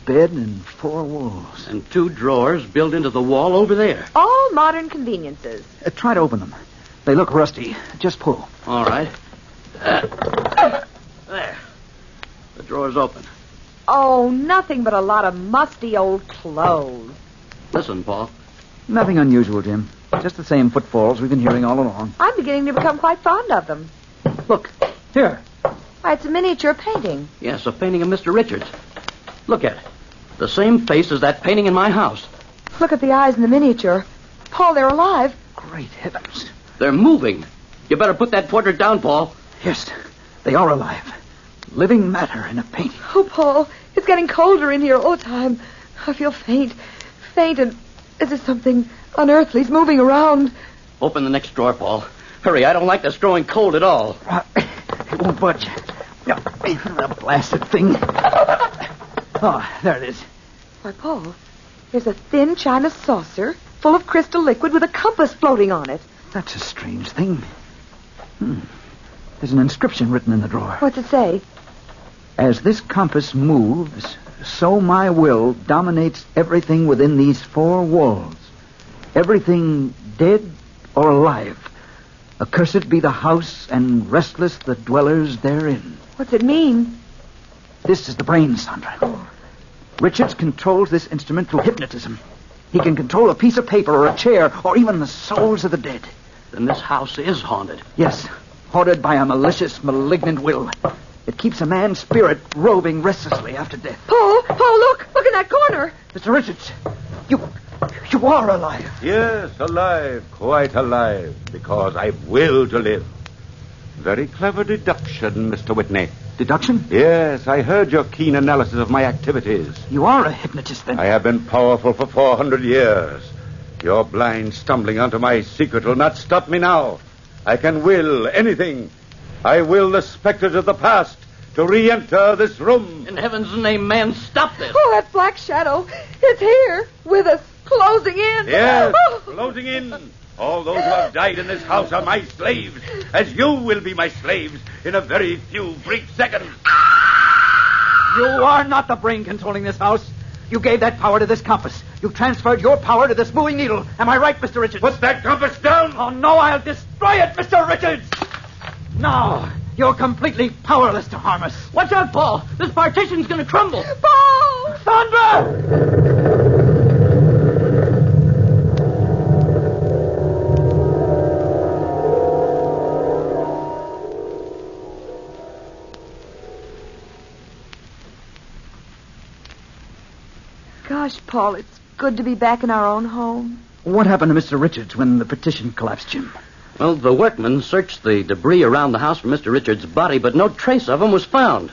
Bed and 4 walls. And 2 drawers built into the wall over there. All modern conveniences. Try to open them. They look rusty. Just pull. All right. There. The drawer's open. Oh, nothing but a lot of musty old clothes. Listen, Paul. Nothing unusual, Jim. Just the same footfalls we've been hearing all along. I'm beginning to become quite fond of them. Look, here. Why, it's a miniature painting. Yes, a painting of Mr. Richards. Look at it. The same face as that painting in my house. Look at the eyes in the miniature. Paul, they're alive. Great heavens. They're moving. You better put that portrait down, Paul. Yes, they are alive. Living matter in a painting. Oh, Paul, it's getting colder in here all the time. I feel faint, and as if something unearthly's moving around. Open the next drawer, Paul. Hurry, I don't like this growing cold at all. It won't budge. The blasted thing. Oh, there it is. Why, Paul, there's a thin china saucer full of crystal liquid with a compass floating on it. That's a strange thing. There's an inscription written in the drawer. What's it say? As this compass moves, so my will dominates everything within these 4 walls. Everything dead or alive. Accursed be the house, and restless the dwellers therein. What's it mean? This is the brain, Sandra. Oh. Richards controls this instrument through hypnotism. He can control a piece of paper or a chair or even the souls of the dead. Then this house is haunted. Yes, haunted by a malicious, malignant will. It keeps a man's spirit roving restlessly after death. Paul, look in that corner. Mr. Richards, you are alive. Yes, alive, quite alive, because I've will to live. Very clever deduction, Mr. Whitney. Deduction? Yes, I heard your keen analysis of my activities. You are a hypnotist, then? I have been powerful for 400 years. Your blind stumbling onto my secret will not stop me now. I can will anything. I will the specters of the past to re-enter this room. In heaven's name, man, stop this. Oh, that black shadow. It's here with us, closing in. Yes, closing in. All those who have died in this house are my slaves, as you will be my slaves in a very few brief seconds. You are not the brain controlling this house. You gave that power to this compass. You transferred your power to this moving needle. Am I right, Mr. Richards? Put that compass down! Oh, no, I'll destroy it, Mr. Richards! No, you're completely powerless to harm us. Watch out, Paul. This partition's going to crumble. Paul! Sandra! Gosh, Paul, it's good to be back in our own home. What happened to Mr. Richards when the petition collapsed, Jim? Well, the workmen searched the debris around the house for Mr. Richards' body, but no trace of him was found.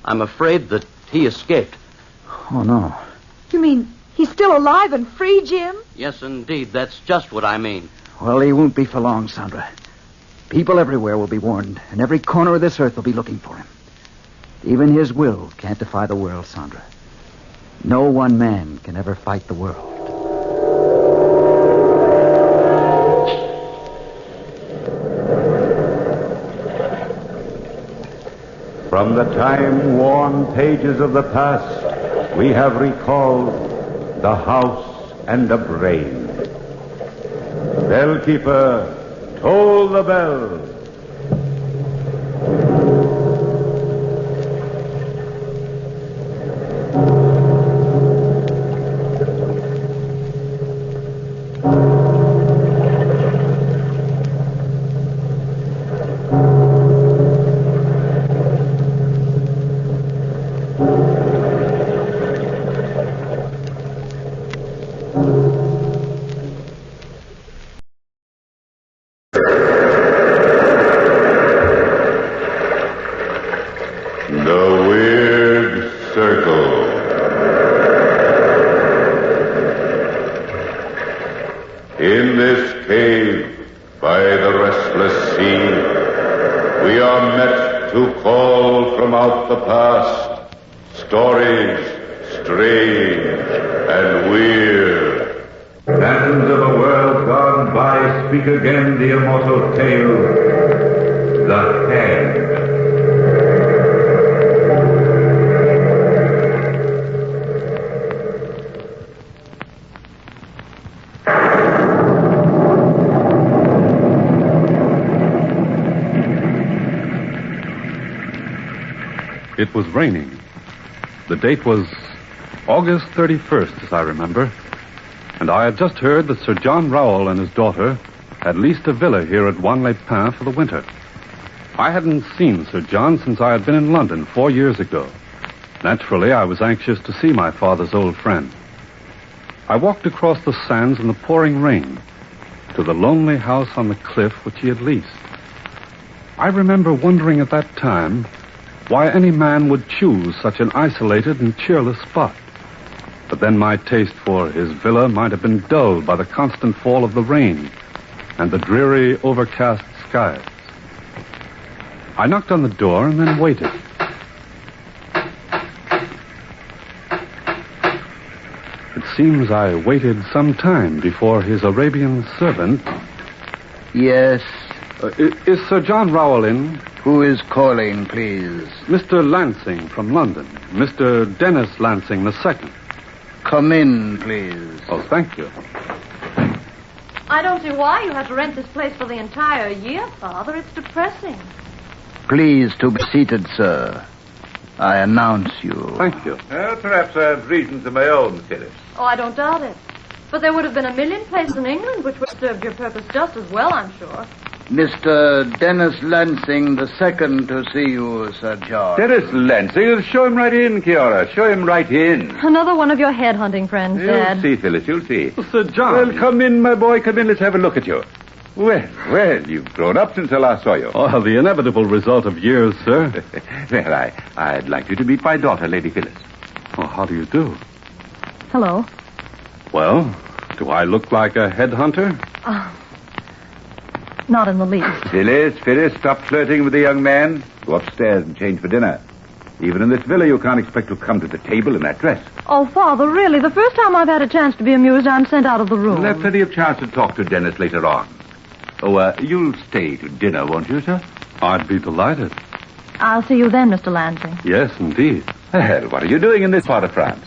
I'm afraid that he escaped. Oh, no. You mean he's still alive and free, Jim? Yes, indeed. That's just what I mean. Well, he won't be for long, Sandra. People everywhere will be warned, and every corner of this earth will be looking for him. Even his will can't defy the world, Sandra. No one man can ever fight the world. From the time-worn pages of the past, we have recalled the house and the brain. Bellkeeper, toll the bell. In this cave, by the restless sea, we are met to call from out the past stories strange and weird. Lands of a world gone by, speak again the immortal tale, the Hand. It was raining. The date was August 31st, as I remember. And I had just heard that Sir John Rowell and his daughter had leased a villa here at Wanley-Pin for the winter. I hadn't seen Sir John since I had been in London 4 years ago. Naturally, I was anxious to see my father's old friend. I walked across the sands in the pouring rain to the lonely house on the cliff which he had leased. I remember wondering at that time why any man would choose such an isolated and cheerless spot. But then my taste for his villa might have been dulled by the constant fall of the rain and the dreary, overcast skies. I knocked on the door and then waited. It seems I waited some time before his Arabian servant... Yes? Is Sir John Rowell in? Who is calling, please? Mr. Lansing from London. Mr. Dennis Lansing II. Come in, please. Oh, thank you. I don't see why you have to rent this place for the entire year, Father. It's depressing. Please to be seated, sir. I announce you. Thank you. Well, perhaps I have reasons of my own, Phyllis. Oh, I don't doubt it. But there would have been a million places in England which would have served your purpose just as well, I'm sure. Mr. Dennis Lansing II to see you, Sir John. Dennis Lansing? Show him right in, Kiara. Show him right in. Another one of your head-hunting friends, Dad. You'll see, Phyllis, you'll see. Sir John. Well, come in, my boy, come in. Let's have a look at you. Well, you've grown up since I last saw you. Oh, the inevitable result of years, sir. Well, I'd like you to meet my daughter, Lady Phyllis. Oh, how do you do? Hello. Well, do I look like a headhunter? Not in the least. Phyllis, stop flirting with the young man. Go upstairs and change for dinner. Even in this villa, you can't expect to come to the table in that dress. Oh, Father, really, the first time I've had a chance to be amused, I'm sent out of the room. We'll have plenty of chance to talk to Dennis later on. Oh, you'll stay to dinner, won't you, sir? I'd be delighted. I'll see you then, Mr. Lansing. Yes, indeed. Well, what are you doing in this part of France?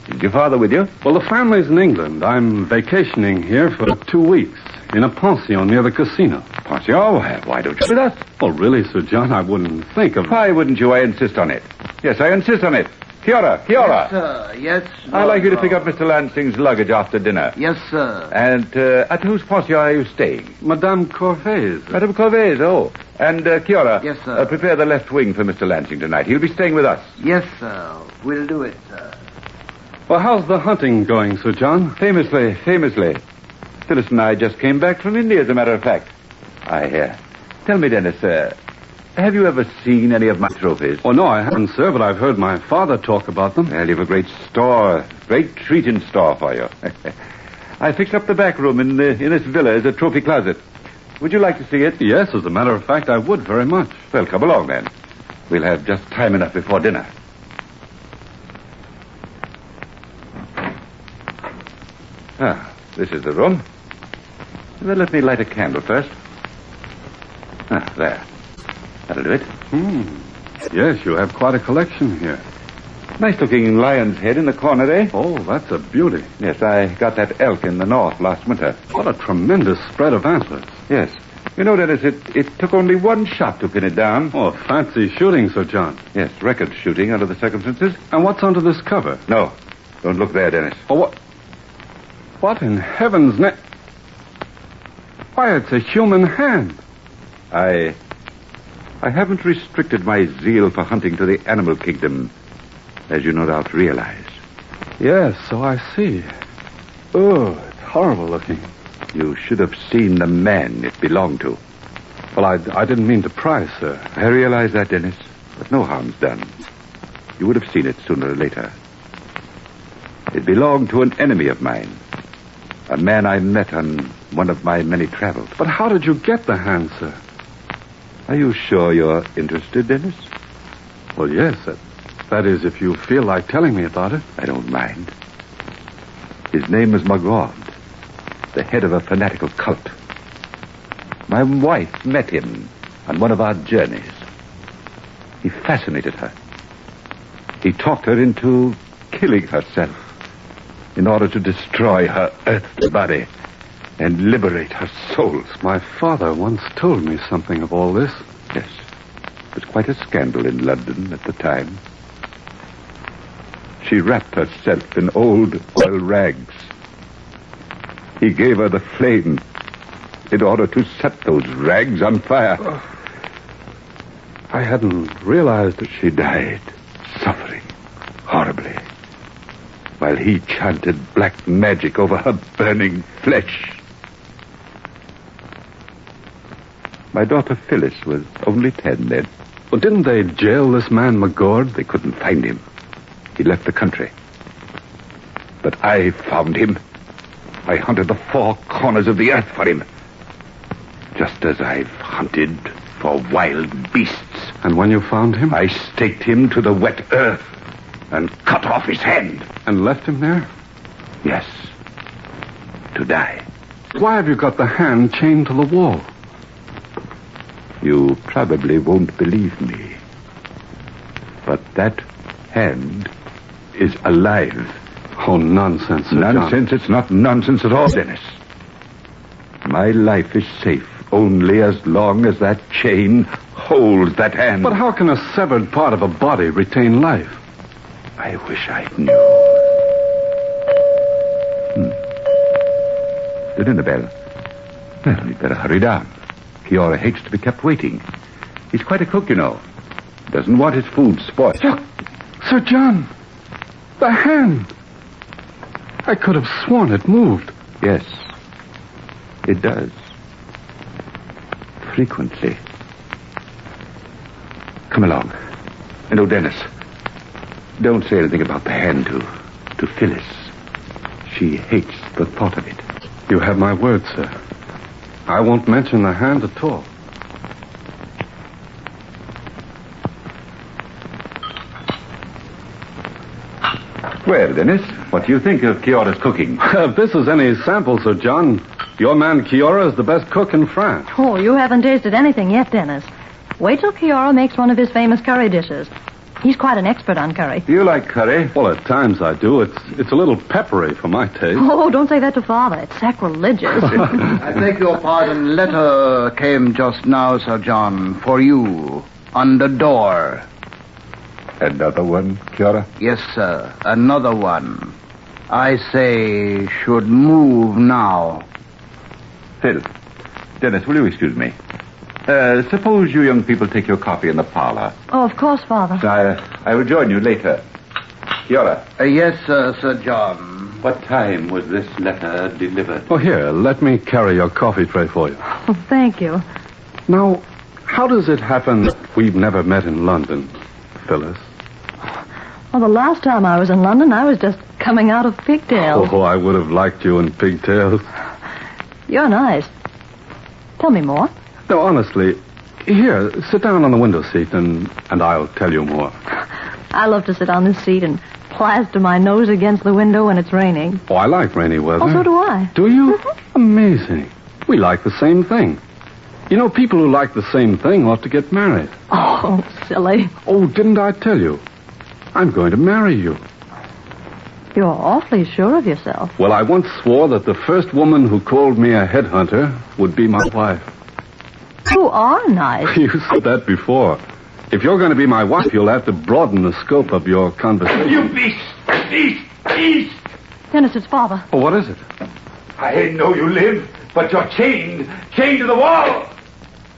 Is your father with you? Well, the family's in England. I'm vacationing here for 2 weeks in a pension near the casino. Pension? Why don't you with us? Well, really, Sir John, I wouldn't think of... Why wouldn't you? I insist on it. Yes, I insist on it. Kiora. Yes, sir. Yes, I'd like you to pick up Mr. Lansing's luggage after dinner. Yes, sir. And at whose pension are you staying? Madame Corvey's. Madame Corvey's, oh. And Kiora. Yes, sir. Prepare the left wing for Mr. Lansing tonight. He'll be staying with us. Yes, sir. We'll do it, sir. Well, how's the hunting going, Sir John? Famously. Phyllis and I just came back from India, as a matter of fact. Tell me, Dennis, have you ever seen any of my trophies? Oh, no, I haven't, sir, but I've heard my father talk about them. Well, you've a great treat in store for you. I fixed up the back room in this villa as a trophy closet. Would you like to see it? Yes, as a matter of fact, I would very much. Well, come along, then. We'll have just time enough before dinner. This is the room. Well, let me light a candle first. There. That'll do it. Yes, you have quite a collection here. Nice-looking lion's head in the corner, eh? Oh, that's a beauty. Yes, I got that elk in the north last winter. What a tremendous spread of antlers. Yes. You know, Dennis, it took only one shot to pin it down. Oh, fancy shooting, Sir John. Yes, record shooting under the circumstances. And what's under this cover? No. Don't look there, Dennis. Oh, what? What in heaven's name? Why, it's a human hand. I haven't restricted my zeal for hunting to the animal kingdom, as you no doubt realize. Yes, so I see. Oh, it's horrible looking. You should have seen the man it belonged to. Well, I didn't mean to pry, sir. I realize that, Dennis, but no harm's done. You would have seen it sooner or later. It belonged to an enemy of mine. A man I met on one of my many travels. But how did you get the hand, sir? Are you sure you're interested, Dennis? Well, yes. That is, if you feel like telling me about it. I don't mind. His name is Magord, the head of a fanatical cult. My wife met him on one of our journeys. He fascinated her. He talked her into killing herself in order to destroy her earthly body and liberate her soul. My father once told me something of all this. Yes. It was quite a scandal in London at the time. She wrapped herself in old oil rags. He gave her the flame in order to set those rags on fire. I hadn't realized that she died, suffering horribly, while he chanted black magic over her burning flesh. My daughter Phyllis was only 10 then. Well, didn't they jail this man Magord? They couldn't find him. He left the country. But I found him. I hunted the four corners of the earth for him. Just as I've hunted for wild beasts. And when you found him? I staked him to the wet earth and cut off his hand. And left him there? Yes. To die. Why have you got the hand chained to the wall? You probably won't believe me. But that hand is alive. Oh, nonsense, Sir Nonsense? John. It's not nonsense at all, Dennis. My life is safe only as long as that chain holds that hand. But how can a severed part of a body retain life? I wish I knew. The dinner bell. Well, we'd better hurry down. Kiora hates to be kept waiting. He's quite a cook, you know. Doesn't want his food spoiled. Look, Sir John, the hand. I could have sworn it moved. Yes, it does. frequently. Come along. And oh, Dennis, don't say anything about the hand to Phyllis. She hates the thought of it. You have my word, sir. I won't mention the hand at all. Well, Dennis, what do you think of Kiora's cooking? If this is any sample, Sir John, your man Kiora is the best cook in France. Oh, you haven't tasted anything yet, Dennis. Wait till Kiora makes one of his famous curry dishes. He's quite an expert on curry. Do you like curry? Well, at times I do. It's a little peppery for my taste. Oh, don't say that to Father. It's sacrilegious. I beg your pardon. Letter came just now, Sir John, for you, on the door. Another one, Kiora? Yes, sir. Another one. I say should move now. Phil, Dennis, will you excuse me? Suppose you young people take your coffee in the parlor. Oh, of course, Father. I will join you later. Kiora. Yes, Sir John. What time was this letter delivered? Oh, here, let me carry your coffee tray for you. Oh, thank you. Now, how does it happen we've never met in London, Phyllis? Well, the last time I was in London, I was just coming out of pigtails. Oh, I would have liked you in pigtails. You're nice. Tell me more. No, honestly, here, sit down on the window seat and I'll tell you more. I love to sit on this seat and plaster my nose against the window when it's raining. Oh, I like rainy weather. Oh, so do I. Do you? Amazing. We like the same thing. You know, people who like the same thing ought to get married. Oh, silly. Oh, didn't I tell you? I'm going to marry you. You're awfully sure of yourself. Well, I once swore that the first woman who called me a headhunter would be my wife. You are nice. You said that before. If you're going to be my wife, you'll have to broaden the scope of your conversation. You beast! Dennis, it's Father. Oh, what is it? I know you live, but you're chained to the wall.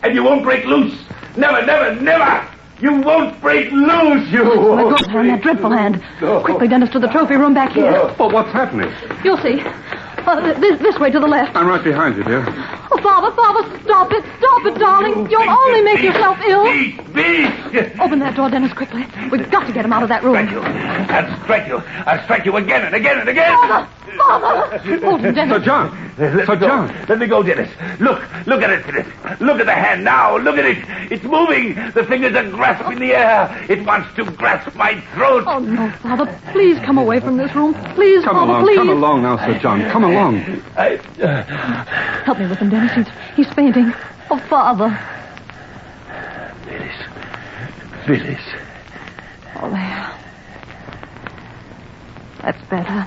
And you won't break loose. Never, never, never! You won't break loose, you Let go of her, that dreadful hand. No. Quickly, Dennis, to the trophy room back here. No. Well, what's happening? You'll see. This way to the left. I'm right behind you, dear. Oh, Father, stop it, darling. You'll only make yourself ill. Beast! Open that door, Dennis, quickly. We've got to get him out of that room. I'll strike you again and again and again. Father! Hold him, Dennis. Sir John! Sir John! Let me go, Dennis. Look at it, Dennis. Look at the hand now. Look at it. It's moving. The fingers are grasping the air. It wants to grasp my throat. Oh, no, Father. Please come away from this room. Please, Come Father, along, please. come along now, Sir John. Come along. Help me with him, Dennis. He's fainting. Oh, Father. Phyllis. Oh, there. That's better.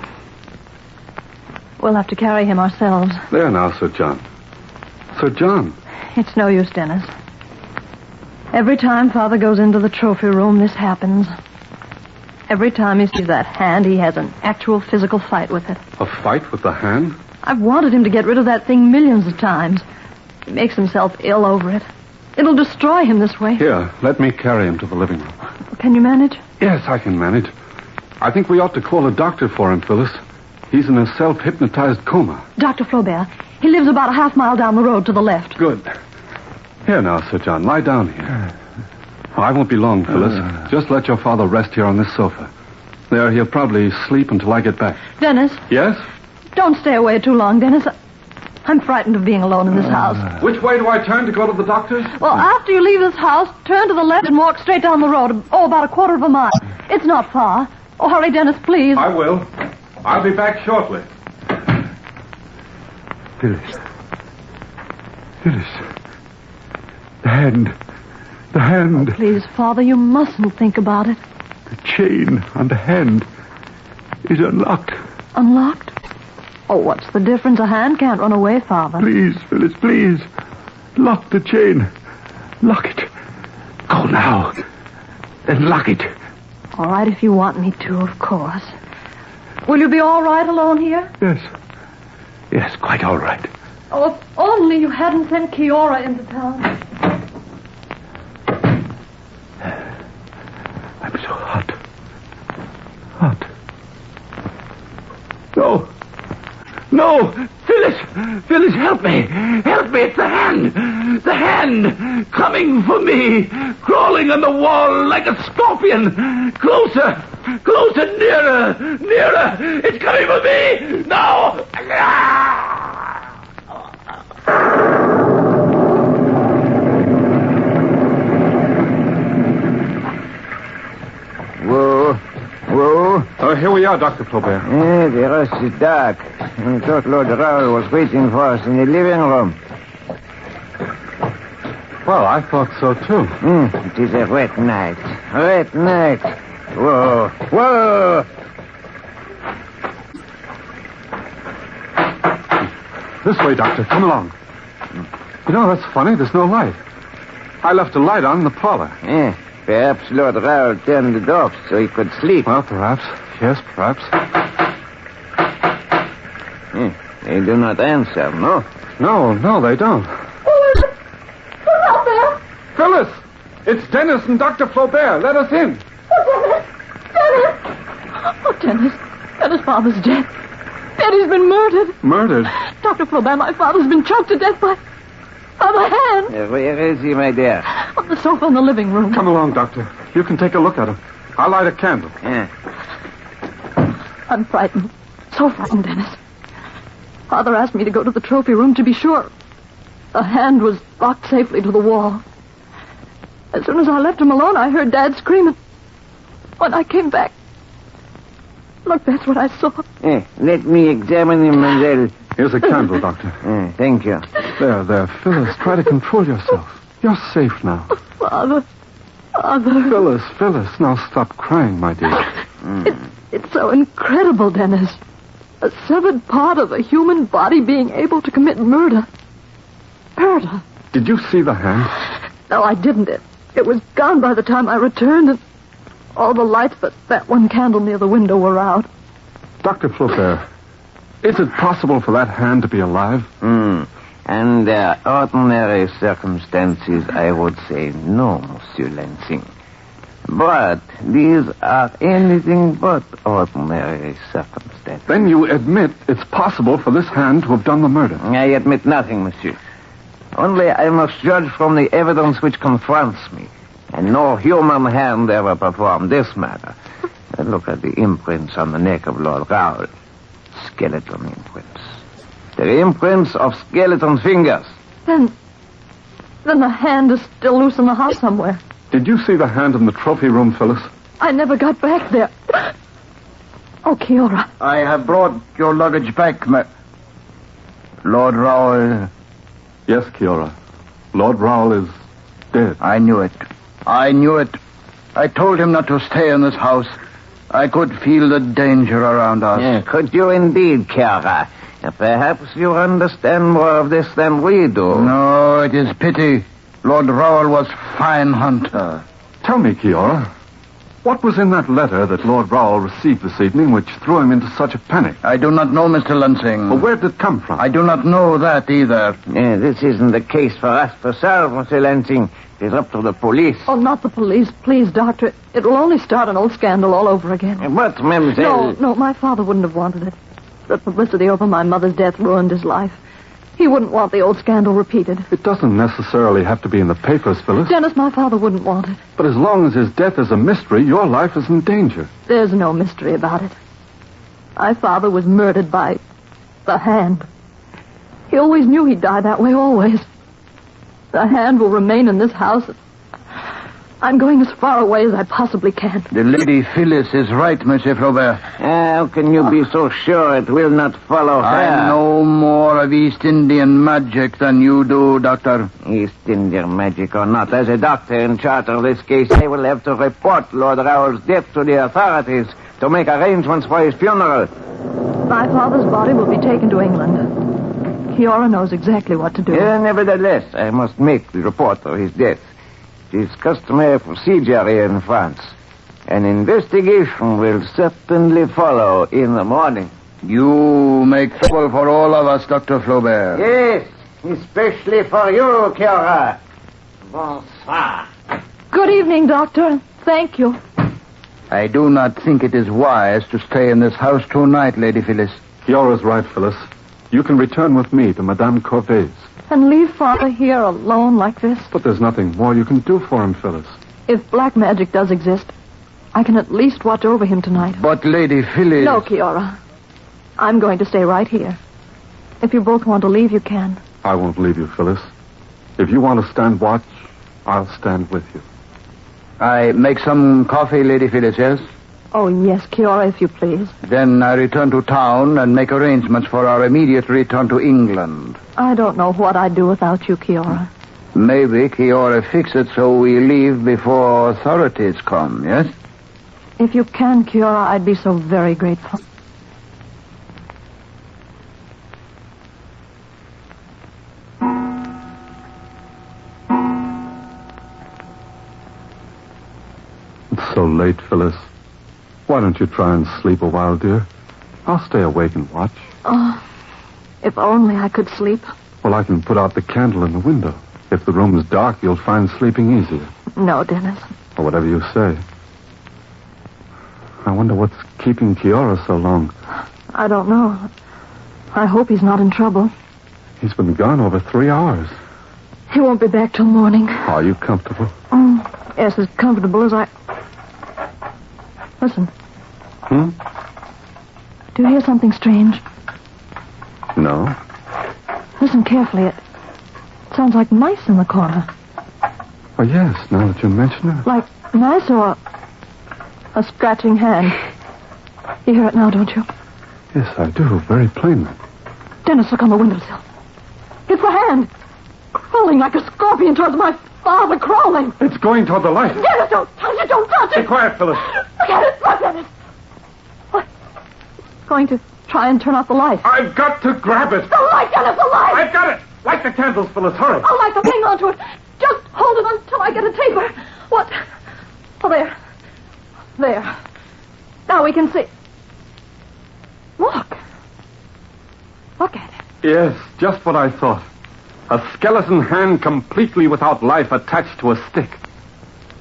We'll have to carry him ourselves. There now, Sir John. Sir John. It's no use, Dennis. Every time Father goes into the trophy room, this happens. Every time he sees that hand, he has an actual physical fight with it. A fight with the hand? I've wanted him to get rid of that thing millions of times. He makes himself ill over it. It'll destroy him this way. Here, let me carry him to the living room. Can you manage? Yes, I can manage. I think we ought to call a doctor for him, Phyllis. He's in a self-hypnotized coma. Dr. Flaubert. He lives about a half mile down the road to the left. Good. Here now, Sir John. Lie down here. Oh, I won't be long, Phyllis. Just let your father rest here on this sofa. There, he'll probably sleep until I get back. Dennis. Yes? Don't stay away too long, Dennis. I'm frightened of being alone in this house. Which way do I turn to go to the doctor's? Well, after you leave this house, turn to the left and walk straight down the road. Oh, about a quarter of a mile. It's not far. Oh, hurry, Dennis, please. I will. I'll be back shortly. Phyllis. The hand. Oh, please, Father, you mustn't think about it. The chain on the hand is unlocked. Unlocked? Oh, what's the difference? A hand can't run away, Father. Please, Phyllis, please. Lock the chain. Lock it. Go now. Then lock it. All right, if you want me to, of course. Will you be all right alone here? Yes. Yes, quite all right. Oh, if only you hadn't sent Kiora into town. I'm so hot. Hot. No. No! Phyllis! Phyllis, help me. Help me. It's the hand. The hand coming for me. Crawling on the wall like a scorpion. Closer. Closer. Nearer. Nearer. It's coming for me. Now. Whoa. Whoa. Oh, here we are, Dr. Flaubert. The rest is dark. I thought Lord Raoul was waiting for us in the living room. Well, I thought so, too. It is a wet night. Wet night. Whoa. Whoa. This way, Doctor. Come along. You know, that's funny. There's no light. I left a light on in the parlor. Perhaps Lord Raoul turned it off so he could sleep. Well, perhaps. Yes, perhaps. They do not answer, no? No, they don't. Who's out there? Phyllis! It's Dennis and Dr. Flaubert. Let us in. Oh, Dennis. Dennis, father's dead. Eddie's been murdered. Murdered? Dr. Flaubert, my father's been choked to death by the hand. Where is he, my dear? On the sofa in the living room. Come along, Doctor. You can take a look at him. I'll light a candle. I'm frightened. So frightened, Dennis. Father asked me to go to the trophy room to be sure. The hand was locked safely to the wall. As soon as I left him alone, I heard Dad screaming. When I came back, look, that's what I saw. Let me examine him, mademoiselle. Here's a candle, Doctor. Thank you. There. Phyllis, try to control yourself. You're safe now. Father. Phyllis, now stop crying, my dear. It's so incredible, Dennis. A severed part of a human body being able to commit murder. Murder? Did you see the hand? No, I didn't. It was gone by the time I returned, and all the lights but that one candle near the window were out. Dr. Flaubert, is it possible for that hand to be alive? Under ordinary circumstances, I would say no, Monsieur Lansing. But these are anything but ordinary circumstances. Then you admit it's possible for this hand to have done the murder? I admit nothing, monsieur. Only I must judge from the evidence which confronts me. And no human hand ever performed this murder. Look at the imprints on the neck of Lord Raoul. Skeleton imprints. They're imprints of skeleton fingers. Then the hand is still loose in the house somewhere. Did you see the hand in the trophy room, Phyllis? I never got back there. Oh, Kiora. I have brought your luggage back, Lord Raoul. Yes, Kiora. Lord Raoul is dead. I knew it. I told him not to stay in this house. I could feel the danger around us. Could you indeed, Kiora? Perhaps you understand more of this than we do. No, it is pity. Lord Raoul was fine hunter. Tell me, Kiora, what was in that letter that Lord Raoul received this evening which threw him into such a panic? I do not know, Mr. Lansing. Well, where did it come from? I do not know that either. This isn't the case for us to solve, Mr. Lansing. It's up to the police. Oh, not the police. Please, Doctor. It will only start an old scandal all over again. But, mademoiselle... No, my father wouldn't have wanted it. The publicity over my mother's death ruined his life. He wouldn't want the old scandal repeated. It doesn't necessarily have to be in the papers, Phyllis. Dennis, my father wouldn't want it. But as long as his death is a mystery, your life is in danger. There's no mystery about it. My father was murdered by the hand. He always knew he'd die that way, always. The hand will remain in this house. I'm going as far away as I possibly can. The Lady Phyllis is right, Monsieur Flaubert. How can you be so sure it will not follow her? I know more of East Indian magic than you do, Doctor. East Indian magic or not, as a doctor in charge of this case, I will have to report Lord Raoul's death to the authorities to make arrangements for his funeral. My father's body will be taken to England. Kiora knows exactly what to do. Nevertheless, I must make the report of his death. It is customary procedure here in France. An investigation will certainly follow in the morning. You make trouble for all of us, Dr. Flaubert. Yes, especially for you, Kiora. Bonsoir. Good evening, Doctor. Thank you. I do not think it is wise to stay in this house tonight, Lady Phyllis. Kiora's right, Phyllis. You can return with me to Madame Corvey's. And leave Father here alone like this? But there's nothing more you can do for him, Phyllis. If black magic does exist, I can at least watch over him tonight. But, Lady Phyllis... No, Kiora. I'm going to stay right here. If you both want to leave, you can. I won't leave you, Phyllis. If you want to stand watch, I'll stand with you. I make some coffee, Lady Phyllis, yes? Oh, yes, Kiora, if you please. Then I return to town and make arrangements for our immediate return to England. I don't know what I'd do without you, Kiora. Maybe Kiora fix it so we leave before authorities come, yes? If you can, Kiora, I'd be so very grateful. It's so late, Phyllis. Why don't you try and sleep a while, dear? I'll stay awake and watch. Oh, if only I could sleep. Well, I can put out the candle in the window. If the room's dark, you'll find sleeping easier. No, Dennis. Or whatever you say. I wonder what's keeping Kiora so long. I don't know. I hope he's not in trouble. He's been gone over 3 hours. He won't be back till morning. Are you comfortable? Yes, as comfortable as I... Listen. Do you hear something strange? No. Listen carefully. It sounds like mice in the corner. Oh, yes, now that you mention it. Like mice or a scratching hand. You hear it now, don't you? Yes, I do, very plainly. Dennis, look on the windowsill. It's the hand. Crawling like a scorpion towards my father, crawling. It's going toward the light. Dennis, don't touch it, don't touch it. Be quiet, Phyllis. Look at it, look at it. What? Going to try and turn off the light. I've got to grab it. The light, Dennis, the light. I've got it. Light the candles, Phyllis, hurry. I'll light them, hang on to it. Just hold it until I get a taper. What? Oh, there. There. Now we can see. Look. Look at it. Yes, just what I thought. A skeleton hand completely without life attached to a stick.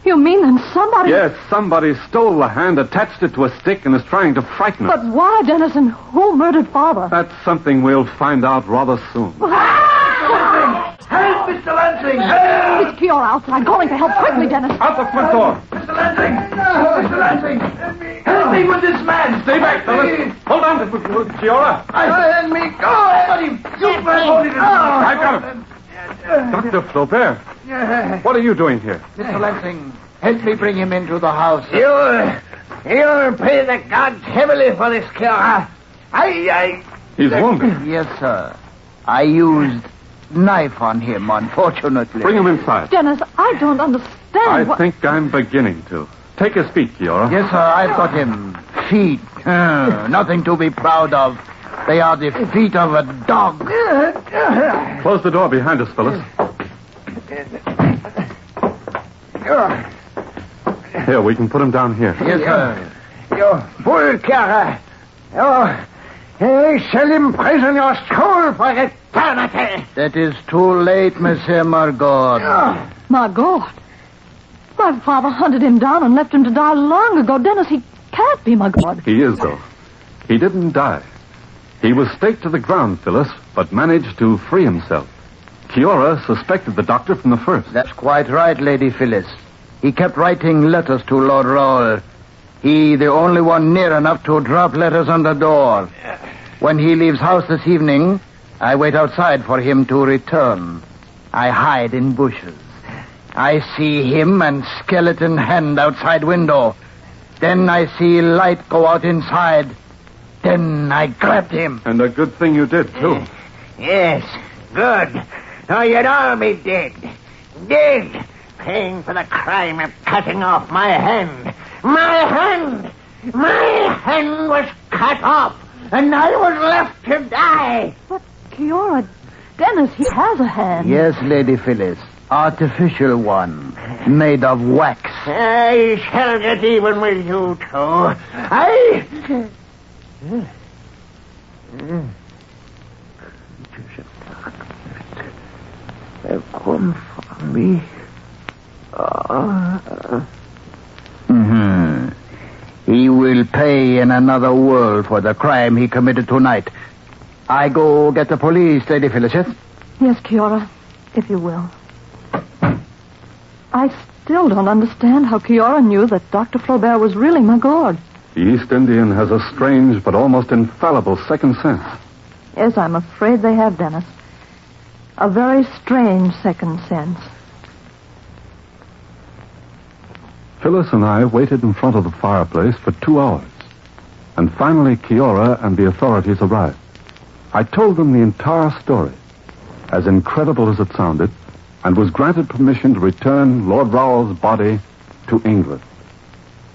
You mean then somebody... Yes, somebody stole the hand, attached it to a stick, and is trying to frighten us. But why, Dennis, and who murdered Father? That's something we'll find out rather soon. Help, Mr. Lansing! Help! It's Kiora outside, calling for help quickly, Dennis. Out the front door. Mr. Lansing! Mr. Lansing! Help me with this man! Stay back, Phyllis. Hold on, Kiora. Let me go! Got him! You hold it! I've got him. Dr. Flaubert, what are you doing here? Mr. Lansing, help me bring him into the house. You'll pay the gods heavily for this, Kiora. He's wounded. Yes, sir. I used knife on him, unfortunately. Bring him inside. Dennis, I don't understand I think I'm beginning to. Take his feet, Kiora. Yes, sir, I've got him. Feet. Nothing to be proud of. They are the feet of a dog. Close the door behind us, Phyllis. Here, we can put him down here. Yes, sir. You fool, Kiora. I shall imprison your soul for eternity. That is too late, Monsieur Margot. Margot? My father hunted him down and left him to die long ago. Dennis, he can't be Margot. He is, though. He didn't die. He was staked to the ground, Phyllis, but managed to free himself. Kiora suspected the doctor from the first. That's quite right, Lady Phyllis. He kept writing letters to Lord Raoul. He, the only one near enough to drop letters on the door. When he leaves house this evening, I wait outside for him to return. I hide in bushes. I see him and skeleton hand outside window. Then I see light go out inside. Then I grabbed him. And a good thing you did, too. Yes, good. Or you'd all be dead. Dead. Paying for the crime of cutting off my hand. My hand! My hand was cut off, and I was left to die. But, Kiora, Dennis, he has a hand. Yes, Lady Phyllis. Artificial one. Made of wax. I shall get even with you two. They've come for me. He will pay in another world for the crime he committed tonight. I go get the police, Lady Phyllis, yes? Yes, Kiora, if you will. I still don't understand how Kiora knew that Dr. Flaubert was really my gourd. The East Indian has a strange but almost infallible second sense. Yes, I'm afraid they have, Dennis. A very strange second sense. Phyllis and I waited in front of the fireplace for 2 hours. And finally, Kiora and the authorities arrived. I told them the entire story, as incredible as it sounded, and was granted permission to return Lord Rowell's body to England.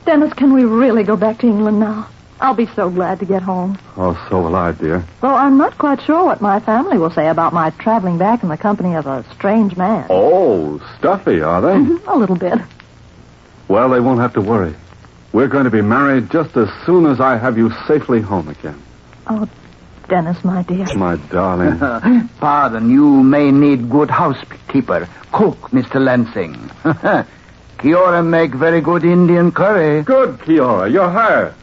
Dennis, can we really go back to England now? I'll be so glad to get home. Oh, so will I, dear. Though I'm not quite sure what my family will say about my traveling back in the company of a strange man. Oh, stuffy, are they? A little bit. Well, they won't have to worry. We're going to be married just as soon as I have you safely home again. Oh, Dennis, my dear. My darling. Pardon, you may need good housekeeper. Cook, Mr. Lansing. Kiora make very good Indian curry. Good, Kiora. You're hired.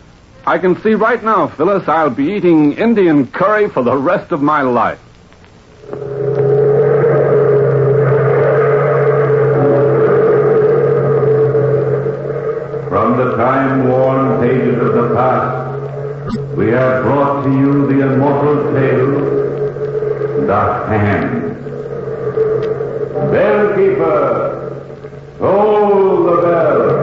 I can see right now, Phyllis, I'll be eating Indian curry for the rest of my life. From the time-worn pages of the past, we have brought to you the immortal tale, The Hand. Bellkeeper, toll the bell.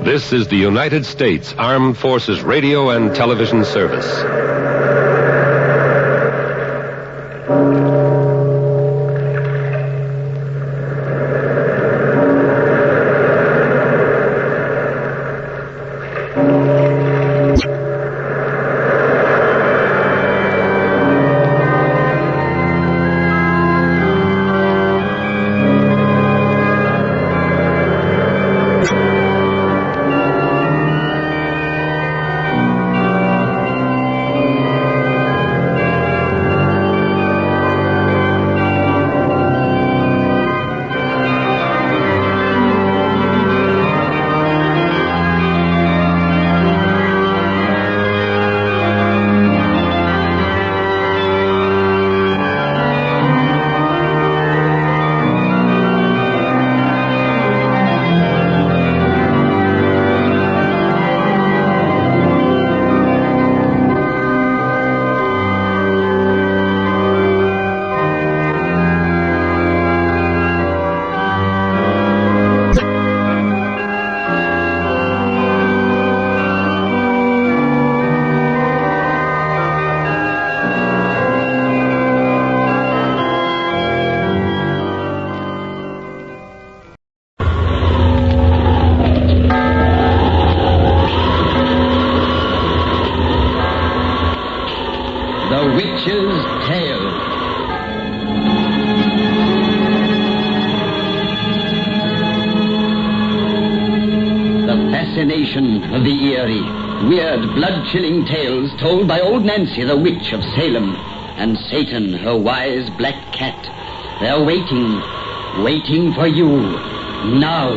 This is the United States Armed Forces Radio and Television Service. Of the eerie, weird, blood-chilling tales told by old Nancy, the witch of Salem, and Satan, her wise black cat. They're waiting for you, now.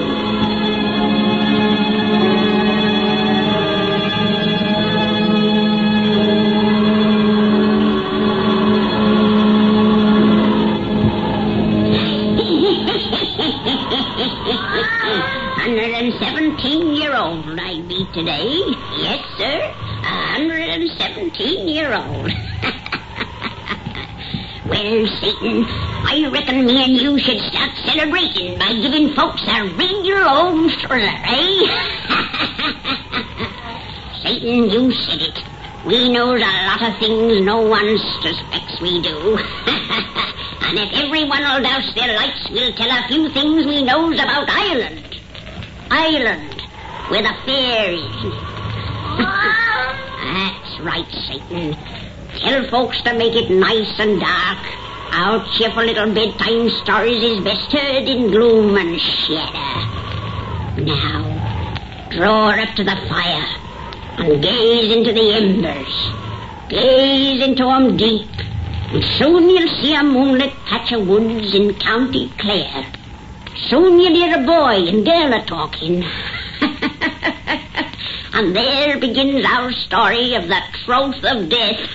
I be today. Yes, sir. 117-year-old. Well, Satan, I reckon me and you should start celebrating by giving folks a regular old thriller, eh? Satan, you said it. We knows a lot of things no one suspects we do. And if everyone'll douse their lights, we'll tell a few things we knows about Ireland. Where the fair is. That's right, Satan. Tell folks to make it nice and dark. Our cheerful little bedtime stories is best heard in gloom and shadow. Now, draw her up to the fire and gaze into the embers. Gaze into 'em deep And soon you'll see a moonlit patch of woods in County Clare. Soon you'll hear a boy and girl a-talking. And there begins our story of the troth of death.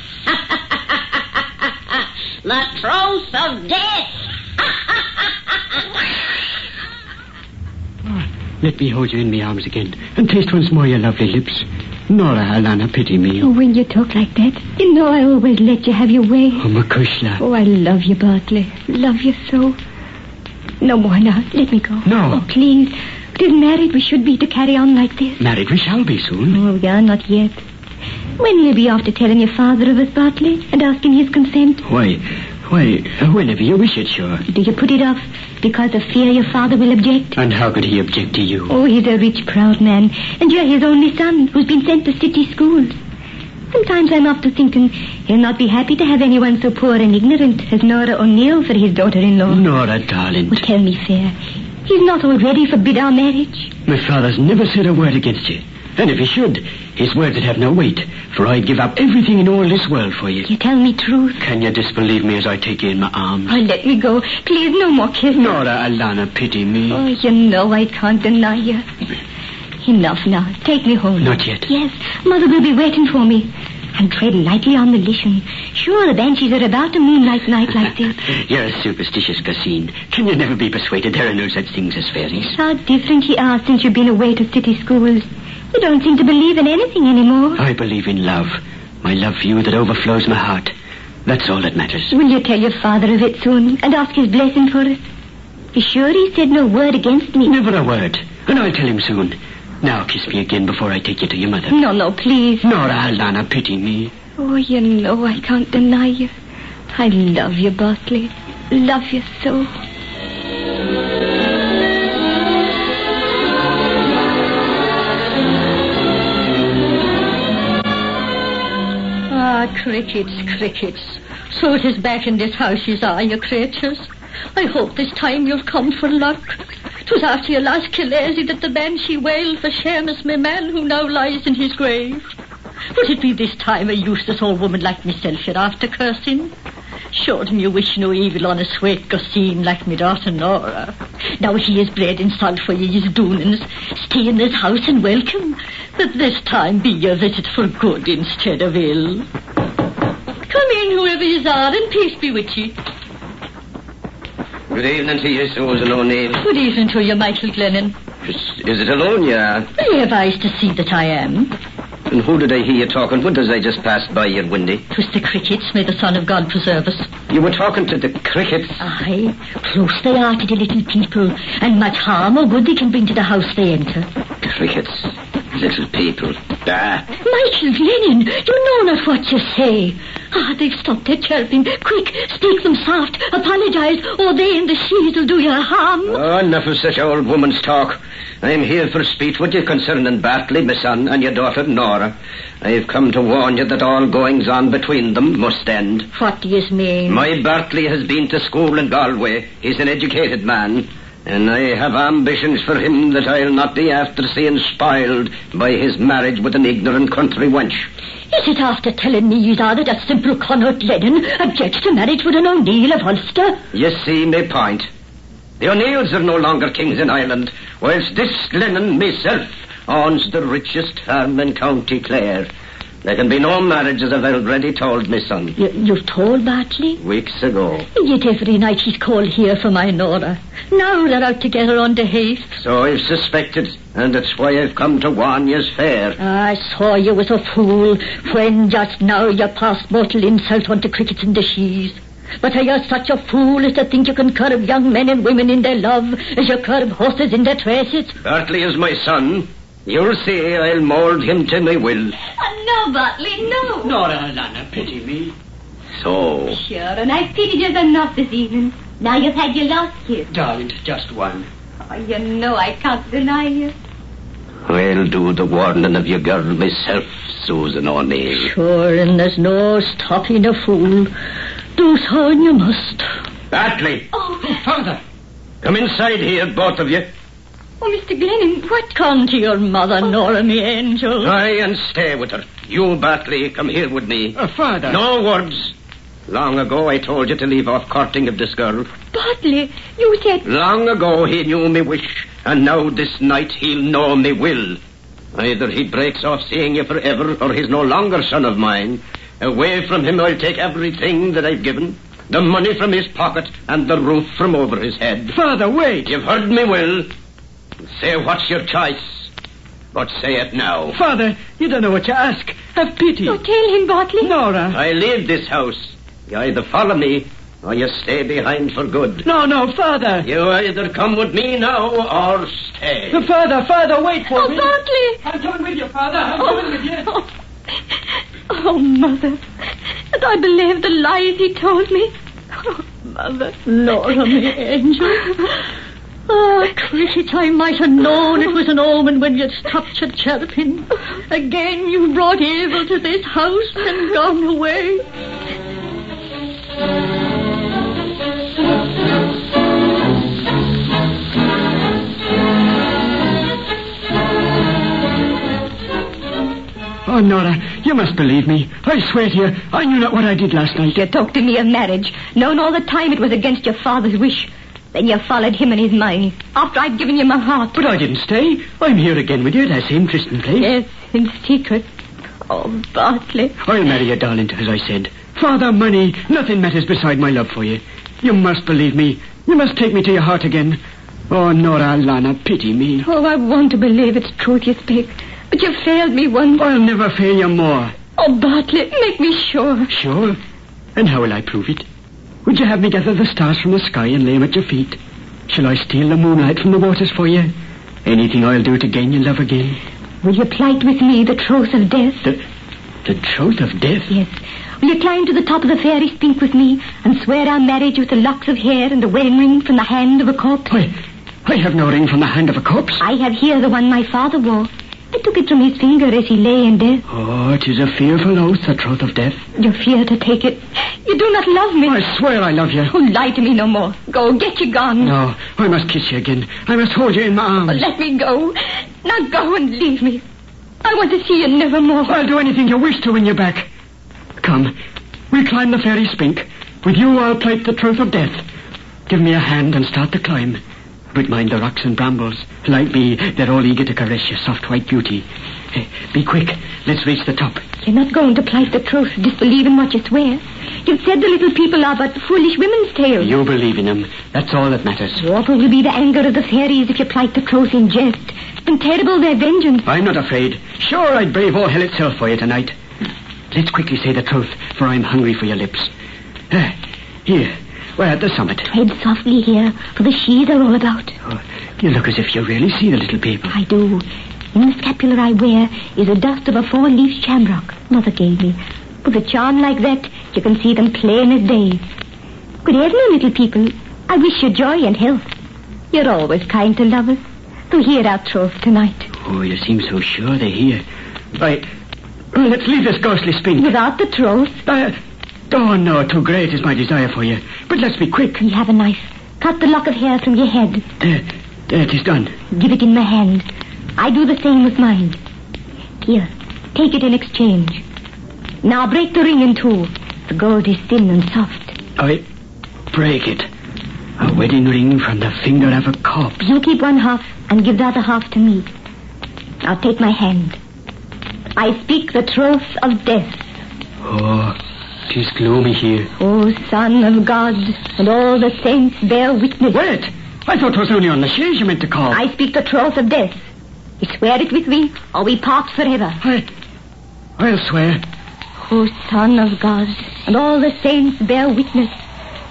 The troth of death. Let me hold you in my arms again and taste once more your lovely lips. Nora, Alana, pity me. Oh, when you talk like that, you know I always let you have your way. Oh, Makushla. Oh, I love you, Bartley. Love you so. No more now. Let me go. No. Oh, please. It isn't married we should be to carry on like this. Married we shall be soon. Oh, yeah, not yet. When will you be after telling your father of us, Bartley, and asking his consent? Why, whenever you wish it, sure. Do you put it off because of fear your father will object? And how could he object to you? Oh, he's a rich, proud man, and you're his only son who's been sent to city schools. Sometimes I'm after thinking he'll not be happy to have anyone so poor and ignorant as Nora O'Neill for his daughter-in-law. Nora, darling. Oh, tell me fair. He's not already forbid our marriage? My father's never said a word against you. And if he should, his words would have no weight, for I'd give up everything in all this world for you. You tell me truth. Can you disbelieve me as I take you in my arms? Oh, let me go. Please, no more kisses. Nora, Alana, pity me. Oh, you know I can't deny you. Enough now. Take me home. Not yet. Yes, Mother will be waiting for me. And tread lightly on the listen. Sure, the banshees are about a moonlight night like this. You're a superstitious Ghassine. Can you never be persuaded there are no such things as fairies? How different you are since you've been away to city schools. You don't seem to believe in anything anymore. I believe in love. My love for you that overflows my heart. That's all that matters. Will you tell your father of it soon and ask his blessing for us? Be sure he said no word against me. Never a word. And I'll tell him soon. Now kiss me again before I take you to your mother. No, please. Nora, Alana, pity me. Oh, you know I can't deny you. I love you, Bartley. Love you so. Ah, crickets. So it is back in this house you are, you creatures. I hope this time you'll come for luck. 'Twas after your last Killasey that the banshee wailed for Seamus, my man, who now lies in his grave. Would it be this time a useless old woman like myself you're after cursing? Shouldn't you wish no evil on a sweet Ghassine like me daughter Nora? Now he is bread and salt for ye, his doings. Stay in this house and welcome. But this time be your visit for good instead of ill. Come in, whoever you are, and peace be with ye. Good evening to you, Susan O'Neill. Good evening to you, Michael Glennon. Is it alone you are? Well, you have eyes to see that I am. And who did I hear you talking with as I just passed by you, Windy? 'Twas the crickets, may the Son of God preserve us. You were talking to the crickets? Aye, close they are to the little people, and much harm or good they can bring to the house they enter. Crickets, little people. Ah. Michael Glennon, you know not what you say. Ah, they've stopped their chirping. Quick, speak them soft, apologize, or they and the she's will do you harm. Oh, enough of such old woman's talk. I'm here for speech with you concerning Bartley, my son, and your daughter Nora. I've come to warn you that all goings-on between them must end. What do you mean? My Bartley has been to school in Galway. He's an educated man, and I have ambitions for him that I'll not be after seeing spoiled by his marriage with an ignorant country wench. Is it after telling me you are that a simple Connaught Lennon objects to marriage with an O'Neill of Ulster? You see my point. The O'Neills are no longer kings in Ireland, whilst this Glennon myself owns the richest farm in County Clare. There can be no marriage, as I've already told my son. You've told Bartley? Weeks ago. Yet every night he's called here for my Nora. Now they're out together on the heath. So I've suspected, and that's why I've come to warn yous fair. I saw you was a fool when just now you passed mortal insult on the crickets and the shees. But are you such a fool as to think you can curb young men and women in their love as you curb horses in their traces? Bartley is my son. You'll see I'll mould him to my will. No, Bartley, no. Nora, Alana, pity me. So? Sure, and I've pitied you enough this evening. Now you've had your last kiss. Darling, just one. Oh, you know I can't deny you. I'll do the warning of your girl myself, Susan O'Neill. Sure, and there's no stopping a fool. Do so and you must. Bartley! Oh, Father! Come inside here, both of you. Oh, Mr. Glennon, what? Come to your mother, Nora, me angel. Aye, and stay with her. You, Bartley, come here with me. Father. No words. Long ago I told you to leave off courting of this girl. Bartley, you said... Long ago he knew me wish, and now this night he'll know me will. Either he breaks off seeing you forever, or he's no longer son of mine. Away from him I'll take everything that I've given. The money from his pocket and the roof from over his head. Father, wait. You've heard me, Will. Say what's your choice, but say it now. Father, you don't know what you ask. Have pity. Oh, tell him, Bartley. Nora. I leave this house. You either follow me, or you stay behind for good. No, Father. You either come with me now, or stay. Father, wait for me. Bartley. I'm coming with you, Father. I'm coming with you. Oh, Mother. And I believed the lies he told me. Oh, Mother. Nora, my angel. Oh, cricket, I might have known it was an omen when you stopped your chirping. Again you brought evil to this house and gone away. Oh, Nora, you must believe me. I swear to you, I knew not what I did last night. You talked to me of marriage, knowing all the time it was against your father's wish. Then you followed him and his mind, after I'd given you my heart. But I didn't stay. I'm here again with you at that same trysting place. Yes, in secret. Oh, Bartley. I'll marry you, darling, as I said. Father, money, nothing matters beside my love for you. You must believe me. You must take me to your heart again. Oh, Nora, Lana, pity me. Oh, I want to believe it's truth you speak. But you failed me once. I'll never fail you more. Oh, Bartley, make me sure. Sure? And how will I prove it? Would you have me gather the stars from the sky and lay them at your feet? Shall I steal the moonlight from the waters for you? Anything I'll do to gain your love again. Will you plight with me the troth of death? The troth of death? Yes. Will you climb to the top of the fairy spink with me and swear our marriage with the locks of hair and the wedding ring from the hand of a corpse? I have no ring from the hand of a corpse. I have here the one my father wore. I took it from his finger as he lay in death. Oh, it is a fearful oath, the troth of death. You fear to take it. You do not love me. I swear I love you. Oh, lie to me no more. Go, get you gone. No, I must kiss you again. I must hold you in my arms. Oh, let me go. Now go and leave me. I want to see you nevermore. I'll do anything you wish to win you back. Come, we'll climb the fairy spink. With you, I'll plight the troth of death. Give me a hand and start to climb. But mind the rocks and brambles. Like me, they're all eager to caress your soft white beauty. Hey, be quick. Let's reach the top. You're not going to plight the troth, disbelieving what you swear. You've said the little people are but foolish women's tales. You believe in them. That's all that matters. What will be the anger of the fairies if you plight the troth in jest? And terrible their vengeance. I'm not afraid. Sure, I'd brave all hell itself for you tonight. Let's quickly say the truth, for I'm hungry for your lips. Here. We're at the summit. Tread softly here, for the sheaves are all about. Oh, you look as if you really see the little people. I do. In the scapular I wear is the dust of a four-leaf shamrock Mother gave me. With a charm like that, you can see them plain as day. Good evening, little people. I wish you joy and health. You're always kind to lovers. So hear our troth tonight. Oh, you seem so sure they're here. Right. Let's leave this ghostly spink. Without the troth? Oh, no, too great is my desire for you. But let's be quick. We have a knife. Cut the lock of hair from your head. There, it is done. Give it in my hand. I do the same with mine. Here, take it in exchange. Now break the ring in two. The gold is thin and soft. I break it. A wedding ring from the finger of a corpse. You keep one half and give the other half to me. Now take my hand. I speak the troth of death. Oh, 'tis gloomy here. O Son of God, and all the saints bear witness. Wait! I thought it was only on the chaise you meant to call. I speak the troth of death. You swear it with me, or we part forever. I'll swear. O Son of God, and all the saints bear witness,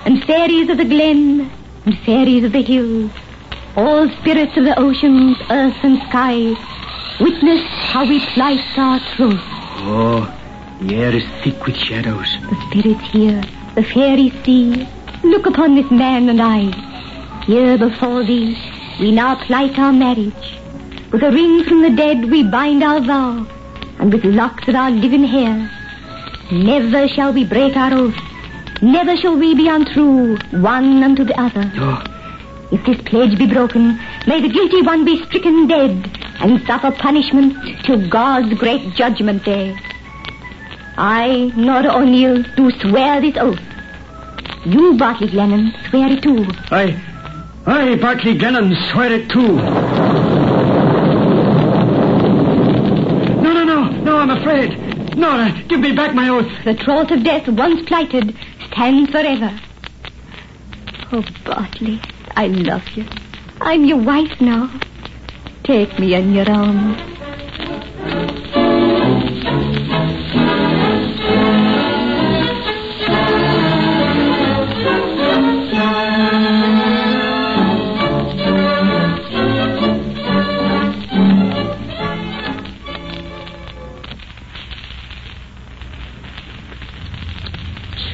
and fairies of the glen, and fairies of the hills, all spirits of the oceans, earth, and sky, witness how we plight our troth. Oh, the air is thick with shadows. The spirits hear, the fairies see. Look upon this man and I. Here before thee, we now plight our marriage. With a ring from the dead we bind our vow, and with locks of our living hair. Never shall we break our oath. Never shall we be untrue, one unto the other. Oh. If this pledge be broken, may the guilty one be stricken dead, and suffer punishment till God's great judgment day. I, Nora O'Neill, do swear this oath. You, Bartley Glennon, swear it too. I, Bartley Glennon, swear it too. No, I'm afraid. Nora, give me back my oath. The troth of death, once plighted, stands forever. Oh, Bartley, I love you. I'm your wife now. Take me in your arms.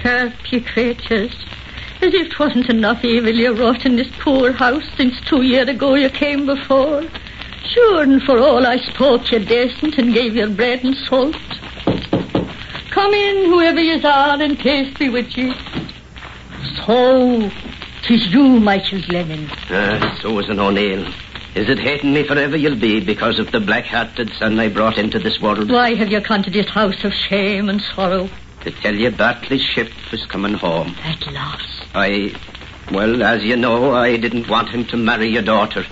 Sharp, ye creatures. As if 'twasn't enough evil you wrought in this poor house since 2 years ago you came before. Sure, and for all I spoke you decent and gave your bread and salt. Come in, whoever yez are, and peace be with ye. So, 'tis you, Michael Glennon. Susan O'Neill. Is it hating me forever you'll be because of the black-hearted son I brought into this world? Why have you come to this house of shame and sorrow? To tell you Bartley's ship is coming home. At last. Well, as you know, I didn't want him to marry your daughter.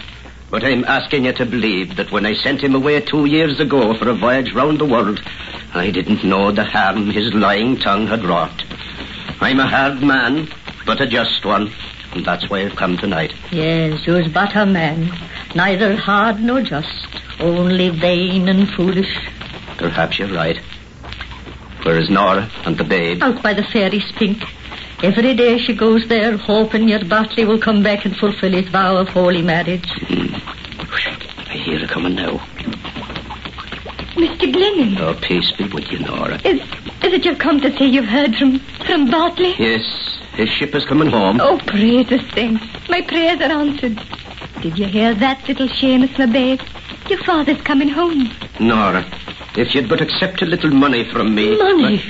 But I'm asking you to believe that when I sent him away 2 years ago for a voyage round the world, I didn't know the harm his lying tongue had wrought. I'm a hard man, but a just one, and that's why I've come tonight. Yes, you's but a man, neither hard nor just, only vain and foolish. Perhaps you're right. Where is Nora and the babe? Out by the fairy spink. Every day she goes there, hoping your Bartley will come back and fulfill his vow of holy marriage. I hear her coming now. Mr. Glennon. Oh, peace be with you, Nora. Is it you've come to say you've heard from Bartley? Yes, his ship is coming home. Oh, praise the saints. My prayers are answered. Did you hear that, little Seamus, my babe? Your father's coming home. Nora, if you'd but accept a little money from me... Money?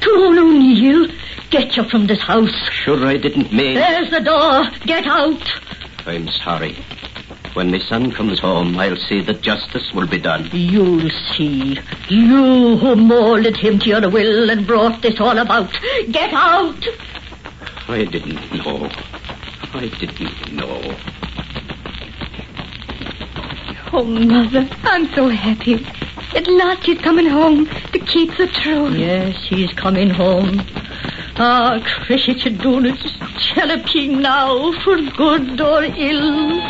Tyrone O'Neill, get you from this house. Sure I didn't mean... There's the door. Get out. I'm sorry. When my son comes home, I'll see that justice will be done. You'll see. You who molded him to your will and brought this all about. Get out. I didn't know. Oh, Mother, I'm so happy. At last he's coming home to keep the truth. Yes, he's coming home. Ah, Crishichadunas, Chelaping now, for good or ill.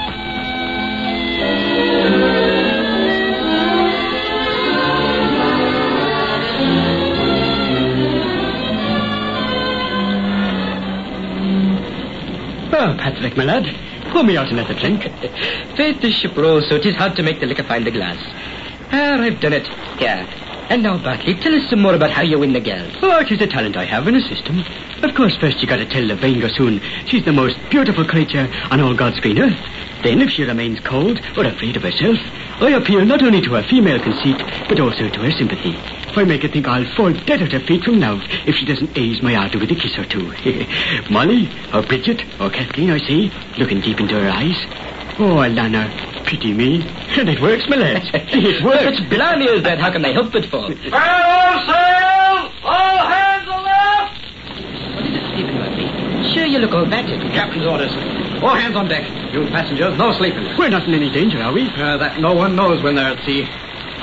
Oh, Patrick, my lad, pour me out another drink. Faith, this ship rolls, so it is hard to make the liquor find the glass. I've done it. Here. And now, Bartley, tell us some more about how you win the girl. Oh, it is a talent I have in a system. Of course, first you gotta tell the vain gossoon she's the most beautiful creature on all God's green earth. Then, if she remains cold or afraid of herself, I appeal not only to her female conceit, but also to her sympathy. I make her think I'll fall dead at her feet from now if she doesn't ease my ardor with a kiss or two. Molly, or Bridget, or Kathleen, I see, looking deep into her eyes. Oh, Alana, pity me. And it works, my lads. It works. It's blimey is that. How can they help but fall? All sail! All hands aloft! What is it, Stephen Murphy? Sure you look all battered. Captain's orders. All hands on deck. You passengers, no sleeping. We're not in any danger, are we? That no one knows when they're at sea.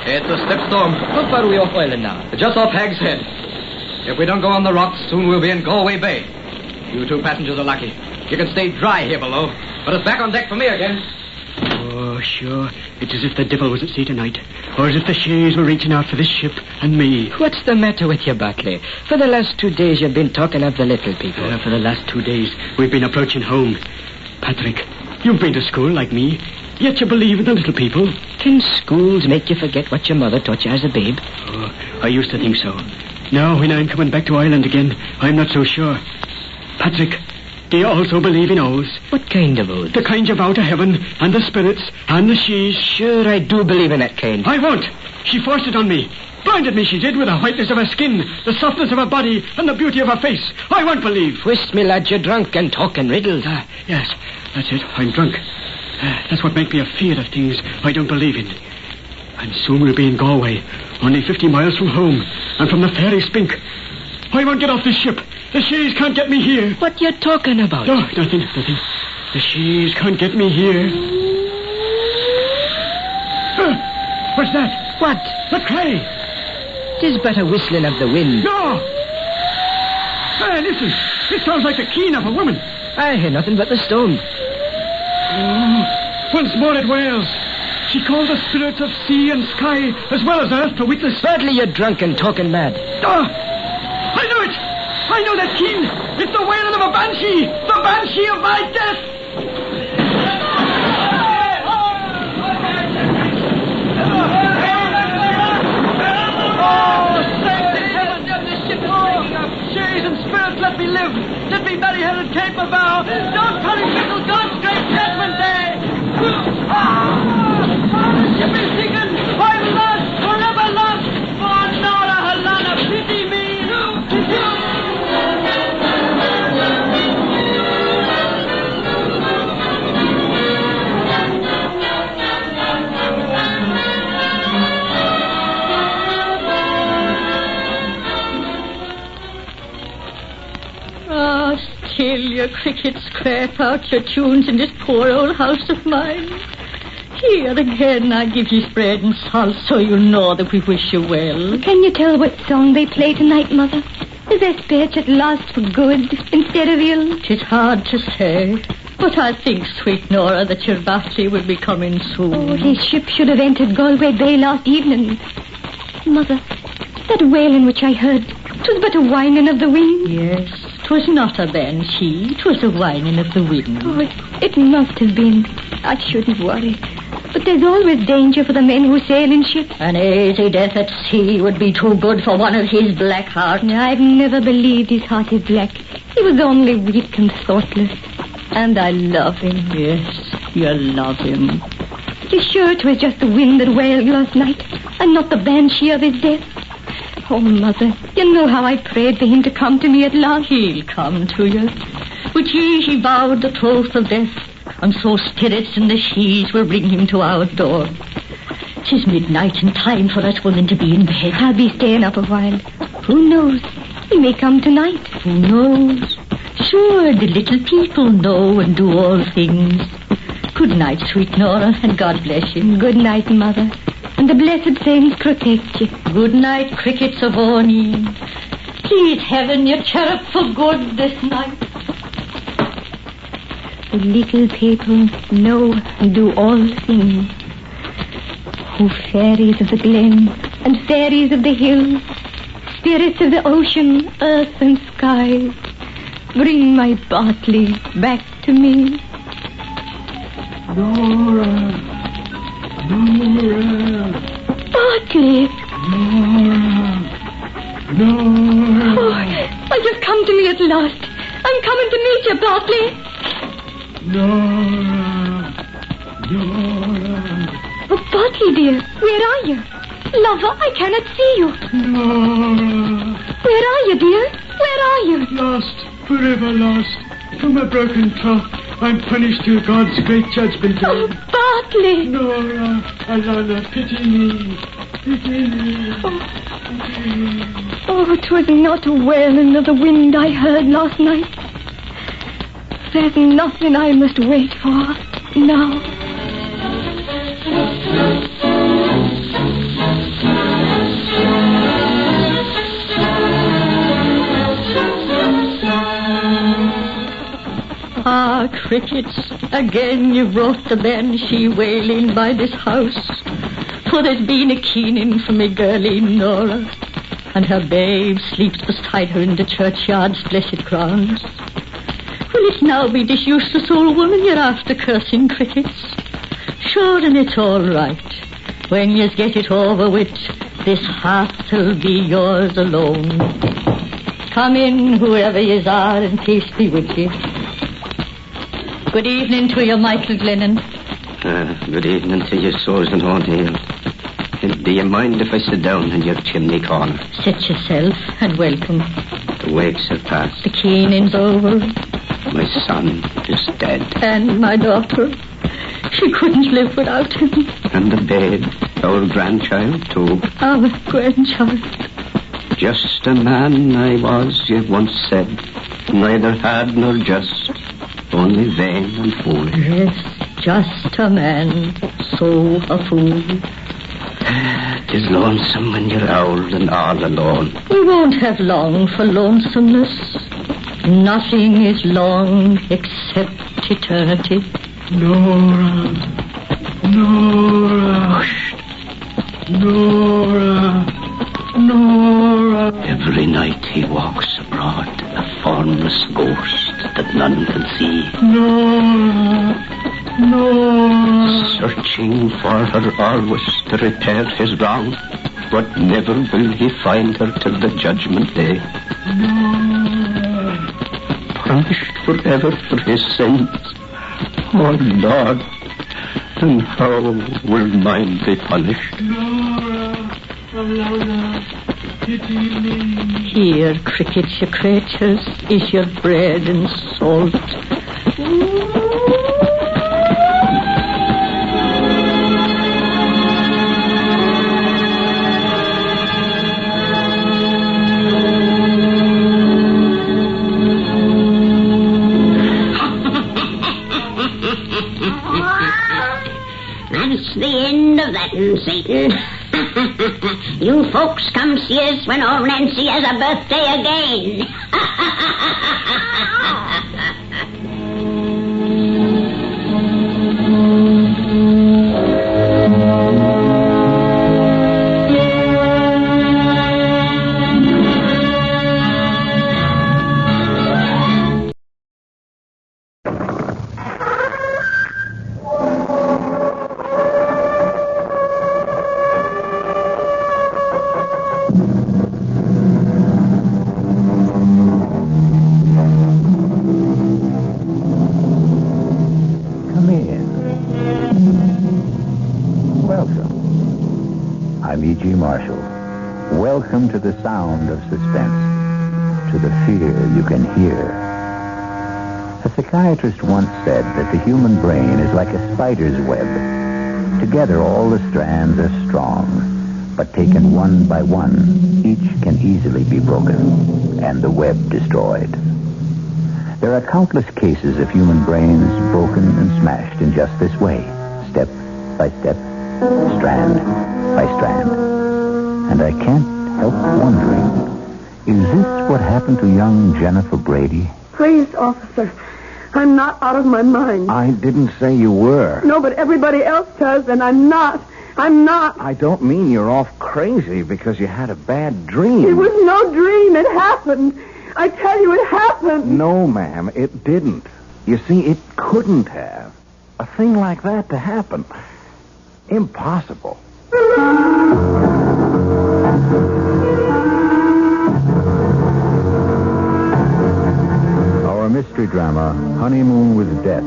It's a slip storm. How far are we off Ireland now? Just off Hag's Head. If we don't go on the rocks, soon we'll be in Galway Bay. You two passengers are lucky. You can stay dry here below. But it's back on deck for me again. Oh, sure. It's as if the devil was at sea tonight. Or as if the shays were reaching out for this ship and me. What's the matter with you, Bartley? For the last 2 days you've been talking of the little people. For the last 2 days we've been approaching home. Patrick, you've been to school like me, yet you believe in the little people. Can schools make you forget what your mother taught you as a babe? Oh, I used to think so. Now, when I'm coming back to Ireland again, I'm not so sure. Patrick, do you also believe in oaths? What kind of oaths? The kind you vow to heaven, and the spirits, and the she's. Sure, I do believe in that kind. I won't. She forced it on me. Blinded me, she did, with the whiteness of her skin, the softness of her body, and the beauty of her face. I won't believe. Twist, me lad, you're drunk and talking riddles. Yes, that's it. I'm drunk. That's what makes me afeard of things I don't believe in. And soon we'll be in Galway, only 50 miles from home. and from the fairy Spink. I won't get off this ship. The Shays can't get me here. What you talking about? No, nothing. The Shays can't get me here. What's that? What? The cry. 'Tis but a whistling of the wind. No! Hey, listen. It sounds like the keen of a woman. I hear nothing but the storm. Oh, once more it wails. She called the spirits of sea and sky, as well as earth, to witness. Thirdly, you're drunk and talking mad. Oh! I know it! I know that keen! It's the wailing of a banshee! The banshee of my death! Let me live. Let me marry her and keep my vow. Don't punish me till God's great judgment day. The ship is sinking. I'm lost, forever lost. For Nora, Helena, pity me. Still your crickets scrape out your tunes in this poor old house of mine. Here again I give you bread and salt so you know that we wish you well. Can you tell what song they play tonight, Mother? Is their speech at last for good instead of ill? 'Tis hard to say, but I think, sweet Nora, that your Batley will be coming soon. Oh, his ship should have entered Galway Bay last evening. Mother, that wailing which I heard, 'twas but a whining of the wind. Yes. 'Twas not a banshee, 'twas a whining of the wind. Oh, it must have been. I shouldn't worry. But there's always danger for the men who sail in ships. An easy death at sea would be too good for one of his black heart. I've never believed his heart is black. He was only weak and thoughtless. And I love him. Yes, you love him. Are you sure it was just the wind that wailed last night, and not the banshee of his death? Oh, Mother, you know how I prayed for him to come to me at last. He'll come to you. With ye he vowed the troth of death, and so spirits and the she's will bring him to our door. 'Tis midnight and time for that woman to be in bed. I'll be staying up a while. Who knows? He may come tonight. Who knows? Sure, the little people know and do all things. Good night, sweet Nora, and God bless you. Good night, Mother. And the blessed saints protect you. Good night, crickets of Oni. Please heaven you chirrup for good this night. The little people know and do all things. Oh, fairies of the glen and fairies of the hills, spirits of the ocean, earth and sky, bring my Bartley back to me. Nora! Nora! Bartley! Nora! Nora! Oh, you've come to me at last. I'm coming to meet you, Bartley. Nora! Nora! Oh, Bartley, dear, where are you? Lover, I cannot see you. Nora! Where are you, dear? Where are you? Lost, forever lost. From a broken trough, I'm punished till God's great judgment day. Oh, Bartley! Nora, Alana, pity me. Pity me. Oh, it was not a wailing of the wind I heard last night. There's nothing I must wait for now. Ah, crickets, again you brought the banshee wailing by this house. For there's been a keening for me girlie Nora, and her babe sleeps beside her in the churchyard's blessed grounds. Will it now be this useless old woman you're after cursing, crickets? Sure, and it's all right. When yous get it over with, this hearth'll be yours alone. Come in, whoever yous are, and peace be with you. Good evening to you, Michael Glennon. Good evening to you, Susan O'Neill. Do you mind if I sit down in your chimney corner? Sit yourself, and welcome. The wakes are past. The keening's over. My son is dead. And my daughter. She couldn't live without him. And the babe, our grandchild, too. Our grandchild. Just a man I was, you once said, neither had nor just, only vain and foolish. Yes, just a man, so a fool. 'Tis lonesome when you're old and all alone. We won't have long for lonesomeness. Nothing is long except eternity. Nora. Hushed. Nora. Every night he walks abroad, a formless ghost that none can see. Nora. Searching for her always to repair his wrong, but never will he find her till the judgment day. Punished forever for his sins. Oh, Lord, and how will mine be punished? Pity me. Here, crickets, your creatures, is your bread and salt. That's the end of that, Satan. You folks come see us when old Nancy has a birthday again. Welcome to the sound of suspense, to the fear you can hear. A psychiatrist once said that the human brain is like a spider's web. Together all the strands are strong, but taken one by one, each can easily be broken, and the web destroyed. There are countless cases of human brains broken and smashed in just this way, step by step, strand by strand. And I can't help wondering, is this what happened to young Jennifer Brady? Please, officer, I'm not out of my mind. I didn't say you were. No, but everybody else does, and I'm not. I don't mean you're off crazy because you had a bad dream. It was no dream. It happened. I tell you, it happened. No, ma'am, it didn't. You see, it couldn't have. A thing like that to happen. Impossible. Our mystery drama, Honeymoon with Death,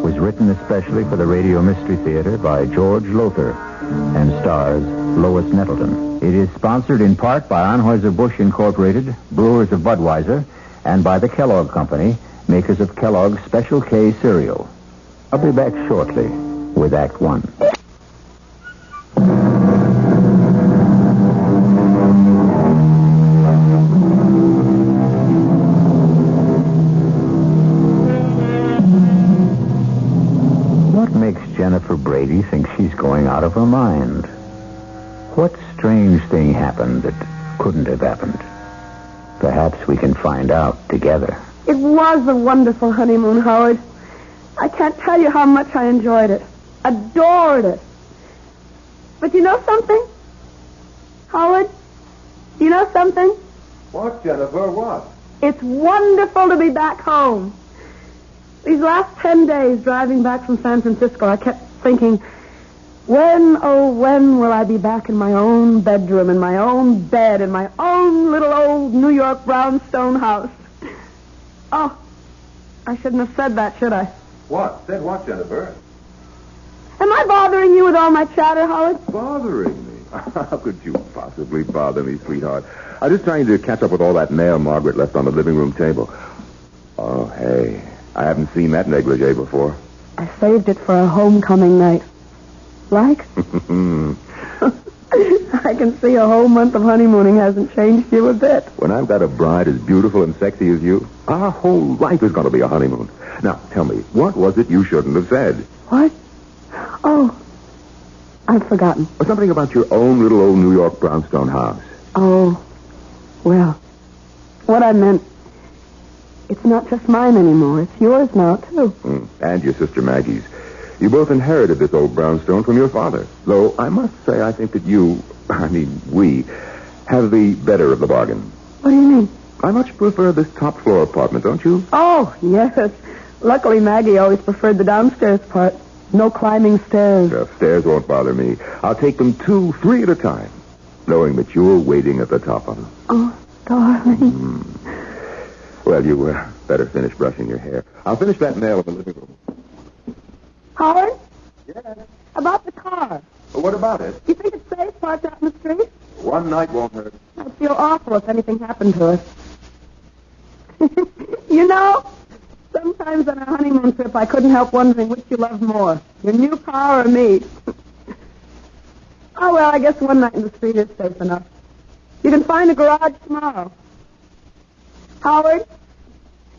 was written especially for the Radio Mystery Theater by George Lothar and stars Lois Nettleton. It is sponsored in part by Anheuser-Busch Incorporated, brewers of Budweiser, and by the Kellogg Company, makers of Kellogg's Special K cereal. I'll be back shortly with Act One. Jennifer Brady thinks she's going out of her mind. What strange thing happened that couldn't have happened? Perhaps we can find out together. It was a wonderful honeymoon, Howard. I can't tell you how much I enjoyed it. Adored it. But you know something? Howard, you know something? What, Jennifer, what? It's wonderful to be back home. These last 10 days driving back from San Francisco, I kept thinking, when, oh, when will I be back in my own bedroom, in my own bed, in my own little old New York brownstone house? Oh, I shouldn't have said that, should I? What? Said what, Jennifer? Am I bothering you with all my chatter, Howard? Bothering me? How could you possibly bother me, sweetheart? I'm just trying to catch up with all that mail Margaret left on the living room table. Oh, hey, I haven't seen that negligee before. I saved it for a homecoming night. Like? I can see a whole month of honeymooning hasn't changed you a bit. When I've got a bride as beautiful and sexy as you, our whole life is going to be a honeymoon. Now, tell me, what was it you shouldn't have said? What? Oh, I've forgotten. Something about your own little old New York brownstone house. Oh, well, what I meant, it's not just mine anymore. It's yours now, too. And your sister Maggie's. You both inherited this old brownstone from your father. Though I must say I think that we, have the better of the bargain. What do you mean? I much prefer this top floor apartment, don't you? Oh, yes. Luckily, Maggie always preferred the downstairs part. No climbing stairs. Stairs won't bother me. I'll take them 2, 3 at a time, knowing that you're waiting at the top of them. Oh, darling. Well, you better finish brushing your hair. I'll finish that mail in the living room. Howard? Yes? About the car. Well, what about it? You think it's safe parked out in the street? One night won't hurt. I'd feel awful if anything happened to us. You know, sometimes on a honeymoon trip I couldn't help wondering which you loved more, your new car or me. Oh, well, I guess one night in the street is safe enough. You can find a garage tomorrow. Howard,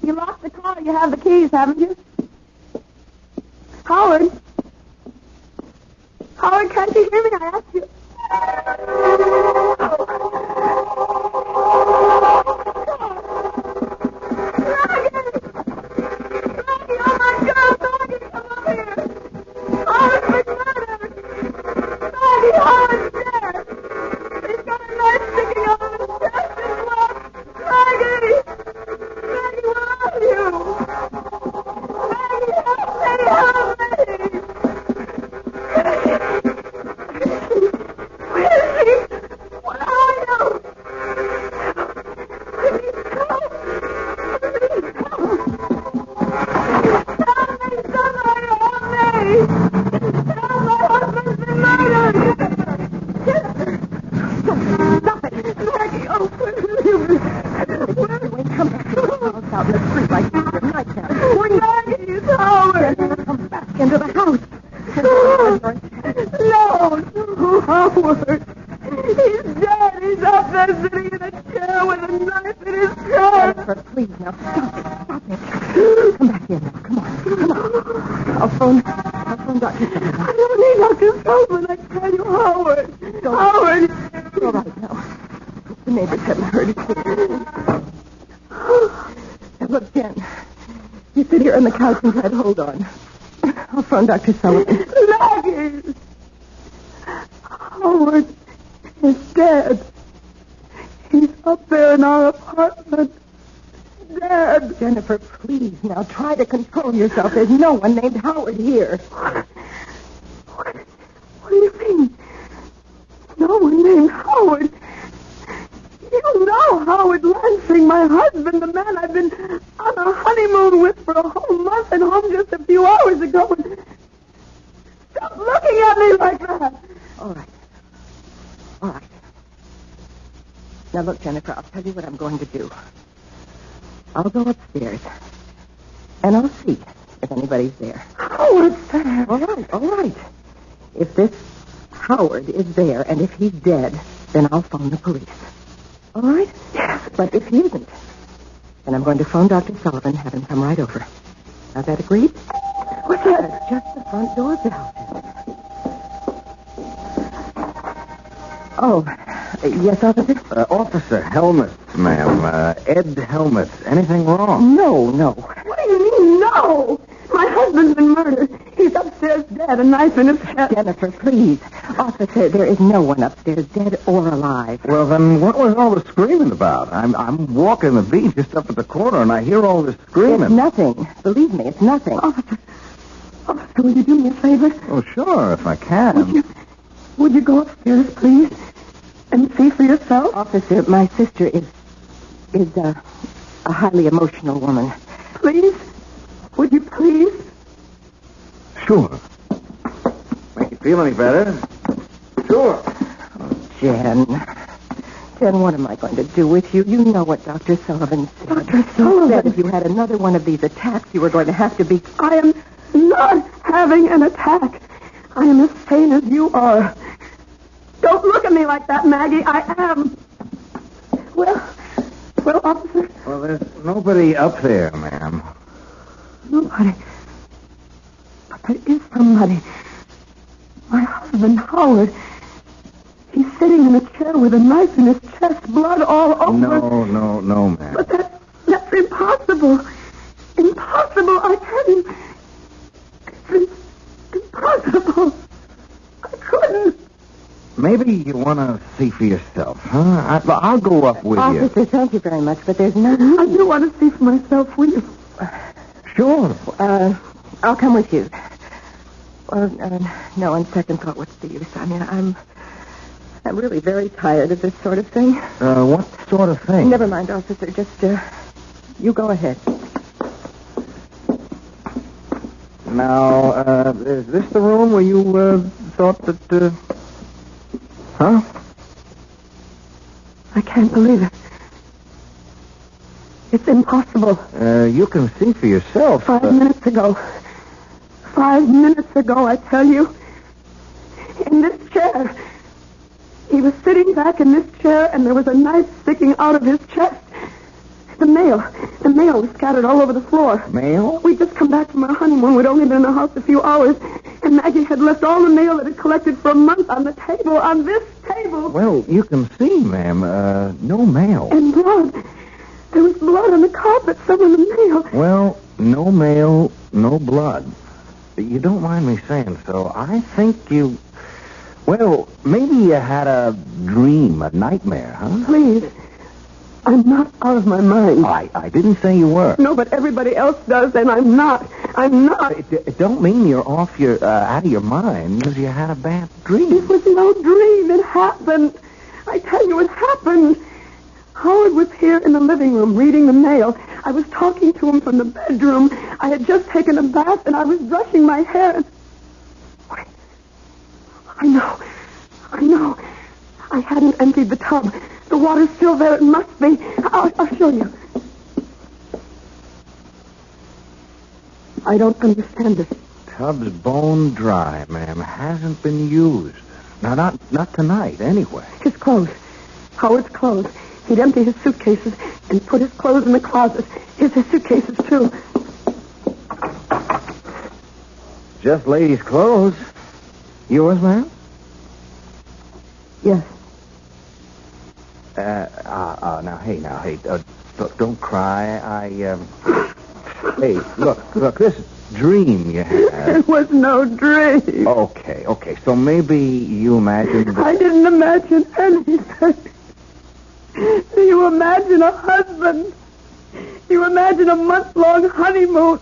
you locked the car. You have the keys, haven't you? Howard? Howard, can't you hear me? I asked you. And try to hold on. I'll phone Dr. Sullivan. Maggie! Howard is dead. He's up there in our apartment. Dead. Jennifer, please, now try to control yourself. There's no one named Howard here. What do you mean? No one named Howard? You know Howard Lansing, my husband, the man I've been on a honeymoon with for a whole month and home just a few hours ago. Stop looking at me like that. All right. Now look, Jennifer, I'll tell you what I'm going to do. I'll go upstairs, and I'll see if anybody's there. Howard's there. All right. If this Howard is there, and if he's dead, then I'll phone the police. All right? Yes. But if he isn't, then I'm going to phone Dr. Sullivan and have him come right over. Is that agreed? What's that? It's just the front door bell. Oh, yes, officer? Officer Helmets, ma'am. Ed Helmets. Anything wrong? No. What do you mean, no? My husband's been murdered. He's upstairs dead, a knife in his chest. Jennifer, please. Officer, there is no one upstairs, dead or alive. Well, then what was all the screaming about? I'm walking the beat just up at the corner, and I hear all this screaming. It's nothing. Believe me, it's nothing. Officer, will you do me a favor? Oh, sure, if I can. Would you go upstairs, please, and see for yourself? Officer, my sister is a highly emotional woman. Please? Would you please? Sure. Make you feel any better? Sure. Oh, Jen, what am I going to do with you? You know what Dr. Sullivan said. Dr. Sullivan? He said if you had another one of these attacks, you were going to have to be... I am not having an attack. I am as sane as you are. Don't look at me like that, Maggie. I am. Well, officer. Well, there's nobody up there, ma'am. Nobody. But there is somebody. My husband, Howard. He's sitting in a chair with a knife in his chest, blood all over. No, ma'am. But that's impossible. Impossible, I tell you. It's impossible. I couldn't. Maybe you want to see for yourself, huh? I'll go up with you. Officer, thank you very much, but there's no need. I do want to see for myself, will you? Sure. I'll come with you. Well, no, on second thought, what's the use? I mean, I'm really very tired of this sort of thing. What sort of thing? Never mind, officer. Just, you go ahead. Now, is this the room where you, thought that, Huh? I can't believe it. It's impossible. You can see for yourself. 5 minutes ago. 5 minutes ago, I tell you. In this chair. He was sitting back in this chair, and there was a knife sticking out of his chest. The mail was scattered all over the floor. Mail? We'd just come back from our honeymoon. We'd only been in the house a few hours, and Maggie had left all the mail that had collected for a month on the table, on this table. Well, you can see, ma'am, no mail. And blood. There was blood on the carpet, some of the mail. Well, no mail, no blood. You don't mind me saying so. I think you... Well, maybe you had a dream, a nightmare, huh? Please. I'm not out of my mind. I didn't say you were. No, but everybody else does, and I'm not. I'm not. It don't mean you're off your out of your mind because you had a bad dream. It was no dream. It happened. I tell you, it happened. Howard was here in the living room reading the mail. I was talking to him from the bedroom. I had just taken a bath, and I was brushing my hair. Wait. I know. I hadn't emptied the tub. The water's still there. It must be. I'll show you. I don't understand this. Tub's bone dry, ma'am. Hasn't been used. Now, not tonight, anyway. His clothes. Howard's clothes. He'd empty his suitcases and put his clothes in the closet. Here's his suitcases, too. Just ladies' clothes. Yours, ma'am? Yes. Now, hey. Look, don't cry. Hey, look, this dream you had. It was no dream. Okay. So maybe you imagined... I didn't imagine anything. Do you imagine a husband? You imagine a month-long honeymoon?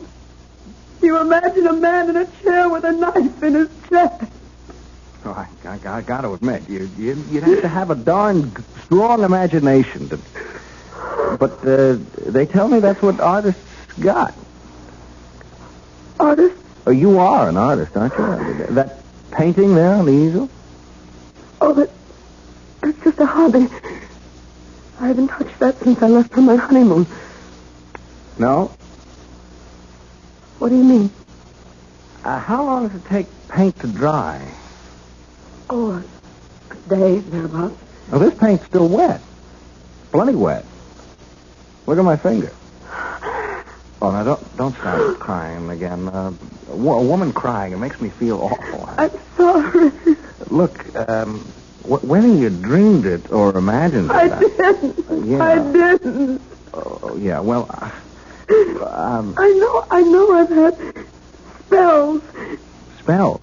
You imagine a man in a chair with a knife in his chest? Oh, I got to admit, you'd have to have a darn strong imagination. But they tell me that's what artists got. Artist? Oh, you are an artist, aren't you? That painting there on the easel? Oh, that's just a hobby. I haven't touched that since I left for my honeymoon. No? What do you mean? How long does it take paint to dry? Oh, a day, thereabouts. Well, this paint's still wet. Plenty wet. Look at my finger. Oh, now, don't start crying again. A woman crying, it makes me feel awful. I'm sorry. Look, whether you dreamed it or imagined it... I didn't. Yeah. I didn't. Oh, yeah, well... I know I've had spells. Spells?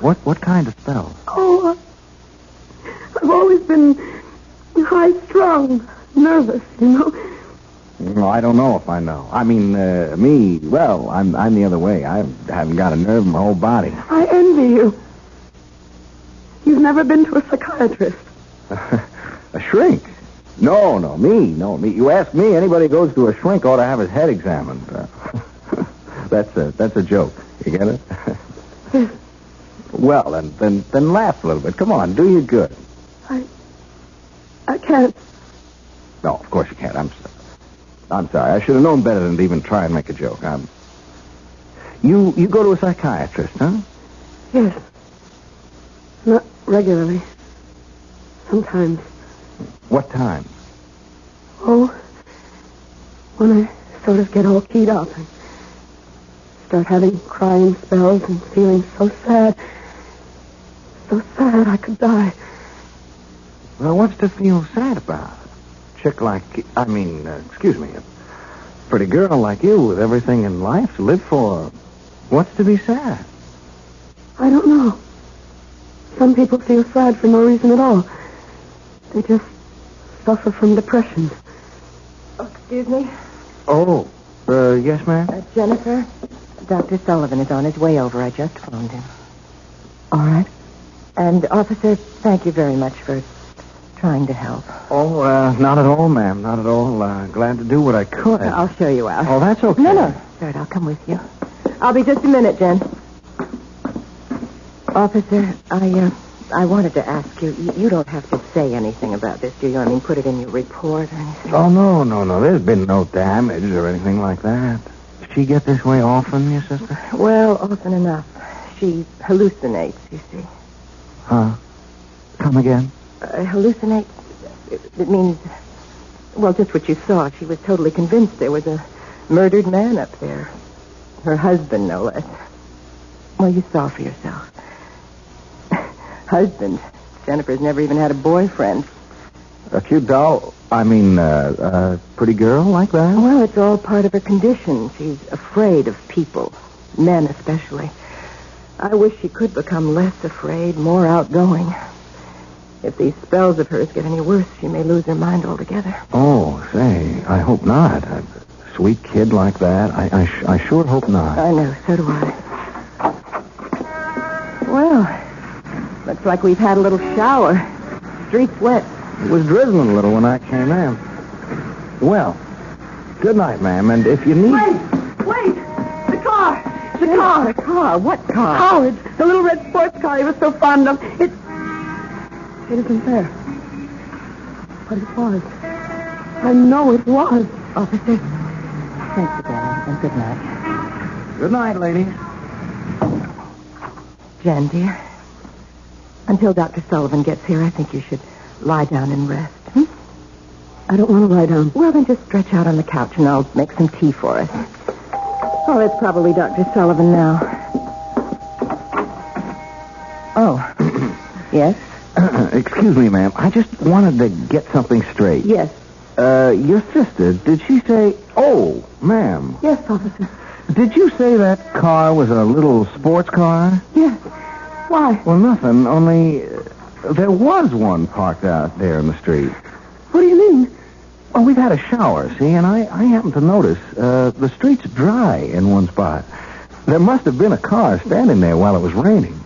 What kind of spells? Oh, I've always been high-strung, nervous, you know. No, I don't know if I know. I mean, me, well, I'm the other way. I haven't got a nerve in my whole body. I envy you. You've never been to a psychiatrist. A shrink? No, me. You ask me, anybody who goes to a shrink ought to have his head examined. That's a joke. You get it? Yes. Well, then laugh a little bit. Come on, do you good. I can't. No, of course you can't. I'm sorry. I should have known better than to even try and make a joke. You go to a psychiatrist, huh? Yes. regularly. Sometimes. What time? Oh, when I sort of get all keyed up and start having crying spells and feeling so sad I could die. Well, what's to feel sad about? Chick like, excuse me, a pretty girl like you with everything in life to live for. What's to be sad? I don't know. Some people feel sad for no reason at all. They just suffer from depression. Oh, excuse me? Oh, yes, ma'am? Jennifer, Dr. Sullivan is on his way over. I just phoned him. All right. And, officer, thank you very much for trying to help. Oh, not at all, ma'am. Not at all. Glad to do what I could. I'll show you out. Oh, that's okay. No. All right, I'll come with you. I'll be just a minute, Jen. Officer, I wanted to ask you, you don't have to say anything about this, do you? I mean, put it in your report or anything? Oh, no. There's been no damage or anything like that. Does she get this way often, your sister? Well, often enough. She hallucinates, you see. Huh? Come again? Hallucinate, it means, well, just what you saw. She was totally convinced there was a murdered man up there. Her husband, no less. Well, you saw for yourself. Husband. Jennifer's never even had a boyfriend. A cute doll? A pretty girl like that? Well, it's all part of her condition. She's afraid of people, men especially. I wish she could become less afraid, more outgoing. If these spells of hers get any worse, she may lose her mind altogether. Oh, say, I hope not. A sweet kid like that, I sure hope not. I know, so do I. Well, looks like we've had a little shower. Street's wet. It was drizzling a little when I came in. Well, good night, ma'am, and if you need... Wait! The car! The car! What car? Howard's. The little red sports car he was so fond of. It isn't there. But it was. I know it was. Officer, thanks again, and good night. Good night, ladies. Jen, dear, until Dr. Sullivan gets here, I think you should lie down and rest. I don't want to lie down. Well, then just stretch out on the couch and I'll make some tea for us. Oh, it's probably Dr. Sullivan now. Oh, yes? Excuse me, ma'am. I just wanted to get something straight. Yes. Your sister, did she say... Oh, ma'am. Yes, officer. Did you say that car was a little sports car? Yes. Why? Well, nothing, only there was one parked out there in the street. What do you mean? Oh, we've had a shower, see, and I happened to notice the street's dry in one spot. There must have been a car standing there while it was raining.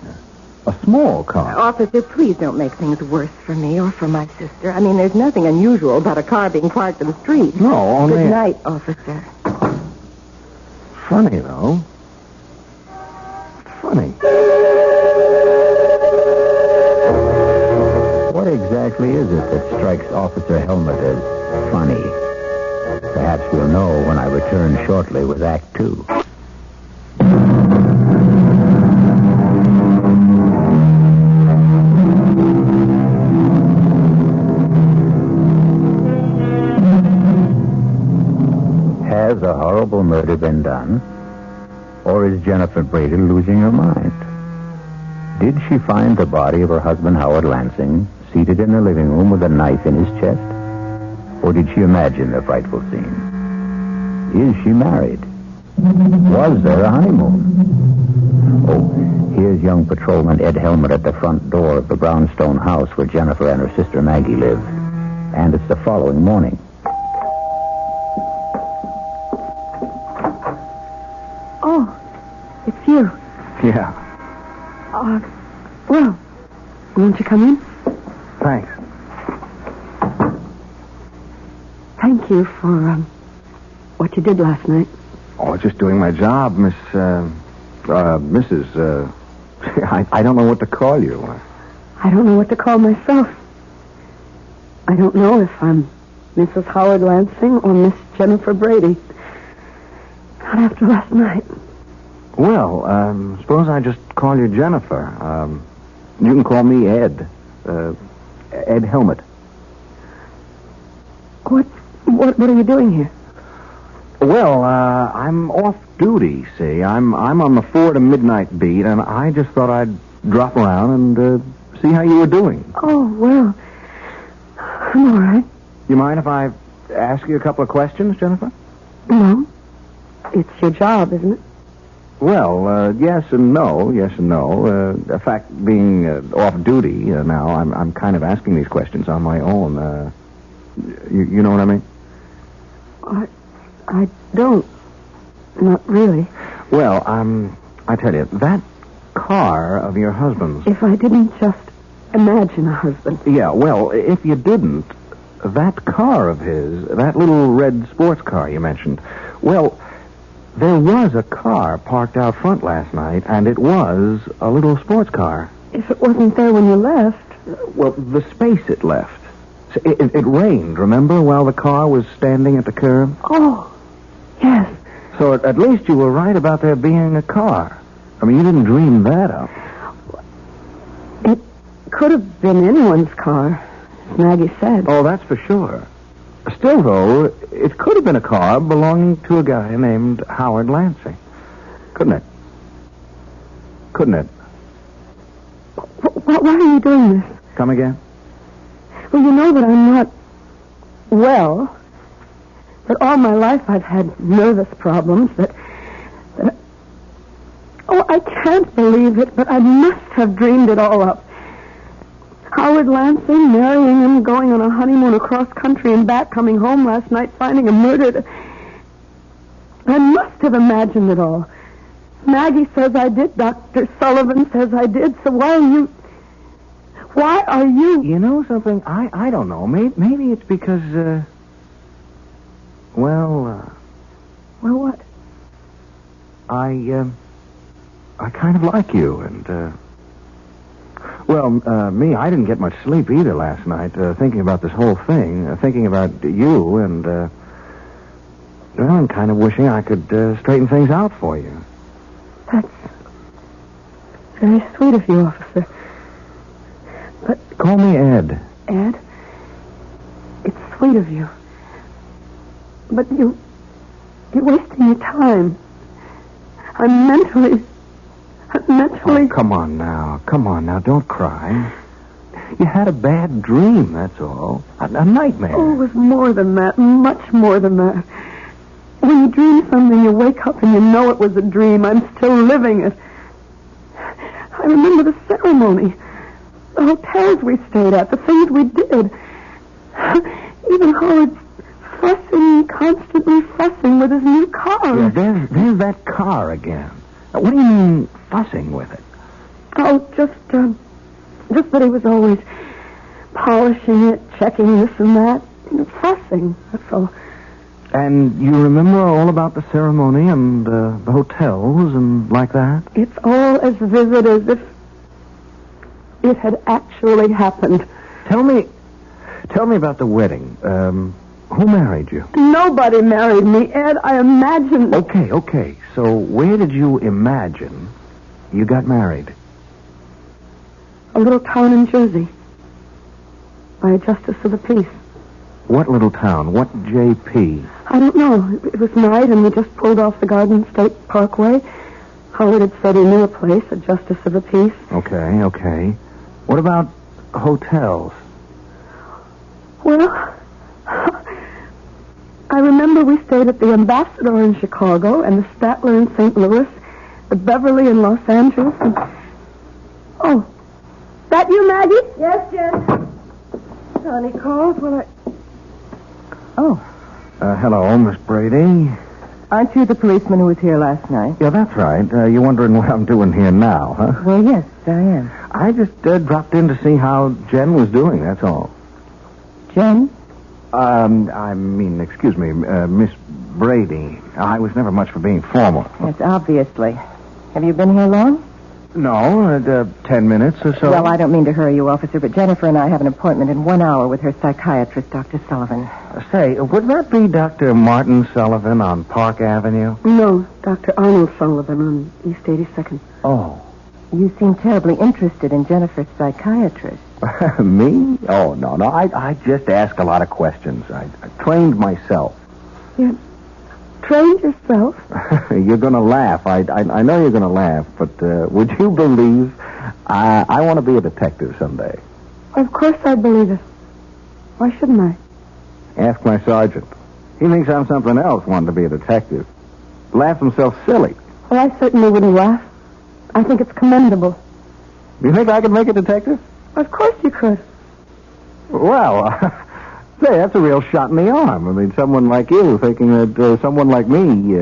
A small car. Officer, please don't make things worse for me or for my sister. I mean, there's nothing unusual about a car being parked in the street. No, only... Good night, officer. Funny, though. Funny. What exactly is it that strikes Officer Helmut as funny? Perhaps we'll know when I return shortly with Act 2. Has a horrible murder been done? Or is Jennifer Brady losing her mind? Did she find the body of her husband, Howard Lansing, seated in the living room with a knife in his chest? Or did she imagine the frightful scene? Is she married? Was there a honeymoon? Oh, here's young patrolman Ed Helmut at the front door of the brownstone house where Jennifer and her sister Maggie live. And it's the following morning. Oh, it's you. Yeah. Well, won't you come in? Thanks. Thank you for, what you did last night. Oh, just doing my job, Mrs. I don't know what to call you. I don't know what to call myself. I don't know if I'm Mrs. Howard Lansing or Miss Jennifer Brady. Not after last night. Well, suppose I just call you Jennifer. You can call me Ed. Ed Helmet. What are you doing here? Well, I'm off duty, see. I'm on the 4 to midnight beat, and I just thought I'd drop around and see how you were doing. Oh, well, I'm all right. You mind if I ask you a couple of questions, Jennifer? No. It's your job, isn't it? Well, yes and no. In fact, being off duty now, I'm kind of asking these questions on my own. You know what I mean? I don't. Not really. Well, I tell you, that car of your husband's... If I didn't just imagine a husband. Yeah, well, if you didn't, that car of his, that little red sports car you mentioned, well, there was a car parked out front last night, and it was a little sports car. If it wasn't there when you left... Well, the space it left. It rained, remember, while the car was standing at the curb? Oh, yes. So at least you were right about there being a car. I mean, you didn't dream that up. It could have been anyone's car, as Maggie said. Oh, that's for sure. Still, though, it could have been a car belonging to a guy named Howard Lansing. Couldn't it? Why are you doing this? Come again? Well, you know that I'm not well. That all my life I've had nervous problems. Oh, I can't believe it, but I must have dreamed it all up. Howard Lansing, marrying him, going on a honeymoon across country and back, coming home last night, finding him murdered. I must have imagined it all. Maggie says I did. Dr. Sullivan says I did. So why are you... You know something? I don't know. Maybe it's because, Well, what? I kind of like you, and, me, I didn't get much sleep either last night, thinking about this whole thing, thinking about you, and, I'm kind of wishing I could straighten things out for you. That's very sweet of you, officer. But... Call me Ed. Ed? It's sweet of you. But you're wasting your time. I'm mentally... Oh, come on now, don't cry. You had a bad dream, that's all. A nightmare. Oh, it was more than that, much more than that. When you dream something, you wake up and you know it was a dream. I'm still living it. I remember the ceremony, the hotels we stayed at, the things we did. Even Howard's constantly fussing with his new car. Yeah, there's that car again. What do you mean, fussing with it? Oh, just that he was always polishing it, checking this and that. Fussing, that's all. And you remember all about the ceremony and the hotels and like that? It's all as vivid as if it had actually happened. Tell me about the wedding. Who married you? Nobody married me, Ed. I imagined... Okay. So where did you imagine you got married? A little town in Jersey. By a justice of the peace. What little town? What JP? I don't know. It was night and we just pulled off the Garden State Parkway. Howard had said he knew a place, a justice of the peace. Okay. What about hotels? Well... I remember we stayed at the Ambassador in Chicago and the Statler in St. Louis, the Beverly in Los Angeles, and... Oh, that you, Maggie? Yes, Jen. Sonny calls. Well, Hello, Miss Brady. Aren't you the policeman who was here last night? Yeah, that's right. You're wondering what I'm doing here now, huh? Well, yes, I am. I just dropped in to see how Jen was doing, that's all. Jen? Excuse me, Miss Brady. I was never much for being formal. Yes, obviously. Have you been here long? No, 10 minutes or so. Well, I don't mean to hurry you, officer, but Jennifer and I have an appointment in 1 hour with her psychiatrist, Dr. Sullivan. Say, would that be Dr. Martin Sullivan on Park Avenue? No, Dr. Arnold Sullivan on East 82nd. Oh. You seem terribly interested in Jennifer's psychiatrist. Me? Oh, no. I just ask a lot of questions. I trained myself. You trained yourself? You're going to laugh. I know you're going to laugh, but would you believe I want to be a detective someday? Of course I believe it. Why shouldn't I? Ask my sergeant. He thinks I'm something else, wanting to be a detective. Laughs himself silly. Well, I certainly wouldn't laugh. I think it's commendable. You think I could make a detective? Of course you could. Well, say, that's a real shot in the arm. I mean, someone like you thinking that someone like me,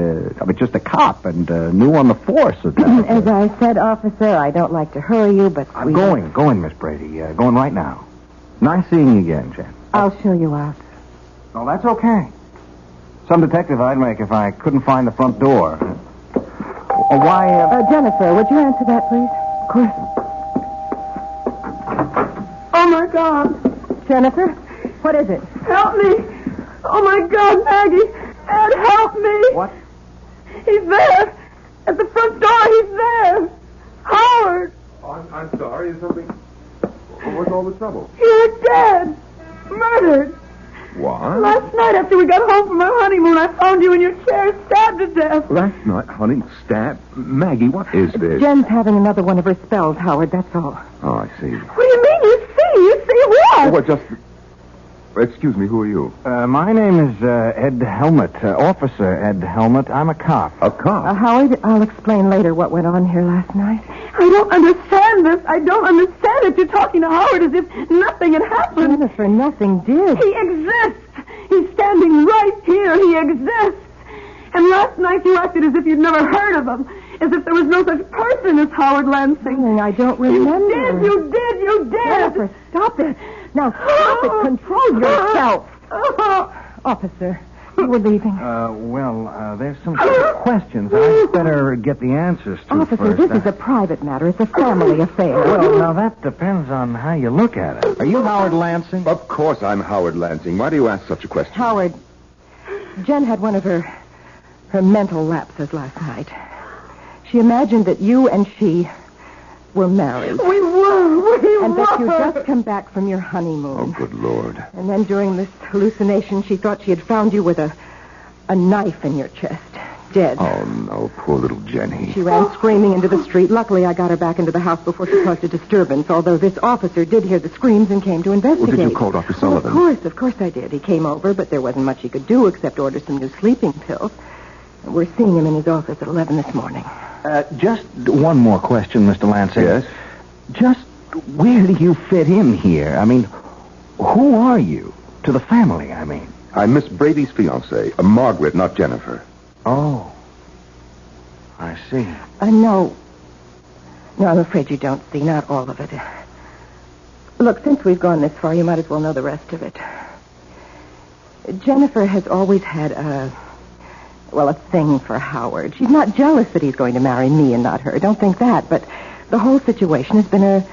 just a cop and new on the force. As I said, officer, I don't like to hurry you, but I'm going, Miss Brady. Going right now. Nice seeing you again, Jen. I'll show you out. Oh, that's okay. Some detective I'd make if I couldn't find the front door. Why, Jennifer, would you answer that, please? Of course. Oh, my God. Jennifer, what is it? Help me. Oh, my God, Maggie. Ed, help me. What? He's there. At the front door, he's there. Howard. Oh, I'm sorry. Is something... What's all the trouble? You're dead. Murdered. What? Last night after we got home from our honeymoon, I found you in your chair, stabbed to death. Last night, honey, stabbed. Maggie, what is this? Jen's having another one of her spells, Howard, that's all. Oh, I see. What do you mean you see? You see what? Well, just... Excuse me, who are you? My name is Ed Helmut, Officer Ed Helmut. I'm a cop. A cop? Howard, I'll explain later what went on here last night. I don't understand this. I don't understand it. You're talking to Howard as if nothing had happened. Jennifer, nothing did. He exists. He's standing right here. He exists. And last night you acted as if you'd never heard of him. As if there was no such person as Howard Lansing. I don't remember. You did. Jennifer, stop it. Now, stop it. Control yourself. Officer, you were leaving. There's some questions I'd better get the answers to Officer, first. this is a private matter. It's a family affair. Well, now, that depends on how you look at it. Are you Howard Lansing? Of course I'm Howard Lansing. Why do you ask such a question? Howard, Jen had one of her mental lapses last night. She imagined that you and she were married. We were. And that you'd just come back from your honeymoon. Oh, good Lord. And then during this hallucination, she thought she had found you with a knife in your chest, dead. Oh, no, poor little Jenny. She ran screaming into the street. Luckily, I got her back into the house before she caused a disturbance, although this officer did hear the screams and came to investigate. Well, did you call Dr. Sullivan? Well, of course I did. He came over, but there wasn't much he could do except order some new sleeping pills. We're seeing him in his office at 11 this morning. Just one more question, Mr. Lansing. Yes? Just where do you fit in here? I mean, who are you? To the family, I mean. I'm Miss Brady's fiancée, Margaret, not Jennifer. Oh. I see. No, I'm afraid you don't see. Not all of it. Look, since we've gone this far, you might as well know the rest of it. Jennifer has always had a thing for Howard. She's not jealous that he's going to marry me and not her. Don't think that. But the whole situation has been a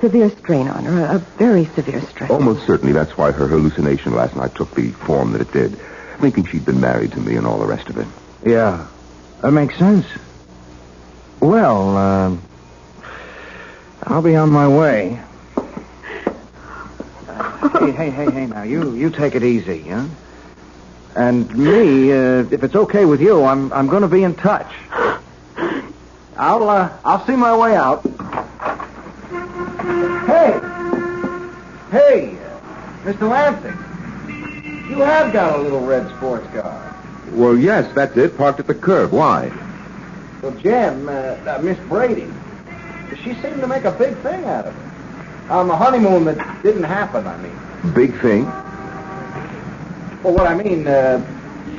severe strain on her, a very severe strain. Almost certainly that's why her hallucination last night took the form that it did, thinking she'd been married to me and all the rest of it. Yeah, that makes sense. Well, I'll be on my way. Hey, now, you take it easy, huh? And me, if it's okay with you, I'm going to be in touch. I'll see my way out. Hey, Mr. Lansing, you have got a little red sports car. Well, yes, that's it, parked at the curb. Why? Well, Jen, Miss Brady, she seemed to make a big thing out of it. On the honeymoon that didn't happen, I mean. Big thing? Well, what I mean,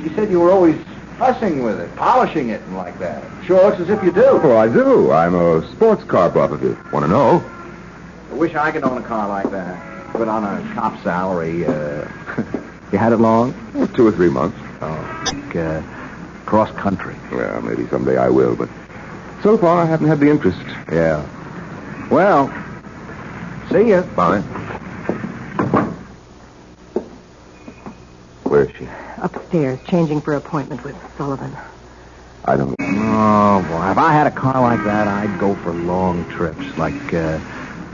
she said you were always fussing with it, polishing it and like that. Sure looks as if you do. Oh, I do. I'm a sports car buff, if you want to know. I wish I could own a car like that. But on a cop salary, you had it long? 2 or 3 months. Oh, like, cross country. Well, maybe someday I will, but so far I haven't had the interest. Yeah. Well, see ya. Bye. Where is she? Upstairs, changing for appointment with Sullivan. I don't... Oh, boy. If I had a car like that, I'd go for long trips, like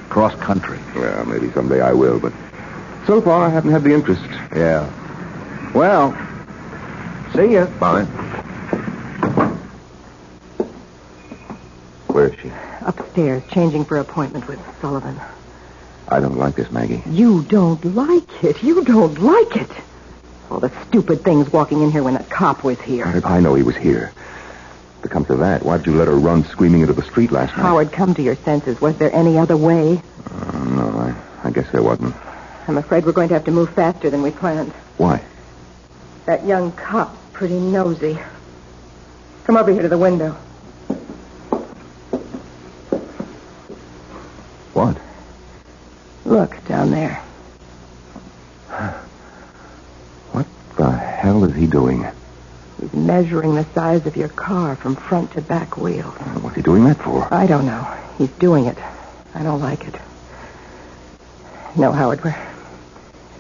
cross-country. Well, maybe someday I will, but so far I haven't had the interest. Yeah. Well, see ya. Bye. Where is she? Upstairs, changing for appointment with Sullivan. I don't like this, Maggie. You don't like it. You don't like it. All the stupid things walking in here when a cop was here. I know he was here. If it comes to that, why'd you let her run screaming into the street last night? Howard, come to your senses. Was there any other way? No, I guess there wasn't. I'm afraid we're going to have to move faster than we planned. Why? That young cop, pretty nosy. Come over here to the window. What? Look, down there. What the hell is he doing? He's measuring the size of your car from front to back wheels. What's he doing that for? I don't know. He's doing it. I don't like it. No, Howard,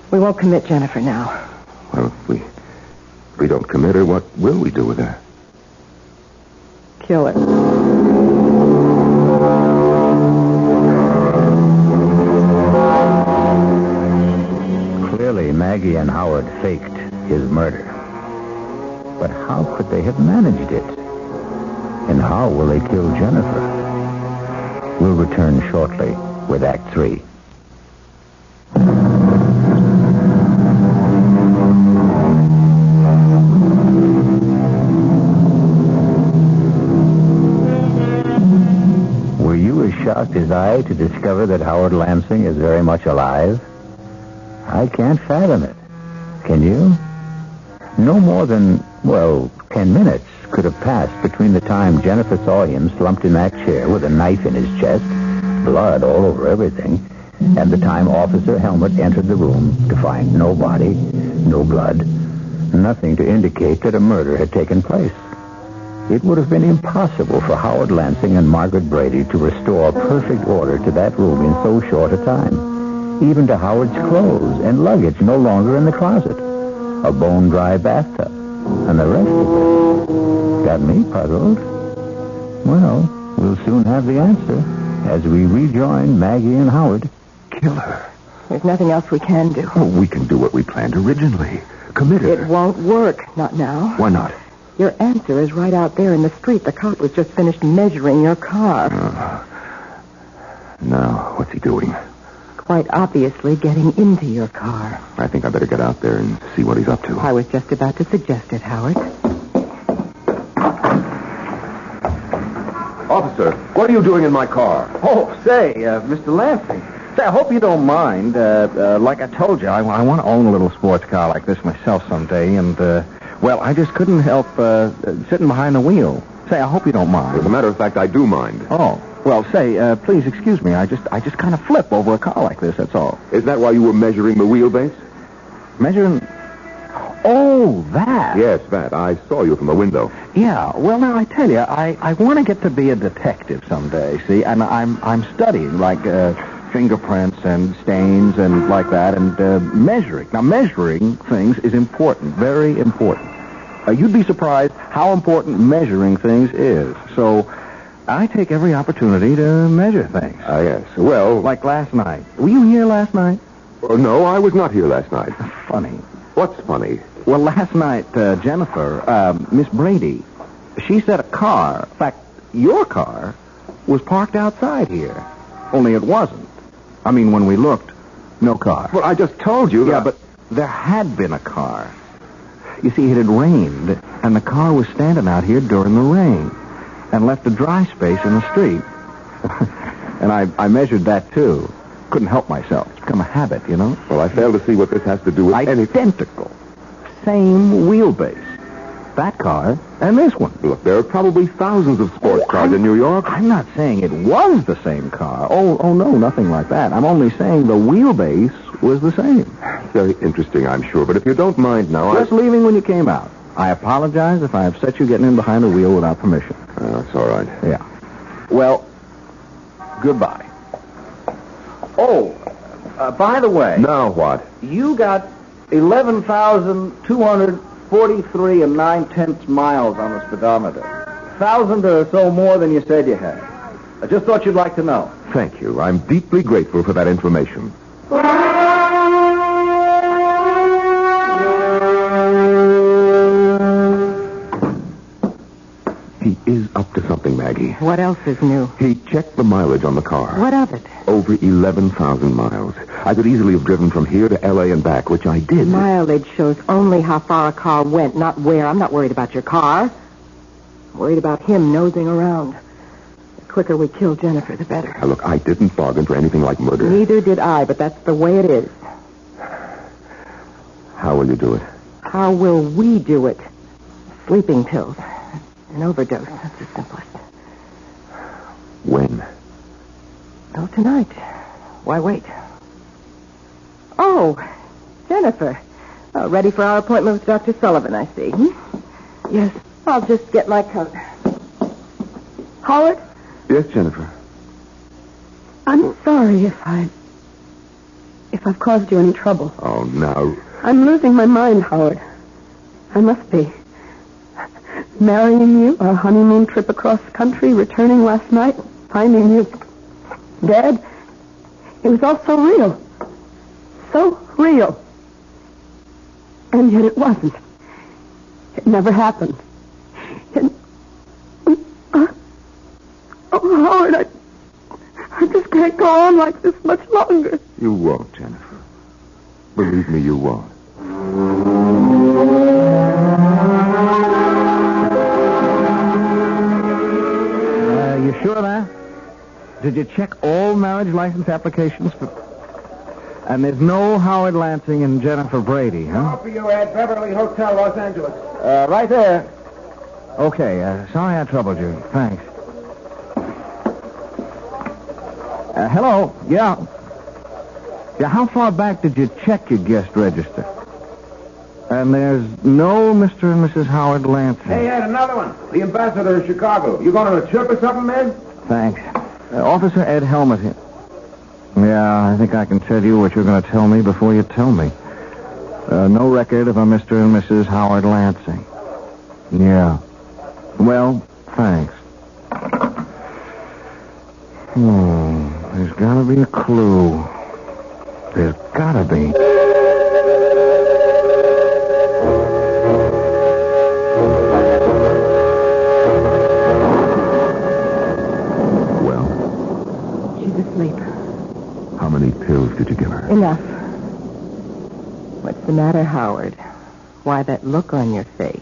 we won't commit Jennifer now. Well, if we don't commit her, what will we do with her? Kill her. Clearly, Maggie and Howard faked his murder. But how could they have managed it? And how will they kill Jennifer? We'll return shortly with Act 3. Were you as shocked as I to discover that Howard Lansing is very much alive? I can't fathom it. Can you? No more than, 10 minutes could have passed between the time Jennifer saw him slumped in that chair with a knife in his chest, blood all over everything, and the time Officer Helmut entered the room to find no body, no blood, nothing to indicate that a murder had taken place. It would have been impossible for Howard Lansing and Margaret Brady to restore perfect order to that room in so short a time. Even to Howard's clothes and luggage no longer in the closet. A bone-dry bathtub, and the rest of it. Got me puzzled. Well, we'll soon have the answer as we rejoin Maggie and Howard. Kill her. There's nothing else we can do. Oh, we can do what we planned originally. Commit her. It won't work. Not now. Why not? Your answer is right out there in the street. The cop was just finished measuring your car. Now, what's he doing? Quite obviously getting into your car. I think I better get out there and see what he's up to. I was just about to suggest it, Howard. Officer, what are you doing in my car? Oh, say, Mr. Lansing. Say, I hope you don't mind. Like I told you, I want to own a little sports car like this myself someday, and, I just couldn't help sitting behind the wheel. Say, I hope you don't mind. As a matter of fact, I do mind. Oh. Well, say, please excuse me. I just kind of flip over a car like this, that's all. Is that why you were measuring the wheelbase? Measuring? Oh, that. Yes, that. I saw you from the window. Yeah. Well, now, I tell you, I want to get to be a detective someday, see? And I'm studying, like, fingerprints and stains and like that, and measuring. Now, measuring things is important, very important. You'd be surprised how important measuring things is. So I take every opportunity to measure things. Yes. Well... Like last night. Were you here last night? No, I was not here last night. Funny. What's funny? Well, last night, Jennifer, Miss Brady, she said a car, in fact, your car, was parked outside here. Only it wasn't. I mean, when we looked, no car. Well, I just told you that... Yeah, but there had been a car. You see, it had rained, and the car was standing out here during the rain and left a dry space in the street. And I measured that, too. Couldn't help myself. It's become a habit, you know? Well, I fail to see what this has to do with Identical. Same wheelbase. That car and this one. Look, there are probably thousands of sports cars in New York. I'm not saying it was the same car. Oh, no, nothing like that. I'm only saying the wheelbase was the same. Very interesting, I'm sure. But if you don't mind now, Just leaving when you came out. I apologize if I upset you getting in behind the wheel without permission. That's all right. Yeah. Well, goodbye. Oh, by the way. Now what? You got $11,200 43 9/10 miles on the speedometer. 1,000 or so more than you said you had. I just thought you'd like to know. Thank you. I'm deeply grateful for that information. He is up to something, Maggie. What else is new? He checked the mileage on the car. What of it? Over 11,000 miles. I could easily have driven from here to L.A. and back, which I did. Mileage shows only how far a car went, not where. I'm not worried about your car. I'm worried about him nosing around. The quicker we kill Jennifer, the better. Now, look, I didn't bargain for anything like murder. Neither did I, but that's the way it is. How will you do it? How will we do it? Sleeping pills. An overdose. That's the simplest. When? Oh, tonight. Why wait? Oh, Jennifer. Oh, ready for our appointment with Dr. Sullivan, I see. Yes, I'll just get my coat. Howard? Yes, Jennifer. I'm sorry if I've caused you any trouble. Oh, now. I'm losing my mind, Howard. I must be. Marrying you, our honeymoon trip across country, returning last night, finding you dead. It was all so real. So real. And yet it wasn't. It never happened. Oh, Howard, I just can't go on like this much longer. You won't, Jennifer. Believe me, you won't. You sure of that? Did you check all marriage license applications for... And there's no Howard Lansing and Jennifer Brady, huh? For you at Beverly Hotel, Los Angeles. Right there. Okay, sorry I troubled you. Thanks. Hello? Yeah. Yeah, how far back did you check your guest register? And there's no Mr. and Mrs. Howard Lansing. Hey, Ed, another one. The ambassador of Chicago. You going on a trip or something, Ed? Thanks. Officer Ed Helmut here. Yeah, I think I can tell you what you're going to tell me before you tell me. No record of a Mr. and Mrs. Howard Lansing. Yeah. Well, thanks. There's got to be a clue. There's got to be. How many pills did you give her? Enough. What's the matter, Howard? Why that look on your face?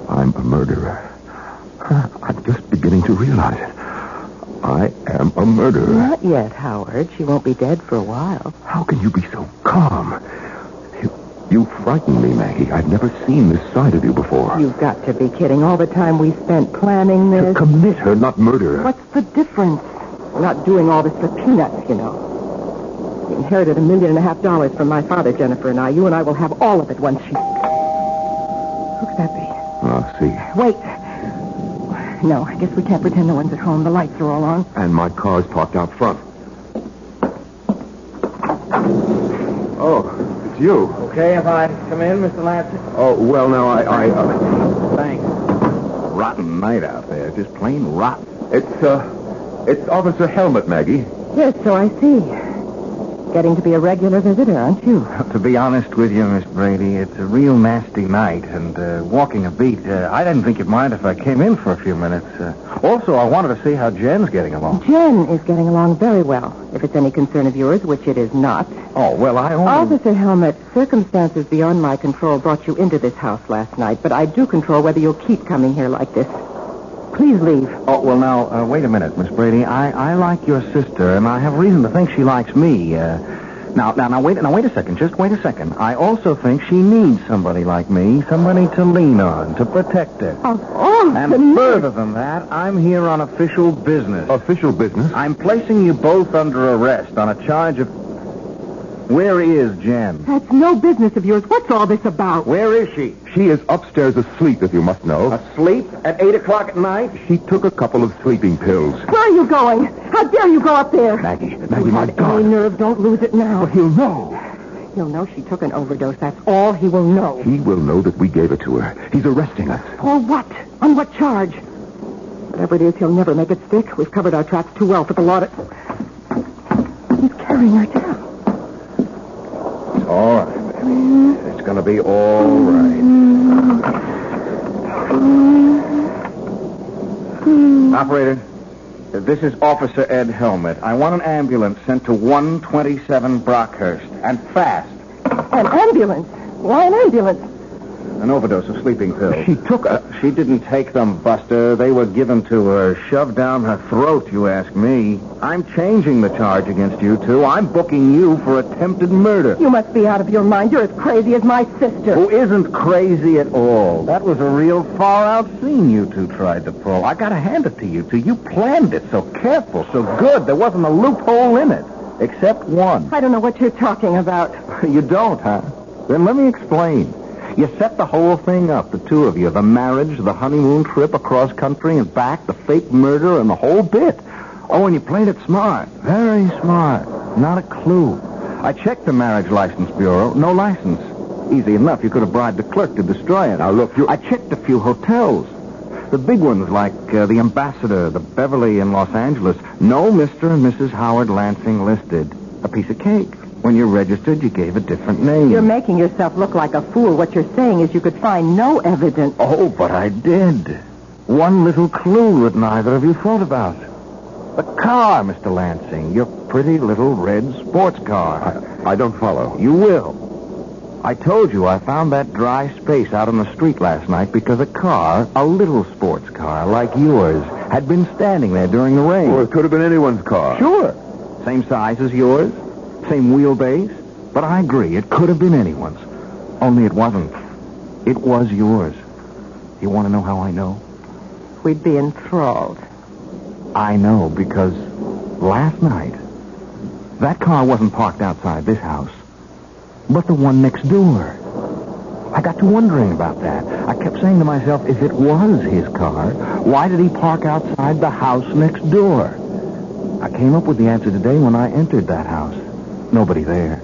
I'm a murderer. I'm just beginning to realize it. I am a murderer. Not yet, Howard. She won't be dead for a while. How can you be so calm? You frighten me, Maggie. I've never seen this side of you before. You've got to be kidding. All the time we spent planning this. To commit her, not murder her. What's the difference? We're not doing all this for peanuts, you know. We inherited $1.5 million from my father, Jennifer and I. You and I will have all of it once she... Who could that be? I'll see. Wait. No, I guess we can't pretend no one's at home. The lights are all on. And my car's parked out front. Oh, it's you. Okay if I come in, Mr. Lansing? Oh, well, now, I Thanks. Rotten night out there. Just plain rotten. It's Officer Helmut, Maggie. Yes, so I see. Getting to be a regular visitor, aren't you? To be honest with you, Miss Brady, it's a real nasty night, and walking a beat, I didn't think you'd mind if I came in for a few minutes. Also, I wanted to see how Jen's getting along. Jen is getting along very well, if it's any concern of yours, which it is not. Oh, well, I only... Officer Helmut, circumstances beyond my control brought you into this house last night, but I do control whether you'll keep coming here like this. Please leave. Oh, well, now, wait a minute, Miss Brady. I like your sister, and I have reason to think she likes me. Now, wait a second. Just wait a second. I also think she needs somebody like me, somebody to lean on, to protect her. And further than that, I'm here on official business. Official business? I'm placing you both under arrest on a charge of... Where is Jen? That's no business of yours. What's all this about? Where is she? She is upstairs asleep, if you must know. Asleep? At 8 o'clock at night? She took a couple of sleeping pills. Where are you going? How dare you go up there? Maggie, my God. Any nerve, don't lose it now. Well, he'll know. He'll know she took an overdose. That's all he will know. He will know that we gave it to her. He's arresting us. For what? On what charge? Whatever it is, he'll never make it stick. We've covered our tracks too well for the law to... He's carrying her down. It's all right, baby. It's going to be all right. Operator, this is Officer Ed Helmet. I want an ambulance sent to 127 Brockhurst, and fast. An ambulance? Why an ambulance? An overdose of sleeping pills. She didn't take them, Buster. They were given to her, shoved down her throat, you ask me. I'm changing the charge against you two. I'm booking you for attempted murder. You must be out of your mind. You're as crazy as my sister. Who isn't crazy at all. That was a real far-out scene you two tried to pull. I gotta hand it to you two. You planned it so careful, so good. There wasn't a loophole in it, except one. I don't know what you're talking about. You don't, huh? Then let me explain. You set the whole thing up, the two of you. The marriage, the honeymoon trip across country and back, the fake murder, and the whole bit. Oh, and you played it smart. Very smart. Not a clue. I checked the marriage license bureau. No license. Easy enough. You could have bribed the clerk to destroy it. Now, look, I checked a few hotels. The big ones like the Ambassador, the Beverly in Los Angeles. No Mr. and Mrs. Howard Lansing listed. A piece of cake. When you registered, you gave a different name. You're making yourself look like a fool. What you're saying is you could find no evidence. Oh, but I did. One little clue that neither of you thought about. The car, Mr. Lansing. Your pretty little red sports car. I don't follow. You will. I told you I found that dry space out on the street last night because a car, a little sports car like yours, had been standing there during the rain. Well, it could have been anyone's car. Sure. Same size as yours. Same wheelbase, but I agree, it could have been anyone's. Only it wasn't. It was yours. You want to know how I know? We'd be enthralled. I know, because last night, that car wasn't parked outside this house, but the one next door. I got to wondering about that. I kept saying to myself, if it was his car, why did he park outside the house next door? I came up with the answer today when I entered that house. Nobody there.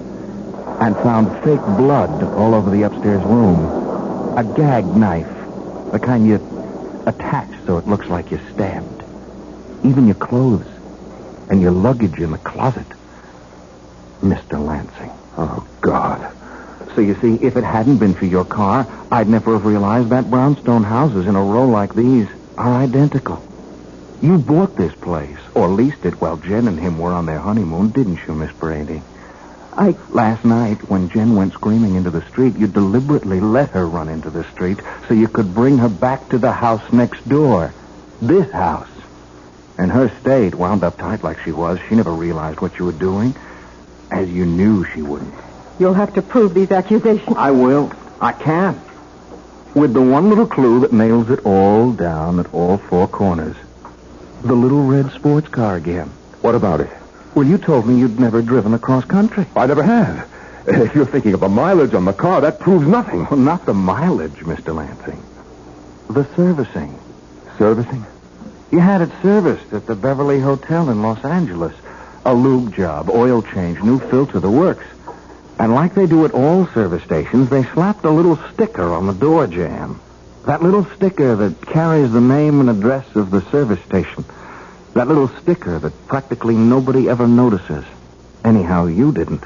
And found fake blood all over the upstairs room. A gag knife. The kind you attach so it looks like you're stabbed. Even your clothes. And your luggage in the closet. Mr. Lansing. Oh, God. So you see, if it hadn't been for your car, I'd never have realized that brownstone houses in a row like these are identical. You bought this place, or leased it while Jen and him were on their honeymoon, didn't you, Miss Brady? Last night, when Jen went screaming into the street, you deliberately let her run into the street so you could bring her back to the house next door. This house. In her state, wound up tight like she was, she never realized what you were doing, as you knew she wouldn't. You'll have to prove these accusations. I will. I can. With the one little clue that nails it all down at all four corners. The little red sports car again. What about it? Well, you told me you'd never driven across country. I never have. If you're thinking of the mileage on the car, that proves nothing. Well, not the mileage, Mr. Lansing. The servicing. Servicing? You had it serviced at the Beverly Hotel in Los Angeles. A lube job, oil change, new filter, the works. And like they do at all service stations, they slapped a little sticker on the door jamb. That little sticker that carries the name and address of the service station. That little sticker that practically nobody ever notices. Anyhow, you didn't.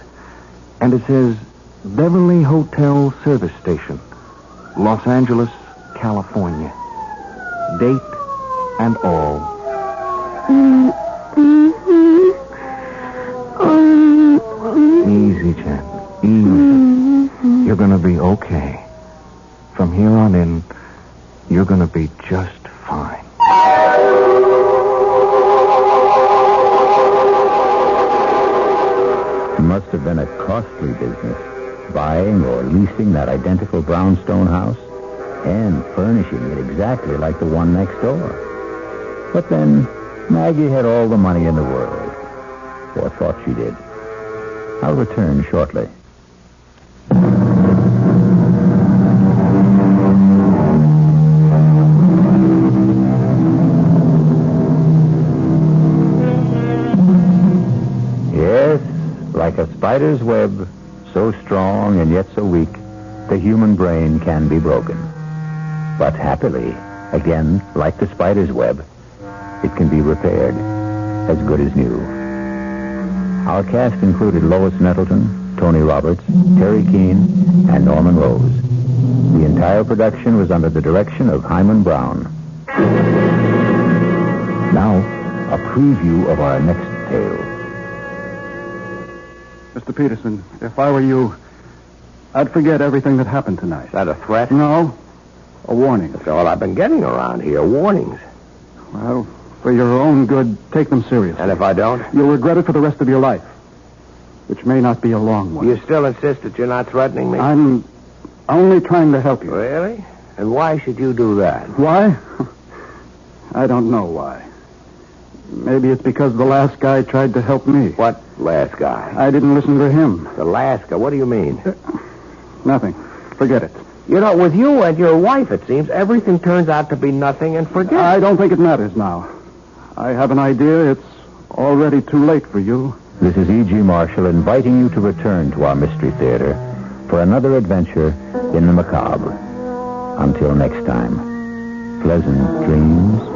And it says, Beverly Hotel Service Station, Los Angeles, California. Date and all. Easy, Jen. Easy. You're gonna be okay. From here on in, you're gonna be just fine. Must have been a costly business, buying or leasing that identical brownstone house and furnishing it exactly like the one next door. But then, Maggie had all the money in the world, or thought she did. I'll return shortly. Yes, like a spider's web, So strong and yet so weak, the human brain can be broken. But happily, again, like the spider's web, it can be repaired, as good as new. Our cast included Lois Nettleton, Tony Roberts, Terry Keane, and Norman Rose. The entire production was under the direction of Hyman Brown. Now, a preview of our next tale. Mr. Peterson, if I were you, I'd forget everything that happened tonight. Is that a threat? No, a warning. That's all I've been getting around here, warnings. Well, for your own good, take them seriously. And if I don't? You'll regret it for the rest of your life, which may not be a long one. You still insist that you're not threatening me? I'm only trying to help you. Really? And why should you do that? Why? I don't know why. Maybe it's because the last guy tried to help me. What last guy? I didn't listen to him. The last guy? What do you mean? Nothing. Forget it. You know, with you and your wife, it seems, everything turns out to be nothing and forget. I don't think it matters now. I have an idea it's already too late for you. This is E.G. Marshall inviting you to return to our Mystery Theater for another adventure in the macabre. Until next time, pleasant dreams.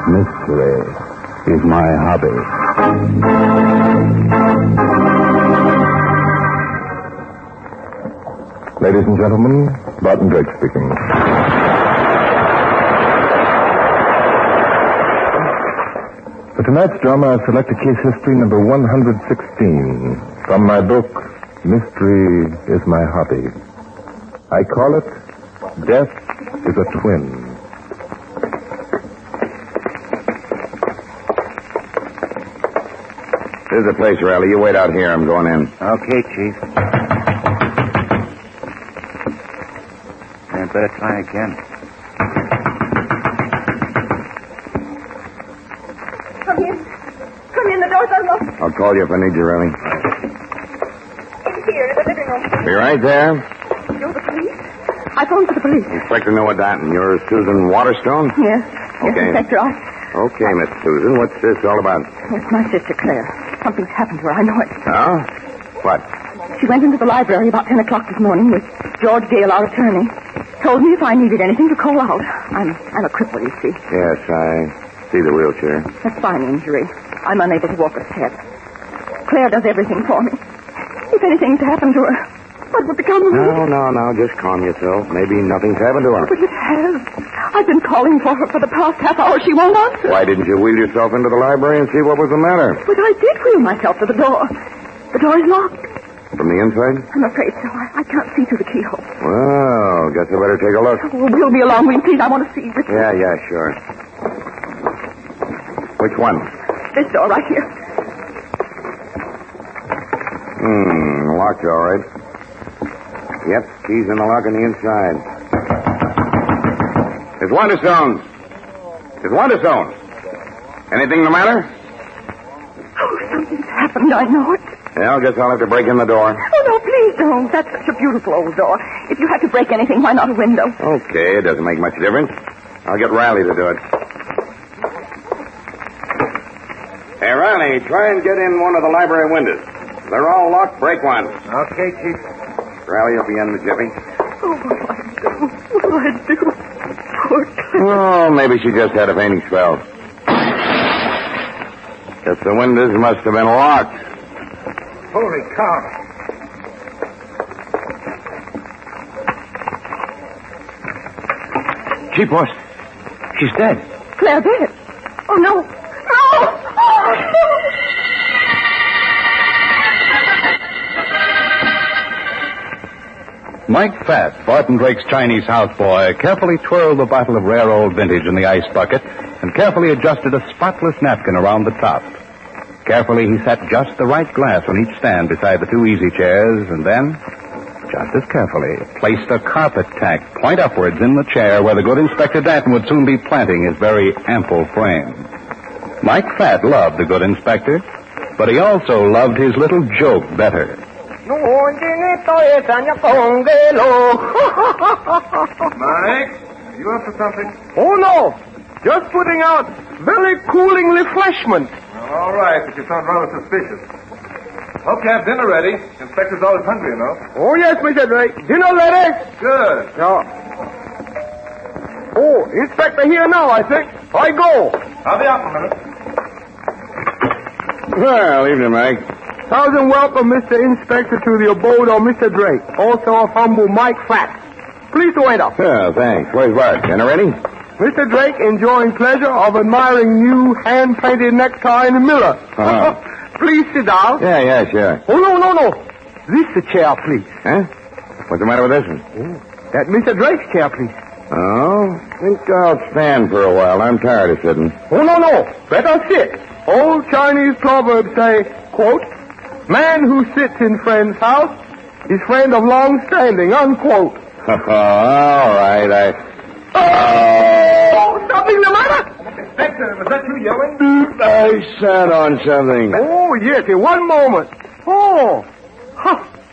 Mystery is my hobby. Ladies and gentlemen, Barton Drake speaking. For tonight's drama, I've selected case history number 116 from my book, Mystery is My Hobby. I call it Death is a Twin. This is the place, Riley. You wait out here. I'm going in. Okay, Chief. I'd better try again. Come in. Come in. The door's unlocked. I'll call you if I need you, Riley. In here, in the living room. Be right there. You're the police? I phoned for the police. Inspector Noah Danton. You're Susan Waterstone? Yes. Okay. Yes, Inspector. Okay, Miss Susan. What's this all about? It's my sister, Claire. Something's happened to her. I know it. Huh? What? She went into the library about 10 o'clock this morning with George Gale, our attorney. Told me if I needed anything to call out. I'm a cripple, you see. Yes, I see the wheelchair. A spine injury. I'm unable to walk a step. Claire does everything for me. If anything's happened to her, what would become of me? No. Just calm yourself. Maybe nothing's happened to her. But it has. I've been calling for her for the past half hour. She won't answer. Why didn't you wheel yourself into the library and see what was the matter? But I did wheel myself to the door. The door is locked. From the inside? I'm afraid so. I can't see through the keyhole. Well, guess I better take a look. Oh, we'll be along, will you, please? I want to see this. Yeah, sure. Which one? This door right here. Locked all right. Yep, keys in the lock on the inside. It's Wonderstone. Anything the matter? Oh, something's happened. I know it. Well, guess I'll have to break in the door. Oh, no, please don't. That's such a beautiful old door. If you had to break anything, why not a window? Okay, it doesn't make much difference. I'll get Riley to do it. Hey, Riley, try and get in one of the library windows. They're all locked. Break one. Okay, Chief. Riley will be in the jiffy. Oh, what do I do? Poor Clifford. Oh, maybe she just had a fainting spell. Guess the windows must have been locked. Holy cow. Gee, boss. She's dead. Claire dead. Oh, no. No! Oh, no! Mike Fatt, Barton Drake's Chinese houseboy, carefully twirled the bottle of rare old vintage in the ice bucket and carefully adjusted a spotless napkin around the top. Carefully, he set just the right glass on each stand beside the two easy chairs, and then, just as carefully, placed a carpet tack point upwards in the chair where the good Inspector Danton would soon be planting his very ample frame. Mike Fatt loved the good inspector, but he also loved his little joke better. Mike, you up for something? Oh, no. Just putting out very cooling refreshment. All right, but you sound rather suspicious. Hope you have dinner ready. Inspector's always hungry, you know. Oh, yes, Mr. Drake. Dinner ready? Good. Yeah. Oh, Inspector here now, I think. I go. I'll be out in a minute. Well, evening, Mike. Thousand welcome, Mr. Inspector, to the abode of Mr. Drake, also of humble Mike Fatt. Please to wait up. Yeah, thanks. Where's Bart? Dinner ready? Mr. Drake enjoying pleasure of admiring new hand-painted necktie in the mirror. Uh-huh. Please sit down. Yeah, sure. Oh, no. This the chair, please. Huh? What's the matter with this one? Oh, that Mr. Drake's chair, please. Oh, I think I'll stand for a while. I'm tired of sitting. Oh, no. Better sit. Old Chinese proverbs say, quote, man who sits in friend's house is friend of long standing, unquote. All right, Oh, something the matter? Inspector, was that you yelling? I sat on something. Oh, yes, in one moment. Oh,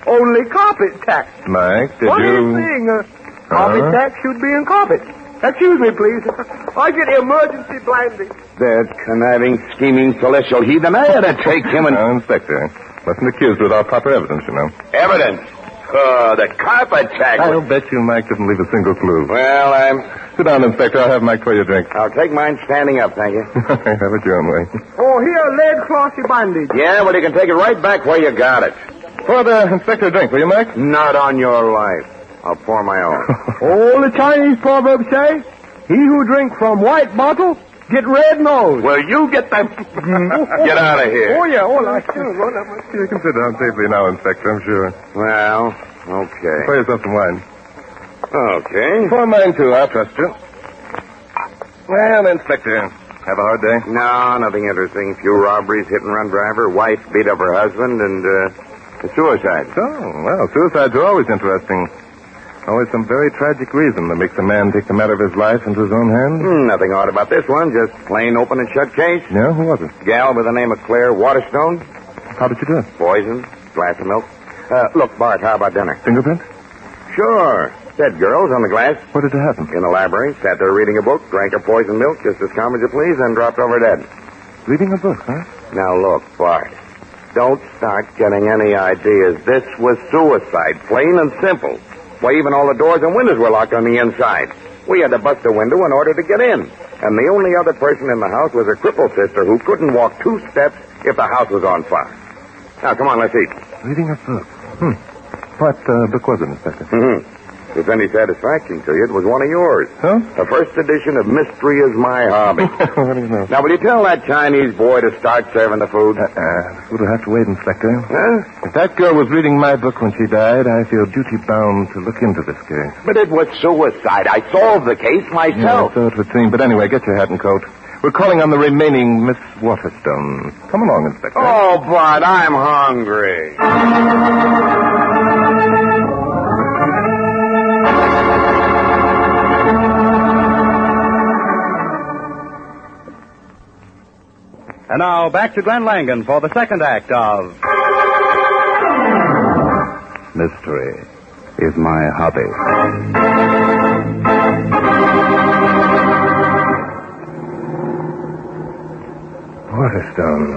only carpet tack. Mike, did Funny you... thing, carpet tack should be in carpet. Excuse me, please. I get emergency blinding. That conniving, scheming celestial heathen. I had to take him and... Now, Inspector, mustn't accuse without proper evidence, you know. Evidence? The carpet tack. I'll bet you Mike didn't leave a single clue. Well, Sit down, Inspector. I'll have Mike pour you a drink. I'll take mine standing up, thank you. Have it your own way. Oh, here, lead flossy bandage. Yeah, well, you can take it right back where you got it. Pour the Inspector a drink, will you, Mike? Not on your life. I'll pour my own. All the Chinese proverbs say, he who drinks from white bottle, get red nose. Well, you get that... Get out of here. Oh, yeah, all right. You can sit down safely now, Inspector, I'm sure. Well, okay. Pour yourself some wine. Okay. Pour mine, too. I'll trust you. Well, Inspector, have a hard day? No, nothing interesting. Few robberies, hit-and-run driver, wife beat up her husband, and a suicide. Oh, well, suicides are always interesting. Always some very tragic reason that makes a man take the matter of his life into his own hands. Nothing odd about this one. Just plain open and shut case. Yeah? Who was it? Gal with the name of Claire Waterstone. How did you do it? Poison. Glass of milk. Look, Bart, how about dinner? Fingerprint? Sure. Dead girls on the glass. What did it happen? In the library. Sat there reading a book, drank her poison milk just as calm as you please, then dropped over dead. Reading a book, huh? Now, look, Bart. Don't start getting any ideas. This was suicide. Plain and simple. Why, even all the doors and windows were locked on the inside. We had to bust a window in order to get in. And the only other person in the house was a crippled sister who couldn't walk 2 steps if the house was on fire. Now, come on, let's eat. Reading a book. What book was it, Inspector? If any satisfaction to you, it was one of yours. Huh? The first edition of Mystery is My Hobby. What do you know? Now, will you tell that Chinese boy to start serving the food? Food will have to wait, Inspector. Huh? If that girl was reading my book when she died, I feel duty-bound to look into this case. But it was suicide. I solved the case myself. Yeah, so it would seem. But anyway, get your hat and coat. We're calling on the remaining Miss Waterstone. Come along, Inspector. Oh, but I'm hungry. And now, back to Glenn Langan for the second act of... Mystery is My Hobby. Waterstone.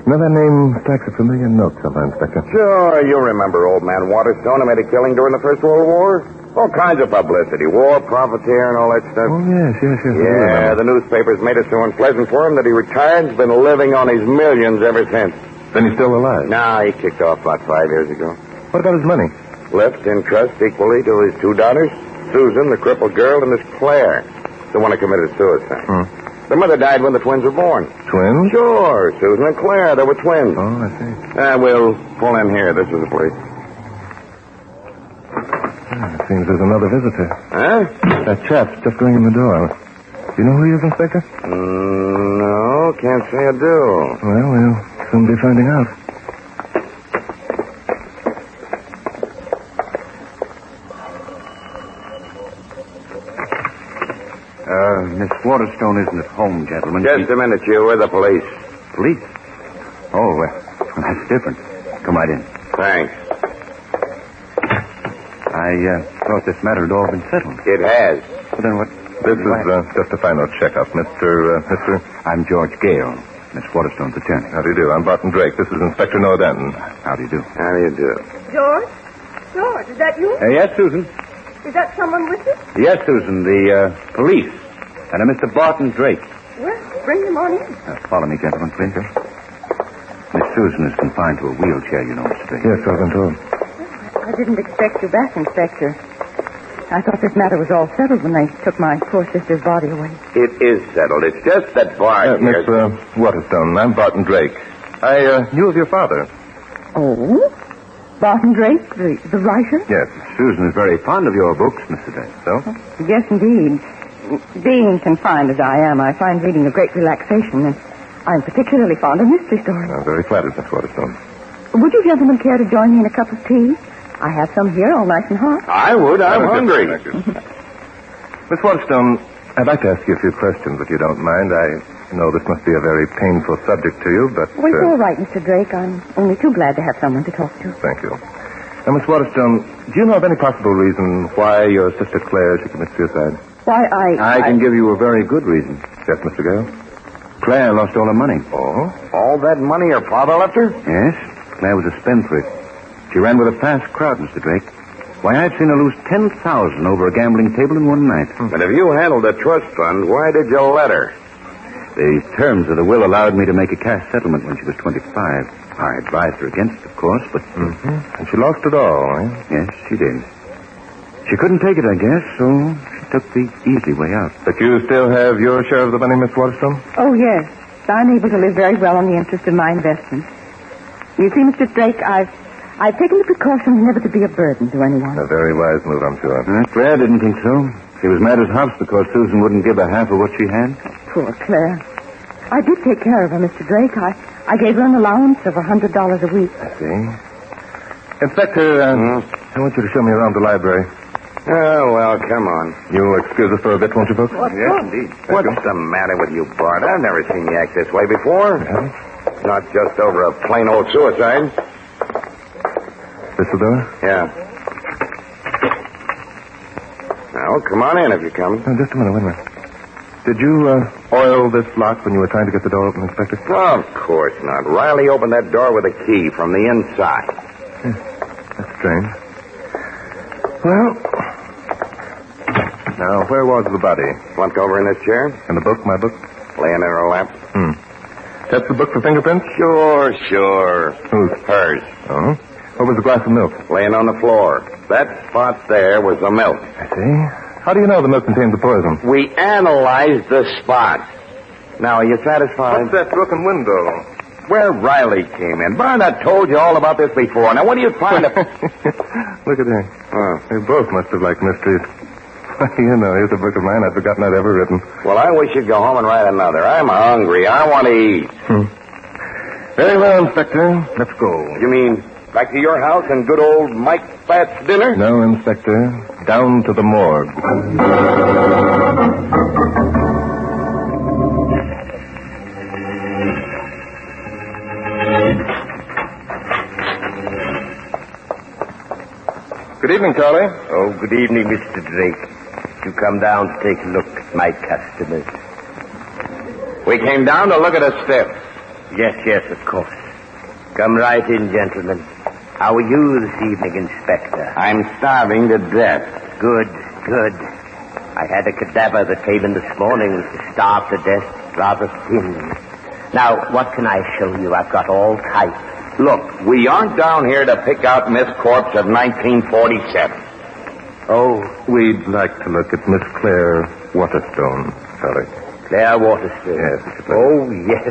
Now, that name strikes a familiar note somewhere, Inspector. Sure, you remember old man Waterstone who made a killing during the First World War? All kinds of publicity. War, profiteer, and all that stuff. Oh, yes. Yeah, the newspapers made it so unpleasant for him that he retired and has been living on his millions ever since. Then he's still alive? Nah, he kicked off about 5 years ago. What about his money? Left in trust equally to his 2 daughters, Susan, the crippled girl, and Miss Claire, the one who committed suicide. The mother died when the twins were born. Twins? Sure, Susan and Claire. They were twins. Oh, I see. We'll pull in here. This is the place. It seems there's another visitor. Huh? That chap's just going in the door. Do you know who he is, Inspector? No, can't say I do. Well, we'll soon be finding out. Miss Waterstone isn't at home, gentlemen. Just a minute, you. We're the police. Police? Oh, well, that's different. Come right in. Thanks. I thought this matter had all been settled. It has. Well, then what? This is just a final checkup, Mr. I'm George Gale, Miss Waterstone's attorney. How do you do? I'm Barton Drake. This is Inspector Noah Danton. How do you do? How do you do? George? George, is that you? Yes, Susan. Is that someone with you? Yes, Susan, the police. And a Mr. Barton Drake. Well, bring them on in. Follow me, gentlemen, please. Miss Susan is confined to a wheelchair, you know, Mr. Drake. Yes, I've been told. I didn't expect you back, Inspector. I thought this matter was all settled when they took my poor sister's body away. It is settled. It's just that Bart here... Miss Waterstone, I'm Barton Drake. I knew of your father. Oh? Barton Drake, the writer? Yes. Susan is very fond of your books, Mr. Drake. So? Yes, indeed. Being confined as I am, I find reading a great relaxation, and I'm particularly fond of mystery stories. I'm very flattered, Miss Waterstone. Would you gentlemen care to join me in a cup of tea? I have some here, all nice and hot. I would. I'm hungry. Miss Waterstone, I'd like to ask you a few questions, if you don't mind. I know this must be a very painful subject to you, but... Well, it's all right, Mr. Drake. I'm only too glad to have someone to talk to. Thank you. Now, Miss Waterstone, do you know of any possible reason why your sister Claire should commit suicide? Why, I can give you a very good reason. Yes, Mr. Gale? Claire lost all her money. Oh? All that money her father left her? Yes. Claire was a spendthrift. She ran with a fast crowd, Mr. Drake. Why, I've seen her lose 10,000 over a gambling table in one night. But if you handled the trust fund, why did you let her? The terms of the will allowed me to make a cash settlement when she was 25. I advised her against it, of course, but... And she lost it all, eh? Yes, she did. She couldn't take it, I guess, so she took the easy way out. But you still have your share of the money, Miss Waterstone? Oh, yes. I'm able to live very well on the interest of my investments. You see, Mr. Drake, I've taken the precautions never to be a burden to anyone. A very wise move, I'm sure. Claire didn't think so. She was mad as hops because Susan wouldn't give her half of what she had. Poor Claire. I did take care of her, Mr. Drake. I gave her an allowance of $100 a week. I see. Inspector, I want you to show me around the library. Oh, well, come on. You'll excuse us for a bit, won't you, folks? Yes, indeed. What's the matter with you, Bart? I've never seen you act this way before. Not just over a plain old suicide. This the door? Yeah. Well, come on in if you're coming. Just a minute, wait a minute. Did you oil this lock when you were trying to get the door open, Inspector? Oh, of course not. Riley opened that door with a key from the inside. That's strange. Well, now, where was the body? Slumped over in this chair. And the book, my book? Laying in her lap. That's the book for fingerprints? Sure. Whose? Hers. Oh? What was the glass of milk? Laying on the floor. That spot there was the milk. I see. How do you know the milk contained the poison? We analyzed the spot. Now, are you satisfied? What's that broken window? Where Riley came in. Barn, I told you all about this before. Now, what are you trying to... Look at her. Oh. They both must have liked mysteries. You know, here's a book of mine I'd forgotten I'd ever written. Well, I wish you'd go home and write another. I'm hungry. I want to eat. Very well, Inspector. Let's go. You mean back to your house and good old Mike Fat's dinner? No, Inspector. Down to the morgue. Good evening, Charlie. Oh, good evening, Mr. Drake. You come down to take a look at my customers. We came down to look at a stiff. Yes, of course. Come right in, gentlemen. How are you this evening, Inspector? I'm starving to death. Good. I had a cadaver that came in this morning starved to death, rather thin. Now, what can I show you? I've got all types. Look, we aren't down here to pick out Miss Corpse of 1947. Oh, we'd like to look at Miss Claire Waterstone, Charlie. Claire Waterstone? Yes, if you please. Oh, yes.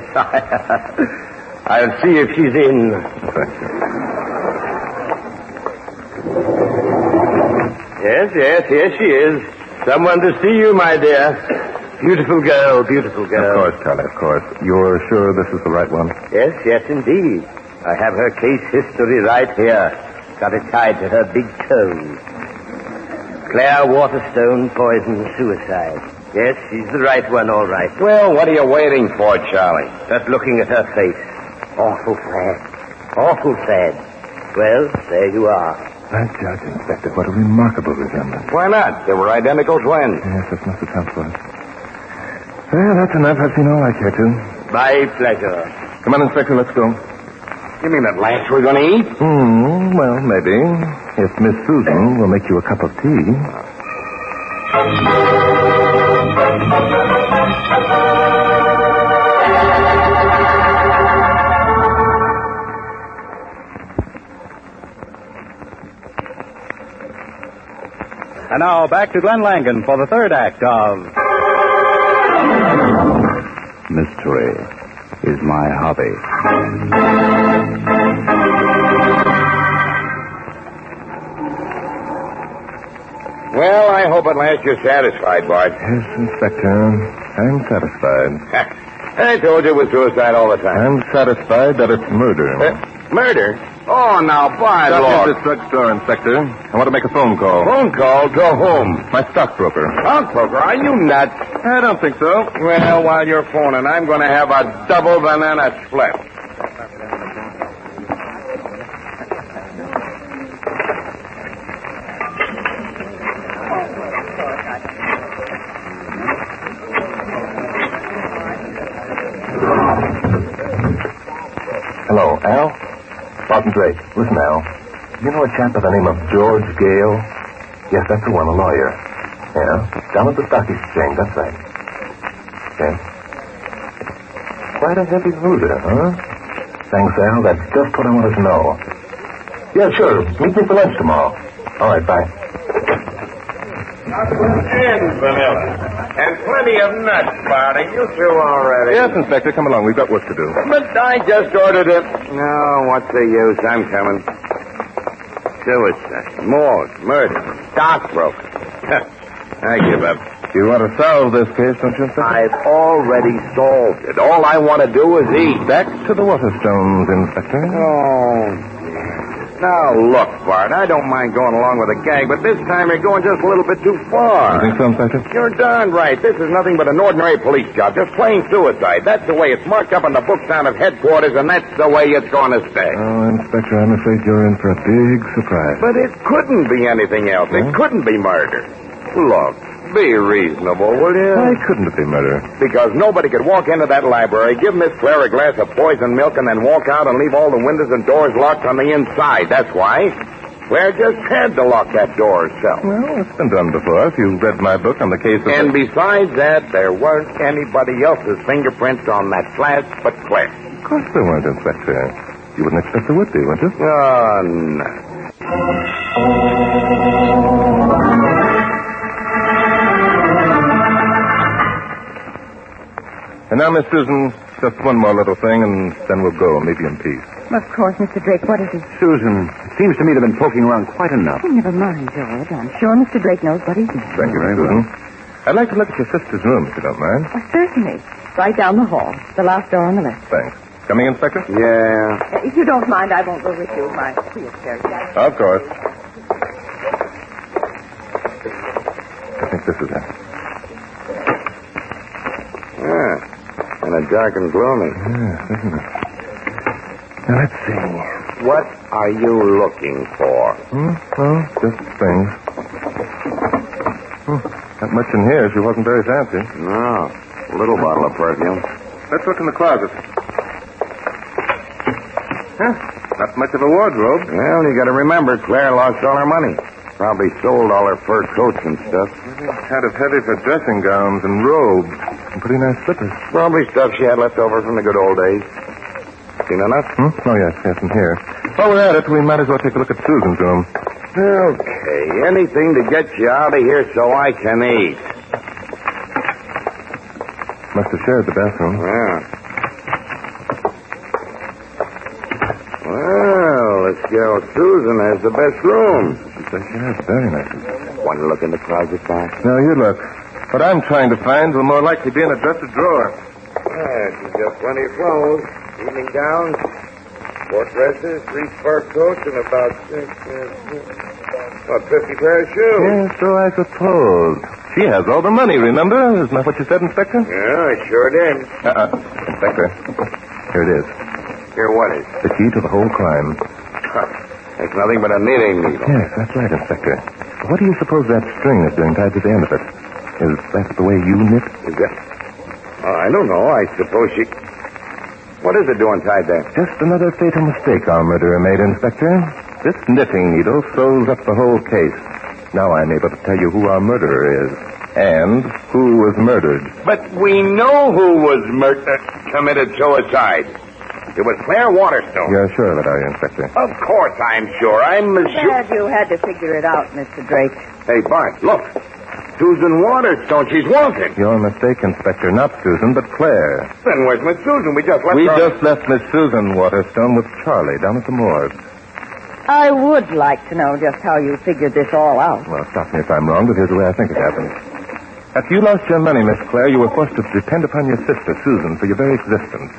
I'll see if she's in. Thank you. Yes, here she is. Someone to see you, my dear. Beautiful girl. Of course, Charlie, of course. You're sure this is the right one? Yes, indeed. I have her case history right here. Got it tied to her big toe. Claire Waterstone, poison, suicide. Yes, she's the right one, all right. Well, what are you waiting for, Charlie? Just looking at her face. Awful sad. Well, there you are. By Judge, Inspector, what a remarkable resemblance. Why not? They were identical twins. Yes, this must account for it. Well, that's enough. I've seen all I care to. My pleasure. Come on, Inspector, let's go. You mean at last we're going to eat? Well, maybe. If Miss Susan will make you a cup of tea. And now back to Glenn Langan for the third act of Mystery is My Hobby. Well, I hope at last you're satisfied, Bart. Yes, Inspector. I'm satisfied. I told you it was suicide all the time. I'm satisfied that it's murder. Murder? Oh, now, Bart, Stop look. at this drugstore, Inspector. I want to make a phone call. Phone call to whom? My stockbroker. Stockbroker? Are you nuts? I don't think so. Well, while you're phoning, I'm going to have a double banana split. Hello, Al? Barton Drake. Listen, Al. You know a chap by the name of George Gale? Yes, that's the one, a lawyer. Yeah, down at the stock exchange, that's right. Okay. Quite a heavy loser, huh? Thanks, Al. That's just what I wanted to know. Yeah, sure. Meet me for lunch tomorrow. All right, bye. And vanilla. And plenty of nuts, Bart. Are you through already? Yes, Inspector, come along. We've got work to do. But I just ordered it. No, what's the use? I'm coming. Suicide. Moor. Murder. Stockbroker. I give up. You want to solve this case, don't you, Inspector? I've already solved it. All I want to do is eat. Back to the Waterstones, Inspector. Oh, now, look, Bart, I don't mind going along with the gang, but this time you're going just a little bit too far. You think so, Inspector? You're darn right. This is nothing but an ordinary police job, just plain suicide. That's the way it's marked up on the books down at headquarters, and that's the way it's going to stay. Oh, Inspector, I'm afraid you're in for a big surprise. But it couldn't be anything else. It couldn't be murder. Look, be reasonable, will you? Why couldn't it be murder? Because nobody could walk into that library, give Miss Claire a glass of poisoned milk, and then walk out and leave all the windows and doors locked on the inside. That's why. Claire just had to lock that door herself. Well, it's been done before. If you read my book on the case of... And besides that, there weren't anybody else's fingerprints on that glass but Claire. Of course there weren't, Inspector. You wouldn't expect there would be, would you? Oh, no. And now, Miss Susan, just one more little thing, and then we'll go, maybe in peace. Of course, Mr. Drake. What is it? Susan, it seems to me they've been poking around quite enough. Oh, never mind, George. I'm sure Mr. Drake knows what he's doing. Thank you very much. I'd like to look at your sister's room, if you don't mind. Oh, certainly. Right down the hall. The last door on the left. Thanks. Coming, Inspector? Yeah. If you don't mind, I won't go with you. My wheelchair. Of course. I think this is it. Yeah. Kind of dark and gloomy. Yes, isn't it? Now, let's see. What are you looking for? Well, just things. Not much in here. She wasn't very fancy. No. A little bottle of perfume. Let's look in the closet. Huh? Not much of a wardrobe. Well, you got to remember, Claire lost all her money. Probably sold all her fur coats and stuff. Kind of heavy for dressing gowns and robes. And pretty nice slippers. Probably stuff she had left over from the good old days. Seen enough? Oh, yes, in here. While we're at it, we might as well take a look at Susan's room. Okay, anything to get you out of here so I can eat. Must have shared the bathroom. Yeah. Well, this girl Susan has the best room. She says she has. Very nice. Want to look in the closet, Bob? No, you look. What I'm trying to find will more likely be in a dresser drawer. Yeah, she's got plenty of clothes. Evening gowns, 4 dresses, 3 fur coats, and about 50 pair of shoes. Yes, so I suppose. She has all the money, remember? Isn't that what you said, Inspector? Yeah, I sure did. Inspector, here it is. Here, what is? The key to the whole crime. It's nothing but a knitting needle. Yes, that's right, Inspector. What do you suppose that string is doing tied to the end of it? Is that the way you knit? Is that... I don't know. I suppose she... What is it doing tied there? Just another fatal mistake our murderer made, Inspector. This knitting needle sews up the whole case. Now I'm able to tell you who our murderer is. And who was murdered. But we know who was committed suicide. It was Claire Waterstone. You're sure of it, are you, Inspector? Of course I'm sure. I'm sure. Glad you had to figure it out, Mr. Drake. Hey, Bart, look. Susan Waterstone. She's wanted. Your mistake, Inspector. Not Susan, but Claire. Then where's Miss Susan? We just left her... We just left Miss Susan Waterstone with Charlie down at the morgue. I would like to know just how you figured this all out. Well, stop me if I'm wrong, but here's the way I think it happened. After you lost your money, Miss Claire, you were forced to depend upon your sister, Susan, for your very existence.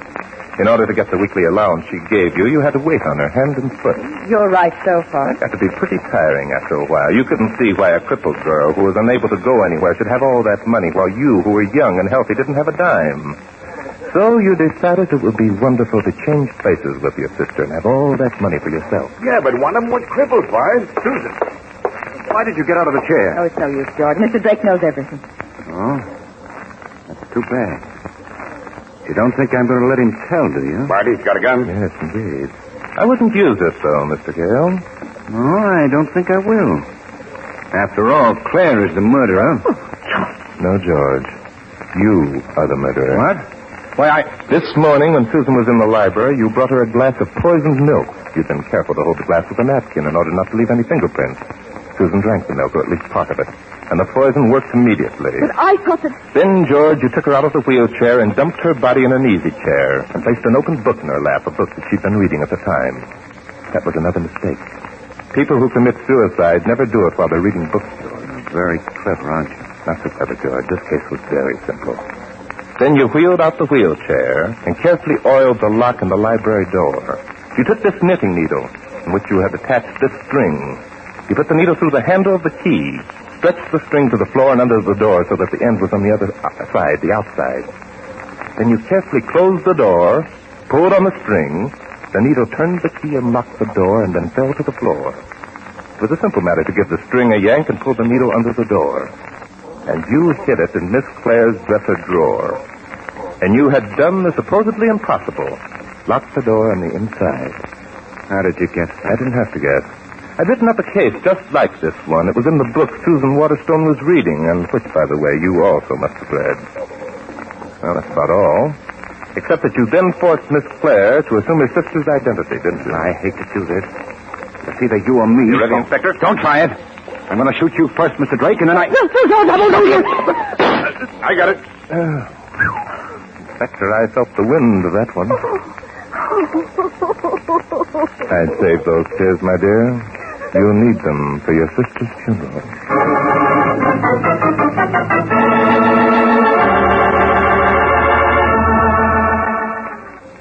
In order to get the weekly allowance she gave you, you had to wait on her hand and foot. You're right so far. That got to be pretty tiring after a while. You couldn't see why a crippled girl who was unable to go anywhere should have all that money while you, who were young and healthy, didn't have a dime. So you decided it would be wonderful to change places with your sister and have all that money for yourself. Yeah, but one of them was crippled, Bart. Susan, why did you get out of the chair? Oh, it's no use, George. Mr. Drake knows everything. Oh? That's too bad. You don't think I'm going to let him tell, do you? Barty's got a gun? Yes, indeed. I wouldn't use this, though, Mr. Gale. No, I don't think I will. After all, Claire is the murderer. No, George. You are the murderer. What? Why, This morning, when Susan was in the library, you brought her a glass of poisoned milk. You'd been careful to hold the glass with a napkin in order not to leave any fingerprints. Susan drank the milk, or at least part of it. And the poison worked immediately. But I thought that... Then, George, you took her out of the wheelchair and dumped her body in an easy chair and placed an open book in her lap, a book that she'd been reading at the time. That was another mistake. People who commit suicide never do it while they're reading books, George. Very clever, aren't you? Not so clever, George. This case was very simple. Then you wheeled out the wheelchair and carefully oiled the lock in the library door. You took this knitting needle, in which you had attached this string. You put the needle through the handle of the key, stretched the string to the floor and under the door so that the end was on the other side, the outside. Then you carefully closed the door, pulled on the string, the needle turned the key and locked the door and then fell to the floor. It was a simple matter to give the string a yank and pull the needle under the door. And you hid it in Miss Claire's dresser drawer. And you had done the supposedly impossible. Locked the door on the inside. How did you guess that? I didn't have to guess. I'd written up a case just like this one. It was in the book Susan Waterstone was reading, and which, by the way, you also must have read. Well, that's about all. Except that you then forced Miss Claire to assume her sister's identity, didn't you? I hate to do this. It's either you or me. You ready, Inspector? Don't try it. I'm going to shoot you first, Mr. Drake, and then I... I got it. Inspector, I felt the wind of that one. I'd save those tears, my dear. You'll need them for your sister's funeral.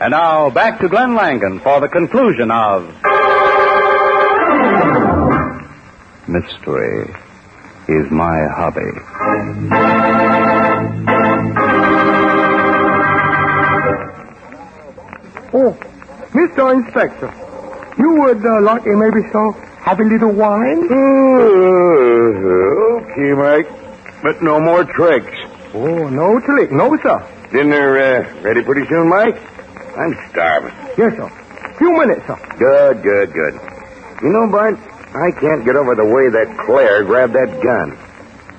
And now, back to Glenn Langan for the conclusion of... Mystery is my hobby. Oh, Mr. Inspector, you would like a maybe so have a little wine? Okay, Mike. But no more tricks. Oh, no trick. No, sir. Dinner ready pretty soon, Mike? I'm starving. Yes, sir. Few minutes, sir. Good. You know, Bart, I can't get over the way that Claire grabbed that gun.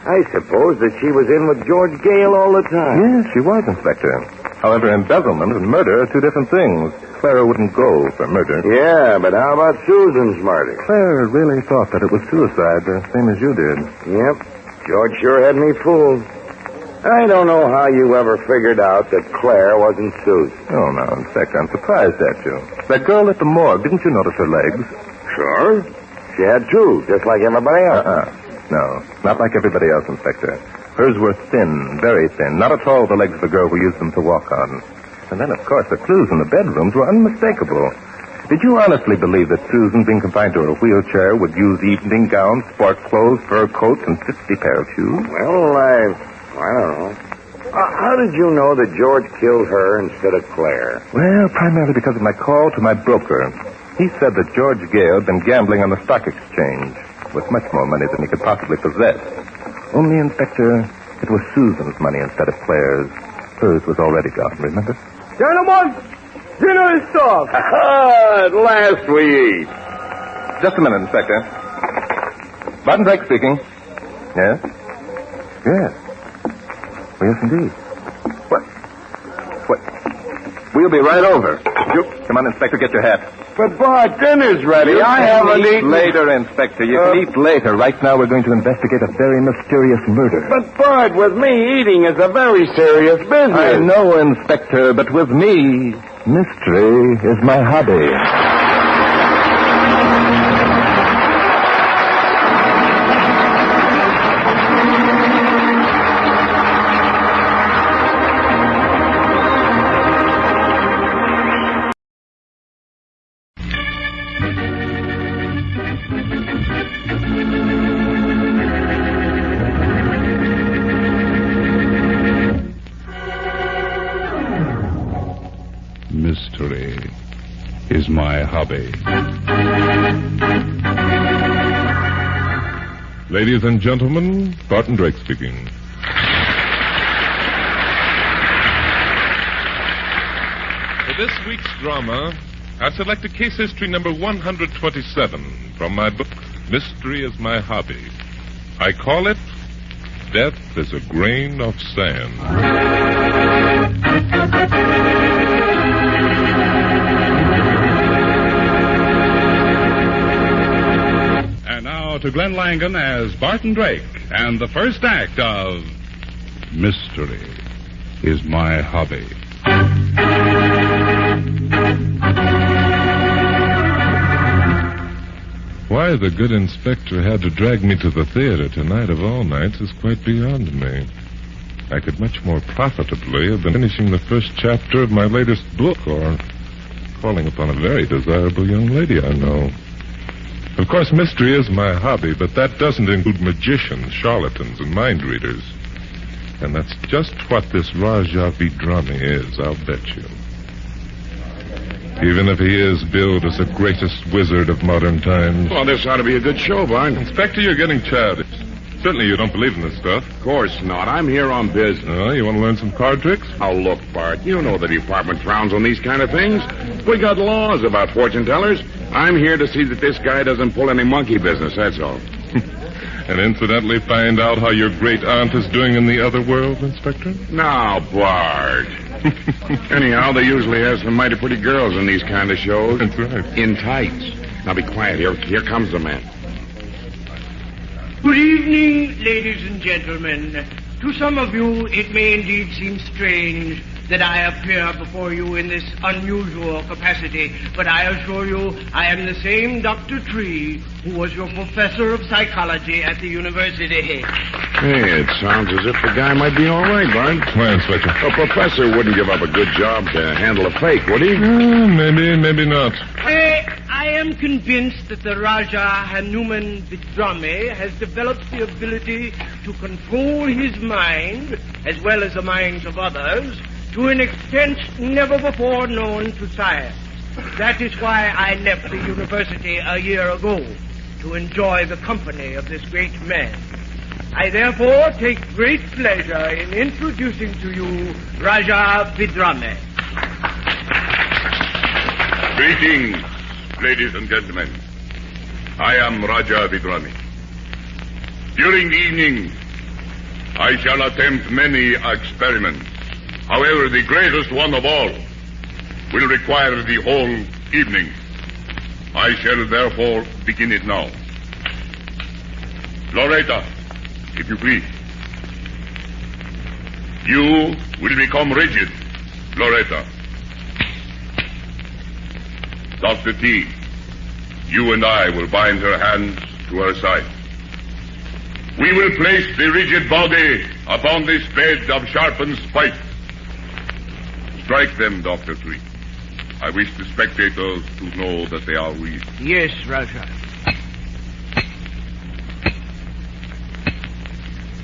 I suppose that she was in with George Gale all the time. Yes, she was, Inspector. However, embezzlement and murder are two different things. Clara wouldn't go for murder. Yeah, but how about Susan's murder? Claire really thought that it was suicide, the same as you did. Yep. George sure had me fooled. I don't know how you ever figured out that Claire wasn't Susan. Oh, no, Inspector, I'm surprised at you. That girl at the morgue, didn't you notice her legs? Sure. She had two, just like everybody else. No, not like everybody else, Inspector. Hers were thin, very thin. Not at all the legs of the girl who used them to walk on. And then, of course, the clues in the bedrooms were unmistakable. Did you honestly believe that Susan, being confined to her wheelchair, would use evening gowns, sport clothes, fur coats, and 50 pair of shoes? Well, I don't know. How did you know that George killed her instead of Claire? Well, primarily because of my call to my broker. He said that George Gale had been gambling on the stock exchange with much more money than he could possibly possess. Only, Inspector, it was Susan's money instead of Claire's. Hers was already gone, remember? Gentlemen, dinner is served. At last we eat. Just a minute, Inspector. Barton Drake speaking. Yes? Yes. Oh, yes, indeed. What? We'll be right over. Come on, Inspector, get your hat. But, Bart, dinner's ready. I haven't eaten. Later, Inspector. You can eat later. Right now, we're going to investigate a very mysterious murder. But, Bart, with me, eating is a very serious business. I know, Inspector, but with me, mystery is my hobby. Mystery is my hobby. Ladies and gentlemen, Barton Drake speaking. For this week's drama, I select a case history number 127 from my book, Mystery is My Hobby. I call it Death is a Grain of Sand. To Glenn Langan as Barton Drake and the first act of Mystery is My Hobby. Why the good inspector had to drag me to the theater tonight of all nights is quite beyond me. I could much more profitably have been finishing the first chapter of my latest book or calling upon a very desirable young lady I know. Of course, mystery is my hobby, but that doesn't include magicians, charlatans, and mind readers. And that's just what this Raja Vidrami is, I'll bet you. Even if he is billed as the greatest wizard of modern times. Well, this ought to be a good show, Bart. Inspector, you're getting childish. Certainly you don't believe in this stuff. Of course not. I'm here on business. Oh, you want to learn some card tricks? Oh, look, Bart, you know the department frowns on these kind of things. We got laws about fortune tellers. I'm here to see that this guy doesn't pull any monkey business, that's all. And incidentally find out how your great aunt is doing in the other world, Inspector? Now, Bart. Anyhow, they usually have some mighty pretty girls in these kind of shows. That's right. In tights. Now, be quiet. Here comes the man. Good evening, ladies and gentlemen. To some of you, it may indeed seem strange that I appear before you in this unusual capacity, but I assure you I am the same Dr. Tree who was your professor of psychology at the university. Hey, it sounds as if the guy might be all right, Bart. Why, Inspector? A professor wouldn't give up a good job to handle a fake, would he? Maybe not. I am convinced that the Raja HONEYMOON Vidrami has developed the ability to control his mind, as well as the minds of others, to an extent never before known to science. That is why I left the university a year ago, to enjoy the company of this great man. I therefore take great pleasure in introducing to you Raja Vidrami. Greetings, ladies and gentlemen. I am Raja Vidrani. During the evening, I shall attempt many experiments. However, the greatest one of all will require the whole evening. I shall therefore begin it now. Loretta, if you please. You will become rigid, Loretta. Dr. T, you and I will bind her hands to her side. We will place the rigid body upon this bed of sharpened spikes. Strike them, Dr. T. I wish the spectators to know that they are real. Yes, Raja.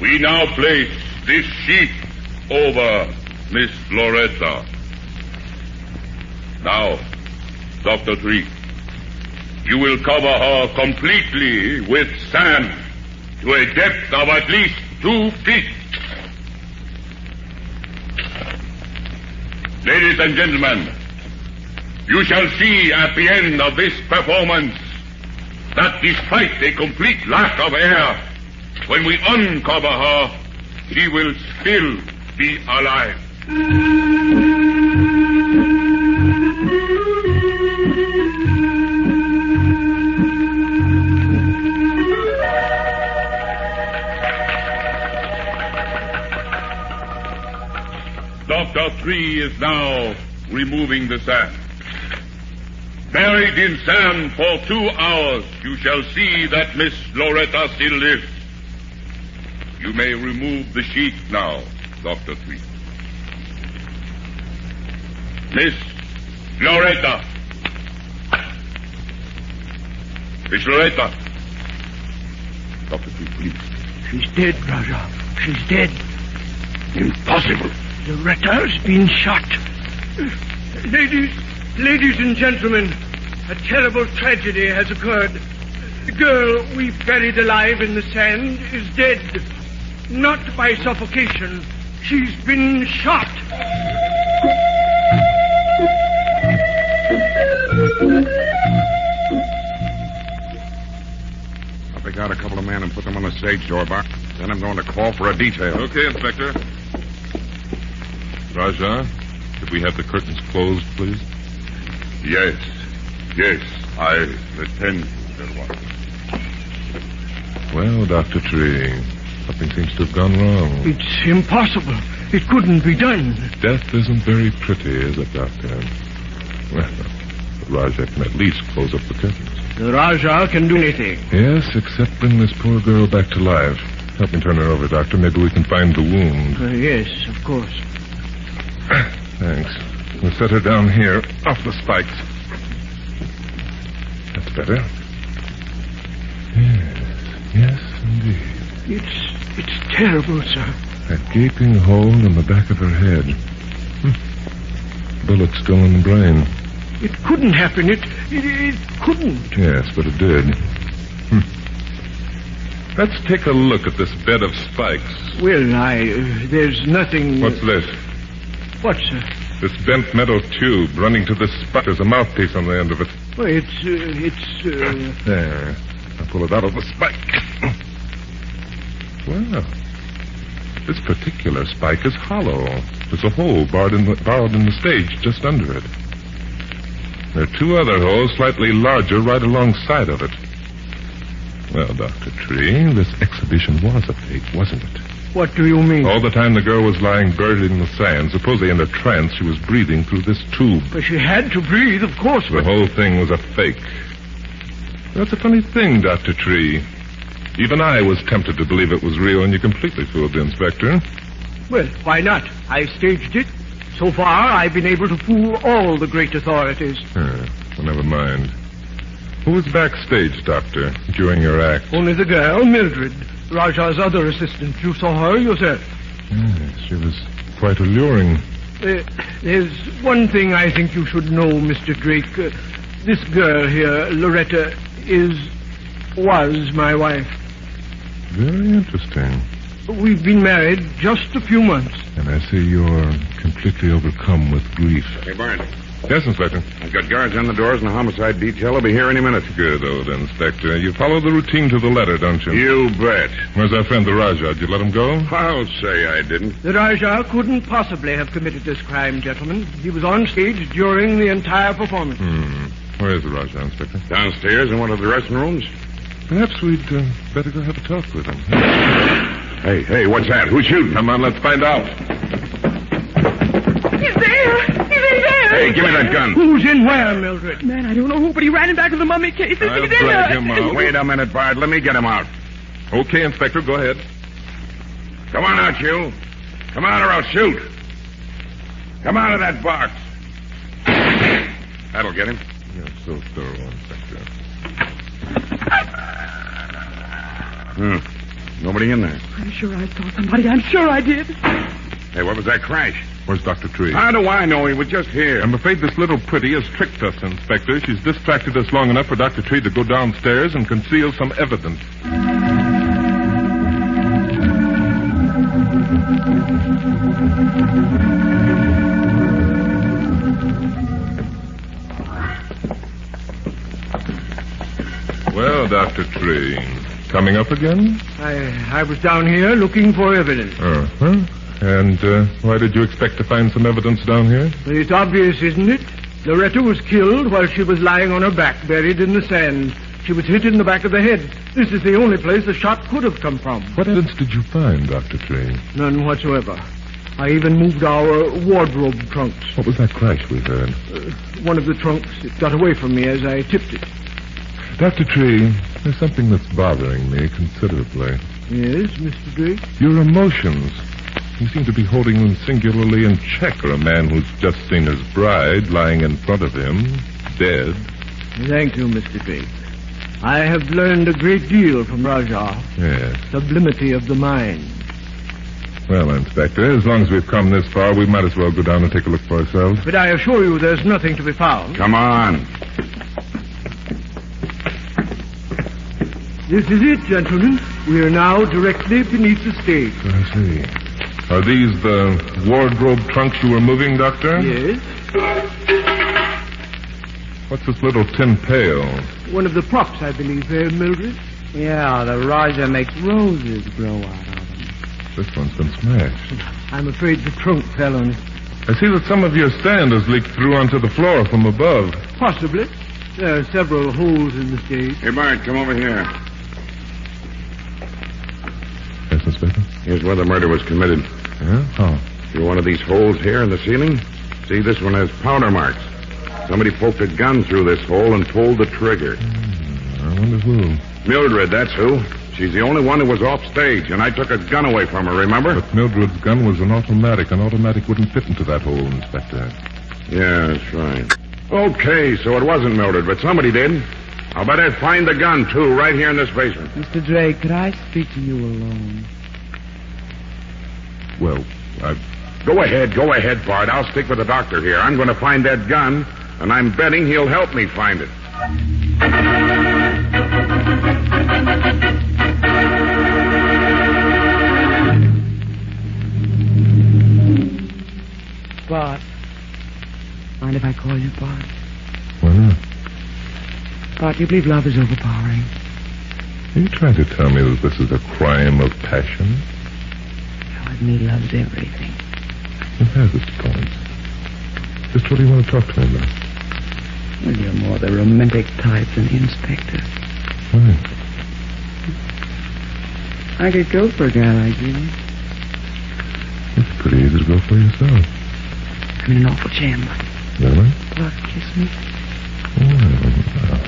We now place this sheet over Miss Loretta. Now, Dr. Tree, you will cover her completely with sand to a depth of at least 2 feet. Ladies and gentlemen, you shall see at the end of this performance that despite a complete lack of air, when we uncover her, she will still be alive. Dr. Tree is now removing the sand. Buried in sand for 2 hours, you shall see that Miss Loretta still lives. You may remove the sheet now, Dr. Tree. Miss Loretta. Miss Loretta. Dr. Tree, please. She's dead, Raja. She's dead. Impossible. Loretta's been shot. Ladies and gentlemen, a terrible tragedy has occurred. The girl we buried alive in the sand is dead. Not by suffocation. She's been shot. I'll pick out a couple of men and put them on the stage door, Bart. Then I'm going to call for a detail. Okay, Inspector. Raja, could we have the curtains closed, please? Yes. I attend, Sherlock. Well, Dr. Tree, something seems to have gone wrong. It's impossible. It couldn't be done. Death isn't very pretty, is it, Doctor? Well, the Raja can at least close up the curtains. The Raja can do anything. Yes, except bring this poor girl back to life. Help me turn her over, Doctor. Maybe we can find the wound. Yes, of course. Thanks. We'll set her down here, off the spikes. That's better. Yes, indeed. It's terrible, sir. That gaping hole in the back of her head. Bullet still in the brain. It couldn't happen. It couldn't. Yes, but it did. Let's take a look at this bed of spikes. Well, there's nothing... What's this? What, sir? This bent metal tube running to this spike. There's a mouthpiece on the end of it. Well, it's... There. I'll pull it out of the spike. Well, this particular spike is hollow. There's a hole borrowed in the stage just under it. There are 2 other holes slightly larger right alongside of it. Well, Dr. Tree, this exhibition was a fake, wasn't it? What do you mean? All the time the girl was lying buried in the sand, supposedly in a trance, she was breathing through this tube. But she had to breathe, of course. The whole thing was a fake. That's a funny thing, Dr. Tree. Even I was tempted to believe it was real, and you completely fooled the inspector. Well, why not? I staged it. So far, I've been able to fool all the great authorities. Well, never mind. Who was backstage, Doctor, during your act? Only the girl, Mildred, Raja's other assistant. You saw her yourself. Yes, she was quite alluring. There's one thing I think you should know, Mr. Drake. This girl here, Loretta, was my wife. Very interesting. We've been married just a few months. And I see you're completely overcome with grief. Hey, Barnes, Yes, Inspector. I've got guards on the doors and a homicide detail. I'll be here any minute. Good old Inspector. You follow the routine to the letter, don't you? You bet. Where's our friend the Rajah? Did you let him go? I'll say I didn't. The Rajah couldn't possibly have committed this crime, gentlemen. He was on stage during the entire performance. Where is the Rajah, Inspector? Downstairs in one of the dressing rooms. Perhaps we'd better go have a talk with him. Hey, what's that? Who's shooting? Come on, let's find out. He's there! He's in there! Hey, give me that gun. Who's in where, Mildred? Man, I don't know who, but he ran him back to the mummy case. I'll drag him out. Wait a minute, Bart. Let me get him out. Okay, Inspector, go ahead. Come on out, you. Come on or I'll shoot. Come out of that box. That'll get him. You're so thorough, Inspector. Nobody in there. I'm sure I saw somebody. I'm sure I did. Hey, what was that crash? Where's Dr. Tree? How do I know? He was just here. I'm afraid this little pretty has tricked us, Inspector. She's distracted us long enough for Dr. Tree to go downstairs and conceal some evidence. Well, Dr. Tree, coming up again? I was down here looking for evidence. Uh-huh. And why did you expect to find some evidence down here? It's obvious, isn't it? Loretta was killed while she was lying on her back, buried in the sand. She was hit in the back of the head. This is the only place the shot could have come from. What evidence did you find, Dr. Tree? None whatsoever. I even moved our wardrobe trunks. What was that crash we heard? One of the trunks, it got away from me as I tipped it. Dr. Tree, there's something that's bothering me considerably. Yes, Mr. Drake? Your emotions. You seem to be holding them singularly in check for a man who's just seen his bride lying in front of him, dead. Thank you, Mr. Drake. I have learned a great deal from Rajah. Yes. Sublimity of the mind. Well, Inspector, as long as we've come this far, we might as well go down and take a look for ourselves. But I assure you there's nothing to be found. Come on. This is it, gentlemen. We are now directly beneath the stage. I see. Are these the wardrobe trunks you were moving, Doctor? Yes. What's this little tin pail? One of the props, I believe, Mildred. Yeah, the Rajah makes roses grow out of them. This one's been smashed. I'm afraid the trunk fell on it. I see that some of your sand has leaked through onto the floor from above. Possibly. There are several holes in the stage. Hey, Bart, come over here. Yes, Inspector? Here's where the murder was committed. Yeah? How? See one of these holes here in the ceiling? See, this one has powder marks. Somebody poked a gun through this hole and pulled the trigger. I wonder who. Mildred, that's who. She's the only one who was off stage, and I took a gun away from her, remember? But Mildred's gun was an automatic. An automatic wouldn't fit into that hole, Inspector. Yeah, that's right. Okay, so it wasn't Mildred, but somebody did. I'll bet I'd find the gun, too, right here in this basement. Mr. Drake, could I speak to you alone? Well, Go ahead, Bart. I'll stick with the doctor here. I'm going to find that gun, and I'm betting he'll help me find it. Bart. Mind if I call you Bart? Why not? Bart, do you believe love is overpowering? Are you trying to tell me that this is a crime of passion? With me loves everything. It has its points. Just what do you want to talk to me about? Well, you're more the romantic type than the inspector. Why? I could go for a guy like you. It's pretty easy to go for yourself. I'm in an awful jam. Really? Love, kiss me. Well,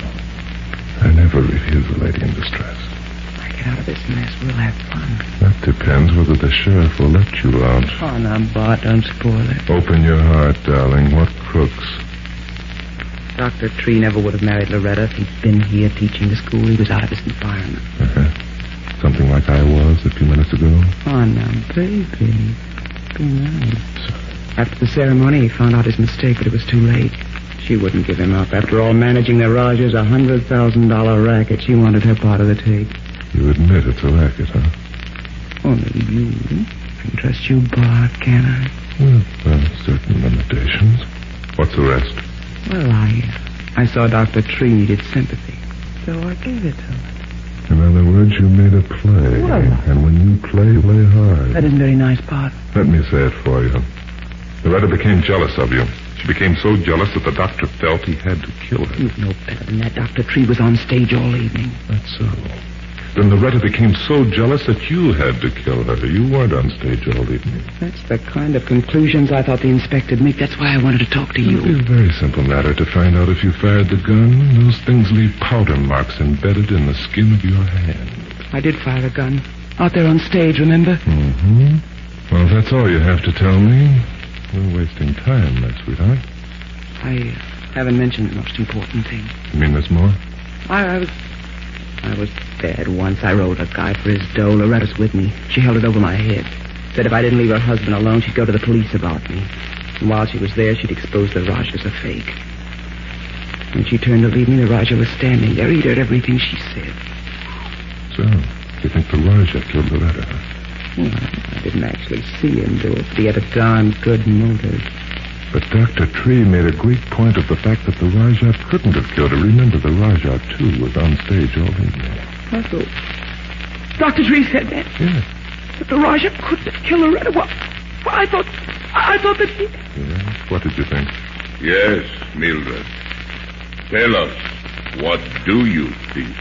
I never refuse a lady in distress. When I get out of this mess, we'll have fun. That depends whether the sheriff will let you out. Oh, now, Bart, don't spoil it. Open your heart, darling. What crooks? Dr. Tree never would have married Loretta if he'd been here teaching the school. He was out of his environment. Something like I was a few minutes ago. Oh, now, baby. Be nice. After the ceremony, he found out his mistake, but it was too late. She wouldn't give him up. After all, managing the Rogers, $100,000 racket, she wanted her part of the take. You admit it's a racket, huh? Only you. I can trust you, Bart, can I? With certain limitations. What's the rest? Well, I saw Dr. Tree needed sympathy, so I gave it to him. In other words, you made a play. Well, and when you play hard. That isn't very nice, Pot. Let me say it for you. Loretta became jealous of you. She became so jealous that the doctor felt he had to kill her. You know better than that. Dr. Tree was on stage all evening. That's so. Then Loretta became so jealous that you had to kill her. You weren't on stage all evening. That's the kind of conclusions I thought the inspector'd make. That's why I wanted to talk to you. It would be a very simple matter to find out if you fired the gun. Those things leave powder marks embedded in the skin of your hand. I did fire the gun. Out there on stage, remember? Mm-hmm. Well, that's all you have to tell me. We're wasting time, my sweetheart. I haven't mentioned the most important thing. You mean there's more? I was bad once. I rode a guy for his dough. Loretta's with me. She held it over my head. Said if I didn't leave her husband alone, she'd go to the police about me. And while she was there, she'd expose the Raj as a fake. When she turned to leave me, the Raja was standing there. He'd heard everything she said. So, you think the Raja killed Loretta? Well, I didn't actually see him do it, but he had a darn good motive. But Dr. Tree made a great point of the fact that the Raja couldn't have killed her. Remember, the Raja, too, was on stage all evening. That's all. Dr. Tree said that? Yes. That the Raja couldn't have killed Loretta. Well, I thought that he... Yes? What did you think? Yes, Mildred. Tell us, what do you think?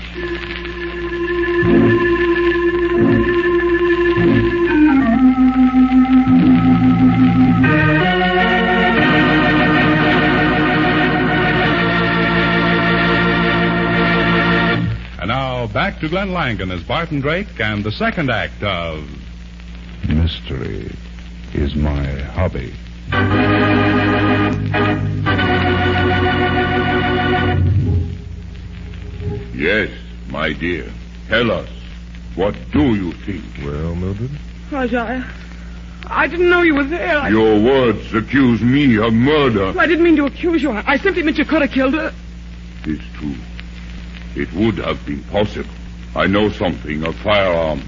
And now back to Glenn Langan as Barton Drake and the second act of Mystery is my hobby. Yes, my dear. Tell us, what do you think? Well, Mildred? Raja, I didn't know you were there. Your words accuse me of murder. I didn't mean to accuse you. I simply meant you could have killed her. It's true. It would have been possible. I know something of firearms.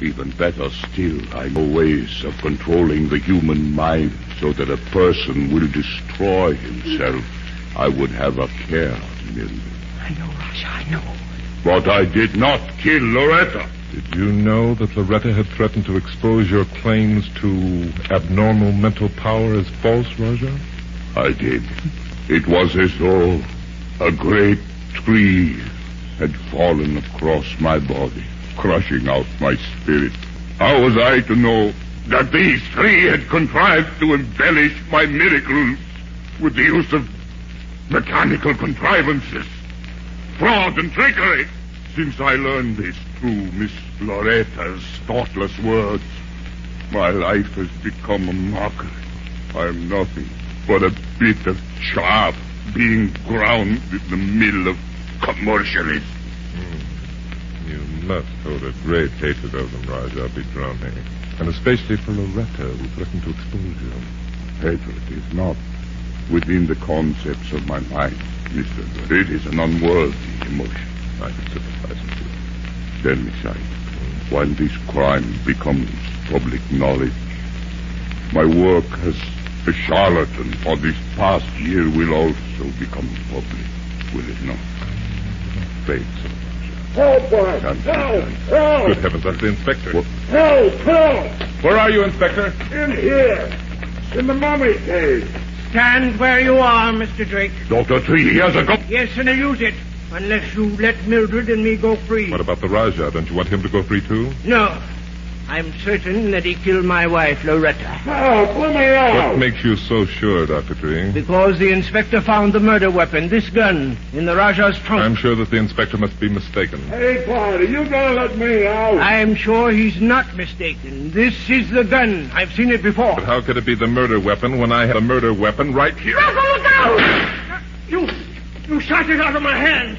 Even better still, I know ways of controlling the human mind so that a person will destroy himself. I would have a care, Mildred. I know, Raja, I know. But I did not kill Loretta. Did you know that Loretta had threatened to expose your claims to abnormal mental power as false, Raja? I did. It was as though a great tree had fallen across my body, crushing out my spirit. How was I to know that these three had contrived to embellish my miracles with the use of mechanical contrivances, fraud and trickery? Since I learned this through Miss Loretta's thoughtless words, my life has become a mockery. I am nothing but a bit of chaff being ground in the mill of commercialism. You must hold a great hatred of them, Raja Bidrome. And especially for Loretta, who threatened to expose you. Hatred is not within the concepts of my mind, Mr. It is an unworthy emotion. I can sympathize with you. Then, besides, when this crime becomes public knowledge, my work as a charlatan for this past year will also become public, will it not? Afraid so. Help us! Help! Help! Good heavens, that's the inspector. Help! Help! Where are you, Inspector? In here! In the mummy cage! Stand where you are, Mr. Drake. Dr. Tree, he has a gun. Yes, and I use it. Unless you let Mildred and me go free. What about the Raja? Don't you want him to go free, too? No. I'm certain that he killed my wife, Loretta. Help! Let me out! What makes you so sure, Dr. Tree? Because the inspector found the murder weapon, this gun, in the Raja's trunk. I'm sure that the inspector must be mistaken. Hey, Party, you gotta let me out. I'm sure he's not mistaken. This is the gun. I've seen it before. But how could it be the murder weapon when I have a murder weapon right here? Look out! You shot it out of my hand.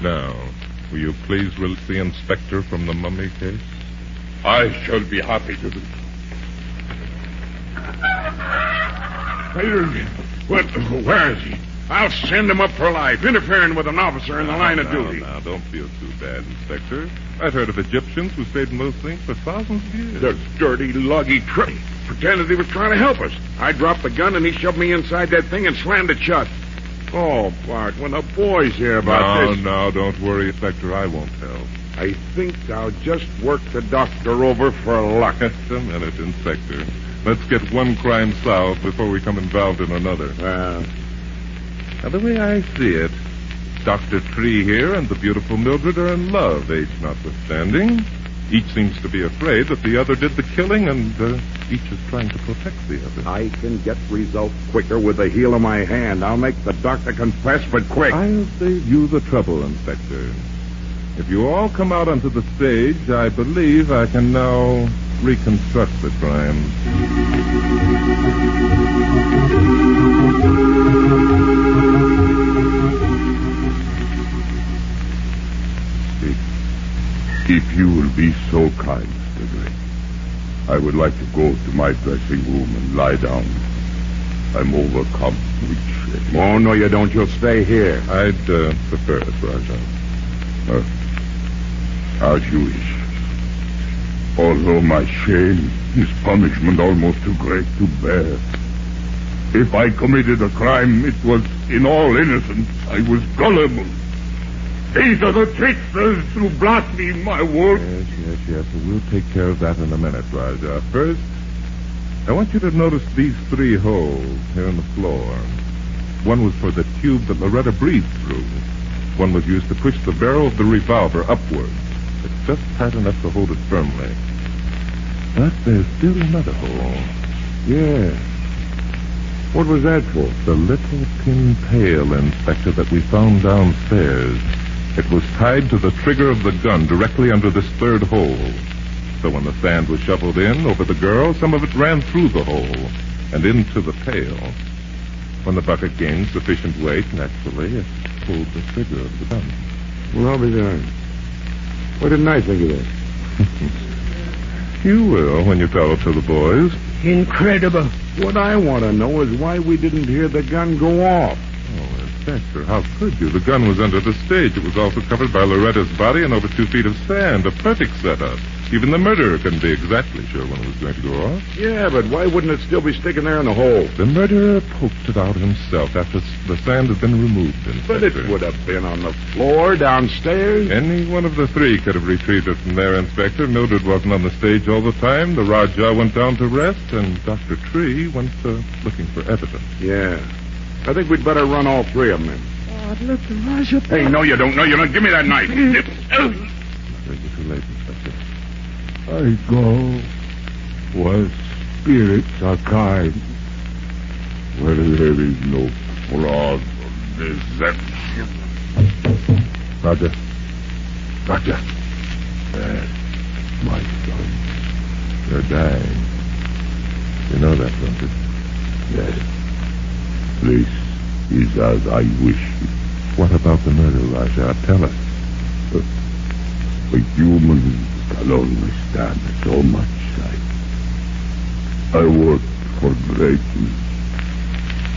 Now, will you please release the inspector from the mummy case? I shall be happy to do so. Where is he? I'll send him up for life, interfering with an officer in the line of duty. Now, don't feel too bad, Inspector. I've heard of Egyptians who stayed in those things for thousands of years. The dirty, luggy pretended he was trying to help us. I dropped the gun and he shoved me inside that thing and slammed it shut. Oh, Bart, when the boys hear about this... No, don't worry, Inspector. I won't tell. I think I'll just work the doctor over for luck. Just a minute, Inspector. Let's get one crime solved before we come involved in another. Now, the way I see it, Dr. Tree here and the beautiful Mildred are in love, age notwithstanding. Each seems to be afraid that the other did the killing, and each is trying to protect the other. I can get results quicker with the heel of my hand. I'll make the doctor confess, but quick. I'll save you the trouble, Inspector. If you all come out onto the stage, I believe I can now reconstruct the crime. If you will be so kind, Mr. Gray, I would like to go to my dressing room and lie down. I'm overcome with shame. Oh, no, you don't. You'll stay here. I'd prefer it, Raja. As you wish. Although my shame is punishment almost too great to bear. If I committed a crime, it was in all innocence. I was gullible. These are the tricksters who blaspheme my work. Yes. We'll take care of that in a minute, Raja. First, I want you to notice these 3 holes here in the floor. One was for the tube that Loretta breathed through. One was used to push the barrel of the revolver upward. It's just tight enough to hold it firmly. But there's still another hole. Yeah. What was that for? The little tin pail, Inspector, that we found downstairs. It was tied to the trigger of the gun directly under this 3rd hole. So when the sand was shoveled in over the girl, some of it ran through the hole and into the pail. When the bucket gained sufficient weight, naturally, it pulled the trigger of the gun. Well, I'll be darned. Why didn't I think of that? You will when you tell it to the boys. Incredible. What I want to know is why we didn't hear the gun go off. Oh, Inspector, how could you? The gun was under the stage. It was also covered by Loretta's body and over 2 feet of sand. A perfect setup. Even the murderer couldn't be exactly sure when it was going to go off. Yeah, but why wouldn't it still be sticking there in the hole? The murderer poked it out himself after the sand had been removed, Inspector. But it would have been on the floor downstairs. Any one of the 3 could have retrieved it from there, Inspector. Mildred wasn't on the stage all the time. The Rajah went down to rest, and Dr. Tree went looking for evidence. Yeah. I think we'd better run all 3 of them in. Oh, look, the Rajah... Hey, no, you don't. No, you don't. Give me that knife. You're too late, Inspector. I go where spirits are kind, where there is no fraud or deception. Roger. That's my son. You're dying. You know that, don't you? Yes. This is as I wish it. What about the murder, Rajah? Tell us. A human can only stand so much sight. I worked for greatness,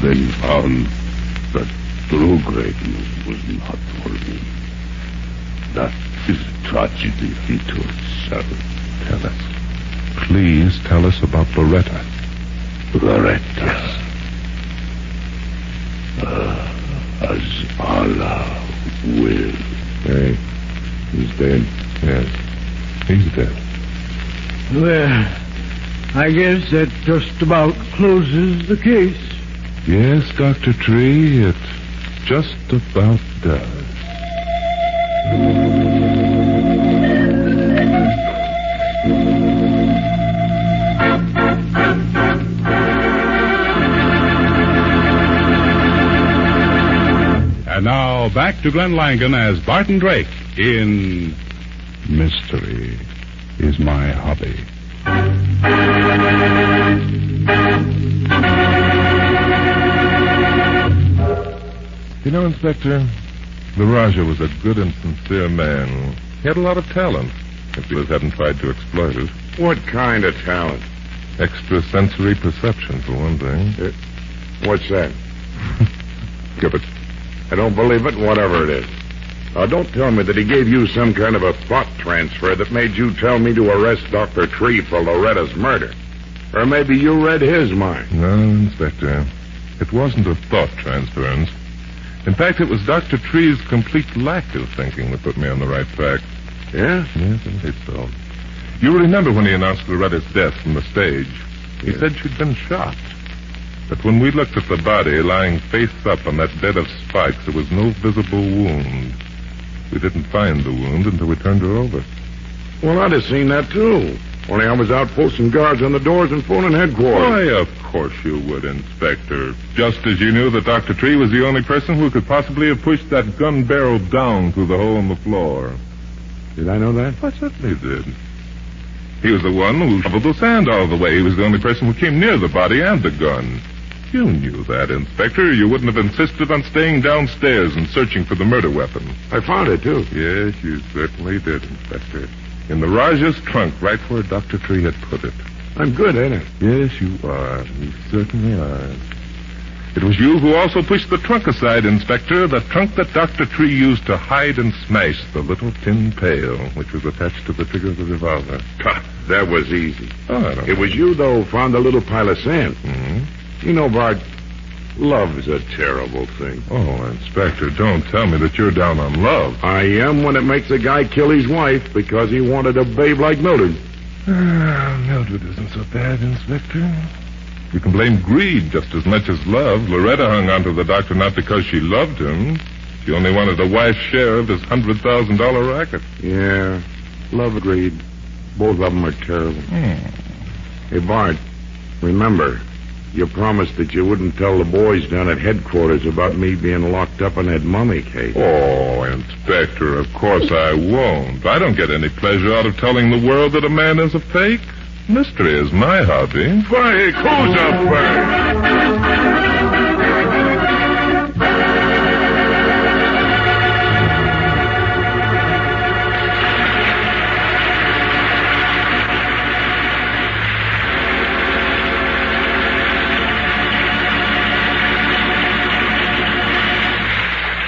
then found that true greatness was not for me. That is tragedy into itself. Tell us. Please tell us about Loretta. Loretta. As Allah will. Hey, he's dead. Yes, he's dead. Well, I guess that just about closes the case. Yes, Dr. Tree, it just about does. And now, back to Glenn Langan as Barton Drake in Mystery is My Hobby. You know, Inspector, the Rajah was a good and sincere man. He had a lot of talent, if he hadn't tried to exploit it. What kind of talent? Extrasensory perception, for one thing. What's that? Give it. I don't believe it, whatever it is. Now, don't tell me that he gave you some kind of a thought transfer that made you tell me to arrest Dr. Tree for Loretta's murder. Or maybe you read his mind. No, Inspector. It wasn't a thought transference. In fact, it was Dr. Tree's complete lack of thinking that put me on the right track. Yeah? Yes, indeed so. You remember when he announced Loretta's death from the stage? He said she'd been shot. But when we looked at the body lying face up on that bed of spikes, there was no visible wound. We didn't find the wound until we turned her over. Well, I'd have seen that, too. Only I was out posting guards on the doors and phoning headquarters. Why, of course you would, Inspector. Just as you knew that Dr. Tree was the only person who could possibly have pushed that gun barrel down through the hole in the floor. Did I know that? I certainly did. He was the one who shoveled the sand all the way. He was the only person who came near the body and the gun. You knew that, Inspector. You wouldn't have insisted on staying downstairs and searching for the murder weapon. I found it, too. Yes, you certainly did, Inspector. In the Rajah's trunk, right where Dr. Tree had put it. I'm good, ain't I? Yes, you are. You certainly are. It was you who also pushed the trunk aside, Inspector, the trunk that Dr. Tree used to hide and smash the little tin pail, which was attached to the trigger of the revolver. That was easy. Oh, I don't It was you, though, who found the little pile of sand. Mm-hmm. You know, Bart, love is a terrible thing. Oh, Inspector, don't tell me that you're down on love. I am when it makes a guy kill his wife because he wanted a babe like Mildred. Mildred isn't so bad, Inspector. You can blame greed just as much as love. Loretta hung on to the doctor not because she loved him. She only wanted a wife's share of his $100,000 racket. Yeah, love and greed. Both of them are terrible. Hey, Bart, remember, you promised that you wouldn't tell the boys down at headquarters about me being locked up in that mummy case. Oh, Inspector, of course I won't. I don't get any pleasure out of telling the world that a man is a fake. Mystery is my hobby. Frank, who's up first?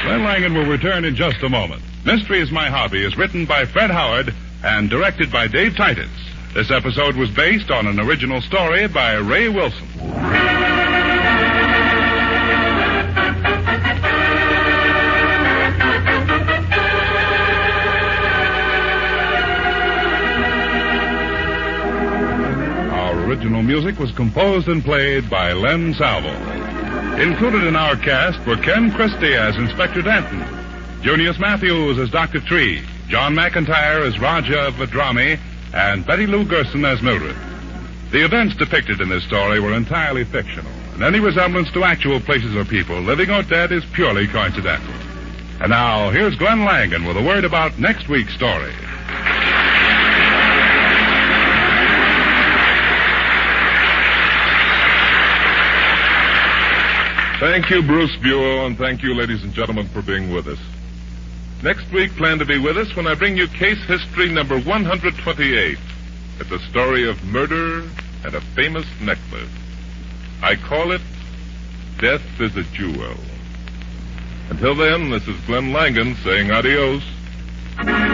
Glenn Langan will return in just a moment. Mystery is My Hobby is written by Fred Howard and directed by Dave Titus. This episode was based on an original story by Ray Wilson. Our original music was composed and played by Len Salvo. Included in our cast were Ken Christie as Inspector Denton, Junius Matthews as Dr. Tree, John McIntyre as Raja Vedrami, and Betty Lou Gerson as Mildred. The events depicted in this story were entirely fictional, and any resemblance to actual places or people, living or dead, is purely coincidental. And now, here's Glenn Langan with a word about next week's story. Thank you, Bruce Buell, and thank you, ladies and gentlemen, for being with us. Next week, plan to be with us when I bring you case history number 128. It's a story of murder and a famous necklace. I call it Death is a Jewel. Until then, this is Glenn Langan saying adios.